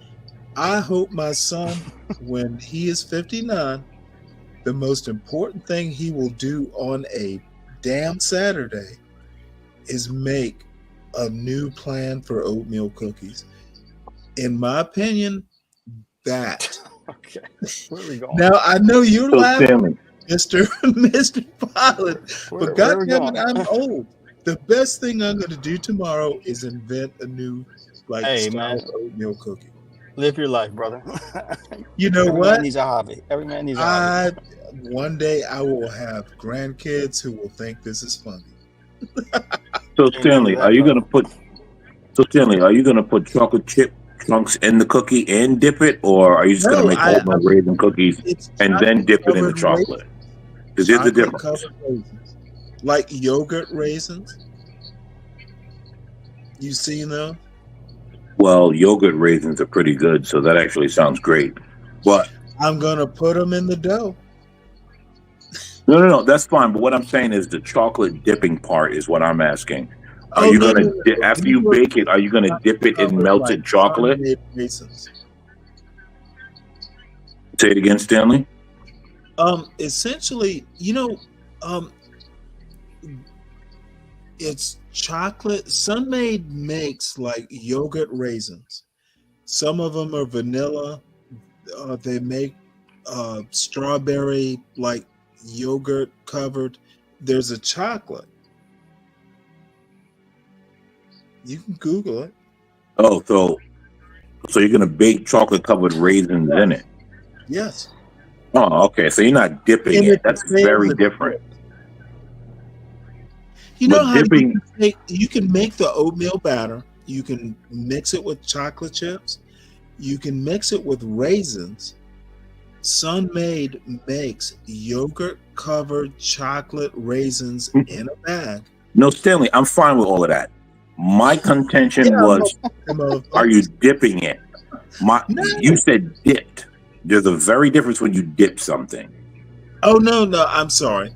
I hope my son, when he is 59, the most important thing he will do on a damn Saturday is make a new plan for oatmeal cookies. In my opinion, that. Okay. Where are we going? Now I know you're laughing. Mr. Pilot. But goddamn it, I'm old. The best thing I'm going to do tomorrow is invent a new style oatmeal cookie. Live your life, brother. You know Every what? man needs a hobby. Every man needs a hobby. One day I will have grandkids who will think this is funny. So Stanley, are you gonna put chocolate chip chunks in the cookie and dip it, or are you just gonna make oatmeal raisin cookies and then dip it in the chocolate? Because there's a difference. Raisins. Like yogurt raisins. You seen them? Well, yogurt raisins are pretty good, so that actually sounds great. But I'm gonna put them in the dough. No, that's fine. But what I'm saying is the chocolate dipping part is what I'm asking. Are you gonna after you bake it? Are you gonna dip it in melted chocolate? Raisins. Say it again, Stanley. Essentially, it's chocolate. Sunmaid makes like yogurt raisins. Some of them are vanilla. They make strawberry like yogurt covered. There's a chocolate. You can Google it. Oh, so you're gonna bake chocolate covered raisins in it? Yes. Oh, okay. So you're not dipping it. That's very different. You know how you can make the oatmeal batter. You can mix it with chocolate chips. You can mix it with raisins. Sunmaid makes yogurt covered chocolate raisins in a bag. No, Stanley, I'm fine with all of that. My contention was, are you dipping it? You said dipped. There's a very difference when you dip something. Oh, no, I'm sorry.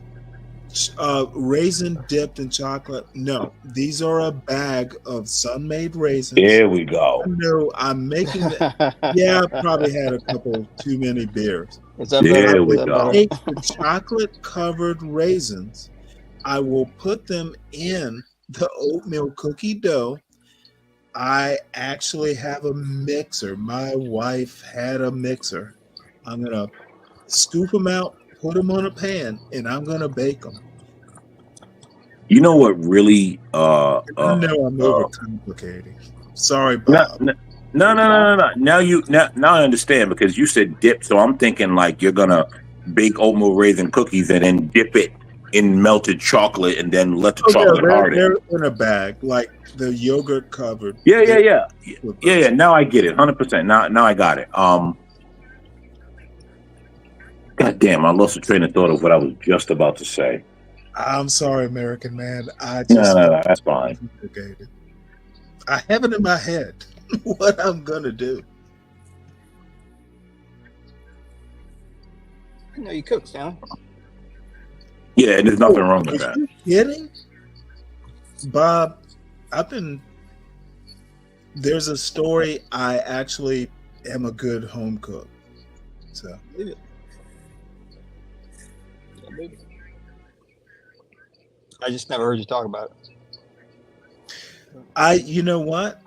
Raisin dipped in chocolate. No, these are a bag of Sunmaid raisins. There we go. No, I'm making it. Yeah, I probably had a couple too many beers. There we go. Take the chocolate covered raisins. I will put them in the oatmeal cookie dough. I actually have a mixer. My wife had a mixer. I'm going to scoop them out, put them on a pan, and I'm going to bake them. You know what really... I know I'm overcomplicating. Sorry, Bob. No. Now I understand, because you said dip, so I'm thinking like you're going to bake oatmeal raisin cookies and then dip it in melted chocolate and then let the chocolate harden. They're in a bag, like the yogurt covered. Yeah. Now I get it, 100%. Now I got it. God damn, I lost the train of thought of what I was just about to say. I'm sorry, American man. No, that's fine. I have it in my head what I'm gonna do. I know you cook, Stanley. Yeah, and there's nothing wrong with that. Are you kidding? Bob, there's a story. I actually am a good home cook. So I just never heard you talk about it. You know what?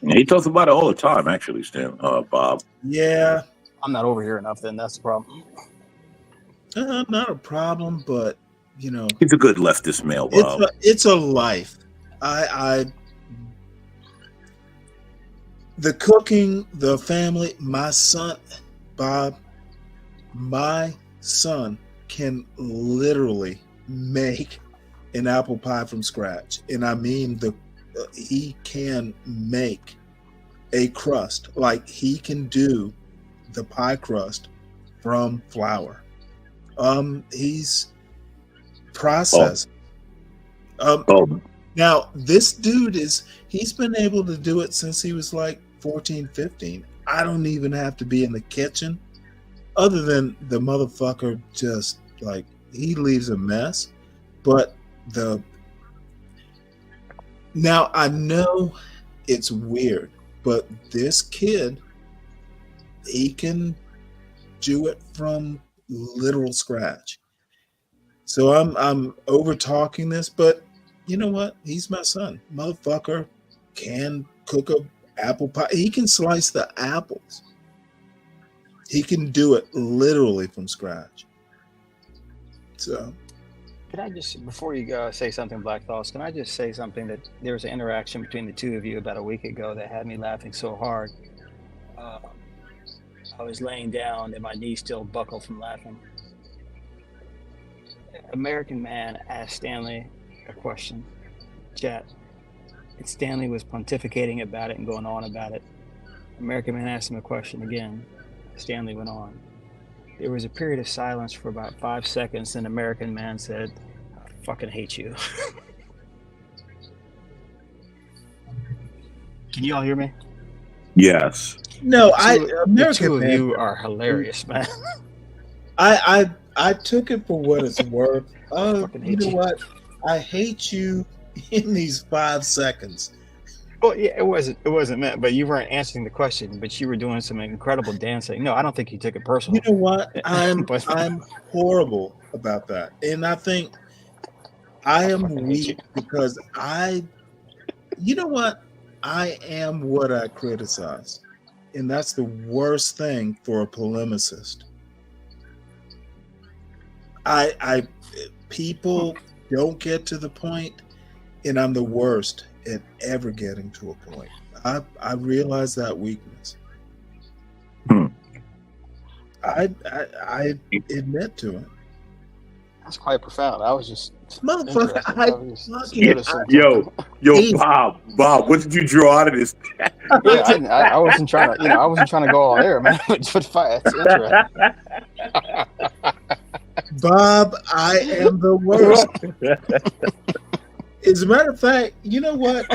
He talks about it all the time, actually, Bob. Yeah. I'm not over here enough, then that's the problem. Not a problem, but he's a good leftist male, Bob. It's a life. The cooking, the family, my son, Bob, my son can literally make an apple pie from scratch. And I mean, he can make a crust. Like, he can do the pie crust from flour. He's processed. Now this dude he's been able to do it since he was like 14, 15. I don't even have to be in the kitchen, other than the motherfucker just like, he leaves a mess. But now I know it's weird, but this kid, he can do it from literal scratch. So I'm over talking this, but you know what? He's my son. Motherfucker can cook a apple pie. He can slice the apples. He can do it literally from scratch. So, can I just, before you say something, Black Thoughts, can I just say something that there was an interaction between the two of you about a week ago that had me laughing so hard. I was laying down and my knees still buckle from laughing. American man asked Stanley a question. Chat. And Stanley was pontificating about it and going on about it. American man asked him a question again. Stanley went on. There was a period of silence for about 5 seconds, and American man said, "I fucking hate you." Can you all hear me? Yes. No, the two of you are hilarious, man. I took it for what it's worth. You know you. what? I hate you in these 5 seconds. Well, yeah, it wasn't meant, but you weren't answering the question, but you were doing some incredible dancing. No, I don't think you took it personal. You know what? I'm horrible about that. And I think I am weak because you know what? I am what I criticize. And that's the worst thing for a polemicist. People don't get to the point, and I'm the worst at ever getting to a point. I realize that weakness. I admit to it. That's quite profound. I was just motherfucker. Yo, Bob, what did you draw out of this? I wasn't trying to, I wasn't trying to go all there, man. But it's interesting. Bob, I am the worst. As a matter of fact, you know what?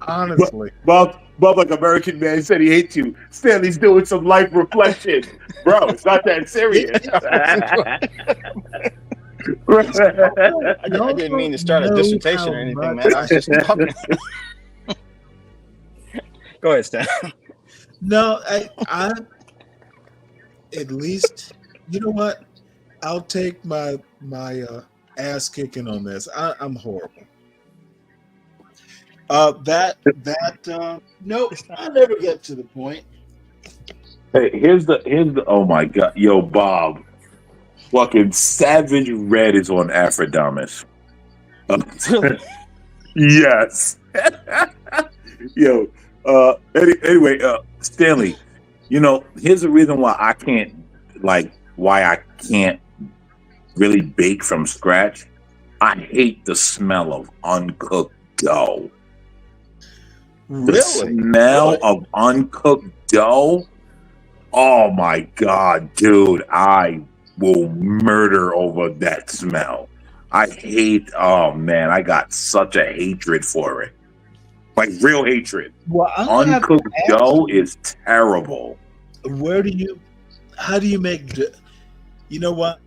Honestly, Bob, like American man said he hates you. Stanley's doing some life reflection, bro. It's not that serious. I didn't mean to start a dissertation or anything, man. I was just talking. Go ahead, Stan. No, I at least, you know what? I'll take my ass kicking on this. I'm horrible. Nope, I never get to the point. Hey, here's the oh my god, yo, Bob, fucking Savage Red is on Aphrodite. Yes. Yo, anyway, Stanley, here's the reason why I can't really bake from scratch. I hate the smell of uncooked dough. Really? The smell of uncooked dough? Oh my god, dude, I will murder over that smell. Oh man, I got such a hatred for it. Like real hatred. Well, uncooked dough is terrible. How do you make, you know what?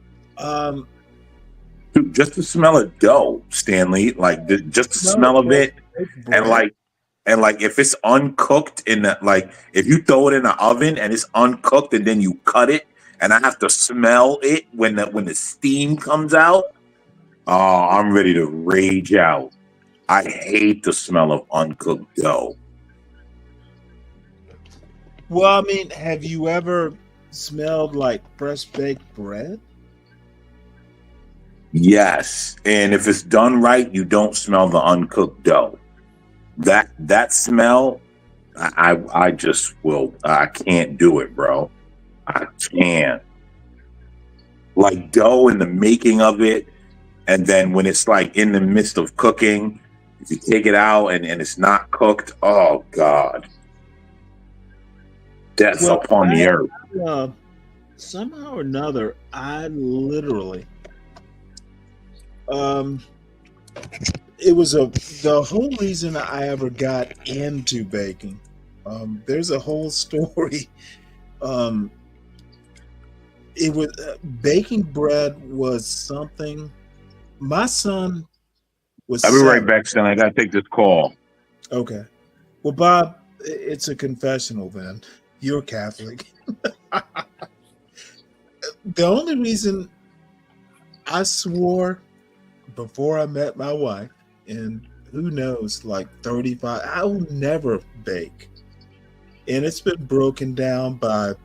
Dude, just the smell of dough, Stanley, like just the smell of it, and like if it's uncooked if you throw it in the oven and it's uncooked and then you cut it and I have to smell it when the steam comes out, oh, I'm ready to rage out. I hate the smell of uncooked dough. Well, I mean, have you ever smelled like fresh baked bread? Yes, and if it's done right, you don't smell the uncooked dough. That smell, I can't do it, bro. I can't. Like dough in the making of it, and then when it's like in the midst of cooking, if you take it out and it's not cooked, oh god, death upon the earth. Somehow or another, I literally, it was the whole reason I ever got into baking. There's a whole story. It was baking bread was something. My son was. I'll be right back, son. I gotta take this call. Okay. Well, Bob, it's a confessional then. You're Catholic. The only reason I swore before I met my wife, and who knows, like 35, I will never bake. And it's been broken down by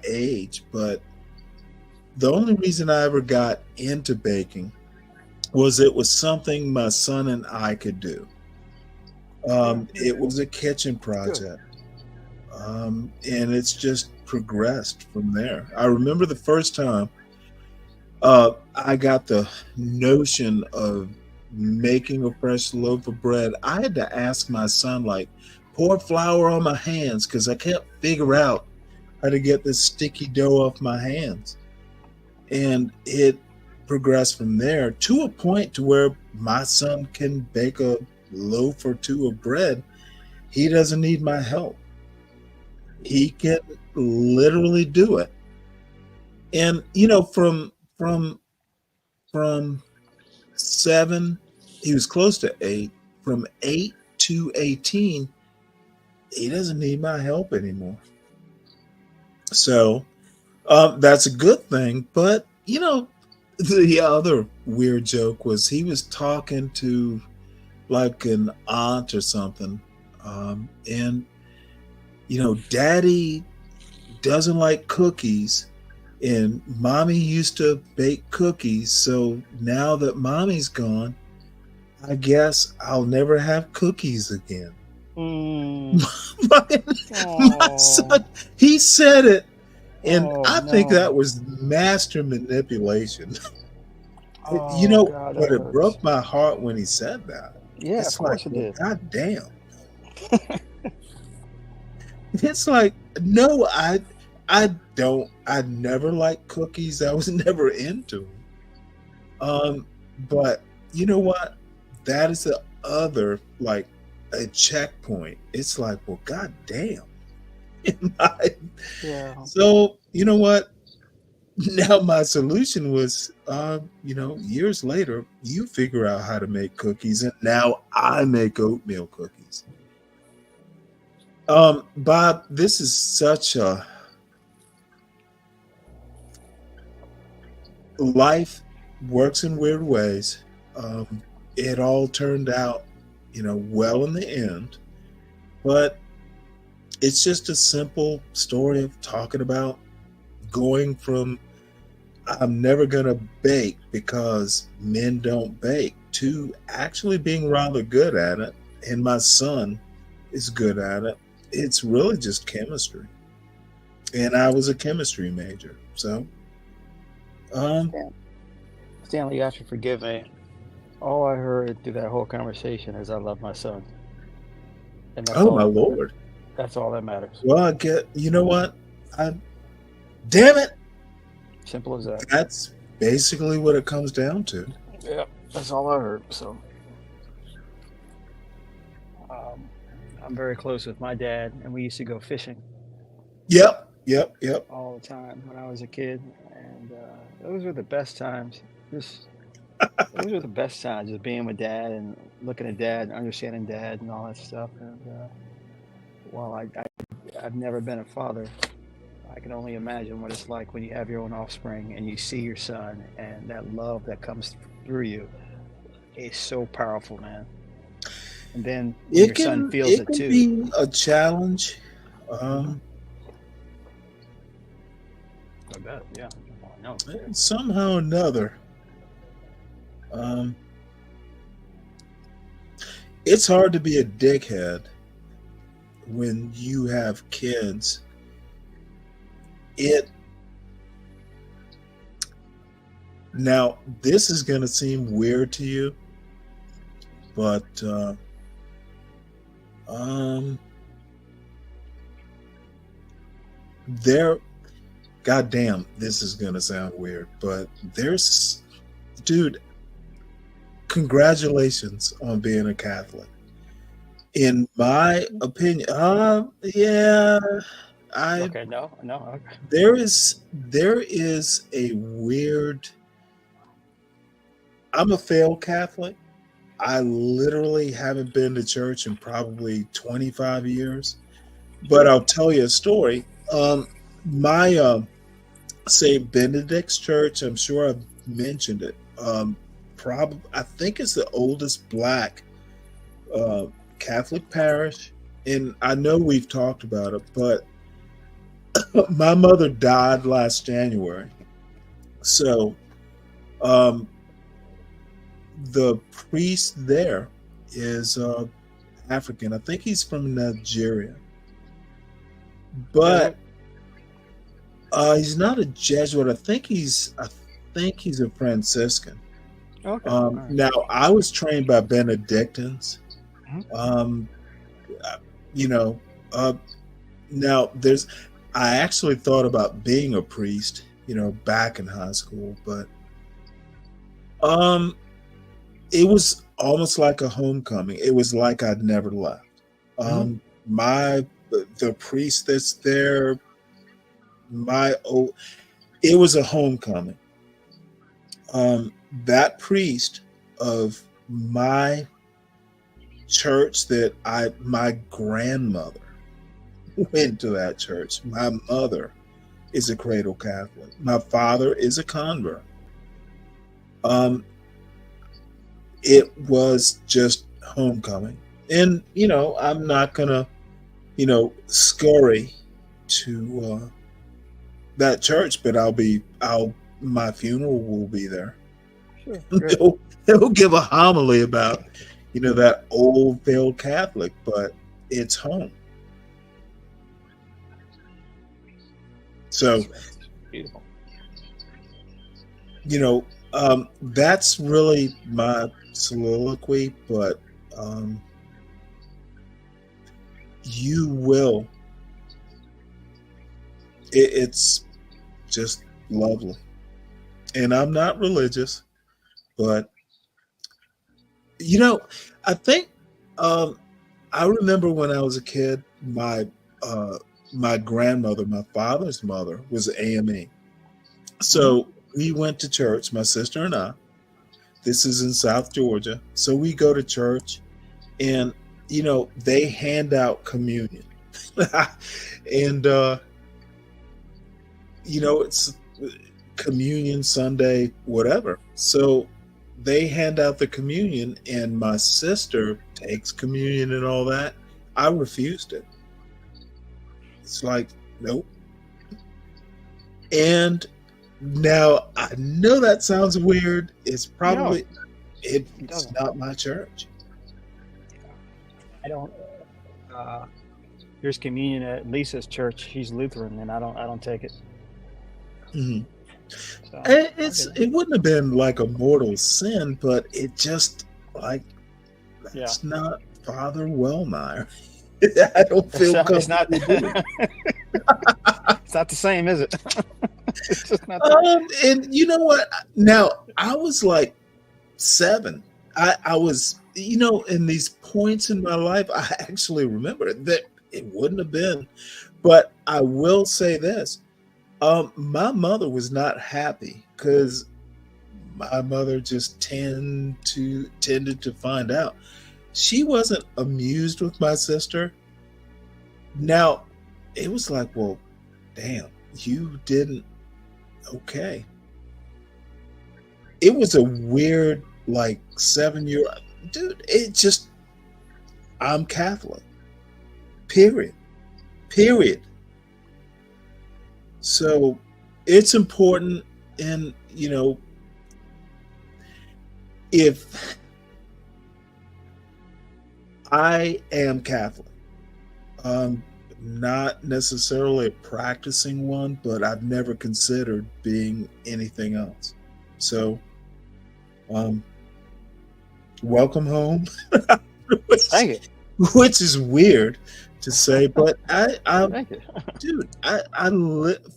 age, but the only reason I ever got into baking was it was something my son and I could do. It was a kitchen project. And it's just progressed from there. I remember the first time I got the notion of making a fresh loaf of bread. I had to ask my son, like, pour flour on my hands because I can't figure out how to get this sticky dough off my hands. And it progressed from there to a point to where my son can bake a loaf or two of bread. He doesn't need my help. He can literally do it. And from 7, he was close to 8. From 8 to 18, he doesn't need my help anymore. So that's a good thing. But the other weird joke was he was talking to like an aunt or something, and Daddy doesn't like cookies, and Mommy used to bake cookies, so now that Mommy's gone, I guess I'll never have cookies again. My son, he said it, and I think that was master manipulation. God, but it broke my heart when he said that. Yeah, It's of course like, it did. God damn. It's like, no, I don't. I never liked cookies. I was never into them. But you know what? That is the other, like, a checkpoint. It's like, well, god damn. Yeah. So you know what? Now my solution was, years later, you figure out how to make cookies, and now I make oatmeal cookies. Bob, this is such a life works in weird ways. It all turned out, well in the end, but it's just a simple story of talking about going from I'm never gonna bake because men don't bake to actually being rather good at it, and my son is good at it. It's really just chemistry, and I was a chemistry major, so Stanley, you have to forgive me. All I heard through that whole conversation is I love my son. And that's oh all my that matters. lord. That's all that matters. Well, you know what? Damn it. Simple as that. That's basically what it comes down to. Yeah, that's all I heard. So, I'm very close with my dad, and we used to go fishing. Yep. All the time when I was a kid, and those were the best times. Those were the best times, just being with Dad and looking at Dad and understanding Dad and all that stuff. And while I've never been a father, I can only imagine what it's like when you have your own offspring and you see your son, and that love that comes through you is so powerful, man. And then your son feels it can too. Be a challenge. I bet, yeah. I know. Somehow or another. It's hard to be a dickhead when you have kids. Now, this is going to seem weird to you, but goddamn, this is going to sound weird, but dude, congratulations on being a Catholic. In my opinion, yeah, Okay, no. Okay. there is a weird. I'm a failed Catholic. I literally haven't been to church in probably 25 years, but I'll tell you a story. My St. Benedict's Church, I'm sure I've mentioned it. I think it's the oldest Black Catholic parish, and I know we've talked about it, but my mother died last January, So, the priest there is African. I think he's from Nigeria, but he's not a Jesuit. I think he's a Franciscan. Okay. Now, I was trained by Benedictines. Now I actually thought about being a priest, back in high school, but it was almost like a homecoming. It was like I'd never left. The priest that's there, it was a homecoming. That priest of my church my grandmother went to that church. My mother is a cradle Catholic. My father is a convert. It was just homecoming. And, I'm not gonna, scurry to that church, but my funeral will be there. Sure, they'll give a homily about, that old failed Catholic, but it's home. So, beautiful. That's really my soliloquy, but you will. It's just lovely. And I'm not religious, but I think I remember when I was a kid, my grandmother, my father's mother, was AME. So we went to church, my sister and I. This is in South Georgia. So we go to church and, they hand out communion. And, it's communion Sunday, whatever. So they hand out the communion and my sister takes communion and all that. I refused it. It's like, nope. And now I know that sounds weird. It's probably it's not my church. I don't. There's communion at Lisa's church. She's Lutheran, and I don't take it. Mm-hmm. So, it wouldn't have been like a mortal sin, but it just that's not Father Wellmeyer. I don't feel it's not. It's not the same, is it? It's just not and you know what? Now I was like 7. I was, in these points in my life, I actually remember that it wouldn't have been. But I will say this. My mother was not happy because my mother just tended to find out. She wasn't amused with my sister. Now, it was like, well, damn, you didn't. Okay. It was a weird, 7-year-old. Dude, I'm Catholic. Period. So it's important, and if I am Catholic, not necessarily a practicing one, but I've never considered being anything else. So, welcome home. Thank you. Which is weird to say, but Thank you. Dude, I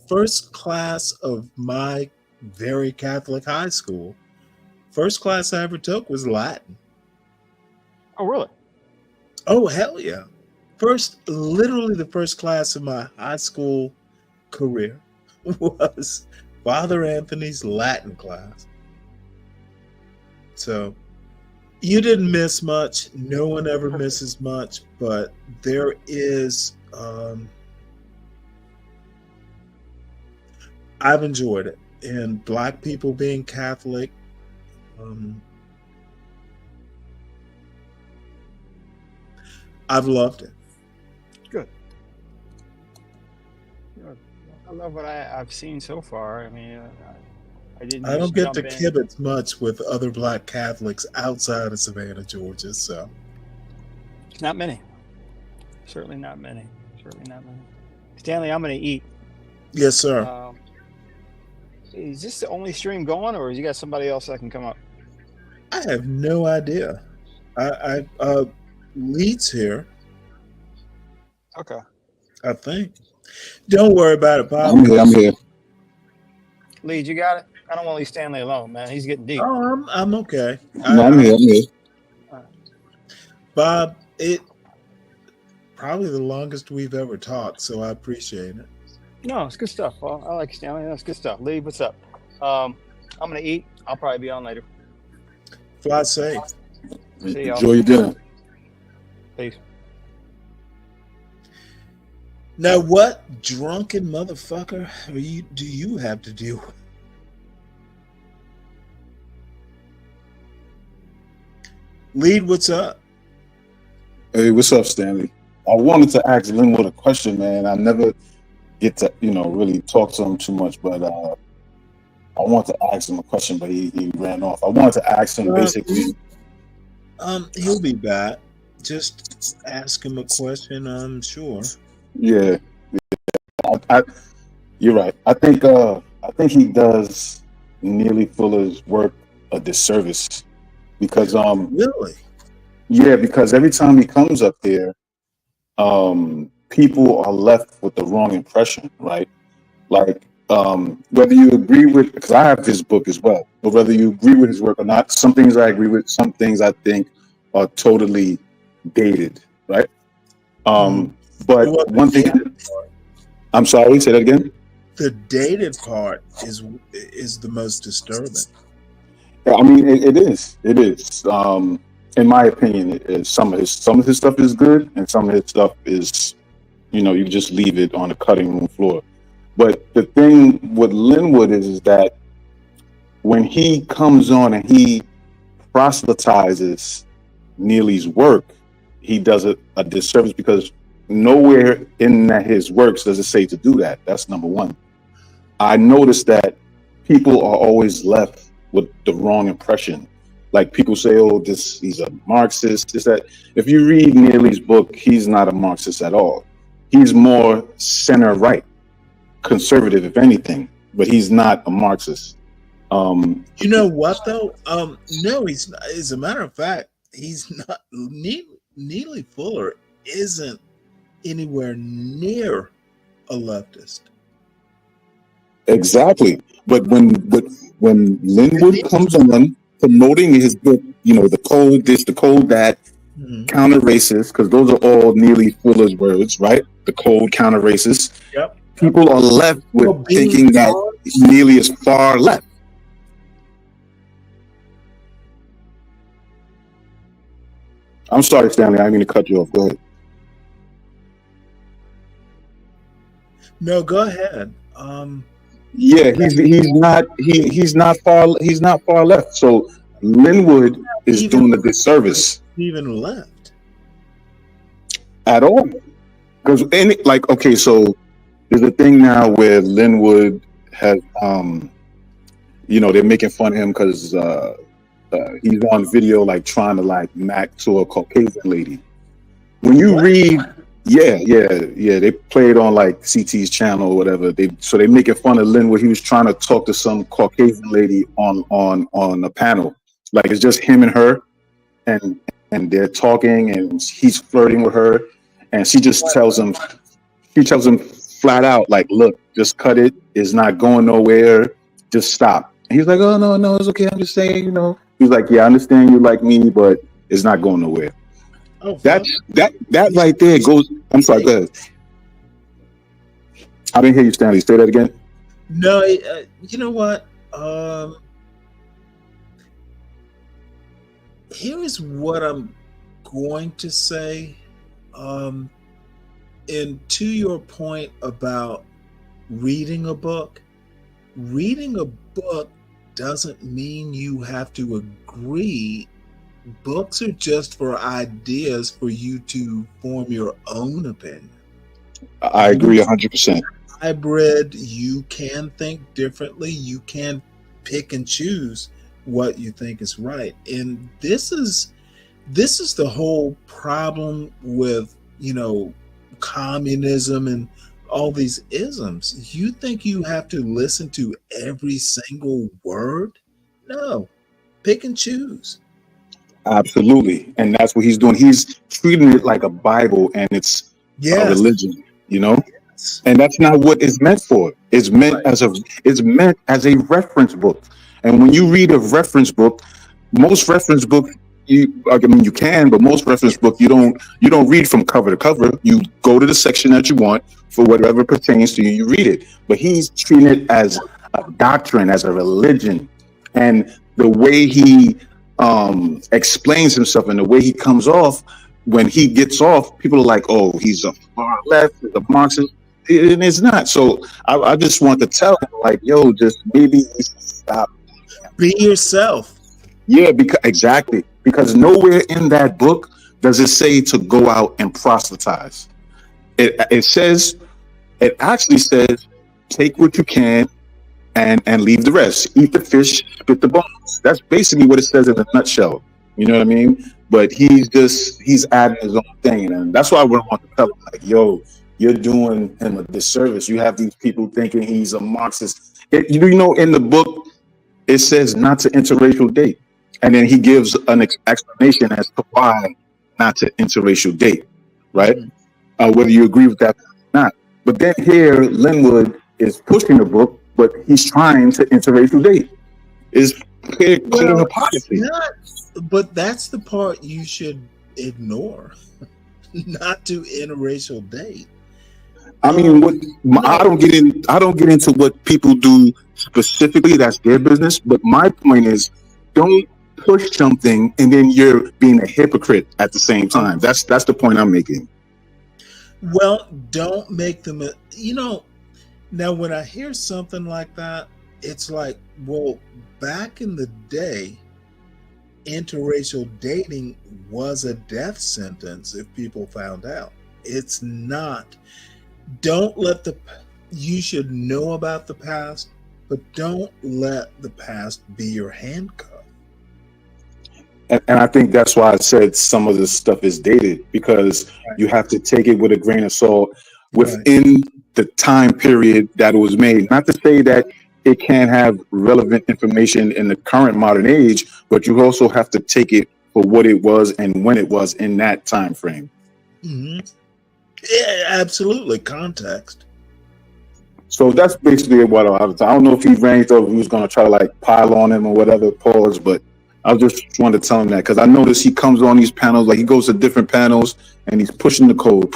first class of my very Catholic high school. First class I ever took was Latin. Oh, really? Oh, hell yeah. Literally the first class of my high school career was Father Anthony's Latin class. So you didn't miss much. No one ever misses much, but there is, I've enjoyed it. And Black people being Catholic, I've loved it. Good. I love what I've seen so far. I mean, I don't get to kibitz much with other black Catholics outside of Savannah, Georgia. So, not many. Certainly not many. Certainly not many. Stanley, I'm going to eat. Yes, sir. Is this the only stream going, or has you got somebody else that can come up? I have no idea. I Leeds here. Okay. I think. Don't worry about it, Bob. I'm here. Leeds, you got it? I don't want to leave Stanley alone, man. He's getting deep. Oh, I'm okay. I'm here. Bob, it probably the longest we've ever talked, so I appreciate it. No, it's good stuff. Well, I like Stanley. That's good stuff. Lee, what's up? I'm going to eat. I'll probably be on later. Fly safe. See y'all. Enjoy your dinner. Peace. Now, what drunken motherfucker do you have to deal with? Lead, what's up? Hey, what's up, Stanley? I wanted to ask Linwood a question, man. I never get to, really talk to him too much, but I wanted to ask him a question, but he ran off. I wanted to ask him basically. He'll be back. Just ask him a question, I'm sure. Yeah. You're right. I think he does Neely Fuller's work a disservice because really? Yeah, because every time he comes up here, people are left with the wrong impression, right? Like whether you agree with, because I have his book as well, but whether you agree with his work or not, some things I agree with, some things I think are totally dated, right? But one thing, I'm sorry, say that again. The dated part is the most disturbing. Yeah, I mean, it is. It is. In my opinion, it is. Some of his stuff is good, and some of his stuff is, you just leave it on the cutting room floor. But the thing with Linwood is that when he comes on and he proselytizes Neely's work, he does it a disservice because nowhere in his works does it say to do that. That's number one. I noticed that people are always left with the wrong impression. Like people say, oh, he's a Marxist, this, that. If you read Neely's book, he's not a Marxist at all. He's more center-right, conservative, if anything, but he's not a Marxist. You know what, though? No, he's not. As a matter of fact, he's not. Neely Fuller isn't anywhere near a leftist. Exactly. But when Linwood comes on promoting his book, the code this, the code that, counter racist, because those are all Neely Fuller's words, right? The code counter racist. Yep. People are left with thinking that Neely is far left. I'm sorry, Stanley. I didn't mean to cut you off. Go ahead. No, go ahead. Yeah, he's not far left. So Linwood is doing a disservice. Even left at all? Because so there's a thing now where Linwood has they're making fun of him because he's on video trying to mac to a Caucasian lady. When you read, they play it on CT's channel or whatever. They making fun of Linwood. He was trying to talk to some Caucasian lady on a panel. It's just him and her, and they're talking, and he's flirting with her, and she just tells him flat out, look, just cut it. It's not going nowhere. Just stop. And he's like, oh no, it's okay. I'm just saying, He's like, yeah, I understand you like me, but it's not going nowhere. Oh, that right there goes. I'm sorry, go ahead. I didn't hear you, Stanley. Say that again. No, you know what? Here is what I'm going to say. And to your point about reading a book doesn't mean you have to agree. Books are just for ideas for you to form your own opinion. I agree 100%. Hybrid, you can think differently. You can pick and choose what you think is right. And this is the whole problem with, communism and all these isms. You think you have to listen to every single word? No, pick and choose. Absolutely. And that's what he's doing. He's treating it like a Bible and it's a religion, And that's not what it's meant for. It's meant as a reference book. And when you read a reference book, most reference books you can, but most reference book you don't read from cover to cover. You go to the section that you want for whatever pertains to you, you read it. But he's treating it as a doctrine, as a religion. And the way he explains himself and the way he comes off, when he gets off, people are like, oh, he's a far left, he's a Marxist. And it's not. So I just want to tell him, like, yo, just maybe stop. Be yourself. Yeah, because nowhere in that book does it say to go out and proselytize. It actually says take what you can and leave the rest. Eat the fish, spit the bones. That's basically what it says in a nutshell. You know what I mean? But he's adding his own thing, and that's why I would want to tell him, like, yo, you're doing him a disservice. You have these people thinking he's a Marxist. In the book, it says not to interracial date. And then he gives an explanation as to why not to interracial date, right? Whether you agree with that or not. But then here, Linwood is pushing the book, but he's trying to interracial date. It's clear hypocrisy. But that's the part you should ignore. Not to interracial date. I mean, I don't get into what people do specifically. That's their business. But my point is, don't push something and then you're being a hypocrite at the same time. That's the point I'm making. Well, don't make them. Now when I hear something like that, it's like, well, back in the day, interracial dating was a death sentence if people found out. It's not. You should know about the past, but don't let the past be your handcuff. And I think that's why I said some of this stuff is dated, because you have to take it with a grain of salt within the time period that it was made. Not to say that it can't have relevant information in the current modern age, but you also have to take it for what it was and when it was in that time frame. Mm-hmm. Yeah, absolutely. Context. So that's basically what I don't know if he ranked or if he was going to try to like pile on him or whatever, pause, but I just wanted to tell him that because I noticed he comes on these panels, like he goes to different panels and he's pushing the code,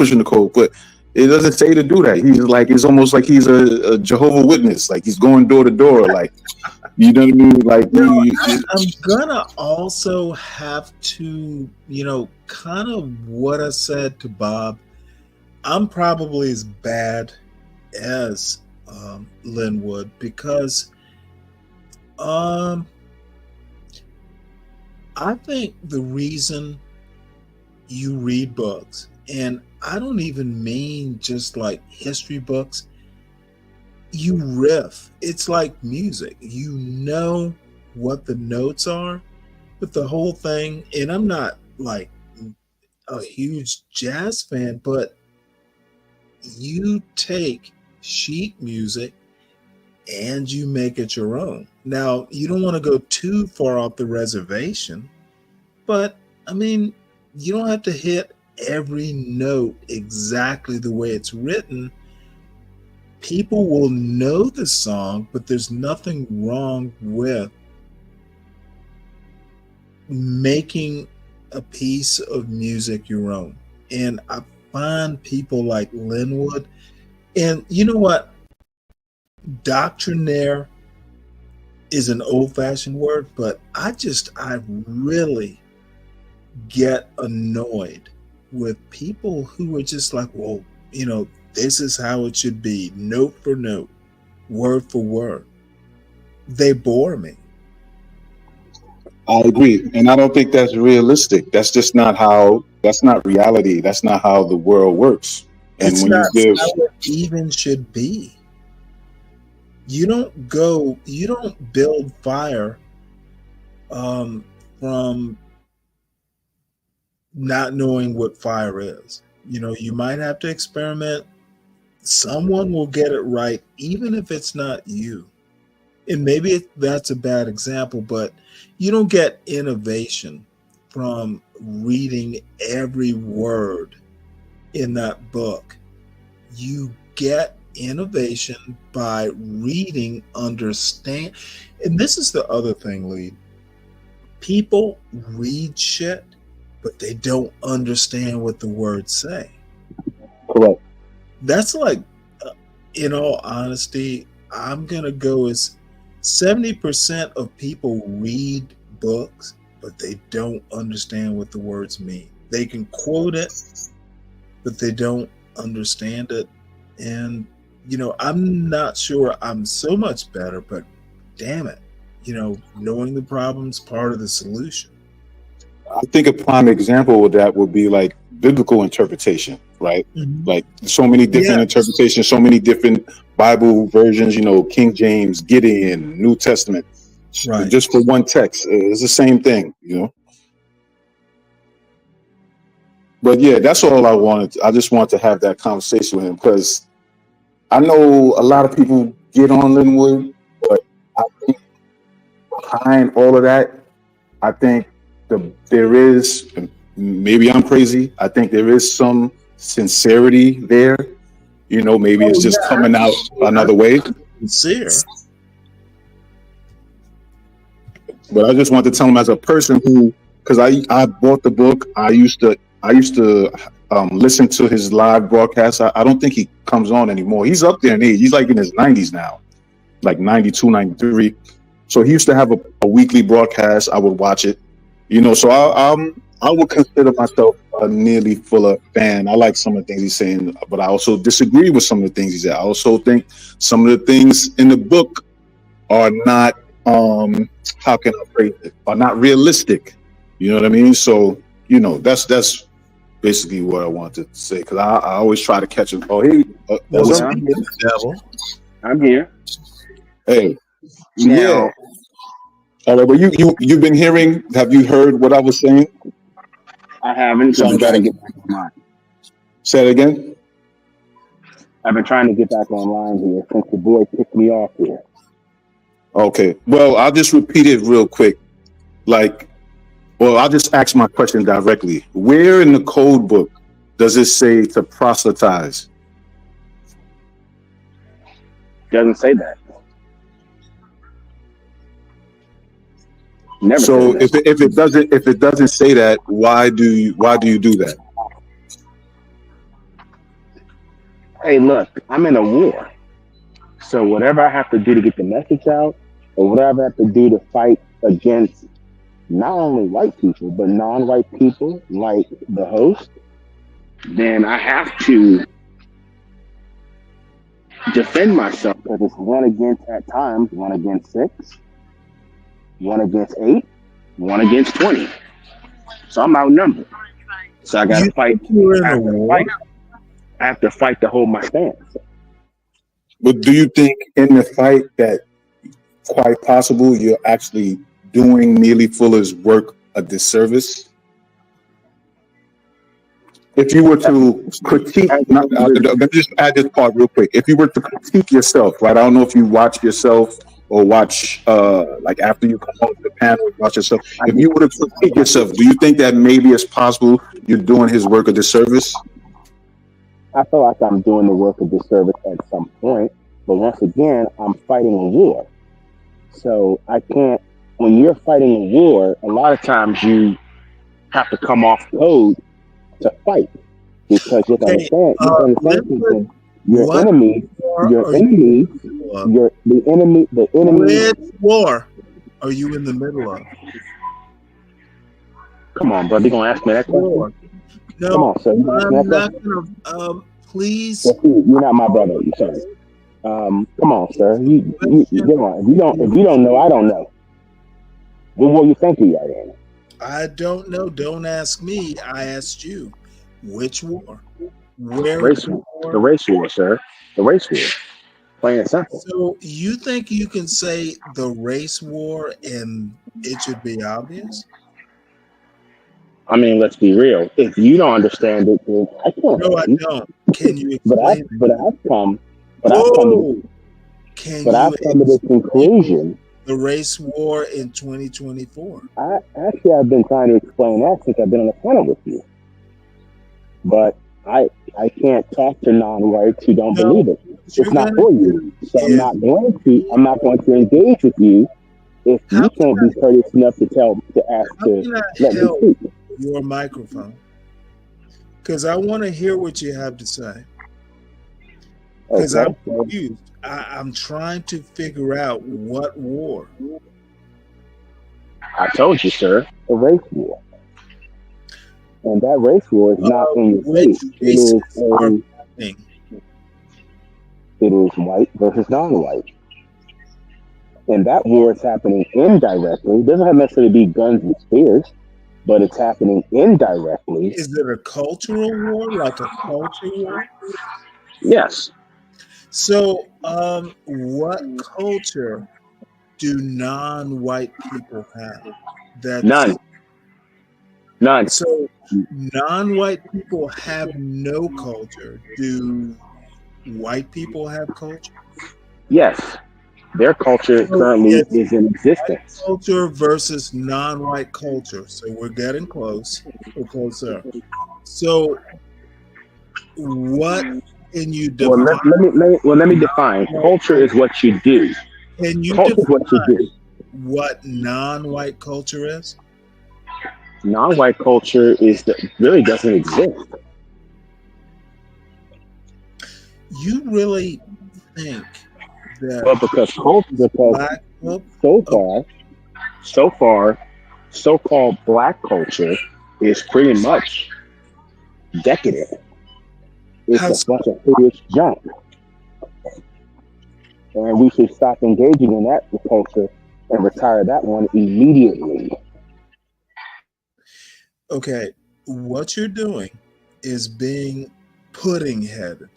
but it doesn't say to do that. He's like, it's almost like he's a Jehovah's Witness, like he's going door to door, like, you know what I mean? Like, I'm gonna also have to, kind of what I said to Bob. I'm probably as bad as Linwood because I think the reason you read books, and I don't even mean just like history books, you riff. It's like music. You know what the notes are, but the whole thing, and I'm not like a huge jazz fan, but you take sheet music and you make it your own. Now, you don't want to go too far off the reservation, but I mean, you don't have to hit every note exactly the way it's written. People will know the song, but there's nothing wrong with making a piece of music your own. And I find people like Linwood, and you know what? Doctrinaire is an old-fashioned word, but I really get annoyed with people who are just like, well, this is how it should be, note for note, word for word. They bore me. I agree. And I don't think that's realistic. That's just that's not reality. That's not how the world works. And It's when not you give, how it even should be. You don't build fire from not knowing what fire is. You might have to experiment. Someone will get it right, even if it's not you. And maybe that's a bad example, but you don't get innovation from reading every word in that book. You get innovation by reading, understand. And this is the other thing, Lee. People read shit, but they don't understand what the words say. Correct. That's like, in all honesty, I'm going to go as 70% of people read books, but they don't understand what the words mean. They can quote it, but they don't understand it. And, I'm not sure I'm so much better, but damn it, knowing the problem's part of the solution. I think a prime example of that would be like biblical interpretation, right? Mm-hmm. Like so many different interpretations, so many different Bible versions, King James, Gideon, New Testament, right? Just for one text. It's the same thing, But yeah, that's all I wanted. I just wanted to have that conversation with him because I know a lot of people get on Linwood, but I think behind all of that, I think there is, maybe I'm crazy, I think there is some sincerity there. Maybe it's just coming out another way. Sincere. But I just want to tell him as a person who, because I bought the book, I used to listen to his live broadcasts. I don't think he comes on anymore. He's up there in age. He's like in his 90s now, like 92, 93. So he used to have a weekly broadcast. I would watch it, so I would consider myself a Nearly Fuller fan. I like some of the things he's saying, but I also disagree with some of the things he said. I also think some of the things in the book are not, how can I phrase it, are not realistic. You know what I mean? So, that's basically what I wanted to say, because I always try to catch him. Oh, hey, I'm here. Hey, now, yeah. All right, but you've been hearing. Have you heard what I was saying? I haven't. So I'm trying to get back online. Say it again. I've been trying to get back online here since the boy kicked me off here. Okay. Well, I'll just repeat it real quick. I'll just ask my question directly. Where in the code book does it say to proselytize? Doesn't say that. Never. So if it doesn't say that, why do you do that? Hey, look, I'm in a war. So whatever I have to do to get the message out, or whatever I have to do to fight against not only white people, but non-white people like the host, then I have to defend myself, because it's 1 against, at times, 1 against 6, 1 against 8, 1 against 20. So I'm outnumbered. So I got to fight. I have to fight to hold my stance. But do you think in the fight that quite possible you're actually doing Nearly Fuller's work a disservice? If you were to critique, let me just add this part real quick. If you were to critique yourself, right? I don't know if you watch yourself or watch, like after you come on to the panel, watch yourself. If you were to critique yourself, do you think that maybe it's possible you're doing his work a disservice? I feel like I'm doing the work of disservice at some point, but once again, I'm fighting a war. So I can't, when you're fighting a war, a lot of times you have to come off code to fight, because you understand, your enemy. Which war are you in the middle of? Come on, bro, you gonna ask me that question? No, come on, sir. I'm not gonna. Please. You're not my brother. Sorry. Come on, sir. Come on. If you don't know, I don't know. What war you think you are in? I don't know. Don't ask me. I asked you. Which war? Where? The race war, sir. The race war. Plain and simple. So you think you can say the race war and it should be obvious? I mean, let's be real. If you don't understand it, then I can't No, I help you. don't. Can you But explain it? I've come Whoa! Can you to the conclusion. The race war in 2024? I've been trying to explain that since I've been on the panel with you. But I can't talk to non-whites who don't believe it. It's not for you. So I'm not going to engage with you if you can't be courteous enough to let me speak. Your microphone, because I want to hear what you have to say. Because I'm confused. I'm trying to figure out what war. I told you, sir, a race war. And that race war is not in your face. It is white versus non-white. And that war is happening indirectly. It doesn't have necessarily be guns and spears, but it's happening indirectly. Is it a cultural war, like a culture war? Yes. So, what culture do non-white people have? None. So, non-white people have no culture. Do white people have culture? Yes. Their culture currently is in existence. White culture versus non-white culture. So we're getting close. We're closer. So, what can you define? Let me define. Culture is what you do. Can you culture is what you do. What non-white culture is? Non-white culture really doesn't exist. You really think that? But because so far, so-called black culture is pretty much decadent. It's a bunch of hideous junk. And we should stop engaging in that culture and retire that one immediately. Okay, what you're doing is being pudding-headed.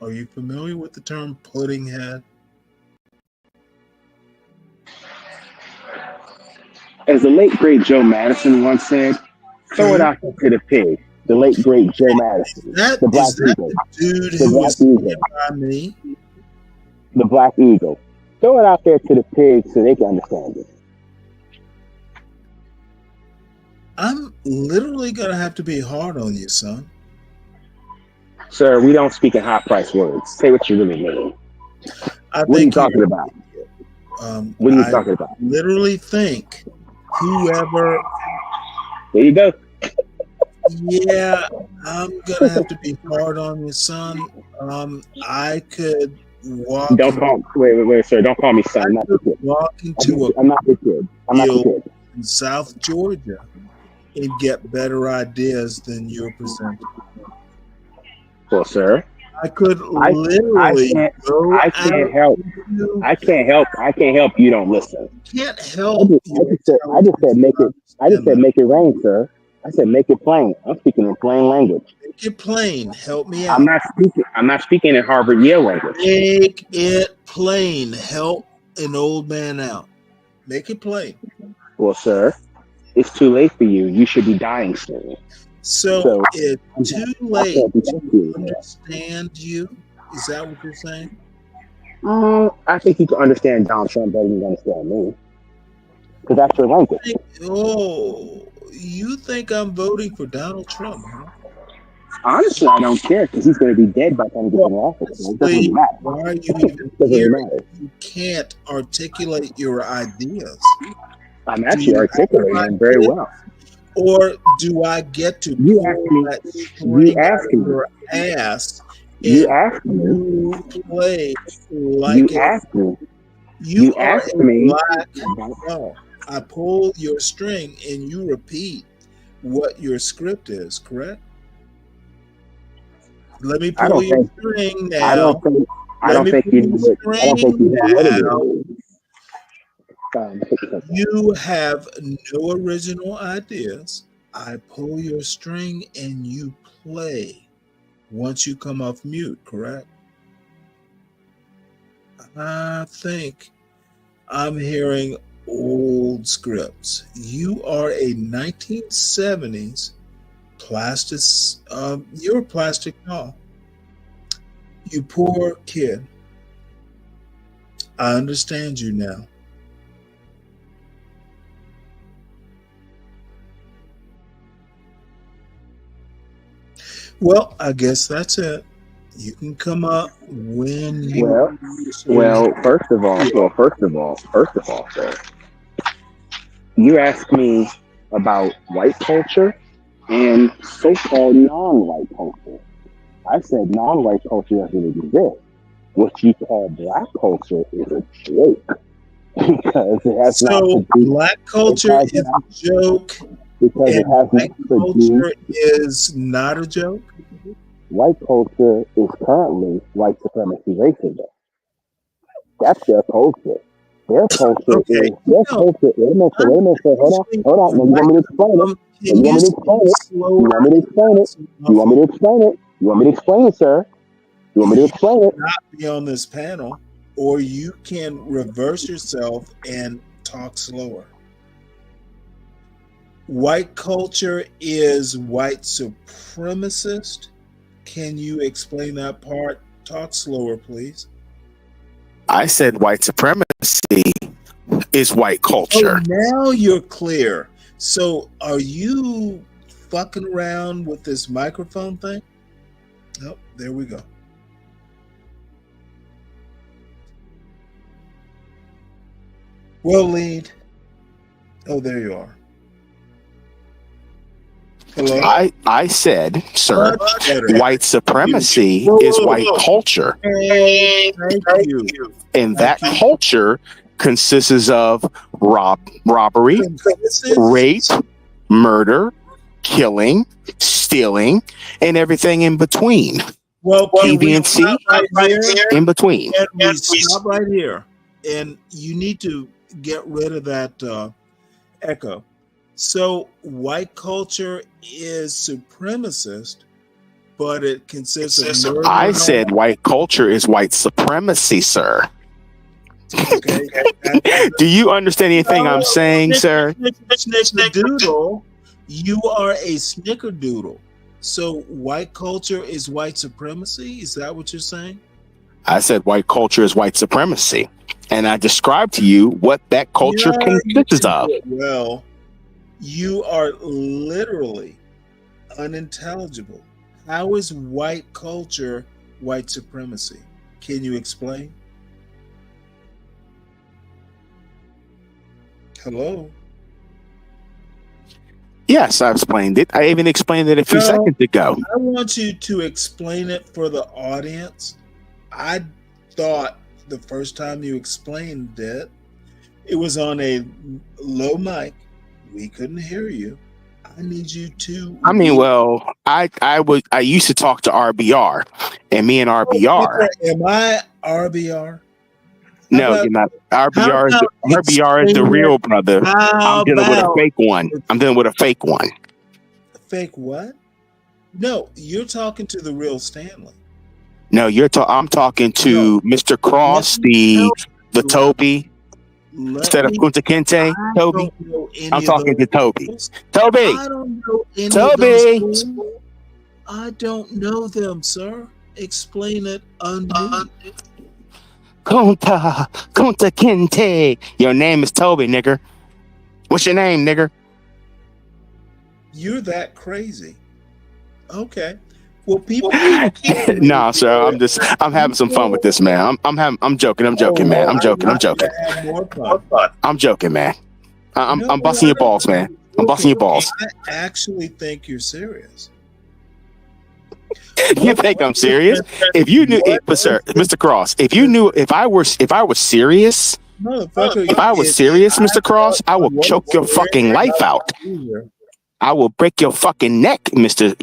Are you familiar with the term pudding head? As the late great Joe Madison once said, throw it out there to the pig. The late great Joe Madison. The Black Eagle. Dude who was by me? The Black Eagle. Throw it out there to the pigs so they can understand it. I'm literally going to have to be hard on you, son. Sir, we don't speak in high-priced words. Say what you really mean. What are you talking about? What are you talking about? Literally think whoever... There you go. Yeah, I'm going to have to be hard on you, son. I could walk... Wait, sir. Don't call me son. I'm not the kid. Walk into I'm not the kid. I'm not the kid. In South Georgia and get better ideas than you're presenting. Well, sir, I could literally. I can't help. I can't help. You don't listen. Can't help. I just said make it rain, sir. I said make it plain. I'm speaking in plain language. Make it plain. Help me out. I'm not speaking in Harvard Yale language. Make it plain. Help an old man out. Make it plain. Well, sir, it's too late for you. You should be dying soon. So it's too late to understand you? Is that what you're saying? I think you can understand Donald Trump better than you understand me. Because that's your language. You think I'm voting for Donald Trump, huh? Honestly, I don't care because he's going to be dead by the time he gets in office. So it doesn't really matter. Why are you even here? You can't articulate your ideas. I'm actually articulating them very well. Or do I get to you ask me your ass? You ask me. Play like you ask me. You ask me. Black. I pull your string and you repeat what your script is. Correct? Let me pull your string now. I don't think you know what it is. You have no original ideas. I pull your string and you play once you come off mute, correct? I think I'm hearing old scripts. You are a 1970s plastic. You're a plastic doll. You poor kid. I understand you now. Well, I guess that's it. You can come up when you. Well, first of all, sir, you asked me about white culture and so-called non-white culture. I said non-white culture doesn't exist. What you call black culture is a joke because it has not to do. Black culture is a joke, because it has white nothing to do. culture is not a joke. White culture is currently white supremacy racism. That's their culture. Their culture is their culture. Wait a minute, hold on. No, you want me to explain it? You want me to explain it? You want me to explain it? You want me to explain it, sir? You want me to explain it? Not be on this panel, or you can reverse yourself and talk slower. White culture is white supremacist. Can you explain that part? Talk slower, please. I said white supremacy is white culture. Oh, now you're clear. So are you fucking around with this microphone thing? Oh, there we go. Well, lead. Oh, there you are. Hello? I said, sir, white supremacy is white culture. Thank you. And that culture consists of robbery, rape, murder, killing, stealing, and everything in between. Well, deviancy in between. And we stop right here. And you need to get rid of that echo. So white culture is supremacist, but it consists of murder. I said white culture is white supremacy, sir. Okay. Do you understand anything I'm saying, sir? Snickerdoodle, you are a snickerdoodle. So white culture is white supremacy? Is that what you're saying? I said white culture is white supremacy. And I described to you what that culture consists of. Well, you are literally unintelligible. How is white culture white supremacy? Can you explain? Hello? Yes, I explained it. I even explained it a few seconds ago. I want you to explain it for the audience. I thought the first time you explained it, it was on a low mic. We couldn't hear you. I need you to. I mean, well, I used to talk to RBR, and me and RBR. Am I RBR? No, you're not. RBR is the real brother. I'm dealing with a fake one. I'm dealing with a fake one. Fake what? No, you're talking to the real Stanley. No, I'm talking to Mr. Cross, the Toby. Instead of Kunta Kinte, Toby. I'm talking to Toby. Toby. I don't know any Toby. of those. I don't know them, sir. Explain it under. Kunta Kinte. Your name is Toby, nigger. What's your name, nigger? You're that crazy. Okay. Well, people. Nah, sir. I'm having some fun with this, man. I'm joking, man. I'm joking. I'm joking, man. I'm busting your balls, man. I'm busting your balls. I actually think you're serious. You think I'm serious? If you knew, sir, Mr. Cross, if I was serious, Mr. Cross, I will choke your fucking life out. I will break your fucking neck, Mr.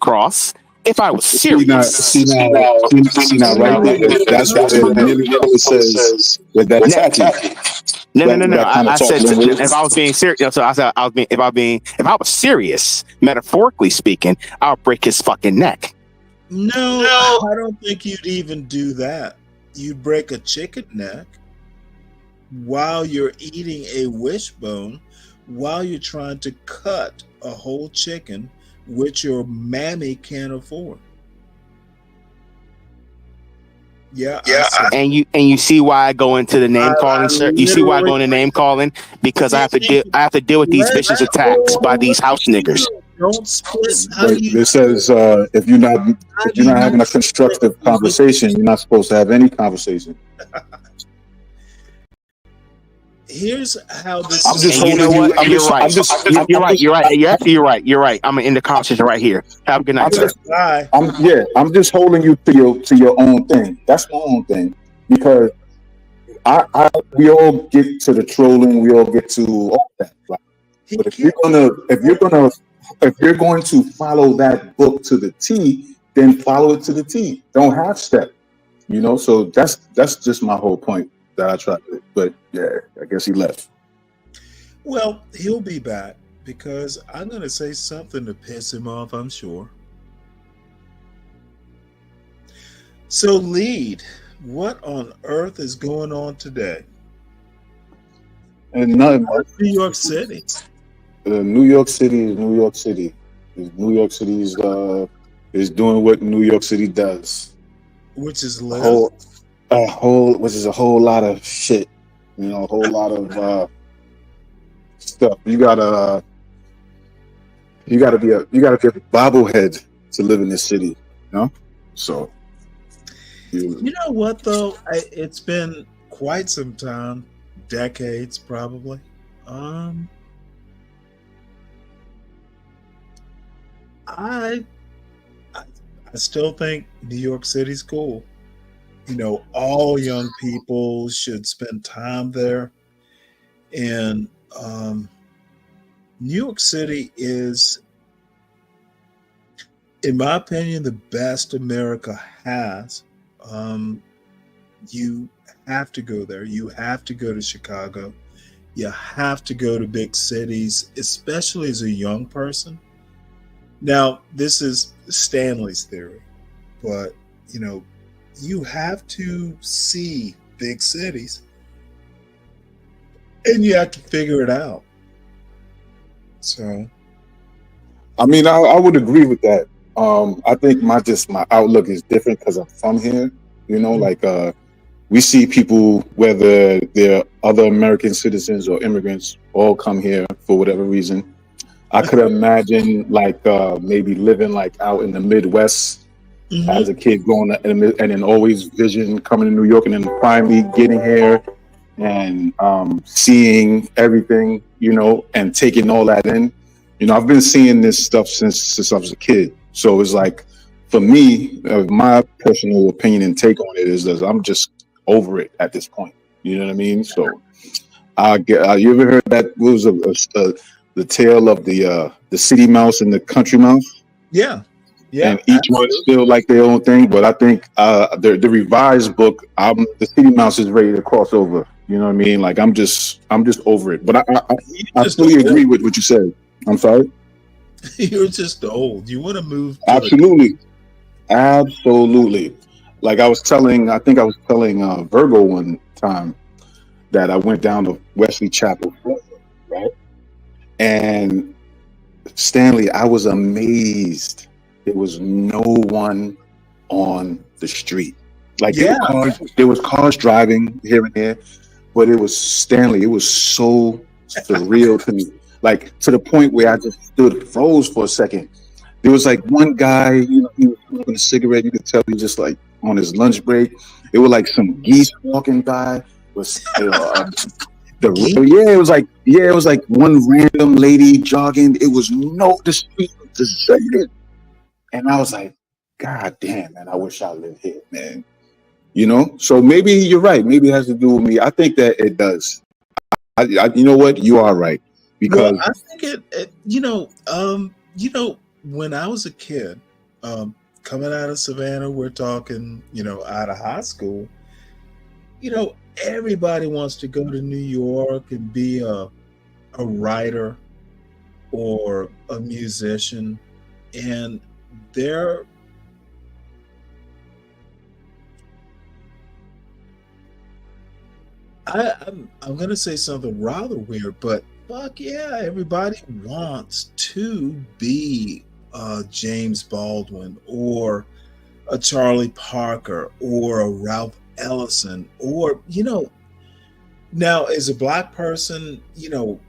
Cross. If I was serious, see now, right there. That's what it says with that tattoo. No. I said if I was being serious. So I said if I was serious, metaphorically speaking, I'll break his fucking neck. No, I don't think you'd even do that. you break a chicken neck while you're eating a wishbone, while you're trying to cut a whole chicken, which your mammy can't afford. Yeah, and you see why I go into the name calling, sir. You see why I go into name calling, because I have to deal with these vicious attacks by these house niggers. Don't split. But it says if you're not having a constructive conversation, you're not supposed to have any conversation. Here's how this. I'm just holding you. You're right. You're right. I'm in the conversation right here. Have a good night, sir. I'm just holding you to your own thing. That's my own thing, because we all get to the trolling. We all get to all that. Right? But if you're going to follow that book to the T, then follow it to the T. Don't half step. So that's just my whole point that I tried to. But yeah, I guess he left. Well, he'll be back, because I'm going to say something to piss him off, I'm sure. So, Lead, what on earth is going on today? And nothing. New York City. New York City is New York City. New York City is doing what New York City does, which is which is a whole lot of shit. A whole lot of stuff. You gotta be a bobblehead to live in this city. So. You know what though? It's been quite some time, decades probably. I still think New York City's cool. All young people should spend time there. And New York City is, in my opinion, the best America has. You have to go there. You have to go to Chicago. You have to go to big cities, especially as a young person. Now, this is Stanley's theory, but you have to see big cities and you have to figure it out. So, I mean, I would agree with that. I think my outlook is different because I'm from here. We see people, whether they're other American citizens or immigrants, all come here for whatever reason. I could imagine maybe living out in the Midwest as a kid, going and then always vision coming to New York, and then finally getting here and seeing everything, and taking all that in. I've been seeing this stuff since I was a kid. So it's for me, my personal opinion and take on it is that I'm just over it at this point. You know what I mean? So you ever heard that? What was the tale of the city mouse and the country mouse? Yeah. And each one is still their own thing. But I think the revised book, the city mouse is ready to cross over. You know what I mean? I'm just over it. But I fully agree with what you said. I'm sorry. You're just old. You want to move. Absolutely. I was telling Virgo one time that I went down to Wesley Chapel, right? And Stanley, I was amazed. There was no one on the street. There was cars driving here and there, but it was Stanley. It was so surreal to me. To the point where I just froze for a second. There was one guy, he was smoking a cigarette. You could tell he was just on his lunch break. It was some geese walking by. It was one random lady jogging. It was the street was deserted. And I was like, God damn, man, I wish I lived here, man. So maybe you're right. Maybe it has to do with me. I think that it does. You know what? You are right. Because I think when I was a kid, coming out of Savannah, we're talking, out of high school, everybody wants to go to New York and be a writer or a musician. And I'm gonna say something rather weird, but fuck yeah, everybody wants to be James Baldwin or a Charlie Parker or a Ralph Ellison, or now as a black person,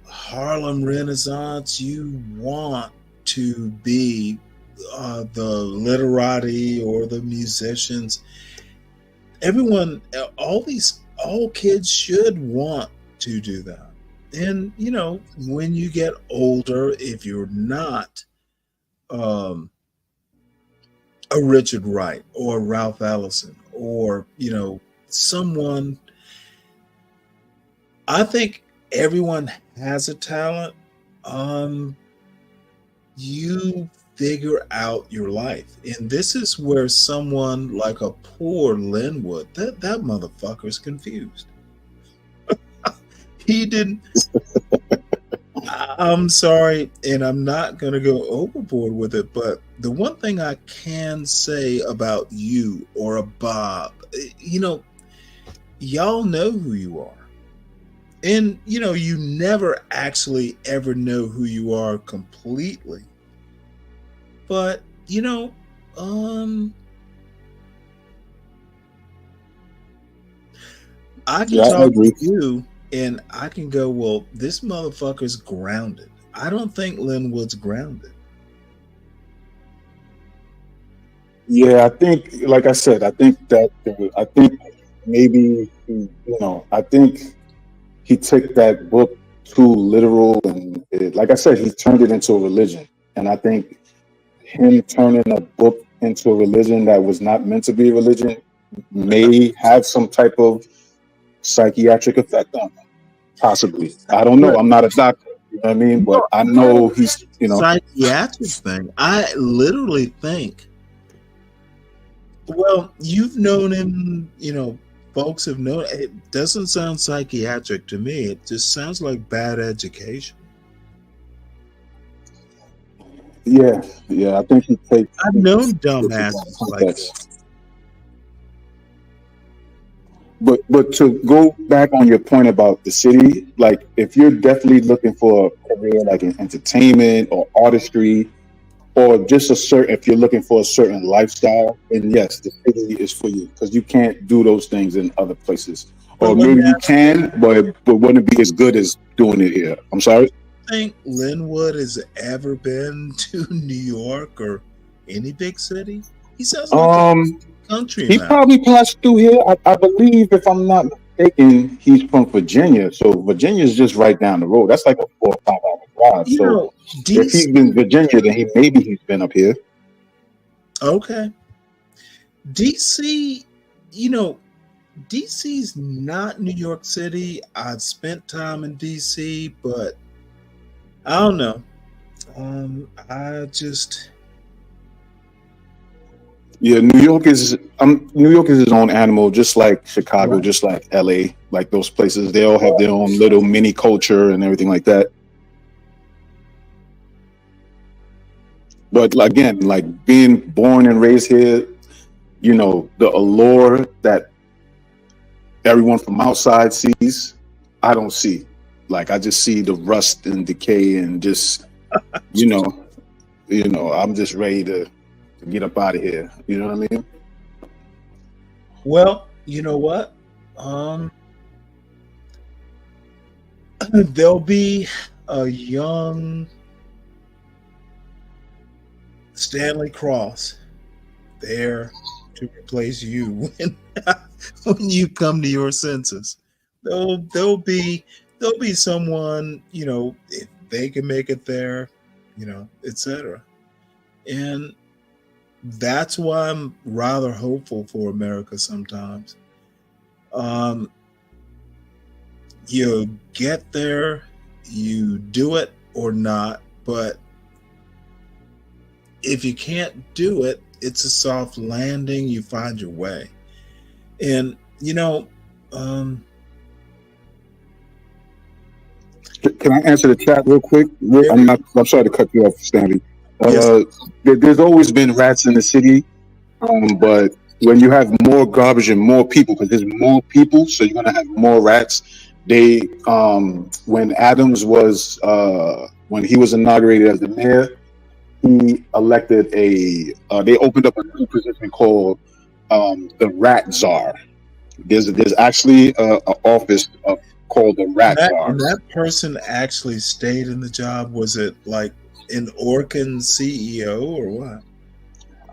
Harlem Renaissance, you want to be the literati or the musicians. Everyone, all kids should want to do that. And when you get older, if you're not a Richard Wright or Ralph Ellison or someone, I think everyone has a talent. You figure out your life, and this is where someone like a poor Linwood, that motherfucker's confused. He didn't. I'm sorry, and I'm not going to go overboard with it, but the one thing I can say about you or a Bob, y'all know who you are. And, you never actually ever know who you are completely. But, I can talk to you and I can go, well, this motherfucker's grounded. I don't think Linwood's grounded. Yeah, I think, like I said, I think maybe, I think he took that book too literal, and like I said, he turned it into a religion. And I think him turning a book into a religion that was not meant to be a religion may have some type of psychiatric effect on him, possibly. I don't know. I'm not a doctor, you know what I mean? But I know he's, psychiatric thing. I literally think, well, you've known him, folks have known, it doesn't sound psychiatric to me. It just sounds like bad education. Yeah, I think he takes. I've known dumbasses like that. But to go back on your point about the city, like if you're definitely looking for a career like in entertainment or artistry, or just if you're looking for a certain lifestyle, then yes, the city is for you, because you can't do those things in other places. Or maybe you can, but wouldn't be as good as doing it here. I'm sorry? I think Linwood has ever been to New York or any big city? He sounds like a country. He probably passed through here. I believe, if I'm not mistaken, he's from Virginia. So Virginia's just right down the road. That's like a 4 or 5 hour drive. So if he's been Virginia, then maybe he's been up here. Okay. DC, DC's not New York City. I've spent time in DC, but I don't know. New York is his own animal, just like Chicago, just like LA, like those places. They all have their own little mini culture and everything like that. But again, like being born and raised here, the allure that everyone from outside sees, I don't see. Like I just see the rust and decay and just, I'm just ready to get up out of here. You know what I mean? Well, you know what? There'll be a young Stanley Cross there to replace you when you come to your senses. There'll be someone, if they can make it there, etc. And that's why I'm rather hopeful for America sometimes. You get there, you do it or not, but if you can't do it, it's a soft landing. You find your way. And, can I answer the chat real quick? I'm sorry to cut you off, Stanley. There's always been rats in the city, but when you have more garbage and more people, because there's more people, so you're gonna have more rats. They when Adams was when he was inaugurated as the mayor, he elected they opened up a new position called the Rat Czar. There's actually a office called the Rat Czar. And that person actually stayed in the job. Was it like an Orkin CEO or what?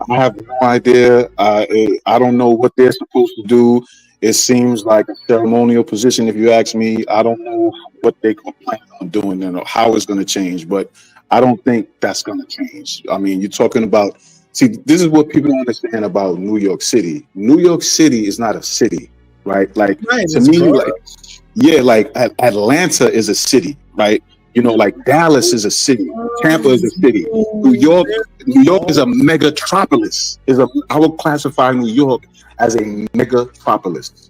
I have no idea. I don't know what they're supposed to do. It seems like a ceremonial position, if you ask me. I don't know what they plan on doing and how it's going to change, but I don't think that's going to change. I mean, you're talking about. See, this is what people don't understand about New York City. New York City is not a city, right? Like to me, like Atlanta is a city, right? You know, like Dallas is a city, Tampa is a city, New York is a megatropolis. I would classify New York as a megatropolis.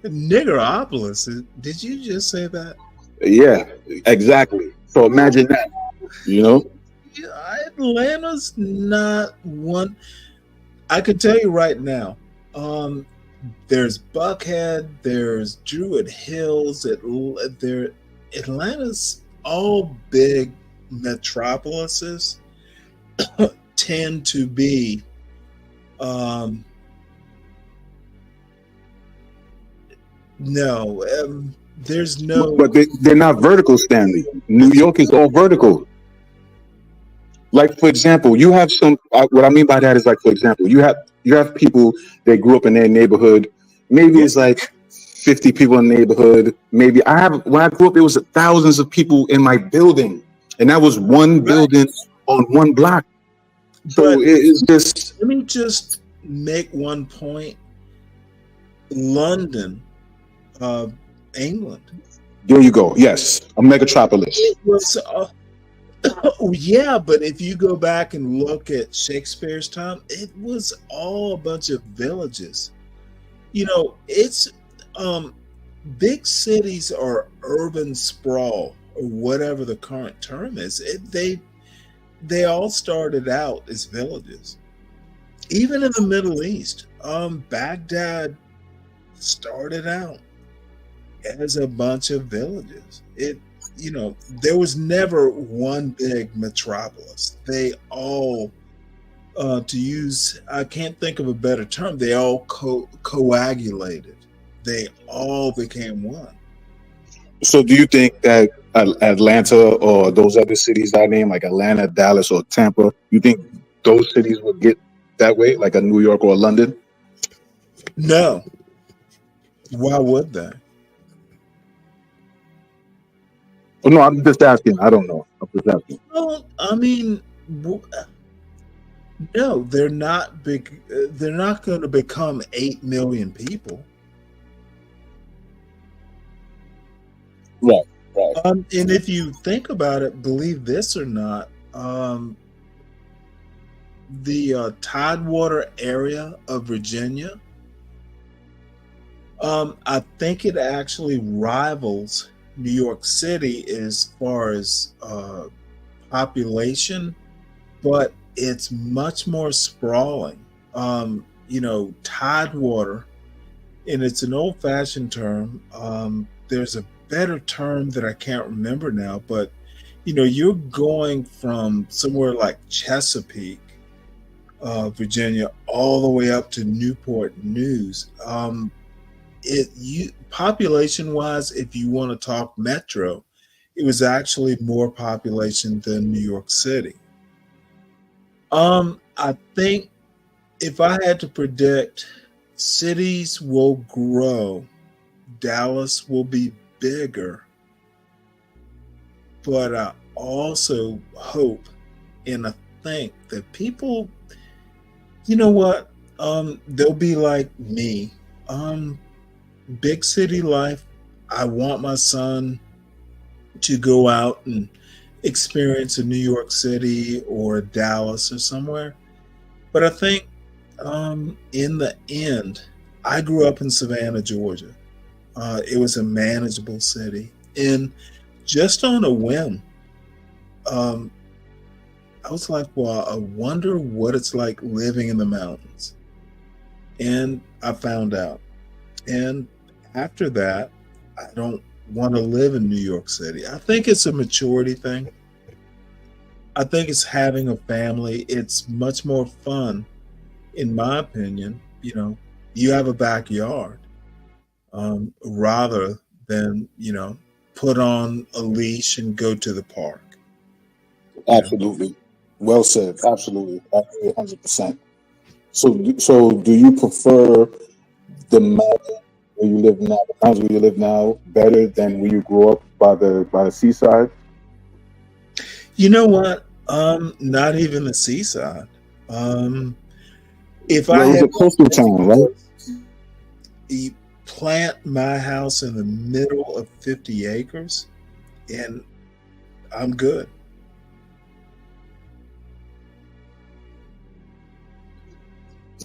Niggeropolis? Did you just say that? Yeah, exactly. So imagine that. You know, Atlanta's not one. I can tell you right now. There's Buckhead, there's Druid Hills, Atlanta's all big metropolises tend to be there's no, but they're not vertical, Stanley. New York is all vertical. Like, for example, you have some. What I mean by that is, like, for example, you have people that grew up in their neighborhood. Maybe it's like 50 people in the neighborhood. Maybe when I grew up, it was thousands of people in my building, and that was one building on one block. So it's just. Let me just make one point. London, England. There you go. Yes, a megatropolis. It was. Yeah, but if you go back and look at Shakespeare's time, it was all a bunch of villages. You know, it's big cities are urban sprawl or whatever the current term is. They all started out as villages. Even in the Middle East, Baghdad started out as a bunch of villages. There was never one big metropolis. They all, I can't think of a better term, they all coagulated. They all became one. So do you think that Atlanta or those other cities I named, like Atlanta, Dallas, or Tampa, you think those cities would get that way, like a New York or a London? No. Why would they? Oh, no, I'm just asking. I don't know. I'm just asking. Well, I mean, no, they're not big. They're not going to become 8 million people. Right. And if you think about it, believe this or not, the Tidewater area of Virginia, I think it actually rivals New York City as far as population, but it's much more sprawling. Tidewater, and it's an old-fashioned term. There's a better term that I can't remember now, but you're going from somewhere like Chesapeake, Virginia, all the way up to Newport News. Population-wise, if you want to talk metro, it was actually more population than New York City. I think if I had to predict, cities will grow. Dallas will be bigger. But I also hope and I think that people, they'll be like me. Big city life, I want my son to go out and experience a New York City or Dallas or somewhere. But I think in the end, I grew up in Savannah, Georgia. It was a manageable city. And just on a whim, I was like, well, I wonder what it's like living in the mountains. And I found out. And after that, I don't want to live in New York City. I think it's a maturity thing. I think it's having a family. It's much more fun, in my opinion. You know, you have a backyard rather than, you know, put on a leash and go to the park. Absolutely. Well said. Absolutely. I agree 100%. So do you prefer the mountain where you live now, the mountains where you live now, better than where you grew up by the seaside? You know what? Not even the seaside. If I Well, it was had a coastal town, right? plant my house in the middle of 50 acres, and I'm good.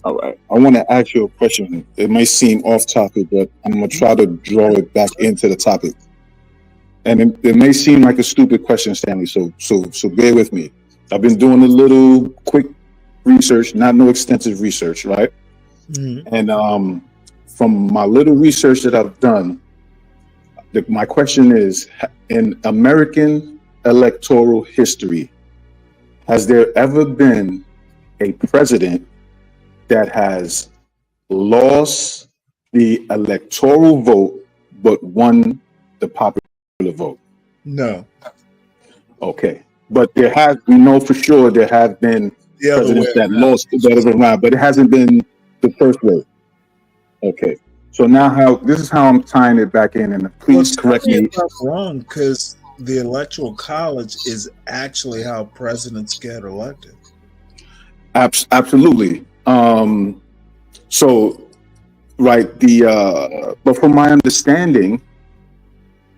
All right. I want to ask you a question. It may seem off topic, but I'm going to try to draw it back into the topic. And it may seem like a stupid question, Stanley, so bear with me. I've been doing a little quick research, not no extensive research, right? Mm-hmm. And from my little research that I've done, my question is, in American electoral history, has there ever been a president that has lost the electoral vote but won the popular vote? No. Okay. But we know for sure there have been presidents that lost that have been around, but it hasn't been the first way. Okay. So now this is how I'm tying it back in, and please correct me if I'm wrong, because the Electoral College is actually how presidents get elected. Absolutely. So, right, but from my understanding,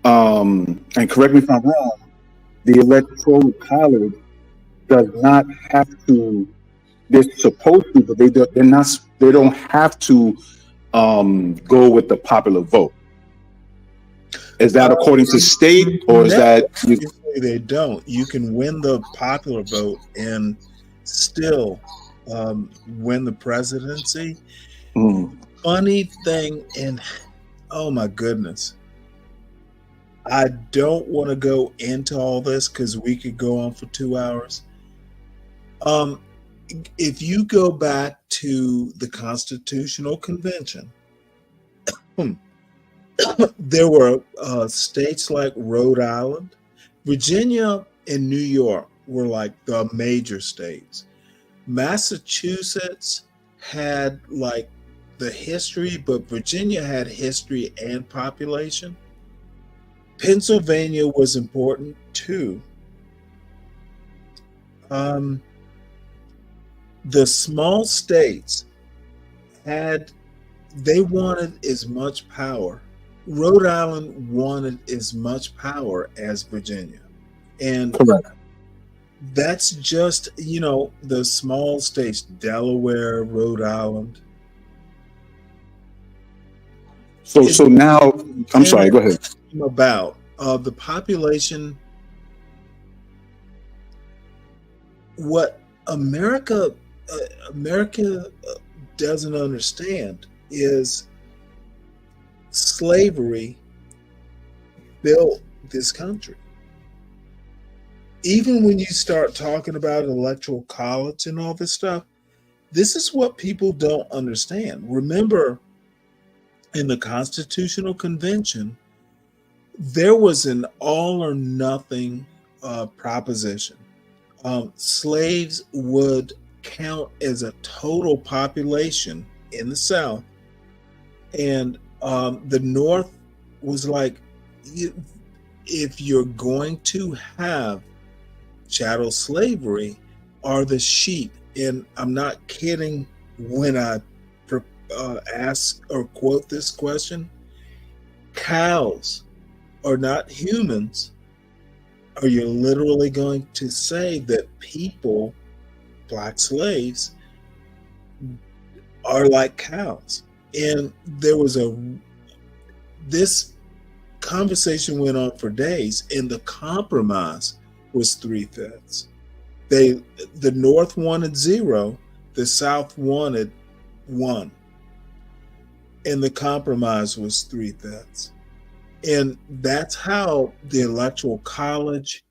and correct me if I'm wrong, the Electoral College does not have to. They're supposed to, but they're not. They don't have to go with the popular vote. Is that according to state, or is that? They don't. You can win the popular vote and still win the presidency. Funny thing, and oh my goodness, I don't want to go into all this because we could go on for 2 hours. If you go back to the Constitutional Convention, there were states like Rhode Island, Virginia, and New York were like the major states. Massachusetts had like the history, but Virginia had history and population. Pennsylvania was important too. The small states they wanted as much power. Rhode Island wanted as much power as Virginia. And correct. That's just, the small states, Delaware, Rhode Island. So now, I'm sorry, go ahead. About the population, what America doesn't understand is slavery built this country. Even when you start talking about electoral college and all this stuff, this is what people don't understand. Remember, in the Constitutional Convention, there was an all or nothing proposition. Slaves would count as a total population in the South, and the North was like, if you're going to have chattel slavery, are the sheep, and I'm not kidding when I ask or quote this question, cows are not humans, are you literally going to say that people, black slaves, are like cows? And there was this conversation went on for days, and the compromise was 3/5. The North wanted 0, the South wanted 1, and the compromise was 3/5. And that's how the Electoral College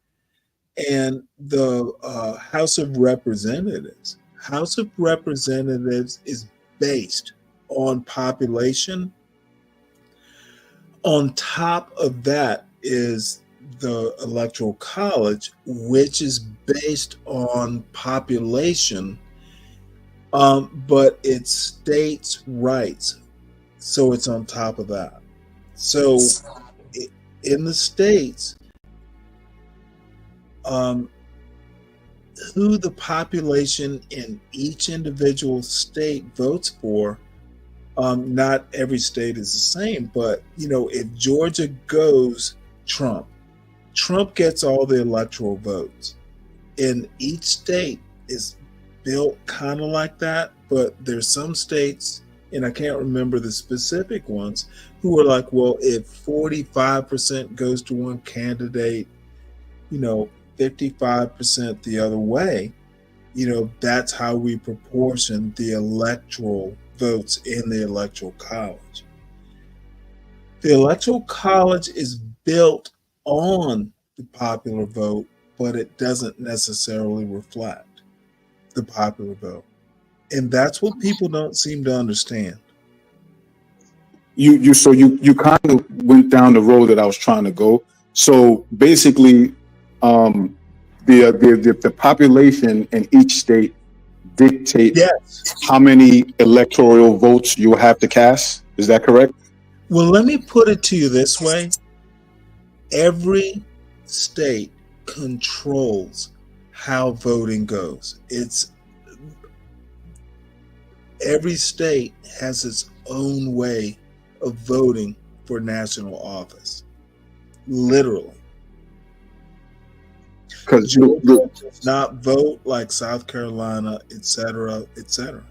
and the House of Representatives. House of Representatives is based on population. On top of that is the Electoral College, which is based on population, but it's states' rights. So it's on top of that. So in the states, who the population in each individual state votes for, not every state is the same, but if Georgia goes Trump gets all the electoral votes. And each state is built kind of like that, but there's some states, and I can't remember the specific ones, who are like, well, if 45% goes to one candidate, 55% the other way, that's how we proportion the electoral votes in the Electoral College. The Electoral College is built on the popular vote, but it doesn't necessarily reflect the popular vote. And that's what people don't seem to understand. You kind of went down the road that I was trying to go. So basically, the population in each state dictate how many electoral votes you have to cast. Is that correct? Well, let me put it to you this way. Every state controls how voting goes. Every state has its own way of voting for national office. Literally. Because Georgia does not vote like South Carolina, et cetera, et cetera.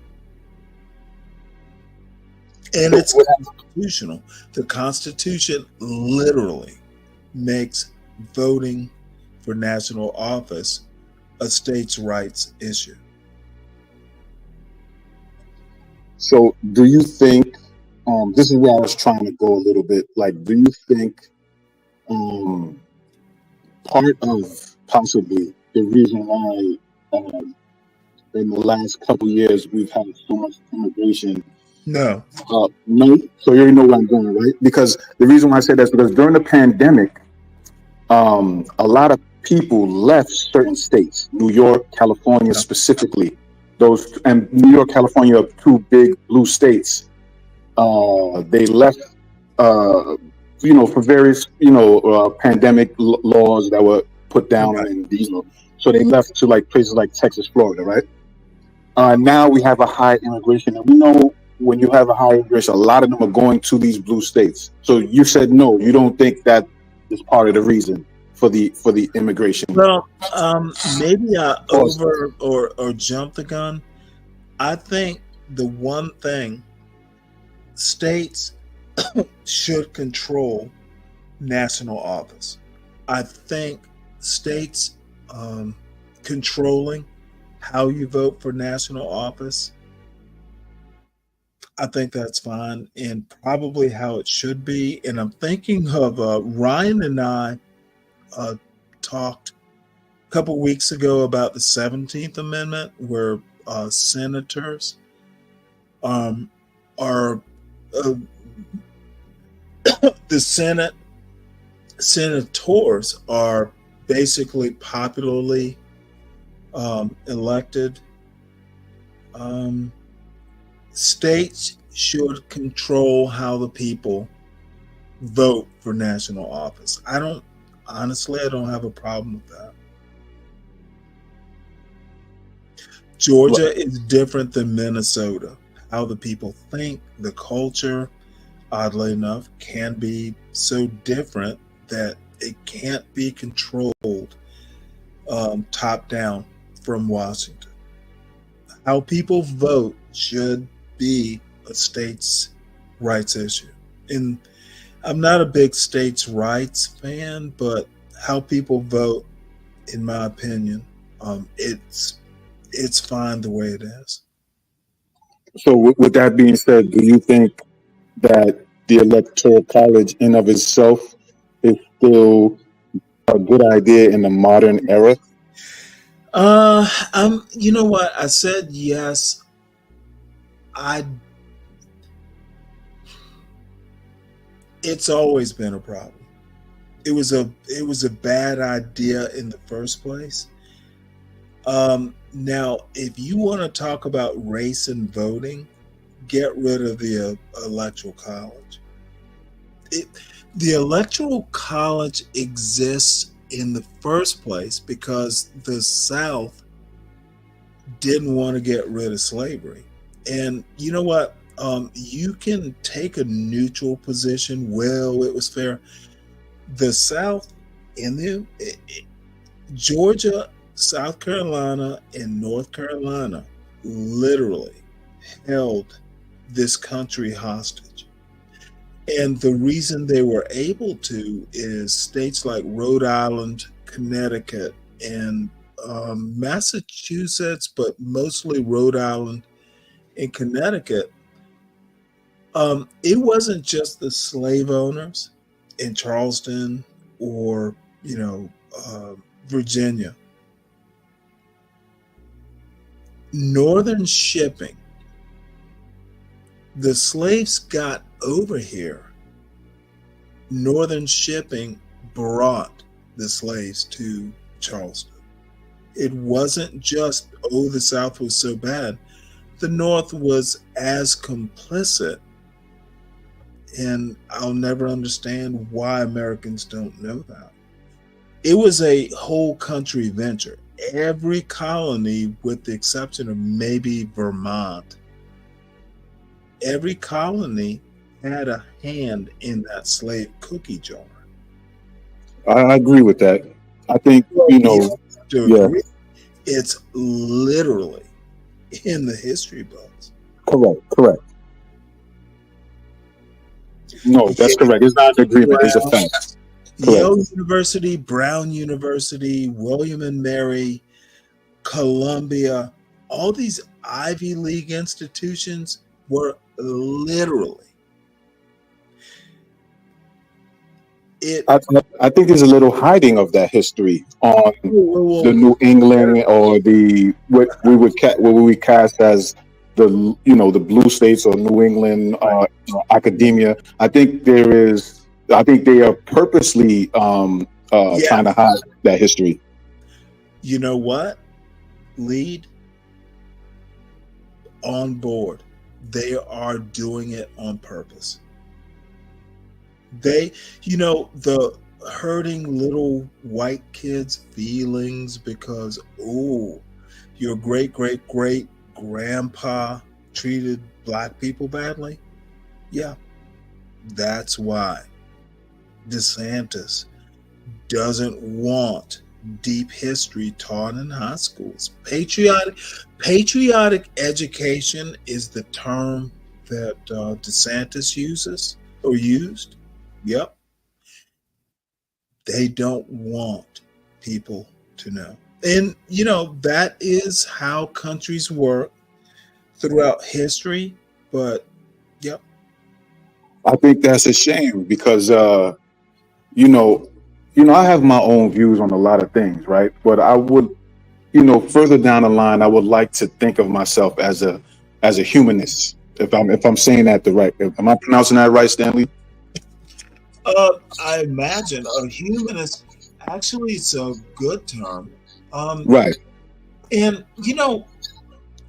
And it's constitutional. The Constitution literally makes voting for national office a states' rights issue. So do you think, this is where I was trying to go a little bit, like, do you think part of possibly the reason why in the last couple of years we've had so much immigration? No. No? So you already know where I'm going, right? Because the reason why I say that is because during the pandemic, a lot of people left certain states, New York, California specifically. And New York, California are two big blue states. They left, for various, pandemic laws that were put down, and so they left to like places like Texas, Florida, right? Now we have a high immigration, and we know when you have a high immigration, a lot of them are going to these blue states. So you said no, you don't think that is part of the reason for the immigration? Well, maybe I over or jumped the gun. I think the one thing, states should control national office. I think states controlling how you vote for national office, I think that's fine and probably how it should be. And I'm thinking of Ryan and I talked a couple weeks ago about the 17th Amendment, where senators are the senators are basically popularly elected. States should control how the people vote for national office. I don't have a problem with that. Georgia is different than Minnesota. How the people think, the culture, oddly enough, can be so different that it can't be controlled top down from Washington. How people vote should be a states' rights issue. And I'm not a big states' rights fan, but how people vote, in my opinion, It's fine the way it is. So with that being said, do you think that the electoral college in of itself is still a good idea in the modern era? You know what? I said yes. It's always been a problem. It was a bad idea in the first place. Now, if you want to talk about race and voting, get rid of the electoral college. The electoral college exists in the first place because the South didn't want to get rid of slavery. And you know what? You can take a neutral position. Well, it was fair. The South in Georgia, South Carolina, and North Carolina literally held this country hostage. And the reason they were able to is states like Rhode Island, Connecticut, and Massachusetts, but mostly Rhode Island and Connecticut. It wasn't just the slave owners in Charleston or, Virginia. Northern shipping. The slaves got over here. Northern shipping brought the slaves to Charleston. It wasn't just, the South was so bad. The North was as complicit. And I'll never understand why Americans don't know that. It was a whole country venture. Every colony, with the exception of maybe Vermont, every colony had a hand in that slave cookie jar. I agree with that. I think, it's literally in the history books. Correct. No, that's correct. It's not an agreement, it's a fact. Yale University, Brown University, William and Mary, Columbia, all these Ivy League institutions were literally. I think there's a little hiding of that history on the New England or what we would cast as the blue states or New England academia. I think they are purposely trying to hide that history. You know what? Lead on board. They are doing it on purpose. The hurting little white kids' feelings because, your great grandpa treated black people badly. Yeah, that's why DeSantis doesn't want deep history taught in high schools. Patriotic education is the term that DeSantis used. Yep. They don't want people to know. And, that is how countries work throughout history. But, yep. I think that's a shame because, I have my own views on a lot of things, right? But I would, further down the line, I would like to think of myself as a humanist. If I'm saying that am I pronouncing that right, Stanley? I imagine a humanist. Actually, it's a good term. Right. And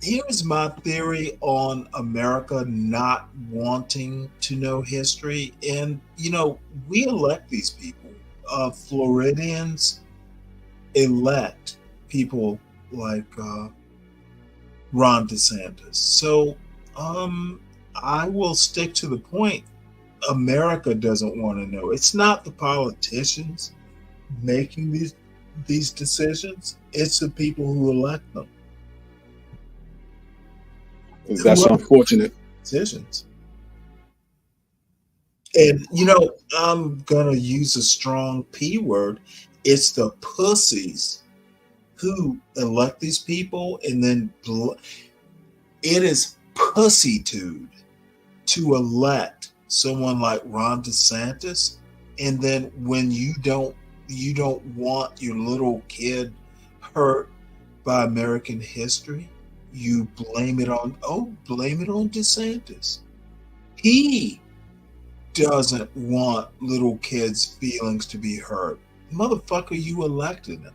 here's my theory on America not wanting to know history. And we elect these people. Floridians elect people like Ron DeSantis. So I will stick to the point. America doesn't want to know. It's not the politicians making these decisions. It's the people who elect them. That's unfortunate. Decisions. And I'm gonna use a strong P word. It's the pussies who elect these people, and then it is pussytude to elect someone like Ron DeSantis, and then when you don't want your little kid hurt by American history, you blame it on DeSantis. He doesn't want little kids' feelings to be hurt. Motherfucker, you elected him.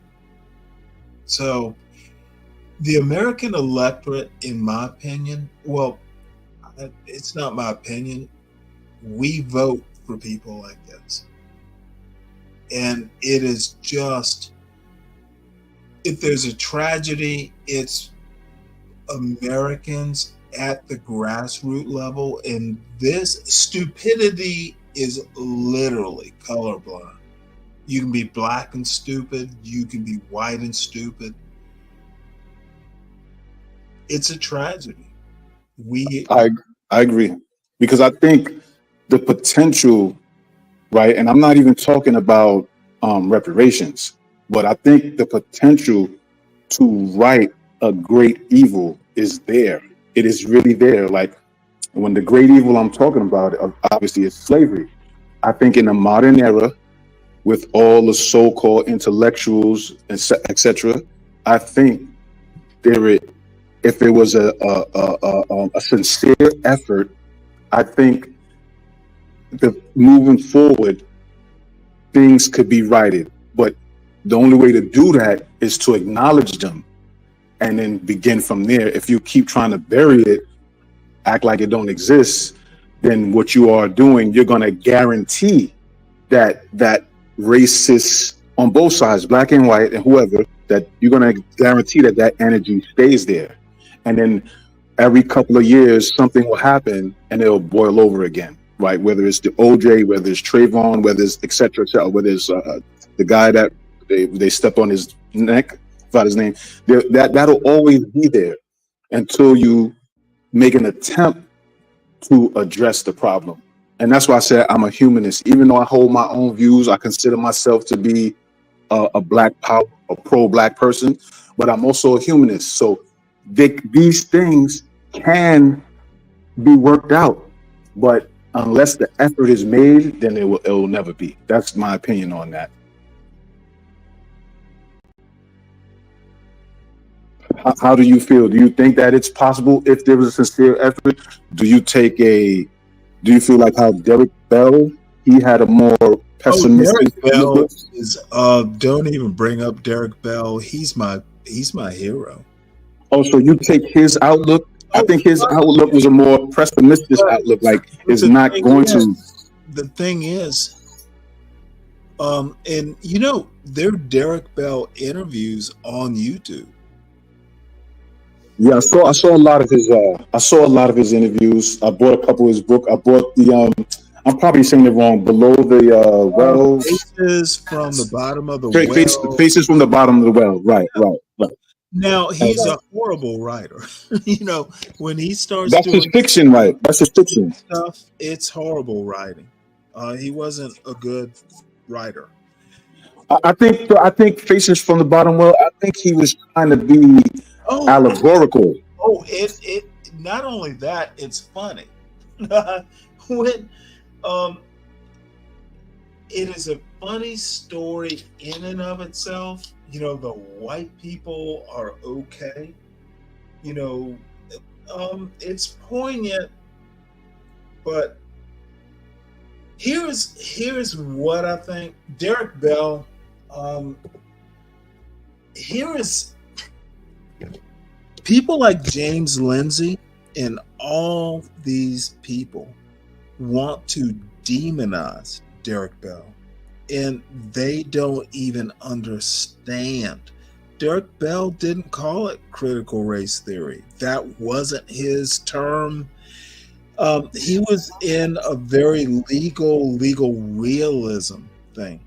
So the American electorate, in my opinion, well, it's not my opinion. We vote for people like this. And it is just, if there's a tragedy, it's Americans at the grassroots level, and this stupidity is literally colorblind. You can be black and stupid, you can be white and stupid. It's a tragedy. I agree, because I think the potential, right, and I'm not even talking about reparations, but I think the potential to right a great evil is there. It is really there. Like, when the great evil I'm talking about, obviously, is slavery. I think in the modern era, with all the so-called intellectuals, etc., I think if it was a sincere effort, I think moving forward, things could be righted. But the only way to do that is to acknowledge them and then begin from there. If you keep trying to bury it, act like it don't exist, then what you are doing, you're going to guarantee that racists on both sides, black and white and whoever, that you're going to guarantee that energy stays there. And then every couple of years, something will happen and it'll boil over again, right? Whether it's the OJ, whether it's Trayvon, whether it's et cetera, whether it's the guy that they stepped on his neck, forgot his name, that'll always be there until you make an attempt to address the problem. And that's why I said I'm a humanist. Even though I hold my own views, I consider myself to be a black power, a pro-black person, but I'm also a humanist. So these things can be worked out, but unless the effort is made, then it will never be. That's my opinion on that. How do you feel? Do you think that it's possible if there was a sincere effort? Do you feel like how Derek Bell, he had a more pessimistic? Derek Bell is don't even bring up Derek Bell. He's my hero. Oh, so you take his outlook? I think his outlook was a more pessimistic outlook. Like, it's not going to. The thing is, and there are Derek Bell interviews on YouTube. Yeah, I saw a lot of his interviews. I bought a couple of his book. I bought I'm probably saying it wrong. Below the well. Faces from the bottom of the well. Faces from the bottom of the well. Right. Now, he's a horrible writer. When he starts that's doing his fiction, right? That's his fiction stuff. It's horrible writing. He wasn't a good writer. I think Faces from the Bottom well. I think he was trying to be allegorical. Oh, it not only that, it's funny. When it is a funny story in and of itself. The white people are okay. It's poignant, but here's what I think. Derek Bell, here is people like James Lindsay and all these people want to demonize Derek Bell. And they don't even understand. Derek Bell didn't call it critical race theory. That wasn't his term. He was in a very legal realism thing.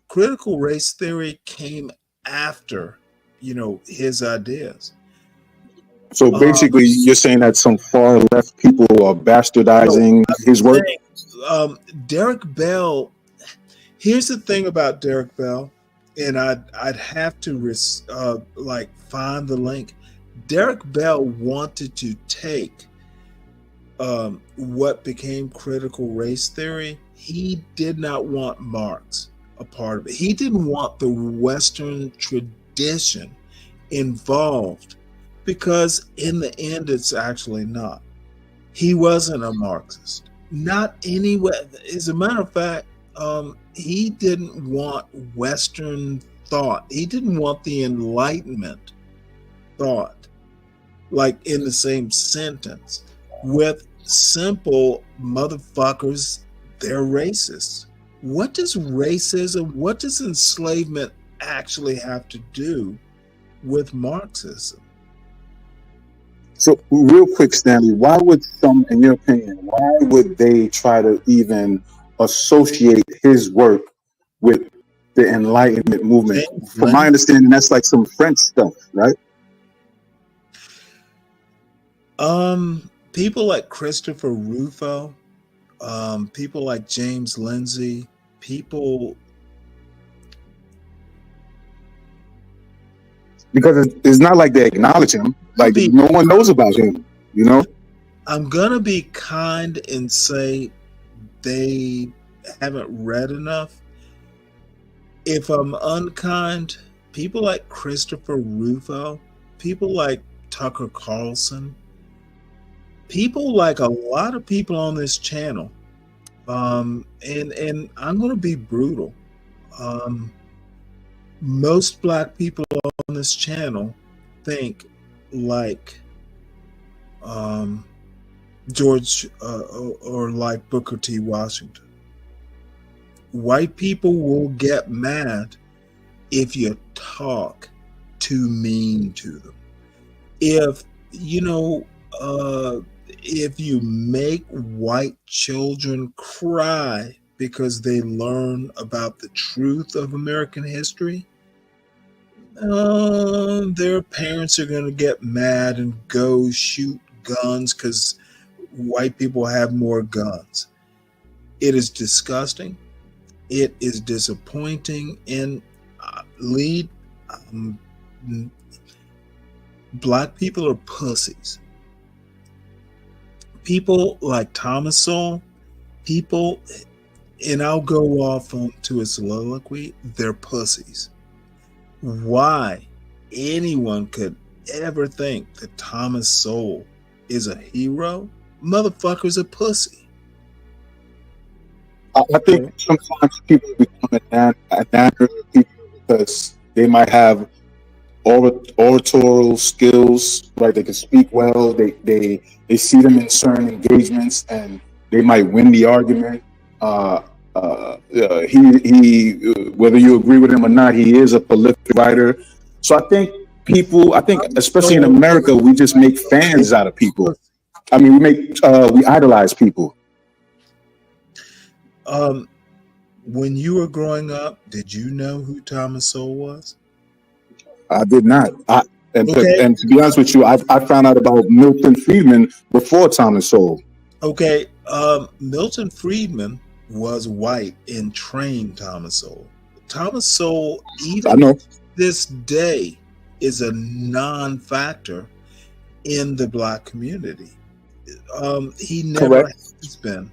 Critical race theory came after, his ideas. So basically, you're saying that some far left people are bastardizing his work? Derek Bell. Here's the thing about Derek Bell and I'd have to like find the link. Derek Bell wanted to take what became critical race theory. He did not want Marx a part of it. He didn't want the Western tradition involved, because in the end, it's actually not. He wasn't a Marxist. Not anyway. As a matter of fact, he didn't want Western thought. He didn't want the Enlightenment thought, like in the same sentence, with simple motherfuckers, they're racists. What does racism, what does enslavement actually have to do with Marxism? So real quick, Stanley, why would some, in your opinion, why would they try to even associate his work with the Enlightenment movement? From my understanding, that's like some French stuff, right? People like Christopher Rufo, people like James Lindsay, people. Because it's not like they acknowledge him. Like no one knows about him, you know? I'm going to be kind and say they haven't read enough. If I'm unkind, people like Christopher Rufo, people like Tucker Carlson, people like a lot of people on this channel, and I'm going to be brutal. Most black people on this channel think like George or like Booker T. Washington. White people will get mad if you talk too mean to them. If if you make white children cry because they learn about the truth of American history, their parents are going to get mad and go shoot guns because white people have more guns. It is disgusting. It is disappointing. And black people are pussies. People like Thomas Sowell, people, and I'll go off onto a soliloquy, they're pussies. Why anyone could ever think that Thomas Sowell is a hero? Motherfucker's a pussy. I think sometimes people become enamored with people because they might have oratorial skills, right? They can speak well. They see them in certain engagements, and they might win the argument. He whether you agree with him or not, he is a prolific writer. So I think especially in America, we just make fans out of people. I mean, we idolize people. When you were growing up, did you know who Thomas Sowell was? I did not. And to be honest with you, I found out about Milton Friedman before Thomas Sowell. Okay, Milton Friedman was white and trained Thomas Sowell. Thomas Sowell, even to this day, is a non-factor in the black community. He never has been.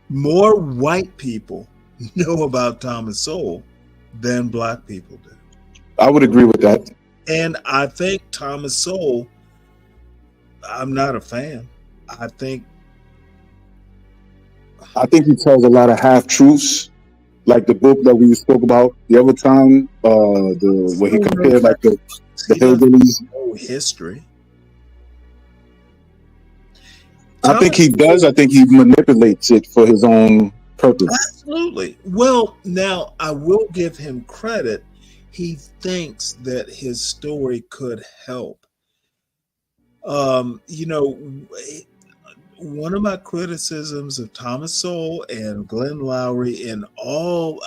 More white people know about Thomas Sowell than black people do. I would agree with that. And I think Thomas Sowell, I'm not a fan. I think he tells a lot of half truths, like the book that we spoke about the other time, where he compared like the hillbillies. History. I think he does. I think he manipulates it for his own purpose. Absolutely. Well, now I will give him credit. He thinks that his story could help. One of my criticisms of Thomas Sowell and Glenn Lowry and all,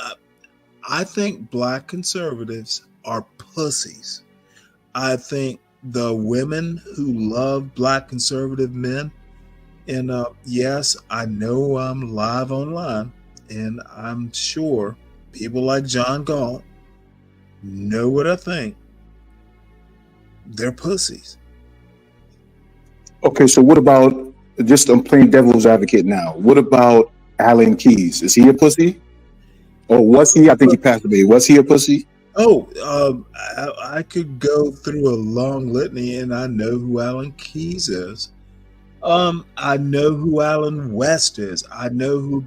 I think black conservatives are pussies. I think the women who love black conservative men, and yes, I know I'm live online, and I'm sure people like John Galt know what I think. They're pussies. Okay, so what about, just I'm playing devil's advocate now. What about Alan Keyes? Is he a pussy? Or was he? I think he passed away. Was he a pussy? Oh, I could go through a long litany, and I know who Alan Keyes is. I know who Alan West is. I know who.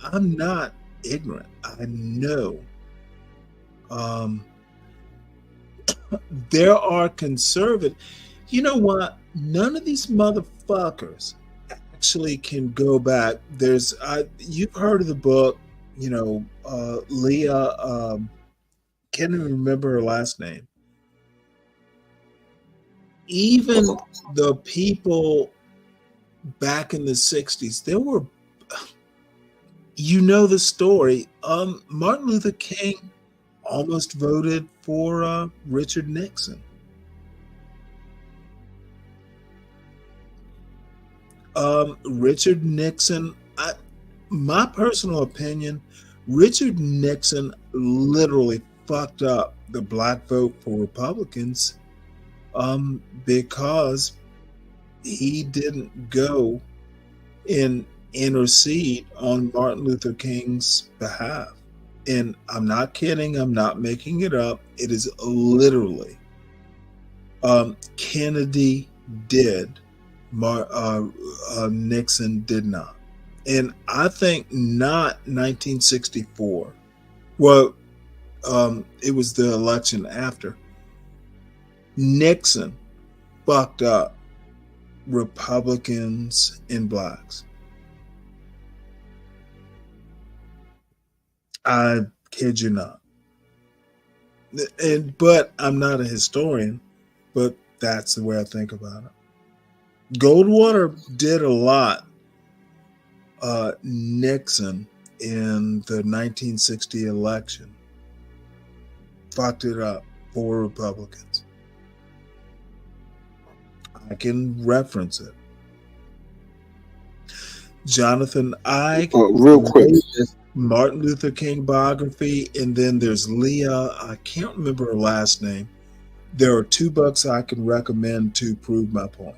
I'm not ignorant. I know. There are conservative. You know what? None of these motherfuckers actually can go back. You've heard of the book, Leah. Can't even remember her last name. Even the people back in the 60s, there were, the story. Martin Luther King almost voted for Richard Nixon. Richard Nixon, my personal opinion, Richard Nixon literally fucked up the black vote for Republicans because he didn't go and intercede on Martin Luther King's behalf. And I'm not kidding. I'm not making it up. It is literally Kennedy did. Nixon did not. And I think not 1964. Well, it was the election after. Nixon fucked up Republicans and blacks. I kid you not. But I'm not a historian, but that's the way I think about it. Goldwater did a lot. Nixon in the 1960 election fucked it up for Republicans. I can reference it. Jonathan Ike, real quick, Martin Luther King biography, and then there's Leah. I can't remember her last name. There are 2 books I can recommend to prove my point.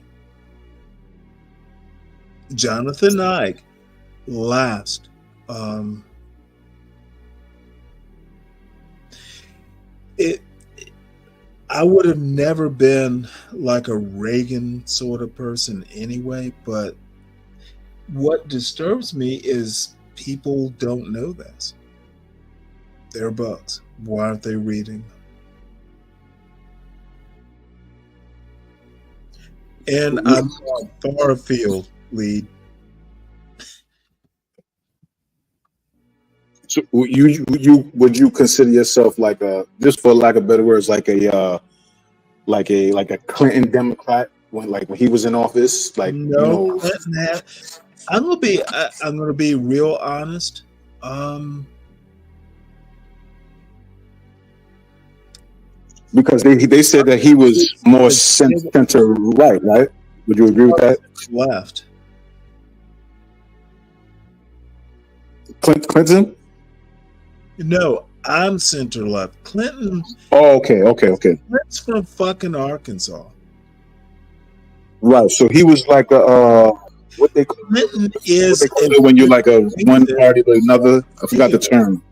Jonathan Ike, last. I would have never been like a Reagan sort of person anyway, but what disturbs me is people don't know this. They're books. Why aren't they reading them? And I'm far afield, Lead. So would you consider yourself like a, just for lack of better words, like a Clinton Democrat when he was in office? Like, no, I'm gonna be real honest. Because they said that he was more center right? Would you agree with that? Left. Clinton? No, I'm center left. Clinton. Oh, okay. Clinton's from fucking Arkansas. Right. So he was like a what they call it when you're like a one party to another. I forgot the term.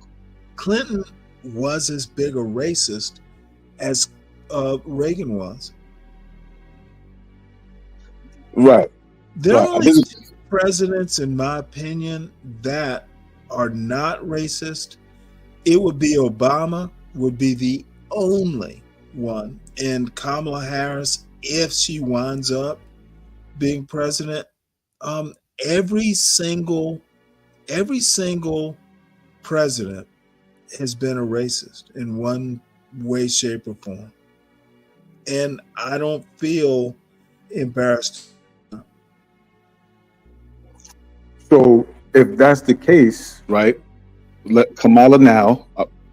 Clinton was as big a racist as Reagan was. Right. There are only 2 presidents, in my opinion, that are not racist. It would be Obama, would be the only one, and Kamala Harris, if she winds up being president, every single president has been a racist in one way, shape, or form, and I don't feel embarrassed. So if that's the case, right? Let Kamala now,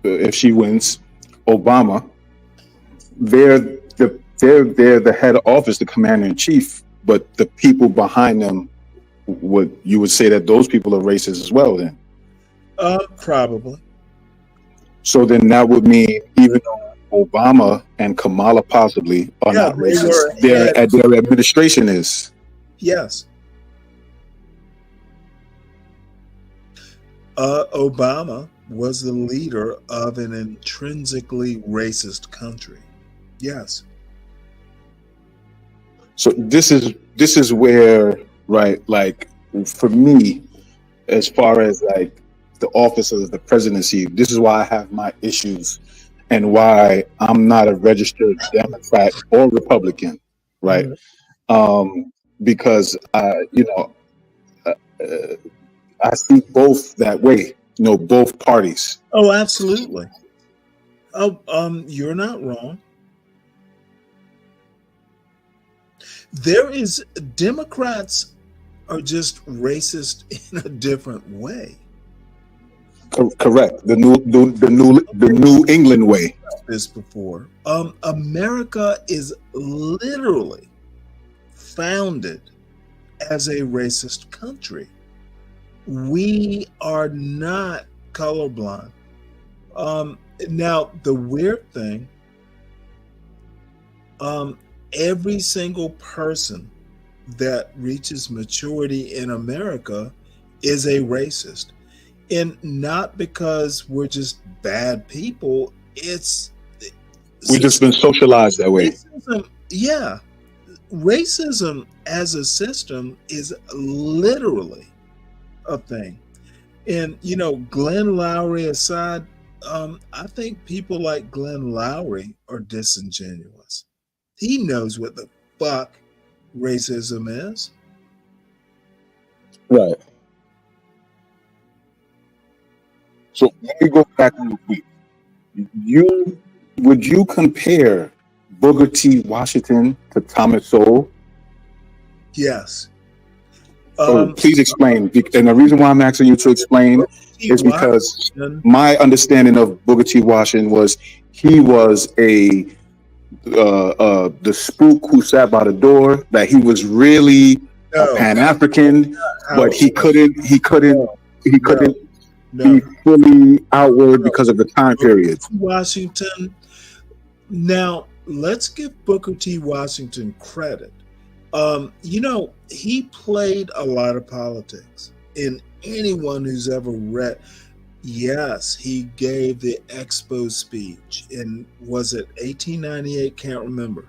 if she wins, Obama, they're the head of office, the commander in chief, but the people behind them, you would say that those people are racist as well then? Probably. So then that would mean even though Obama and Kamala possibly are not racist, their administration is. Yes. Obama was the leader of an intrinsically racist country. Yes. So this is where, right, like for me, as far as like the office of the presidency, this is why I have my issues and why I'm not a registered Democrat or Republican, right? Because I see both that way, both parties. Oh, absolutely. You're not wrong. Democrats are just racist in a different way. Correct. The New England way. This before. America is literally founded as a racist country. We are not colorblind. Now the weird thing, every single person that reaches maturity in America is a racist. And not because we're just bad people, we've just been socialized that way. Racism as a system is literally a thing. And Glenn Lowry aside, I think people like Glenn Lowry are disingenuous. He knows what the fuck racism is. Right. So let me go back real quick. Would you compare Booker T. Washington to Thomas Sowell? Yes. So please explain. And the reason why I'm asking you to explain is because my understanding of Booker T. Washington was he was the spook who sat by the door. That he was really a Pan-African, but he couldn't be fully outward because of the time period. Washington. Now let's give Booker T. Washington credit. He played a lot of politics. And anyone who's ever read, yes, he gave the Expo speech in, was it 1898? Can't remember.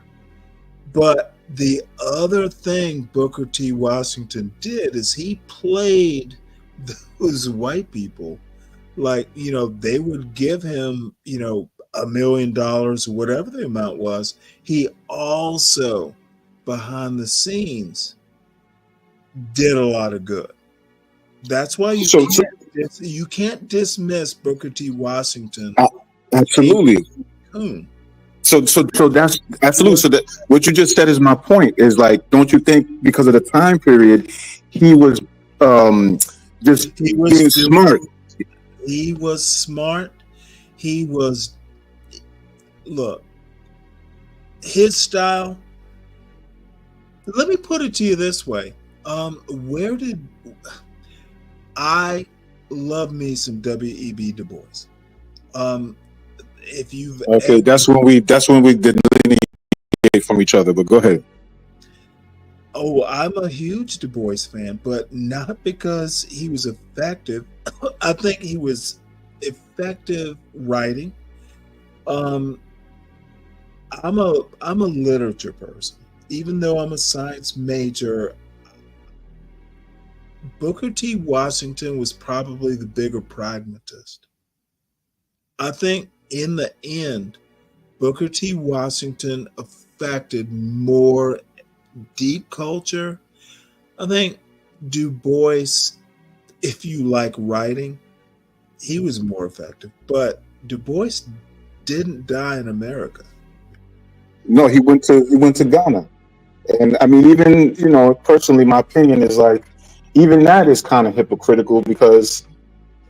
But the other thing Booker T. Washington did is he played those white people like, they would give him, $1 million or whatever the amount was. He also, behind the scenes, did a lot of good. That's why you can't dismiss Booker T. Washington. Absolutely. So that's absolutely. So that what you just said is my point. Is like, don't you think because of the time period, he was being smart? He was smart. He was. Look, his style. Let me put it to you this way. Where did I love me some W.E.B. Du Bois? If you've that's when we delineate from each other. But go ahead. Oh, I'm a huge Du Bois fan, but not because he was effective. I think he was effective writing. I'm a literature person. Even though I'm a science major, Booker T. Washington was probably the bigger pragmatist. I think in the end, Booker T. Washington affected more deep culture. I think Du Bois, if you like writing, he was more effective. But Du Bois didn't die in America. No, he went to Ghana. And I mean, even, personally, my opinion is like, even that is kind of hypocritical because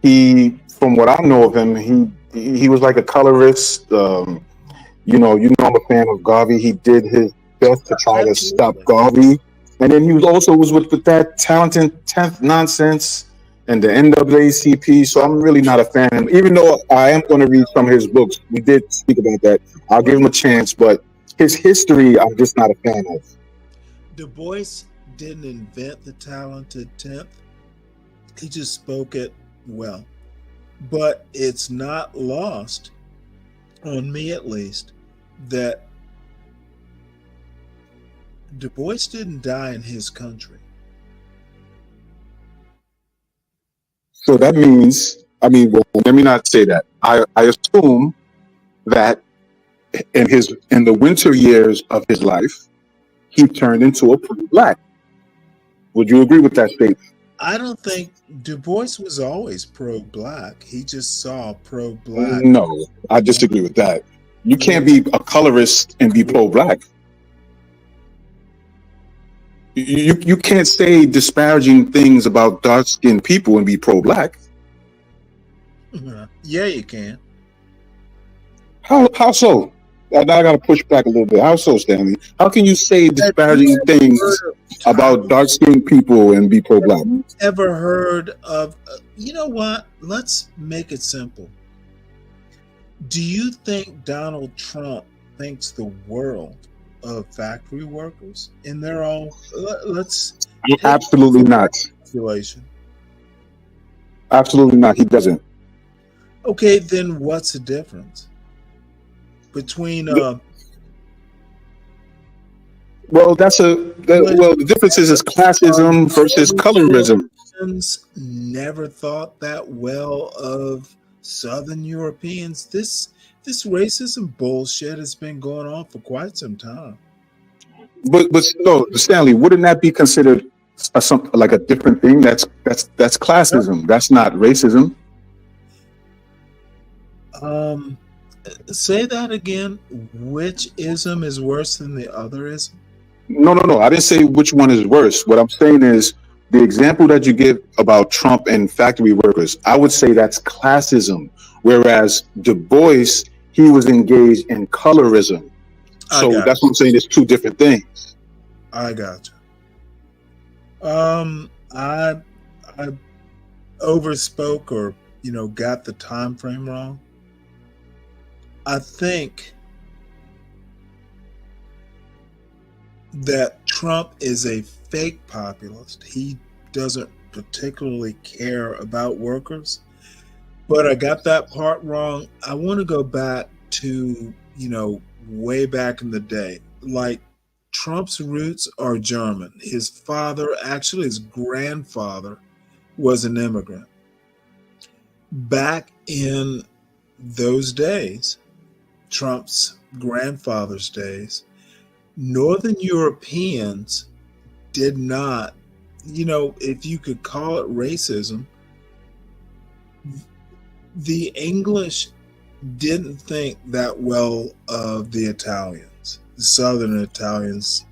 from what I know of him, he was like a colorist. I'm a fan of Garvey. He did his best to try to stop Garvey. And then he was with that talented 10th nonsense, and the NAACP. So I'm really not a fan. Even though I am going to read some of his books, we did speak about that. I'll give him a chance, but his history, I'm just not a fan of. Du Bois didn't invent the talented 10th. He just spoke it well. But it's not lost on me, at least, that Du Bois didn't die in his country. So that means, well, let me not say that. I assume that in the winter years of his life, he turned into a pro-black. Would you agree with that statement? I don't think Du Bois was always pro-black. He just saw pro-black. No, I disagree with that. You can't be a colorist and be pro-black. You can't say disparaging things about dark-skinned people and be pro-black. Yeah, you can. How so? I got to push back a little bit. How so, Stanley? How can you say disparaging things about dark-skinned people and be pro-black? Ever heard of, you know what? Let's make it simple. Do you think Donald Trump thinks the world of factory workers? And they're all, let's... Absolutely not. Population. Absolutely not. He doesn't. Okay, then what's the difference between... Well, the difference is classism versus colorism. Never thought that well of Southern Europeans. This racism bullshit has been going on for quite some time. But no, Stanley, wouldn't that be considered like a different thing? That's classism. That's not racism. Say that again. Which ism is worse than the other ism? No. I didn't say which one is worse. What I'm saying is the example that you give about Trump and factory workers, I would say that's classism. Whereas Du Bois, he was engaged in colorism. So that's what I'm saying. It's two different things. I got you. I overspoke or got the time frame wrong. I think that Trump is a fake populist. He doesn't particularly care about workers. But I got that part wrong. I want to go back to, way back in the day. Like, Trump's roots are German. His father, actually his grandfather, was an immigrant. Back in those days, Trump's grandfather's days, Northern Europeans did not, if you could call it racism, the English didn't think that well of the Italians, the Southern Italians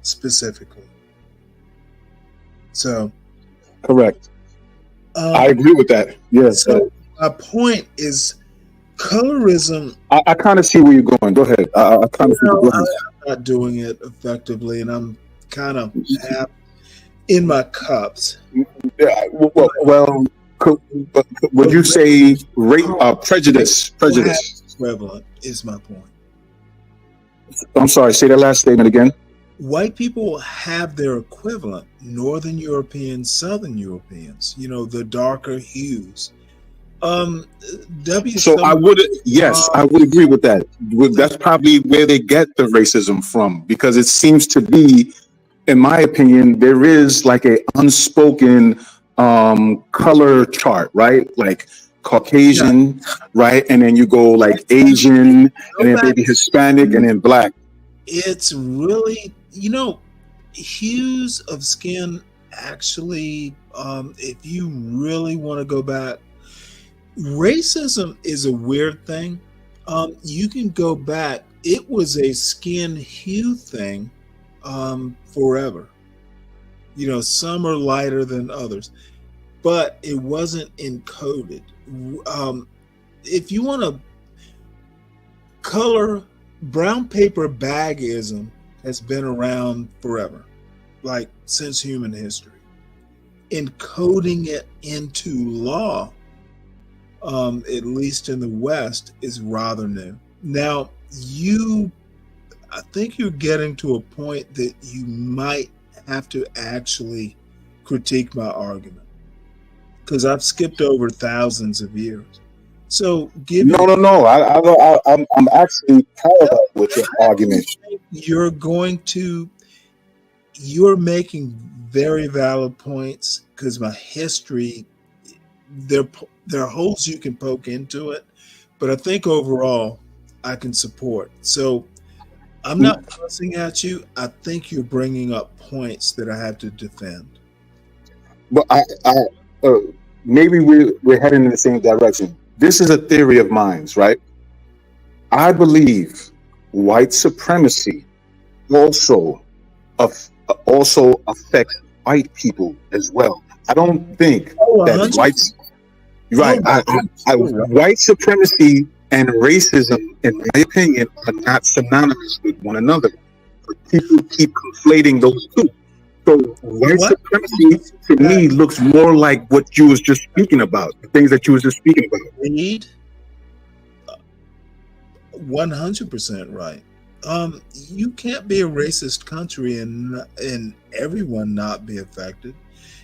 specifically. So, correct. I agree with that. Yes. So my point is, colorism. I kind of see where you're going. Go ahead. I kind of see where you're going. I'm not doing it effectively, and I'm kind of half in my cups. Yeah. Well. Would you say prejudice? Prejudice equivalent is my point. I'm sorry. Say that last statement again. White people have their equivalent. Northern Europeans, Southern Europeans. The darker hues. So I would, yes, I would agree with that. That's probably where they get the racism from, because it seems to be, in my opinion, there is like a unspoken color chart, right? Like Caucasian, right? And then you go like Asian, and then maybe Hispanic, and then Black. It's really, hues of skin actually, if you really want to go back, racism is a weird thing. You can go back. It was a skin hue thing forever. Some are lighter than others, but it wasn't encoded. If you want to color, brown paper bagism has been around forever, like since human history. encoding it into law, at least in the West, is rather new. Now, I think you're getting to a point that you might have to actually critique my argument, because I've skipped over thousands of years. So, No. I'm actually parallel with your argument. You're making very valid points, because my history, there are holes you can poke into it, but I think overall I can support. So I'm not fussing at you. I think you're bringing up points that I have to defend. But maybe we're heading in the same direction. This is a theory of mine, right? I believe white supremacy also affects white people as well. I don't think that whites, right? White supremacy and racism, in my opinion, are not synonymous with one another. People keep conflating those two. So white supremacy to me looks more like what you was just speaking about, the things that you was just speaking about. Indeed, 100% right. You can't be a racist country and everyone not be affected.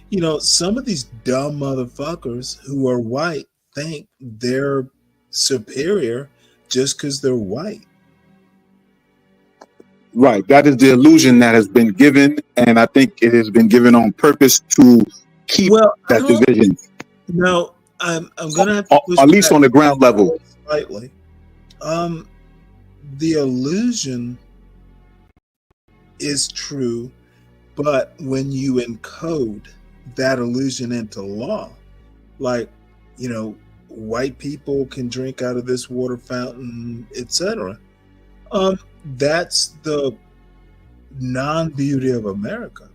You know, some of these dumb motherfuckers who are white think they're superior just because they're white. Right. That is the illusion that has been given, and I think it has been given on purpose to keep that division. No, I'm going to have to push at least on the ground level. Slightly. The illusion is true, but when you encode that illusion into law, like, you know, white people can drink out of this water fountain, etc. That's the non-beauty of America.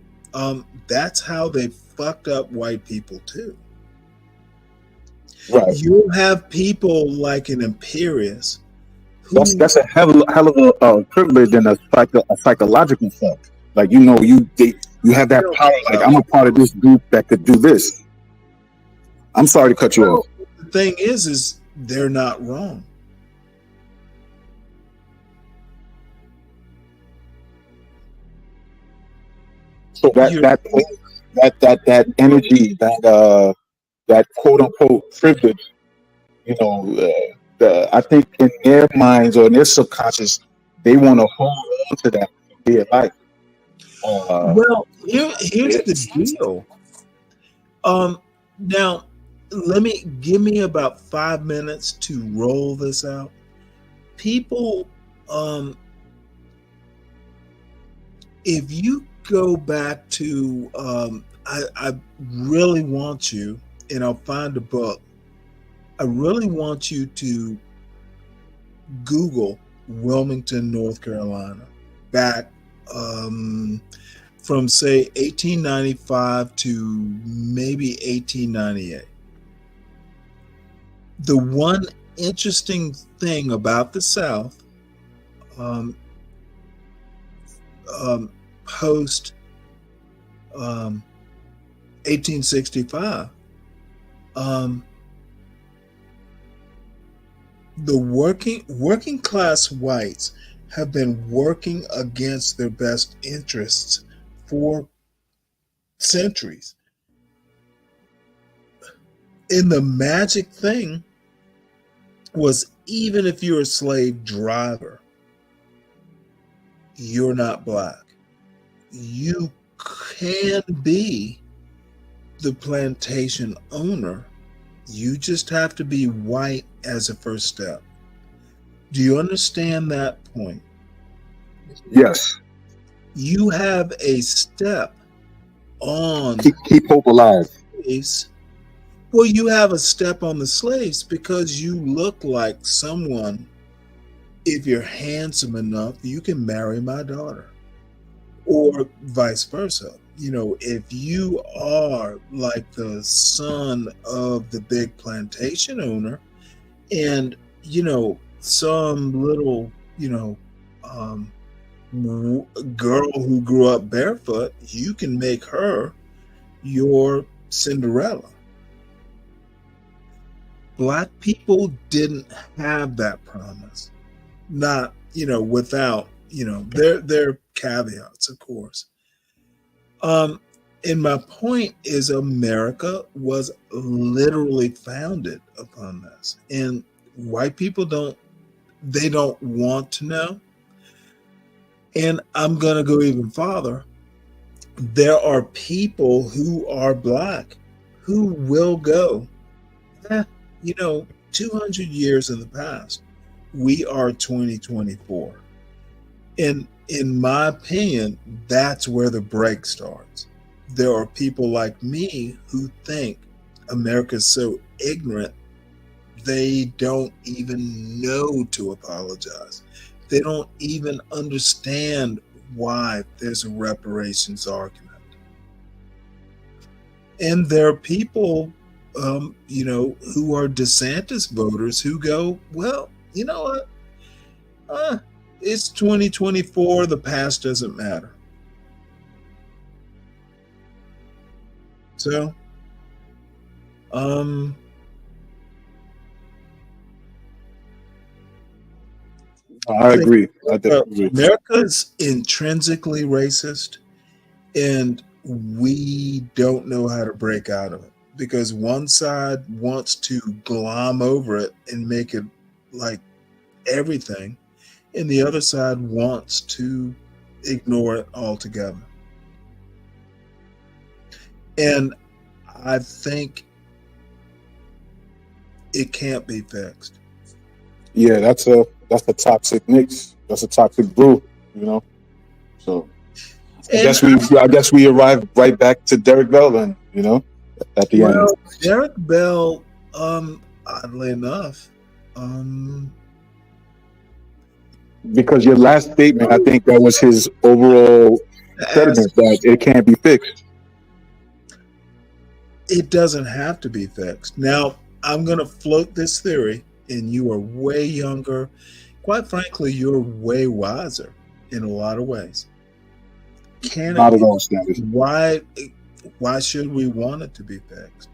That's how they fucked up white people too. Right. You have people like an Imperius. That's a hell of a privilege and a psychological fact. Like, you know, you have that power. Like, I'm a part of this group that could do this. I'm sorry to cut you off. The thing is they're not wrong. So that energy, that quote unquote privilege, you know, I think in their minds or in their subconscious, they want to hold on to that for dear life. Well, here's the deal. Now, give me about 5 minutes to roll this out. People, if you go back to, I really want you, and I'll find a book. I really want you to Google Wilmington, North Carolina, back from say 1895 to maybe 1898. The one interesting thing about the South post 1865, the working class whites have been working against their best interests for centuries. And the magic thing was, even if you're a slave driver, you're not black. You can be the plantation owner. You just have to be white as a first step. Do you understand that point? Yes. You have a step on keep hope alive. Slaves. Well, you have a step on the slaves because you look like someone. If you're handsome enough, you can marry my daughter, or vice versa. You know, if you are like the son of the big plantation owner, and you know, some little, you know, girl who grew up barefoot, you can make her your Cinderella. Black people didn't have that promise. Not, without, their caveats, of course. And my point is America was literally founded upon this. And white people don't want to know. And I'm going to go even farther. There are people who are black who will go, 200 years in the past. We are 2024. And in my opinion, that's where the break starts. There are people like me who think America's so ignorant, they don't even know to apologize. They don't even understand why there's a reparations argument. And there are people, who are DeSantis voters who go, well, you know what? It's 2024. The past doesn't matter. So, I agree. I definitely agree. America's intrinsically racist, and we don't know how to break out of it because one side wants to glom over it and make it like everything, and the other side wants to ignore it altogether. And I think it can't be fixed. Yeah, that's a toxic mix. That's a toxic brew, So I guess we arrived right back to Derek Bell then, at the end. Derek Bell, oddly enough, because your last statement, I think that was his overall sentiment that it can't be fixed. It doesn't have to be fixed. Now, I'm going to float this theory, and you are way younger. Quite frankly, you're way wiser in a lot of ways. Not at all, Stanley. Why should we want it to be fixed?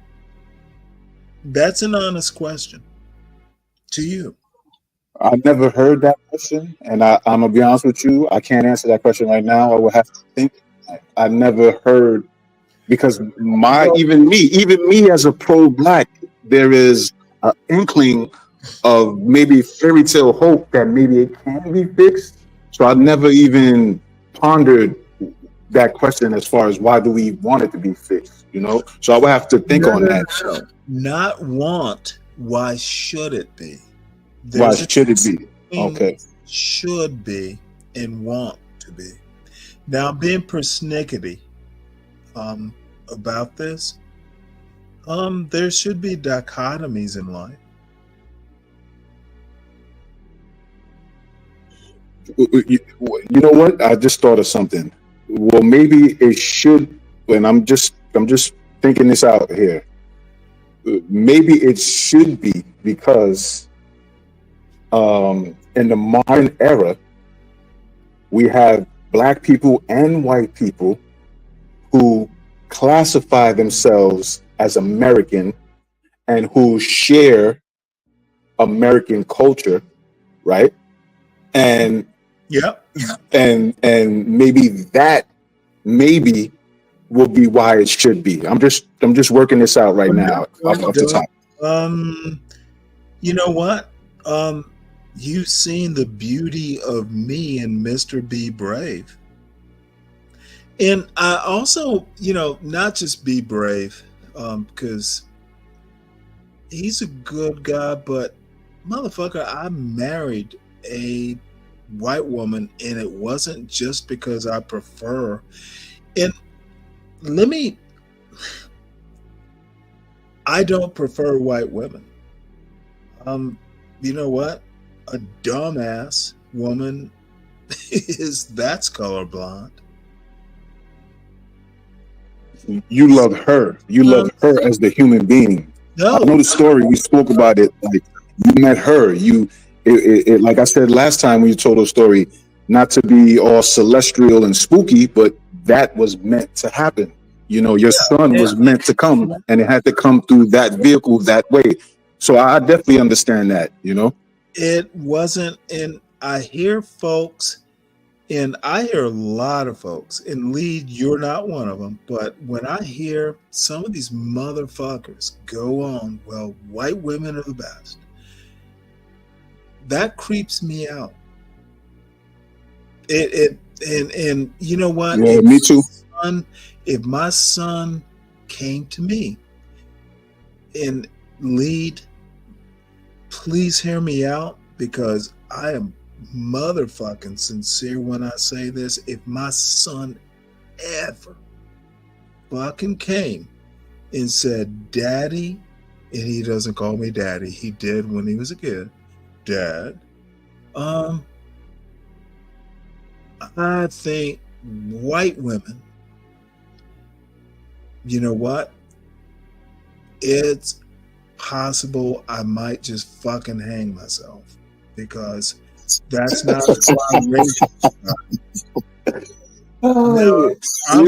That's an honest question to you. I never heard that question, and I'm gonna be honest with you. I can't answer that question right now. I would have to think. I never heard, because even me as a pro-black, there is an inkling of maybe fairy tale hope that maybe it can be fixed. So I never even pondered that question as far as why do we want it to be fixed, So I would have to think on that. Not want. Why should it be? Why should it be? Okay. Should be and want to be. Now, being persnickety about this, there should be dichotomies in life. You know what? I just thought of something. Well, maybe it should, and I'm just thinking this out here. Maybe it should be because in the modern era, we have black people and white people who classify themselves as American and who share American culture, right? And and maybe that will be why it should be. I'm just working this out right now off the top. You know what? You've seen the beauty of me and Mr. Be Brave. And I also, not just Be Brave, because he's a good guy, but motherfucker, I married a white woman, and it wasn't just because I prefer. And I don't prefer white women. You know what? A dumbass woman that's colorblind. You love her. You love her as the human being. No. I know the story. We spoke about it. Like, you met her. It like I said last time when you told the story, not to be all celestial and spooky, but that was meant to happen. Your son was meant to come, and it had to come through that vehicle that way. So I definitely understand that. It wasn't, and I hear folks, and I hear a lot of folks, and Lee, you're not one of them, but when I hear some of these motherfuckers go on, well, white women are the best, that creeps me out. And you know what? Yeah, me too. If my son came to me and Lead, please hear me out, because I am motherfucking sincere when I say this. If my son ever fucking came and said, Daddy, and he doesn't call me Daddy, he did when he was a kid, Dad, I think white women, you know what? It's possible I might just fucking hang myself, because that's not why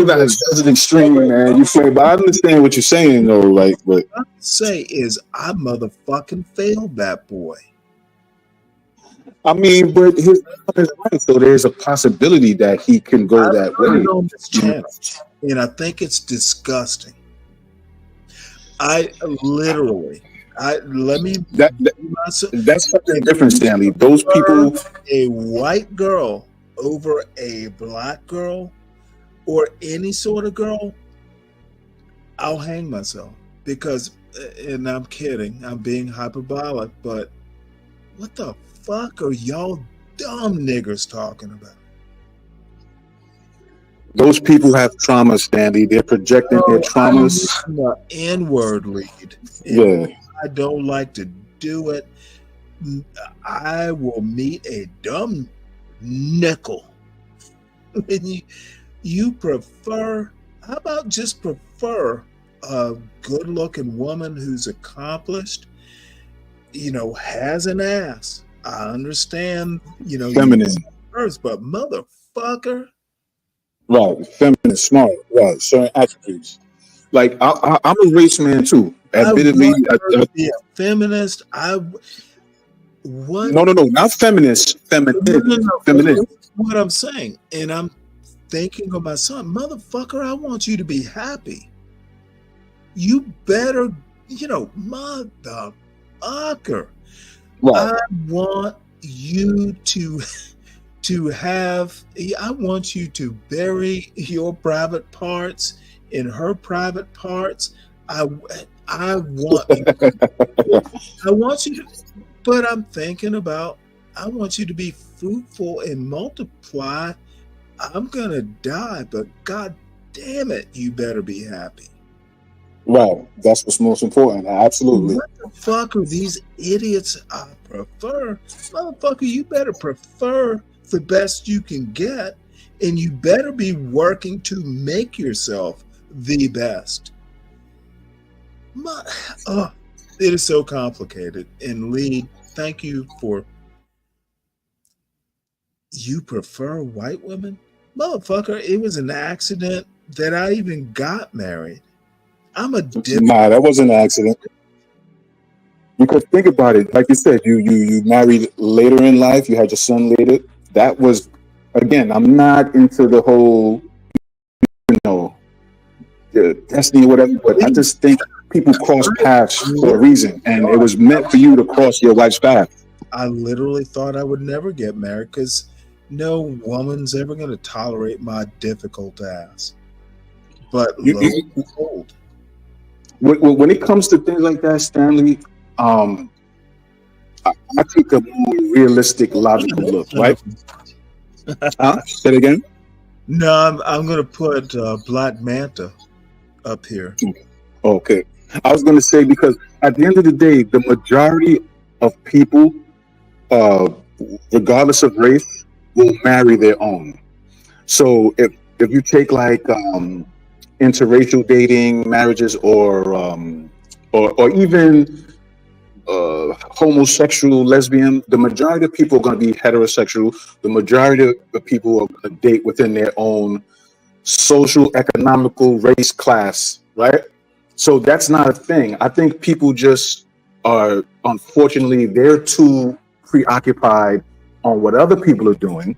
that's an extreme, man. You play, but I understand what you're saying, though. Like, but what I say is, I motherfucking failed that boy. I mean, but his is right. So there's a possibility that he can go that way. On this channel, and I think it's disgusting. That's something different, Stanley. Those people, a white girl over a black girl or any sort of girl, I'll hang myself, because, and I'm kidding, I'm being hyperbolic, but what the fuck are y'all dumb niggers talking about? Those people have trauma, Stanley. They're projecting their traumas. The N-word, Lead. Yeah. I don't like to do it. I will meet a dumb nickel. And you prefer, how about just prefer a good-looking woman who's accomplished, has an ass. I understand, feminine first, but motherfucker. Right, feminine, smart, right, certain attributes. Like I'm a race man too. Admittedly, be a feminist. No, not feminist. Feminine. Feminine. That's what I'm saying, and I'm thinking of my son, motherfucker. I want you to be happy. You better, motherfucker. Right. I want you to have. I want you to bury your private parts in her private parts. I want you to, but I'm thinking about, I want you to be fruitful and multiply. I'm gonna die, but god damn it, you better be happy. Right, that's what's most important. Absolutely. What the fuck are these idiots? I prefer, motherfucker, you better prefer the best you can get, and you better be working to make yourself the best. It is so complicated. And Lee, thank you for, you prefer white women? Motherfucker, it was an accident that I even got married. I'm a Nah, that wasn't an accident. Because think about it, like you said, you married later in life, you had your son later. That was, again, I'm not into the whole, the destiny or whatever, but I just think people cross paths for a reason, and it was meant for you to cross your wife's path. I literally thought I would never get married, because no woman's ever going to tolerate my difficult ass. But when it comes to things like that, Stanley, I take a more realistic, logical look, right? Say it again. No, I'm going to put Black Manta up here. Okay. I was going to say, because at the end of the day, the majority of people, regardless of race, will marry their own. So if you take like interracial dating marriages, or even homosexual, lesbian, the majority of people are going to be heterosexual. The majority of people are going to date within their own social, economical, race, class, right? So that's not a thing. I think people just are, unfortunately, they're too preoccupied on what other people are doing.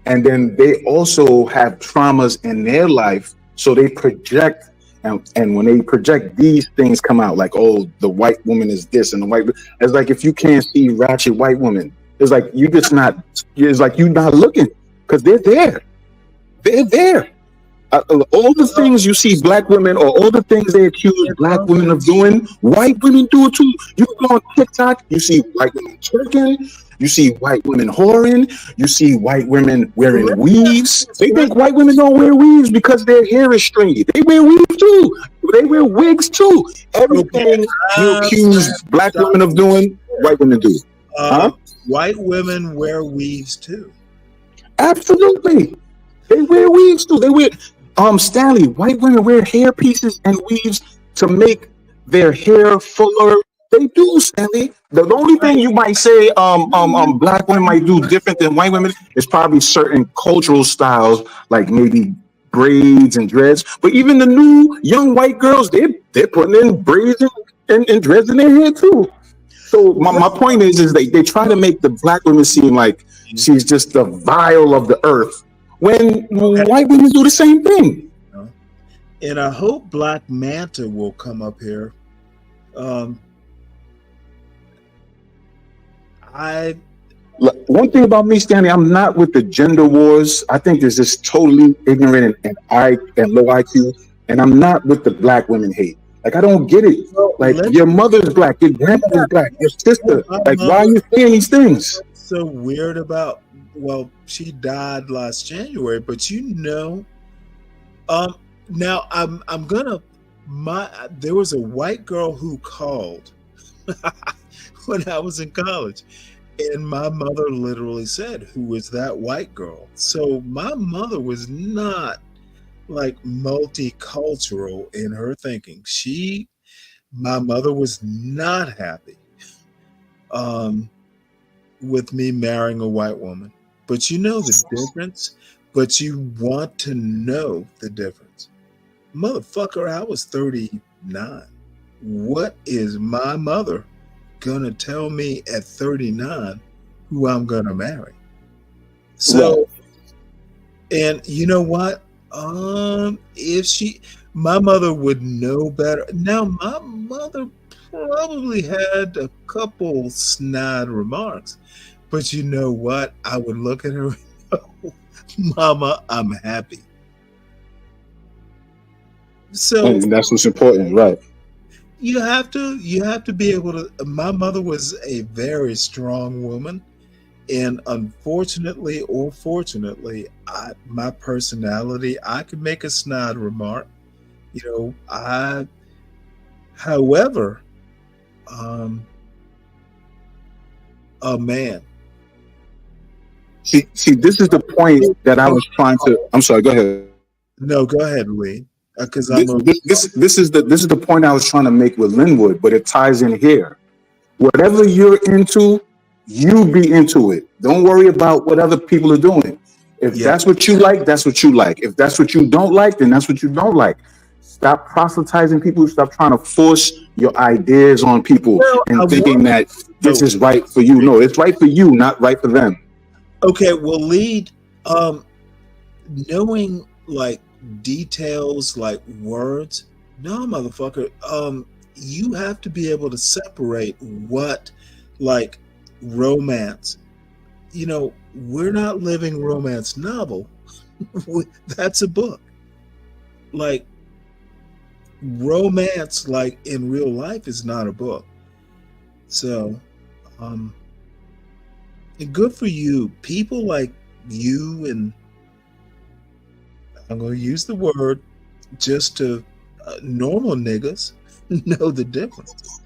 And then they also have traumas in their life. So they project, and when they project, these things come out like, oh, the white woman is this, and the white, it's like if you can't see ratchet white women, it's like you just not, it's like you're not looking, because they're there. They're there. All the things you see black women, or all the things they accuse black women of doing, white women do it too. You go on TikTok, you see white women twerking, you see white women whoring, you see white women wearing weaves. They think white women don't wear weaves because their hair is stringy. They wear weaves too. They wear wigs too. Everything you accuse black women of doing, white women do. White women wear weaves too. Absolutely. They wear weaves too. They wear Stanley, white women wear hair pieces and weaves to make their hair fuller. They do, Stanley. The only thing you might say black women might do different than white women is probably certain cultural styles, like maybe braids and dreads. But even the new young white girls, they're putting in braids and dreads in their hair too. So my point is they try to make the black woman seem like she's just the vial of the earth, when white women do the same thing. And I hope Black Manta will come up here. One thing about me, Stanley, I'm not with the gender wars. I think it's just totally ignorant and low IQ. And I'm not with the black women hate. Like, I don't get it. Like, your mother's black, your grandmother's black, your sister. Like, why are you saying these things? So weird about, well, she died last January, but now there was a white girl who called when I was in college, and my mother literally said, "Who is that white girl?" So my mother was not like multicultural in her thinking. My mother was not happy with me marrying a white woman. But you know the difference, but you want to know the difference. Motherfucker, I was 39. What is my mother gonna tell me at 39 who I'm gonna marry? So, and you know what? My mother would know better. Now, my mother probably had a couple snide remarks, but you know what? I would look at her and go, Mama, I'm happy. So, and that's what's important, right? You have to be able to. My mother was a very strong woman, and unfortunately or fortunately, my personality, I could make a snide remark. However, a man. See, this is the point that I was trying to. I'm sorry. Go ahead. No, go ahead, Lee. Because this is the point I was trying to make with Linwood, but it ties in here. Whatever you're into, you be into it. Don't worry about what other people are doing. If that's what you like, that's what you like. If that's what you don't like, then that's what you don't like. Stop proselytizing people. Stop trying to force your ideas on people and thinking that this is right for you. No, it's right for you, not right for them. Okay, well, lead knowing like details like words. No, motherfucker. You have to be able to separate what like romance. We're not living romance novel. That's a book. Like romance, like in real life, is not a book. So, and good for you. People like you, and I'm going to use the word just to normal niggas know the difference.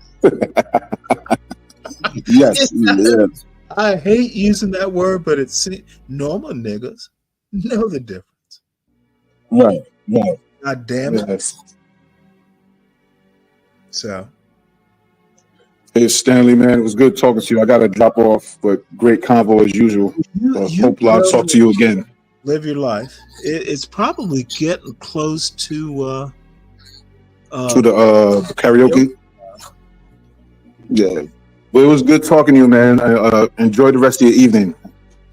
Yes. I hate using that word, but it's normal niggas know the difference. Right. God damn it. Yes. So. Hey, Stanley, man, it was good talking to you. I got to drop off, but great convo as usual. Hope I'll talk to you again. live your life. It's probably getting close to the karaoke. Yeah, but it was good talking to you, man. Enjoy the rest of your evening.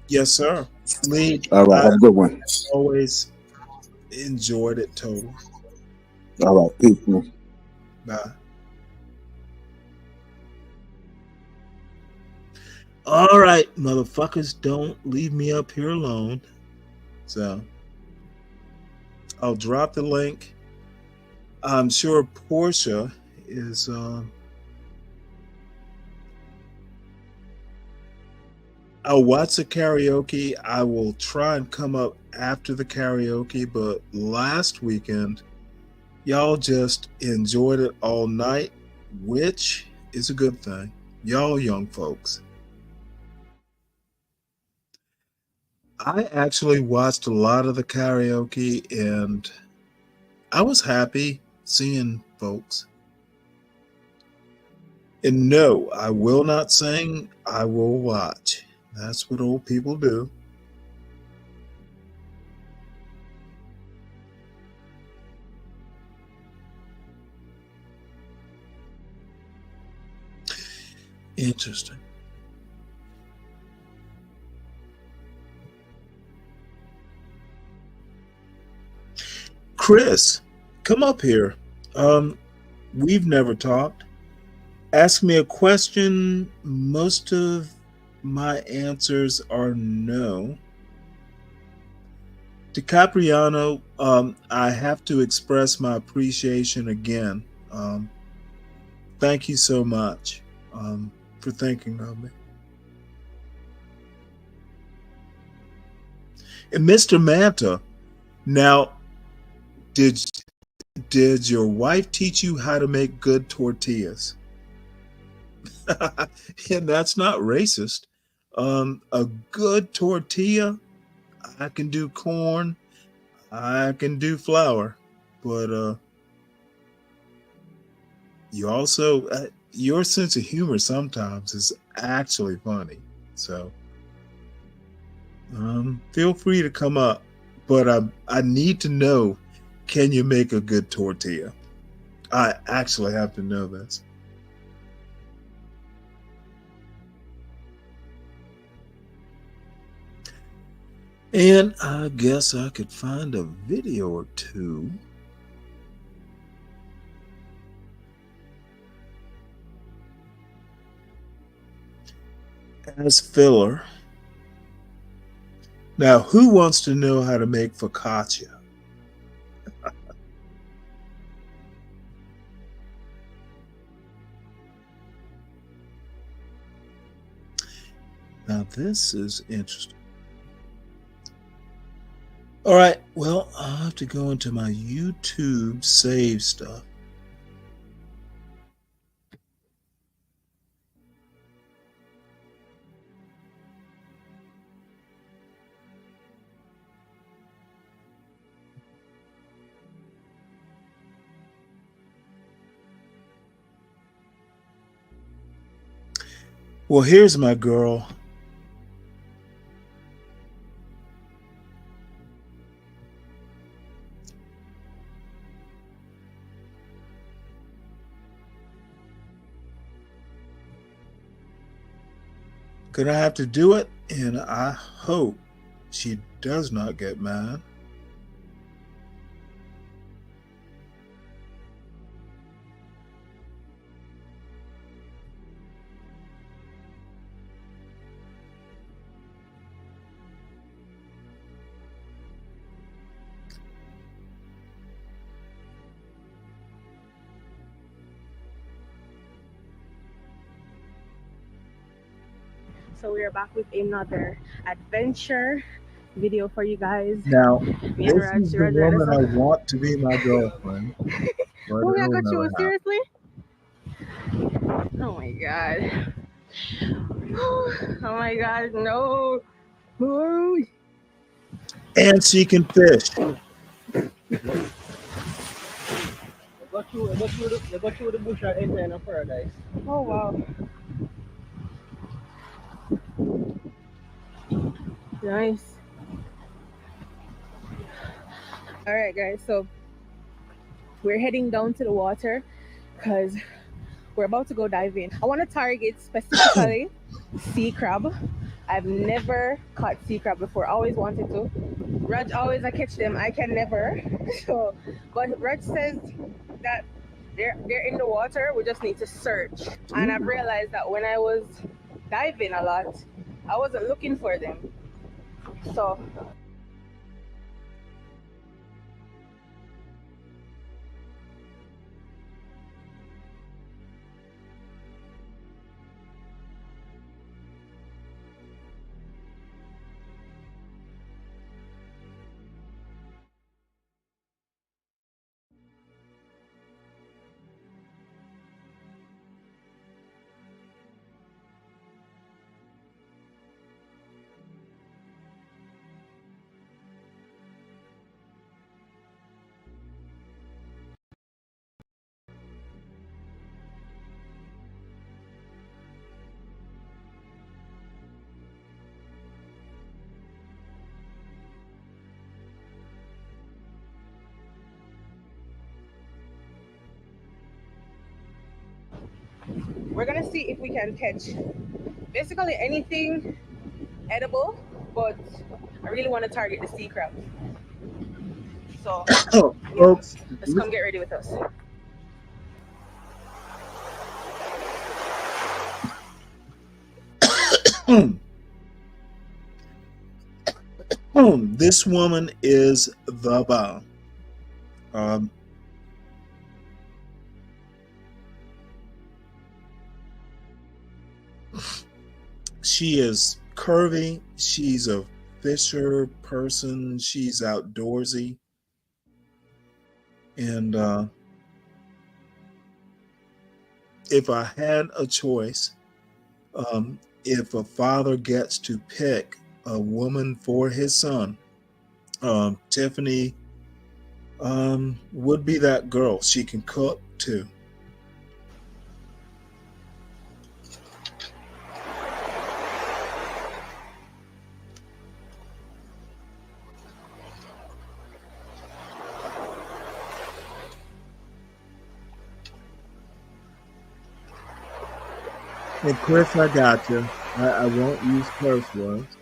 Yes, sir. Lee, All right, have a good one. Always enjoyed it totally. All right, peace, man. Bye. All right, motherfuckers, don't leave me up here alone. So I'll drop the link. I'm sure Portia is I'll watch the karaoke. I will try and come up after the karaoke, but last weekend y'all just enjoyed it all night, which is a good thing. Y'all young folks. I actually watched a lot of the karaoke and I was happy seeing folks. And no, I will not sing, I will watch. That's what old people do. Interesting. Chris, come up here. We've never talked. Ask me a question. Most of my answers are no. DiCapriano, I have to express my appreciation again. Thank you so much for thinking of me. And Mr. Manta, now, did your wife teach you how to make good tortillas? And that's not racist. A good tortilla, I can do corn, I can do flour, but you also your sense of humor sometimes is actually funny. So feel free to come up, but I need to know, can you make a good tortilla? I actually have to know this. And I guess I could find a video or two. As filler. Now, who wants to know how to make focaccia? Now, this is interesting. All right, well, I'll have to go into my YouTube save stuff. Well, here's my girl. Gonna have to do it, and I hope she does not get mad. So we are back with another adventure video for you guys. Now, Me and this is the woman I want to be my girlfriend. But oh, I it'll got you. never happen. Seriously? Oh my god. Oh my god, no. Oh. And she can fish. You go through the bush and enter in a paradise. Oh wow. Nice. All right, guys. So we're heading down to the water because we're about to go diving. I want to target specifically sea crab. I've never caught sea crab before. Always wanted to. Raj always I catch them. I can never. So, but Raj says that they're in the water. We just need to search. And I've realized that when I was diving a lot, I wasn't looking for them. So we're gonna see if we can catch basically anything edible, but I really want to target the sea crab. So Folks, let's come get ready with us. This woman is the bomb. She is curvy. She's a fisher person. She's outdoorsy. And if I had a choice, if a father gets to pick a woman for his son, Tiffany would be that girl. She can cook too. And Chris, I got you. I won't use curse words.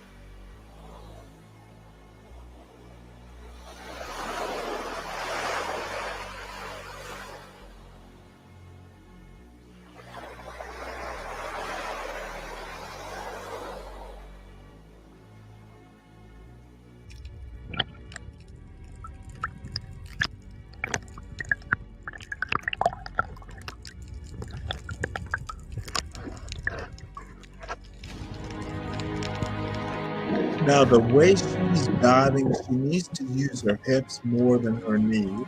Now, the way she's diving, she needs to use her hips more than her knees.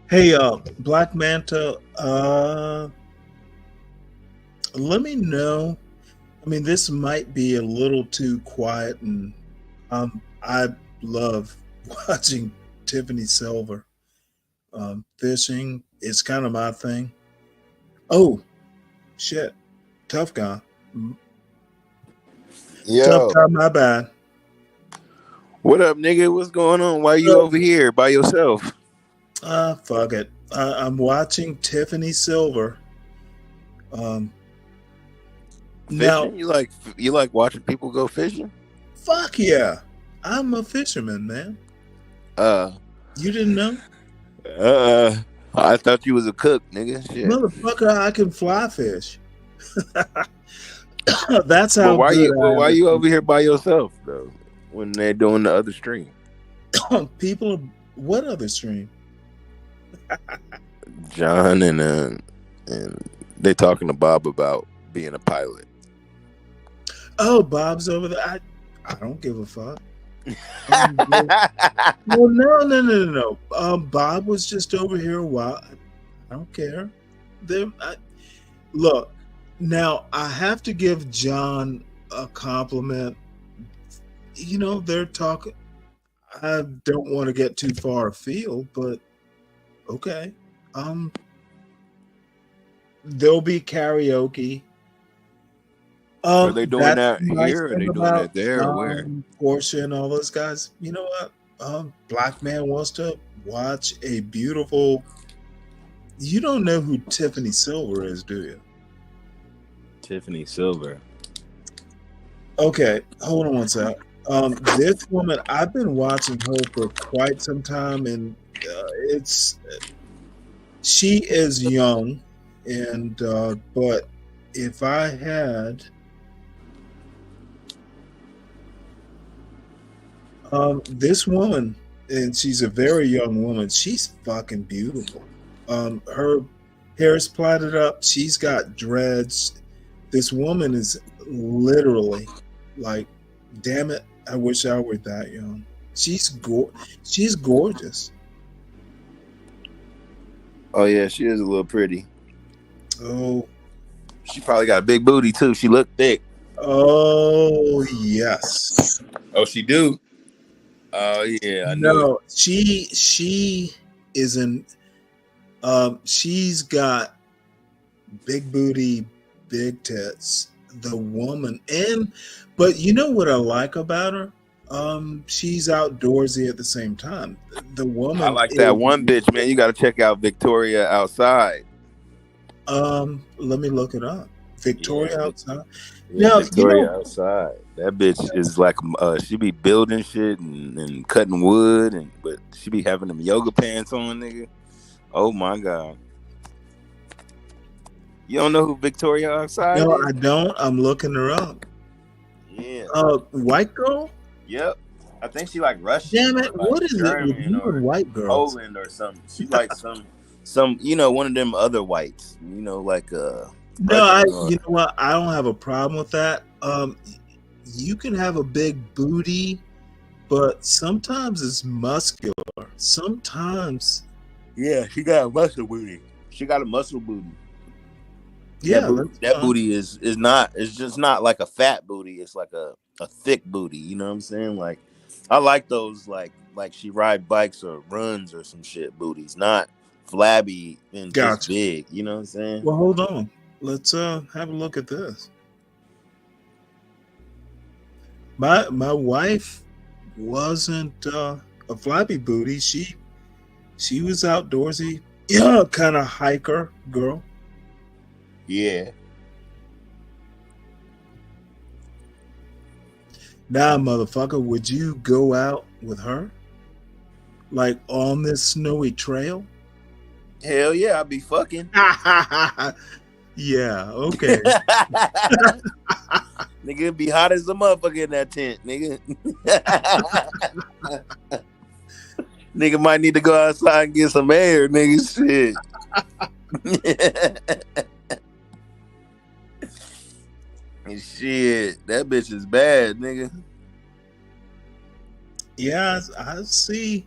Hey, Black Manta, let me know. I mean, this might be a little too quiet, and I love watching Tiffany Silver. Fishing is kind of my thing. Oh, shit. Tough guy. Tough Yo, guy, my bad. what up, nigga? What's going on? Why you over here by yourself? Fuck it. I'm watching Tiffany Silver. Fishing? Now, You like watching people go fishing? fuck yeah. I'm a fisherman, man. You didn't know? I thought you was a cook, nigga. Shit. Motherfucker, I can fly fish. That's But how why good why I am. you over here by yourself though? When they're doing the other stream? People, what other stream? John and they talking to Bob about being a pilot. Oh, Bob's over there. I don't give a fuck. Well, no. Bob was just over here a while. I don't care. Look, now I have to give John a compliment. You know, they're talking. I don't want to get too far afield, but okay. There'll be karaoke. Are they doing that nice here? Or are they thing doing about that there? Or where? Portia and all those guys. You know what? Black man wants to watch a beautiful. You don't know who Tiffany Silver is, do you? Tiffany Silver. Okay, hold on one sec. This woman, I've been watching her for quite some time, and she is young, and but if I had this woman, and she's a very young woman, she's fucking beautiful. Her hair is plaited up. She's got dreads. This woman is literally like, damn it, I wish I were that young. She's gorgeous. Oh yeah, she is a little pretty. Oh, she probably got a big booty too. She looked thick. Oh yes. Oh, she do. Oh yeah, I knew it. No, she isn't. She's got big booty, big tits. The woman, but you know what I like about her? She's outdoorsy at the same time. The woman. I like that one bitch, man. You got to check out Victoria Outside. Let me look it up. Victoria Outside. Yeah, Now, Victoria Outside. That bitch is like she be building shit and cutting wood, but she be having them yoga pants on, nigga. Oh my god. You don't know who Victoria Outside No, is? I don't. I'm looking her up. Yeah. White girl? Yep. I think she like Russian. Damn it! Like what is German it with you and white girls? Poland or something. She's like some one of them other whites. Like No, you know what? I don't have a problem with that. You can have a big booty, but sometimes it's muscular. Sometimes. Yeah, she got a muscle booty. She got a muscle booty. Yeah, that booty is not. It's just not like a fat booty. It's like a thick booty. You know what I'm saying? Like, I like those like she ride bikes or runs or some shit booties, not flabby and just big. You know what I'm saying? Well, hold on. Let's have a look at this. My wife wasn't a flabby booty. She was outdoorsy. Yeah, kind of hiker girl. Yeah. Nah, motherfucker, would you go out with her? Like on this snowy trail? Hell yeah, I'd be fucking. Yeah, okay. Nigga, it'd be hot as a motherfucker in that tent, nigga. Nigga might need to go outside and get some air, nigga. Shit. Shit, that bitch is bad, nigga. Yeah, I see.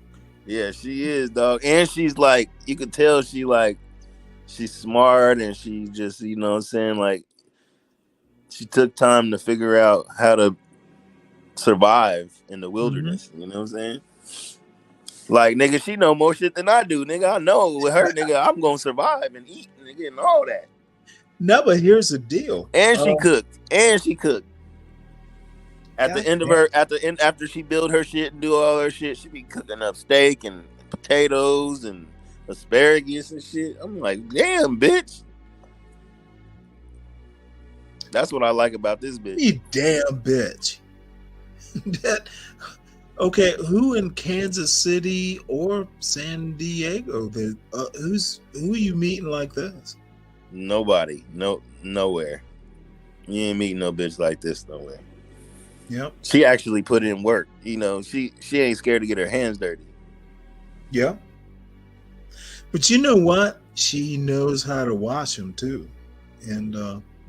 Yeah, she is, dog. And she's like, you can tell she's smart and she just, you know what I'm saying, like she took time to figure out how to survive in the wilderness. You know what I'm saying? Like, nigga, she know more shit than I do, nigga. I know with her, nigga, I'm gonna survive and eat, nigga, and all that. No, but here's the deal. And she cooked. And she cooked. At the end of her, after she build her shit and do all her shit, she be cooking up steak and potatoes and asparagus and shit. I'm like, damn, bitch. That's what I like about this bitch. You damn bitch. Okay, who in Kansas City or San Diego? Who are you meeting like this? Nobody. Nowhere. You ain't meeting no bitch like this nowhere. Yep. She actually put in work. You know, she ain't scared to get her hands dirty. Yeah. But you know what? She knows how to wash them too. And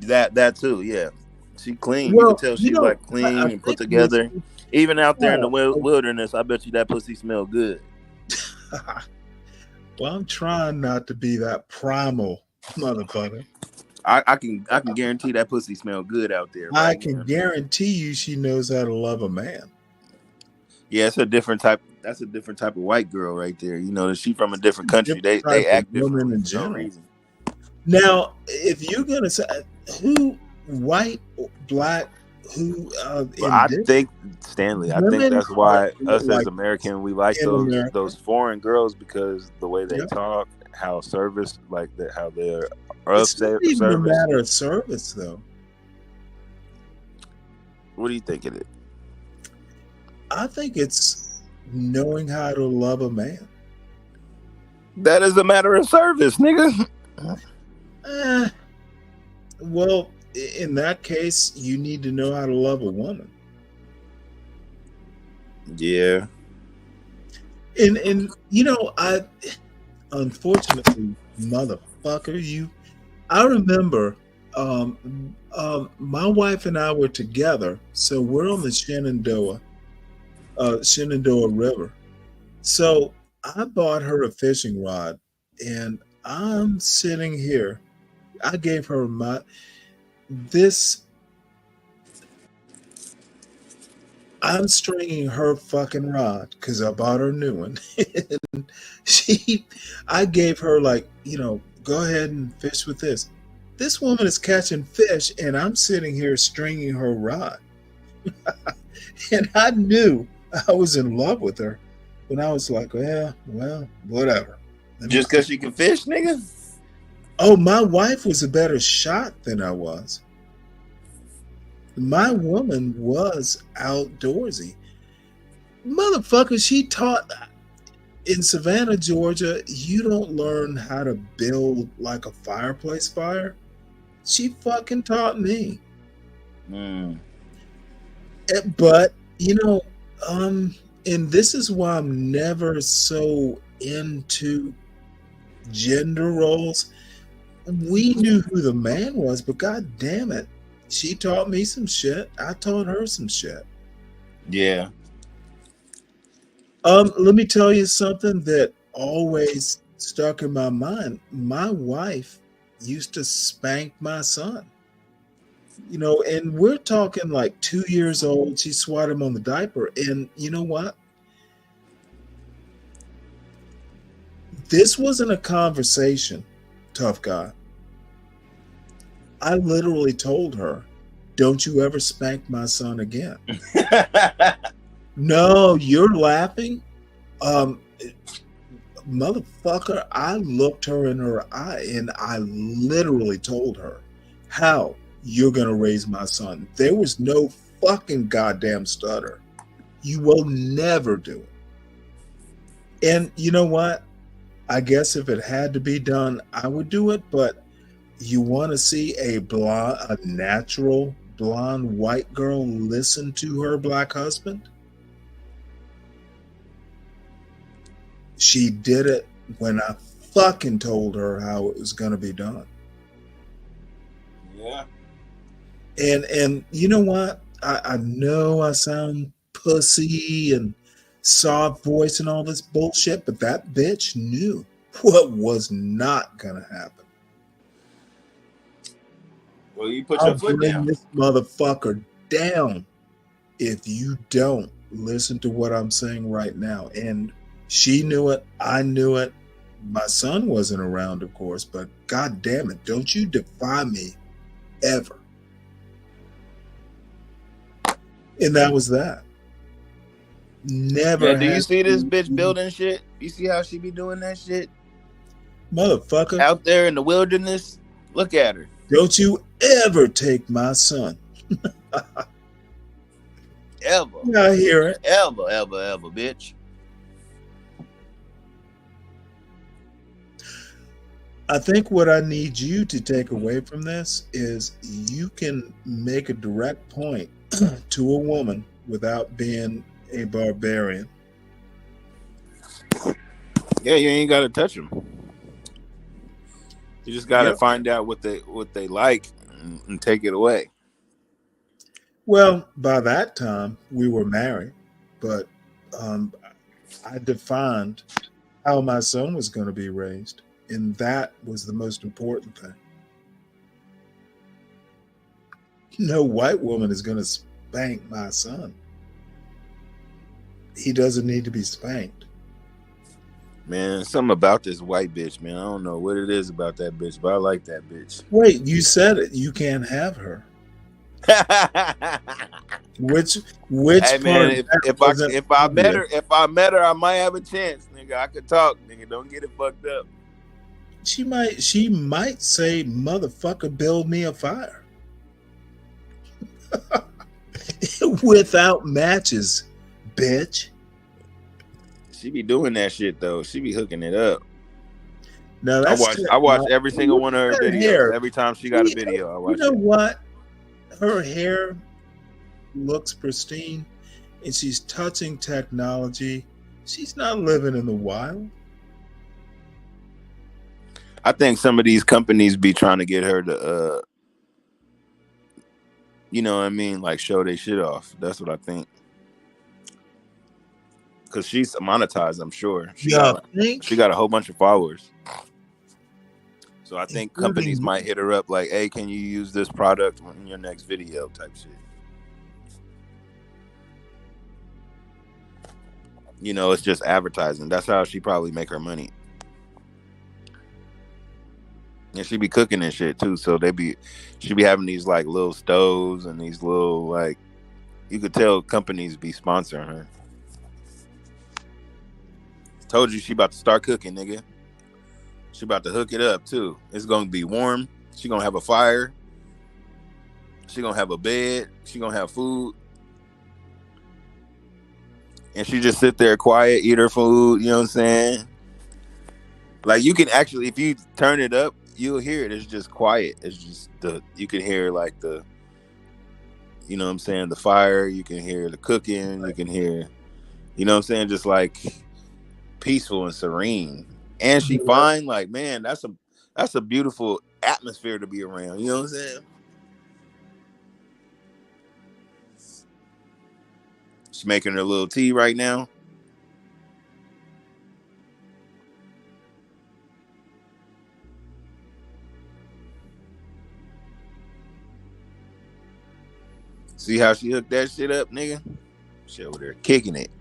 that too, yeah. She clean. Well, you can tell she's like clean and put together. Even out there in the wilderness, I bet you that pussy smell good. Well, I'm trying not to be that primal motherfucker. I can guarantee that pussy smell good out there. I can guarantee you she knows how to love a man. Yeah, it's a different type. That's a different type of white girl right there. You know, she from a different country. They act different in general. Reason. Now, if you're gonna say who, white, black, who, I think Stanley. I think that's why us as American we like those foreign girls because the way they talk, how service like that, how they're it's not even a matter of service though. What do you think it is? I think it's knowing how to love a man. That is a matter of service, nigga. Well, in that case, you need to know how to love a woman. Yeah. And you know, I unfortunately, motherfucker, I remember my wife and I were together, so we're on the Shenandoah River. So I bought her a fishing rod, and I'm sitting here. I gave her I'm stringing her fucking rod because I bought her a new one. And I gave her go ahead and fish with this. This woman is catching fish, and I'm sitting here stringing her rod. And I knew I was in love with her, but I was like, well, whatever. Just because she can fish, nigga? Oh, my wife was a better shot than I was. My woman was outdoorsy. Motherfucker, she taught in Savannah, Georgia, you don't learn how to build like a fireplace fire. She fucking taught me. But, and this is why I'm never so into gender roles. We knew who the man was, but god damn it, she taught me some shit. I taught her some shit. Yeah. Let me tell you something that always stuck in my mind. My wife used to spank my son. And we're talking like 2 years old. She swatted him on the diaper. And you know what? This wasn't a conversation, tough guy. I literally told her, don't you ever spank my son again. No, you're laughing? Motherfucker, I looked her in her eye and I literally told her how you're going to raise my son. There was no fucking goddamn stutter. You will never do it. And you know what? I guess if it had to be done, I would do it, but you want to see a natural blonde white girl listen to her black husband? She did it when I fucking told her how it was going to be done. Yeah. And you know what? I know I sound pussy and soft voice and all this bullshit, but that bitch knew what was not gonna happen. Well, you put I'll your foot bring down. this motherfucker down if you don't listen to what I'm saying right now. And she knew it. I knew it. My son wasn't around, of course, but God damn it, don't you defy me ever. And that was that. Never. Yeah, do you see this bitch building shit? You see how she be doing that shit? Motherfucker. Out there in the wilderness? Look at her. Don't you ever take my son. Ever. I hear it. Ever, bitch. I think what I need you to take away from this is you can make a direct point to a woman without being a barbarian. Yeah, you ain't got to touch them. You just got to find out what they like and take it away. Well, by that time, we were married, but I defined how my son was going to be raised, and that was the most important thing. No white woman is going to spank my son. He doesn't need to be spanked. Man, something about this white bitch, man. I don't know what it is about that bitch, but I like that bitch. Wait, you said it. You can't have her. Which hey, man, if I met her, I might have a chance, nigga. I could talk, nigga. Don't get it fucked up. She might say, "Motherfucker, build me a fire." Without matches, bitch. She be doing that shit though. She be hooking it up. No, I watch every single one of her videos. Hair. Every time she got a video, I watch. You know what? Her hair looks pristine, and she's touching technology. She's not living in the wild. I think some of these companies be trying to get her to, you know what I mean, like show their shit off. That's what I think. Because she's monetized, I'm sure. She got a whole bunch of followers. So I think companies might hit her up like, hey, can you use this product in your next video type shit. You know, it's just advertising. That's how she probably make her money. And she be cooking and shit too. So she be having these like little stoves and these little like, you could tell companies be sponsoring her. Told you she about to start cooking, nigga. She about to hook it up too. It's gonna be warm. She gonna have a fire. She gonna have a bed. She gonna have food. And she just sit there quiet, eat her food. You know what I'm saying? Like you can actually, if you turn it up, you'll hear it. It's just quiet. It's just you can hear like you know what I'm saying, the fire. You can hear the cooking. You can hear, you know what I'm saying, just like peaceful and serene. And she fine, like, man, that's a beautiful atmosphere to be around. You know what I'm saying? She's making her little tea right now. See how she hooked that shit up, nigga? She over there kicking it.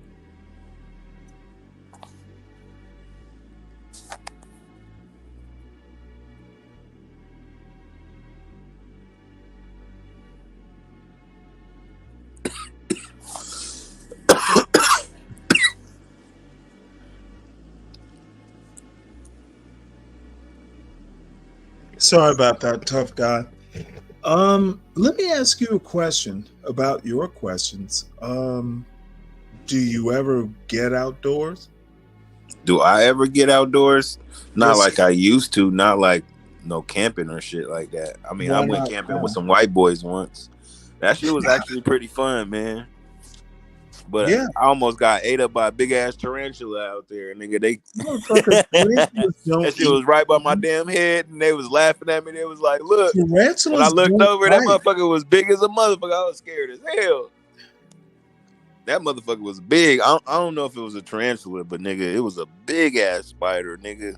Sorry about that, tough guy. Let me ask you a question about your questions. Do you ever get outdoors? Do I ever get outdoors? Not like I used to. Not like no camping or shit like that. I mean, I went camping with some white boys once. That shit was actually pretty fun, man. But yeah. I almost got ate up by a big ass tarantula out there, nigga. That shit was right by my damn head, and they was laughing at me. They was like, "Look." Tarantulas. When I looked over, that motherfucker was big as a motherfucker. I was scared as hell. That motherfucker was big. I don't know if it was a tarantula, but nigga, it was a big ass spider, nigga.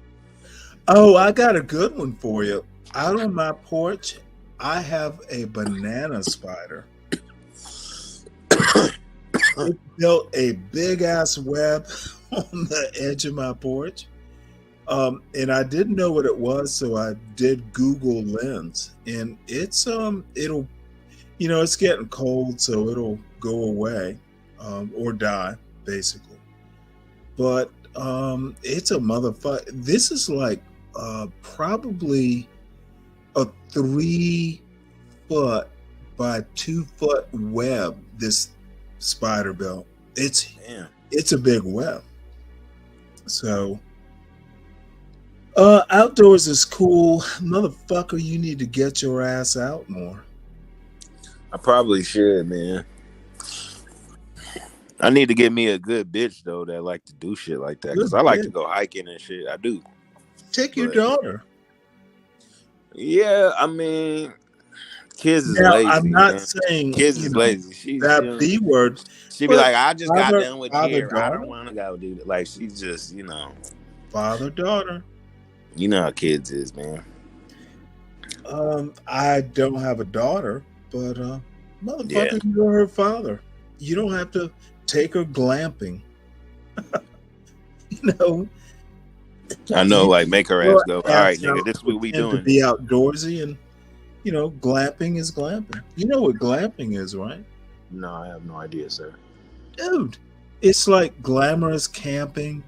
Oh, I got a good one for you. Out on my porch, I have a banana spider. It built a big ass web on the edge of my porch. And I didn't know what it was, so I did Google Lens, and it's it'll, it's getting cold, so it'll go away or die basically. But it's a motherfucker. This is like probably a 3 foot by 2 foot web. This spider built. It's a big web. So. Outdoors is cool. Motherfucker, you need to get your ass out more. I probably should, man. I need to get me a good bitch, though, that like to do shit like that. Because I like to go hiking and shit. I do. Take your daughter. Yeah, I mean, kids is Now, lazy. I'm not man. saying Kids is lazy. that B word. She be like, I just got father- done with father, here. I daughter? don't want to go do that. Like, she's just, Father, daughter. You know how kids is, man. I don't have a daughter, but motherfucker, Yeah. you're her father. You don't have to take her glamping. I know, like, make her ass go, all right, nigga, this is what we To doing. be outdoorsy and, glamping is glamping. You know what glamping is, right? No, I have no idea, sir. Dude, it's like glamorous camping.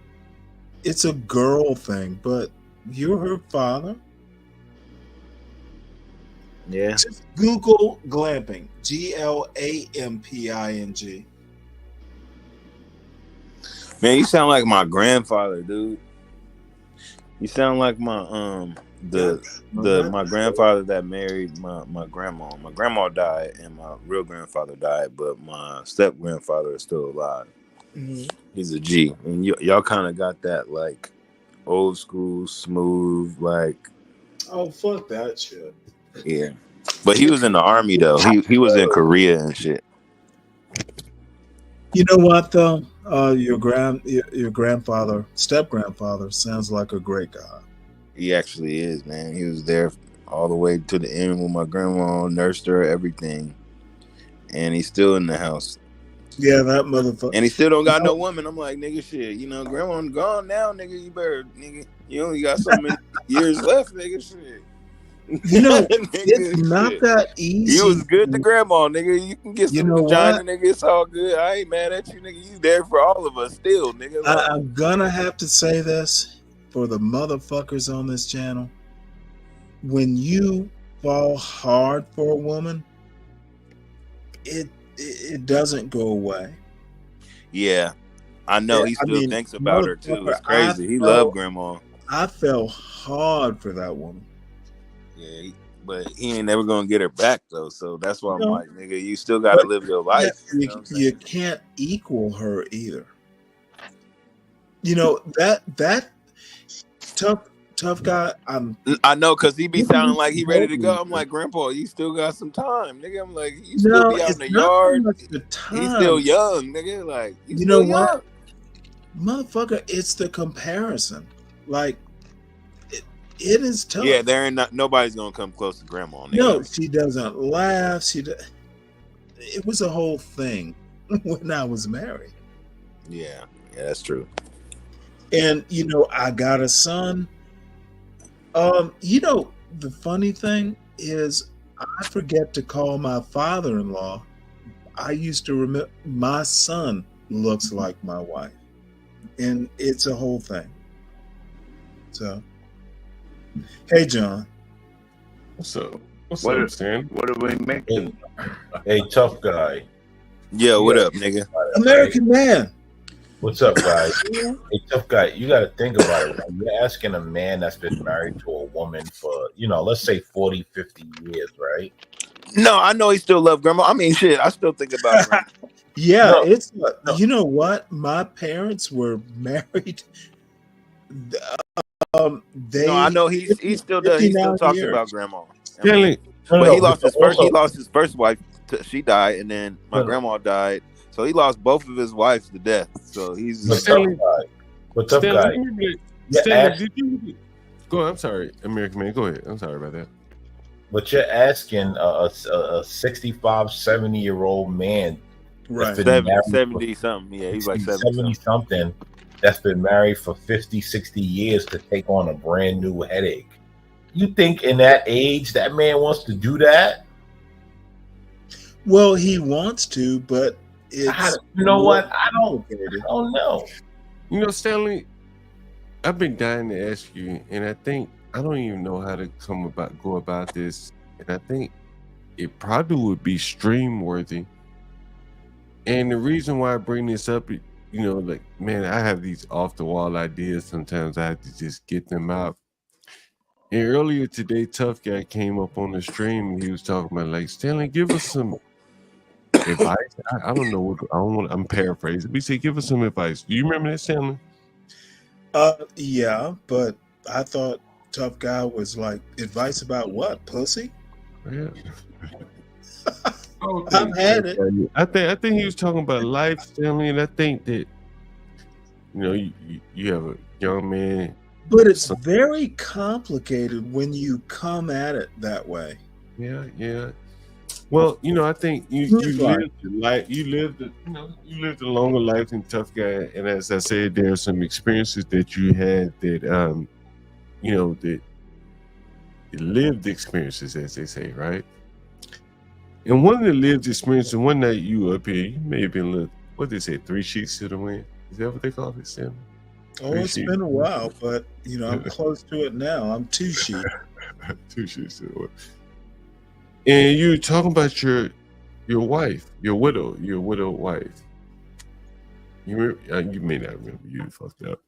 It's a girl thing, but you're her father. Yeah. Just Google glamping. GLAMPING. Man, you sound like my grandfather, dude. You sound like my my grandfather that married my grandma. My grandma died and my real grandfather died, but my step grandfather is still alive. Mhm. He's a G, and y'all kind of got that like old school, smooth, like Oh, fuck that shit. yeah. But he was in the army though. He was in Korea and shit. You know what though? Your grandfather, step grandfather, sounds like a great guy. He actually is, man. He was there all the way to the end with my grandma, nursed her, everything, and he's still in the house. Yeah, that motherfucker. And he still don't got no woman. I'm like, nigga, shit. Grandma gone now, nigga. You better, nigga. You only got so many years left, nigga. Shit. Nigga, it's not shit. that easy. You was good to grandma, nigga. You can get some vagina, nigga. It's all good. I ain't mad at you, nigga. You there for all of us still, nigga. Like, I'm gonna have to say this for the motherfuckers on this channel. When you fall hard for a woman, it doesn't go away. yeah, I know. He still thinks about her too. It's crazy. He loved grandma. I fell hard for that woman. Yeah, but he ain't never gonna get her back though. So that's why I'm like, nigga, you still gotta live your life. You can't equal her either. That tough guy. I know, cause he be sounding like he ready to go. I'm like, Grandpa, you still got some time, nigga. I'm like, you still be out in the yard. He's still young, nigga. Like, you know what, motherfucker? It's the comparison. Like, it is tough. Yeah, nobody's gonna come close to Grandma. Nigga. No, she doesn't laugh. It was a whole thing when I was married. Yeah, that's true. And I got a son. The funny thing is, I forget to call my father-in-law. I used to remember my son looks like my wife, and it's a whole thing. So, hey, John. What's up? What's What up, are- Stan? What are we making? Hey, tough guy. Yo, what up, nigga? American man. What's up, guys? Hey, tough guy, you got to think about it. When you're asking a man that's been married to a woman for, let's say 40, 50 years, right? No, I know he still love Grandma. I mean, shit, I still think about Grandma. Yeah, you know what? My parents were married. No, I know he still does. He still 59 talks years. about Grandma. Really? But No, he lost his first. also- He lost his first wife. She died, and then my grandma died. So he lost both of his wives to death. So he's What's up, Stanley, guy? What's up, Stanley, guy? let me get- Yeah, Stanley, did you go ahead. I'm sorry, American Man. Go ahead. I'm sorry about that. But you're asking a 65, 70-year-old man, Right, 70 something. Yeah, he's like 70 something that's been married for 50, 60 years to take on a brand new headache. You think in that age that man wants to do that? Well, he wants to, but it's you know what? I don't know. You know, Stanley, I've been dying to ask you, and I think I don't even know how to go about this, and I think it probably would be stream worthy. And the reason why I bring this up, you know, like, man, I have these off the wall ideas. Sometimes I have to just get them out. And earlier today, Tough Guy came up on the stream and he was talking about, like, Stanley, give us some advice. I don't know what I'm paraphrasing. We say, give us some advice. Do you remember that, Stanley? Yeah, but I thought Tough Guy was like advice about what? Pussy? Yeah. I've had it. I think he was talking about life, Stanley, and I think that, you know, you have a young man. But it's very complicated when you come at it that way. Yeah. Well, you know, I think you lived a longer life than Tough Guy, and as I said, there are some experiences that you had that, you know, that lived experiences, as they say, right? And one of the lived experiences, one night you were up here, you may have been what they say, 3 sheets to the wind. Is that what they call it, Sam? It's been a while, but you know, I'm close to it now. I'm 2 sheets. 2 sheets to the wind. And you were talking about your wife, your widowed wife. You may not remember. You fucked up.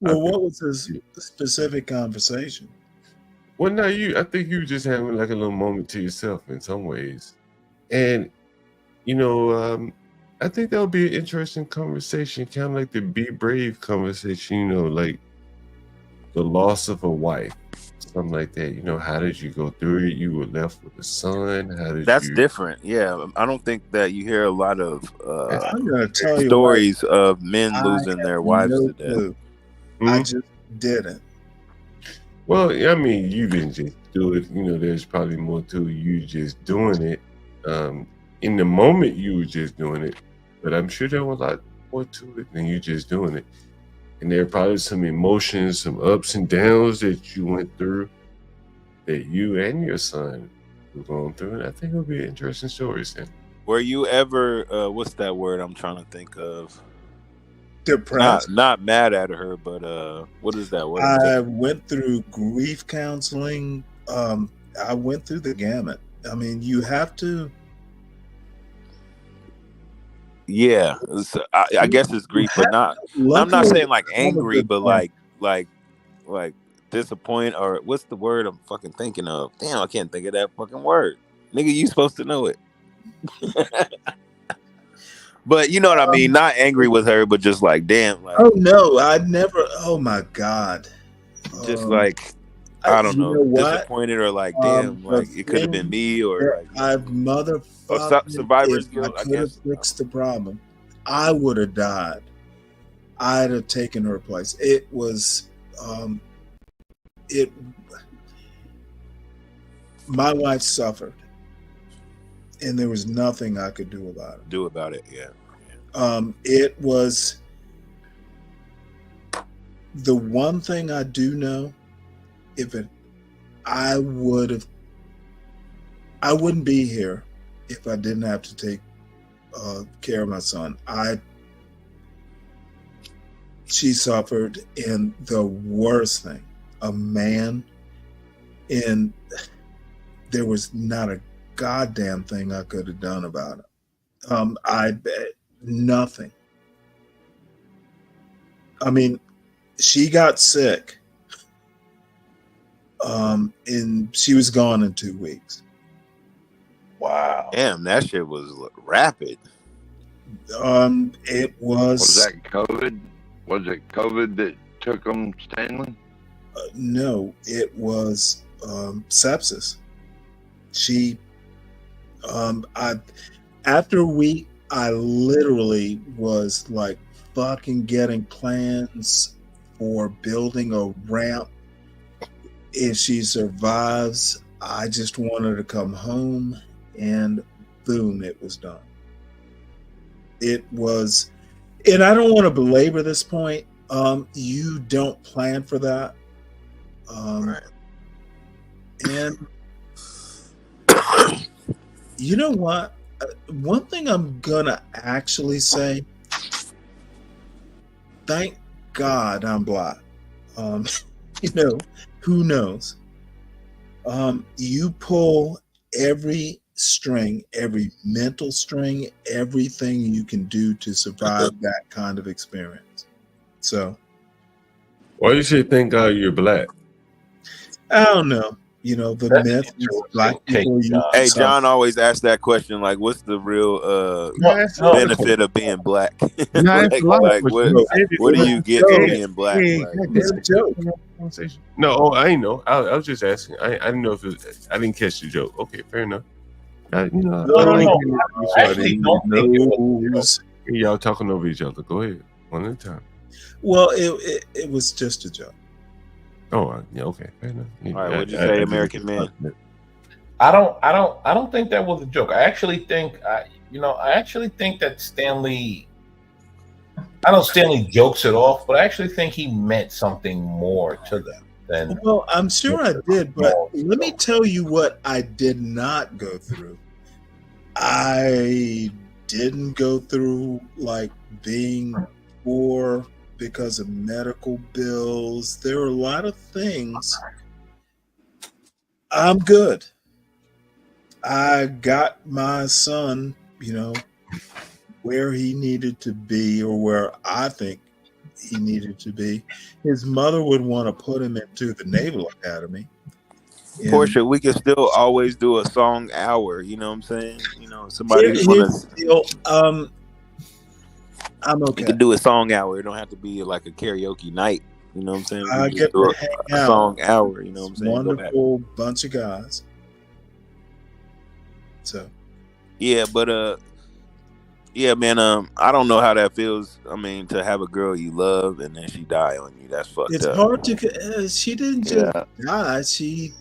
Well, what was this specific conversation? Well, no, I think you were just having like a little moment to yourself in some ways. And, you know, I think that'll be an interesting conversation, kind of like the Be Brave conversation, you know, like the loss of a wife, something like that. You know, how did you go through it? You were left with a son. That's different. Yeah, I don't think that you hear a lot of I'm gonna tell you stories of men losing their wives to death. I just didn't. Well, I mean, you didn't just do it. You know, there's probably more to you just doing it. In the moment, you were just doing it, but I'm sure there was a lot more to it than you just doing it. And there are probably some emotions, some ups and downs that you went through that you and your son were going through. And I think it'll be an interesting story, Sam. Were you ever, what's that word I'm trying to think of? Depressed? Not mad at her, but what is that word? I went through grief counseling. I went through the gamut. I mean, you have to. Yeah, I guess it's grief, but not. I'm not saying like angry, but like disappointed, or what's the word I'm fucking thinking of? Damn, I can't think of that fucking word. Nigga, you supposed to know it. But you know what I mean? Not angry with her, but just like, damn. Like, oh no, I never. Oh my god. Just like, I don't know, disappointed or like, damn, like it could have been me or like. I've survivor's guilt. I could have fixed the problem. I would have died. I'd have taken her place. It was, my wife suffered, and there was nothing I could do about it. Yeah. It was the one thing I do know. I wouldn't be here if I didn't have to take care of my son. She suffered, and the worst thing, a man, and there was not a goddamn thing I could have done about it. I bet nothing. I mean, she got sick, and she was gone in 2 weeks. Wow. Damn, that shit was rapid. It was. Was that COVID? Was it COVID that took them, Stanley? No, it was sepsis. She, after a week, I literally was like fucking getting plans for building a ramp. If she survives, I just want her to come home, and boom, it was done. It was, and I don't want to belabor this point. You don't plan for that. And you know what? One thing I'm gonna actually say, thank God I'm black. You know, who knows? You pull every string, every mental string, everything you can do to survive that kind of experience. So, why you say thank God you're black? I don't know. You know, the myth is black people. Hey, John always asks that question, like, what's the real benefit of being black? like what do you get from being black? It's a joke. No, I ain't know. I was just asking. I didn't know if I didn't catch the joke. Okay, fair enough. No. I actually don't think it was a joke. Y'all talking over each other. Go ahead, one at a time. Well, it was just a joke. Oh, yeah, okay, fair enough. All right, what'd you say, American Man? I don't think that was a joke. I actually think that Stanley. I know Stanley jokes it off, but I actually think he meant something more to them than. Well, I'm sure I did, but let me tell you what I did not go through. I didn't go through like being poor because of medical bills. There are a lot of things. I'm good. I got my son, where he needed to be, or where I think he needed to be. His mother would want to put him into the Naval Academy. Portia, we can still always do a song hour. You know what I'm saying? Somebody Here's the deal. I'm okay. You can do a song hour. It don't have to be like a karaoke night. You know what I'm saying? I get to hang out. Song hour. You know what I'm saying? Wonderful bunch of guys. So. Yeah, but yeah, man. I don't know how that feels. I mean, to have a girl you love and then she die on you. That's fucked it's up. It's hard to. She didn't just die. She,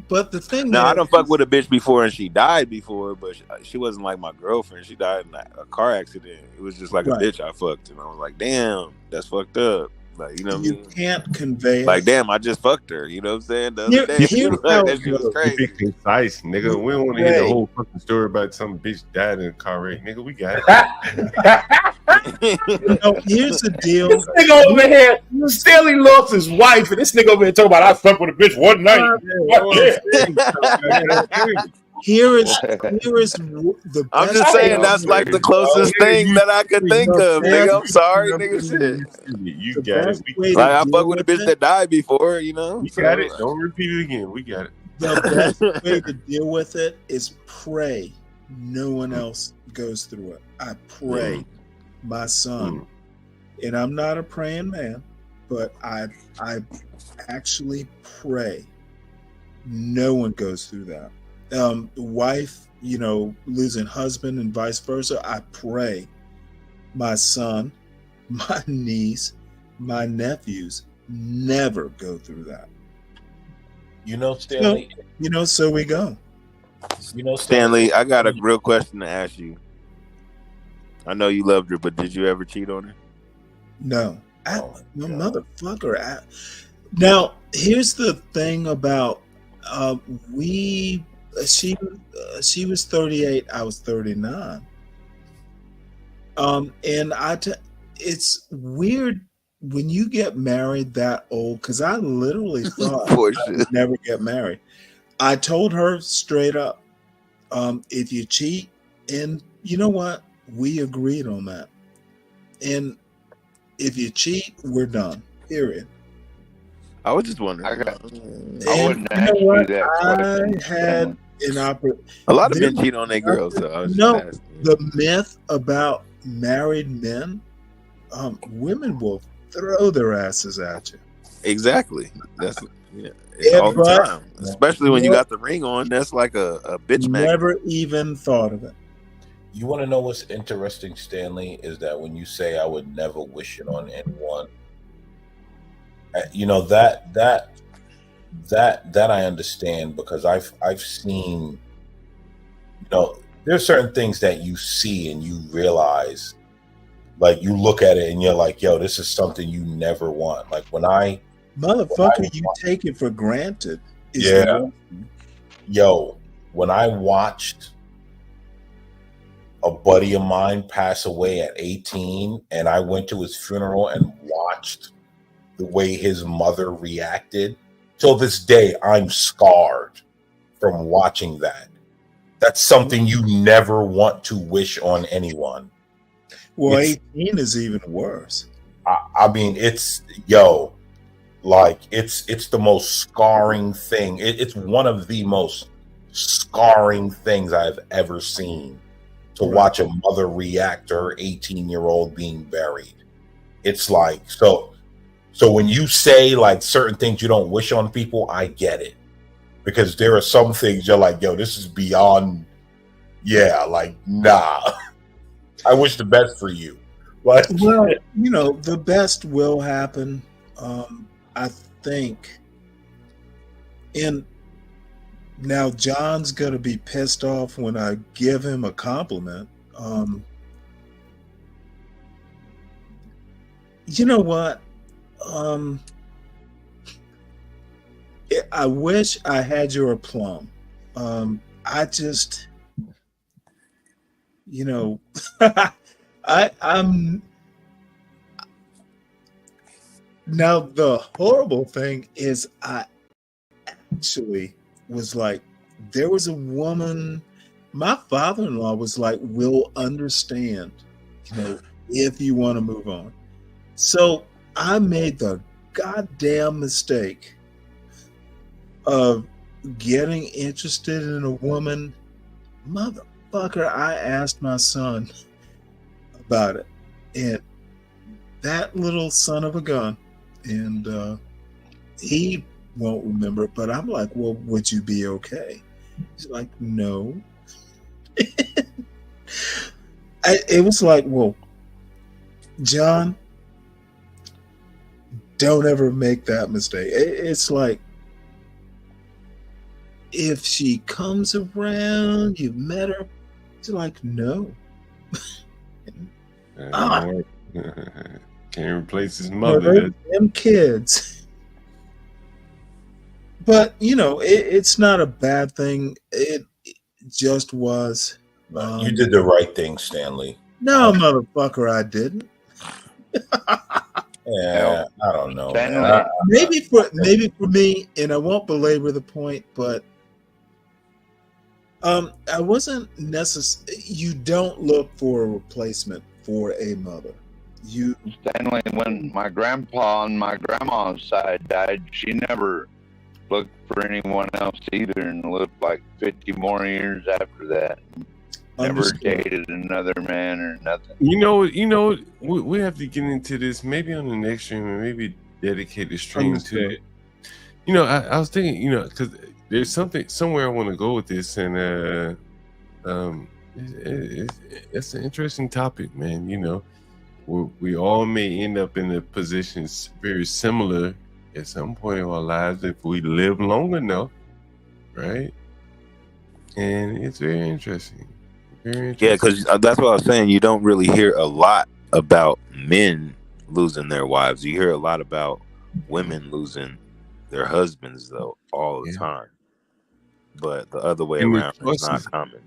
But the thing. No, I don't fuck with a bitch before, and she died before, but she wasn't like my girlfriend. She died in a car accident. It was just like a bitch I fucked, and I was like, damn, that's fucked up. Like, you know what I mean? Can't convey. Like, damn, I just fucked her. You know what I'm saying? The other day, that shit was crazy. Be concise, nigga. We don't want to hear the whole fucking story about some bitch died in a car wreck, nigga. We got it. Here's the deal. This nigga over here, Stanley lost his wife, and this nigga over here talking about I fucked with a bitch one night. Here is the. I'm just saying that's like the closest thing that I could think of, nigga. I'm sorry, nigga. Shit. You got it. Like I fuck with a bitch that died before, We got it. Don't repeat it again. We got it. The best way to deal with it is pray no one else goes through it. I pray my son, and I'm not a praying man, but I actually pray no one goes through that. Wife, losing husband and vice versa. I pray my son, my niece, my nephews never go through that. Stanley. So we go. Stanley, I got a real question to ask you. I know you loved her, but did you ever cheat on her? No. Motherfucker. Now, here's the thing about she was 38, I was 39. And it's weird when you get married that old, because I literally thought I would never get married. I told her straight up, if you cheat, and you know what? We agreed on that. And if you cheat, we're done. Period. I was just wondering. I wouldn't ask you that question. I had an opportunity. A lot of men cheat on their girls, so I was just asking. The myth about married men, women will throw their asses at you. Exactly. That's all the time. Especially when you got the ring on. That's like a bitch magnet. Never even thought of it. You want to know what's interesting, Stanley, is that when you say I would never wish it on anyone, you know, that I understand, because I've seen, you know, there's certain things that you see and you realize, like you look at it and you're like, yo, this is something you never want. Like Motherfucker, you take it for granted. Yeah. Yo, when I watched a buddy of mine pass away at 18 and I went to his funeral and watched the way his mother reacted, till this day, I'm scarred from watching that. That's something you never want to wish on anyone. Well, 18 is even worse. I mean, it's the most scarring thing. It's one of the most scarring things I've ever seen, to watch a mother react to her 18-year-old being buried. It's like, so when you say like certain things you don't wish on people, I get it. Because there are some things you're like, yo, this is beyond, like, nah. I wish the best for you. But well, you know, the best will happen. I think. And now John's gonna be pissed off when I give him a compliment. You know what? I wish I had your aplomb. I just, you know, I'm now, the horrible thing is I actually was like, there was a woman, my father-in-law was like, we'll understand, you know, if you want to move on. So I made the goddamn mistake of getting interested in a woman. Motherfucker, I asked my son about it, and that little son of a gun, and he won't remember it, but I'm like, well, would you be okay? He's like, no. It was like, well, John, don't ever make that mistake. It's like, if she comes around, you've met her, it's like, no. Can't replace his mother. Them kids. But, you know, it's not a bad thing. It just was. You did the right thing, Stanley. No, motherfucker, I didn't. Yeah, I don't know. Maybe for me, and I won't belabor the point, but I wasn't necessarily. You don't look for a replacement for a mother. Stanley, when my grandpa on my grandma's side died, she never looked for anyone else either, and lived like 50 more years after that. Never dated another man or nothing. You know, we have to get into this maybe on the next stream, and maybe dedicate a stream to it. You know, I was thinking, you know, because there's something somewhere I want to go with this, and it's an interesting topic, man. You know, we all may end up in a positions very similar at some point in our lives if we live long enough, right? And it's very interesting. Yeah, because that's what I was saying. You don't really hear a lot about men losing their wives. You hear a lot about women losing their husbands, though, all the time. But the other way around is not common.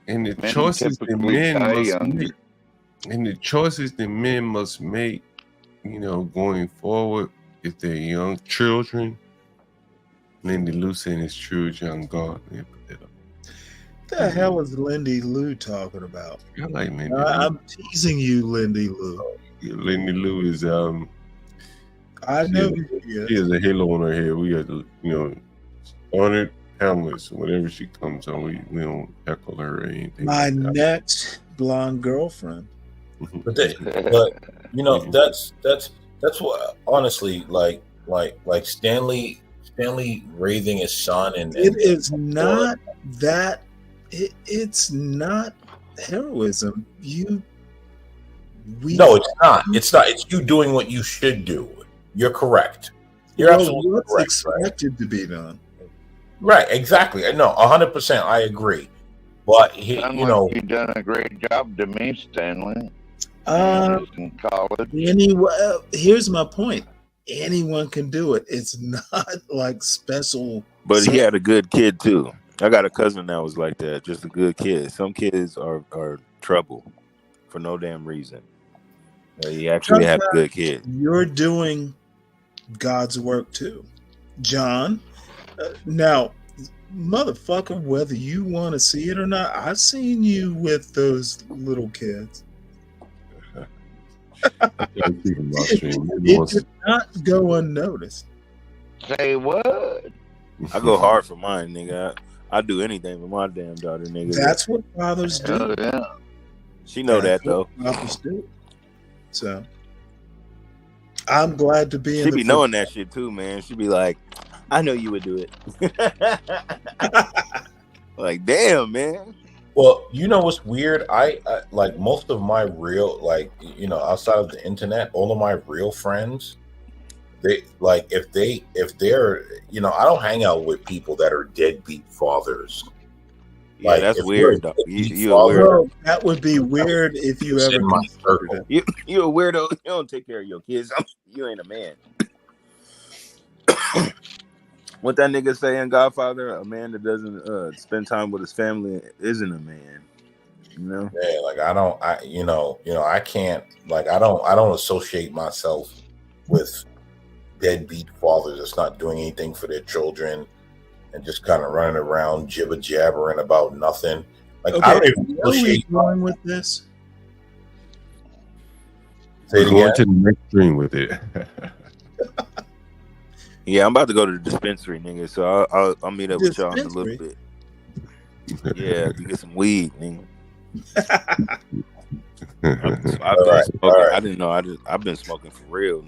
And the choices that men must make, and the choices that men must make, you know, going forward, if they're young children, Lindy Lou saying it's true, John God. What the hell is Lindy Lou talking about? I like Lindy Lou. I'm teasing you, Lindy Lou. Lindy Lou is I know she has a halo on her head. We got, you know, honored, harmless. Whenever she comes on, we don't heckle her or anything. My next blonde girlfriend. But you know, that's what, honestly, like Stanley raising his son, and it is not that. It's not heroism. No, it's not. It's not. It's you doing what you should do. You're correct. You're absolutely what's correct. expected to be done. Right, exactly. No, 100%. I agree. But you've done a great job to me, Stanley. In college. Here's my point. Anyone can do it. It's not like special. But he had a good kid too. I got a cousin that was like that, just a good kid. Some kids are trouble for no damn reason. He actually had a good kid. You're doing God's work too, John. Now, motherfucker, whether you want to see it or not, I've seen you with those little kids. It did not go unnoticed. Say what? I go hard for mine, nigga. I do anything for my damn daughter, nigga. That's what fathers do. Yeah. She know that though. Fathers do. So I'm glad to be. She be knowing that shit too, man. She be like, "I know you would do it." Like, damn, man. Well, you know what's weird? I like most of my real, outside of the internet, all of my real friends, they like if they're, I don't hang out with people that are deadbeat fathers. Yeah, like, that's weird, though. You a weirdo. That would be weird if you ever considered it. You a weirdo. You don't take care of your kids. You ain't a man. What that nigga say in Godfather? A man that doesn't spend time with his family isn't a man. You know? Yeah, like I can't, like I don't associate myself with deadbeat fathers that's not doing anything for their children and just kind of running around jibber jabbering about nothing. Like, okay, I don't even associate. Going with this. Say it again. To the next stream with it. Yeah, I'm about to go to the dispensary, nigga. So I'll meet up with y'all in a little bit. Yeah, to get some weed, nigga. I didn't know. I've been smoking for real, nigga.